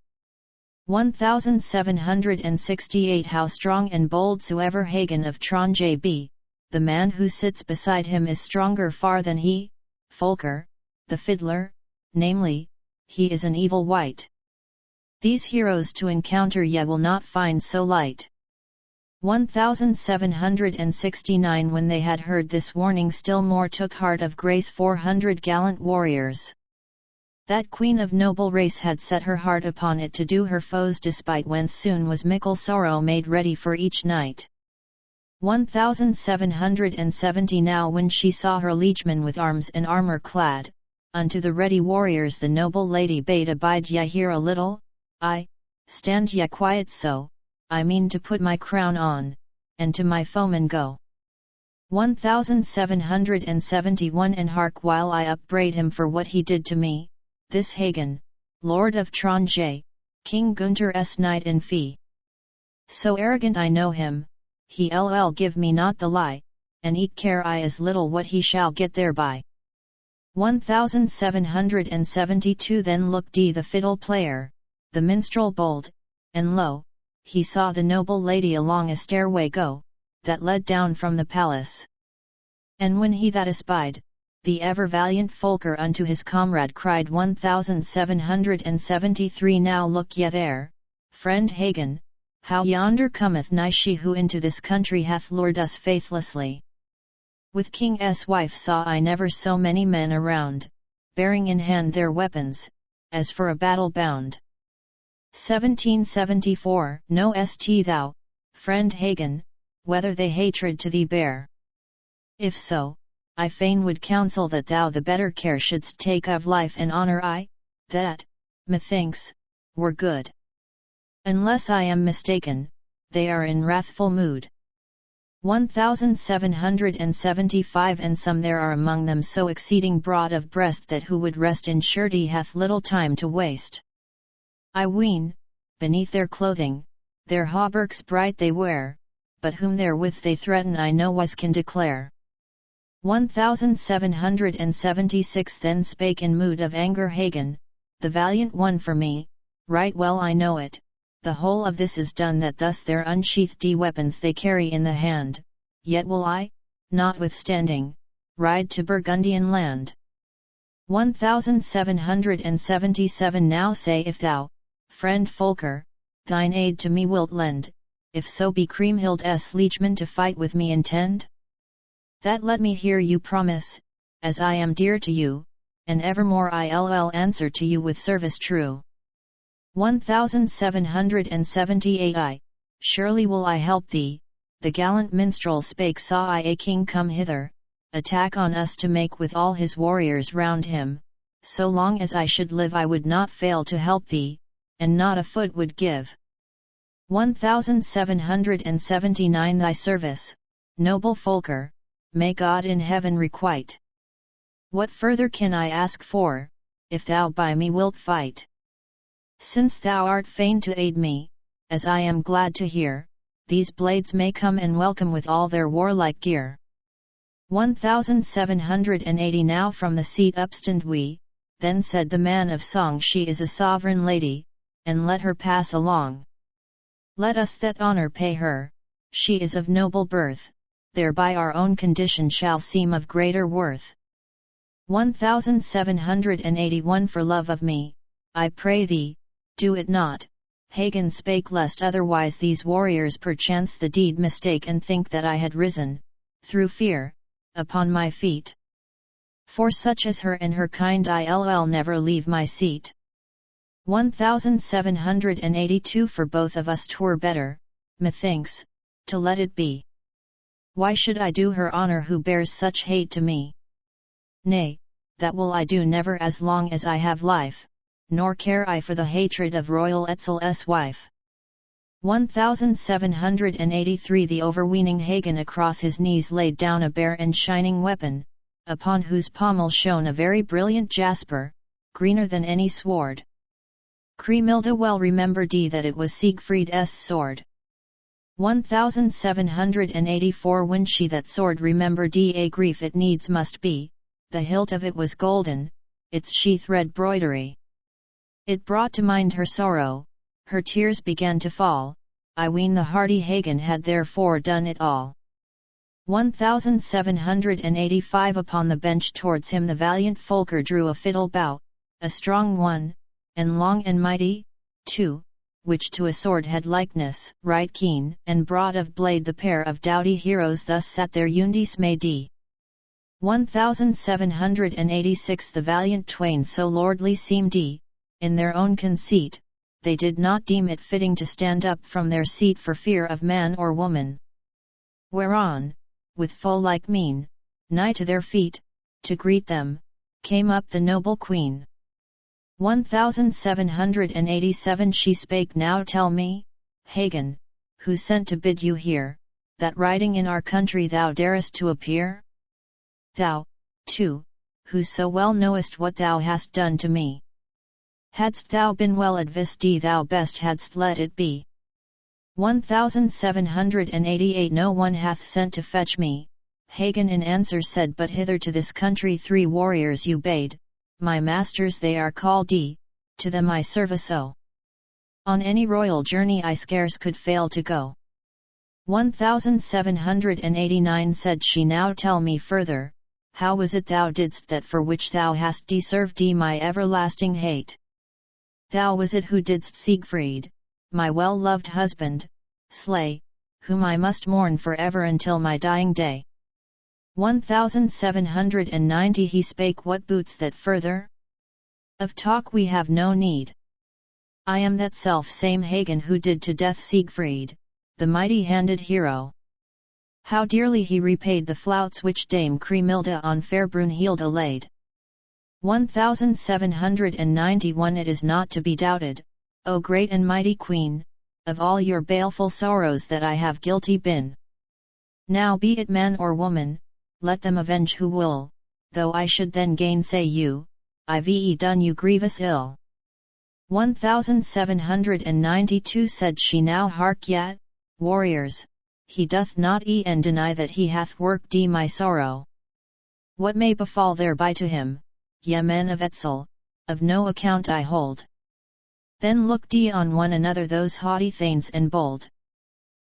1768 How strong and bold soever Hagen of Tronje be, the man who sits beside him is stronger far than he, Folker, the fiddler, namely, he is an evil wight. These heroes to encounter ye will not find so light. 1769 When they had heard this warning still more took heart of grace 400 gallant warriors. That queen of noble race had set her heart upon it to do her foes despite whence soon was mickle sorrow made ready for each knight. 1770 Now when she saw her liegemen with arms and armour clad, unto the ready warriors the noble lady bade abide ye here a little, stand ye quiet so, I mean to put my crown on, and to my foemen go. 1771 And hark while I upbraid him for what he did to me, this Hagen, Lord of Tronje, King Gunther's knight in fee. So arrogant I know him, he'll give me not the lie, and eke care I as little what he shall get thereby. 1772 Then looked the fiddle player, the minstrel bold, and lo, he saw the noble lady along a stairway go, that led down from the palace. And when he that espied, the ever valiant Folker unto his comrade cried 1773 Now look ye there, friend Hagen, how yonder cometh nigh she who into this country hath lured us faithlessly. With King's wife saw I never so many men around, bearing in hand their weapons, as for a battle bound. 1774 Knowest thou, friend Hagen, whether they hatred to thee bear? If so, I fain would counsel that thou the better care shouldst take of life and honour that, methinks, were good. Unless I am mistaken, they are in wrathful mood. 1775 And some there are among them so exceeding broad of breast that who would rest in surety hath little time to waste. I ween, beneath their clothing, their hauberks bright they wear, but whom therewith they threaten I no wise can declare. 1776 Then spake in mood of anger Hagen, the valiant one for me, right well I know it, the whole of this is done that thus their unsheathed weapons they carry in the hand, yet will I, notwithstanding, ride to Burgundian land. 1777 Now say if thou, friend Folker, thine aid to me wilt lend, if so be Kriemhild's liegemen to fight with me intend? That let me hear you promise, as I am dear to you, and evermore I'll answer to you with service true. 1778 Surely will I help thee, the gallant minstrel spake saw I a king come hither, attack on us to make with all his warriors round him, so long as I should live I would not fail to help thee, and not a foot would give. 1779 Thy service, noble Folker, may God in heaven requite. What further can I ask for, if thou by me wilt fight? Since thou art fain to aid me, as I am glad to hear, these blades may come and welcome with all their warlike gear. 1780 Now from the seat upstand we, then said the man of song she is a sovereign lady, and let her pass along. Let us that honour pay her, she is of noble birth, thereby our own condition shall seem of greater worth. 1781 For love of me, I pray thee, do it not, Hagen spake lest otherwise these warriors perchance the deed mistake and think that I had risen, through fear, upon my feet. For such as her and her kind I'll never leave my seat. 1782 For both of us 'twere better, methinks, to let it be. Why should I do her honour who bears such hate to me? Nay, that will I do never as long as I have life, nor care I for the hatred of royal Etzel's wife. 1783 The overweening Hagen across his knees laid down a bare and shining weapon, upon whose pommel shone a very brilliant jasper, greener than any sword. Kriemhilda well remembered that it was Siegfried's sword. 1784 When she that sword remembered a grief it needs must be, the hilt of it was golden, its sheath red broidery. It brought to mind her sorrow, her tears began to fall, I ween the hardy Hagen had therefore done it all. 1785 Upon the bench towards him the valiant Folker drew a fiddle bow, a strong one, and long and mighty, too, which to a sword had likeness, right keen and broad of blade. The pair of doughty heroes thus sat there undismayed. 1786 The valiant twain so lordly seemed, in their own conceit, they did not deem it fitting to stand up from their seat for fear of man or woman. Whereon, with foe-like mien, nigh to their feet, to greet them, came up the noble queen. 1787 She spake, Now tell me, Hagen, who sent to bid you here, that riding in our country thou darest to appear? Thou, too, who so well knowest what thou hast done to me. Hadst thou been well advised, thou best hadst let it be. 1788 No one hath sent to fetch me, Hagen in answer said, but hither to this country 3 warriors you bade, my masters they are called, to them I service so. On any royal journey I scarce could fail to go. 1789 Said she, Now tell me further, how was it thou didst that for which thou hast deserved my everlasting hate? Thou was it who didst Siegfried, my well-loved husband, slay, whom I must mourn for ever until my dying day. 1790 He spake, What boots that further? Of talk we have no need. I am that self-same Hagen who did to death Siegfried, the mighty-handed hero. How dearly he repaid the flouts which Dame Kriemhilda on fair Brunhilde laid. 1791 It is not to be doubted, O great and mighty Queen, of all your baleful sorrows that I have guilty been. Now be it man or woman, let them avenge who will, though I should then gainsay you, I've done you grievous ill. 1792 Said she, Now hark yet, warriors, he doth not e'en deny that he hath worked my sorrow. What may befall thereby to him, ye men of Etzel, of no account I hold. Then looked on one another those haughty thanes and bold.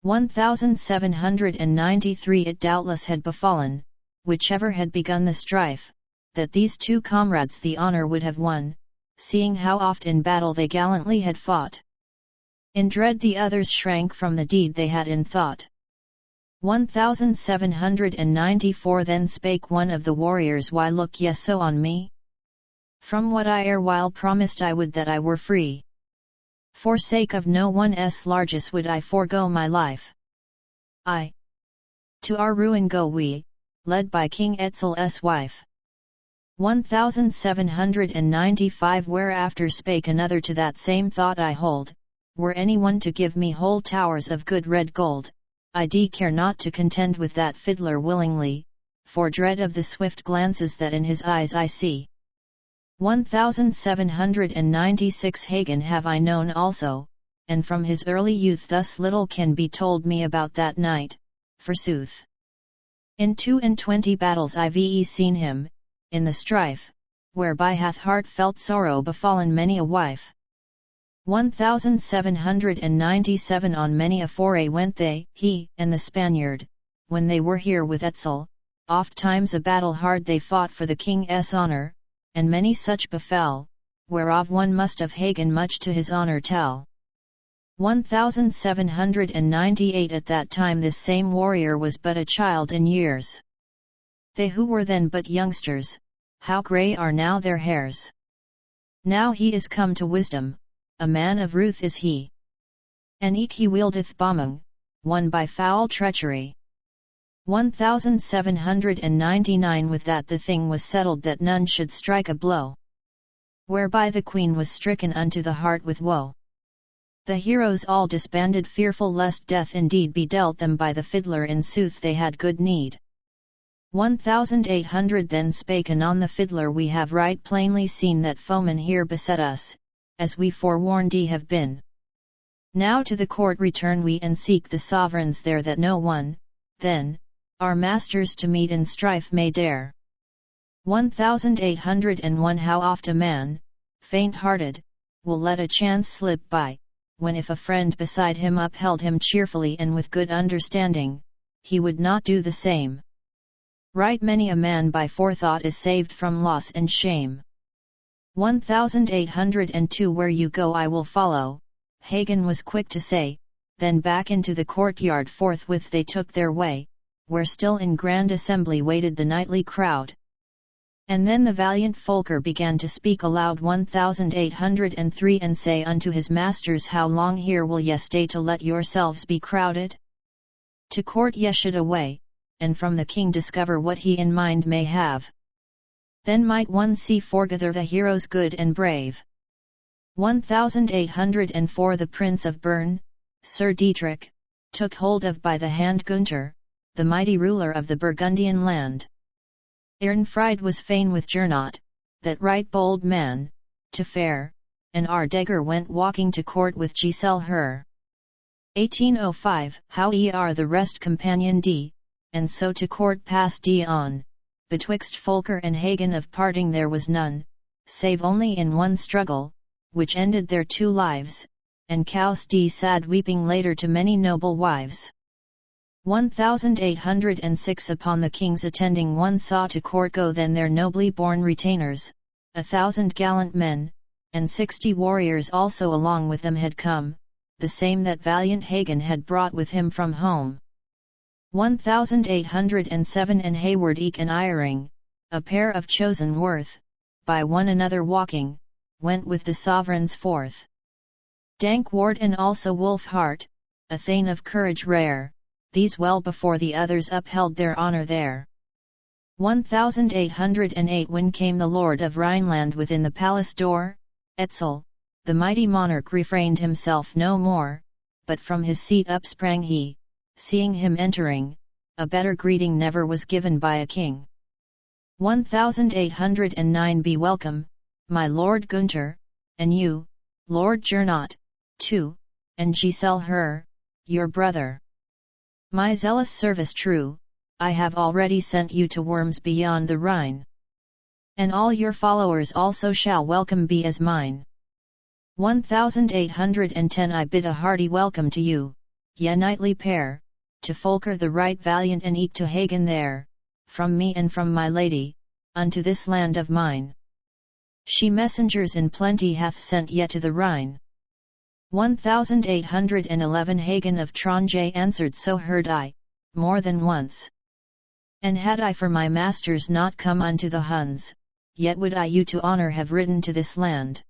1793 It doubtless had befallen, whichever had begun the strife, that these 2 comrades the honour would have won, seeing how oft in battle they gallantly had fought. In dread the others shrank from the deed they had in thought. 1794 Then spake one of the warriors, Why look ye so on me? From what I erewhile promised I would that I were free. For sake of no one's largess would I forego my life. To our ruin go we, led by King Etzel's wife. 1795 Whereafter spake another, To that same thought I hold, were any one to give me whole towers of good red gold, I care not to contend with that fiddler willingly, for dread of the swift glances that in his eyes I see. 1796 Hagen have I known also, and from his early youth thus little can be told me about that knight, forsooth. In 22 battles I've seen him, in the strife, whereby hath heartfelt sorrow befallen many a wife. 1797 On many a foray went they, he and the Spaniard, when they were here with Etzel, oft times a battle hard they fought for the king's honour, and many such befell, whereof one must of Hagen much to his honour tell. 1798 At that time this same warrior was but a child in years. They who were then but youngsters, how grey are now their hairs! Now he is come to wisdom, a man of ruth is he. And eke he wieldeth bombing, won by foul treachery. 1799 With that the thing was settled that none should strike a blow, whereby the queen was stricken unto the heart with woe. The heroes all disbanded, fearful lest death indeed be dealt them by the fiddler. In sooth they had good need. 1800 Then spake anon the fiddler, We have right plainly seen that foemen here beset us, as we forewarned have been. Now to the court return we, and seek the sovereigns there, that no one, then, our masters to meet in strife may dare. 1801 How oft a man, faint-hearted, will let a chance slip by, when if a friend beside him upheld him cheerfully and with good understanding, he would not do the same. Right many a man by forethought is saved from loss and shame. 1802 Where you go I will follow, Hagen was quick to say, then back into the courtyard forthwith they took their way, where still in grand assembly waited the knightly crowd. And then the valiant Folker began to speak aloud 1803 and say unto his masters, how long here will ye stay to let yourselves be crowded? To court ye should away, and from the king discover what he in mind may have. Then might one see forgather the heroes good and brave. 1804 The Prince of Bern, Sir Dietrich, took hold of by the hand Gunther, the mighty ruler of the Burgundian land. Ehrenfried was fain with Gernot, that right bold man, to fare, and Ardegger went walking to court with Giselle her. 1805 How are the rest companion D, and so to court passed D on, betwixt Folker and Hagen of parting there was none, save only in one struggle, which ended their 2 lives, and caused D sad weeping later to many noble wives. 1806 Upon the king's attending one saw to court go then their nobly born retainers, 1,000 gallant men, and 60 warriors also along with them had come, the same that valiant Hagen had brought with him from home. 1807 And Hayward eke and Eyring, a pair of chosen worth, by one another walking, went with the sovereigns forth. Dankwart and also Wolfhart, a thane of courage rare, these well before the others upheld their honour there. 1808 When came the lord of Rhineland within the palace door, Etzel, the mighty monarch refrained himself no more, but from his seat up sprang he, seeing him entering, a better greeting never was given by a king. 1809 Be welcome, my lord Gunther, and you, Lord Gernot, too, and Giselle her, your brother. My zealous service true, I have already sent you to Worms beyond the Rhine. And all your followers also shall welcome be as mine. 1810 I bid a hearty welcome to you, ye knightly pair, to Folker the right valiant and eke to Hagen there, from me and from my lady, unto this land of mine. She messengers in plenty hath sent yet to the Rhine. 1811 Hagen of Tronje answered, so heard I, more than once. And had I for my masters not come unto the Huns, yet would I you to honour have ridden to this land.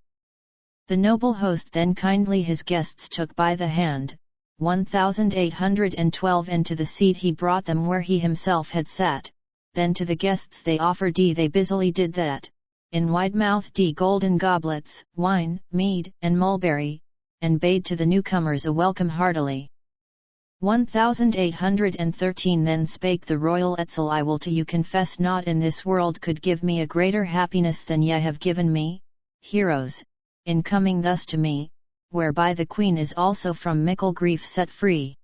The noble host then kindly his guests took by the hand, 1812 and to the seat he brought them where he himself had sat, then to the guests they offered they busily did that, in wide-mouthed golden goblets, wine, mead, and mulberry, and bade to the newcomers a welcome heartily. 1813 Then spake the royal Etzel, I will to you confess naught in this world could give me a greater happiness than ye have given me, heroes, in coming thus to me, whereby the queen is also from mickle grief set free.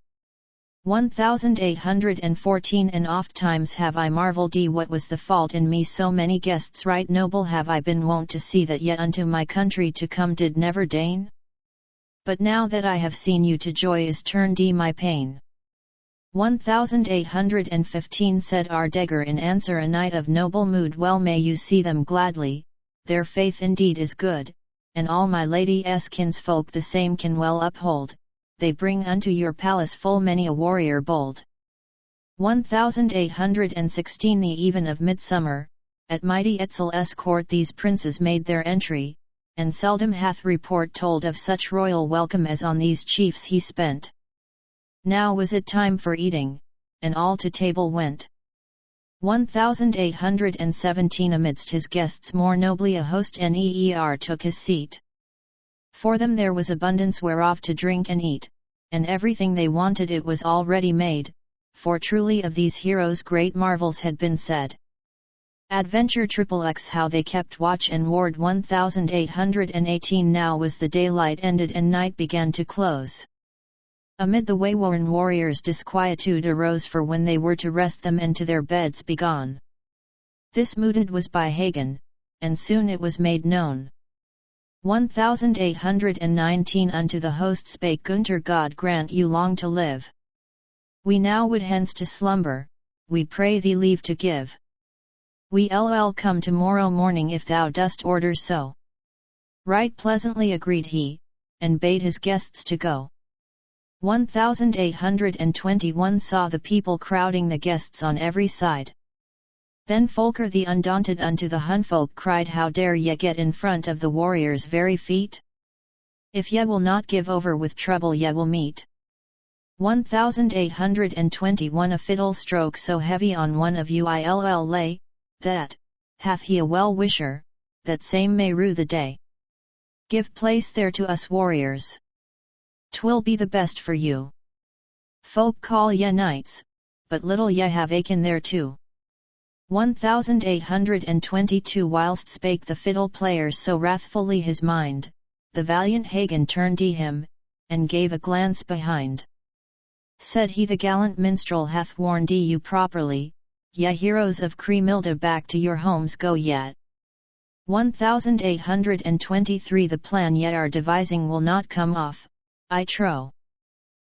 1814 And oft times have I marvelled what was the fault in me, so many guests right noble have I been wont to see that yet unto my country to come did never deign. But now that I have seen you to joy is turned my pain. 1815 Said Ardegger in answer, a knight of noble mood, well may you see them gladly, their faith indeed is good, and all my lady's kinsfolk the same can well uphold, they bring unto your palace full many a warrior bold. 1816 The even of midsummer, at mighty Etzel's court these princes made their entry, and seldom hath report told of such royal welcome as on these chiefs he spent. Now was it time for eating, and all to table went. 1817 Amidst his guests more nobly a host Neer took his seat. For them there was abundance whereof to drink and eat, and everything they wanted it was already made, for truly of these heroes great marvels had been said. Adventure XXX How they kept watch and ward. 1818 Now was the daylight ended and night began to close. Amid the wayworn warriors disquietude arose, for when they were to rest them and to their beds begone. This mooted was by Hagen, and soon it was made known. 1819 Unto the host spake Gunther, God grant you long to live. We now would hence to slumber, we pray thee leave to give. We'll come tomorrow morning if thou dost order so. Right pleasantly agreed he, and bade his guests to go. 1821 saw the people crowding the guests on every side. Then Folker the undaunted unto the hunfolk cried, how dare ye get in front of the warriors' very feet? If ye will not give over, with trouble ye will meet. 1821 A fiddle stroke so heavy on one of you Ill lay, that, hath he a well-wisher, that same may rue the day. Give place there to us warriors. 'Twill be the best for you. Folk call ye knights, but little ye have akin thereto. 1822 Whilst spake the fiddle player so wrathfully his mind, the valiant Hagen turned him, and gave a glance behind. Said he, the gallant minstrel hath warned you properly, ye heroes of Cremilda, back to your homes go yet. 1823 The plan ye are devising will not come off, I trow.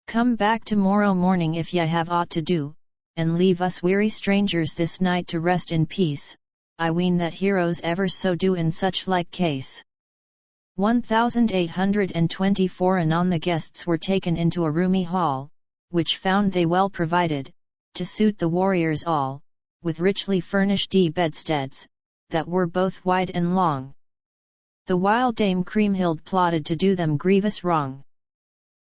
Come back tomorrow morning if ye have aught to do, and leave us weary strangers this night to rest in peace. I ween that heroes ever so do in such like case. 1824 Anon the guests were taken into a roomy hall, which found they well provided, to suit the warriors all, with richly furnished bedsteads, that were both wide and long. The while Dame Kriemhild plotted to do them grievous wrong.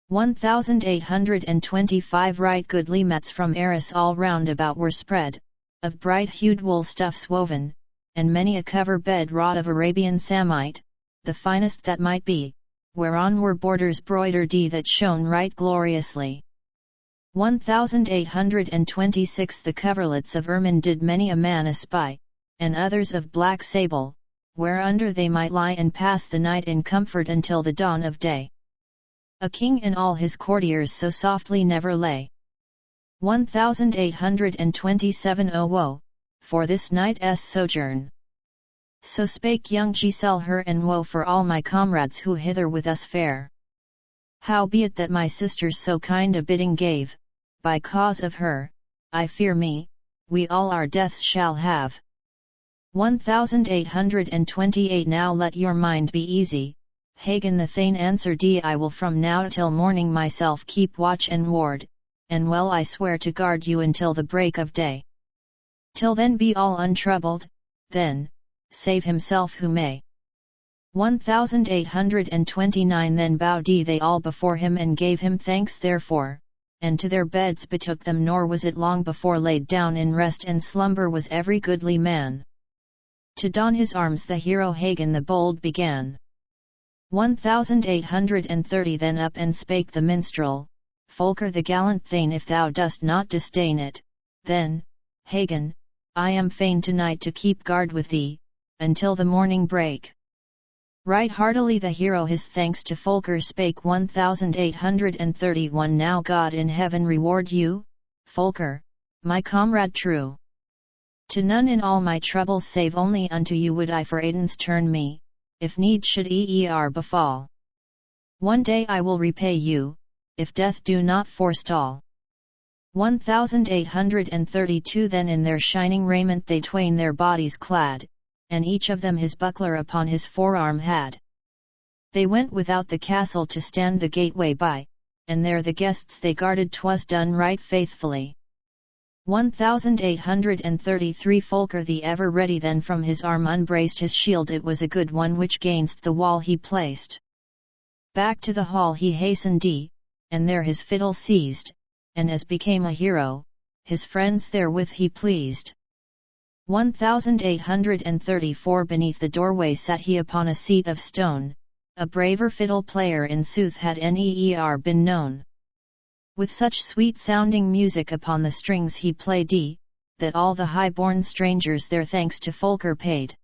1825 Right goodly mats from Arras all round about were spread, of bright-hued wool stuffs woven, and many a cover bed wrought of Arabian samite, the finest that might be, whereon were borders broidered that shone right gloriously. 1826 The coverlets of ermine did many a man espy, and others of black sable, whereunder they might lie and pass the night in comfort until the dawn of day. A king and all his courtiers so softly never lay. 1827 Oh woe, for this night's sojourn! So spake young Giselle her, and woe for all my comrades who hither with us fare. Howbeit that my sisters so kind a bidding gave, by cause of her, I fear me, we all our deaths shall have. 1828 Now let your mind be easy, Hagen the Thane answered, I will from now till morning myself keep watch and ward, and well I swear to guard you until the break of day. Till then be all untroubled, then, save himself who may. 1829 Then bowed they all before him and gave him thanks therefore, and to their beds betook them, nor was it long before laid down in rest and slumber was every goodly man. To don his arms the hero Hagen the bold began. 1830 Then up and spake the minstrel, Folker the gallant Thane, if thou dost not disdain it, then, Hagen, I am fain tonight to keep guard with thee, until the morning break. Right heartily the hero his thanks to Folker spake. 1831 Now God in heaven reward you, Folker, my comrade true. To none in all my troubles save only unto you would I for aidance turn me, if need should befall. One day I will repay you, if death do not forestall. 1832 Then in their shining raiment they twain their bodies clad, and each of them his buckler upon his forearm had. They went without the castle to stand the gateway by, and there the guests they guarded, 'twas done right faithfully. 1833 Folker the ever ready then from his arm unbraced his shield, it was a good one which gainst the wall he placed. Back to the hall he hastened, and there his fiddle seized, and as became a hero, his friends therewith he pleased. 1834 Beneath the doorway sat he upon a seat of stone, a braver fiddle player in sooth had ne'er been known. With such sweet-sounding music upon the strings he played, that all the high-born strangers their thanks to Folker paid.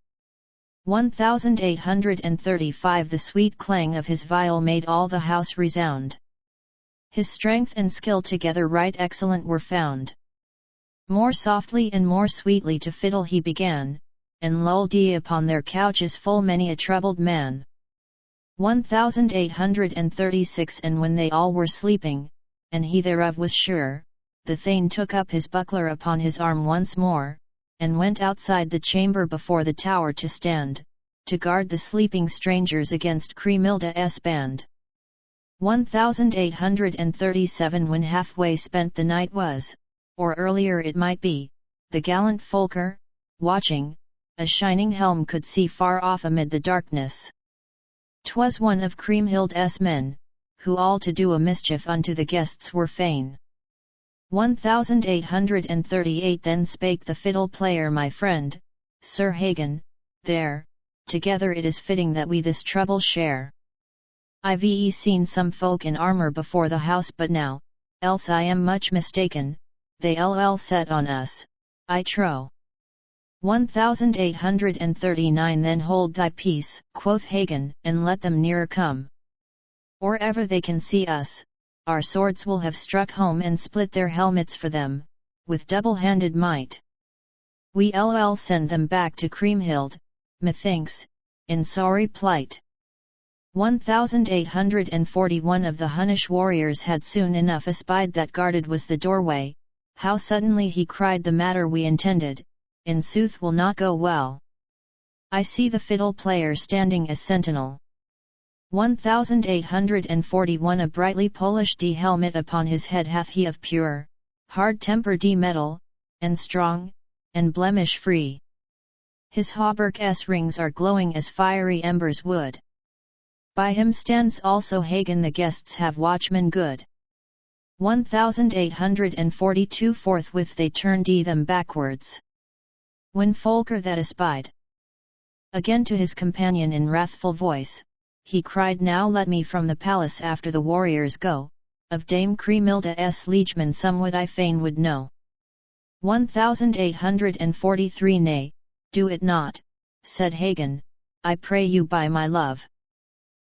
1835 The sweet clang of his viol made all the house resound. His strength and skill together right excellent were found. More softly and more sweetly to fiddle he began, and lulled upon their couches full many a troubled man. 1836 And when they all were sleeping, and he thereof was sure, the Thane took up his buckler upon his arm once more, and went outside the chamber before the tower to stand, to guard the sleeping strangers against Kriemhilde's band. 1837. When halfway spent the night was, or earlier it might be, the gallant Folker, watching, a shining helm could see far off amid the darkness. 'Twas one of Kriemhilde's men, who all to do a mischief unto the guests were fain. 1838. Then spake the fiddle player, my friend, Sir Hagen, there, together it is fitting that we this trouble share. I've seen some folk in armour before the house but now, else I am much mistaken, they'll set on us, I trow. 1839. Then hold thy peace, quoth Hagen, and let them nearer come. Or ever they can see us, our swords will have struck home and split their helmets for them, with double-handed might. We'll send them back to Kriemhild, methinks, in sorry plight. 1841. Of the Hunnish warriors had soon enough espied that guarded was the doorway, how suddenly he cried, the matter we intended, in sooth will not go well. I see the fiddle player standing as sentinel. 1841. A brightly polished D helmet upon his head hath he of pure, hard temper D metal, and strong, and blemish free. His hauberk's rings are glowing as fiery embers wood. By him stands also Hagen, the guests have watchmen good. 1842. Forthwith they turned them backwards. When Folker that espied again to his companion in wrathful voice, he cried, now let me from the palace after the warriors go, of Dame Kriemhilde's liegemen somewhat I fain would know. 1843. Nay, do it not, said Hagen, I pray you by my love.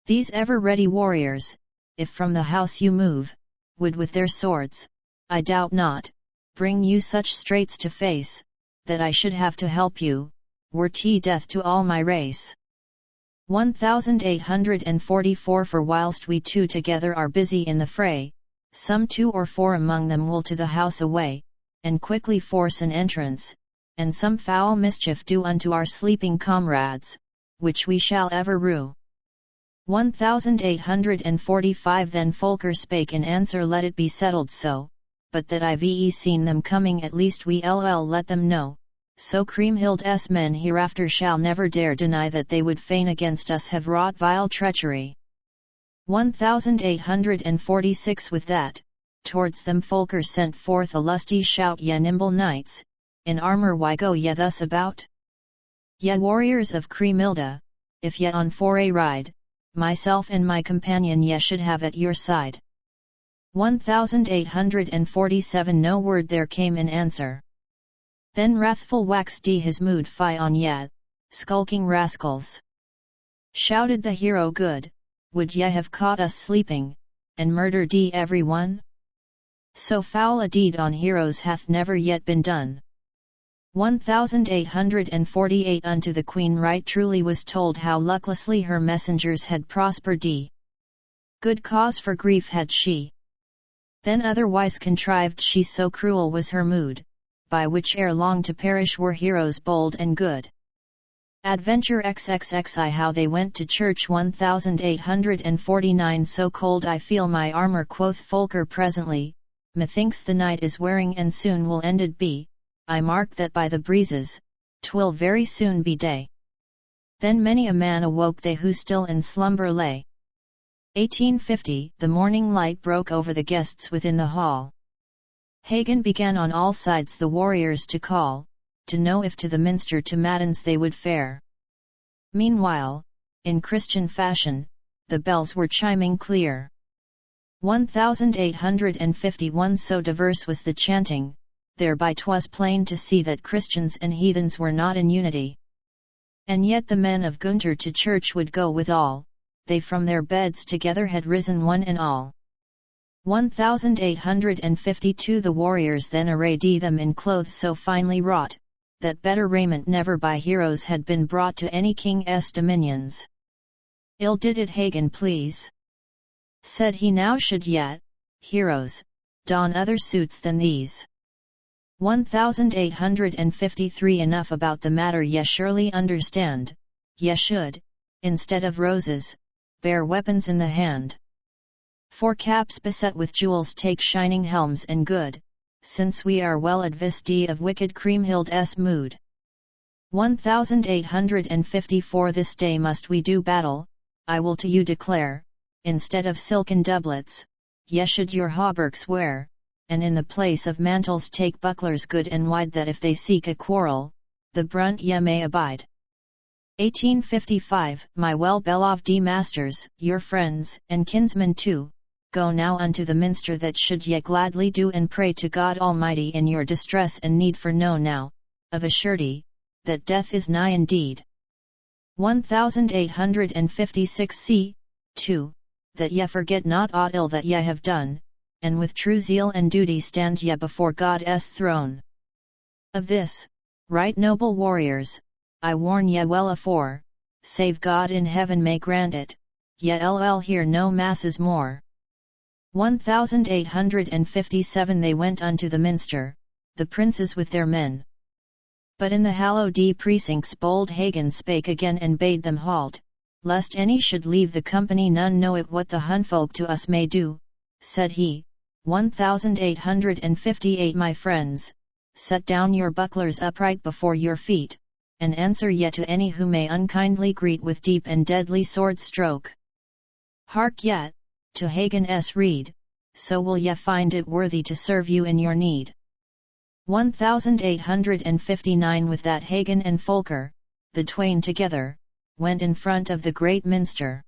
These ever-ready warriors, if from the house you move, would with their swords, I doubt not, bring you such straits to face, that I should have to help you, were 't death to all my race. 1844. For whilst we two together are busy in the fray, some 2 or 4 among them will to the house away, and quickly force an entrance, and some foul mischief do unto our sleeping comrades, which we shall ever rue. 1845. Then Folker spake in answer, let it be settled so, but that I've seen them coming at least we'll let them know, so Kriemhild's men hereafter shall never dare deny that they would fain against us have wrought vile treachery. 1846. With that, towards them Folker sent forth a lusty shout, ye nimble knights, in armour why go ye thus about? Ye warriors of Kriemhilde, if ye on foray ride, myself and my companion ye should have at your side. 1847. No word there came in answer. Then wrathful waxed his mood, fie on ye, skulking rascals! Shouted the hero good, would ye have caught us sleeping, and murdered every one? So foul a deed on heroes hath never yet been done. 1848. Unto the Queen right truly was told how lucklessly her messengers had prospered. Good cause for grief had she. Then otherwise contrived she, so cruel was her mood, by which ere long to perish were heroes bold and good. Adventure XXXI. How they went to church. 1849. So cold I feel my armour, quoth Folker presently, methinks the night is wearing and soon will ended be, I mark that by the breezes, 'twill very soon be day. Then many a man awoke they who still in slumber lay. 1850. The morning light broke over the guests within the hall. Hagen began on all sides the warriors to call, to know if to the minster to matins they would fare. Meanwhile, in Christian fashion, the bells were chiming clear. 1851. So diverse was the chanting, thereby 'twas plain to see that Christians and heathens were not in unity. And yet the men of Gunter to church would go withal, they from their beds together had risen one and all. 1852. The warriors then arrayed them in clothes so finely wrought, that better raiment never by heroes had been brought to any king's dominions. Ill did it Hagen please, said he, now should yet, heroes, don other suits than these. 1853 Enough about the matter, ye surely understand, ye should, instead of roses, bear weapons in the hand. For caps beset with jewels take shining helms and good, since we are well advised of wicked Kriemhild's mood. 1854 This day must we do battle, I will to you declare, instead of silken doublets, ye should your hauberks wear, and in the place of mantles take bucklers good and wide, that if they seek a quarrel, the brunt ye may abide. 1855 My well-beloved masters, your friends, and kinsmen too, go now unto the minster, that should ye gladly do and pray to God Almighty in your distress and need, for know now, of a surety, that death is nigh indeed. 1856 c. 2, that ye forget not aught ill that ye have done, and with true zeal and duty stand ye before God's throne. Of this, right noble warriors, I warn ye well afore, save God in heaven may grant it, ye hear no masses more. 1857 They went unto the minster, the princes with their men. But in the hallowed precincts bold Hagen spake again and bade them halt, lest any should leave the company, none know it what the Hunfolk to us may do, said he. 1858 My friends, set down your bucklers upright before your feet, and answer ye to any who may unkindly greet with deep and deadly sword stroke. Hark yet, to Hagen's rede, so will ye find it worthy to serve you in your need. 1859 With that Hagen and Folker, the twain together, went in front of the great minster.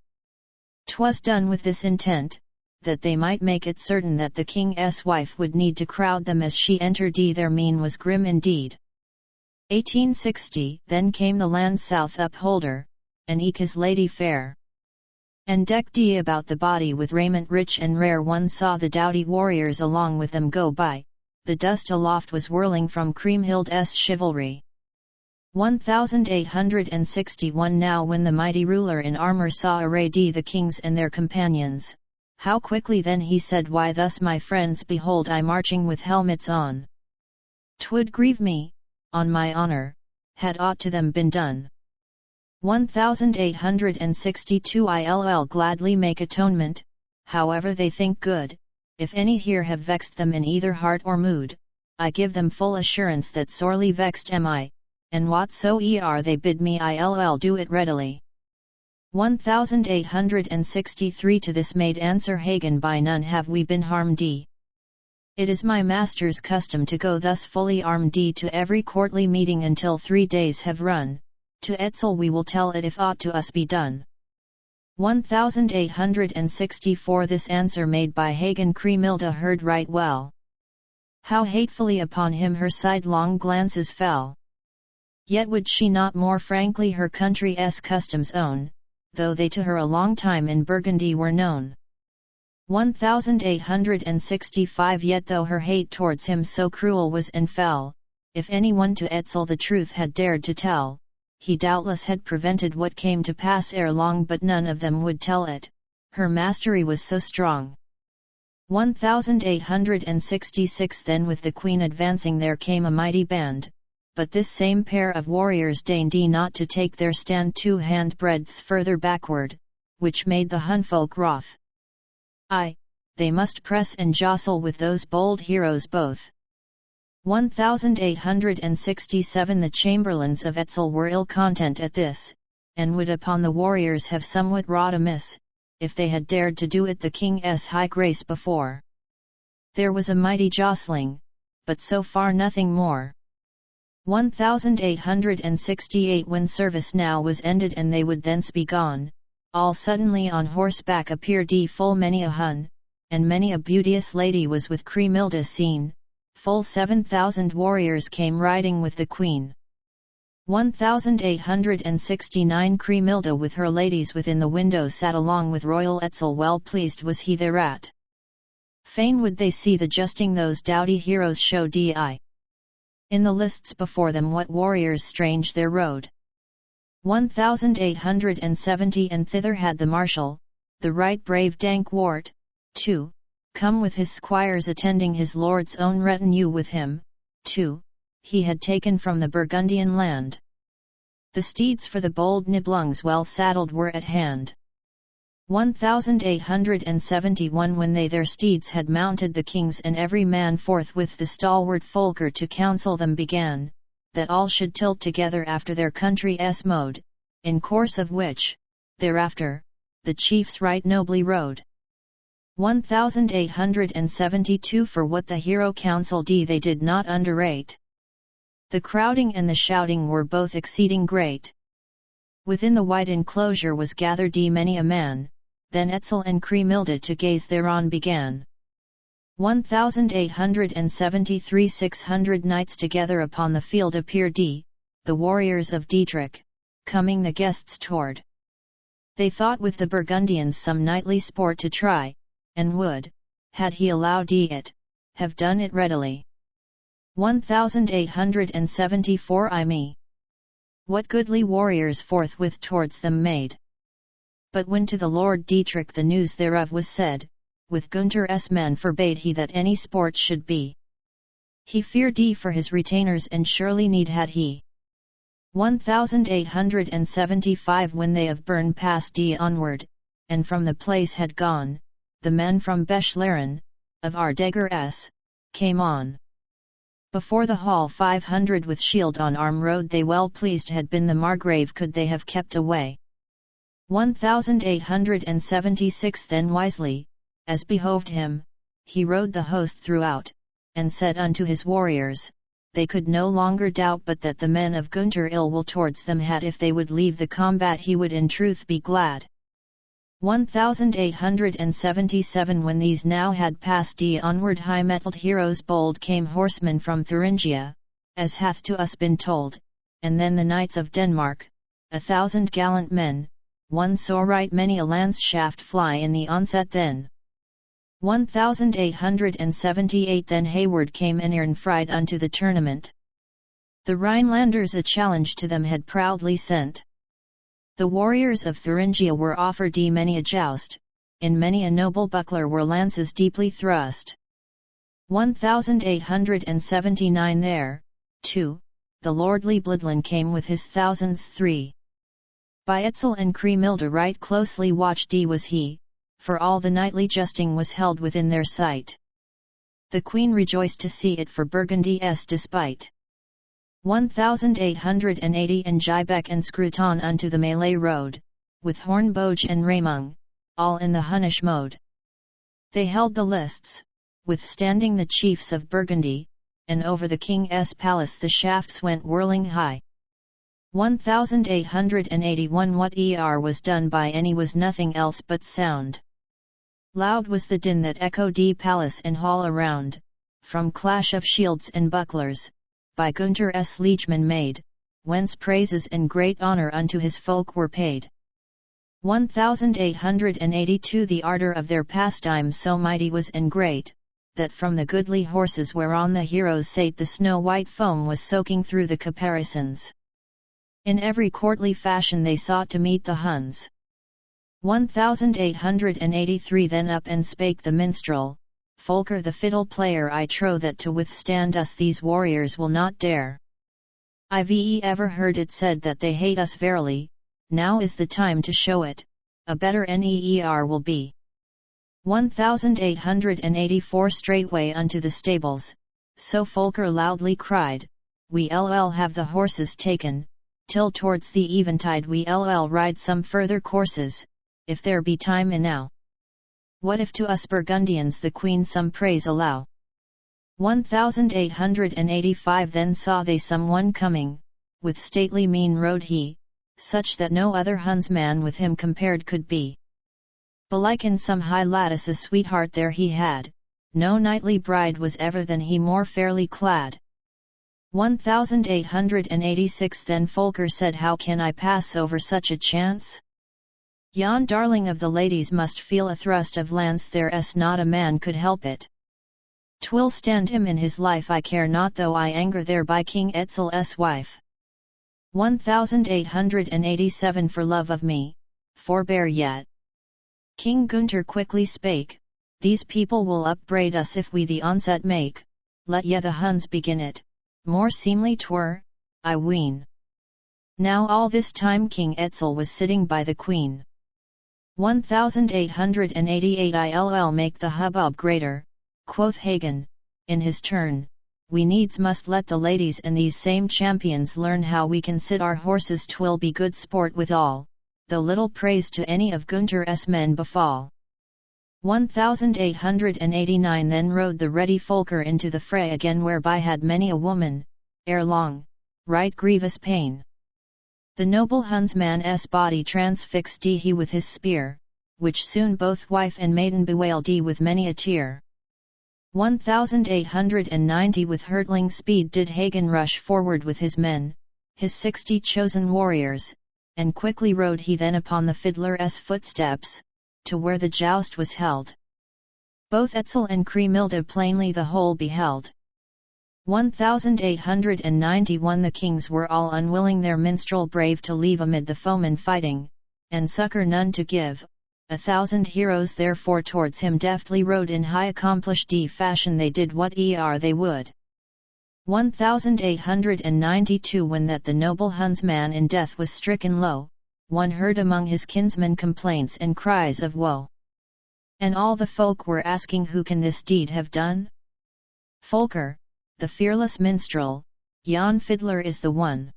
'Twas done with this intent, that they might make it certain that the king's wife would need to crowd them as she entered. Their mien was grim indeed. 1860 Then came the land south upholder, and eke his lady fair. And decked about the body with raiment rich and rare. One saw the doughty warriors along with them go by, the dust aloft was whirling from Kriemhild's chivalry. 1861 Now when the mighty ruler in armor saw arrayed the kings and their companions, how quickly then he said, Why thus my friends, behold I marching with helmets on. 'Twould grieve me, on my honor, had aught to them been done. 1862 I'll gladly make atonement, however they think good, if any here have vexed them in either heart or mood, I give them full assurance that sorely vexed am I, and whatsoe'er they bid me I'll do it readily. 1863 To this made answer Hagen, By none have we been harmed. It is my master's custom to go thus fully armed to every courtly meeting until 3 days have run. To Etzel we will tell it if aught to us be done. 1864 This answer made by Hagen Kriemhilda heard right well. How hatefully upon him her sidelong glances fell! Yet would she not more frankly her country's customs own, though they to her a long time in Burgundy were known. 1865 Yet though her hate towards him so cruel was and fell, if any one to Etzel the truth had dared to tell, he doubtless had prevented what came to pass ere long, but none of them would tell it, her mastery was so strong. 1866 Then with the queen advancing there came a mighty band, but this same pair of warriors deigned not to take their stand 2 handbreadths further backward, which made the Hunfolk wroth. They must press and jostle with those bold heroes both. 1867 The chamberlains of Etzel were ill content at this, and would upon the warriors have somewhat wrought amiss, if they had dared to do it the king's high grace before. There was a mighty jostling, but so far nothing more. 1868 When service now was ended and they would thence be gone, all suddenly on horseback appeared full many a Hun, and many a beauteous lady was with Kriemhilda seen. Full 7,000 warriors came riding with the queen. 1869 Kriemhilda with her ladies within the window sat along with royal Etzel, well pleased was he thereat. Fain would they see the justing those doughty heroes show. In the lists before them what warriors strange there rode. 1870 And thither had the marshal, the right brave Dankwart, too, come with his squires attending his lord's own retinue with him, too, he had taken from the Burgundian land. The steeds for the bold Nibelungs well saddled were at hand. 1871 When they their steeds had mounted, the kings and every man forthwith the stalwart Folker to counsel them began, that all should tilt together after their country's mode, in course of which, thereafter, the chiefs right nobly rode. 1872 For what the hero counselled they did not underrate. The crowding and the shouting were both exceeding great. Within the wide enclosure was gathered many a man, then Etzel and Kriemhilde to gaze thereon began. 1873 600 knights together upon the field appeared, the warriors of Dietrich, coming the guests toward. They thought with the Burgundians some knightly sport to try, and would, had he allowed it, have done it readily. 1874 I me. What goodly warriors forthwith towards them made. But when to the Lord Dietrich the news thereof was said, with Gunther's men forbade he that any sport should be. He feared for his retainers, and surely need had he. 1875 When they of Bern passed onward, and from the place had gone, the men from Bechlaren, of Ardegger came on. Before the hall 500 with shield on arm rode, they well pleased had been the Margrave could they have kept away. 1876 Then wisely, as behoved him, he rode the host throughout, and said unto his warriors, they could no longer doubt but that the men of Gunther ill will towards them had. If they would leave the combat he would in truth be glad. 1877 When these now had passed onward, high-mettled heroes bold came horsemen from Thuringia, as hath to us been told, and then the knights of Denmark, 1,000 gallant men, one saw right many a lance shaft fly in the onset then. 1878 Then Hayward came and Ehrenfried unto the tournament. The Rhinelanders a challenge to them had proudly sent. The warriors of Thuringia were offered many a joust, in many a noble buckler were lances deeply thrust. 1879 There, too, the lordly Blidlin came with his thousands three. By Etzel and Kriemhilde right closely watched was he, for all the knightly justing was held within their sight. The queen rejoiced to see it for Burgundy's despite. 1880 And Giebeck and Scruton unto the melee rode, with Hornboge and Raymung, all in the Hunnish mode. They held the lists, withstanding the chiefs of Burgundy, and over the king's palace the shafts went whirling high. 1881 What was done by any was nothing else but sound. Loud was the din that echoed palace and hall around, from clash of shields and bucklers, by Gunther's liegemen made, whence praises and great honour unto his folk were paid. 1882 The ardour of their pastime so mighty was and great, that from the goodly horses whereon the heroes sate the snow-white foam was soaking through the caparisons. In every courtly fashion they sought to meet the Huns. 1883 Then up and spake the minstrel, Folker the fiddle player, I trow that to withstand us these warriors will not dare. I've ever heard it said that they hate us verily, now is the time to show it, a better neer will be. 1884 Straightway unto the stables, so Folker loudly cried, we'll have the horses taken, till towards the eventide we'll ride some further courses, if there be time enow. What if to us Burgundians the Queen some praise allow? 1885 Then saw they some one coming, with stately mien rode he, such that no other huntsman with him compared could be. Belike in some high lattice a sweetheart there he had, no knightly bride was ever than he more fairly clad. 1886 Then Folker said, how can I pass over such a chance? Yon darling of the ladies must feel a thrust of lance, there's not a man could help it. 'Twill stand him in his life, I care not though I anger thereby King Etzel's wife. 1887 For love of me, forbear yet. King Gunther quickly spake, these people will upbraid us if we the onset make, let ye the Huns begin it, more seemly 'twere, I ween. Now all this time King Etzel was sitting by the Queen. 1888 Ill make the hubbub greater, quoth Hagen, in his turn, we needs must let the ladies and these same champions learn how we can sit our horses, 'twill be good sport withal, though little praise to any of Gunther's men befall. 1889 Then rode the ready Folker into the fray again, whereby had many a woman, ere long, right grievous pain. The noble Hunsman's body transfixed he with his spear, which soon both wife and maiden bewailed with many a tear. 1890 With hurtling speed did Hagen rush forward with his men, his 60 chosen warriors, and quickly rode he then upon the fiddler's footsteps, to where the joust was held. Both Etzel and Kriemhilde plainly the whole beheld. 1891 The kings were all unwilling their minstrel brave to leave amid the foemen fighting, and succor none to give. 1,000 heroes therefore towards him deftly rode in high accomplished fashion, they did what they would. 1892 When that the noble Hunsman in death was stricken low, one heard among his kinsmen complaints and cries of woe. And all the folk were asking, who can this deed have done? Folker, the fearless minstrel, yon fiddler is the one.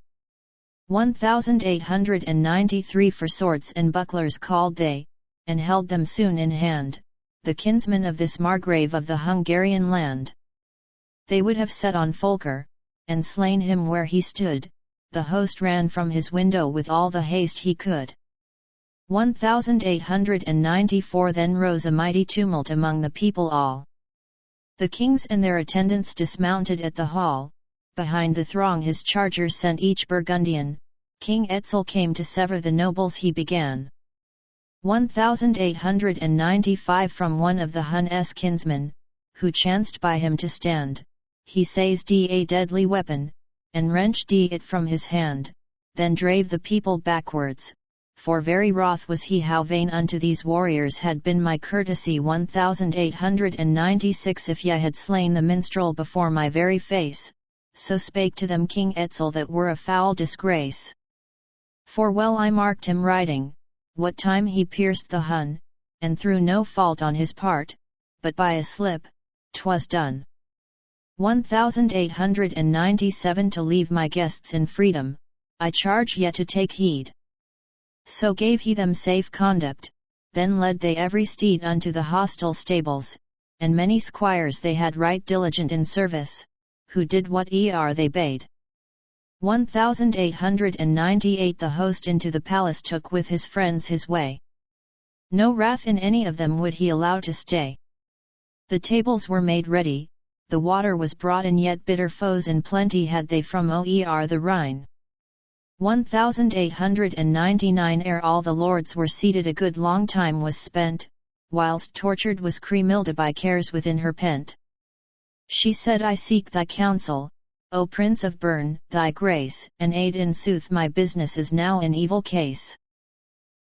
1893 For swords and bucklers called they, and held them soon in hand, the kinsmen of this Margrave of the Hungarian land. They would have set on Folker, and slain him where he stood. The host ran from his window with all the haste he could. 1894 Then rose a mighty tumult among the people all. The kings and their attendants dismounted at the hall, behind the throng his chargers sent each Burgundian. King Etzel came to sever the nobles, he began. 1895 From one of the Hun's kinsmen, who chanced by him to stand, he seized a deadly weapon, and wrenched it from his hand, then drave the people backwards, for very wroth was he how vain unto these warriors had been my courtesy. 1896 If ye had slain the minstrel before my very face, so spake to them King Etzel, that were a foul disgrace. For well I marked him riding, what time he pierced the Hun, and through no fault on his part, but by a slip, 'twas done. 1897 To leave my guests in freedom, I charge ye to take heed. So gave he them safe conduct, then led they every steed unto the hostile stables, and many squires they had right diligent in service, who did what they bade. 1898 The host into the palace took with his friends his way. No wrath in any of them would he allow to stay. The tables were made ready, the water was brought in, yet bitter foes in plenty had they from the Rhine. 1899 Ere all the lords were seated a good long time was spent, whilst tortured was Kriemhilde by cares within her pent. She said, I seek thy counsel, O Prince of Bern, thy grace, and aid, in sooth my business is now in evil case.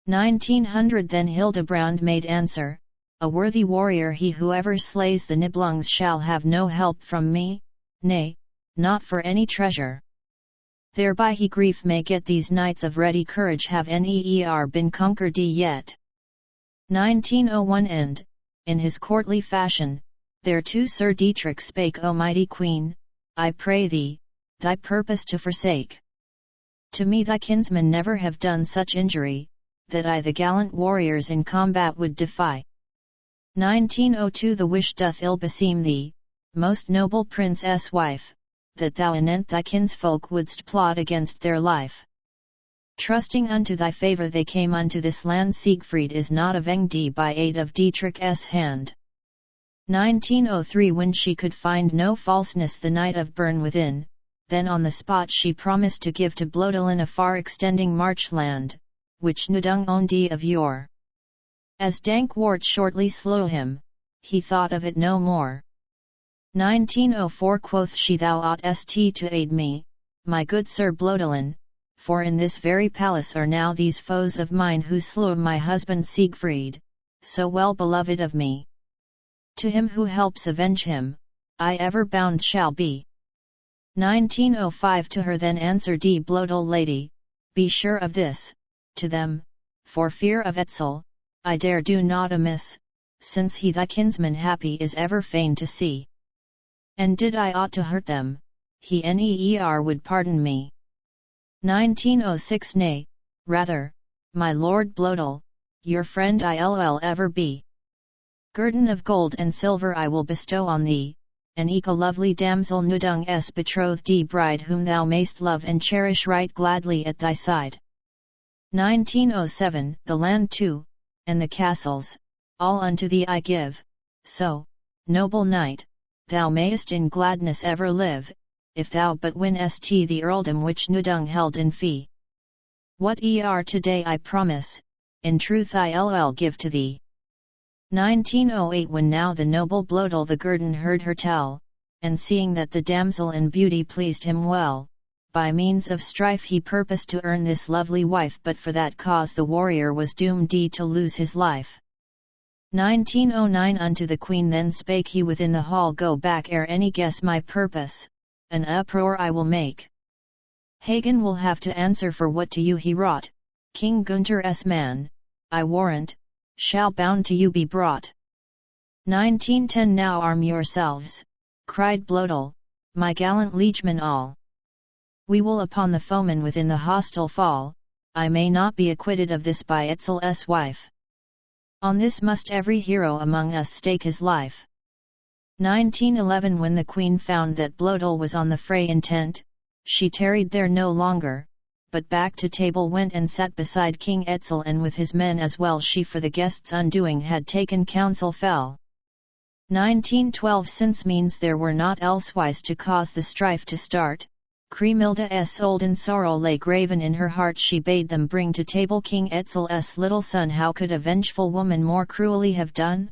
1900 Then Hildebrand made answer, a worthy warrior he, whoever slays the Nibelungs shall have no help from me, nay, not for any treasure. Thereby he grief may get, these knights of ready courage have ne'er been conquered yet. 1901 And, in his courtly fashion, thereto Sir Dietrich spake, O mighty queen, I pray thee, thy purpose to forsake. To me thy kinsmen never have done such injury, that I the gallant warriors in combat would defy. 1902 The wish doth ill beseem thee, most noble prince's wife, that thou anent thy kinsfolk wouldst plot against their life. Trusting unto thy favour they came unto this land, Siegfried is not avenged by aid of Dietrich's hand. 1903 When she could find no falseness the knight of Bern within, then on the spot she promised to give to Blodolin a far extending marchland, which Nudung owned of yore. As Dankwart shortly slew him, he thought of it no more. 1904 Quoth she, thou oughtest to aid me, my good Sir Blodolin, for in this very palace are now these foes of mine who slew my husband Siegfried, so well beloved of me. To him who helps avenge him, I ever bound shall be. 1905 To her then answered die Blodel lady, be sure of this, to them, for fear of Etzel, I dare do not amiss, since he thy kinsman happy is ever fain to see. And did I aught to hurt them, he neer would pardon me. 1906 Nay, rather, my lord Blodel, your friend I'll ever be. Guerdon of gold and silver I will bestow on thee, and eke a lovely damsel Nibelungen's betrothed bride whom thou mayst love and cherish right gladly at thy side. 1907 The land too, and the castles, all unto thee I give, so, noble knight, thou mayest in gladness ever live, if thou but win st the earldom which Nibelung held in fee. What today I promise, in truth I'll give to thee. 1908 When now the noble Blodel the Guerdon heard her tell, and seeing that the damsel in beauty pleased him well, by means of strife he purposed to earn this lovely wife, but for that cause the warrior was doomed to lose his life. 1909 Unto the queen then spake he within the hall, go back ere any guess my purpose, an uproar I will make. Hagen will have to answer for what to you he wrought, King Gunther's man, I warrant, shall bound to you be brought. 1910 Now arm yourselves, cried Blodel, my gallant liegemen all. We will upon the foemen within the hostel fall, I may not be acquitted of this by Etzel's wife. On this must every hero among us stake his life. 1911 When the queen found that Blodel was on the fray intent, she tarried there no longer, but back to table went and sat beside King Etzel, and with his men as well she for the guest's undoing had taken counsel fell. 1912 Since means there were not elsewise to cause the strife to start, Kriemhilde's olden sorrow lay graven in her heart, she bade them bring to table King Etzel's little son. How could a vengeful woman more cruelly have done?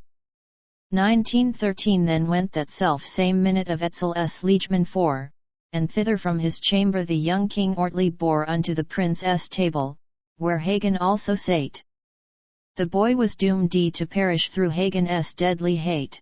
1913 Then went that self same minute of Etzel's liegemen four, and thither from his chamber the young King Ortlieb bore unto the prince's table, where Hagen also sate. The boy was doomed to perish through Hagen's deadly hate.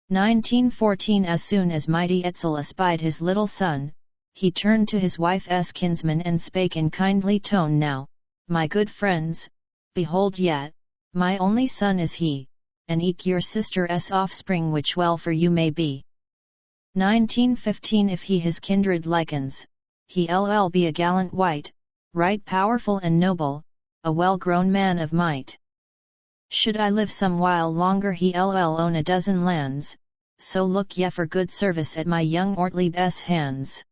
1914 As soon as mighty Etzel espied his little son, he turned to his wife's kinsman and spake in kindly tone, now, my good friends, behold yet, my only son is he, and eke your sister's offspring, which well for you may be. 1915 If he his kindred likens, he'll be a gallant wight, right powerful and noble, a well-grown man of might. Should I live some while longer he'll own a dozen lands, so look ye for good service at my young Ortlieb's hands.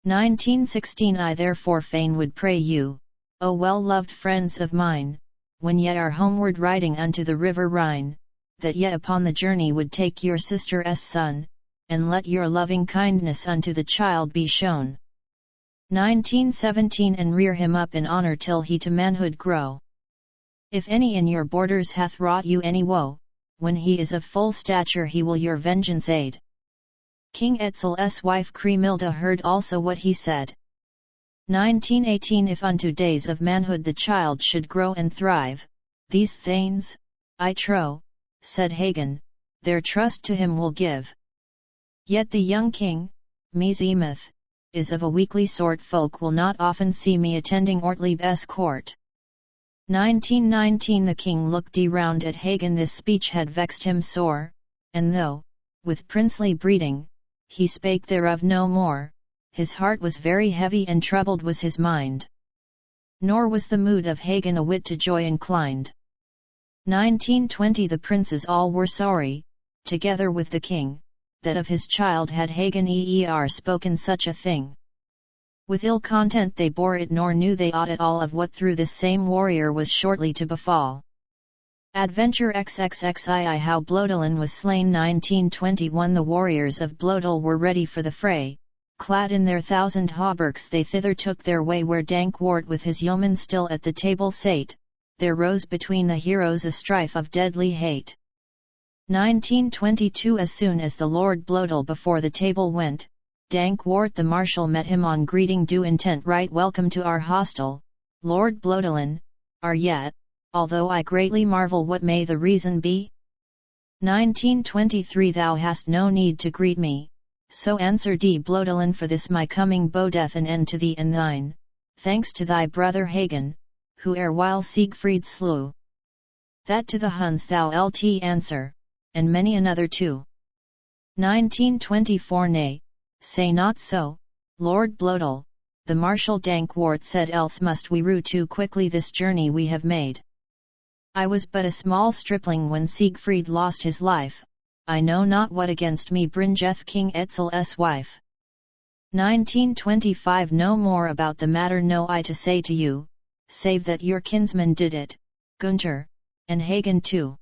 1916 I therefore fain would pray you, O well-loved friends of mine, when ye are homeward riding unto the river Rhine, that ye upon the journey would take your sister's son, and let your loving kindness unto the child be shown. 1917 And rear him up in honor till he to manhood grow. If any in your borders hath wrought you any woe, when he is of full stature he will your vengeance aid. King Etzel's wife Kriemhilde heard also what he said. 1918 If unto days of manhood the child should grow and thrive, these thanes, I trow, said Hagen, their trust to him will give. Yet the young king, meseemeth, is of a weakly sort, folk will not often see me attending Ortlieb's court. 1919 The king looked round at Hagen, this speech had vexed him sore, and though, with princely breeding, he spake thereof no more, his heart was very heavy and troubled was his mind. Nor was the mood of Hagen a whit to joy inclined. 1920 The princes all were sorry, together with the king, that of his child had Hagen spoken such a thing. With ill content they bore it, nor knew they aught at all of what through this same warrior was shortly to befall. Adventure XXXII How Blodelen was slain. 1921 The warriors of Blodel were ready for the fray, clad in their 1,000 hauberks they thither took their way, where Dankwart with his yeomen still at the table sate, there rose between the heroes a strife of deadly hate. 1922 As soon as the Lord Blodel before the table went, Dankwart the marshal met him on greeting due intent, right welcome to our hostel, Lord Blodelen, are yet, although I greatly marvel what may the reason be? 1923 Thou hast no need to greet me, so answer D. Blodelen, for this my coming bodeth an end to thee and thine, thanks to thy brother Hagen, who erewhile Siegfried slew. That to the Huns thou lt answer, and many another too. 1924 Nay, say not so, Lord Blodel, the Marshal Dankwart said, else must we rue too quickly this journey we have made. I was but a small stripling when Siegfried lost his life, I know not what against me bringeth King Etzel's wife. 1925 No more about the matter know I to say to you, save that your kinsman did it, Gunther, and Hagen too.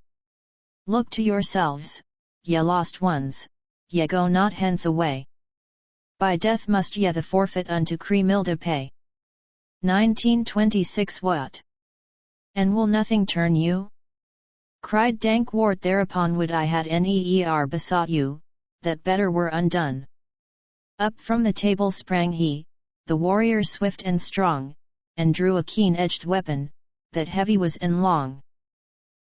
Look to yourselves, ye lost ones, ye go not hence away. By death must ye the forfeit unto Kriemhilde pay. 1926 What? And will nothing turn you? Cried Dankwart, thereupon would I had neer besought you, that better were undone. Up from the table sprang he, the warrior swift and strong, and drew a keen-edged weapon, that heavy was and long.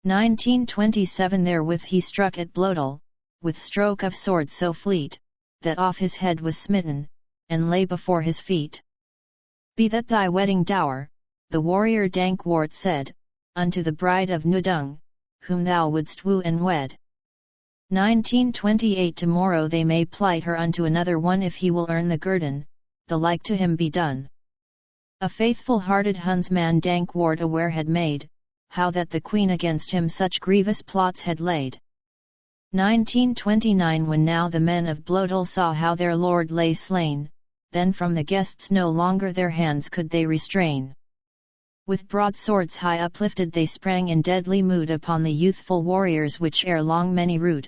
1927 Therewith he struck at Blodel, with stroke of sword so fleet, that off his head was smitten, and lay before his feet. Be that thy wedding dower, the warrior Dankwart said, unto the bride of Nudung, whom thou wouldst woo and wed. 1928 Tomorrow they may plight her unto another one if he will earn the guerdon, the like to him be done. A faithful-hearted Hunsman Dankwart aware had made, how that the queen against him such grievous plots had laid. 1929 When now the men of Blodel saw how their lord lay slain, then from the guests no longer their hands could they restrain. With broadswords high uplifted they sprang in deadly mood upon the youthful warriors which ere long many rued.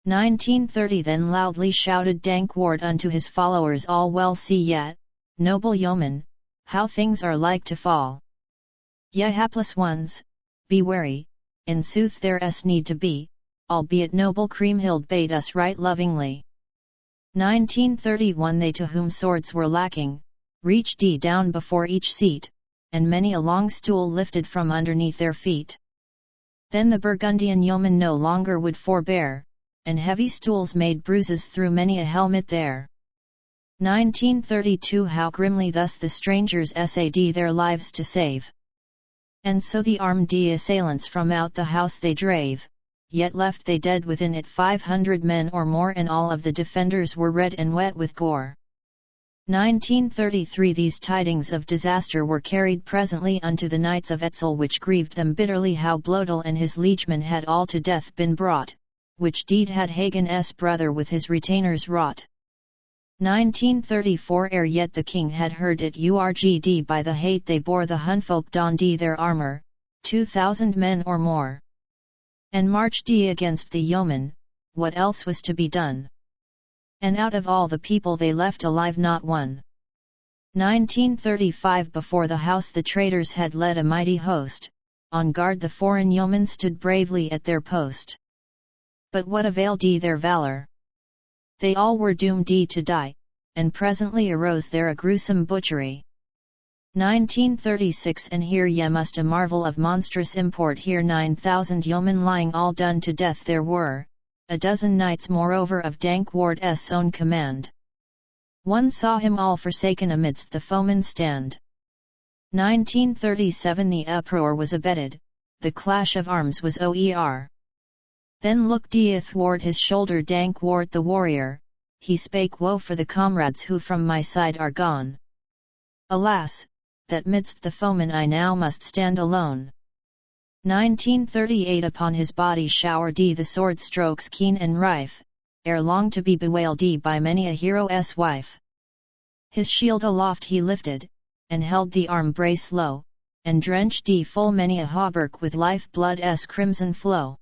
1930 Then loudly shouted Dankwart unto his followers, all well see yet, noble yeomen, how things are like to fall. Ye hapless ones, be wary, in sooth there is need to be, albeit noble Kriemhild bade us right lovingly. 1931 They to whom swords were lacking, reached down before each seat, and many a long stool lifted from underneath their feet. Then the Burgundian yeomen no longer would forbear, and heavy stools made bruises through many a helmet there. 1932 How grimly thus the strangers essayed their lives to save. And so the armed assailants from out the house they drave, yet left they dead within it 500 men or more, and all of the defenders were red and wet with gore. 1933 These tidings of disaster were carried presently unto the knights of Etzel, which grieved them bitterly how Blodel and his liegemen had all to death been brought, which deed had Hagen's brother with his retainers wrought. 1934 Ere yet the king had heard it urged by the hate they bore, the Hunfolk donned their armour, 2,000 men or more, and marched against the yeomen. What else was to be done? And out of all the people they left alive not one. 1935 Before the house the traitors had led a mighty host, on guard the foreign yeomen stood bravely at their post. But what availed their valour? They all were doomed to die, and presently arose there a gruesome butchery. 1936 And here ye must a marvel of monstrous import, here 9,000 yeomen lying all done to death there were, a dozen knights moreover of Dankwart's own command. One saw him all forsaken amidst the foemen stand. 1937 The uproar was abated, the clash of arms was o'er. Then looked athwart his shoulder Dankwart the warrior, he spake, woe for the comrades who from my side are gone. Alas, that midst the foemen I now must stand alone. 1938 Upon his body showered the sword strokes keen and rife, ere long to be bewailed by many a hero's wife. His shield aloft he lifted, and held the arm brace low, and drenched full many a hauberk with life-blood's crimson flow.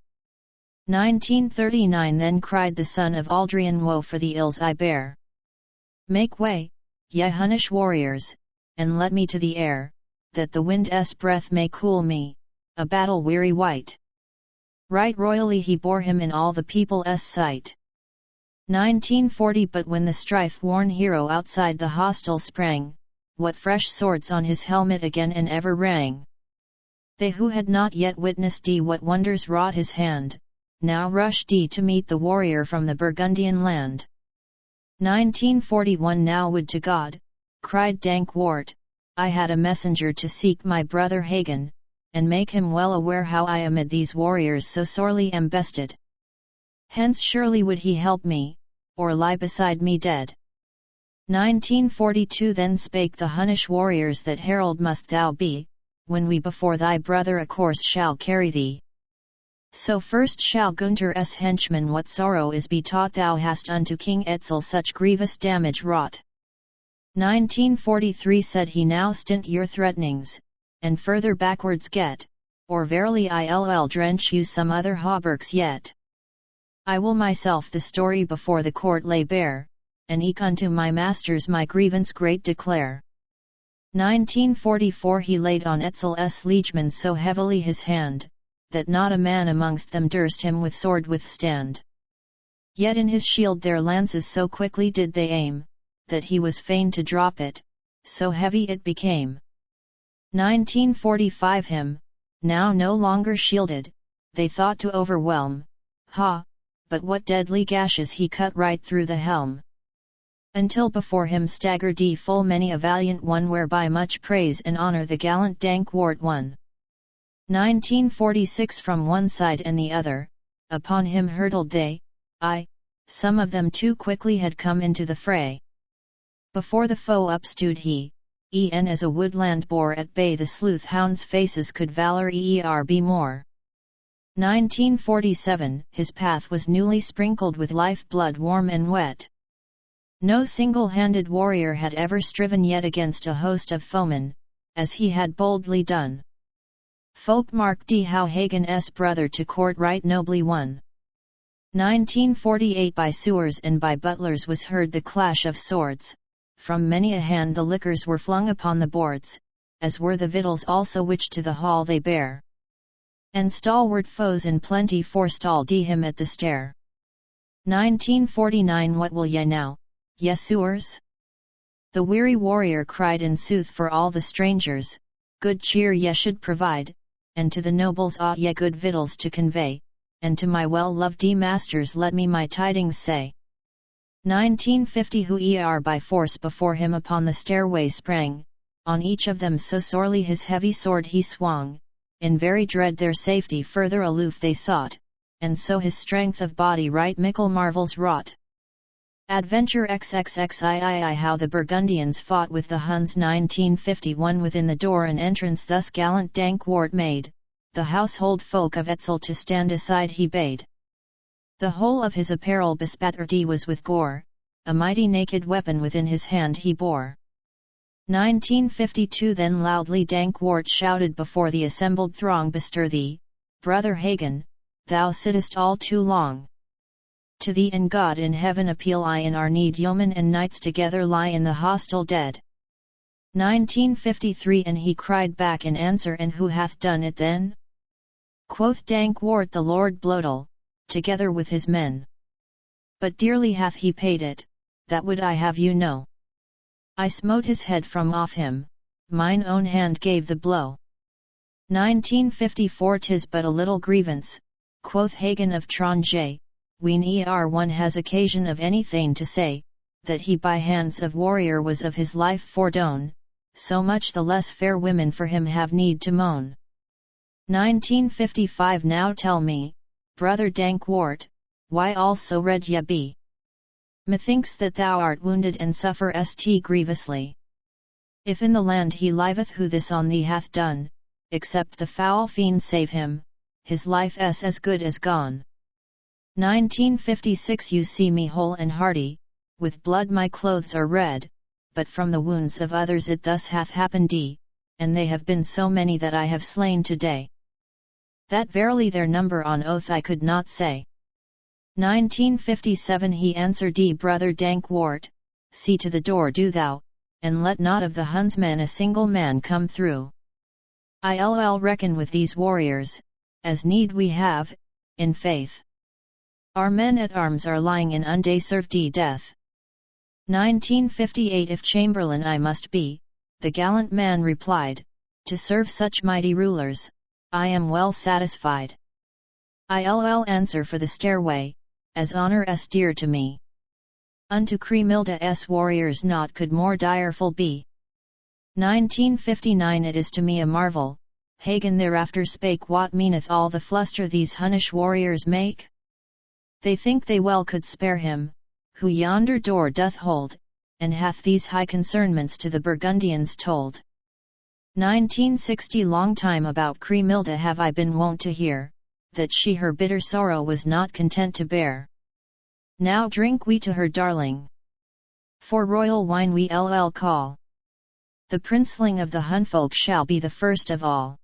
1939 Then cried the son of Aldrian, woe for the ills I bear. Make way, ye Hunnish warriors, and let me to the air, that the wind's breath may cool me, a battle-weary wight. Right royally he bore him in all the people's sight. 1940 But when the strife-worn hero outside the hostel sprang, what fresh swords on his helmet again and ever rang! They who had not yet witnessed what wonders wrought his hand, now rush D to meet the warrior from the Burgundian land. 1941 Now would to God, cried Dankwart, I had a messenger to seek my brother Hagen, and make him well aware how I amid these warriors so sorely am bested. Hence surely would he help me, or lie beside me dead. 1942 Then spake the Hunnish warriors that herald must thou be, when we before thy brother a course shall carry thee. So first shall Gunther's henchman what sorrow is betaught thou hast unto King Etzel such grievous damage wrought. 1943 Said he now stint your threatenings, and further backwards get, or verily I'll drench you some other hauberks yet. I will myself the story before the court lay bare, and eke unto my masters my grievance great declare. 1944 He laid on Etzel's liegemen so heavily his hand, that not a man amongst them durst him with sword withstand. Yet in his shield their lances so quickly did they aim, that he was fain to drop it, so heavy it became. 1945 Him, now no longer shielded, they thought to overwhelm, but what deadly gashes he cut right through the helm. Until before him staggered full many a valiant one whereby much praise and honour the gallant Dankwart won. 1946 From one side and the other, upon him hurtled they, some of them too quickly had come into the fray. Before the foe upstood he, e'en as a woodland boar at bay the sleuth hounds' faces could valour be more. 1947 His path was newly sprinkled with life blood warm and wet. No single-handed warrior had ever striven yet against a host of foemen, as he had boldly done. Folk marked how Hagen's brother to court right nobly won. 1948 By sewers and by butlers was heard the clash of swords, from many a hand the liquors were flung upon the boards, as were the victuals also which to the hall they bear. And stalwart foes in plenty forestalled him at the stair. 1949 What will ye now, ye sewers? The weary warrior cried in sooth for all the strangers, good cheer ye should provide, and to the nobles ought ye good victuals to convey, and to my well-loved masters let me my tidings say. 1950 Who by force before him upon the stairway sprang, on each of them so sorely his heavy sword he swung, in very dread their safety further aloof they sought, and so his strength of body right mickle marvels wrought. Adventure XXXII How the Burgundians fought with the Huns 1951 Within the door an entrance thus gallant Dankwart made, the household folk of Etzel to stand aside he bade. The whole of his apparel bespattered was with gore, a mighty naked weapon within his hand he bore. 1952 Then loudly Dankwart shouted before the assembled throng Bestir thee, brother Hagen, thou sittest all too long. To thee and God in heaven appeal I in our need yeomen and knights together lie in the hostile dead. 1953 And he cried back in answer and who hath done it then? Quoth Dankwart the Lord Blodel, together with his men. But dearly hath he paid it, that would I have you know. I smote his head from off him, mine own hand gave the blow. 1954 'Tis but a little grievance, quoth Hagen of Tronje, when one has occasion of anything to say, that he by hands of warrior was of his life fordone, so much the less fair women for him have need to moan. 1955 Now tell me, brother Dankwart, why all so red ye be? Methinks that thou art wounded and sufferest grievously. If in the land he liveth who this on thee hath done, except the foul fiend save him, his life's as good as gone. 1956 You see me whole and hearty, with blood my clothes are red, but from the wounds of others it thus hath happened and they have been so many that I have slain today. That verily their number on oath I could not say. 1957 He answered brother Dankwart, see to the door do thou, and let not of the huntsmen a single man come through. I'll reckon with these warriors, as need we have, in faith. Our men at arms are lying in undeserved death. 1958 If chamberlain I must be, the gallant man replied, to serve such mighty rulers, I am well satisfied. I'll answer for the stairway, as honor is dear to me. Unto Kriemhilde's warriors naught could more direful be. 1959 It is to me a marvel, Hagen thereafter spake, what meaneth all the fluster these Hunnish warriors make? They think they well could spare him, who yonder door doth hold, and hath these high concernments to the Burgundians told. 1960 Long time about Kriemhilde have I been wont to hear, that she her bitter sorrow was not content to bear. Now drink we to her darling, for royal wine we call. The princeling of the Hunfolk shall be the first of all.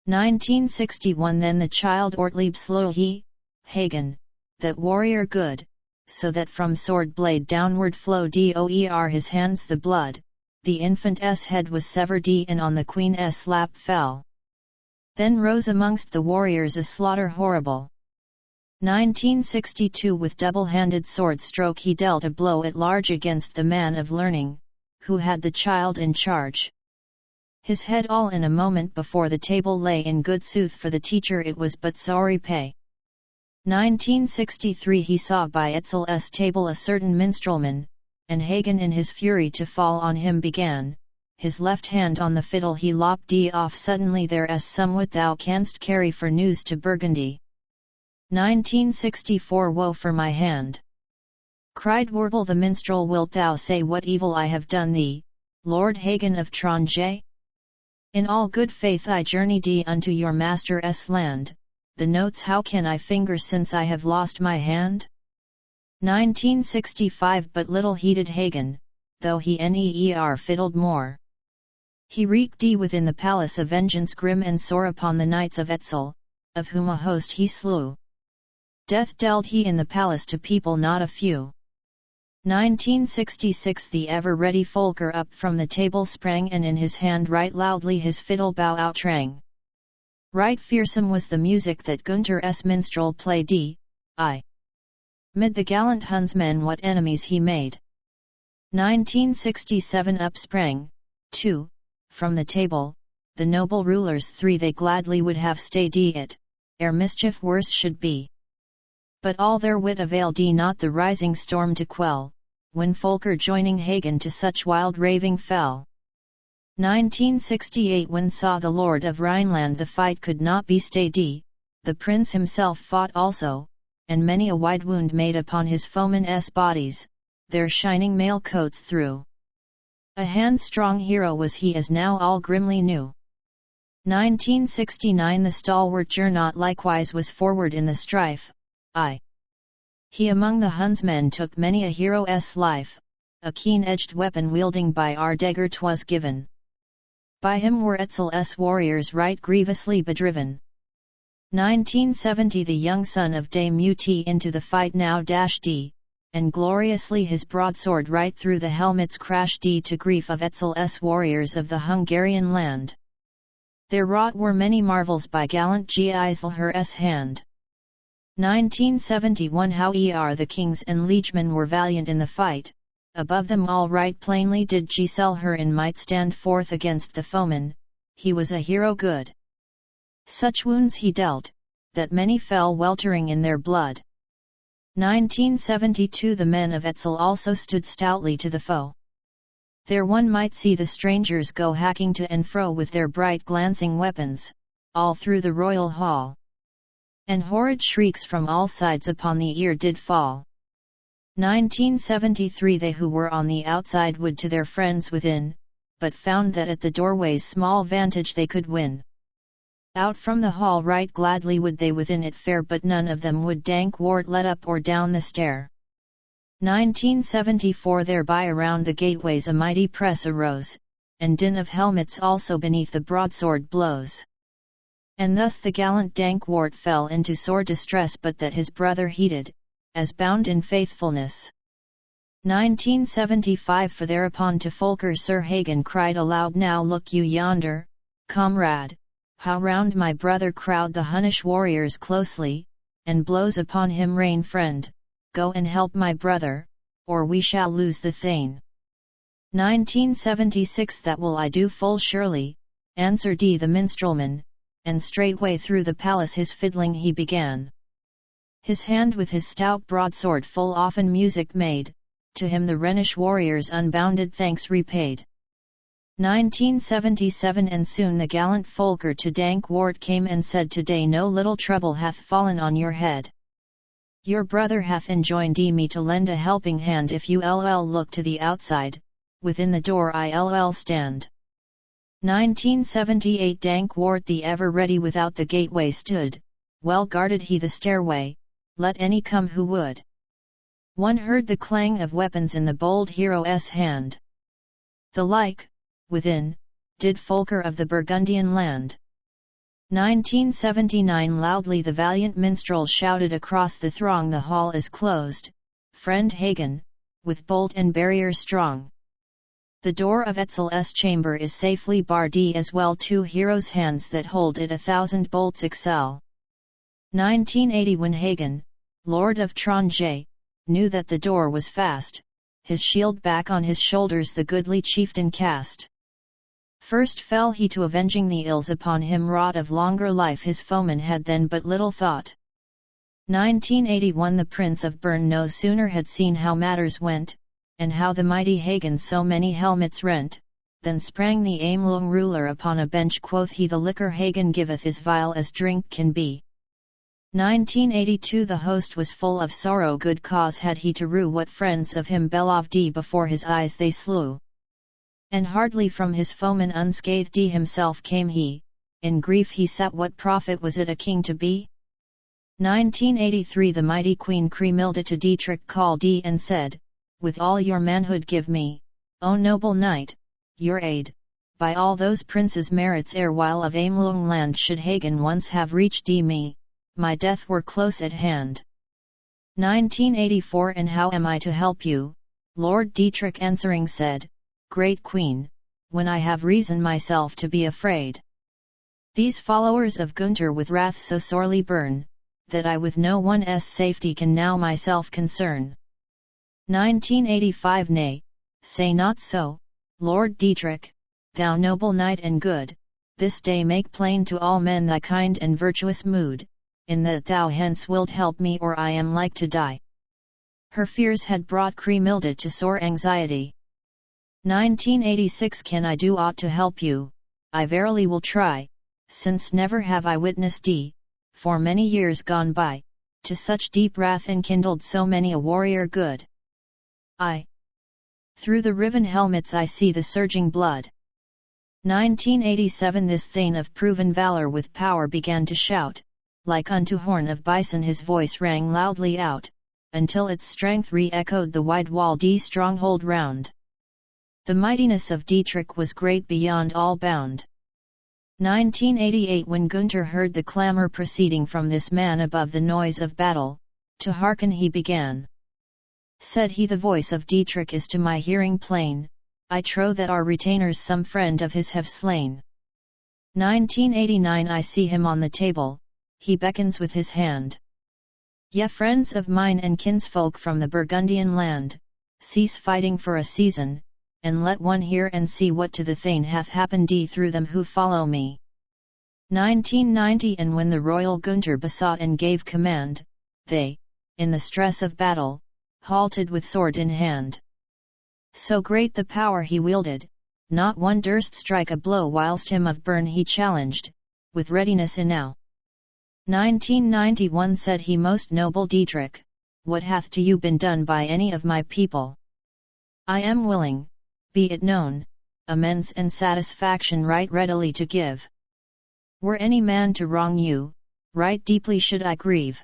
1961 Then the child Ortlieb slew he, Hagen, that warrior good, so that from sword blade downward flowed his hands the blood, the infant's head was severed and on the queen's lap fell. Then rose amongst the warriors a slaughter horrible. 1962 With double-handed sword stroke he dealt a blow at large against the man of learning, who had the child in charge. His head all in a moment before the table lay, in good sooth for the teacher it was but sorry pay. 1963 He saw by Etzel's table a certain minstrelman, and Hagen in his fury to fall on him began, his left hand on the fiddle he lopped off suddenly, there as somewhat thou canst carry for news to Burgundy. 1964 Woe for my hand! Cried Wurble the minstrel, wilt thou say what evil I have done thee, Lord Hagen of Tronje? In all good faith I journeyed unto your master's land, the notes how can I finger since I have lost my hand? 1965 But little heeded Hagen, though he fiddled more. He wreaked within the palace a vengeance grim and sore upon the knights of Etzel, of whom a host he slew. Death dealt he in the palace to people not a few. 1966 The ever-ready Folker up from the table sprang, and in his hand right loudly his fiddle bow outrang. Right fearsome was the music that Gunther's minstrel played mid the gallant Hunsmen what enemies he made. 1967 Up sprang, too, from the table, the noble rulers three, they gladly would have stayed it, ere mischief worse should be. But all their wit availed not the rising storm to quell, when Folker joining Hagen to such wild raving fell. 1968 When saw the Lord of Rhineland the fight could not be stayed, the prince himself fought also, and many a wide wound made upon his foemen's bodies, their shining mail coats through. A hand-strong hero was he, as now all grimly knew. 1969 The stalwart Gernot likewise was forward in the strife, he among the Hunsmen took many a hero's life, a keen-edged weapon wielding by our dagger 'twas given. By him were Etzel's warriors right grievously bedriven. 1970 The young son of Dame Ut into the fight now dashed and gloriously his broadsword right through the helmets crashed to grief of Etzel's warriors of the Hungarian land. There wrought were many marvels by gallant Giselher's hand. 1971 How the kings and liegemen were valiant in the fight, above them all right plainly did Giselher in might stand forth against the foeman, he was a hero good. Such wounds he dealt, that many fell weltering in their blood. 1972 The men of Etzel also stood stoutly to the foe. There one might see the strangers go hacking to and fro with their bright glancing weapons, all through the royal hall. And horrid shrieks from all sides upon the ear did fall. 1973 They who were on the outside would to their friends within, but found that at the doorways small vantage they could win. Out from the hall right gladly would they within it fare, but none of them would dank ward let up or down the stair. 1974 Thereby around the gateways a mighty press arose, and din of helmets also beneath the broadsword blows. And thus the gallant Dankwart fell into sore distress, but that his brother heeded, as bound in faithfulness. 1975 For thereupon to Folker Sir Hagen cried aloud, Now look you yonder, comrade, how round my brother crowd the Hunnish warriors closely, and blows upon him rain. Friend, go and help my brother, or we shall lose the Thane. 1976 That will I do full surely, answered the minstrelman, and straightway through the palace his fiddling he began. His hand with his stout broadsword full often music made, to him the Rhenish warriors unbounded thanks repaid. 1977 And soon the gallant Folker to Dankwart came and said, Today no little trouble hath fallen on your head. Your brother hath enjoined me to lend a helping hand if you look to the outside, within the door I stand. 1978 Dankwart the ever ready without the gateway stood, well guarded he the stairway, let any come who would. One heard the clang of weapons in the bold hero's hand. The like, within, did Folker of the Burgundian land. 1979 Loudly the valiant minstrel shouted across the throng, The hall is closed, friend Hagen, with bolt and barrier strong. The door of Etzel's chamber is safely barred, as well 2 heroes' hands that hold it 1,000 bolts excel. 1980 When Hagen, Lord of Tronje, knew that the door was fast, his shield back on his shoulders the goodly chieftain cast. First fell he to avenging the ills upon him wrought, of longer life his foeman had then but little thought. 1981 The Prince of Bern no sooner had seen how matters went, and how the mighty Hagen so many helmets rent, than sprang the Amelung ruler upon a bench. Quoth he, The liquor Hagen giveth is vile as drink can be. 1982 The host was full of sorrow, good cause had he to rue what friends of him beloved before his eyes they slew. And hardly from his foeman unscathed himself came he, in grief he sat, what profit was it a king to be? 1983 The mighty Queen Kriemhilde to Dietrich called and said, With all your manhood give me, O noble knight, your aid, by all those princes' merits erewhile of Amelung land should Hagen once have reached me, my death were close at hand. 1984 And how am I to help you? Lord Dietrich answering said, Great Queen, when I have reason myself to be afraid. These followers of Gunther with wrath so sorely burn, that I with no one's safety can now myself concern. 1985 Nay, say not so, Lord Dietrich, thou noble knight and good, this day make plain to all men thy kind and virtuous mood, in that thou hence wilt help me or I am like to die. Her fears had brought Kriemhilde to sore anxiety. 1986 Can I do aught to help you? I verily will try, since never have I witnessed for many years gone by, to such deep wrath enkindled so many a warrior good. Through the riven helmets I see the surging blood. 1987 This thane of proven valor with power began to shout, like unto horn of bison his voice rang loudly out, until its strength re-echoed the wide-walled stronghold round. The mightiness of Dietrich was great beyond all bound. 1988 When Gunther heard the clamour proceeding from this man above the noise of battle, to hearken he began. Said he, The voice of Dietrich is to my hearing plain, I trow that our retainers some friend of his have slain. 1989 I see him on the table, he beckons with his hand. Ye friends of mine and kinsfolk from the Burgundian land, cease fighting for a season, and let one hear and see what to the thane hath happened through them who follow me. 1990 And when the royal Gunther besought and gave command, they, in the stress of battle, halted with sword in hand. So great the power he wielded, not one durst strike a blow whilst him of Bern he challenged, with readiness enow. 1991 Said he, Most noble Dietrich, what hath to you been done by any of my people? I am willing, be it known, amends and satisfaction right readily to give. Were any man to wrong you, right deeply should I grieve.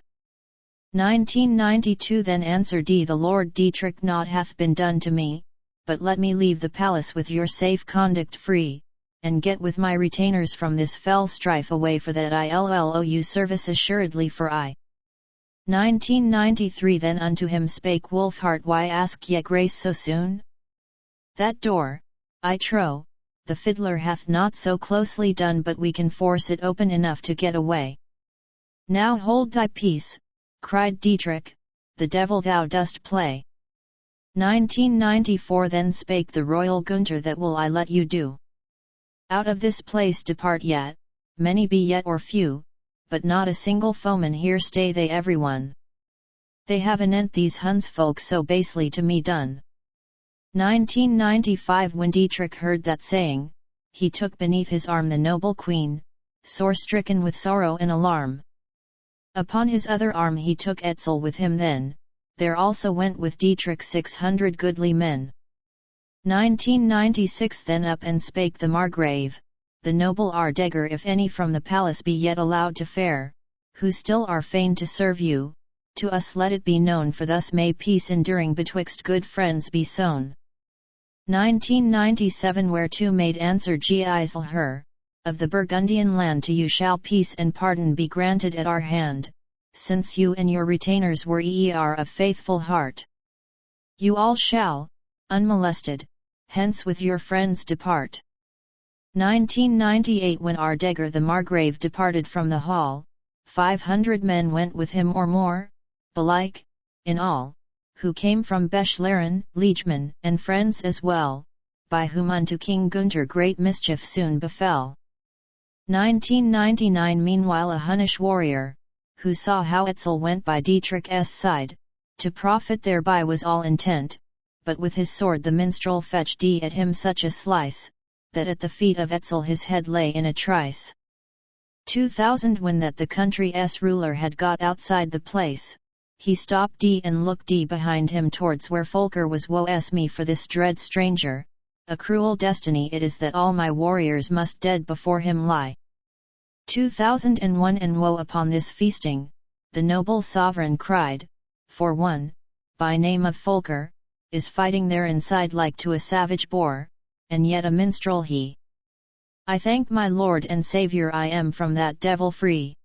1992 Then answered the Lord Dietrich, Naught hath been done to me, but let me leave the palace with your safe conduct free, and get with my retainers from this fell strife away, for that I owe you service assuredly for I. 1993 Then unto him spake Wolfhart, Why ask ye grace so soon? That door, I trow, the fiddler hath not so closely done, but we can force it open enough to get away. Now hold thy peace, cried Dietrich, the devil thou dost play. 1994 Then spake the royal Gunther, That will I let you do. Out of this place depart yet, many be yet or few, but not a single foeman here stay they everyone. They have anent these Huns folk so basely to me done. 1995 When Dietrich heard that saying, he took beneath his arm the noble queen, sore stricken with sorrow and alarm. Upon his other arm he took Etzel with him then, there also went with Dietrich 600 goodly men. 1996 Then up and spake the Margrave, the noble Ardegger, if any from the palace be yet allowed to fare, who still are fain to serve you, to us let it be known, for thus may peace enduring betwixt good friends be sown. 1997 Whereto made answer Geisel her, of the Burgundian land to you shall peace and pardon be granted at our hand, since you and your retainers were of faithful heart. You all shall, unmolested, hence with your friends depart. 1998 When Ardegger the Margrave departed from the hall, 500 men went with him or more, belike, in all, who came from Bechlaren, liegemen, and friends as well, by whom unto King Gunther great mischief soon befell. 1999 Meanwhile a Hunnish warrior, who saw how Etzel went by Dietrich's side, to profit thereby was all intent, but with his sword the minstrel fetched at him such a slice, that at the feet of Etzel his head lay in a trice. 2000 When that the country's ruler had got outside the place, he stopped and looked behind him towards where Folker was. Woe-s me for this dread stranger, a cruel destiny it is that all my warriors must dead before him lie. 2001 And woe upon this feasting, the noble sovereign cried, for one, by name of Folker, is fighting there inside like to a savage boar, and yet a minstrel he. I thank my Lord and Saviour I am from that devil free.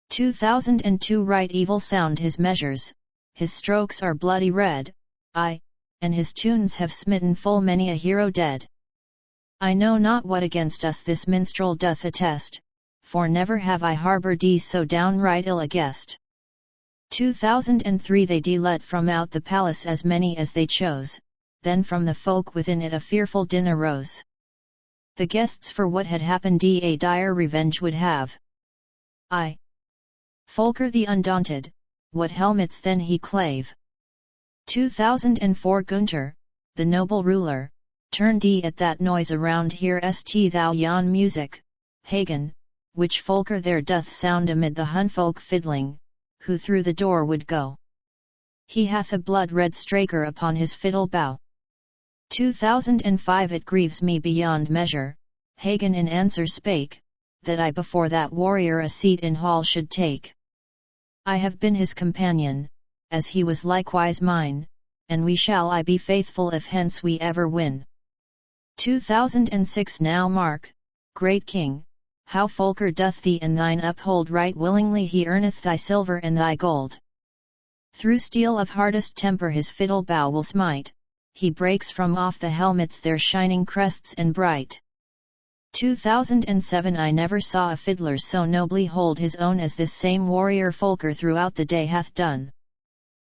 2002 Right evil sound his measures, his strokes are bloody red, and his tunes have smitten full many a hero dead. I know not what against us this minstrel doth attest, for never have I harboured so downright ill a guest. 2003 They let from out the palace as many as they chose, then from the folk within it a fearful din arose. The guests for what had happened a dire revenge would have. Folker the undaunted, what helmets then he clave. 2004 Gunther, the noble ruler, turned at that noise around hearest thou yon music, Hagen, which Folker there doth sound amid the Hunfolk fiddling, who through the door would go. He hath a blood-red straker upon his fiddle bow. 2005 It grieves me beyond measure, Hagen in answer spake, that I before that warrior a seat in hall should take. I have been his companion, as he was likewise mine, and we shall I be faithful if hence we ever win. 2006 Now mark, great king, how Folker doth thee and thine uphold right willingly, he earneth thy silver and thy gold. Through steel of hardest temper his fiddle bow will smite, he breaks from off the helmets their shining crests and bright. 2007 I never saw a fiddler so nobly hold his own as this same warrior Folker throughout the day hath done.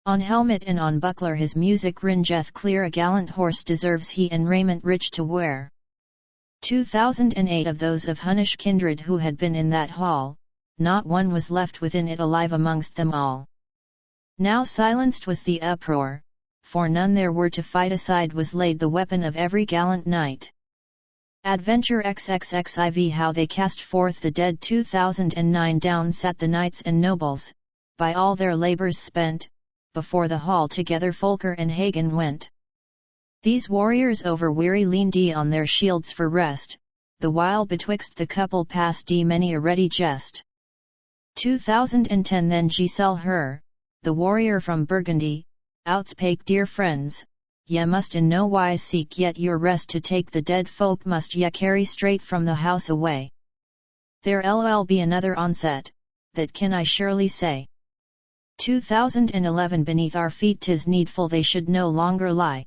On helmet and on buckler his music ringeth clear, a gallant horse deserves he and raiment rich to wear. 2008 Of those of Hunnish kindred who had been in that hall, not one was left within it alive amongst them all. Now silenced was the uproar, for none there were to fight, aside was laid the weapon of every gallant knight. Adventure XXXIV How they cast forth the dead. 2009 Down sat the knights and nobles, by all their labours spent, before the hall together Folker and Hagen went. These warriors over weary leaned on their shields for rest, the while betwixt the couple passed many a ready jest. 2010 Then Giselle her, the warrior from Burgundy, outspake, dear friends, ye must in no wise seek yet your rest to take, the dead folk must ye carry straight from the house away. There lol be another onset, that can I surely say. 2011 Beneath our feet 'tis needful they should no longer lie.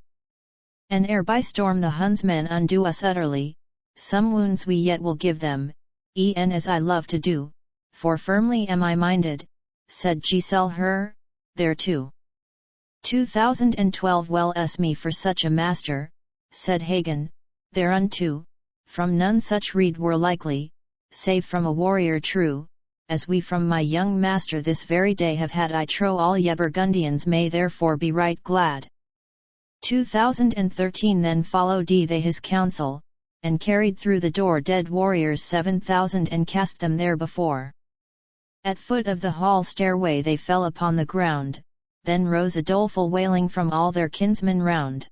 And ere by storm the Hunsmen undo us utterly, some wounds we yet will give them, e'en as I love to do, for firmly am I minded, said Giselle her, thereto. 2012 Well s me for such a master, said Hagen, thereunto, from none such rede were likely, save from a warrior true, as we from my young master this very day have had. I trow all ye Burgundians may therefore be right glad. 2013 Then followed they his counsel, and carried through the door dead warriors 7,000 and cast them there before. At foot of the hall stairway they fell upon the ground, then rose a doleful wailing from all their kinsmen round.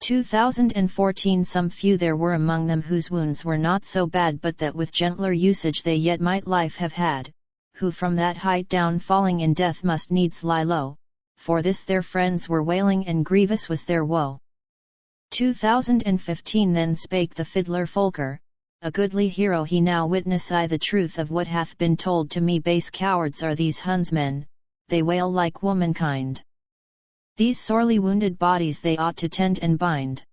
2014 Some few there were among them whose wounds were not so bad but that with gentler usage they yet might life have had, who from that height down falling in death must needs lie low, for this their friends were wailing and grievous was their woe. 2015 Then spake the fiddler Folker, a goodly hero he now witness I the truth of what hath been told to me. Base cowards are these Hunsmen, they wail like womankind. These sorely wounded bodies they ought to tend and bind.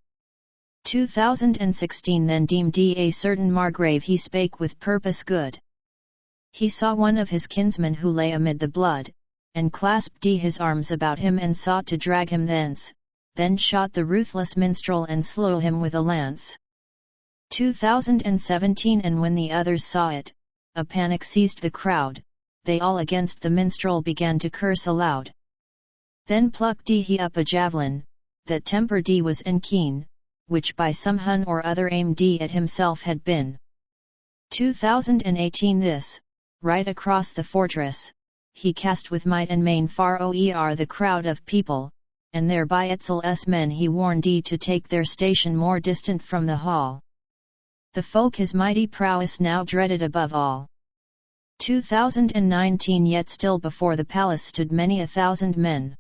2016 Then deemed a certain Margrave he spake with purpose good. He saw one of his kinsmen who lay amid the blood, and clasped his arms about him and sought to drag him thence, then shot the ruthless minstrel and slew him with a lance. 2017 And when the others saw it, a panic seized the crowd, they all against the minstrel began to curse aloud. Then plucked he up a javelin, that temper was and keen, which by some Hun or other aimed at himself had been. 2018 This, right across the fortress, he cast with might and main far o'er the crowd of people, and there by Etzel's men he warned to take their station more distant from the hall. The folk his mighty prowess now dreaded above all. 2019 Yet still before the palace stood many 1,000 men.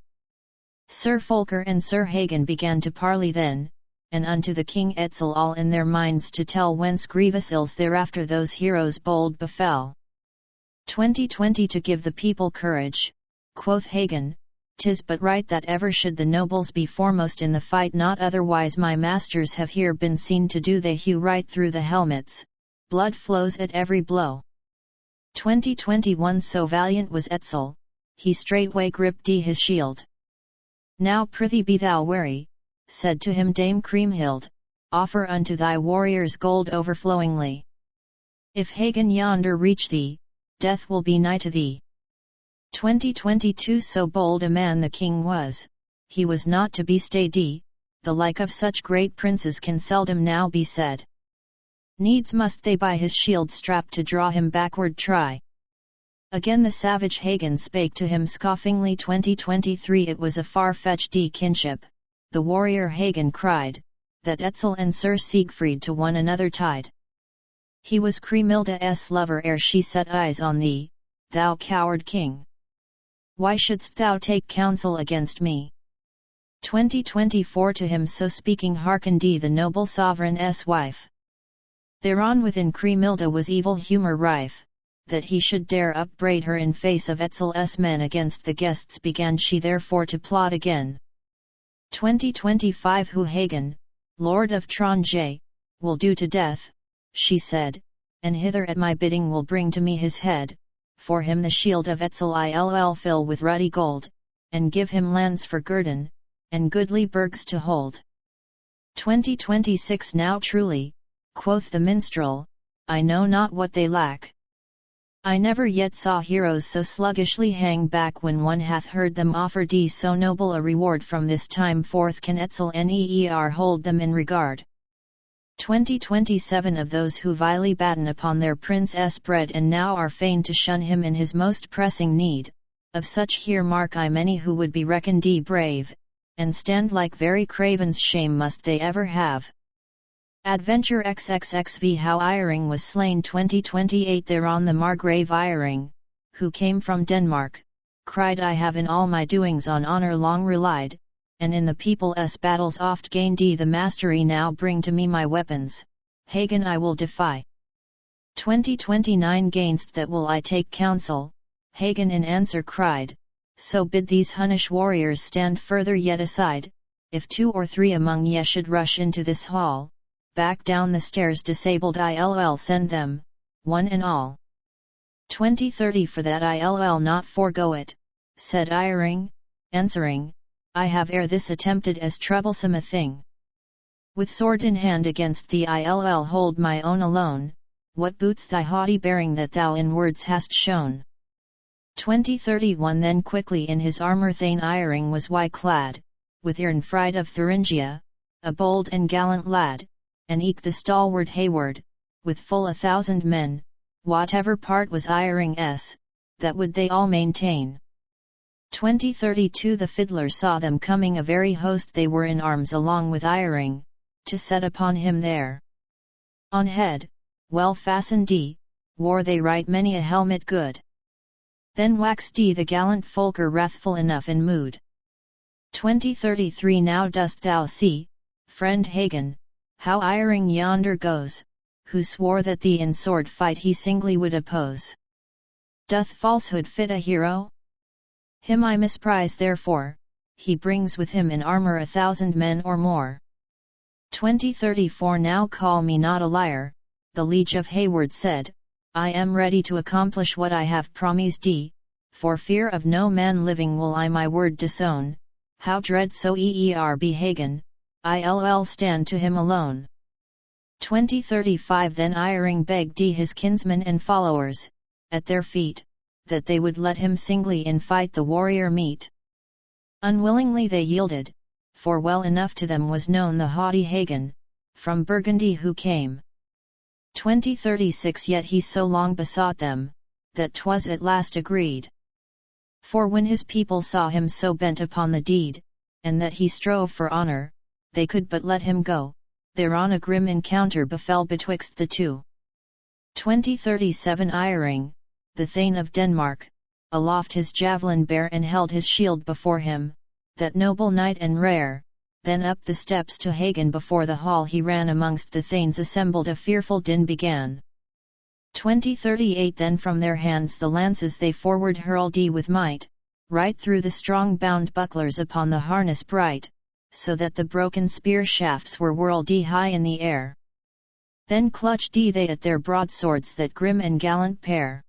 Sir Folker and Sir Hagen began to parley then, and unto the King Etzel all in their minds to tell whence grievous ills thereafter those heroes bold befell. 2020 To give the people courage, quoth Hagen, 'tis but right that ever should the nobles be foremost in the fight, not otherwise my masters have here been seen to do. They hew right through the helmets, blood flows at every blow. 2021 So valiant was Etzel, he straightway gripped his shield. Now prithee be thou wary, said to him Dame Kriemhild, offer unto thy warriors gold overflowingly. If Hagen yonder reach thee, death will be nigh to thee. 2022 So bold a man the king was, he was not to be stayed, the like of such great princes can seldom now be said. Needs must they by his shield strap to draw him backward try. Again the savage Hagen spake to him scoffingly. 2023 It was a far-fetched kinship, the warrior Hagen cried, that Etzel and Sir Siegfried to one another tied. He was Kriemhilda's lover ere she set eyes on thee, thou coward king. Why shouldst thou take counsel against me? 2024 To him so speaking hearkened the noble sovereign's wife. Thereon within Kriemhilda was evil humour rife, that he should dare upbraid her in face of Etzel's men. Against the guests began she therefore to plot again. 2025 Who Hagen, lord of Tronje, will do to death, she said, and hither at my bidding will bring to me his head, for him the shield of Etzel I'll fill with ruddy gold, and give him lands for guerdon, and goodly burgs to hold. 2026 Now truly, quoth the minstrel, I know not what they lack. I never yet saw heroes so sluggishly hang back when one hath heard them offer so noble a reward. From this time forth can Etzel ne'er hold them in regard. 2027 Of those who vilely batten upon their prince's bread and now are fain to shun him in his most pressing need, of such here mark I many who would be reckoned brave, and stand like very cravens. Shame must they ever have. Adventure XXXV How Iring was slain. 2028 Thereon the Margrave Iring, who came from Denmark, cried I have in all my doings on honour long relied, and in the people's battles oft gained the mastery. Now bring to me my weapons, Hagen I will defy. 2029 Gainst that will I take counsel, Hagen in answer cried, so bid these Hunnish warriors stand further yet aside, if 2 or 3 among ye should rush into this hall, back down the stairs disabled I'll send them, one and all. 2030 For that I'll not forego it, said Iring, answering, I have ere this attempted as troublesome a thing. With sword in hand against thee I'll hold my own alone, what boots thy haughty bearing that thou in words hast shown? 2031 Then quickly in his armour Thane Iring was clad, with Irnfried of Thuringia, a bold and gallant lad, and eke the stalwart Hayward, with full 1,000 men, whatever part was Iring's, that would they all maintain. 2032 The fiddler saw them coming a very host, they were in arms along with Iring, to set upon him there. On head, well fastened wore they right many a helmet good. Then waxed the gallant Folker wrathful enough in mood. 2033 Now dost thou see, friend Hagen, how Iring yonder goes, who swore that thee in sword fight he singly would oppose. Doth falsehood fit a hero? Him I misprize therefore, he brings with him in armour 1,000 men or more. 2034 Now call me not a liar, the liege of Hayward said, I am ready to accomplish what I have promised for fear of no man living will I my word disown, how dread soe'er be Hagen, I'll stand to him alone. 2035 Then Iring begged his kinsmen and followers, at their feet, that they would let him singly in fight the warrior meet. Unwillingly they yielded, for well enough to them was known the haughty Hagen, from Burgundy who came. 2036 Yet he so long besought them, that 'twas at last agreed. For when his people saw him so bent upon the deed, and that he strove for honour, they could but let him go, thereon a grim encounter befell betwixt the two. 2037 Iring, the Thane of Denmark, aloft his javelin bare and held his shield before him, that noble knight and rare, then up the steps to Hagen before the hall he ran amongst the Thanes assembled a fearful din began. 2038 Then from their hands the lances they forward hurled with might, right through the strong bound bucklers upon the harness bright, so that the broken spear shafts were whirled high in the air. Then clutched they at their broadswords that grim and gallant pair.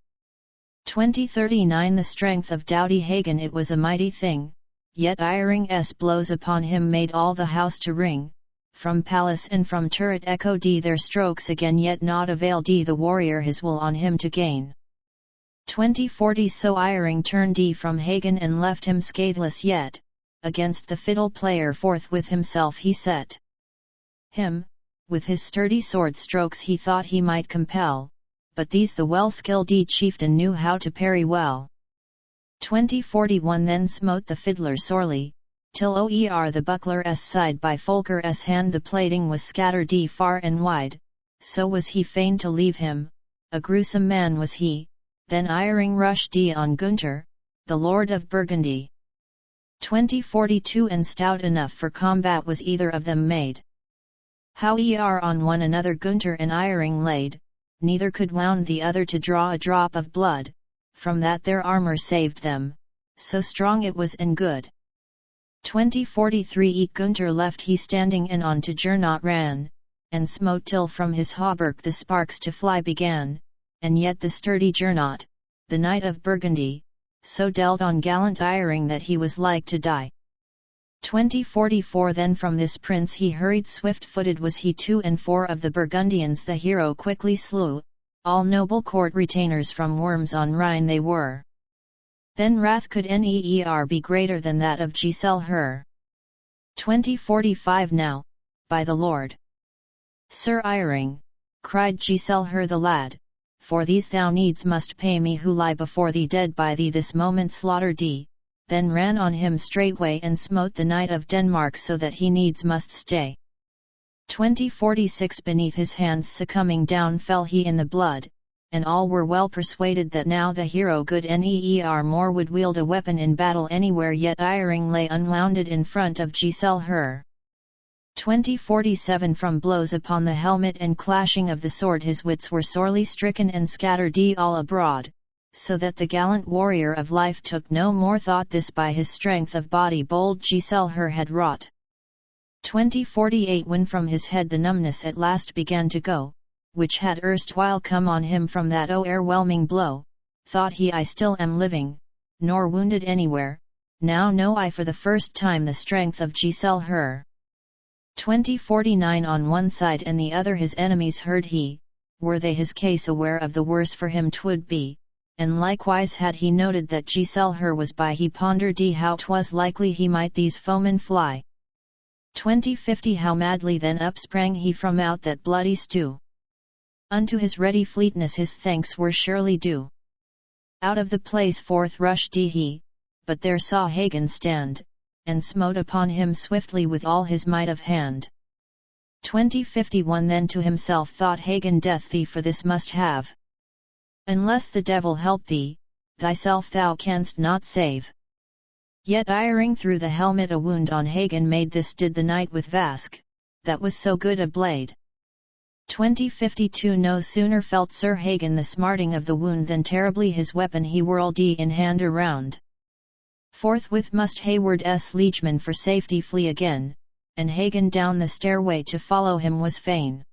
2039 The strength of doughty Hagen it was a mighty thing, yet Iring's blows upon him made all the house to ring, from palace and from turret echoed their strokes again yet not availed the warrior his will on him to gain. 2040 So Iring turned from Hagen and left him scatheless yet, against the fiddle player forthwith himself he set. Him, with his sturdy sword strokes he thought he might compel, but these the well-skilled chieftain knew how to parry well. 2041 Then smote the fiddler sorely, till the buckler's side by Folker's hand the plating was scattered far and wide, so was he fain to leave him, a gruesome man was he. Then Iring rushed on Gunther, the lord of Burgundy. 2042 And stout enough for combat was either of them made. Howe'er on one another Gunther and Iring laid, neither could wound the other to draw a drop of blood, from that their armour saved them, so strong it was and good. 2043 Gunther left he standing and on to Gernot ran, and smote till from his hauberk the sparks to fly began, and yet the sturdy Gernot, the knight of Burgundy, so dealt on gallant Iring that he was like to die. 2044 Then from this prince he hurried swift-footed was he 2 and 4 of the Burgundians the hero quickly slew, all noble court retainers from Worms on Rhine they were. Then wrath could ne'er be greater than that of Giselher. 2045 Now, by the Lord, Sir Iring, cried Giselher the lad, for these thou needs must pay me who lie before thee dead by thee this moment slaughtered then ran on him straightway and smote the knight of Denmark so that he needs must stay. 2046 Beneath his hands succumbing down fell he in the blood, and all were well persuaded that now the hero good ne'er more would wield a weapon in battle anywhere yet Iring lay unwounded in front of Giselher. 2047 From blows upon the helmet and clashing of the sword his wits were sorely stricken and scattered all abroad, so that the gallant warrior of life took no more thought this by his strength of body bold Giselher had wrought. 2048 When from his head the numbness at last began to go, which had erstwhile come on him from that o'erwhelming blow, thought he I still am living, nor wounded anywhere, now know I for the first time the strength of Giselher. 2049 On one side and the other his enemies heard he, were they his case aware of the worse for him 'twould be, and likewise had he noted that Giselle her was by he pondered how 'twas likely he might these foemen fly. 2050 How madly then upsprang he from out that bloody stew. Unto his ready fleetness his thanks were surely due. Out of the place forth rushed he, but there saw Hagen stand, and smote upon him swiftly with all his might of hand. 2051 Then to himself thought Hagen, death thee for this must have. Unless the devil help thee, thyself thou canst not save. Yet iring through the helmet a wound on Hagen made, this did the knight with Vask, that was so good a blade. 2052 No sooner felt Sir Hagen the smarting of the wound than terribly his weapon he whirled in hand around. Forthwith must Hayward's liegeman for safety flee again, and Hagen down the stairway to follow him was fain.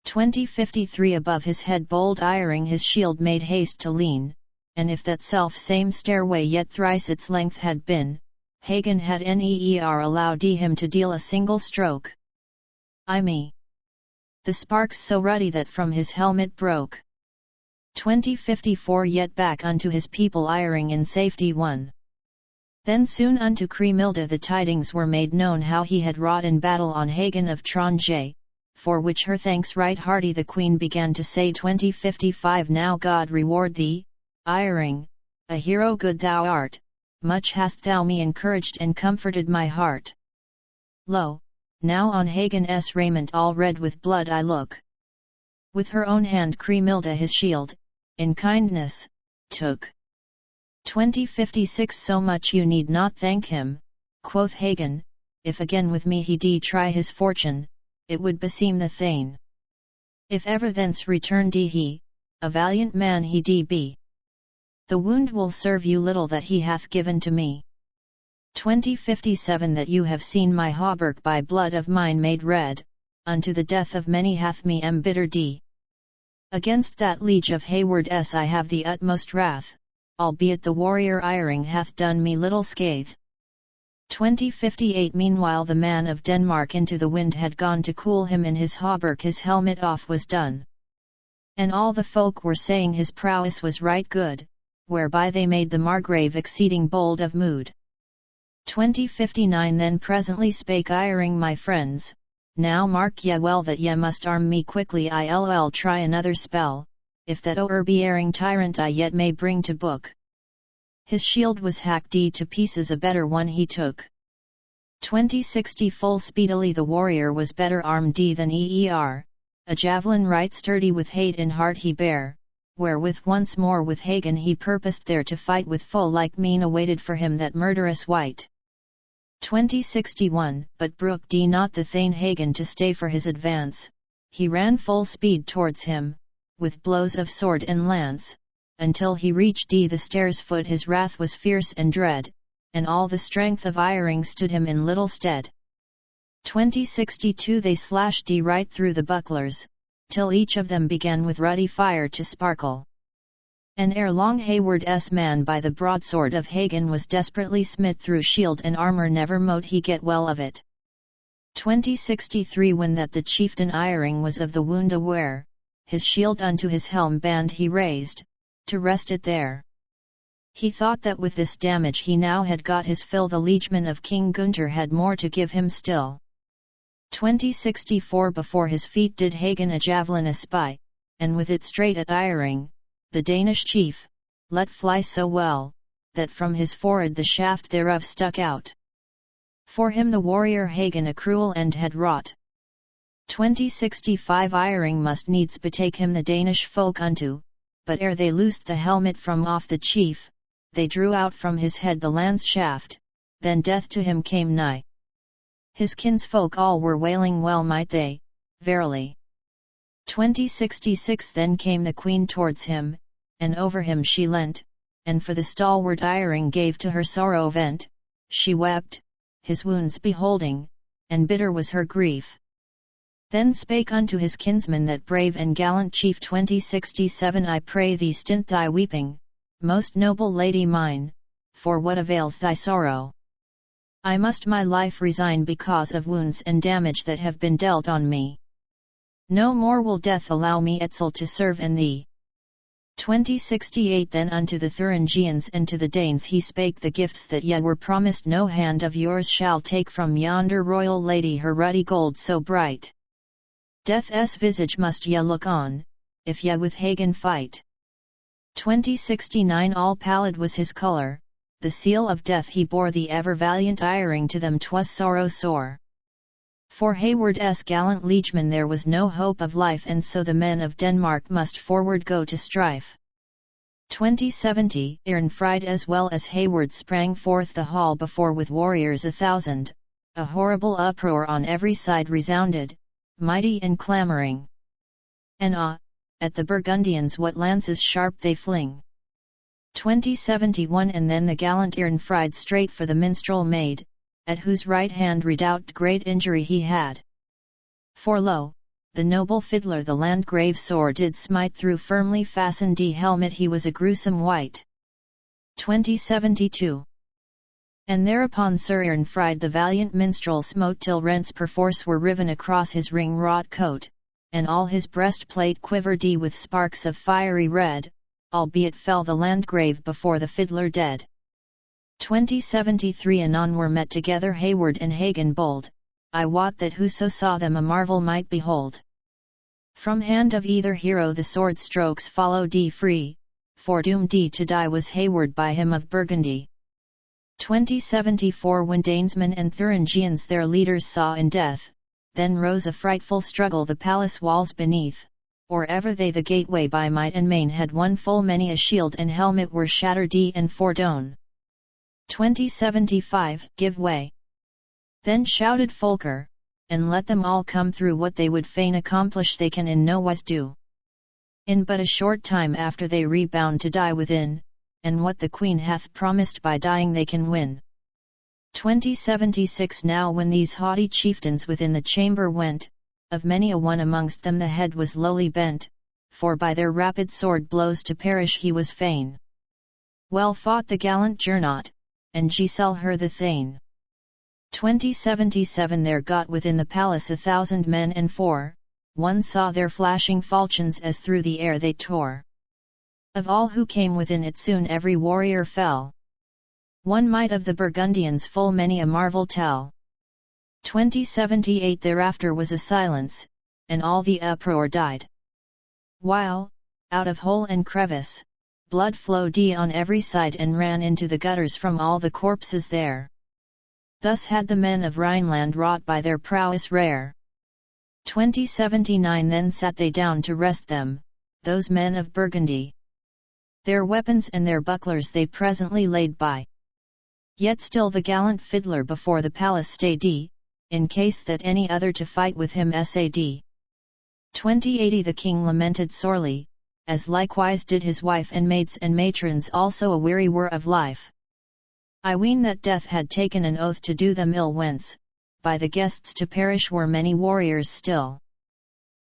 2053 Above his head bold iring his shield made haste to lean, and if that self same stairway yet thrice its length had been, Hagen had ne'er allowed him to deal a single stroke. I me! The sparks so ruddy that from his helmet broke. 2054 Yet back unto his people iring in safety won. Then soon unto Cremilda the tidings were made known how he had wrought in battle on Hagen of Tronje, for which her thanks right hearty the queen began to say. 2055 Now God reward thee, iring, a hero good thou art, much hast thou me encouraged and comforted my heart. Lo, now on Hagen's raiment all red with blood I look. With her own hand Cremilda his shield, in kindness, took. 2056 So much you need not thank him, quoth Hagen, if again with me he try his fortune, it would beseem the Thane. If ever thence return he, a valiant man he be. The wound will serve you little that he hath given to me. 2057 That you have seen my hauberk by blood of mine made red, unto the death of many hath me embittered. Against that liege of Hayward's I have the utmost wrath, albeit the warrior iring hath done me little scathe. 2058 Meanwhile the man of Denmark into the wind had gone to cool him in his hauberk, his helmet off was done. And all the folk were saying his prowess was right good, whereby they made the Margrave exceeding bold of mood. 2059 Then presently spake iring, my friends, now mark ye well that ye must arm me quickly. I'll try another spell, if that o'erbearing tyrant I yet may bring to book. His shield was hacked to pieces, a better one he took. 2060 Full speedily the warrior was better armed than a javelin right sturdy with hate in heart he bare, wherewith once more with Hagen he purposed there to fight with foe like mean awaited for him that murderous wight. 2061 But brooked not the Thane Hagen to stay for his advance, he ran full speed towards him, with blows of sword and lance, until he reached the stairs foot. His wrath was fierce and dread, and all the strength of iring stood him in little stead. 2062 They slashed right through the bucklers, till each of them began with ruddy fire to sparkle. And ere long Hayward's man by the broadsword of Hagen was desperately smit through shield and armour, never mote he get well of it. 2063 When that the chieftain iring was of the wound aware, his shield unto his helm band he raised, to rest it there. He thought that with this damage he now had got his fill, the liegeman of King Gunther had more to give him still. 2064 Before his feet did Hagen a javelin espy, and with it straight at iring, the Danish chief, let fly so well, that from his forehead the shaft thereof stuck out. For him the warrior Hagen a cruel end had wrought. 2065 Iring must needs betake him the Danish folk unto, but ere they loosed the helmet from off the chief, they drew out from his head the lance shaft, then death to him came nigh. His kinsfolk all were wailing, well might they, verily. 2066 Then came the queen towards him, and over him she leant, and for the stalwart Iring gave to her sorrow vent, she wept, his wounds beholding, and bitter was her grief. Then spake unto his kinsman that brave and gallant chief. 2067 I pray thee stint thy weeping, most noble lady mine, for what avails thy sorrow? I must my life resign because of wounds and damage that have been dealt on me. No more will death allow me Etzel to serve in thee. 2068 Then unto the Thuringians and to the Danes he spake the gifts that ye were promised, no hand of yours shall take from yonder royal lady her ruddy gold so bright. Death's visage must ye look on, if ye with Hagen fight. 2069 All pallid was his colour, the seal of death he bore, the ever valiant iring to them 'twas sorrow sore. For Hayward's gallant liegemen there was no hope of life, and so the men of Denmark must forward go to strife. 2070 Earnfried as well as Hayward sprang forth the hall before with warriors 1,000, a horrible uproar on every side resounded, mighty and clamouring. And at the Burgundians what lances sharp they fling. 2071 And then the gallant Earnfried straight for the minstrel made, at whose right hand redoubt great injury he had. For lo, the noble fiddler the Landgrave sore did smite through firmly fastened helmet, he was a gruesome wight. 2072 And thereupon Sir Earnfried the valiant minstrel smote till rents perforce were riven across his ring-wrought coat, and all his breastplate quivered with sparks of fiery red, albeit fell the Landgrave before the fiddler dead. 2073 Anon were met together Hayward and Hagen bold, I wot that whoso saw them a marvel might behold. From hand of either hero the sword strokes followed free, foredoomed to die was Hayward by him of Burgundy. 2074 When Danesmen and Thuringians their leaders saw in death, then rose a frightful struggle the palace walls beneath, or ever they the gateway by might and main had won, full many a shield and helmet were shattered and fordone. 2075 Give way! Then shouted Folker, and let them all come through, what they would fain accomplish they can in no wise do. In but a short time after they rebound to die within, and what the Queen hath promised by dying they can win. 2076 Now when these haughty chieftains within the chamber went, of many a one amongst them the head was lowly bent, for by their rapid sword blows to perish he was fain. Well fought the gallant Gernot, and Giselle her the Thane. 2077 There got within the palace 1,000 men, and one saw their flashing falchions as through the air they tore. Of all who came within it soon every warrior fell. One might of the Burgundians full many a marvel tell. 2078 Thereafter was a silence, and all the uproar died. While, out of hole and crevice, blood flowed on every side and ran into the gutters from all the corpses there. Thus had the men of Rhineland wrought by their prowess rare. 2079 Then sat they down to rest them, those men of Burgundy. Their weapons and their bucklers they presently laid by. Yet still the gallant fiddler before the palace stayed, in case that any other to fight with him sad. 2080 The king lamented sorely, as likewise did his wife and maids and matrons also a weary were of life. I ween that death had taken an oath to do them ill, whence, by the guests to perish were many warriors still.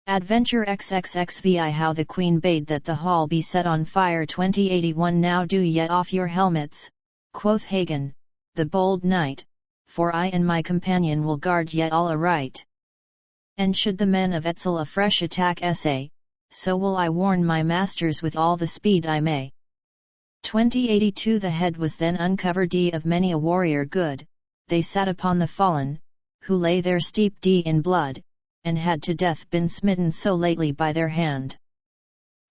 Adventure XXXVI How the queen bade that the hall be set on fire. 2081 Now do ye off your helmets, quoth Hagen, the bold knight, for I and my companion will guard ye all aright. And should the men of Etzel a fresh attack essay, so will I warn my masters with all the speed I may. 2082 The head was then uncovered of many a warrior good, they sat upon the fallen, who lay there steeped in blood, and had to death been smitten so lately by their hand.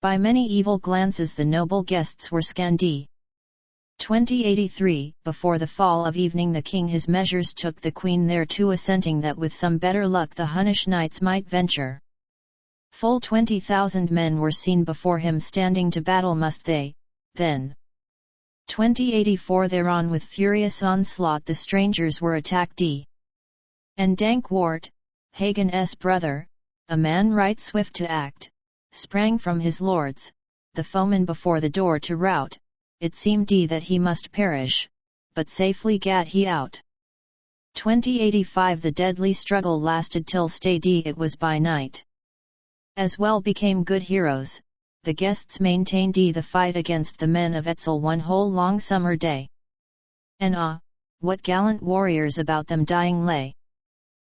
By many evil glances the noble guests were scanned. 2083 Before the fall of evening the king his measures took, the queen thereto assenting that with some better luck the Hunnish knights might venture. Full 20,000 men were seen before him standing to battle must they, then. 2084 Thereon with furious onslaught the strangers were attacked. And Dankwart, Hagen's brother, a man right swift to act, sprang from his lords, the foeman before the door to rout. It seemed that he must perish, but safely gat he out. 2085 The deadly struggle lasted till stayed. It was by night. As well became good heroes, the guests maintained the fight against the men of Etzel one whole long summer day. And what gallant warriors about them dying lay!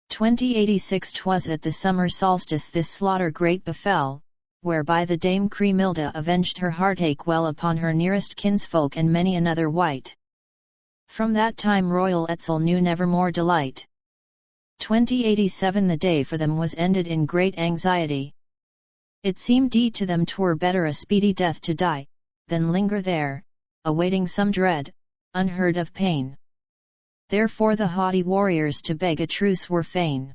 2086 'Twas at the summer solstice this slaughter great befell, whereby the Dame Cremilda avenged her heartache well upon her nearest kinsfolk and many another wight. From that time royal Etzel knew never more delight. 2087 The day for them was ended in great anxiety. It seemed to them 'twere better a speedy death to die, than linger there, awaiting some dread, unheard of pain. Therefore the haughty warriors to beg a truce were fain.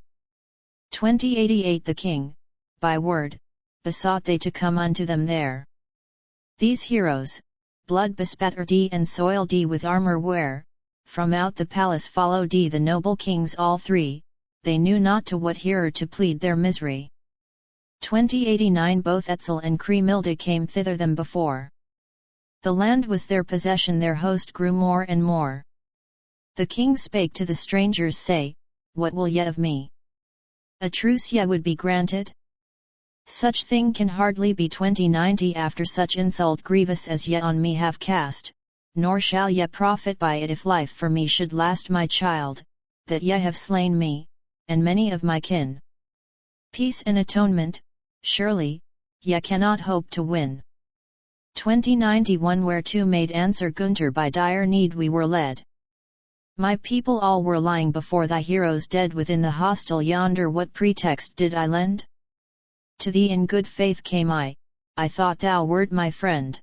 2088 The king, by word, besought they to come unto them there. These heroes, blood bespatter and soiled with armor wear, from out the palace followed the noble kings all three, they knew not to what hearer to plead their misery. 2089 Both Etzel and Cremilda came thither them before. The land was their possession, their host grew more and more. The king spake to the strangers, say, what will ye of me? A truce ye would be granted? Such thing can hardly be. 2090 After such insult grievous as ye on me have cast, nor shall ye profit by it if life for me should last, my child, that ye have slain me, and many of my kin. Peace and atonement, surely, ye cannot hope to win. 2091 Whereto made answer Gunther, by dire need we were led. My people all were lying before thy heroes dead within the hostel yonder. What pretext did I lend? To thee in good faith came I thought thou wert my friend.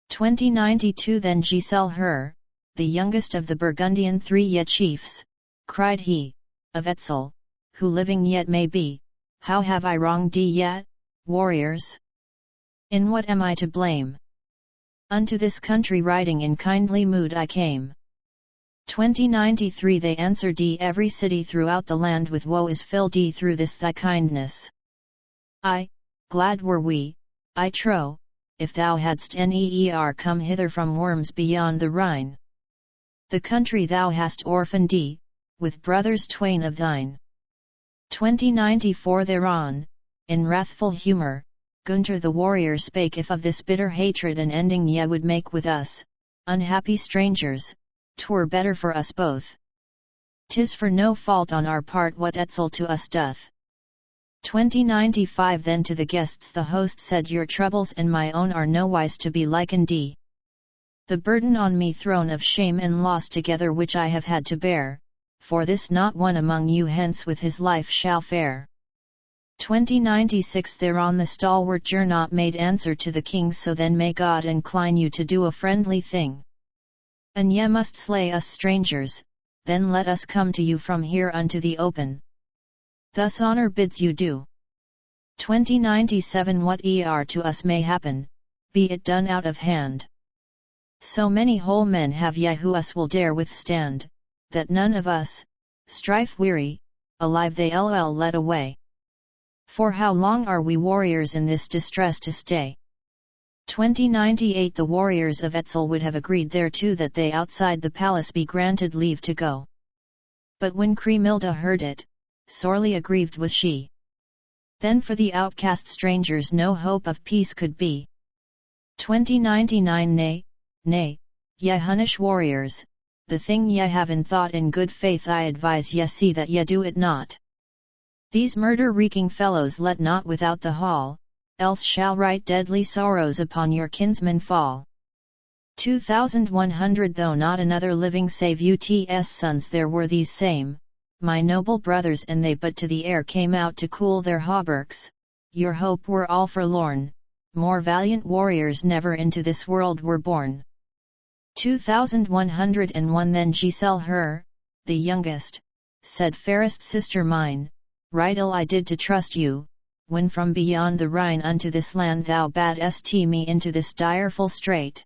2092 Then Giselle her, the youngest of the Burgundian three yet chiefs, cried he, of Etzel, who living yet may be, how have I wronged ye yet, warriors? In what am I to blame? Unto this country riding in kindly mood I came. 2093 They answered, every city throughout the land with woe is filled through this thy kindness. Aye, glad were we, I trow, if thou hadst neer come hither from Worms beyond the Rhine. The country thou hast orphaned with brothers twain of thine. 2094 Thereon, in wrathful humour, Gunther the warrior spake, if of this bitter hatred an ending ye would make with us, unhappy strangers, 'twere better for us both. 'Tis for no fault on our part what Etzel to us doth. 2095 Then to the guests the host said, your troubles and my own are nowise to be likened. The burden on me thrown of shame and loss together which I have had to bear, for this not one among you hence with his life shall fare. 2096 Thereon the stalwart Gernot made answer to the king, so then may God incline you to do a friendly thing. And ye must slay us strangers, then let us come to you from here unto the open. Thus honour bids you do. 2097 What to us may happen, be it done out of hand. So many whole men have ye who us will dare withstand, that none of us, strife weary, alive they let away. For how long are we warriors in this distress to stay? 2098 The warriors of Etzel would have agreed thereto that they outside the palace be granted leave to go. But when Cremilda heard it, sorely aggrieved was she. Then for the outcast strangers no hope of peace could be. 2099 Nay, ye Hunnish warriors, the thing ye have in thought in good faith I advise ye see that ye do it not. These murder-wreaking fellows let not without the hall, else shall right deadly sorrows upon your kinsmen fall. 2100 Though not another living save Ut's sons there were these same, my noble brothers, and they but to the air came out to cool their hauberks, your hope were all forlorn, more valiant warriors never into this world were born. 2101 Then Giselle her, the youngest, said, fairest sister mine, right ill I did to trust you, when from beyond the Rhine unto this land thou badst me into this direful strait.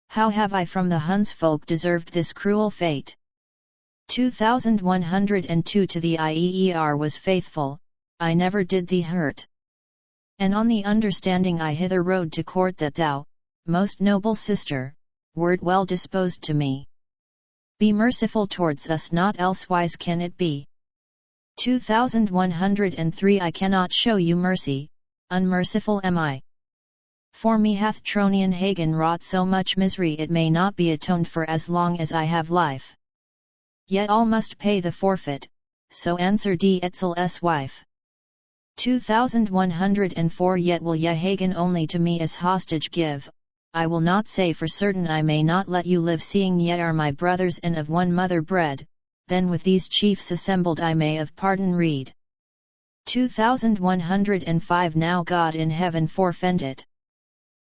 How have I from the huntsfolk deserved this cruel fate? 2102 To the IEER was faithful, I never did thee hurt. And on the understanding I hither rode to court that thou, most noble sister, wert well disposed to me. Be merciful towards us, not elsewise can it be. 2103 I cannot show you mercy, unmerciful am I. For me hath Tronian Hagen wrought so much misery it may not be atoned for as long as I have life. Yet all must pay the forfeit, so answered Etzel's wife. 2104 Yet will ye Hagen only to me as hostage give, I will not say for certain I may not let you live seeing ye are my brothers and of one mother bred, then with these chiefs assembled I may of pardon read. 2105 Now God in heaven forfend it.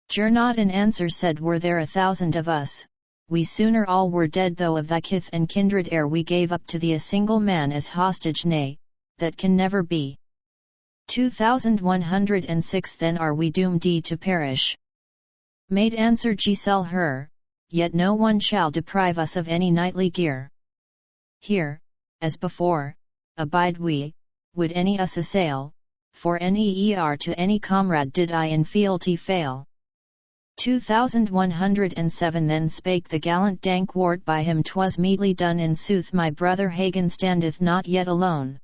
Gernot in answer said were there 1,000 of us, we sooner all were dead though of thy kith and kindred ere we gave up to thee a single man as hostage nay, that can never be. 2106 Then are we doomed to perish. Made answer Giselle her, yet no one shall deprive us of any knightly gear. Here, as before, abide we, would any us assail, for neer to any comrade did I in fealty fail. 2107 Then spake the gallant Dankwart by him 'twas meetly done in sooth my brother Hagen standeth not yet alone.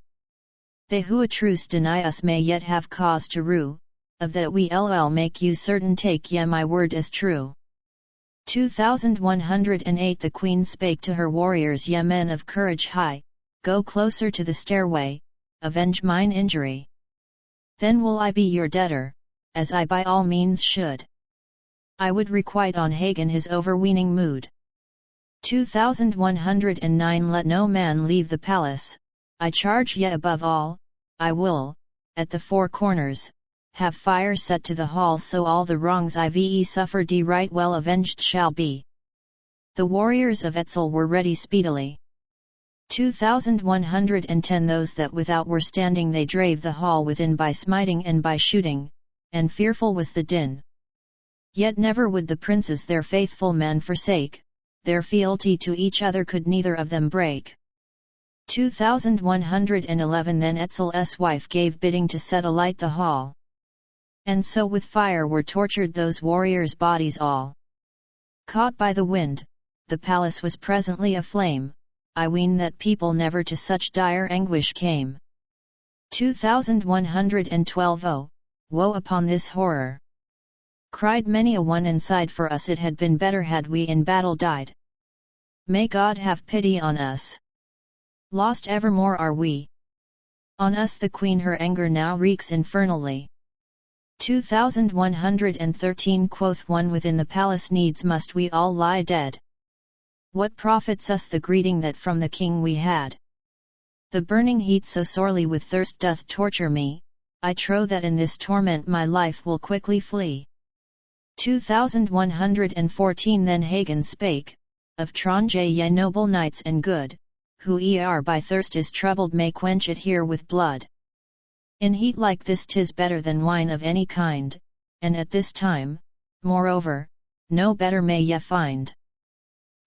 They who a truce deny us may yet have cause to rue, of that we make you certain take ye my word as true. 2108 The queen spake to her warriors ye men of courage high, go closer to the stairway, avenge mine injury. Then will I be your debtor, as I by all means should. I would requite on Hagen his overweening mood. 2109 Let no man leave the palace, I charge ye above all, I will, at the four corners, have fire set to the hall so all the wrongs I've suffered right well avenged shall be. The warriors of Etzel were ready speedily. 2110 Those that without were standing they drave the hall within by smiting and by shooting, and fearful was the din. Yet never would the princes their faithful men forsake, their fealty to each other could neither of them break. 2111 Then Etzel's wife gave bidding to set alight the hall. And so with fire were tortured those warriors' bodies all. Caught by the wind, the palace was presently aflame, I ween that people never to such dire anguish came. 2112 Oh, woe upon this horror! Cried many a one inside for us it had been better had we in battle died. May God have pity on us. Lost evermore are we. On us the queen her anger now wreaks infernally. 2113 Quoth one within the palace needs must we all lie dead. What profits us the greeting that from the king we had? The burning heat so sorely with thirst doth torture me, I trow that in this torment my life will quickly flee. 2114 Then Hagen spake, of Tronje ye noble knights and good, who by thirst is troubled may quench it here with blood. In heat like this 'tis better than wine of any kind, and at this time, moreover, no better may ye find.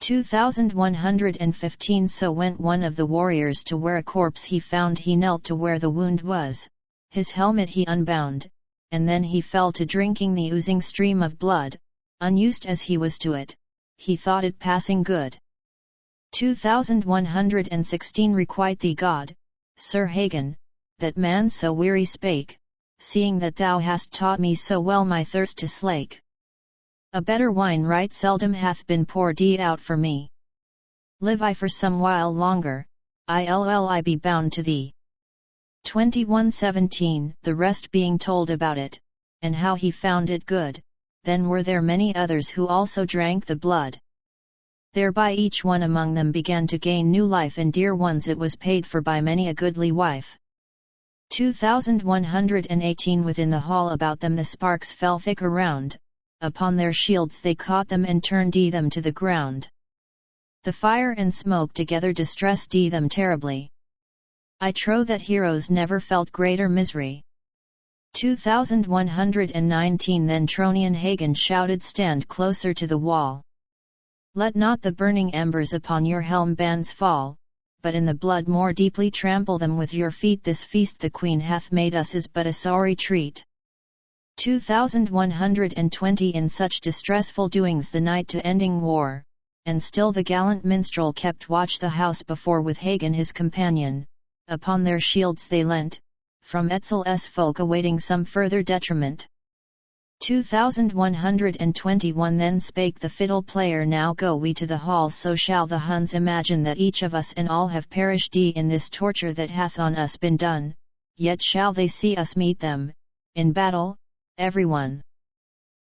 2115 So went one of the warriors to where a corpse he found he knelt to where the wound was, his helmet he unbound, and then he fell to drinking the oozing stream of blood, unused as he was to it, he thought it passing good. 2116 Requite thee God, Sir Hagen, that man so weary spake, seeing that thou hast taught me so well my thirst to slake. A better wine right seldom hath been poured out for me. Live I for some while longer, I be bound to thee. 2117 The rest being told about it, and how he found it good, then were there many others who also drank the blood. Thereby each one among them began to gain new life and dear ones it was paid for by many a goodly wife. 2118 Within the hall about them the sparks fell thick around, upon their shields they caught them and turned them to the ground. The fire and smoke together distressed them terribly. I trow that heroes never felt greater misery. 2119 Then Tronian Hagen shouted stand closer to the wall. Let not the burning embers upon your helm bands fall, but in the blood more deeply trample them with your feet. This feast the queen hath made us is but a sorry treat. 2120 In such distressful doings the night to ending war, and still the gallant minstrel kept watch the house before with Hagen his companion, upon their shields they leant, from Etzel's folk awaiting some further detriment. 2121 Then spake the fiddle player, now go we to the hall, so shall the Huns imagine that each of us and all have perished in this torture that hath on us been done, yet shall they see us meet them, in battle, everyone.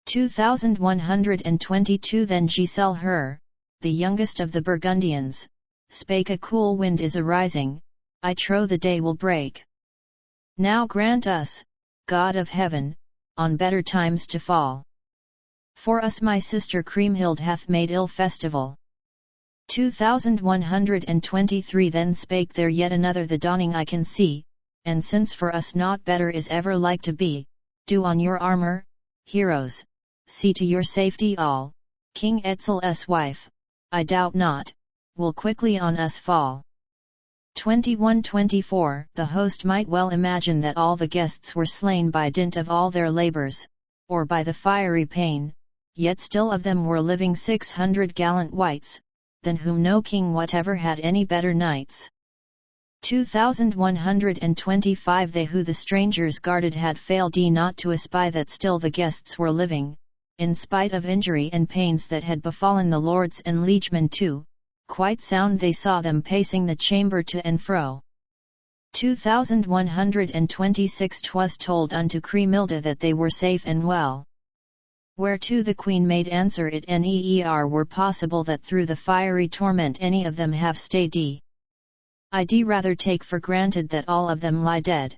2122 Then Giselle her, the youngest of the Burgundians, spake, a cool wind is arising, I trow the day will break. Now grant us, God of heaven, on better times to fall. For us my sister Kriemhild hath made ill festival. 2123 Then spake there yet another, the dawning I can see, and since for us naught better is ever like to be, do on your armor, heroes, see to your safety all, King Etzel's wife, I doubt not, will quickly on us fall. 2124 The host might well imagine that all the guests were slain by dint of all their labours, or by the fiery pain, yet still of them were living 600 gallant wights, than whom no king whatever had any better knights. 2125 They who the strangers guarded had failed not to espy that still the guests were living, in spite of injury and pains that had befallen the lords and liegemen too. Quite sound they saw them pacing the chamber to and fro. 2126 'Twas told unto Kriemhilde that they were safe and well. Whereto the queen made answer, it ne'er were possible that through the fiery torment any of them have stayed. I'd rather take for granted that all of them lie dead.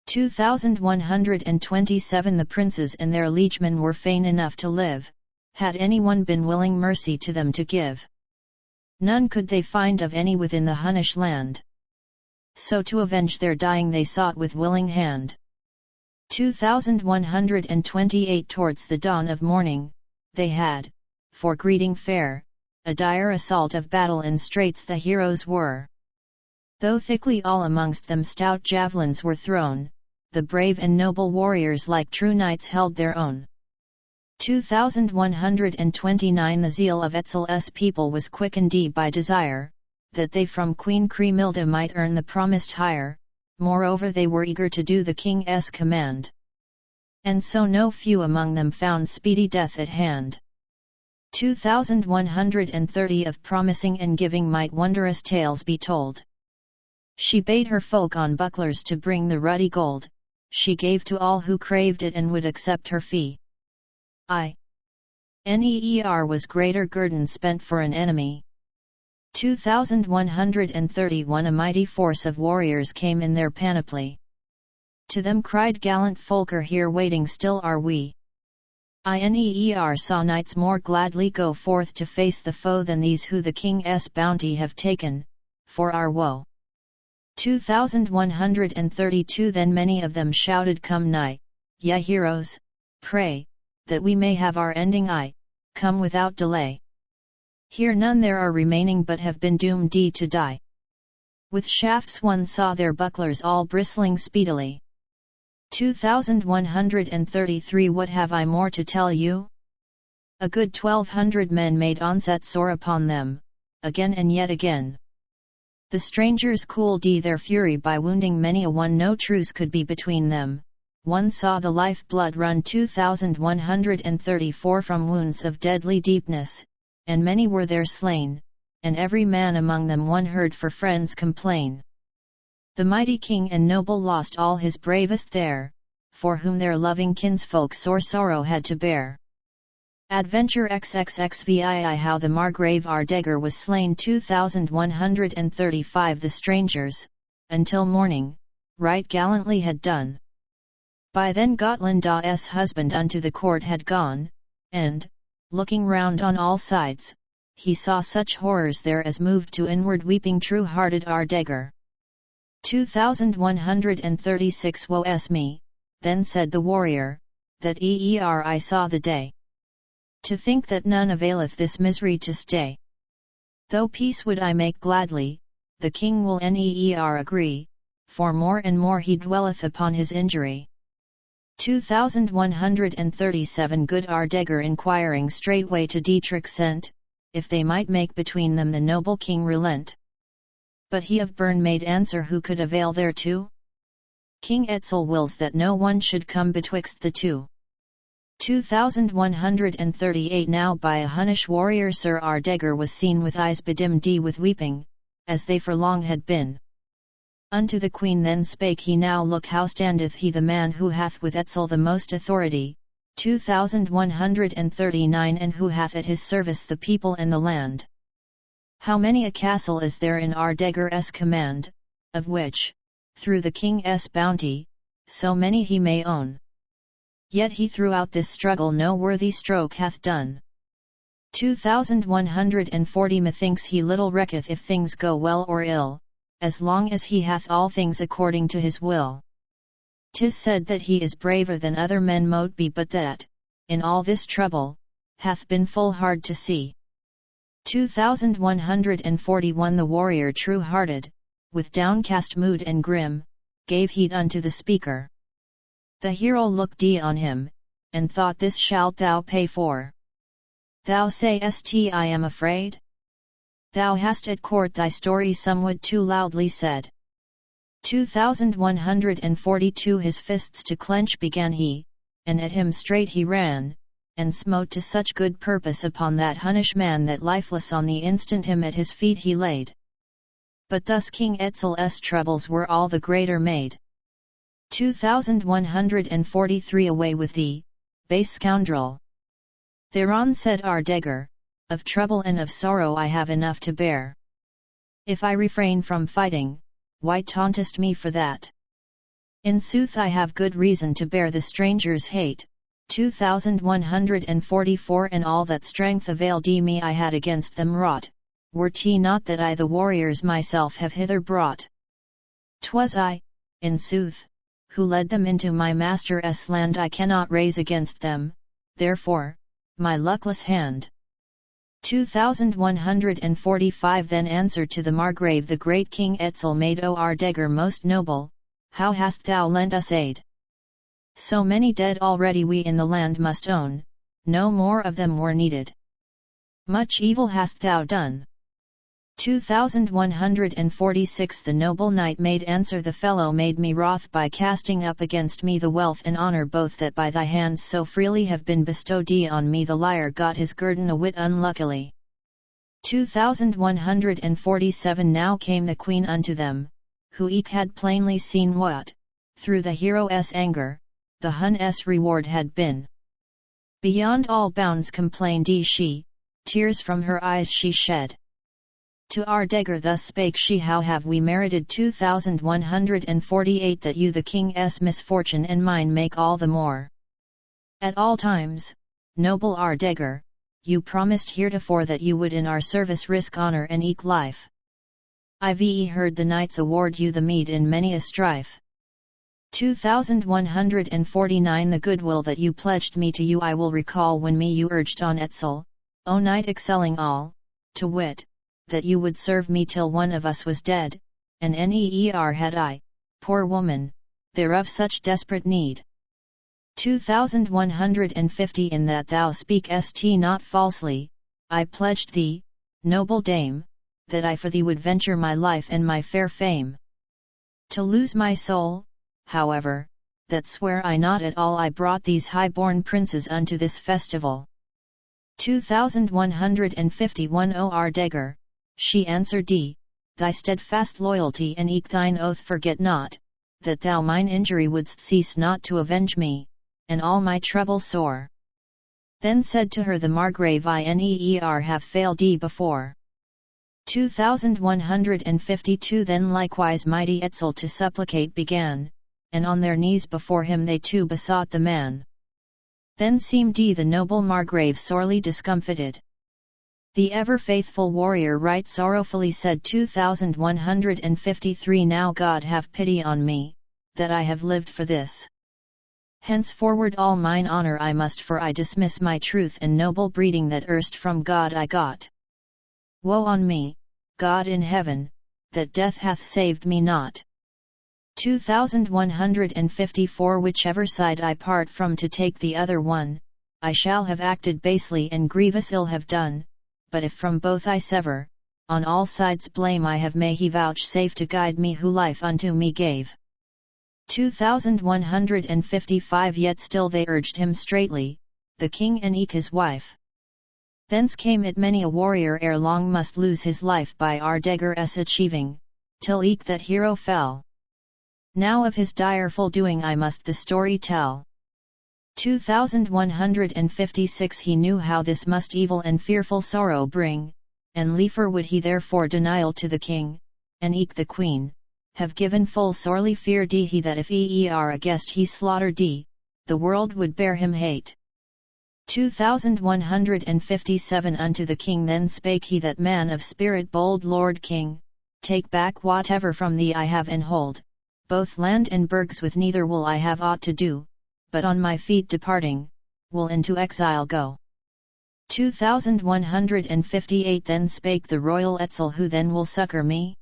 2127 The princes and their liegemen were fain enough to live, had anyone been willing mercy to them to give. None could they find of any within the Hunnish land. So to avenge their dying they sought with willing hand. 2128 Towards the dawn of morning, they had, for greeting fair, a dire assault of battle in straits the heroes were. Though thickly all amongst them stout javelins were thrown, the brave and noble warriors like true knights held their own. 2129 The zeal of Etzel's people was quickened by desire, that they from Queen Kriemhilde might earn the promised hire, moreover they were eager to do the king's command. And so no few among them found speedy death at hand. 2130 Of promising and giving might wondrous tales be told. She bade her folk on bucklers to bring the ruddy gold, she gave to all who craved it and would accept her fee. Ne'er was greater guerdon spent for an enemy. 2131 A mighty force of warriors came in their panoply. To them cried gallant Folker, here waiting still are we. Ne'er saw knights more gladly go forth to face the foe than these who the king's bounty have taken, for our woe. 2132 Then many of them shouted, come nigh, ye heroes, pray, that we may have our ending, come without delay. Here none there are remaining but have been doomed to die. With shafts one saw their bucklers all bristling speedily. 2133 What have I more to tell you? A good 1200 men made onset sore upon them, again and yet again. The strangers cooled their fury by wounding many a one, no truce could be between them. One saw the life blood run 2134 from wounds of deadly deepness, and many were there slain, and every man among them one heard for friends complain. The mighty king and noble lost all his bravest there, for whom their loving kinsfolk sore sorrow had to bear. Adventure XXXVII How the Margrave Ardegger was slain 2135 The strangers, until morning, right gallantly had done. By then Gotland's husband unto the court had gone, and, looking round on all sides, he saw such horrors there as moved to inward weeping true-hearted Ardegger. 2136 Woe-es me, then said the warrior, that I saw the day. To think that none availeth this misery to stay. Though peace would I make gladly, the king will ne'er agree, for more and more he dwelleth upon his injury. 2137 Good Ardegger inquiring straightway to Dietrich sent, if they might make between them the noble king relent. But he of Bern made answer, who could avail thereto? King Etzel wills that no one should come betwixt the two. 2138 Now by a Hunnish warrior Sir Ardegir was seen with eyes bedimmed with weeping, as they for long had been. Unto the queen then spake he, Now look how standeth he the man who hath with Etzel the most authority, 2139 and who hath at his service the people and the land. How many a castle is there in Ardegir's command, of which, through the king's bounty, so many he may own. Yet he throughout this struggle no worthy stroke hath done. 2140 Methinks he little recketh if things go well or ill, as long as he hath all things according to his will. 'Tis said that he is braver than other men mote be, but that, in all this trouble, hath been full hard to see. 2141 The warrior true-hearted, with downcast mood and grim, gave heed unto the speaker. The hero looked on him, and thought, This shalt thou pay for. Thou sayest I am afraid? Thou hast at court thy story somewhat too loudly said. 2142 His fists to clench began he, and at him straight he ran, and smote to such good purpose upon that Hunnish man that lifeless on the instant him at his feet he laid. But thus King Etzel's troubles were all the greater made. 2143 Away with thee, base scoundrel! Thereon said Ardegir, Of trouble and of sorrow I have enough to bear. If I refrain from fighting, why tauntest me for that? In sooth I have good reason to bear the stranger's hate. 2144 And all that strength availed me I had against them wrought, were 't not that I the warriors myself have hither brought. 'Twas I, in sooth, who led them into my master's land. I cannot raise against them, therefore, my luckless hand. 2145 Then answered to the Margrave the great King Etzel made, O Ardegir most noble, how hast thou lent us aid? So many dead already we in the land must own, no more of them were needed. Much evil hast thou done. 2146 The noble knight made answer, The fellow made me wroth by casting up against me the wealth and honour both that by thy hands so freely have been bestowed on me. The liar got his guerdon a whit unluckily. 2147 Now came the queen unto them, who eke had plainly seen what, through the hero's anger, the Hun's reward had been. Beyond all bounds complained she, tears from her eyes she shed. To Ardegir thus spake she, How have we merited 2148 that you the king's misfortune and mine make all the more? At all times, noble Ardegir, you promised heretofore that you would in our service risk honour and eke life. I've heard the knights award you the meed in many a strife. 2149 The goodwill that you pledged me to you I will recall when me you urged on Etzel, O knight excelling all, to wit, that you would serve me till one of us was dead, and neer had I, poor woman, thereof such desperate need. 2150 In that thou speakest not falsely, I pledged thee, noble dame, that I for thee would venture my life and my fair fame. To lose my soul, however, that swear I not at all. I brought these high-born princes unto this festival. 2151 O Ardegir, she answered thy steadfast loyalty and eke thine oath forget not, that thou mine injury wouldst cease not to avenge me, and all my trouble sore. Then said to her the Margrave, I neer have failed before. 2152 Then likewise mighty Etzel to supplicate began, and on their knees before him they too besought the man. Then seemed the noble Margrave sorely discomfited. The ever-faithful warrior right sorrowfully said 2153 Now God have pity on me, that I have lived for this. Henceforward all mine honour I must, for I dismiss my truth and noble breeding that erst from God I got. Woe on me, God in heaven, that death hath saved me not. 2154 Whichever side I part from to take the other one, I shall have acted basely and grievous ill have done, but if from both I sever, on all sides blame I have. May he vouchsafe to guide me who life unto me gave. 2155 Yet still they urged him straitly, the king and eke his wife. Thence came it many a warrior ere long must lose his life by Ardegir's achieving, till eke that hero fell. Now of his direful doing I must the story tell. 2156 He knew how this must evil and fearful sorrow bring, and liefer would he therefore denial to the king, and eke the queen, have given full sorely fear he that if a guest he slaughtered the world would bear him hate. 2157 Unto the king then spake he, that man of spirit bold Lord King, take back whatever from thee I have and hold, both land and burgs with neither will I have aught to do, but on my feet departing, will into exile go. 2158 Then spake the royal Etzel, who then will succour me?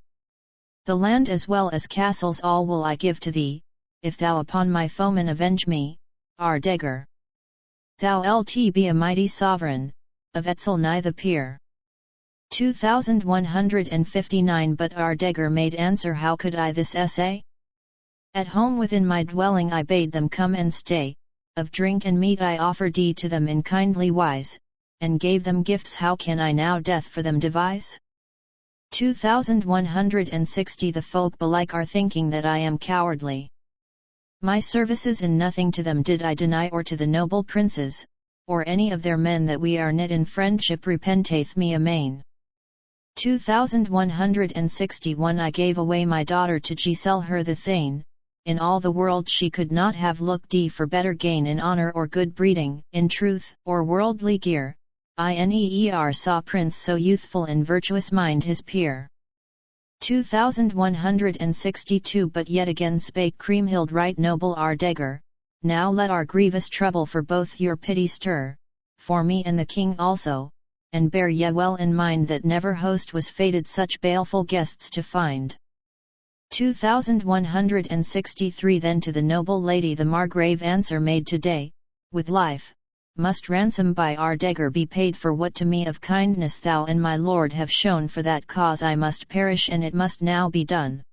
The land as well as castles all will I give to thee, if thou upon my foemen avenge me, Ardegir. Thou lt be a mighty sovereign, of Etzel nigh the peer. 2159 But Ardegir made answer, how could I this essay? At home within my dwelling I bade them come and stay, of drink and meat I offered to them in kindly wise, and gave them gifts, how can I now death for them devise? 2160 The folk belike are thinking that I am cowardly. My services in nothing to them did I deny, or to the noble princes, or any of their men that we are knit in friendship repenteth me amain. 2161 I gave away my daughter to Giselle her the Thane, in all the world she could not have looked for better gain in honour or good breeding, in truth, or worldly gear, I saw prince so youthful and virtuous mind his peer. 2162 But yet again spake Kriemhild, right noble Ardegir, now let our grievous trouble for both your pity stir, for me and the king also, and bear ye well in mind that never host was fated such baleful guests to find. 2163 Then to the noble lady the Margrave answer made, today, with life, must ransom by Ardegir be paid for what to me of kindness thou and my lord have shown, for that cause I must perish and it must now be done.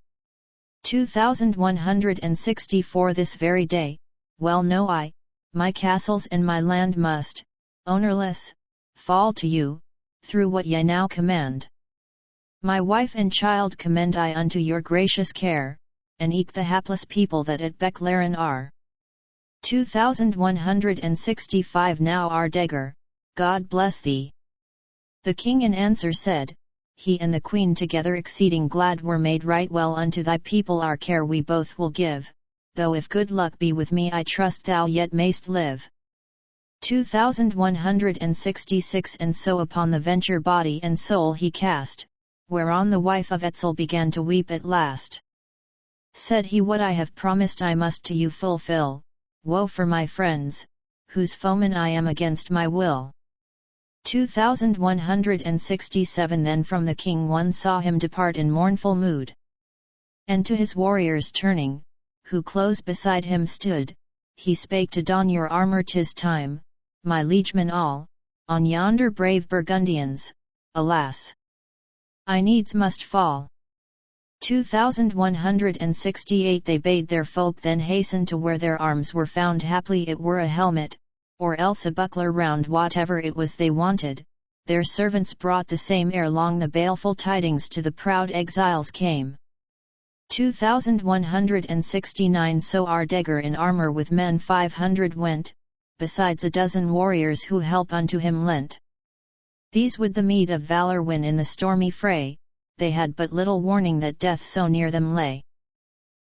2164 This very day, well know I, my castles and my land must, ownerless, fall to you, through what ye now command. My wife and child commend I unto your gracious care, and eke the hapless people that at Beclaren are. 2165 Now Ardegir, God bless thee. The king in answer said, he and the queen together exceeding glad were made right well unto thy people our care we both will give, though if good luck be with me I trust thou yet mayst live. 2166 And so upon the venture body and soul he cast, whereon the wife of Etzel began to weep at last. Said he, what I have promised I must to you fulfill, woe for my friends, whose foeman I am against my will. 2167 Then from the king one saw him depart in mournful mood. And to his warriors turning, who close beside him stood, he spake to don your armour, 'tis time, my liegemen all, on yonder brave Burgundians, alas! I needs must fall. 2168 They bade their folk then hasten to where their arms were found, haply it were a helmet, or else a buckler round, whatever it was they wanted, their servants brought the same ere long the baleful tidings to the proud exiles came. 2169 So Ardegir in armour with men 500 went, besides a dozen warriors who help unto him lent. These would the meed of valour win in the stormy fray, they had but little warning that death so near them lay.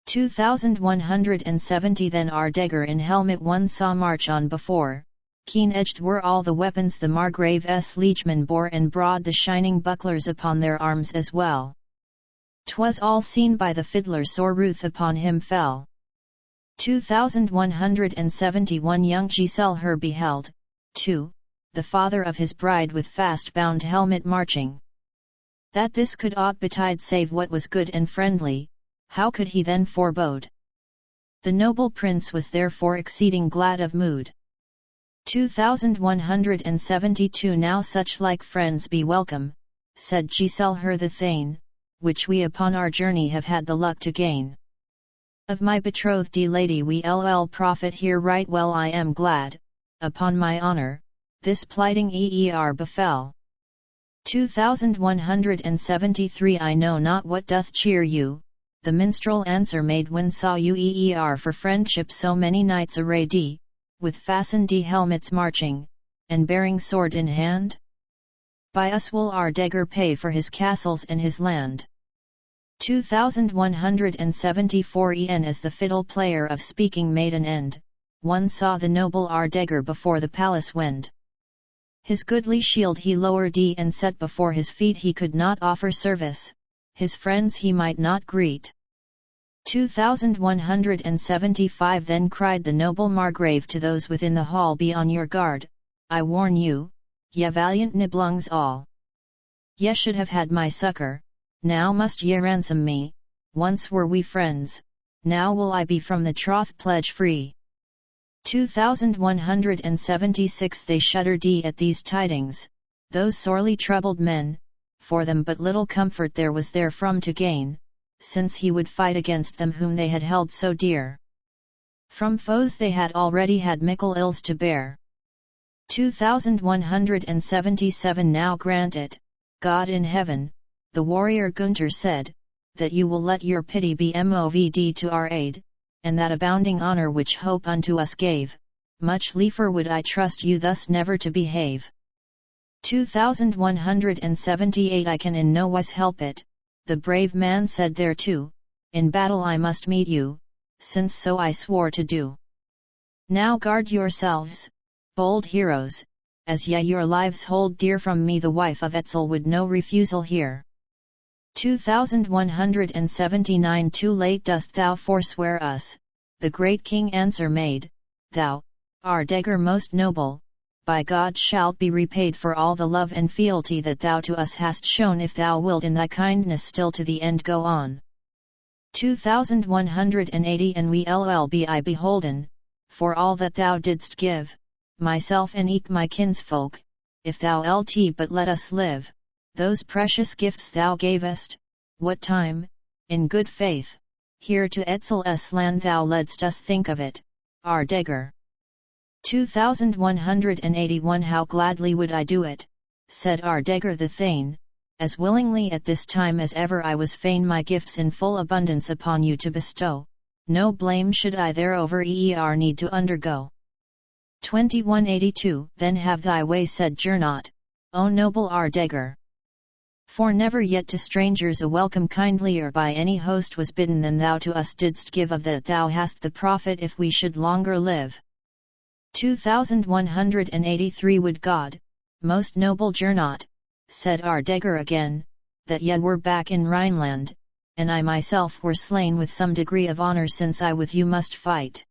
2170 Then Ardegir in helmet one saw march on before, keen-edged were all the weapons the Margrave's liegemen bore, and broad the shining bucklers upon their arms as well. 'Twas all seen by the fiddler, sore ruth upon him fell. 2171 Young Giselle her beheld, too, the father of his bride with fast bound helmet marching. That this could aught betide save what was good and friendly, how could he then forebode? The noble prince was therefore exceeding glad of mood. 2172 Now such like friends be welcome, said Giselle her the Thane, which we upon our journey have had the luck to gain. Of my betrothed lady we profit here right well, I am glad, upon my honor, this plighting befell. 2173 I know not what doth cheer you, the minstrel answer made when saw you for friendship so many knights arrayed, with fastened helmets marching, and bearing sword in hand? By us will our dagger pay for his castles and his land. 2174 En as the fiddle player of speaking made an end, one saw the noble Ardegger before the palace wend. His goodly shield he lowered and set before his feet he could not offer service, his friends he might not greet. 2175 Then cried the noble Margrave to those within the hall, be on your guard, I warn you, ye valiant Nibelungs all. Ye should have had my succor, now must ye ransom me, once were we friends, now will I be from the troth pledge free. 2176 They shuddered at these tidings, those sorely troubled men, for them but little comfort there was therefrom to gain, since he would fight against them whom they had held so dear. From foes they had already had mickle ills to bear. 2177 Now grant it, God in heaven, the warrior Gunther said, that you will let your pity be moved to our aid, and that abounding honor which hope unto us gave, much liefer would I trust you thus never to behave. 2178 I can in no wise help it, the brave man said thereto, in battle I must meet you, since so I swore to do. Now guard yourselves, bold heroes, as ye your lives hold dear, from me the wife of Etzel would no refusal hear. 2179 Too late dost thou forswear us, the great king answer made, thou, Ardegger most noble, by God shalt be repaid for all the love and fealty that thou to us hast shown, if thou wilt in thy kindness still to the end go on. 2180 And will be I beholden, for all that thou didst give, myself and eke my kinsfolk, if thou but let us live, those precious gifts thou gavest, what time, in good faith, here to Etzel's land thou ledst us think of it, Ardegger. 2181 How gladly would I do it, said Ardegger the Thane, as willingly at this time as ever I was fain my gifts in full abundance upon you to bestow, no blame should I thereover need to undergo. 2182 Then have thy way, said Gernot, O noble Ardegger. For never yet to strangers a welcome kindlier by any host was bidden than thou to us didst give, of that thou hast the profit if we should longer live. 2183 Would God, most noble Gernot, said Ardegger again, that ye were back in Rhineland, and I myself were slain with some degree of honor, since I with you must fight.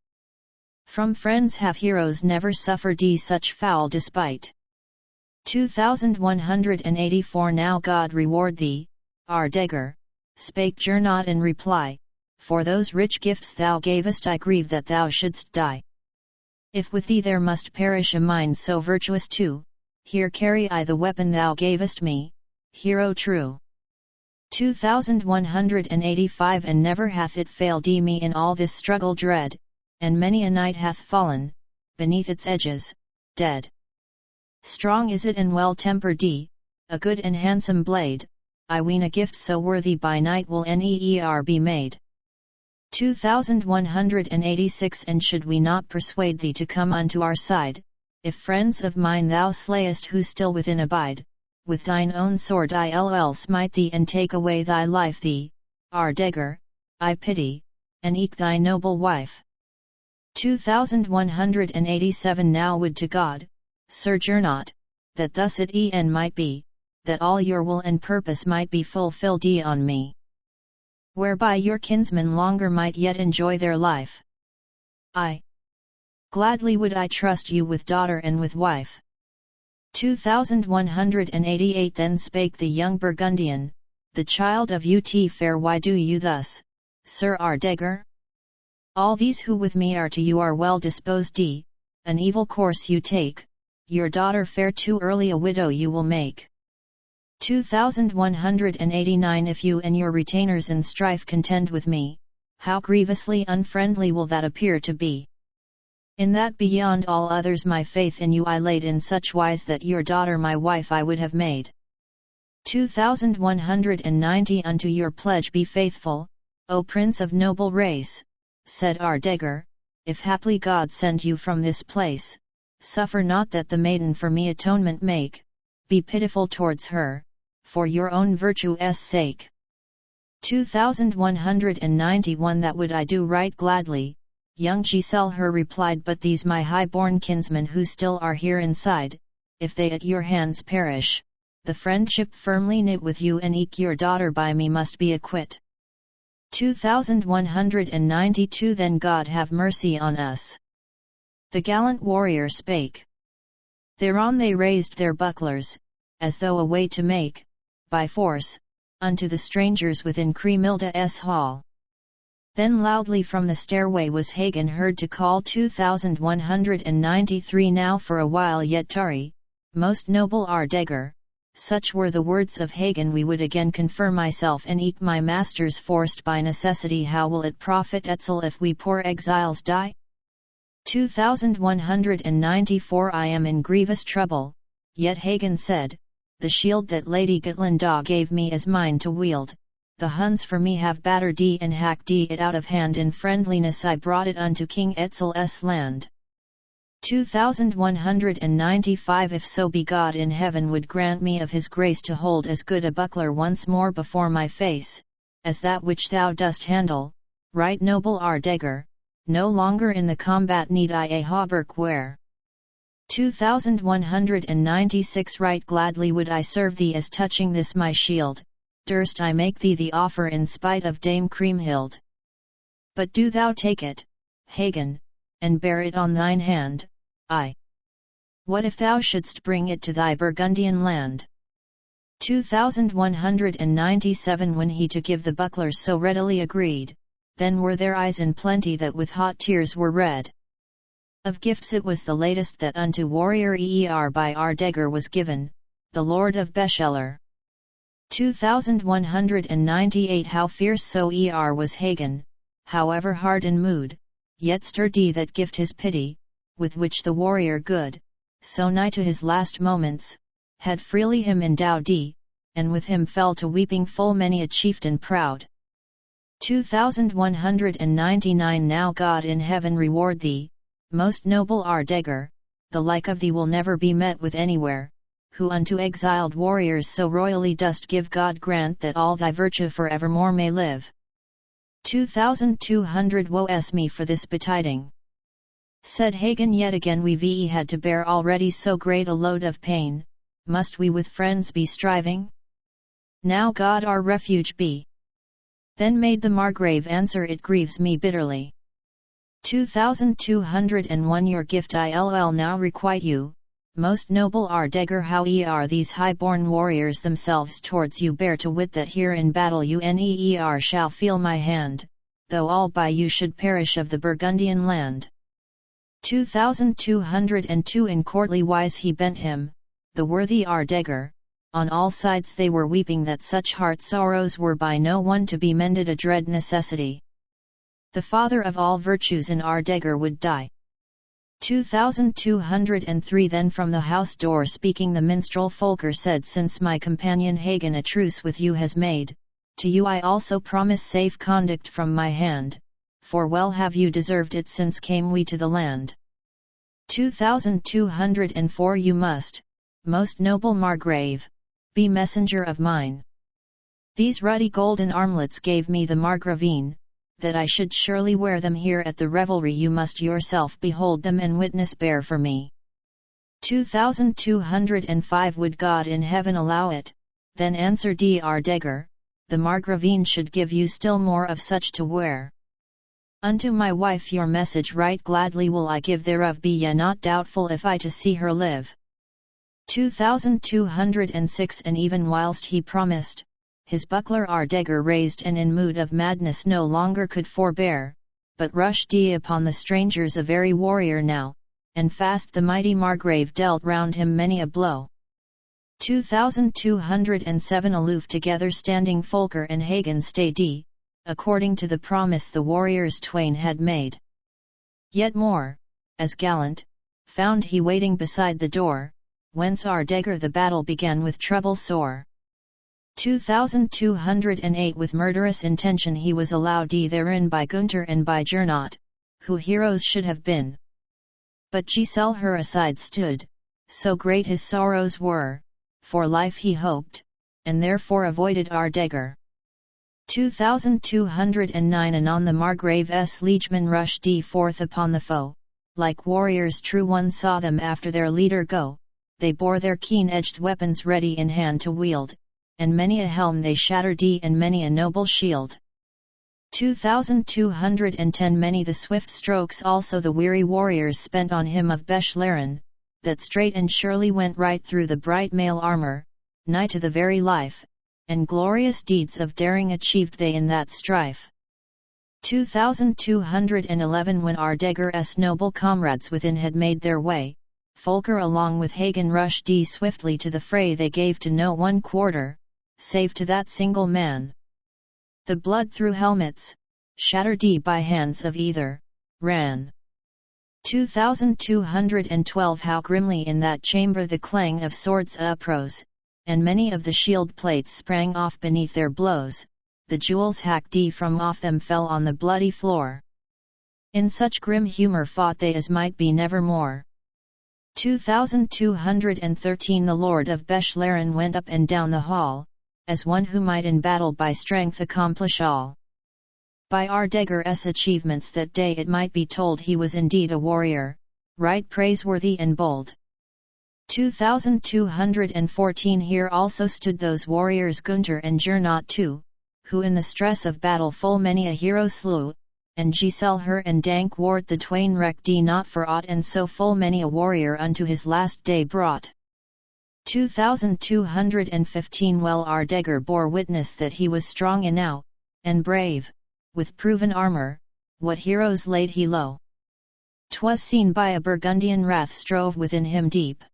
From friends have heroes never suffered such foul despite. 2184 Now God reward thee, Ardegger, spake Gernot in reply, for those rich gifts thou gavest I grieve that thou shouldst die. If with thee there must perish a mind so virtuous too, here carry I the weapon thou gavest me, hero true. 2185 And never hath it failed me in all this struggle dread, and many a knight hath fallen, beneath its edges, dead. Strong is it and well tempered, a good and handsome blade, I ween a gift so worthy by knight will never be made. 2186 And should we not persuade thee to come unto our side, if friends of mine thou slayest who still within abide, with thine own sword I'll smite thee and take away thy life, thee, Ardegger, I pity, and eke thy noble wife. 2187 Now would to God, Sir Gernot, that thus it might be, that all your will and purpose might be fulfilled on me, whereby your kinsmen longer might yet enjoy their life. Gladly would I trust you with daughter and with wife. 2188 Then spake the young Burgundian, the child of Ut fair, why do you thus, Sir Ardegger? All these who with me are to you are well disposed, an evil course you take, your daughter fair too early a widow you will make. 2189 If you and your retainers in strife contend with me, how grievously unfriendly will that appear to be. In that beyond all others my faith in you I laid in such wise that your daughter my wife I would have made. 2190 Unto your pledge be faithful, O Prince of noble race, said Ardegir, if haply God send you from this place, suffer not that the maiden for me atonement make, be pitiful towards her, for your own virtue's sake. 2191 That would I do right gladly, young Giselle her replied, but these my high-born kinsmen who still are here inside, if they at your hands perish, the friendship firmly knit with you and eke your daughter by me must be acquit. 2192 Then God have mercy on us. The gallant warrior spake. Thereon they raised their bucklers, as though a way to make, by force, unto the strangers within Cremilda's hall. Then loudly from the stairway was Hagen heard to call 2193 Now for a while yet tarry, most noble Ardegir, such were the words of Hagen, we would again confer myself and eke my masters forced by necessity. How will it profit Etzel if we poor exiles die? 2194 I am in grievous trouble, yet Hagen said, the shield that Lady Gotlinda gave me is mine to wield, the Huns for me have battered and hacked it out of hand, in friendliness I brought it unto King Etzel's land. 2195 If so be God in heaven would grant me of his grace to hold as good a buckler once more before my face, as that which thou dost handle, right noble Ardegir, no longer in the combat need I a hauberk wear. 2196 Right gladly would I serve thee as touching this my shield, durst I make thee the offer in spite of Dame Kriemhild. But do thou take it, Hagen, and bear it on thine hand, I. What if thou shouldst bring it to thy Burgundian land? 2197 When he to give the bucklers so readily agreed, then were their eyes in plenty that with hot tears were red. Of gifts it was the latest that unto warrior Eer by Ardegir was given, the lord of Becheler. 2198 How fierce soe'er was Hagen, however hard in mood, yet sturdy that gift his pity, with which the warrior good, so nigh to his last moments, had freely him endowed, and with him fell to weeping full many a chieftain proud. 2199 Now God in heaven reward thee, most noble Ardegir, the like of thee will never be met with anywhere, who unto exiled warriors so royally dost give. God grant that all thy virtue for evermore may live. 2200 Woe-es me for this betiding, said Hagen, yet again we had to bear already so great a load of pain, must we with friends be striving? Now God our refuge be. Then made the Margrave answer, it grieves me bitterly. 2201 Your gift I'll now requite you, most noble Ardegir. How are these high-born warriors themselves towards you bear, to wit that here in battle uneer shall feel my hand, though all by you should perish of the Burgundian land. 2202 In courtly wise he bent him, the worthy Ardegir, on all sides they were weeping that such heart sorrows were by no one to be mended, a dread necessity. The father of all virtues in Ardegir would die. 2203 Then from the house door speaking the minstrel Folker said, since my companion Hagen a truce with you has made, to you I also promise safe conduct from my hand, for well have you deserved it since came we to the land. 2204 You must, most noble Margrave, be messenger of mine. These ruddy golden armlets gave me the Margravine, that I should surely wear them here at the revelry. You must yourself behold them and witness bear for me. 2205 Would God in heaven allow it, then answered Ardegir, the Margravine should give you still more of such to wear. Unto my wife your message right gladly will I give thereof, be ye not doubtful if I to see her live. 2206 And even whilst he promised, his buckler Ardegir raised and in mood of madness no longer could forbear, but rushed upon the strangers a very warrior now, and fast the mighty Margrave dealt round him many a blow. 2207 Aloof together standing Folker and Hagen stayed, according to the promise the warriors twain had made. Yet more, as gallant, found he waiting beside the door, whence Ardegger the battle began with trouble sore. 2208 With murderous intention he was allowed therein by Gunther and by Gernot, who heroes should have been. But Giselle her aside stood, so great his sorrows were, for life he hoped, and therefore avoided Ardegger. 2209 Anon the Margrave's liegemen rushed forth upon the foe, like warriors true one saw them after their leader go, they bore their keen-edged weapons ready in hand to wield, and many a helm they shattered and many a noble shield. 2210 Many the swift strokes also the weary warriors spent on him of Bechlaren, that straight and surely went right through the bright mail armor, nigh to the very life, and glorious deeds of daring achieved they in that strife. 2211 When Ardegger's noble comrades within had made their way, Folker along with Hagen rushed swiftly to the fray. They gave to no one quarter, save to that single man. The blood through helmets, shattered by hands of either, ran. 2212 How grimly in that chamber the clang of swords uprose, and many of the shield plates sprang off beneath their blows, the jewels hacked from off them fell on the bloody floor. In such grim humour fought they as might be nevermore. 2213 The Lord of Bechlaren went up and down the hall, as one who might in battle by strength accomplish all. By Ardegger's achievements that day it might be told he was indeed a warrior, right praiseworthy and bold. 2214 Here also stood those warriors Gunther and Gernot too, who in the stress of battle full many a hero slew, and Giselle her and Dankwart the twain recked not for aught, and so full many a warrior unto his last day brought. 2215 Well Ardegger bore witness that he was strong enow, and brave, with proven armour, what heroes laid he low. 'Twas seen by a Burgundian wrath strove within him deep.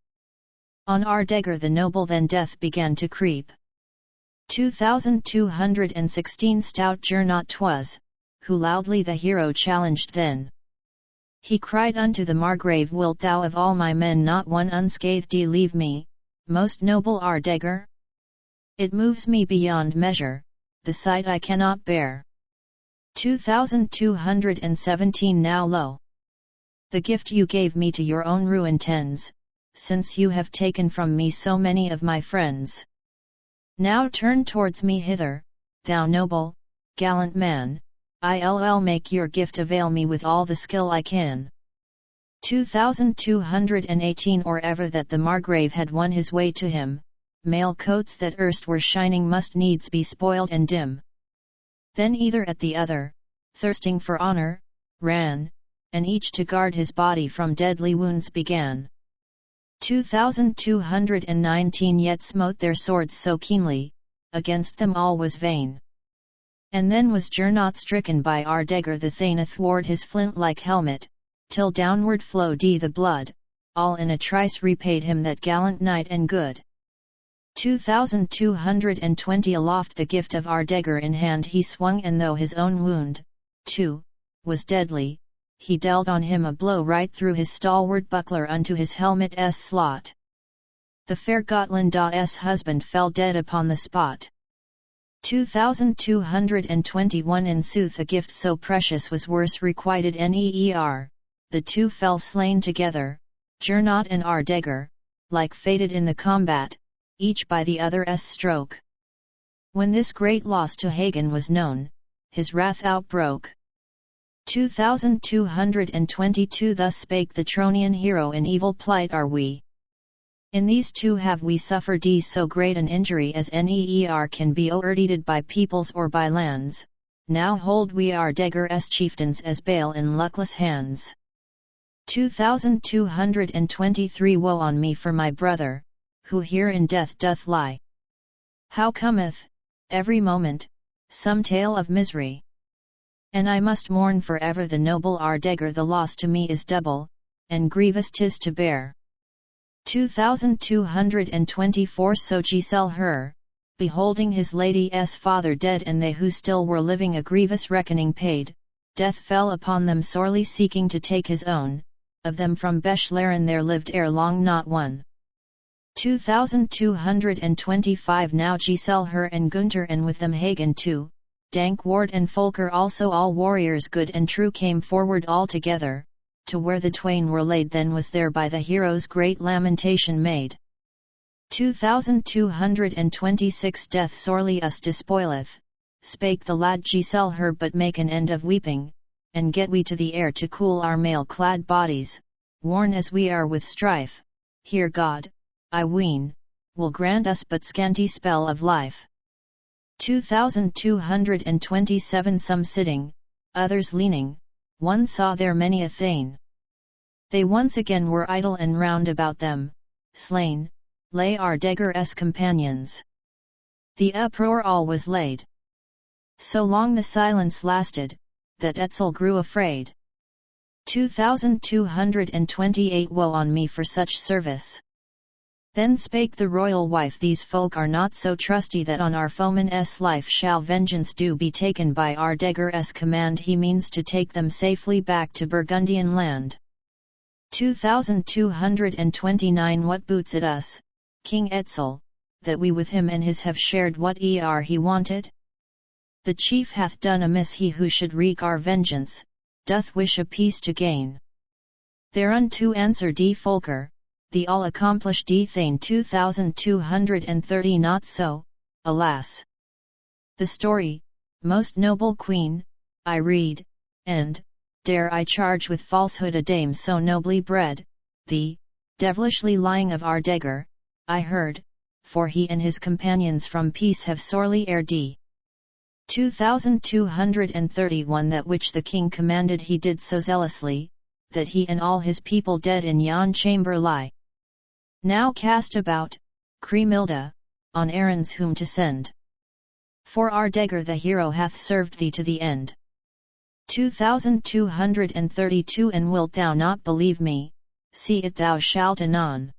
On Ardegger the noble then death began to creep. 2216 Stout Gernot 'twas, who loudly the hero challenged then. He cried unto the Margrave, Wilt thou of all my men not one unscathed leave me, most noble Ardegger? It moves me beyond measure, the sight I cannot bear. 2217 Now lo! The gift you gave me to your own ruin tends, since you have taken from me so many of my friends. Now turn towards me hither, thou noble, gallant man, I'll make your gift avail me with all the skill I can. 2218 Or ever that the Margrave had won his way to him, mail coats that erst were shining must needs be spoiled and dim. Then either at the other, thirsting for honour, ran, and each to guard his body from deadly wounds began. 2219 Yet smote their swords so keenly, against them all was vain. And then was Gernot stricken by Ardegger the Thane athwart his flint-like helmet, till downward flowed the blood, all in a trice repaid him that gallant knight and good. 2220 Aloft the gift of Ardegger in hand he swung, and though his own wound, too, was deadly, he dealt on him a blow right through his stalwart buckler unto his helmet's slot. The fair Gotland's husband fell dead upon the spot. 2221 In sooth a gift so precious was worse requited neer, the two fell slain together, Gernot and Ardegger, like fated in the combat, each by the other's stroke. When this great loss to Hagen was known, his wrath outbroke. 2222 Thus spake the Tronian hero, in evil plight are we. In these two have we suffered so great an injury as neer can be overeated by peoples or by lands, now hold we Ardegger's chieftains as bale in luckless hands. 2223 Woe on me for my brother, who here in death doth lie. How cometh, every moment, some tale of misery? And I must mourn for ever the noble Ardegger, the loss to me is double, and grievous 'tis to bear. 2224 So Giselle her, beholding his lady's father dead, and they who still were living a grievous reckoning paid, death fell upon them sorely seeking to take his own, of them from Bechlaren there lived ere long not one. 2225 Now Giselher and Gunther and with them Hagen too, Dankwart and Folker also all warriors good and true came forward all together, to where the twain were laid then was there by the heroes great lamentation made. 2226 Death sorely us despoileth, spake the lad Giselher but make an end of weeping, and get we to the air to cool our mail-clad bodies, worn as we are with strife, here God, I ween, will grant us but scanty spell of life. 2227 Some sitting, others leaning, one saw there many a thane. They once again were idle and round about them, slain, lay Ardeger's companions. The uproar all was laid. So long the silence lasted, that Etzel grew afraid. 2228 Woe on me for such service! Then spake the royal wife, these folk are not so trusty that on our foeman's life shall vengeance do be taken by Ardeger's command. He means to take them safely back to Burgundian land. 2229 What boots it us, King Etzel, that we with him and his have shared what he wanted? The chief hath done amiss, he who should wreak our vengeance, doth wish a peace to gain. Thereunto answer D. Folker, the all-accomplished D. Thane. 2230 Not so, alas! The story, most noble queen, I read, and, dare I charge with falsehood a dame so nobly bred, the devilishly lying of Ardeger, I heard, for he and his companions from peace have sorely erred. 2231 That which the king commanded he did so zealously, that he and all his people dead in yon chamber lie. Now cast about, Cremilda, on errands whom to send. For Ardeger the hero hath served thee to the end. 2232 And wilt thou not believe me, see it thou shalt anon.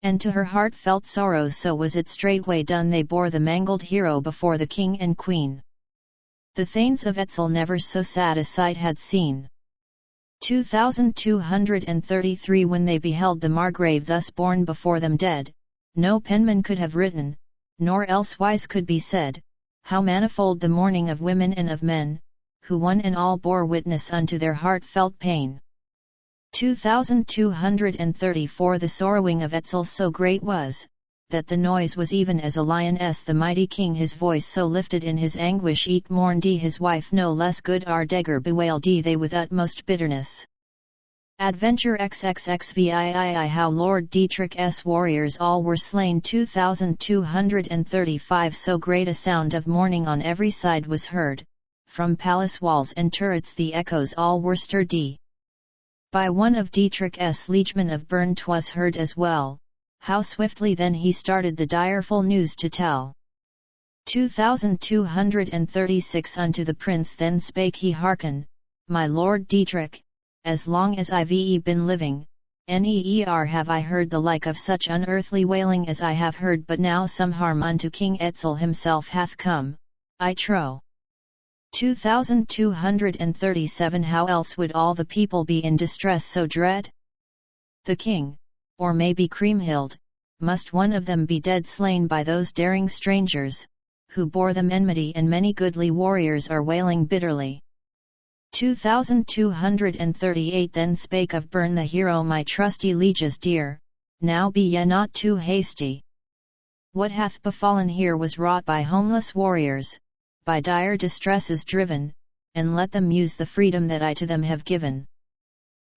And to her heartfelt sorrow so was it straightway done, they bore the mangled hero before the king and queen. The thanes of Etzel never so sad a sight had seen. 2233 When they beheld the Margrave thus borne before them dead, no penman could have written, nor elsewise could be said, how manifold the mourning of women and of men, who one and all bore witness unto their heartfelt pain. 2234 The sorrowing of Etzel so great was, that the noise was even as a lioness. The mighty king his voice so lifted in his anguish, eke mourned his wife no less. Good Ardeger bewailed they with utmost bitterness. Adventure XXXVII How Lord Dietrich's warriors all were slain. 2235 So great a sound of mourning on every side was heard, from palace walls and turrets the echoes all were stirred. By one of Dietrich's liegemen of Bern 'twas heard as well, how swiftly then he started the direful news to tell. 2236 Unto the prince then spake he, Hearken, my lord Dietrich, as long as I've been living, never have I heard the like of such unearthly wailing as I have heard, but now some harm unto King Etzel himself hath come, I trow. 2237 How else would all the people be in distress so dread? The king, or maybe Kriemhild, must one of them be dead, slain by those daring strangers, who bore them enmity, and many goodly warriors are wailing bitterly. 2238 Then spake of Bern the hero, my trusty lieges dear, now be ye not too hasty. What hath befallen here was wrought by homeless warriors, by dire distresses driven, and let them use the freedom that I to them have given.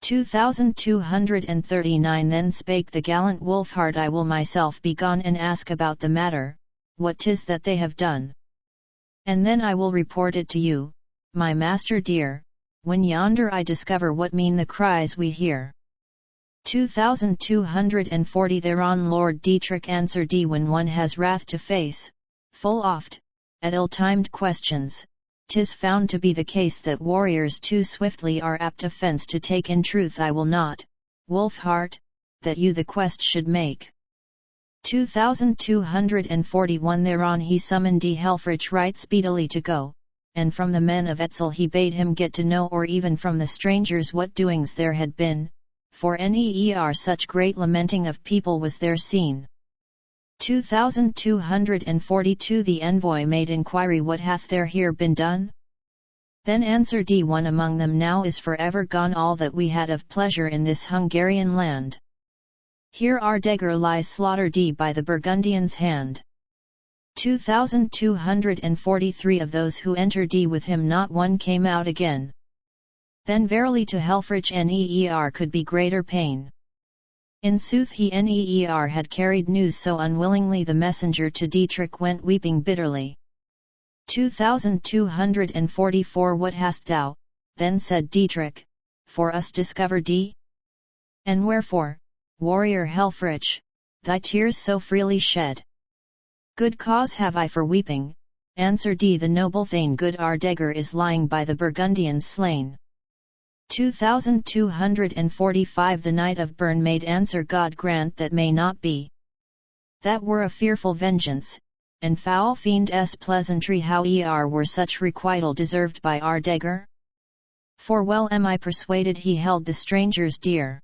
2239 Then spake the gallant Wolfhart, I will myself be gone and ask about the matter, what 'tis that they have done. And then I will report it to you, my master dear, when yonder I discover what mean the cries we hear. 2240 Thereon Lord Dietrich answered, when one has wrath to face, full oft, at ill-timed questions, 'tis found to be the case that warriors too swiftly are apt offence to take. In truth I will not, Wolfhart, that you the quest should make. 2241 Thereon he summoned Helfrich right speedily to go, and from the men of Etzel he bade him get to know, or even from the strangers, what doings there had been, for neer such great lamenting of people was there seen. 2242 The envoy made inquiry, what hath there here been done? Then answered one among them, now is for ever gone all that we had of pleasure in this Hungarian land. Here our dagger lies slaughtered by the Burgundians' hand. 2243 Of those who entered with him not one came out again. Then verily to Helfrich neer could be greater pain. In sooth he neer had carried news so unwillingly, the messenger to Dietrich went weeping bitterly. 2244 What hast thou, then said Dietrich, for us discovered? And wherefore, warrior Helfrich, thy tears so freely shed? Good cause have I for weeping, answered the noble thane, good our dagger is lying by the Burgundians slain. 2245 The knight of Bern made answer, God grant that may not be. That were a fearful vengeance, and foul fiend's pleasantry, how were such requital deserved by our dagger? For well am I persuaded he held the strangers dear.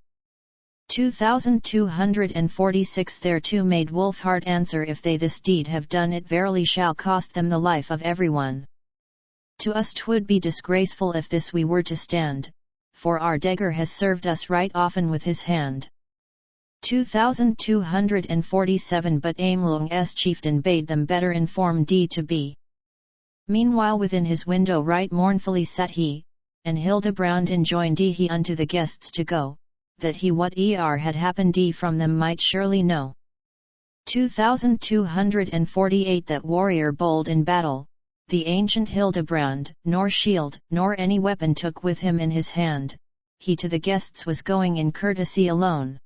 2246 Thereto made Wolfhart answer, if they this deed have done, it verily shall cost them the life of everyone. To us 'twould be disgraceful if this we were to stand, for our dagger has served us right often with his hand. 2247 But Amelung's chieftain bade them better inform to be. Meanwhile within his window right mournfully sat he, and Hildebrand enjoined he unto the guests to go, that he what had happened from them might surely know. 2248 That warrior bold in battle, the ancient Hildebrand, nor shield, nor any weapon took with him in his hand, he to the guests was going in courtesy alone.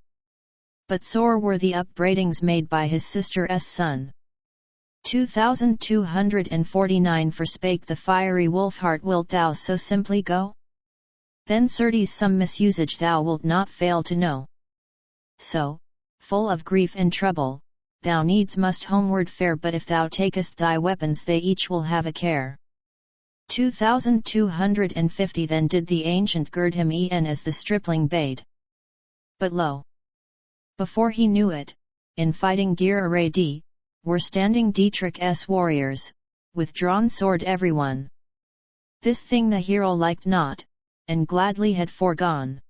But sore were the upbraidings made by his sister's son. 2249 For spake the fiery Wolfhart, wilt thou so simply go? Then certes some misusage thou wilt not fail to know. So, full of grief and trouble, thou needs must homeward fare, but if thou takest thy weapons they each will have a care. 2250 Then did the ancient gird him as the stripling bade. But lo! Before he knew it, in fighting gear arrayed, were standing Dietrich's warriors, with drawn sword everyone. This thing the hero liked not, and gladly had foregone.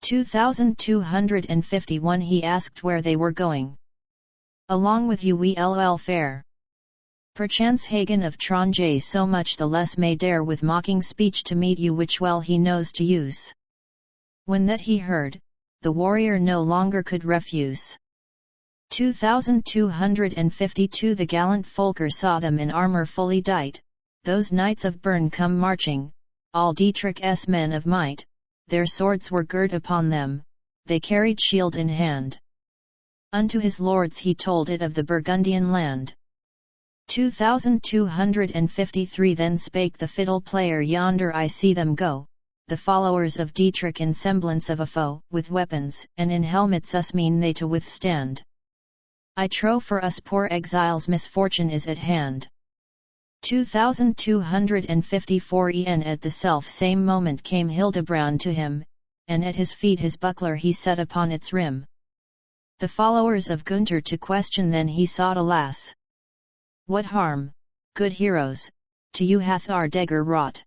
2251 He asked where they were going. Along with you we fare. Perchance Hagen of Tronje so much the less may dare with mocking speech to meet you, which well he knows to use. When that he heard, the warrior no longer could refuse. 2252 The gallant Folker saw them in armour fully dight, those knights of Bern come marching, all Dietrich's men of might, their swords were girt upon them, they carried shield in hand. Unto his lords he told it of the Burgundian land. 2253 Then spake the fiddle player, yonder I see them go, the followers of Dietrich in semblance of a foe, with weapons, and in helmets us mean they to withstand. I trow for us poor exiles misfortune is at hand. 2254 At the self same moment came Hildebrand to him, and at his feet his buckler he set upon its rim. The followers of Gunther to question then he sought, alas! What harm, good heroes, to you hath our dagger wrought?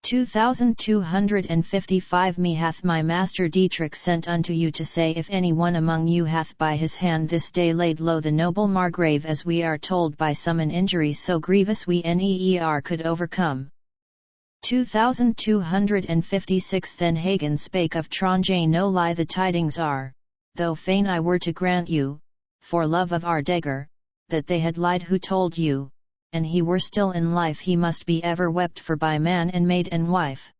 2255 Me hath my master Dietrich sent unto you to say, if any one among you hath by his hand this day laid low the noble Margrave, as we are told by some an injury so grievous we neer could overcome. 2256 Then Hagen spake of Tronje, no lie the tidings are, though fain I were to grant you, for love of our dagger, that they had lied who told you, and he were still in life he must be ever wept for by man and maid and wife.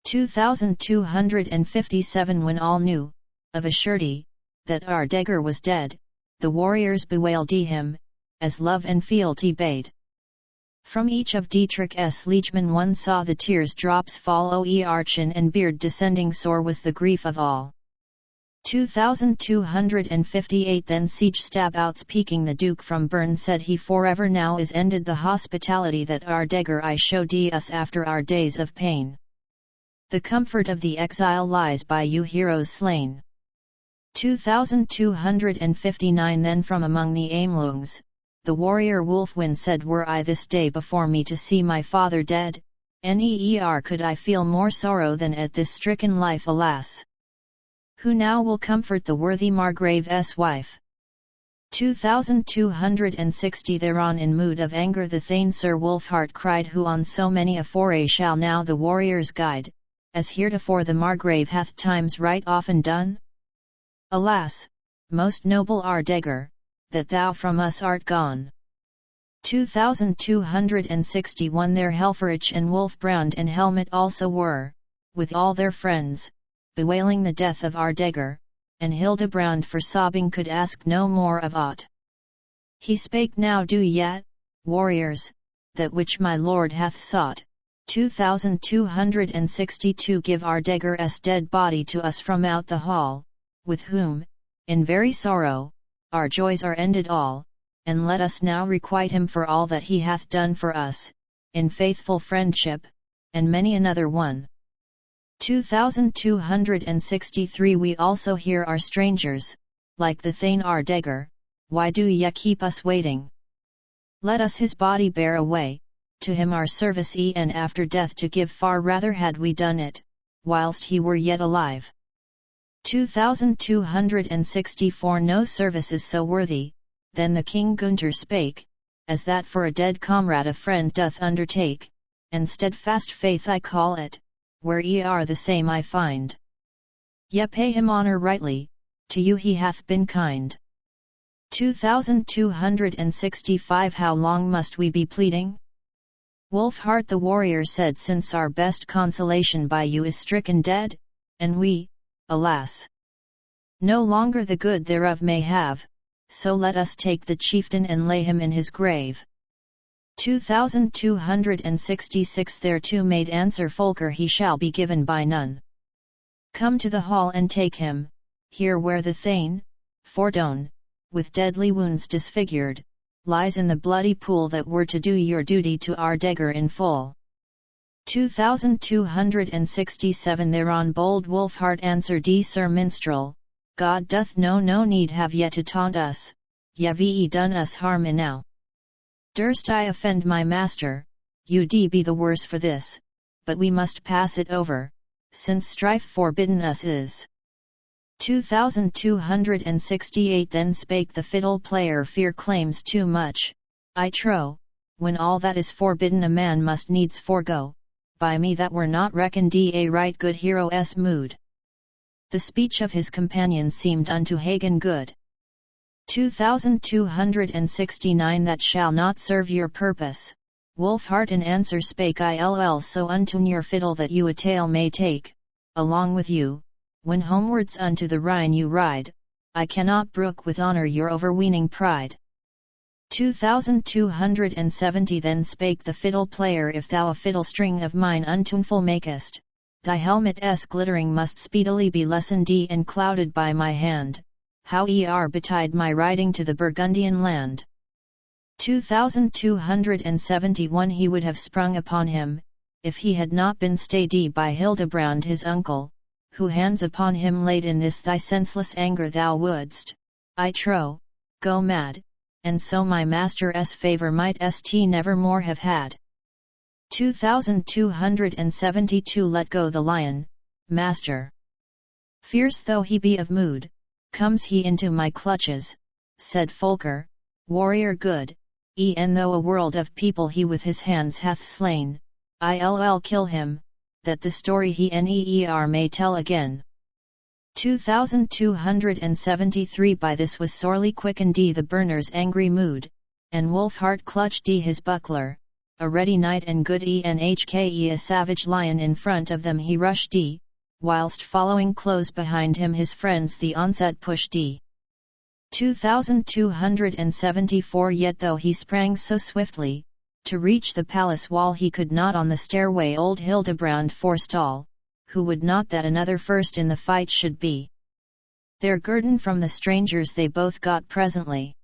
2257 When all knew, of a surety, that our dagger was dead, the warriors bewailed him, as love and fealty bade. From each of Dietrich's liegemen one saw the tears drops fall, chin and beard descending, sore was the grief of all. 2258 Then siege stabouts peaking the Duke from Bern, said he, forever now is ended the hospitality that our dagger I showed us after our days of pain. The comfort of the exile lies by you heroes slain. 2259 Then from among the Amelungs, the warrior Wulfwin said, were I this day before me to see my father dead, neer could I feel more sorrow than at this stricken life, alas! Who now will comfort the worthy Margrave's wife? 2260 Thereon in mood of anger the Thane Sir Wulfhart cried, who on so many a foray shall now the warriors guide, as heretofore the Margrave hath times right often done? Alas, most noble Ardegger, that thou from us art gone. 2261 There Helfarich and Wulfbrand and Helmut also were, with all their friends, bewailing the death of Ardegger, and Hildebrand for sobbing could ask no more of aught. He spake, now do yet, warriors, that which my lord hath sought. 2262 Give Ardegger's dead body to us from out the hall, with whom, in very sorrow, our joys are ended all, and let us now requite him for all that he hath done for us, in faithful friendship, and many another one. 2263 We also here are strangers, like the Thane Ardegger, why do ye keep us waiting? Let us his body bear away, to him our service and after death to give, far rather had we done it, whilst he were yet alive. 2264 No service is so worthy, then the King Gunther spake, as that for a dead comrade a friend doth undertake, and steadfast faith I call it, where ye are the same I find. Ye pay him honour rightly, to you he hath been kind. 2265 How long must we be pleading? Wulfhart the warrior said, since our best consolation by you is stricken dead, and we, alas, no longer the good thereof may have, so let us take the chieftain and lay him in his grave. 2266 Thereto made answer Folker, he shall be given by none. Come to the hall and take him, here where the Thane, Fordone, with deadly wounds disfigured, lies in the bloody pool that were to do your duty to Ardegger in full. 2267 Thereon bold Wulfhart answered, Sir Minstrel, God doth know no need have yet to taunt us, ye done us harm enow. Durst I offend my master, ud be the worse for this, but we must pass it over, since strife forbidden us is. 2268 Then spake the fiddle player, fear claims too much, I trow, when all that is forbidden a man must needs forego, by me that were not reckoned a right good hero's mood. The speech of his companion seemed unto Hagen good. 2269 That shall not serve your purpose, Wulfhart in answer spake, Ill so untune your fiddle that you a tale may take, along with you, when homewards unto the Rhine you ride, I cannot brook with honour your overweening pride. 2270 Then spake the fiddle player, if thou a fiddle string of mine untuneful makest, thy helmet's glittering must speedily be lessened and clouded by my hand. How betide my riding to the Burgundian land. 2271 He would have sprung upon him, if he had not been stayed by Hildebrand his uncle, who hands upon him laid in this thy senseless anger thou wouldst, I trow, go mad, and so my master's favour might st never more have had. 2272 Let go the lion, master. Fierce though he be of mood, comes he into my clutches, said Folker, warrior good, e'en though a world of people he with his hands hath slain, I'll kill him, that the story he neer may tell again. 2273 By this was sorely quickened the burner's angry mood, and Wulfhart clutched his buckler, a ready knight and good enhke a savage lion in front of them he rushed whilst following close behind him his friends the onset pushed 2274 Yet though he sprang so swiftly, to reach the palace wall he could not on the stairway old Hildebrand forestall, who would not that another first in the fight should be. Their guerdon from the strangers they both got presently.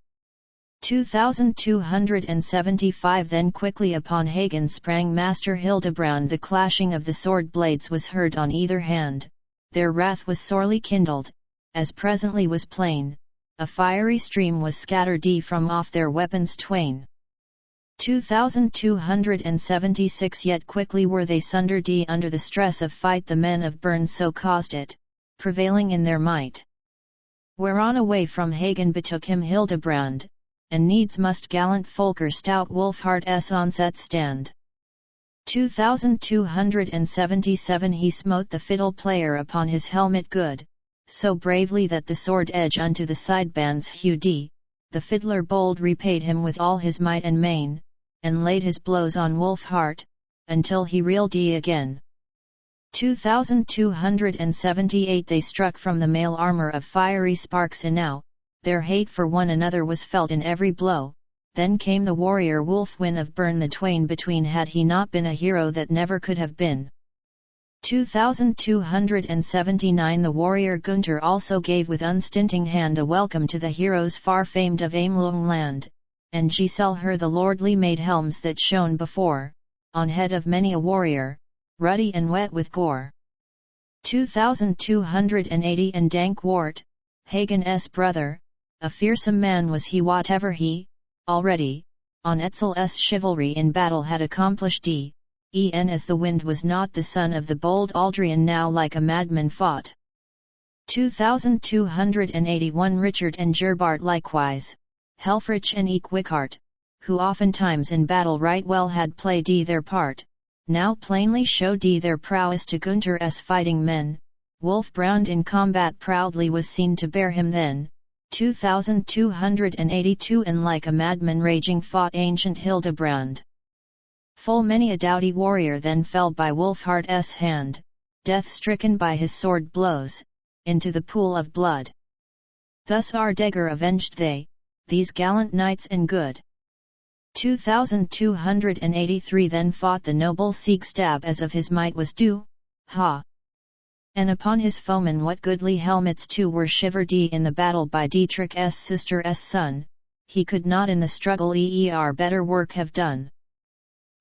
2275 Then quickly upon Hagen sprang Master Hildebrand. The clashing of the sword blades was heard on either hand, their wrath was sorely kindled, as presently was plain, a fiery stream was scattered from off their weapons twain. 2276 Yet quickly were they sundered under the stress of fight. The men of Bern so caused it, prevailing in their might. Whereon away from Hagen betook him Hildebrand, and needs must gallant Folker stout Wolfhart's onset stand. 2277 He smote the fiddle player upon his helmet good, so bravely that the sword edge unto the sidebands hewed. The fiddler bold repaid him with all his might and main, and laid his blows on Wolfhart, until he reeled again. 2278 They struck from the mail armor of fiery sparks enow, their hate for one another was felt in every blow. Then came the warrior Wulfwin of Bern. The twain between had he not been a hero that never could have been. 2279 The warrior Gunther also gave with unstinting hand a welcome to the heroes far famed of Nibelungenland, and Giselle her the lordly made helms that shone before, on head of many a warrior, ruddy and wet with gore. 2280 And Dankwart, Hagen's brother, a fearsome man was he. Whatever he, already, on Etzel's chivalry in battle had accomplished, en as the wind was not the son of the bold Aldrian. Now like a madman fought. 2281 Richard and Gerbart likewise, Helfrich and eke Wichart, who oftentimes in battle right well had played their part, now plainly showed their prowess to Gunther's fighting men. Wolfbrand in combat proudly was seen to bear him then. 2282 And like a madman raging fought ancient Hildebrand. Full many a doughty warrior then fell by Wolfhart's hand, death-stricken by his sword blows, into the pool of blood. Thus Ardegger avenged they, these gallant knights and good. 2283 Then fought the noble Siegstab as of his might was due, ha! And upon his foemen what goodly helmets too were shivered in the battle by Dietrich's sister's son, he could not in the struggle better work have done.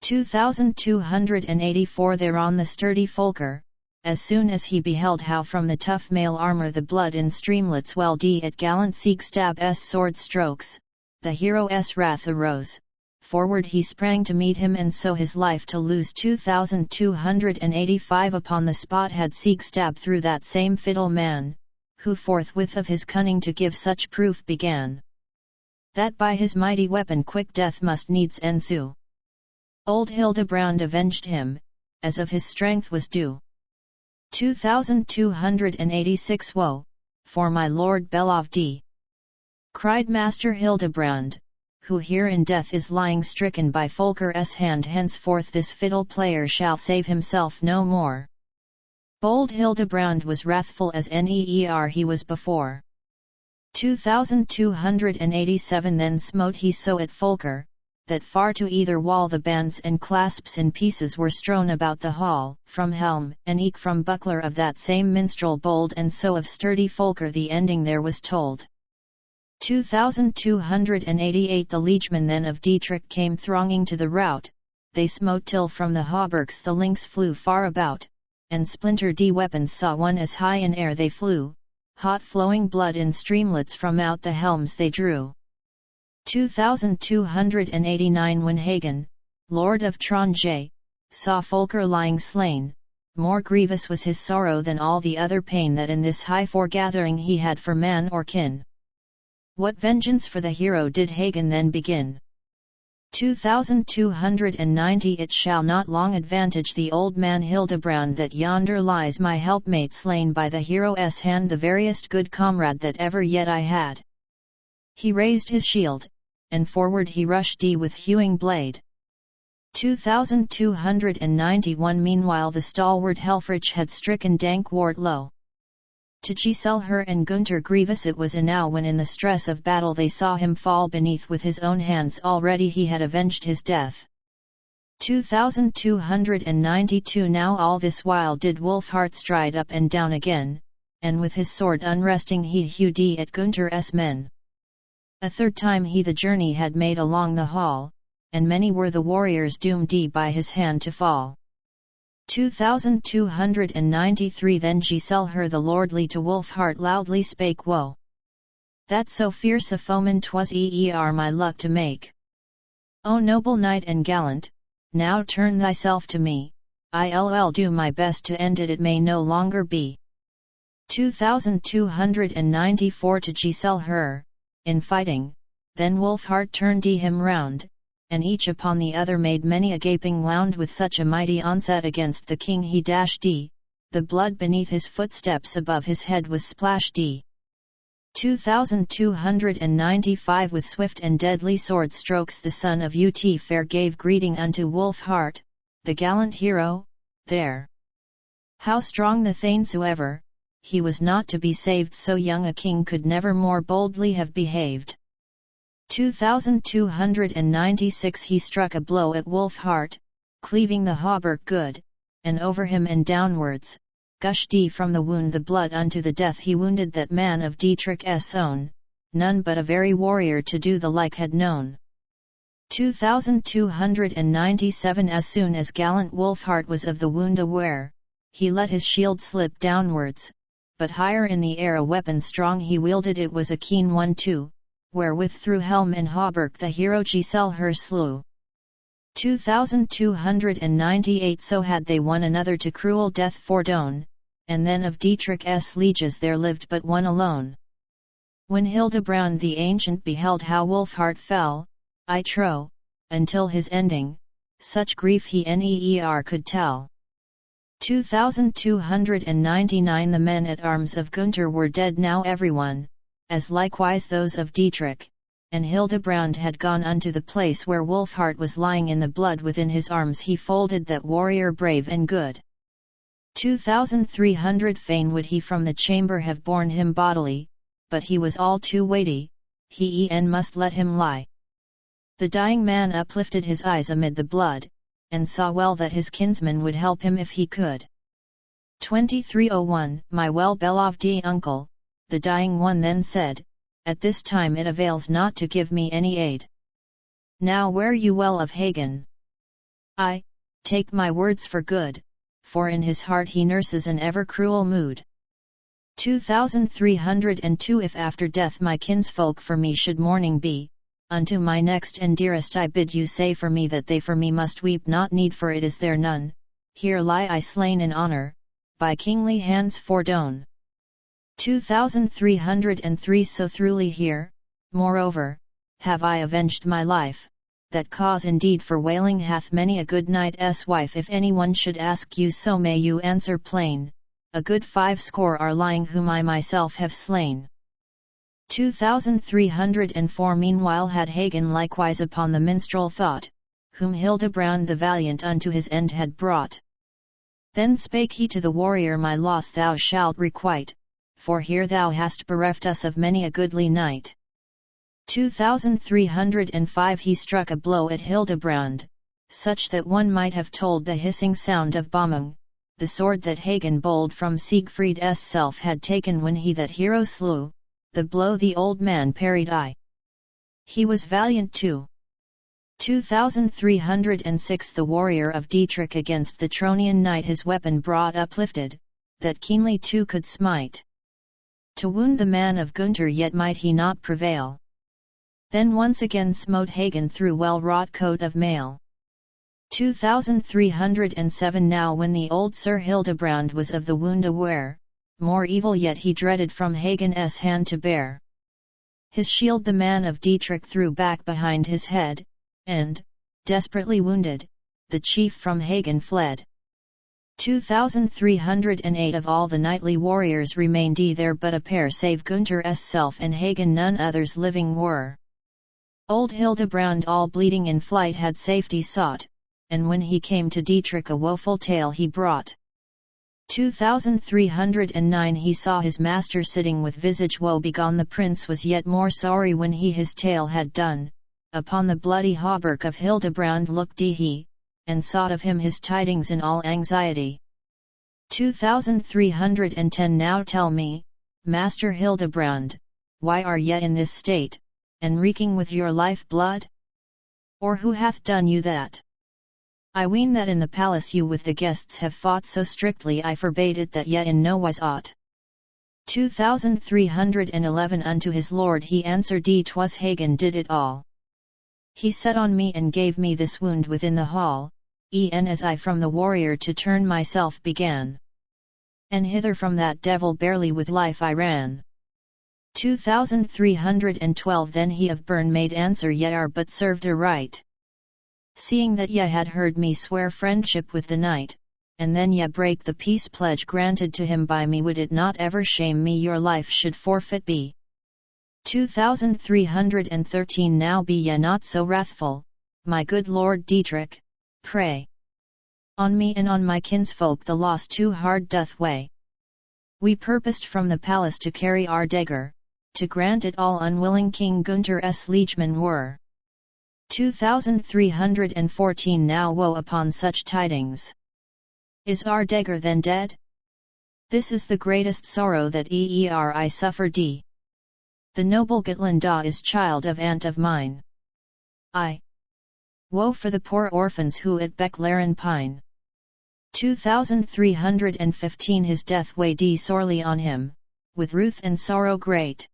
2284 Thereon the sturdy Folker, as soon as he beheld how from the tough mail armor the blood in streamlets welled at gallant Siegstab's sword strokes, the hero's wrath arose. Forward he sprang to meet him and so his life to lose. 2285 Upon the spot had Siegstab through that same fiddle man, who forthwith of his cunning to give such proof began, that by his mighty weapon quick death must needs ensue. Old Hildebrand avenged him, as of his strength was due. 2286 Woe, for my lord Beloved! Cried Master Hildebrand, who here in death is lying stricken by Folker's hand. Henceforth this fiddle player shall save himself no more. Bold Hildebrand was wrathful as neer he was before. 2287 Then smote he so at Folker, that far to either wall the bands and clasps in pieces were strown about the hall, from helm, and eke from buckler of that same minstrel bold, and so of sturdy Folker the ending there was told. 2288 The liegemen then of Dietrich came thronging to the rout, they smote till from the hauberks the links flew far about, and splintered weapons saw one as high in air they flew, hot flowing blood in streamlets from out the helms they drew. 2289 When Hagen, lord of Tronje, saw Folker lying slain, more grievous was his sorrow than all the other pain that in this high foregathering he had for man or kin. What vengeance for the hero did Hagen then begin? 2290 It shall not long advantage the old man Hildebrand that yonder lies my helpmate slain by the hero's hand, the veriest good comrade that ever yet I had. He raised his shield, and forward he rushed with hewing blade. 2291 Meanwhile the stalwart Helfrich had stricken Dankwart low. To Giselle her and Gunther grievous it was enow when in the stress of battle they saw him fall beneath with his own hands. Already he had avenged his death. 2292 Now all this while did Wolfhart stride up and down again, and with his sword unresting he hewed at Gunther's men. A third time he the journey had made along the hall, and many were the warriors doomed by his hand to fall. 2293 Then Giselher the lordly to Wolfhart loudly spake, Woe! That so fierce a foeman 'twas my luck to make. O noble knight and gallant, now turn thyself to me, I'll do my best to end it may no longer be. 2294 To Giselher, in fighting, then Wolfhart turned him round, and each upon the other made many a gaping wound with such a mighty onset against the king he dashed the blood beneath his footsteps above his head was splashed 2295 With swift and deadly sword strokes the son of Ut fair gave greeting unto Wolfhart, the gallant hero, there. How strong the thane soever, he was not to be saved, so young a king could never more boldly have behaved. 2296 He struck a blow at Wolfhart, cleaving the hauberk good, and over him and downwards, gushed from the wound the blood unto the death he wounded that man of Dietrich's own, none but a very warrior to do the like had known. 2297 As soon as gallant Wolfhart was of the wound aware, he let his shield slip downwards, but higher in the air a weapon strong he wielded, it was a keen one too, wherewith through helm and hauberk the hero Giselher slew. 2298 So had they one another to cruel death foredone, and then of Dietrich's lieges there lived but one alone. When Hildebrand the ancient beheld how Wolfhart fell, I trow, until his ending, such grief he ne'er could tell. 2299 The men at arms of Gunther were dead now everyone, as likewise those of Dietrich, and Hildebrand had gone unto the place where Wolfhart was lying in the blood within his arms he folded that warrior brave and good. 2300 Fain would he from the chamber have borne him bodily, but he was all too weighty, he must let him lie. The dying man uplifted his eyes amid the blood, and saw well that his kinsman would help him if he could. 2301 My well-beloved uncle, the dying one then said, at this time it avails not to give me any aid. Now ware you well of Hagen. I, take my words for good, for in his heart he nurses an ever-cruel mood. 2302 If after death my kinsfolk for me should mourning be, unto my next and dearest I bid you say for me that they for me must weep not need, for it is there none, here lie I slain in honour, by kingly hands fordone. 2303 So throughly here, moreover, have I avenged my life, that cause indeed for wailing hath many a good knight's wife. If any one should ask you so may you answer plain, a good 50 are lying whom I myself have slain. 2304 Meanwhile had Hagen likewise upon the minstrel thought, whom Hildebrand the valiant unto his end had brought. Then spake he to the warrior, my loss thou shalt requite, for here thou hast bereft us of many a goodly knight. 2305 He struck a blow at Hildebrand, such that one might have told the hissing sound of bombing, the sword that Hagen bold from Siegfried's self had taken when he that hero slew, the blow the old man parried he was valiant too. 2306 The warrior of Dietrich against the Tronian knight his weapon brought uplifted, that keenly too could smite. To wound the man of Gunther yet might he not prevail. Then once again smote Hagen through well-wrought coat of mail. 2307 Now when the old Sir Hildebrand was of the wound aware, more evil yet he dreaded from Hagen's hand to bear. His shield the man of Dietrich threw back behind his head, and, desperately wounded, the chief from Hagen fled. 2308 Of all the knightly warriors remained there but a pair, save Gunther's self and Hagen none others living were. Old Hildebrand all bleeding in flight had safety sought, and when he came to Dietrich a woeful tale he brought. 2309 He saw his master sitting with visage woe-begone. The prince was yet more sorry when he his tale had done, upon the bloody hauberk of Hildebrand looked he, and sought of him his tidings in all anxiety. 2310 Now tell me, Master Hildebrand, why are ye in this state, and reeking with your life blood? Or who hath done you that? I ween that in the palace you with the guests have fought so strictly I forbade it that yet in no wise ought. 2311 Unto his lord he answered, 'Twas Hagen did it all. He set on me and gave me this wound within the hall, e'en as I from the warrior to turn myself began. And hither from that devil barely with life I ran. 2312 Then he of Bern made answer, Ye are but served aright. Seeing that ye had heard me swear friendship with the knight, and then ye break the peace pledge granted to him by me, would it not ever shame me your life should forfeit be? 2313 Now be ye not so wrathful, my good Lord Dietrich, pray. On me and on my kinsfolk the loss too hard doth weigh. We purposed from the palace to carry our dagger, to grant it all unwilling King Gunther's liegemen were. 2314 Now woe upon such tidings! Is our dagger then dead? This is the greatest sorrow that I suffer d. The noble Gotlanda is child of aunt of mine. Woe for the poor orphans who at Beclaren pine. 2315 His death weighed sorely on him, with ruth and sorrow great.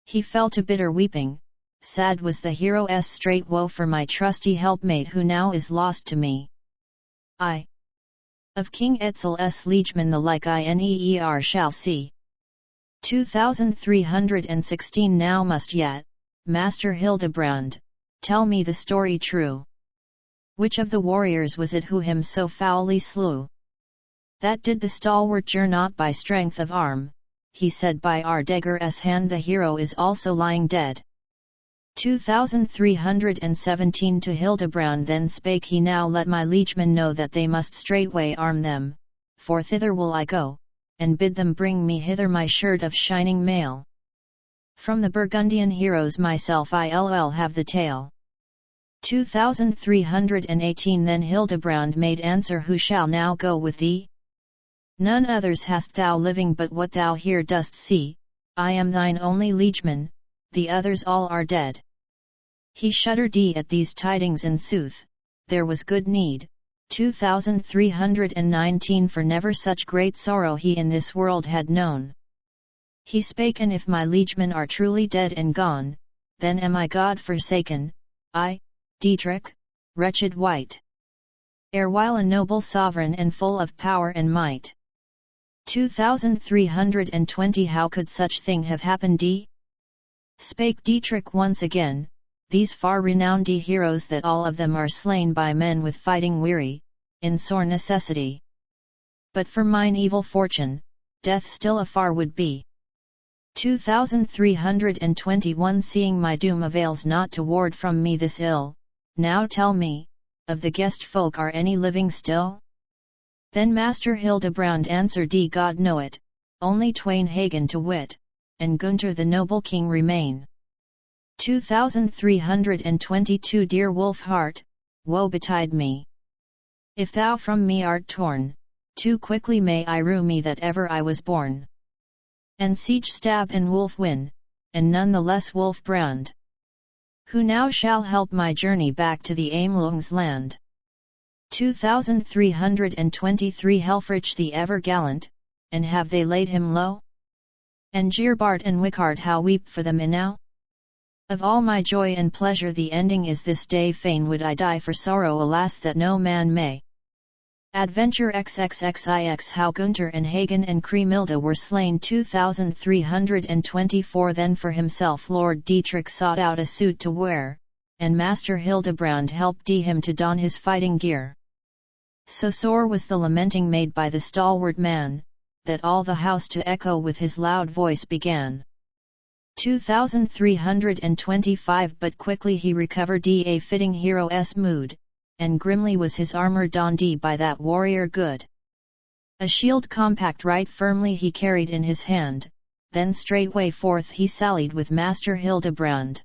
He fell to bitter weeping, sad was the hero's straight. Woe for my trusty helpmate who now is lost to me. Of King Etzel's liegemen the like I never shall see. 2316 Now must yet, Master Hildebrand, tell me the story true. Which of the warriors was it who him so foully slew? That did the stalwart Gernot by strength of arm, he said, by our dagger's hand the hero is also lying dead. 2317 To Hildebrand then spake he, Now let my liegemen know that they must straightway arm them, for thither will I go, and bid them bring me hither my shirt of shining mail. From the Burgundian heroes myself I'll have the tale. 2318 Then Hildebrand made answer, Who shall now go with thee? None others hast thou living but what thou here dost see. I am thine only liegeman, the others all are dead. He shuddered at these tidings, in sooth, there was good need. 2319 For never such great sorrow he in this world had known. He spake, and if my liegemen are truly dead and gone, then am I God forsaken, I, Dietrich, wretched wight. Erewhile a noble sovereign and full of power and might. 2320 How could such thing have happened? Spake Dietrich once again, these far-renowned heroes that all of them are slain by men with fighting weary, in sore necessity. But for mine evil fortune, death still afar would be. 2321 Seeing my doom avails not to ward from me this ill, now tell me, of the guest folk are any living still? Then Master Hildebrand answered, God know it, only twain Hagen to wit, and Gunther the noble king remain. 2322 Dear wolf heart, woe betide me! If thou from me art torn, too quickly may I rue me that ever I was born. And siege stab and wolf win, and none the less wolf brand. Who now shall help my journey back to the Amelungsland? 2323 Helfrich the ever gallant, and have they laid him low? And Gearbart and Wickard how weep for them enow? Of all my joy and pleasure the ending is this day, fain would I die for sorrow, alas that no man may. Adventure XXXIX How Gunther and Hagen and Kriemhilde were slain. 2324 Then for himself Lord Dietrich sought out a suit to wear, and Master Hildebrand helped him to don his fighting gear. So sore was the lamenting made by the stalwart man, that all the house to echo with his loud voice began. 2325 But quickly he recovered a fitting hero's mood, and grimly was his armor donned by that warrior good. A shield compact right firmly he carried in his hand, then straightway forth he sallied with Master Hildebrand.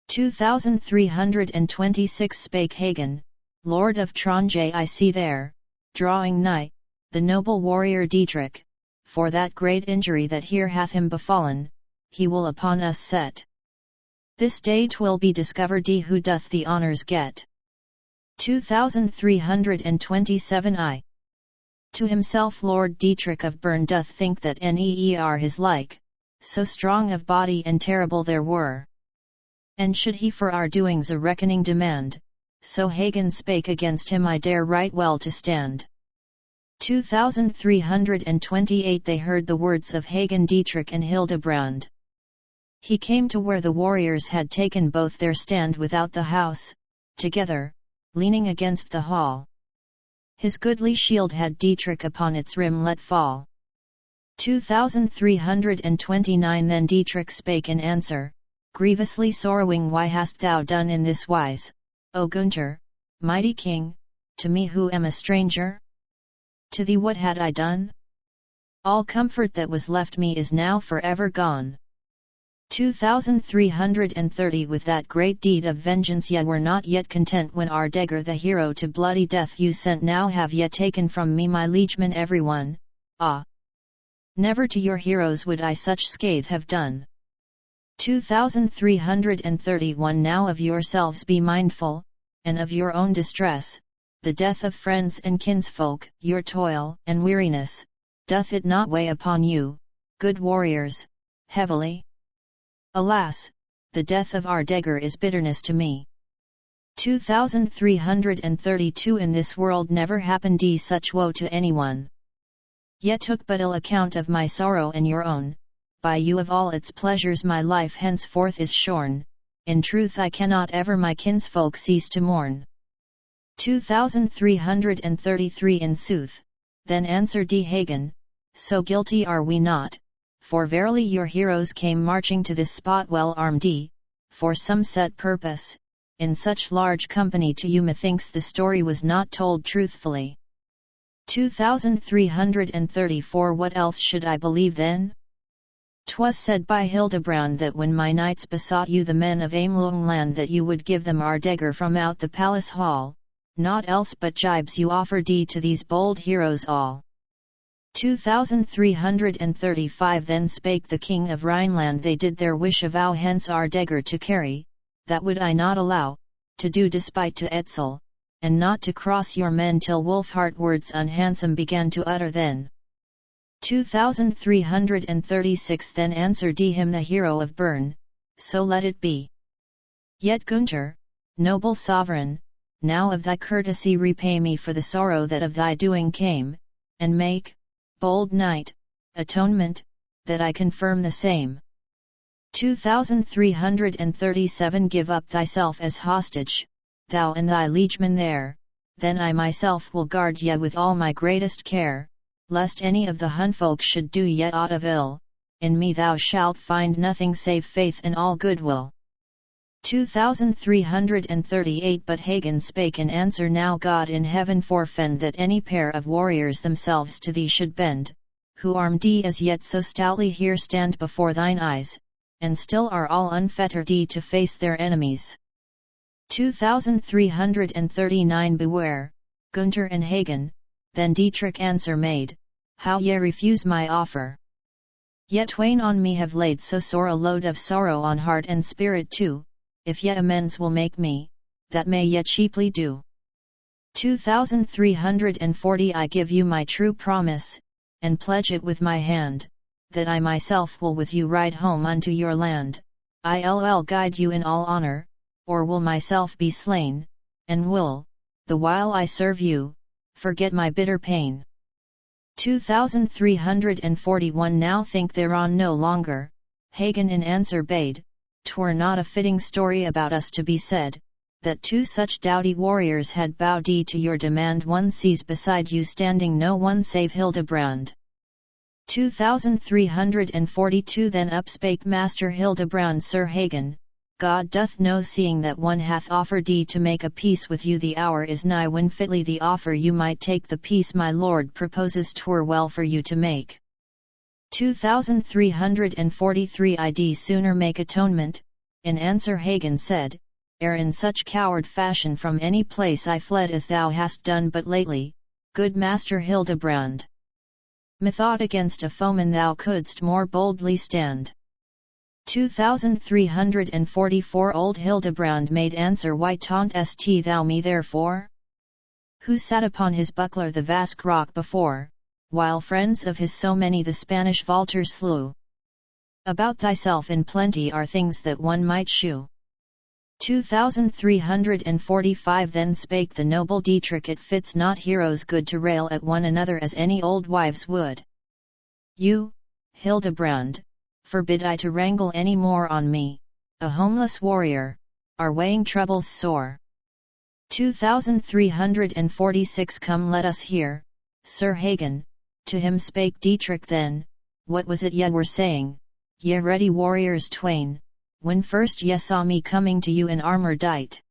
2326 Spake Hagen, Lord of Tronje, I see there, drawing nigh, the noble warrior Dietrich, for that great injury that here hath him befallen, he will upon us set. This day 'twill be discovered who doth the honours get. 2327 I. To himself Lord Dietrich of Bern doth think that neer his like, so strong of body and terrible there were. And should he for our doings a reckoning demand, so Hagen spake against him I dare right well to stand. 2328 They heard the words of Hagen Dietrich and Hildebrand. He came to where the warriors had taken both their stand without the house, together, leaning against the hall. His goodly shield had Dietrich upon its rim let fall. 2329 Then Dietrich spake in answer, grievously sorrowing, why hast thou done in this wise, O Gunther, mighty king, to me who am a stranger? To thee what had I done? All comfort that was left me is now for ever gone. 2330 With that great deed of vengeance ye were not yet content when Ardegger the hero to bloody death you sent, now have ye taken from me my liegemen every one. Ah! Never to your heroes would I such scathe have done. 2331 Now of yourselves be mindful, and of your own distress, the death of friends and kinsfolk, your toil and weariness, doth it not weigh upon you, good warriors, heavily? Alas, the death of Ardegger is bitterness to me. 2332 In this world never happened such woe to anyone. Yet took but ill account of my sorrow and your own, by you of all its pleasures my life henceforth is shorn, in truth I cannot ever my kinsfolk cease to mourn. 2333 In sooth, then answered Hagen, so guilty are we not, for verily your heroes came marching to this spot well armed, for some set purpose, in such large company to you methinks the story was not told truthfully. 2334 What else should I believe then? 'Twas said by Hildebrand that when my knights besought you the men of Nibelungenland that you would give them Ardegger from out the palace hall, naught else but gibes you offered to these bold heroes all. 2335 Then spake the king of Rhineland, they did their wish avow hence Ardegger to carry, that would I not allow, to do despite to Etzel, and not to cross your men till Wolfhart words unhandsome began to utter then. 2336 Then answered him the hero of Bern, so let it be. Yet Gunther, noble sovereign, now of thy courtesy repay me for the sorrow that of thy doing came, and make, bold knight, atonement, that I confirm the same. 2337 Give up thyself as hostage, thou and thy liegemen there, then I myself will guard ye with all my greatest care, lest any of the Hunfolk should do ye aught of ill, in me thou shalt find nothing save faith and all goodwill. 2338 But Hagen spake in answer, now God in heaven forfend that any pair of warriors themselves to thee should bend, who armed as yet so stoutly here stand before thine eyes, and still are all unfettered to face their enemies. 2339 Beware, Gunther and Hagen, then Dietrich answer made, how ye refuse my offer. Yet twain on me have laid so sore a load of sorrow on heart and spirit too, if ye amends will make me, that may ye cheaply do. 2340 I give you my true promise, and pledge it with my hand, that I myself will with you ride home unto your land, I'll guide you in all honor, or will myself be slain, and will, the while I serve you, forget my bitter pain. 2341 Now think thereon no longer, Hagen in answer bade, 'twere not a fitting story about us to be said, that two such doughty warriors had bowed to your demand. One sees beside you standing no one save Hildebrand. 2342 Then up spake Master Hildebrand, Sir Hagen, God doth know, seeing that one hath offered to make a peace with you, the hour is nigh when fitly the offer you might take the peace my lord proposes 'twere well for you to make. 2343 I'd sooner make atonement, in answer Hagen said, ere in such coward fashion from any place I fled as thou hast done but lately, good Master Hildebrand. Methought against a foeman thou couldst more boldly stand. 2344 Old Hildebrand made answer, why tauntest thou me therefore? Who sat upon his buckler the vast rock before, while friends of his so many the Spanish vaulters slew. About thyself in plenty are things that one might shew. 2345 Then spake the noble Dietrich, it fits not heroes good to rail at one another as any old wives would. You, Hildebrand, forbid I to wrangle any more on me, a homeless warrior, are weighing troubles sore. 2346 Come let us hear, Sir Hagen, to him spake Dietrich then, what was it ye were saying, ye ready warriors twain, when first ye saw me coming to you in armour dight?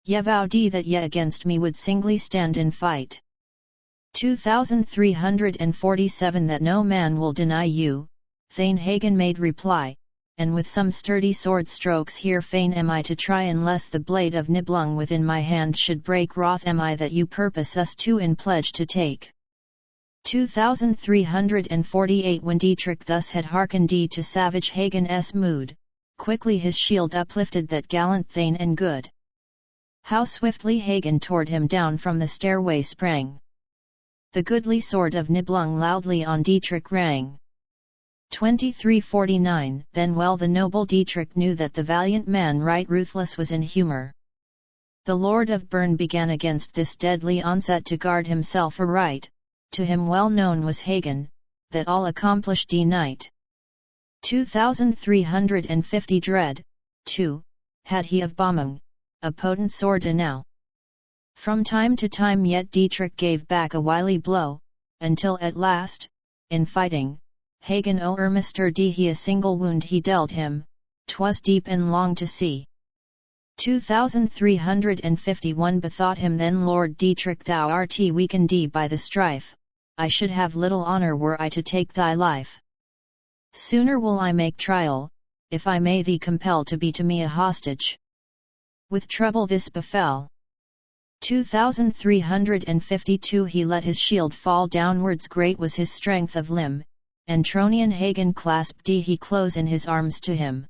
Ye vowed that ye against me would singly stand in fight. 2347 That no man will deny you, Thane Hagen made reply, and with some sturdy sword strokes here fain am I to try, unless the blade of Nibelung within my hand should break, wroth am I that you purpose us two in pledge to take. 2348 When Dietrich thus had hearkened to savage Hagen's mood, quickly his shield uplifted that gallant Thane and good. How swiftly Hagen toward him down from the stairway sprang. The goodly sword of Nibelung loudly on Dietrich rang. 2349 Then well the noble Dietrich knew that the valiant man right ruthless was in humour. The Lord of Bern began against this deadly onset to guard himself aright, to him well known was Hagen, that all accomplished knight. 2350 Dread, too, had he of Bombung, a potent sword enow. From time to time yet Dietrich gave back a wily blow, until at last, in fighting, Hagen o'ermastered he a single wound he dealt him, 'twas deep and long to see. 2351 Bethought him then, Lord Dietrich, thou art weakened by the strife, I should have little honour were I to take thy life. Sooner will I make trial, if I may thee compel to be to me a hostage. With trouble this befell. 2352 He let his shield fall downwards, great was his strength of limb, and Tronian Hagen clasped he close in his arms to him.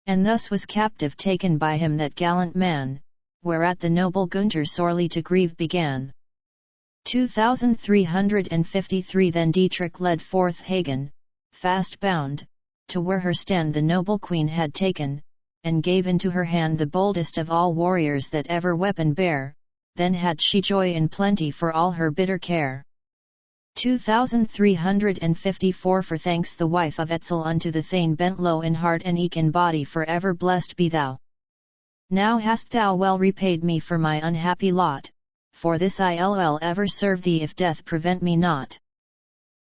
And thus was captive taken by him that gallant man, whereat the noble Gunther sorely to grieve began. 2353 Then Dietrich led forth Hagen, fast bound, to where her stand the noble queen had taken, and gave into her hand the boldest of all warriors that ever weapon bare, then had she joy in plenty for all her bitter care. 2354 For thanks the wife of Etzel unto the Thane bent low in heart and eke in body, for ever blessed be thou. Now hast thou well repaid me for my unhappy lot, for this I'll ever serve thee if death prevent me not.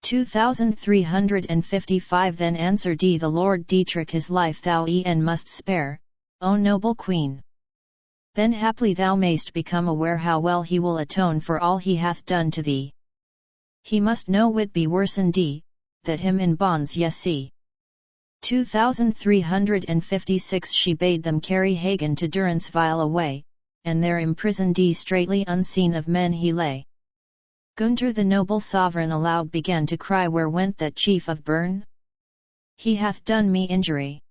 2355 Then answered the Lord Dietrich, his life thou must spare, O noble queen. Then haply thou mayst become aware how well he will atone for all he hath done to thee. He must no whit be worsened that him in bonds ye see. 2356 She bade them carry Hagen to Durance-Vile away, and there imprisoned straightly unseen of men he lay. Gunther the noble sovereign aloud began to cry, where went that chief of Bern? He hath done me injury.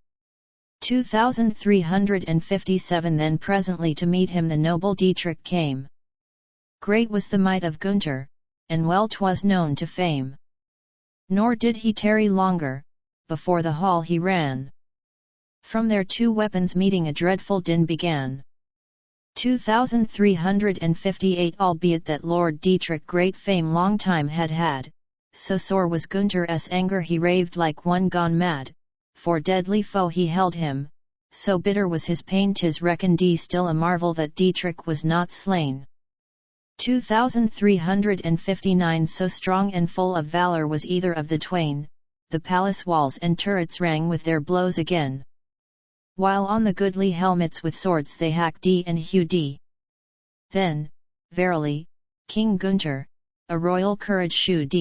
2357 Then presently to meet him the noble Dietrich came. Great was the might of Gunther, and well 'twas known to fame. Nor did he tarry longer, before the hall he ran. From their two weapons meeting a dreadful din began. 2358 Albeit that Lord Dietrich great fame long time had, so sore was Gunther's anger he raved like one gone mad, for deadly foe he held him, so bitter was his pain 'tis reckoned still a marvel that Dietrich was not slain. 2359 So strong and full of valour was either of the twain, the palace walls and turrets rang with their blows again. While on the goodly helmets with swords they hacked and hewed. Then, verily, King Gunther, a royal courage shewed.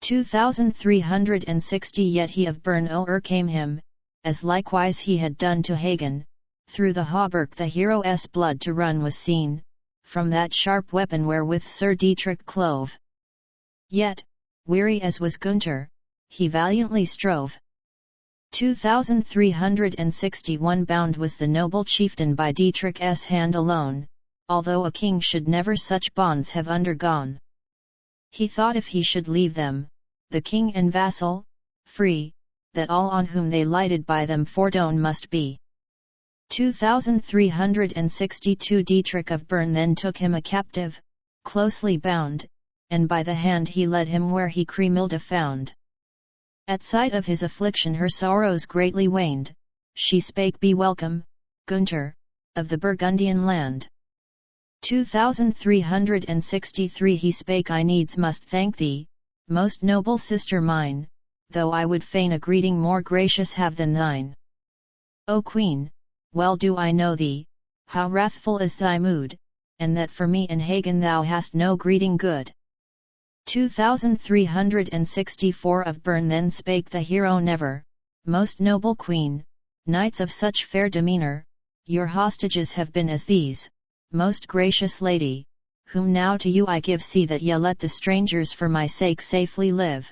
2360 Yet he of Bern o'ercame him, as likewise he had done to Hagen, through the hauberk the hero's blood to run was seen, from that sharp weapon wherewith Sir Dietrich clove. Yet, weary as was Gunther, he valiantly strove. 2361 bound was the noble chieftain by Dietrich's hand alone, although a king should never such bonds have undergone. He thought if he should leave them, the king and vassal, free, that all on whom they lighted by them fordone must be. 2362 Dietrich of Bern then took him a captive, closely bound, and by the hand he led him where he Kriemhilde found. At sight of his affliction her sorrows greatly waned, she spake, "Be welcome, Gunther, of the Burgundian land." 2363 He spake, "I needs must thank thee, most noble sister mine, though I would fain a greeting more gracious have than thine. O Queen, well do I know thee, how wrathful is thy mood, and that for me and Hagen thou hast no greeting good." 2364 Of Bern then spake the hero, "Never, most noble Queen, knights of such fair demeanour, your hostages have been as these, most gracious lady, whom now to you I give, see that ye let the strangers for my sake safely live."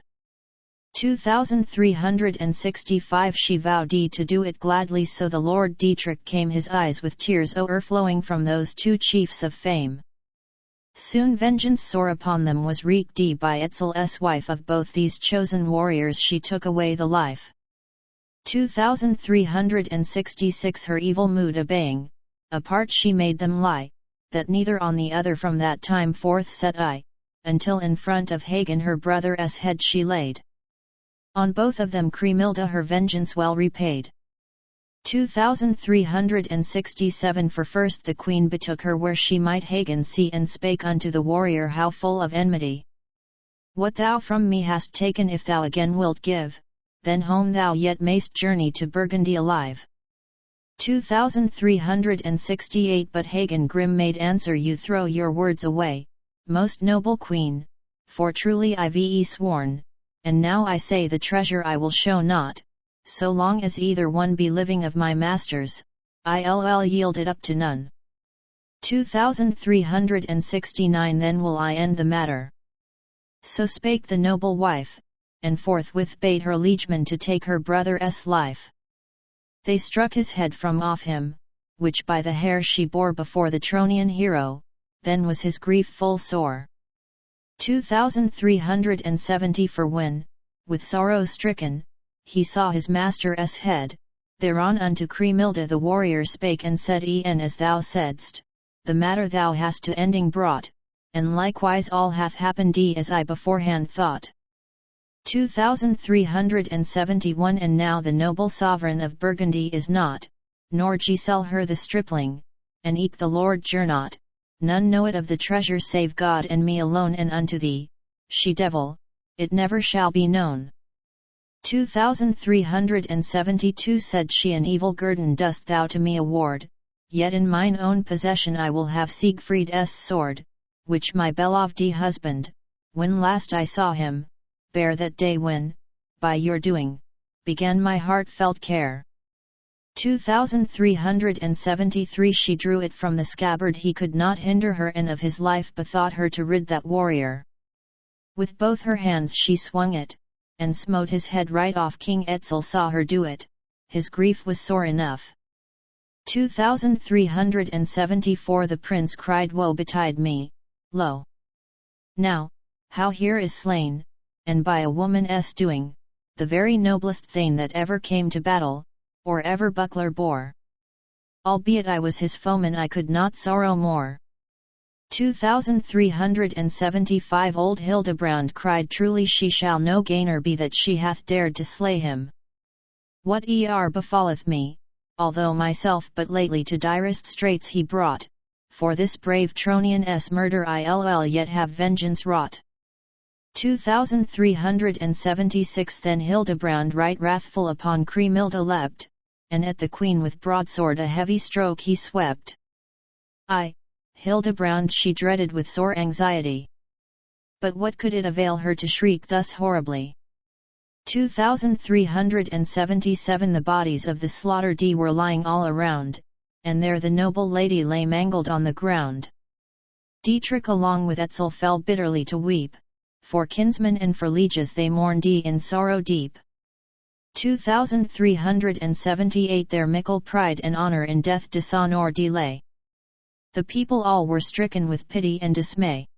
2365 She vowed to do it gladly, so the Lord Dietrich came his eyes with tears o'erflowing from those two chiefs of fame. Soon vengeance sore upon them was wreaked by Etzel's wife. Of both these chosen warriors she took away the life. 2366 Her evil mood obeying, apart she made them lie, that neither on the other from that time forth set eye, until in front of Hagen her brother's head she laid. On both of them Kriemhilde her vengeance well repaid. 2367 For first the queen betook her where she might Hagen see, and spake unto the warrior, "How full of enmity! What thou from me hast taken if thou again wilt give, then home thou yet mayst journey to Burgundy alive." 2368 But Hagen grim made answer, "You throw your words away, most noble queen, for truly I've sworn, and now I say the treasure I will show not, so long as either one be living of my masters, I'll yield it up to none." 2369 Then will I end the matter. So spake the noble wife, and forthwith bade her liegemen to take her brother's life. They struck his head from off him, which by the hair she bore before the Tronian hero, then was his grief full sore. 2370 For when, with sorrow stricken, he saw his master's head, thereon unto Kriemhilde the warrior spake and said, "E'en as thou saidst, the matter thou hast to ending brought, and likewise all hath happened as I beforehand thought." 2371 And now the noble sovereign of Burgundy is not, nor Giselle her the stripling, and eke the Lord Gernot, none know it of the treasure save God and me alone, and unto thee, she devil, it never shall be known. 2372 Said she, "An evil guerdon dost thou to me award, yet in mine own possession I will have Siegfried's sword, which my beloved husband, when last I saw him, bare that day when, by your doing, began my heartfelt care." 2373 She drew it from the scabbard, he could not hinder her, and of his life bethought her to rid that warrior. With both her hands she swung it, and smote his head right off. King Etzel saw her do it, his grief was sore enough. 2374 The prince cried, "Woe betide me, lo! Now, how here is slain, and by a woman's doing, the very noblest thane that ever came to battle, or ever buckler bore. Albeit I was his foeman I could not sorrow more." 2375 Old Hildebrand cried, "Truly she shall no gainer be that she hath dared to slay him. What befalleth me, although myself but lately to direst straits he brought, for this brave Tronian's murder I'll yet have vengeance wrought." 2376 Then Hildebrand right wrathful upon Kriemhilde leapt, and at the queen with broadsword a heavy stroke he swept. Hildebrand she dreaded with sore anxiety. But what could it avail her to shriek thus horribly? 2377 The bodies of the slaughtered were lying all around, and there the noble lady lay mangled on the ground. Dietrich along with Etzel fell bitterly to weep, for kinsmen and for lieges they mourned in sorrow deep. 2378 Their mickle pride and honor in death dishonor delay. The people all were stricken with pity and dismay.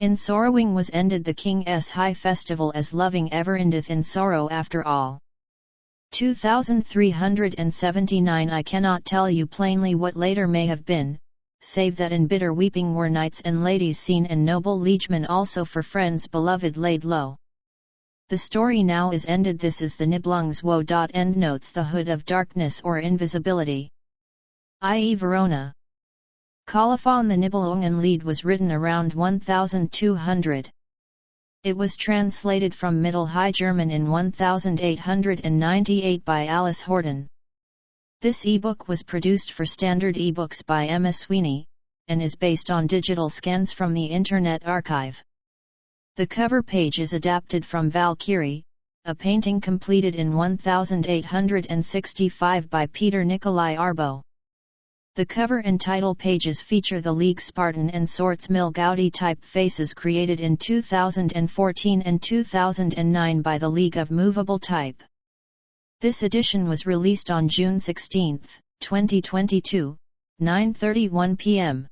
In sorrowing was ended the king's high festival, as loving ever endeth in sorrow after all. 2379 I cannot tell you plainly what later may have been, save that in bitter weeping were knights and ladies seen, and noble liegemen also for friends beloved laid low. The story now is ended. This is the Nibelungswoe. Endnotes the hood of darkness or invisibility. I.e. Verona. Colophon. The Nibelungenlied was written around 1200. It was translated from Middle High German in 1898 by Alice Horton. This ebook was produced for Standard eBooks by Emma Sweeney, and is based on digital scans from the Internet Archive. The cover page is adapted from Valkyrie, a painting completed in 1865 by Peter Nikolai Arbo. The cover and title pages feature the League Spartan and Sorts Mill Gaudi typefaces created in 2014 and 2009 by the League of Movable Type. This edition was released on June 16, 2022, 9:31 p.m.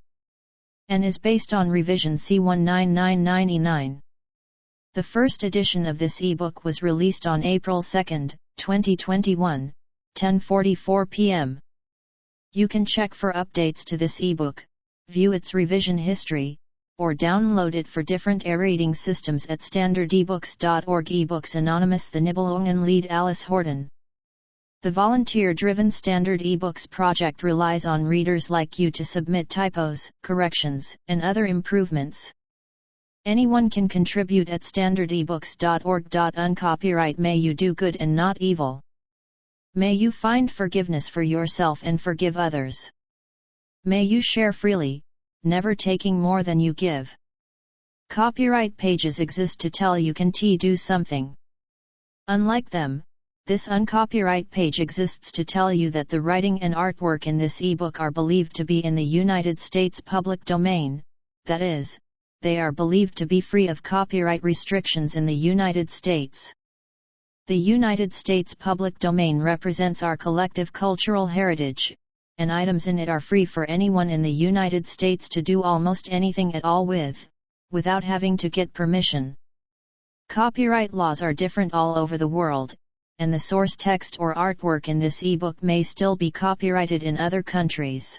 and is based on revision C19999. The first edition of this ebook was released on April 2, 2021, 10:44 p.m. You can check for updates to this ebook, view its revision history, or download it for different e-reading systems at standardebooks.org. eBooks Anonymous. The Nibelungenlied. Alice Horton. The volunteer-driven Standard eBooks project relies on readers like you to submit typos, corrections, and other improvements. Anyone can contribute at standardebooks.org. Uncopyright. May you do good and not evil. May you find forgiveness for yourself and forgive others. May you share freely, never taking more than you give. Copyright pages exist to tell you can do something. Unlike them, this uncopyright page exists to tell you that the writing and artwork in this ebook are believed to be in the United States public domain, that is, they are believed to be free of copyright restrictions in the United States. The United States public domain represents our collective cultural heritage, and items in it are free for anyone in the United States to do almost anything at all with, without having to get permission. Copyright laws are different all over the world, and the source text or artwork in this ebook may still be copyrighted in other countries.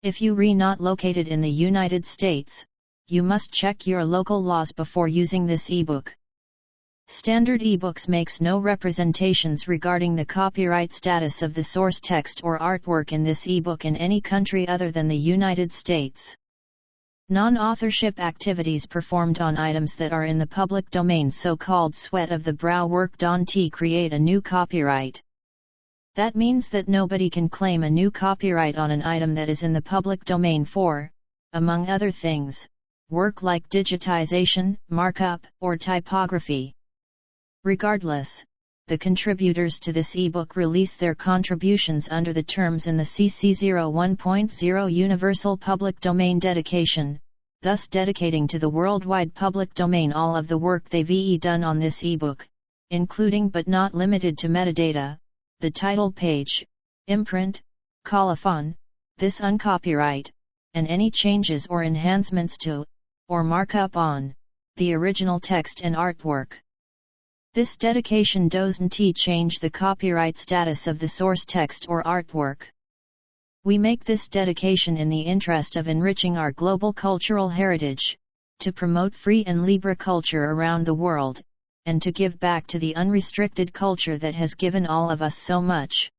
If you are not located in the United States, you must check your local laws before using this ebook. Standard eBooks makes no representations regarding the copyright status of the source text or artwork in this ebook in any country other than the United States. Non-authorship activities performed on items that are in the public domain, so-called sweat of the brow work, don't create a new copyright. That means that nobody can claim a new copyright on an item that is in the public domain for, among other things, work like digitization, markup, or typography. Regardless, the contributors to this ebook release their contributions under the terms in the CC 01.0 Universal Public Domain Dedication, thus dedicating to the worldwide public domain all of the work they've done on this ebook, including but not limited to metadata, the title page, imprint, colophon, this uncopyright, and any changes or enhancements to, or markup on, the original text and artwork. This dedication doesn't change the copyright status of the source text or artwork. We make this dedication in the interest of enriching our global cultural heritage, to promote free and libre culture around the world, and to give back to the unrestricted culture that has given all of us so much.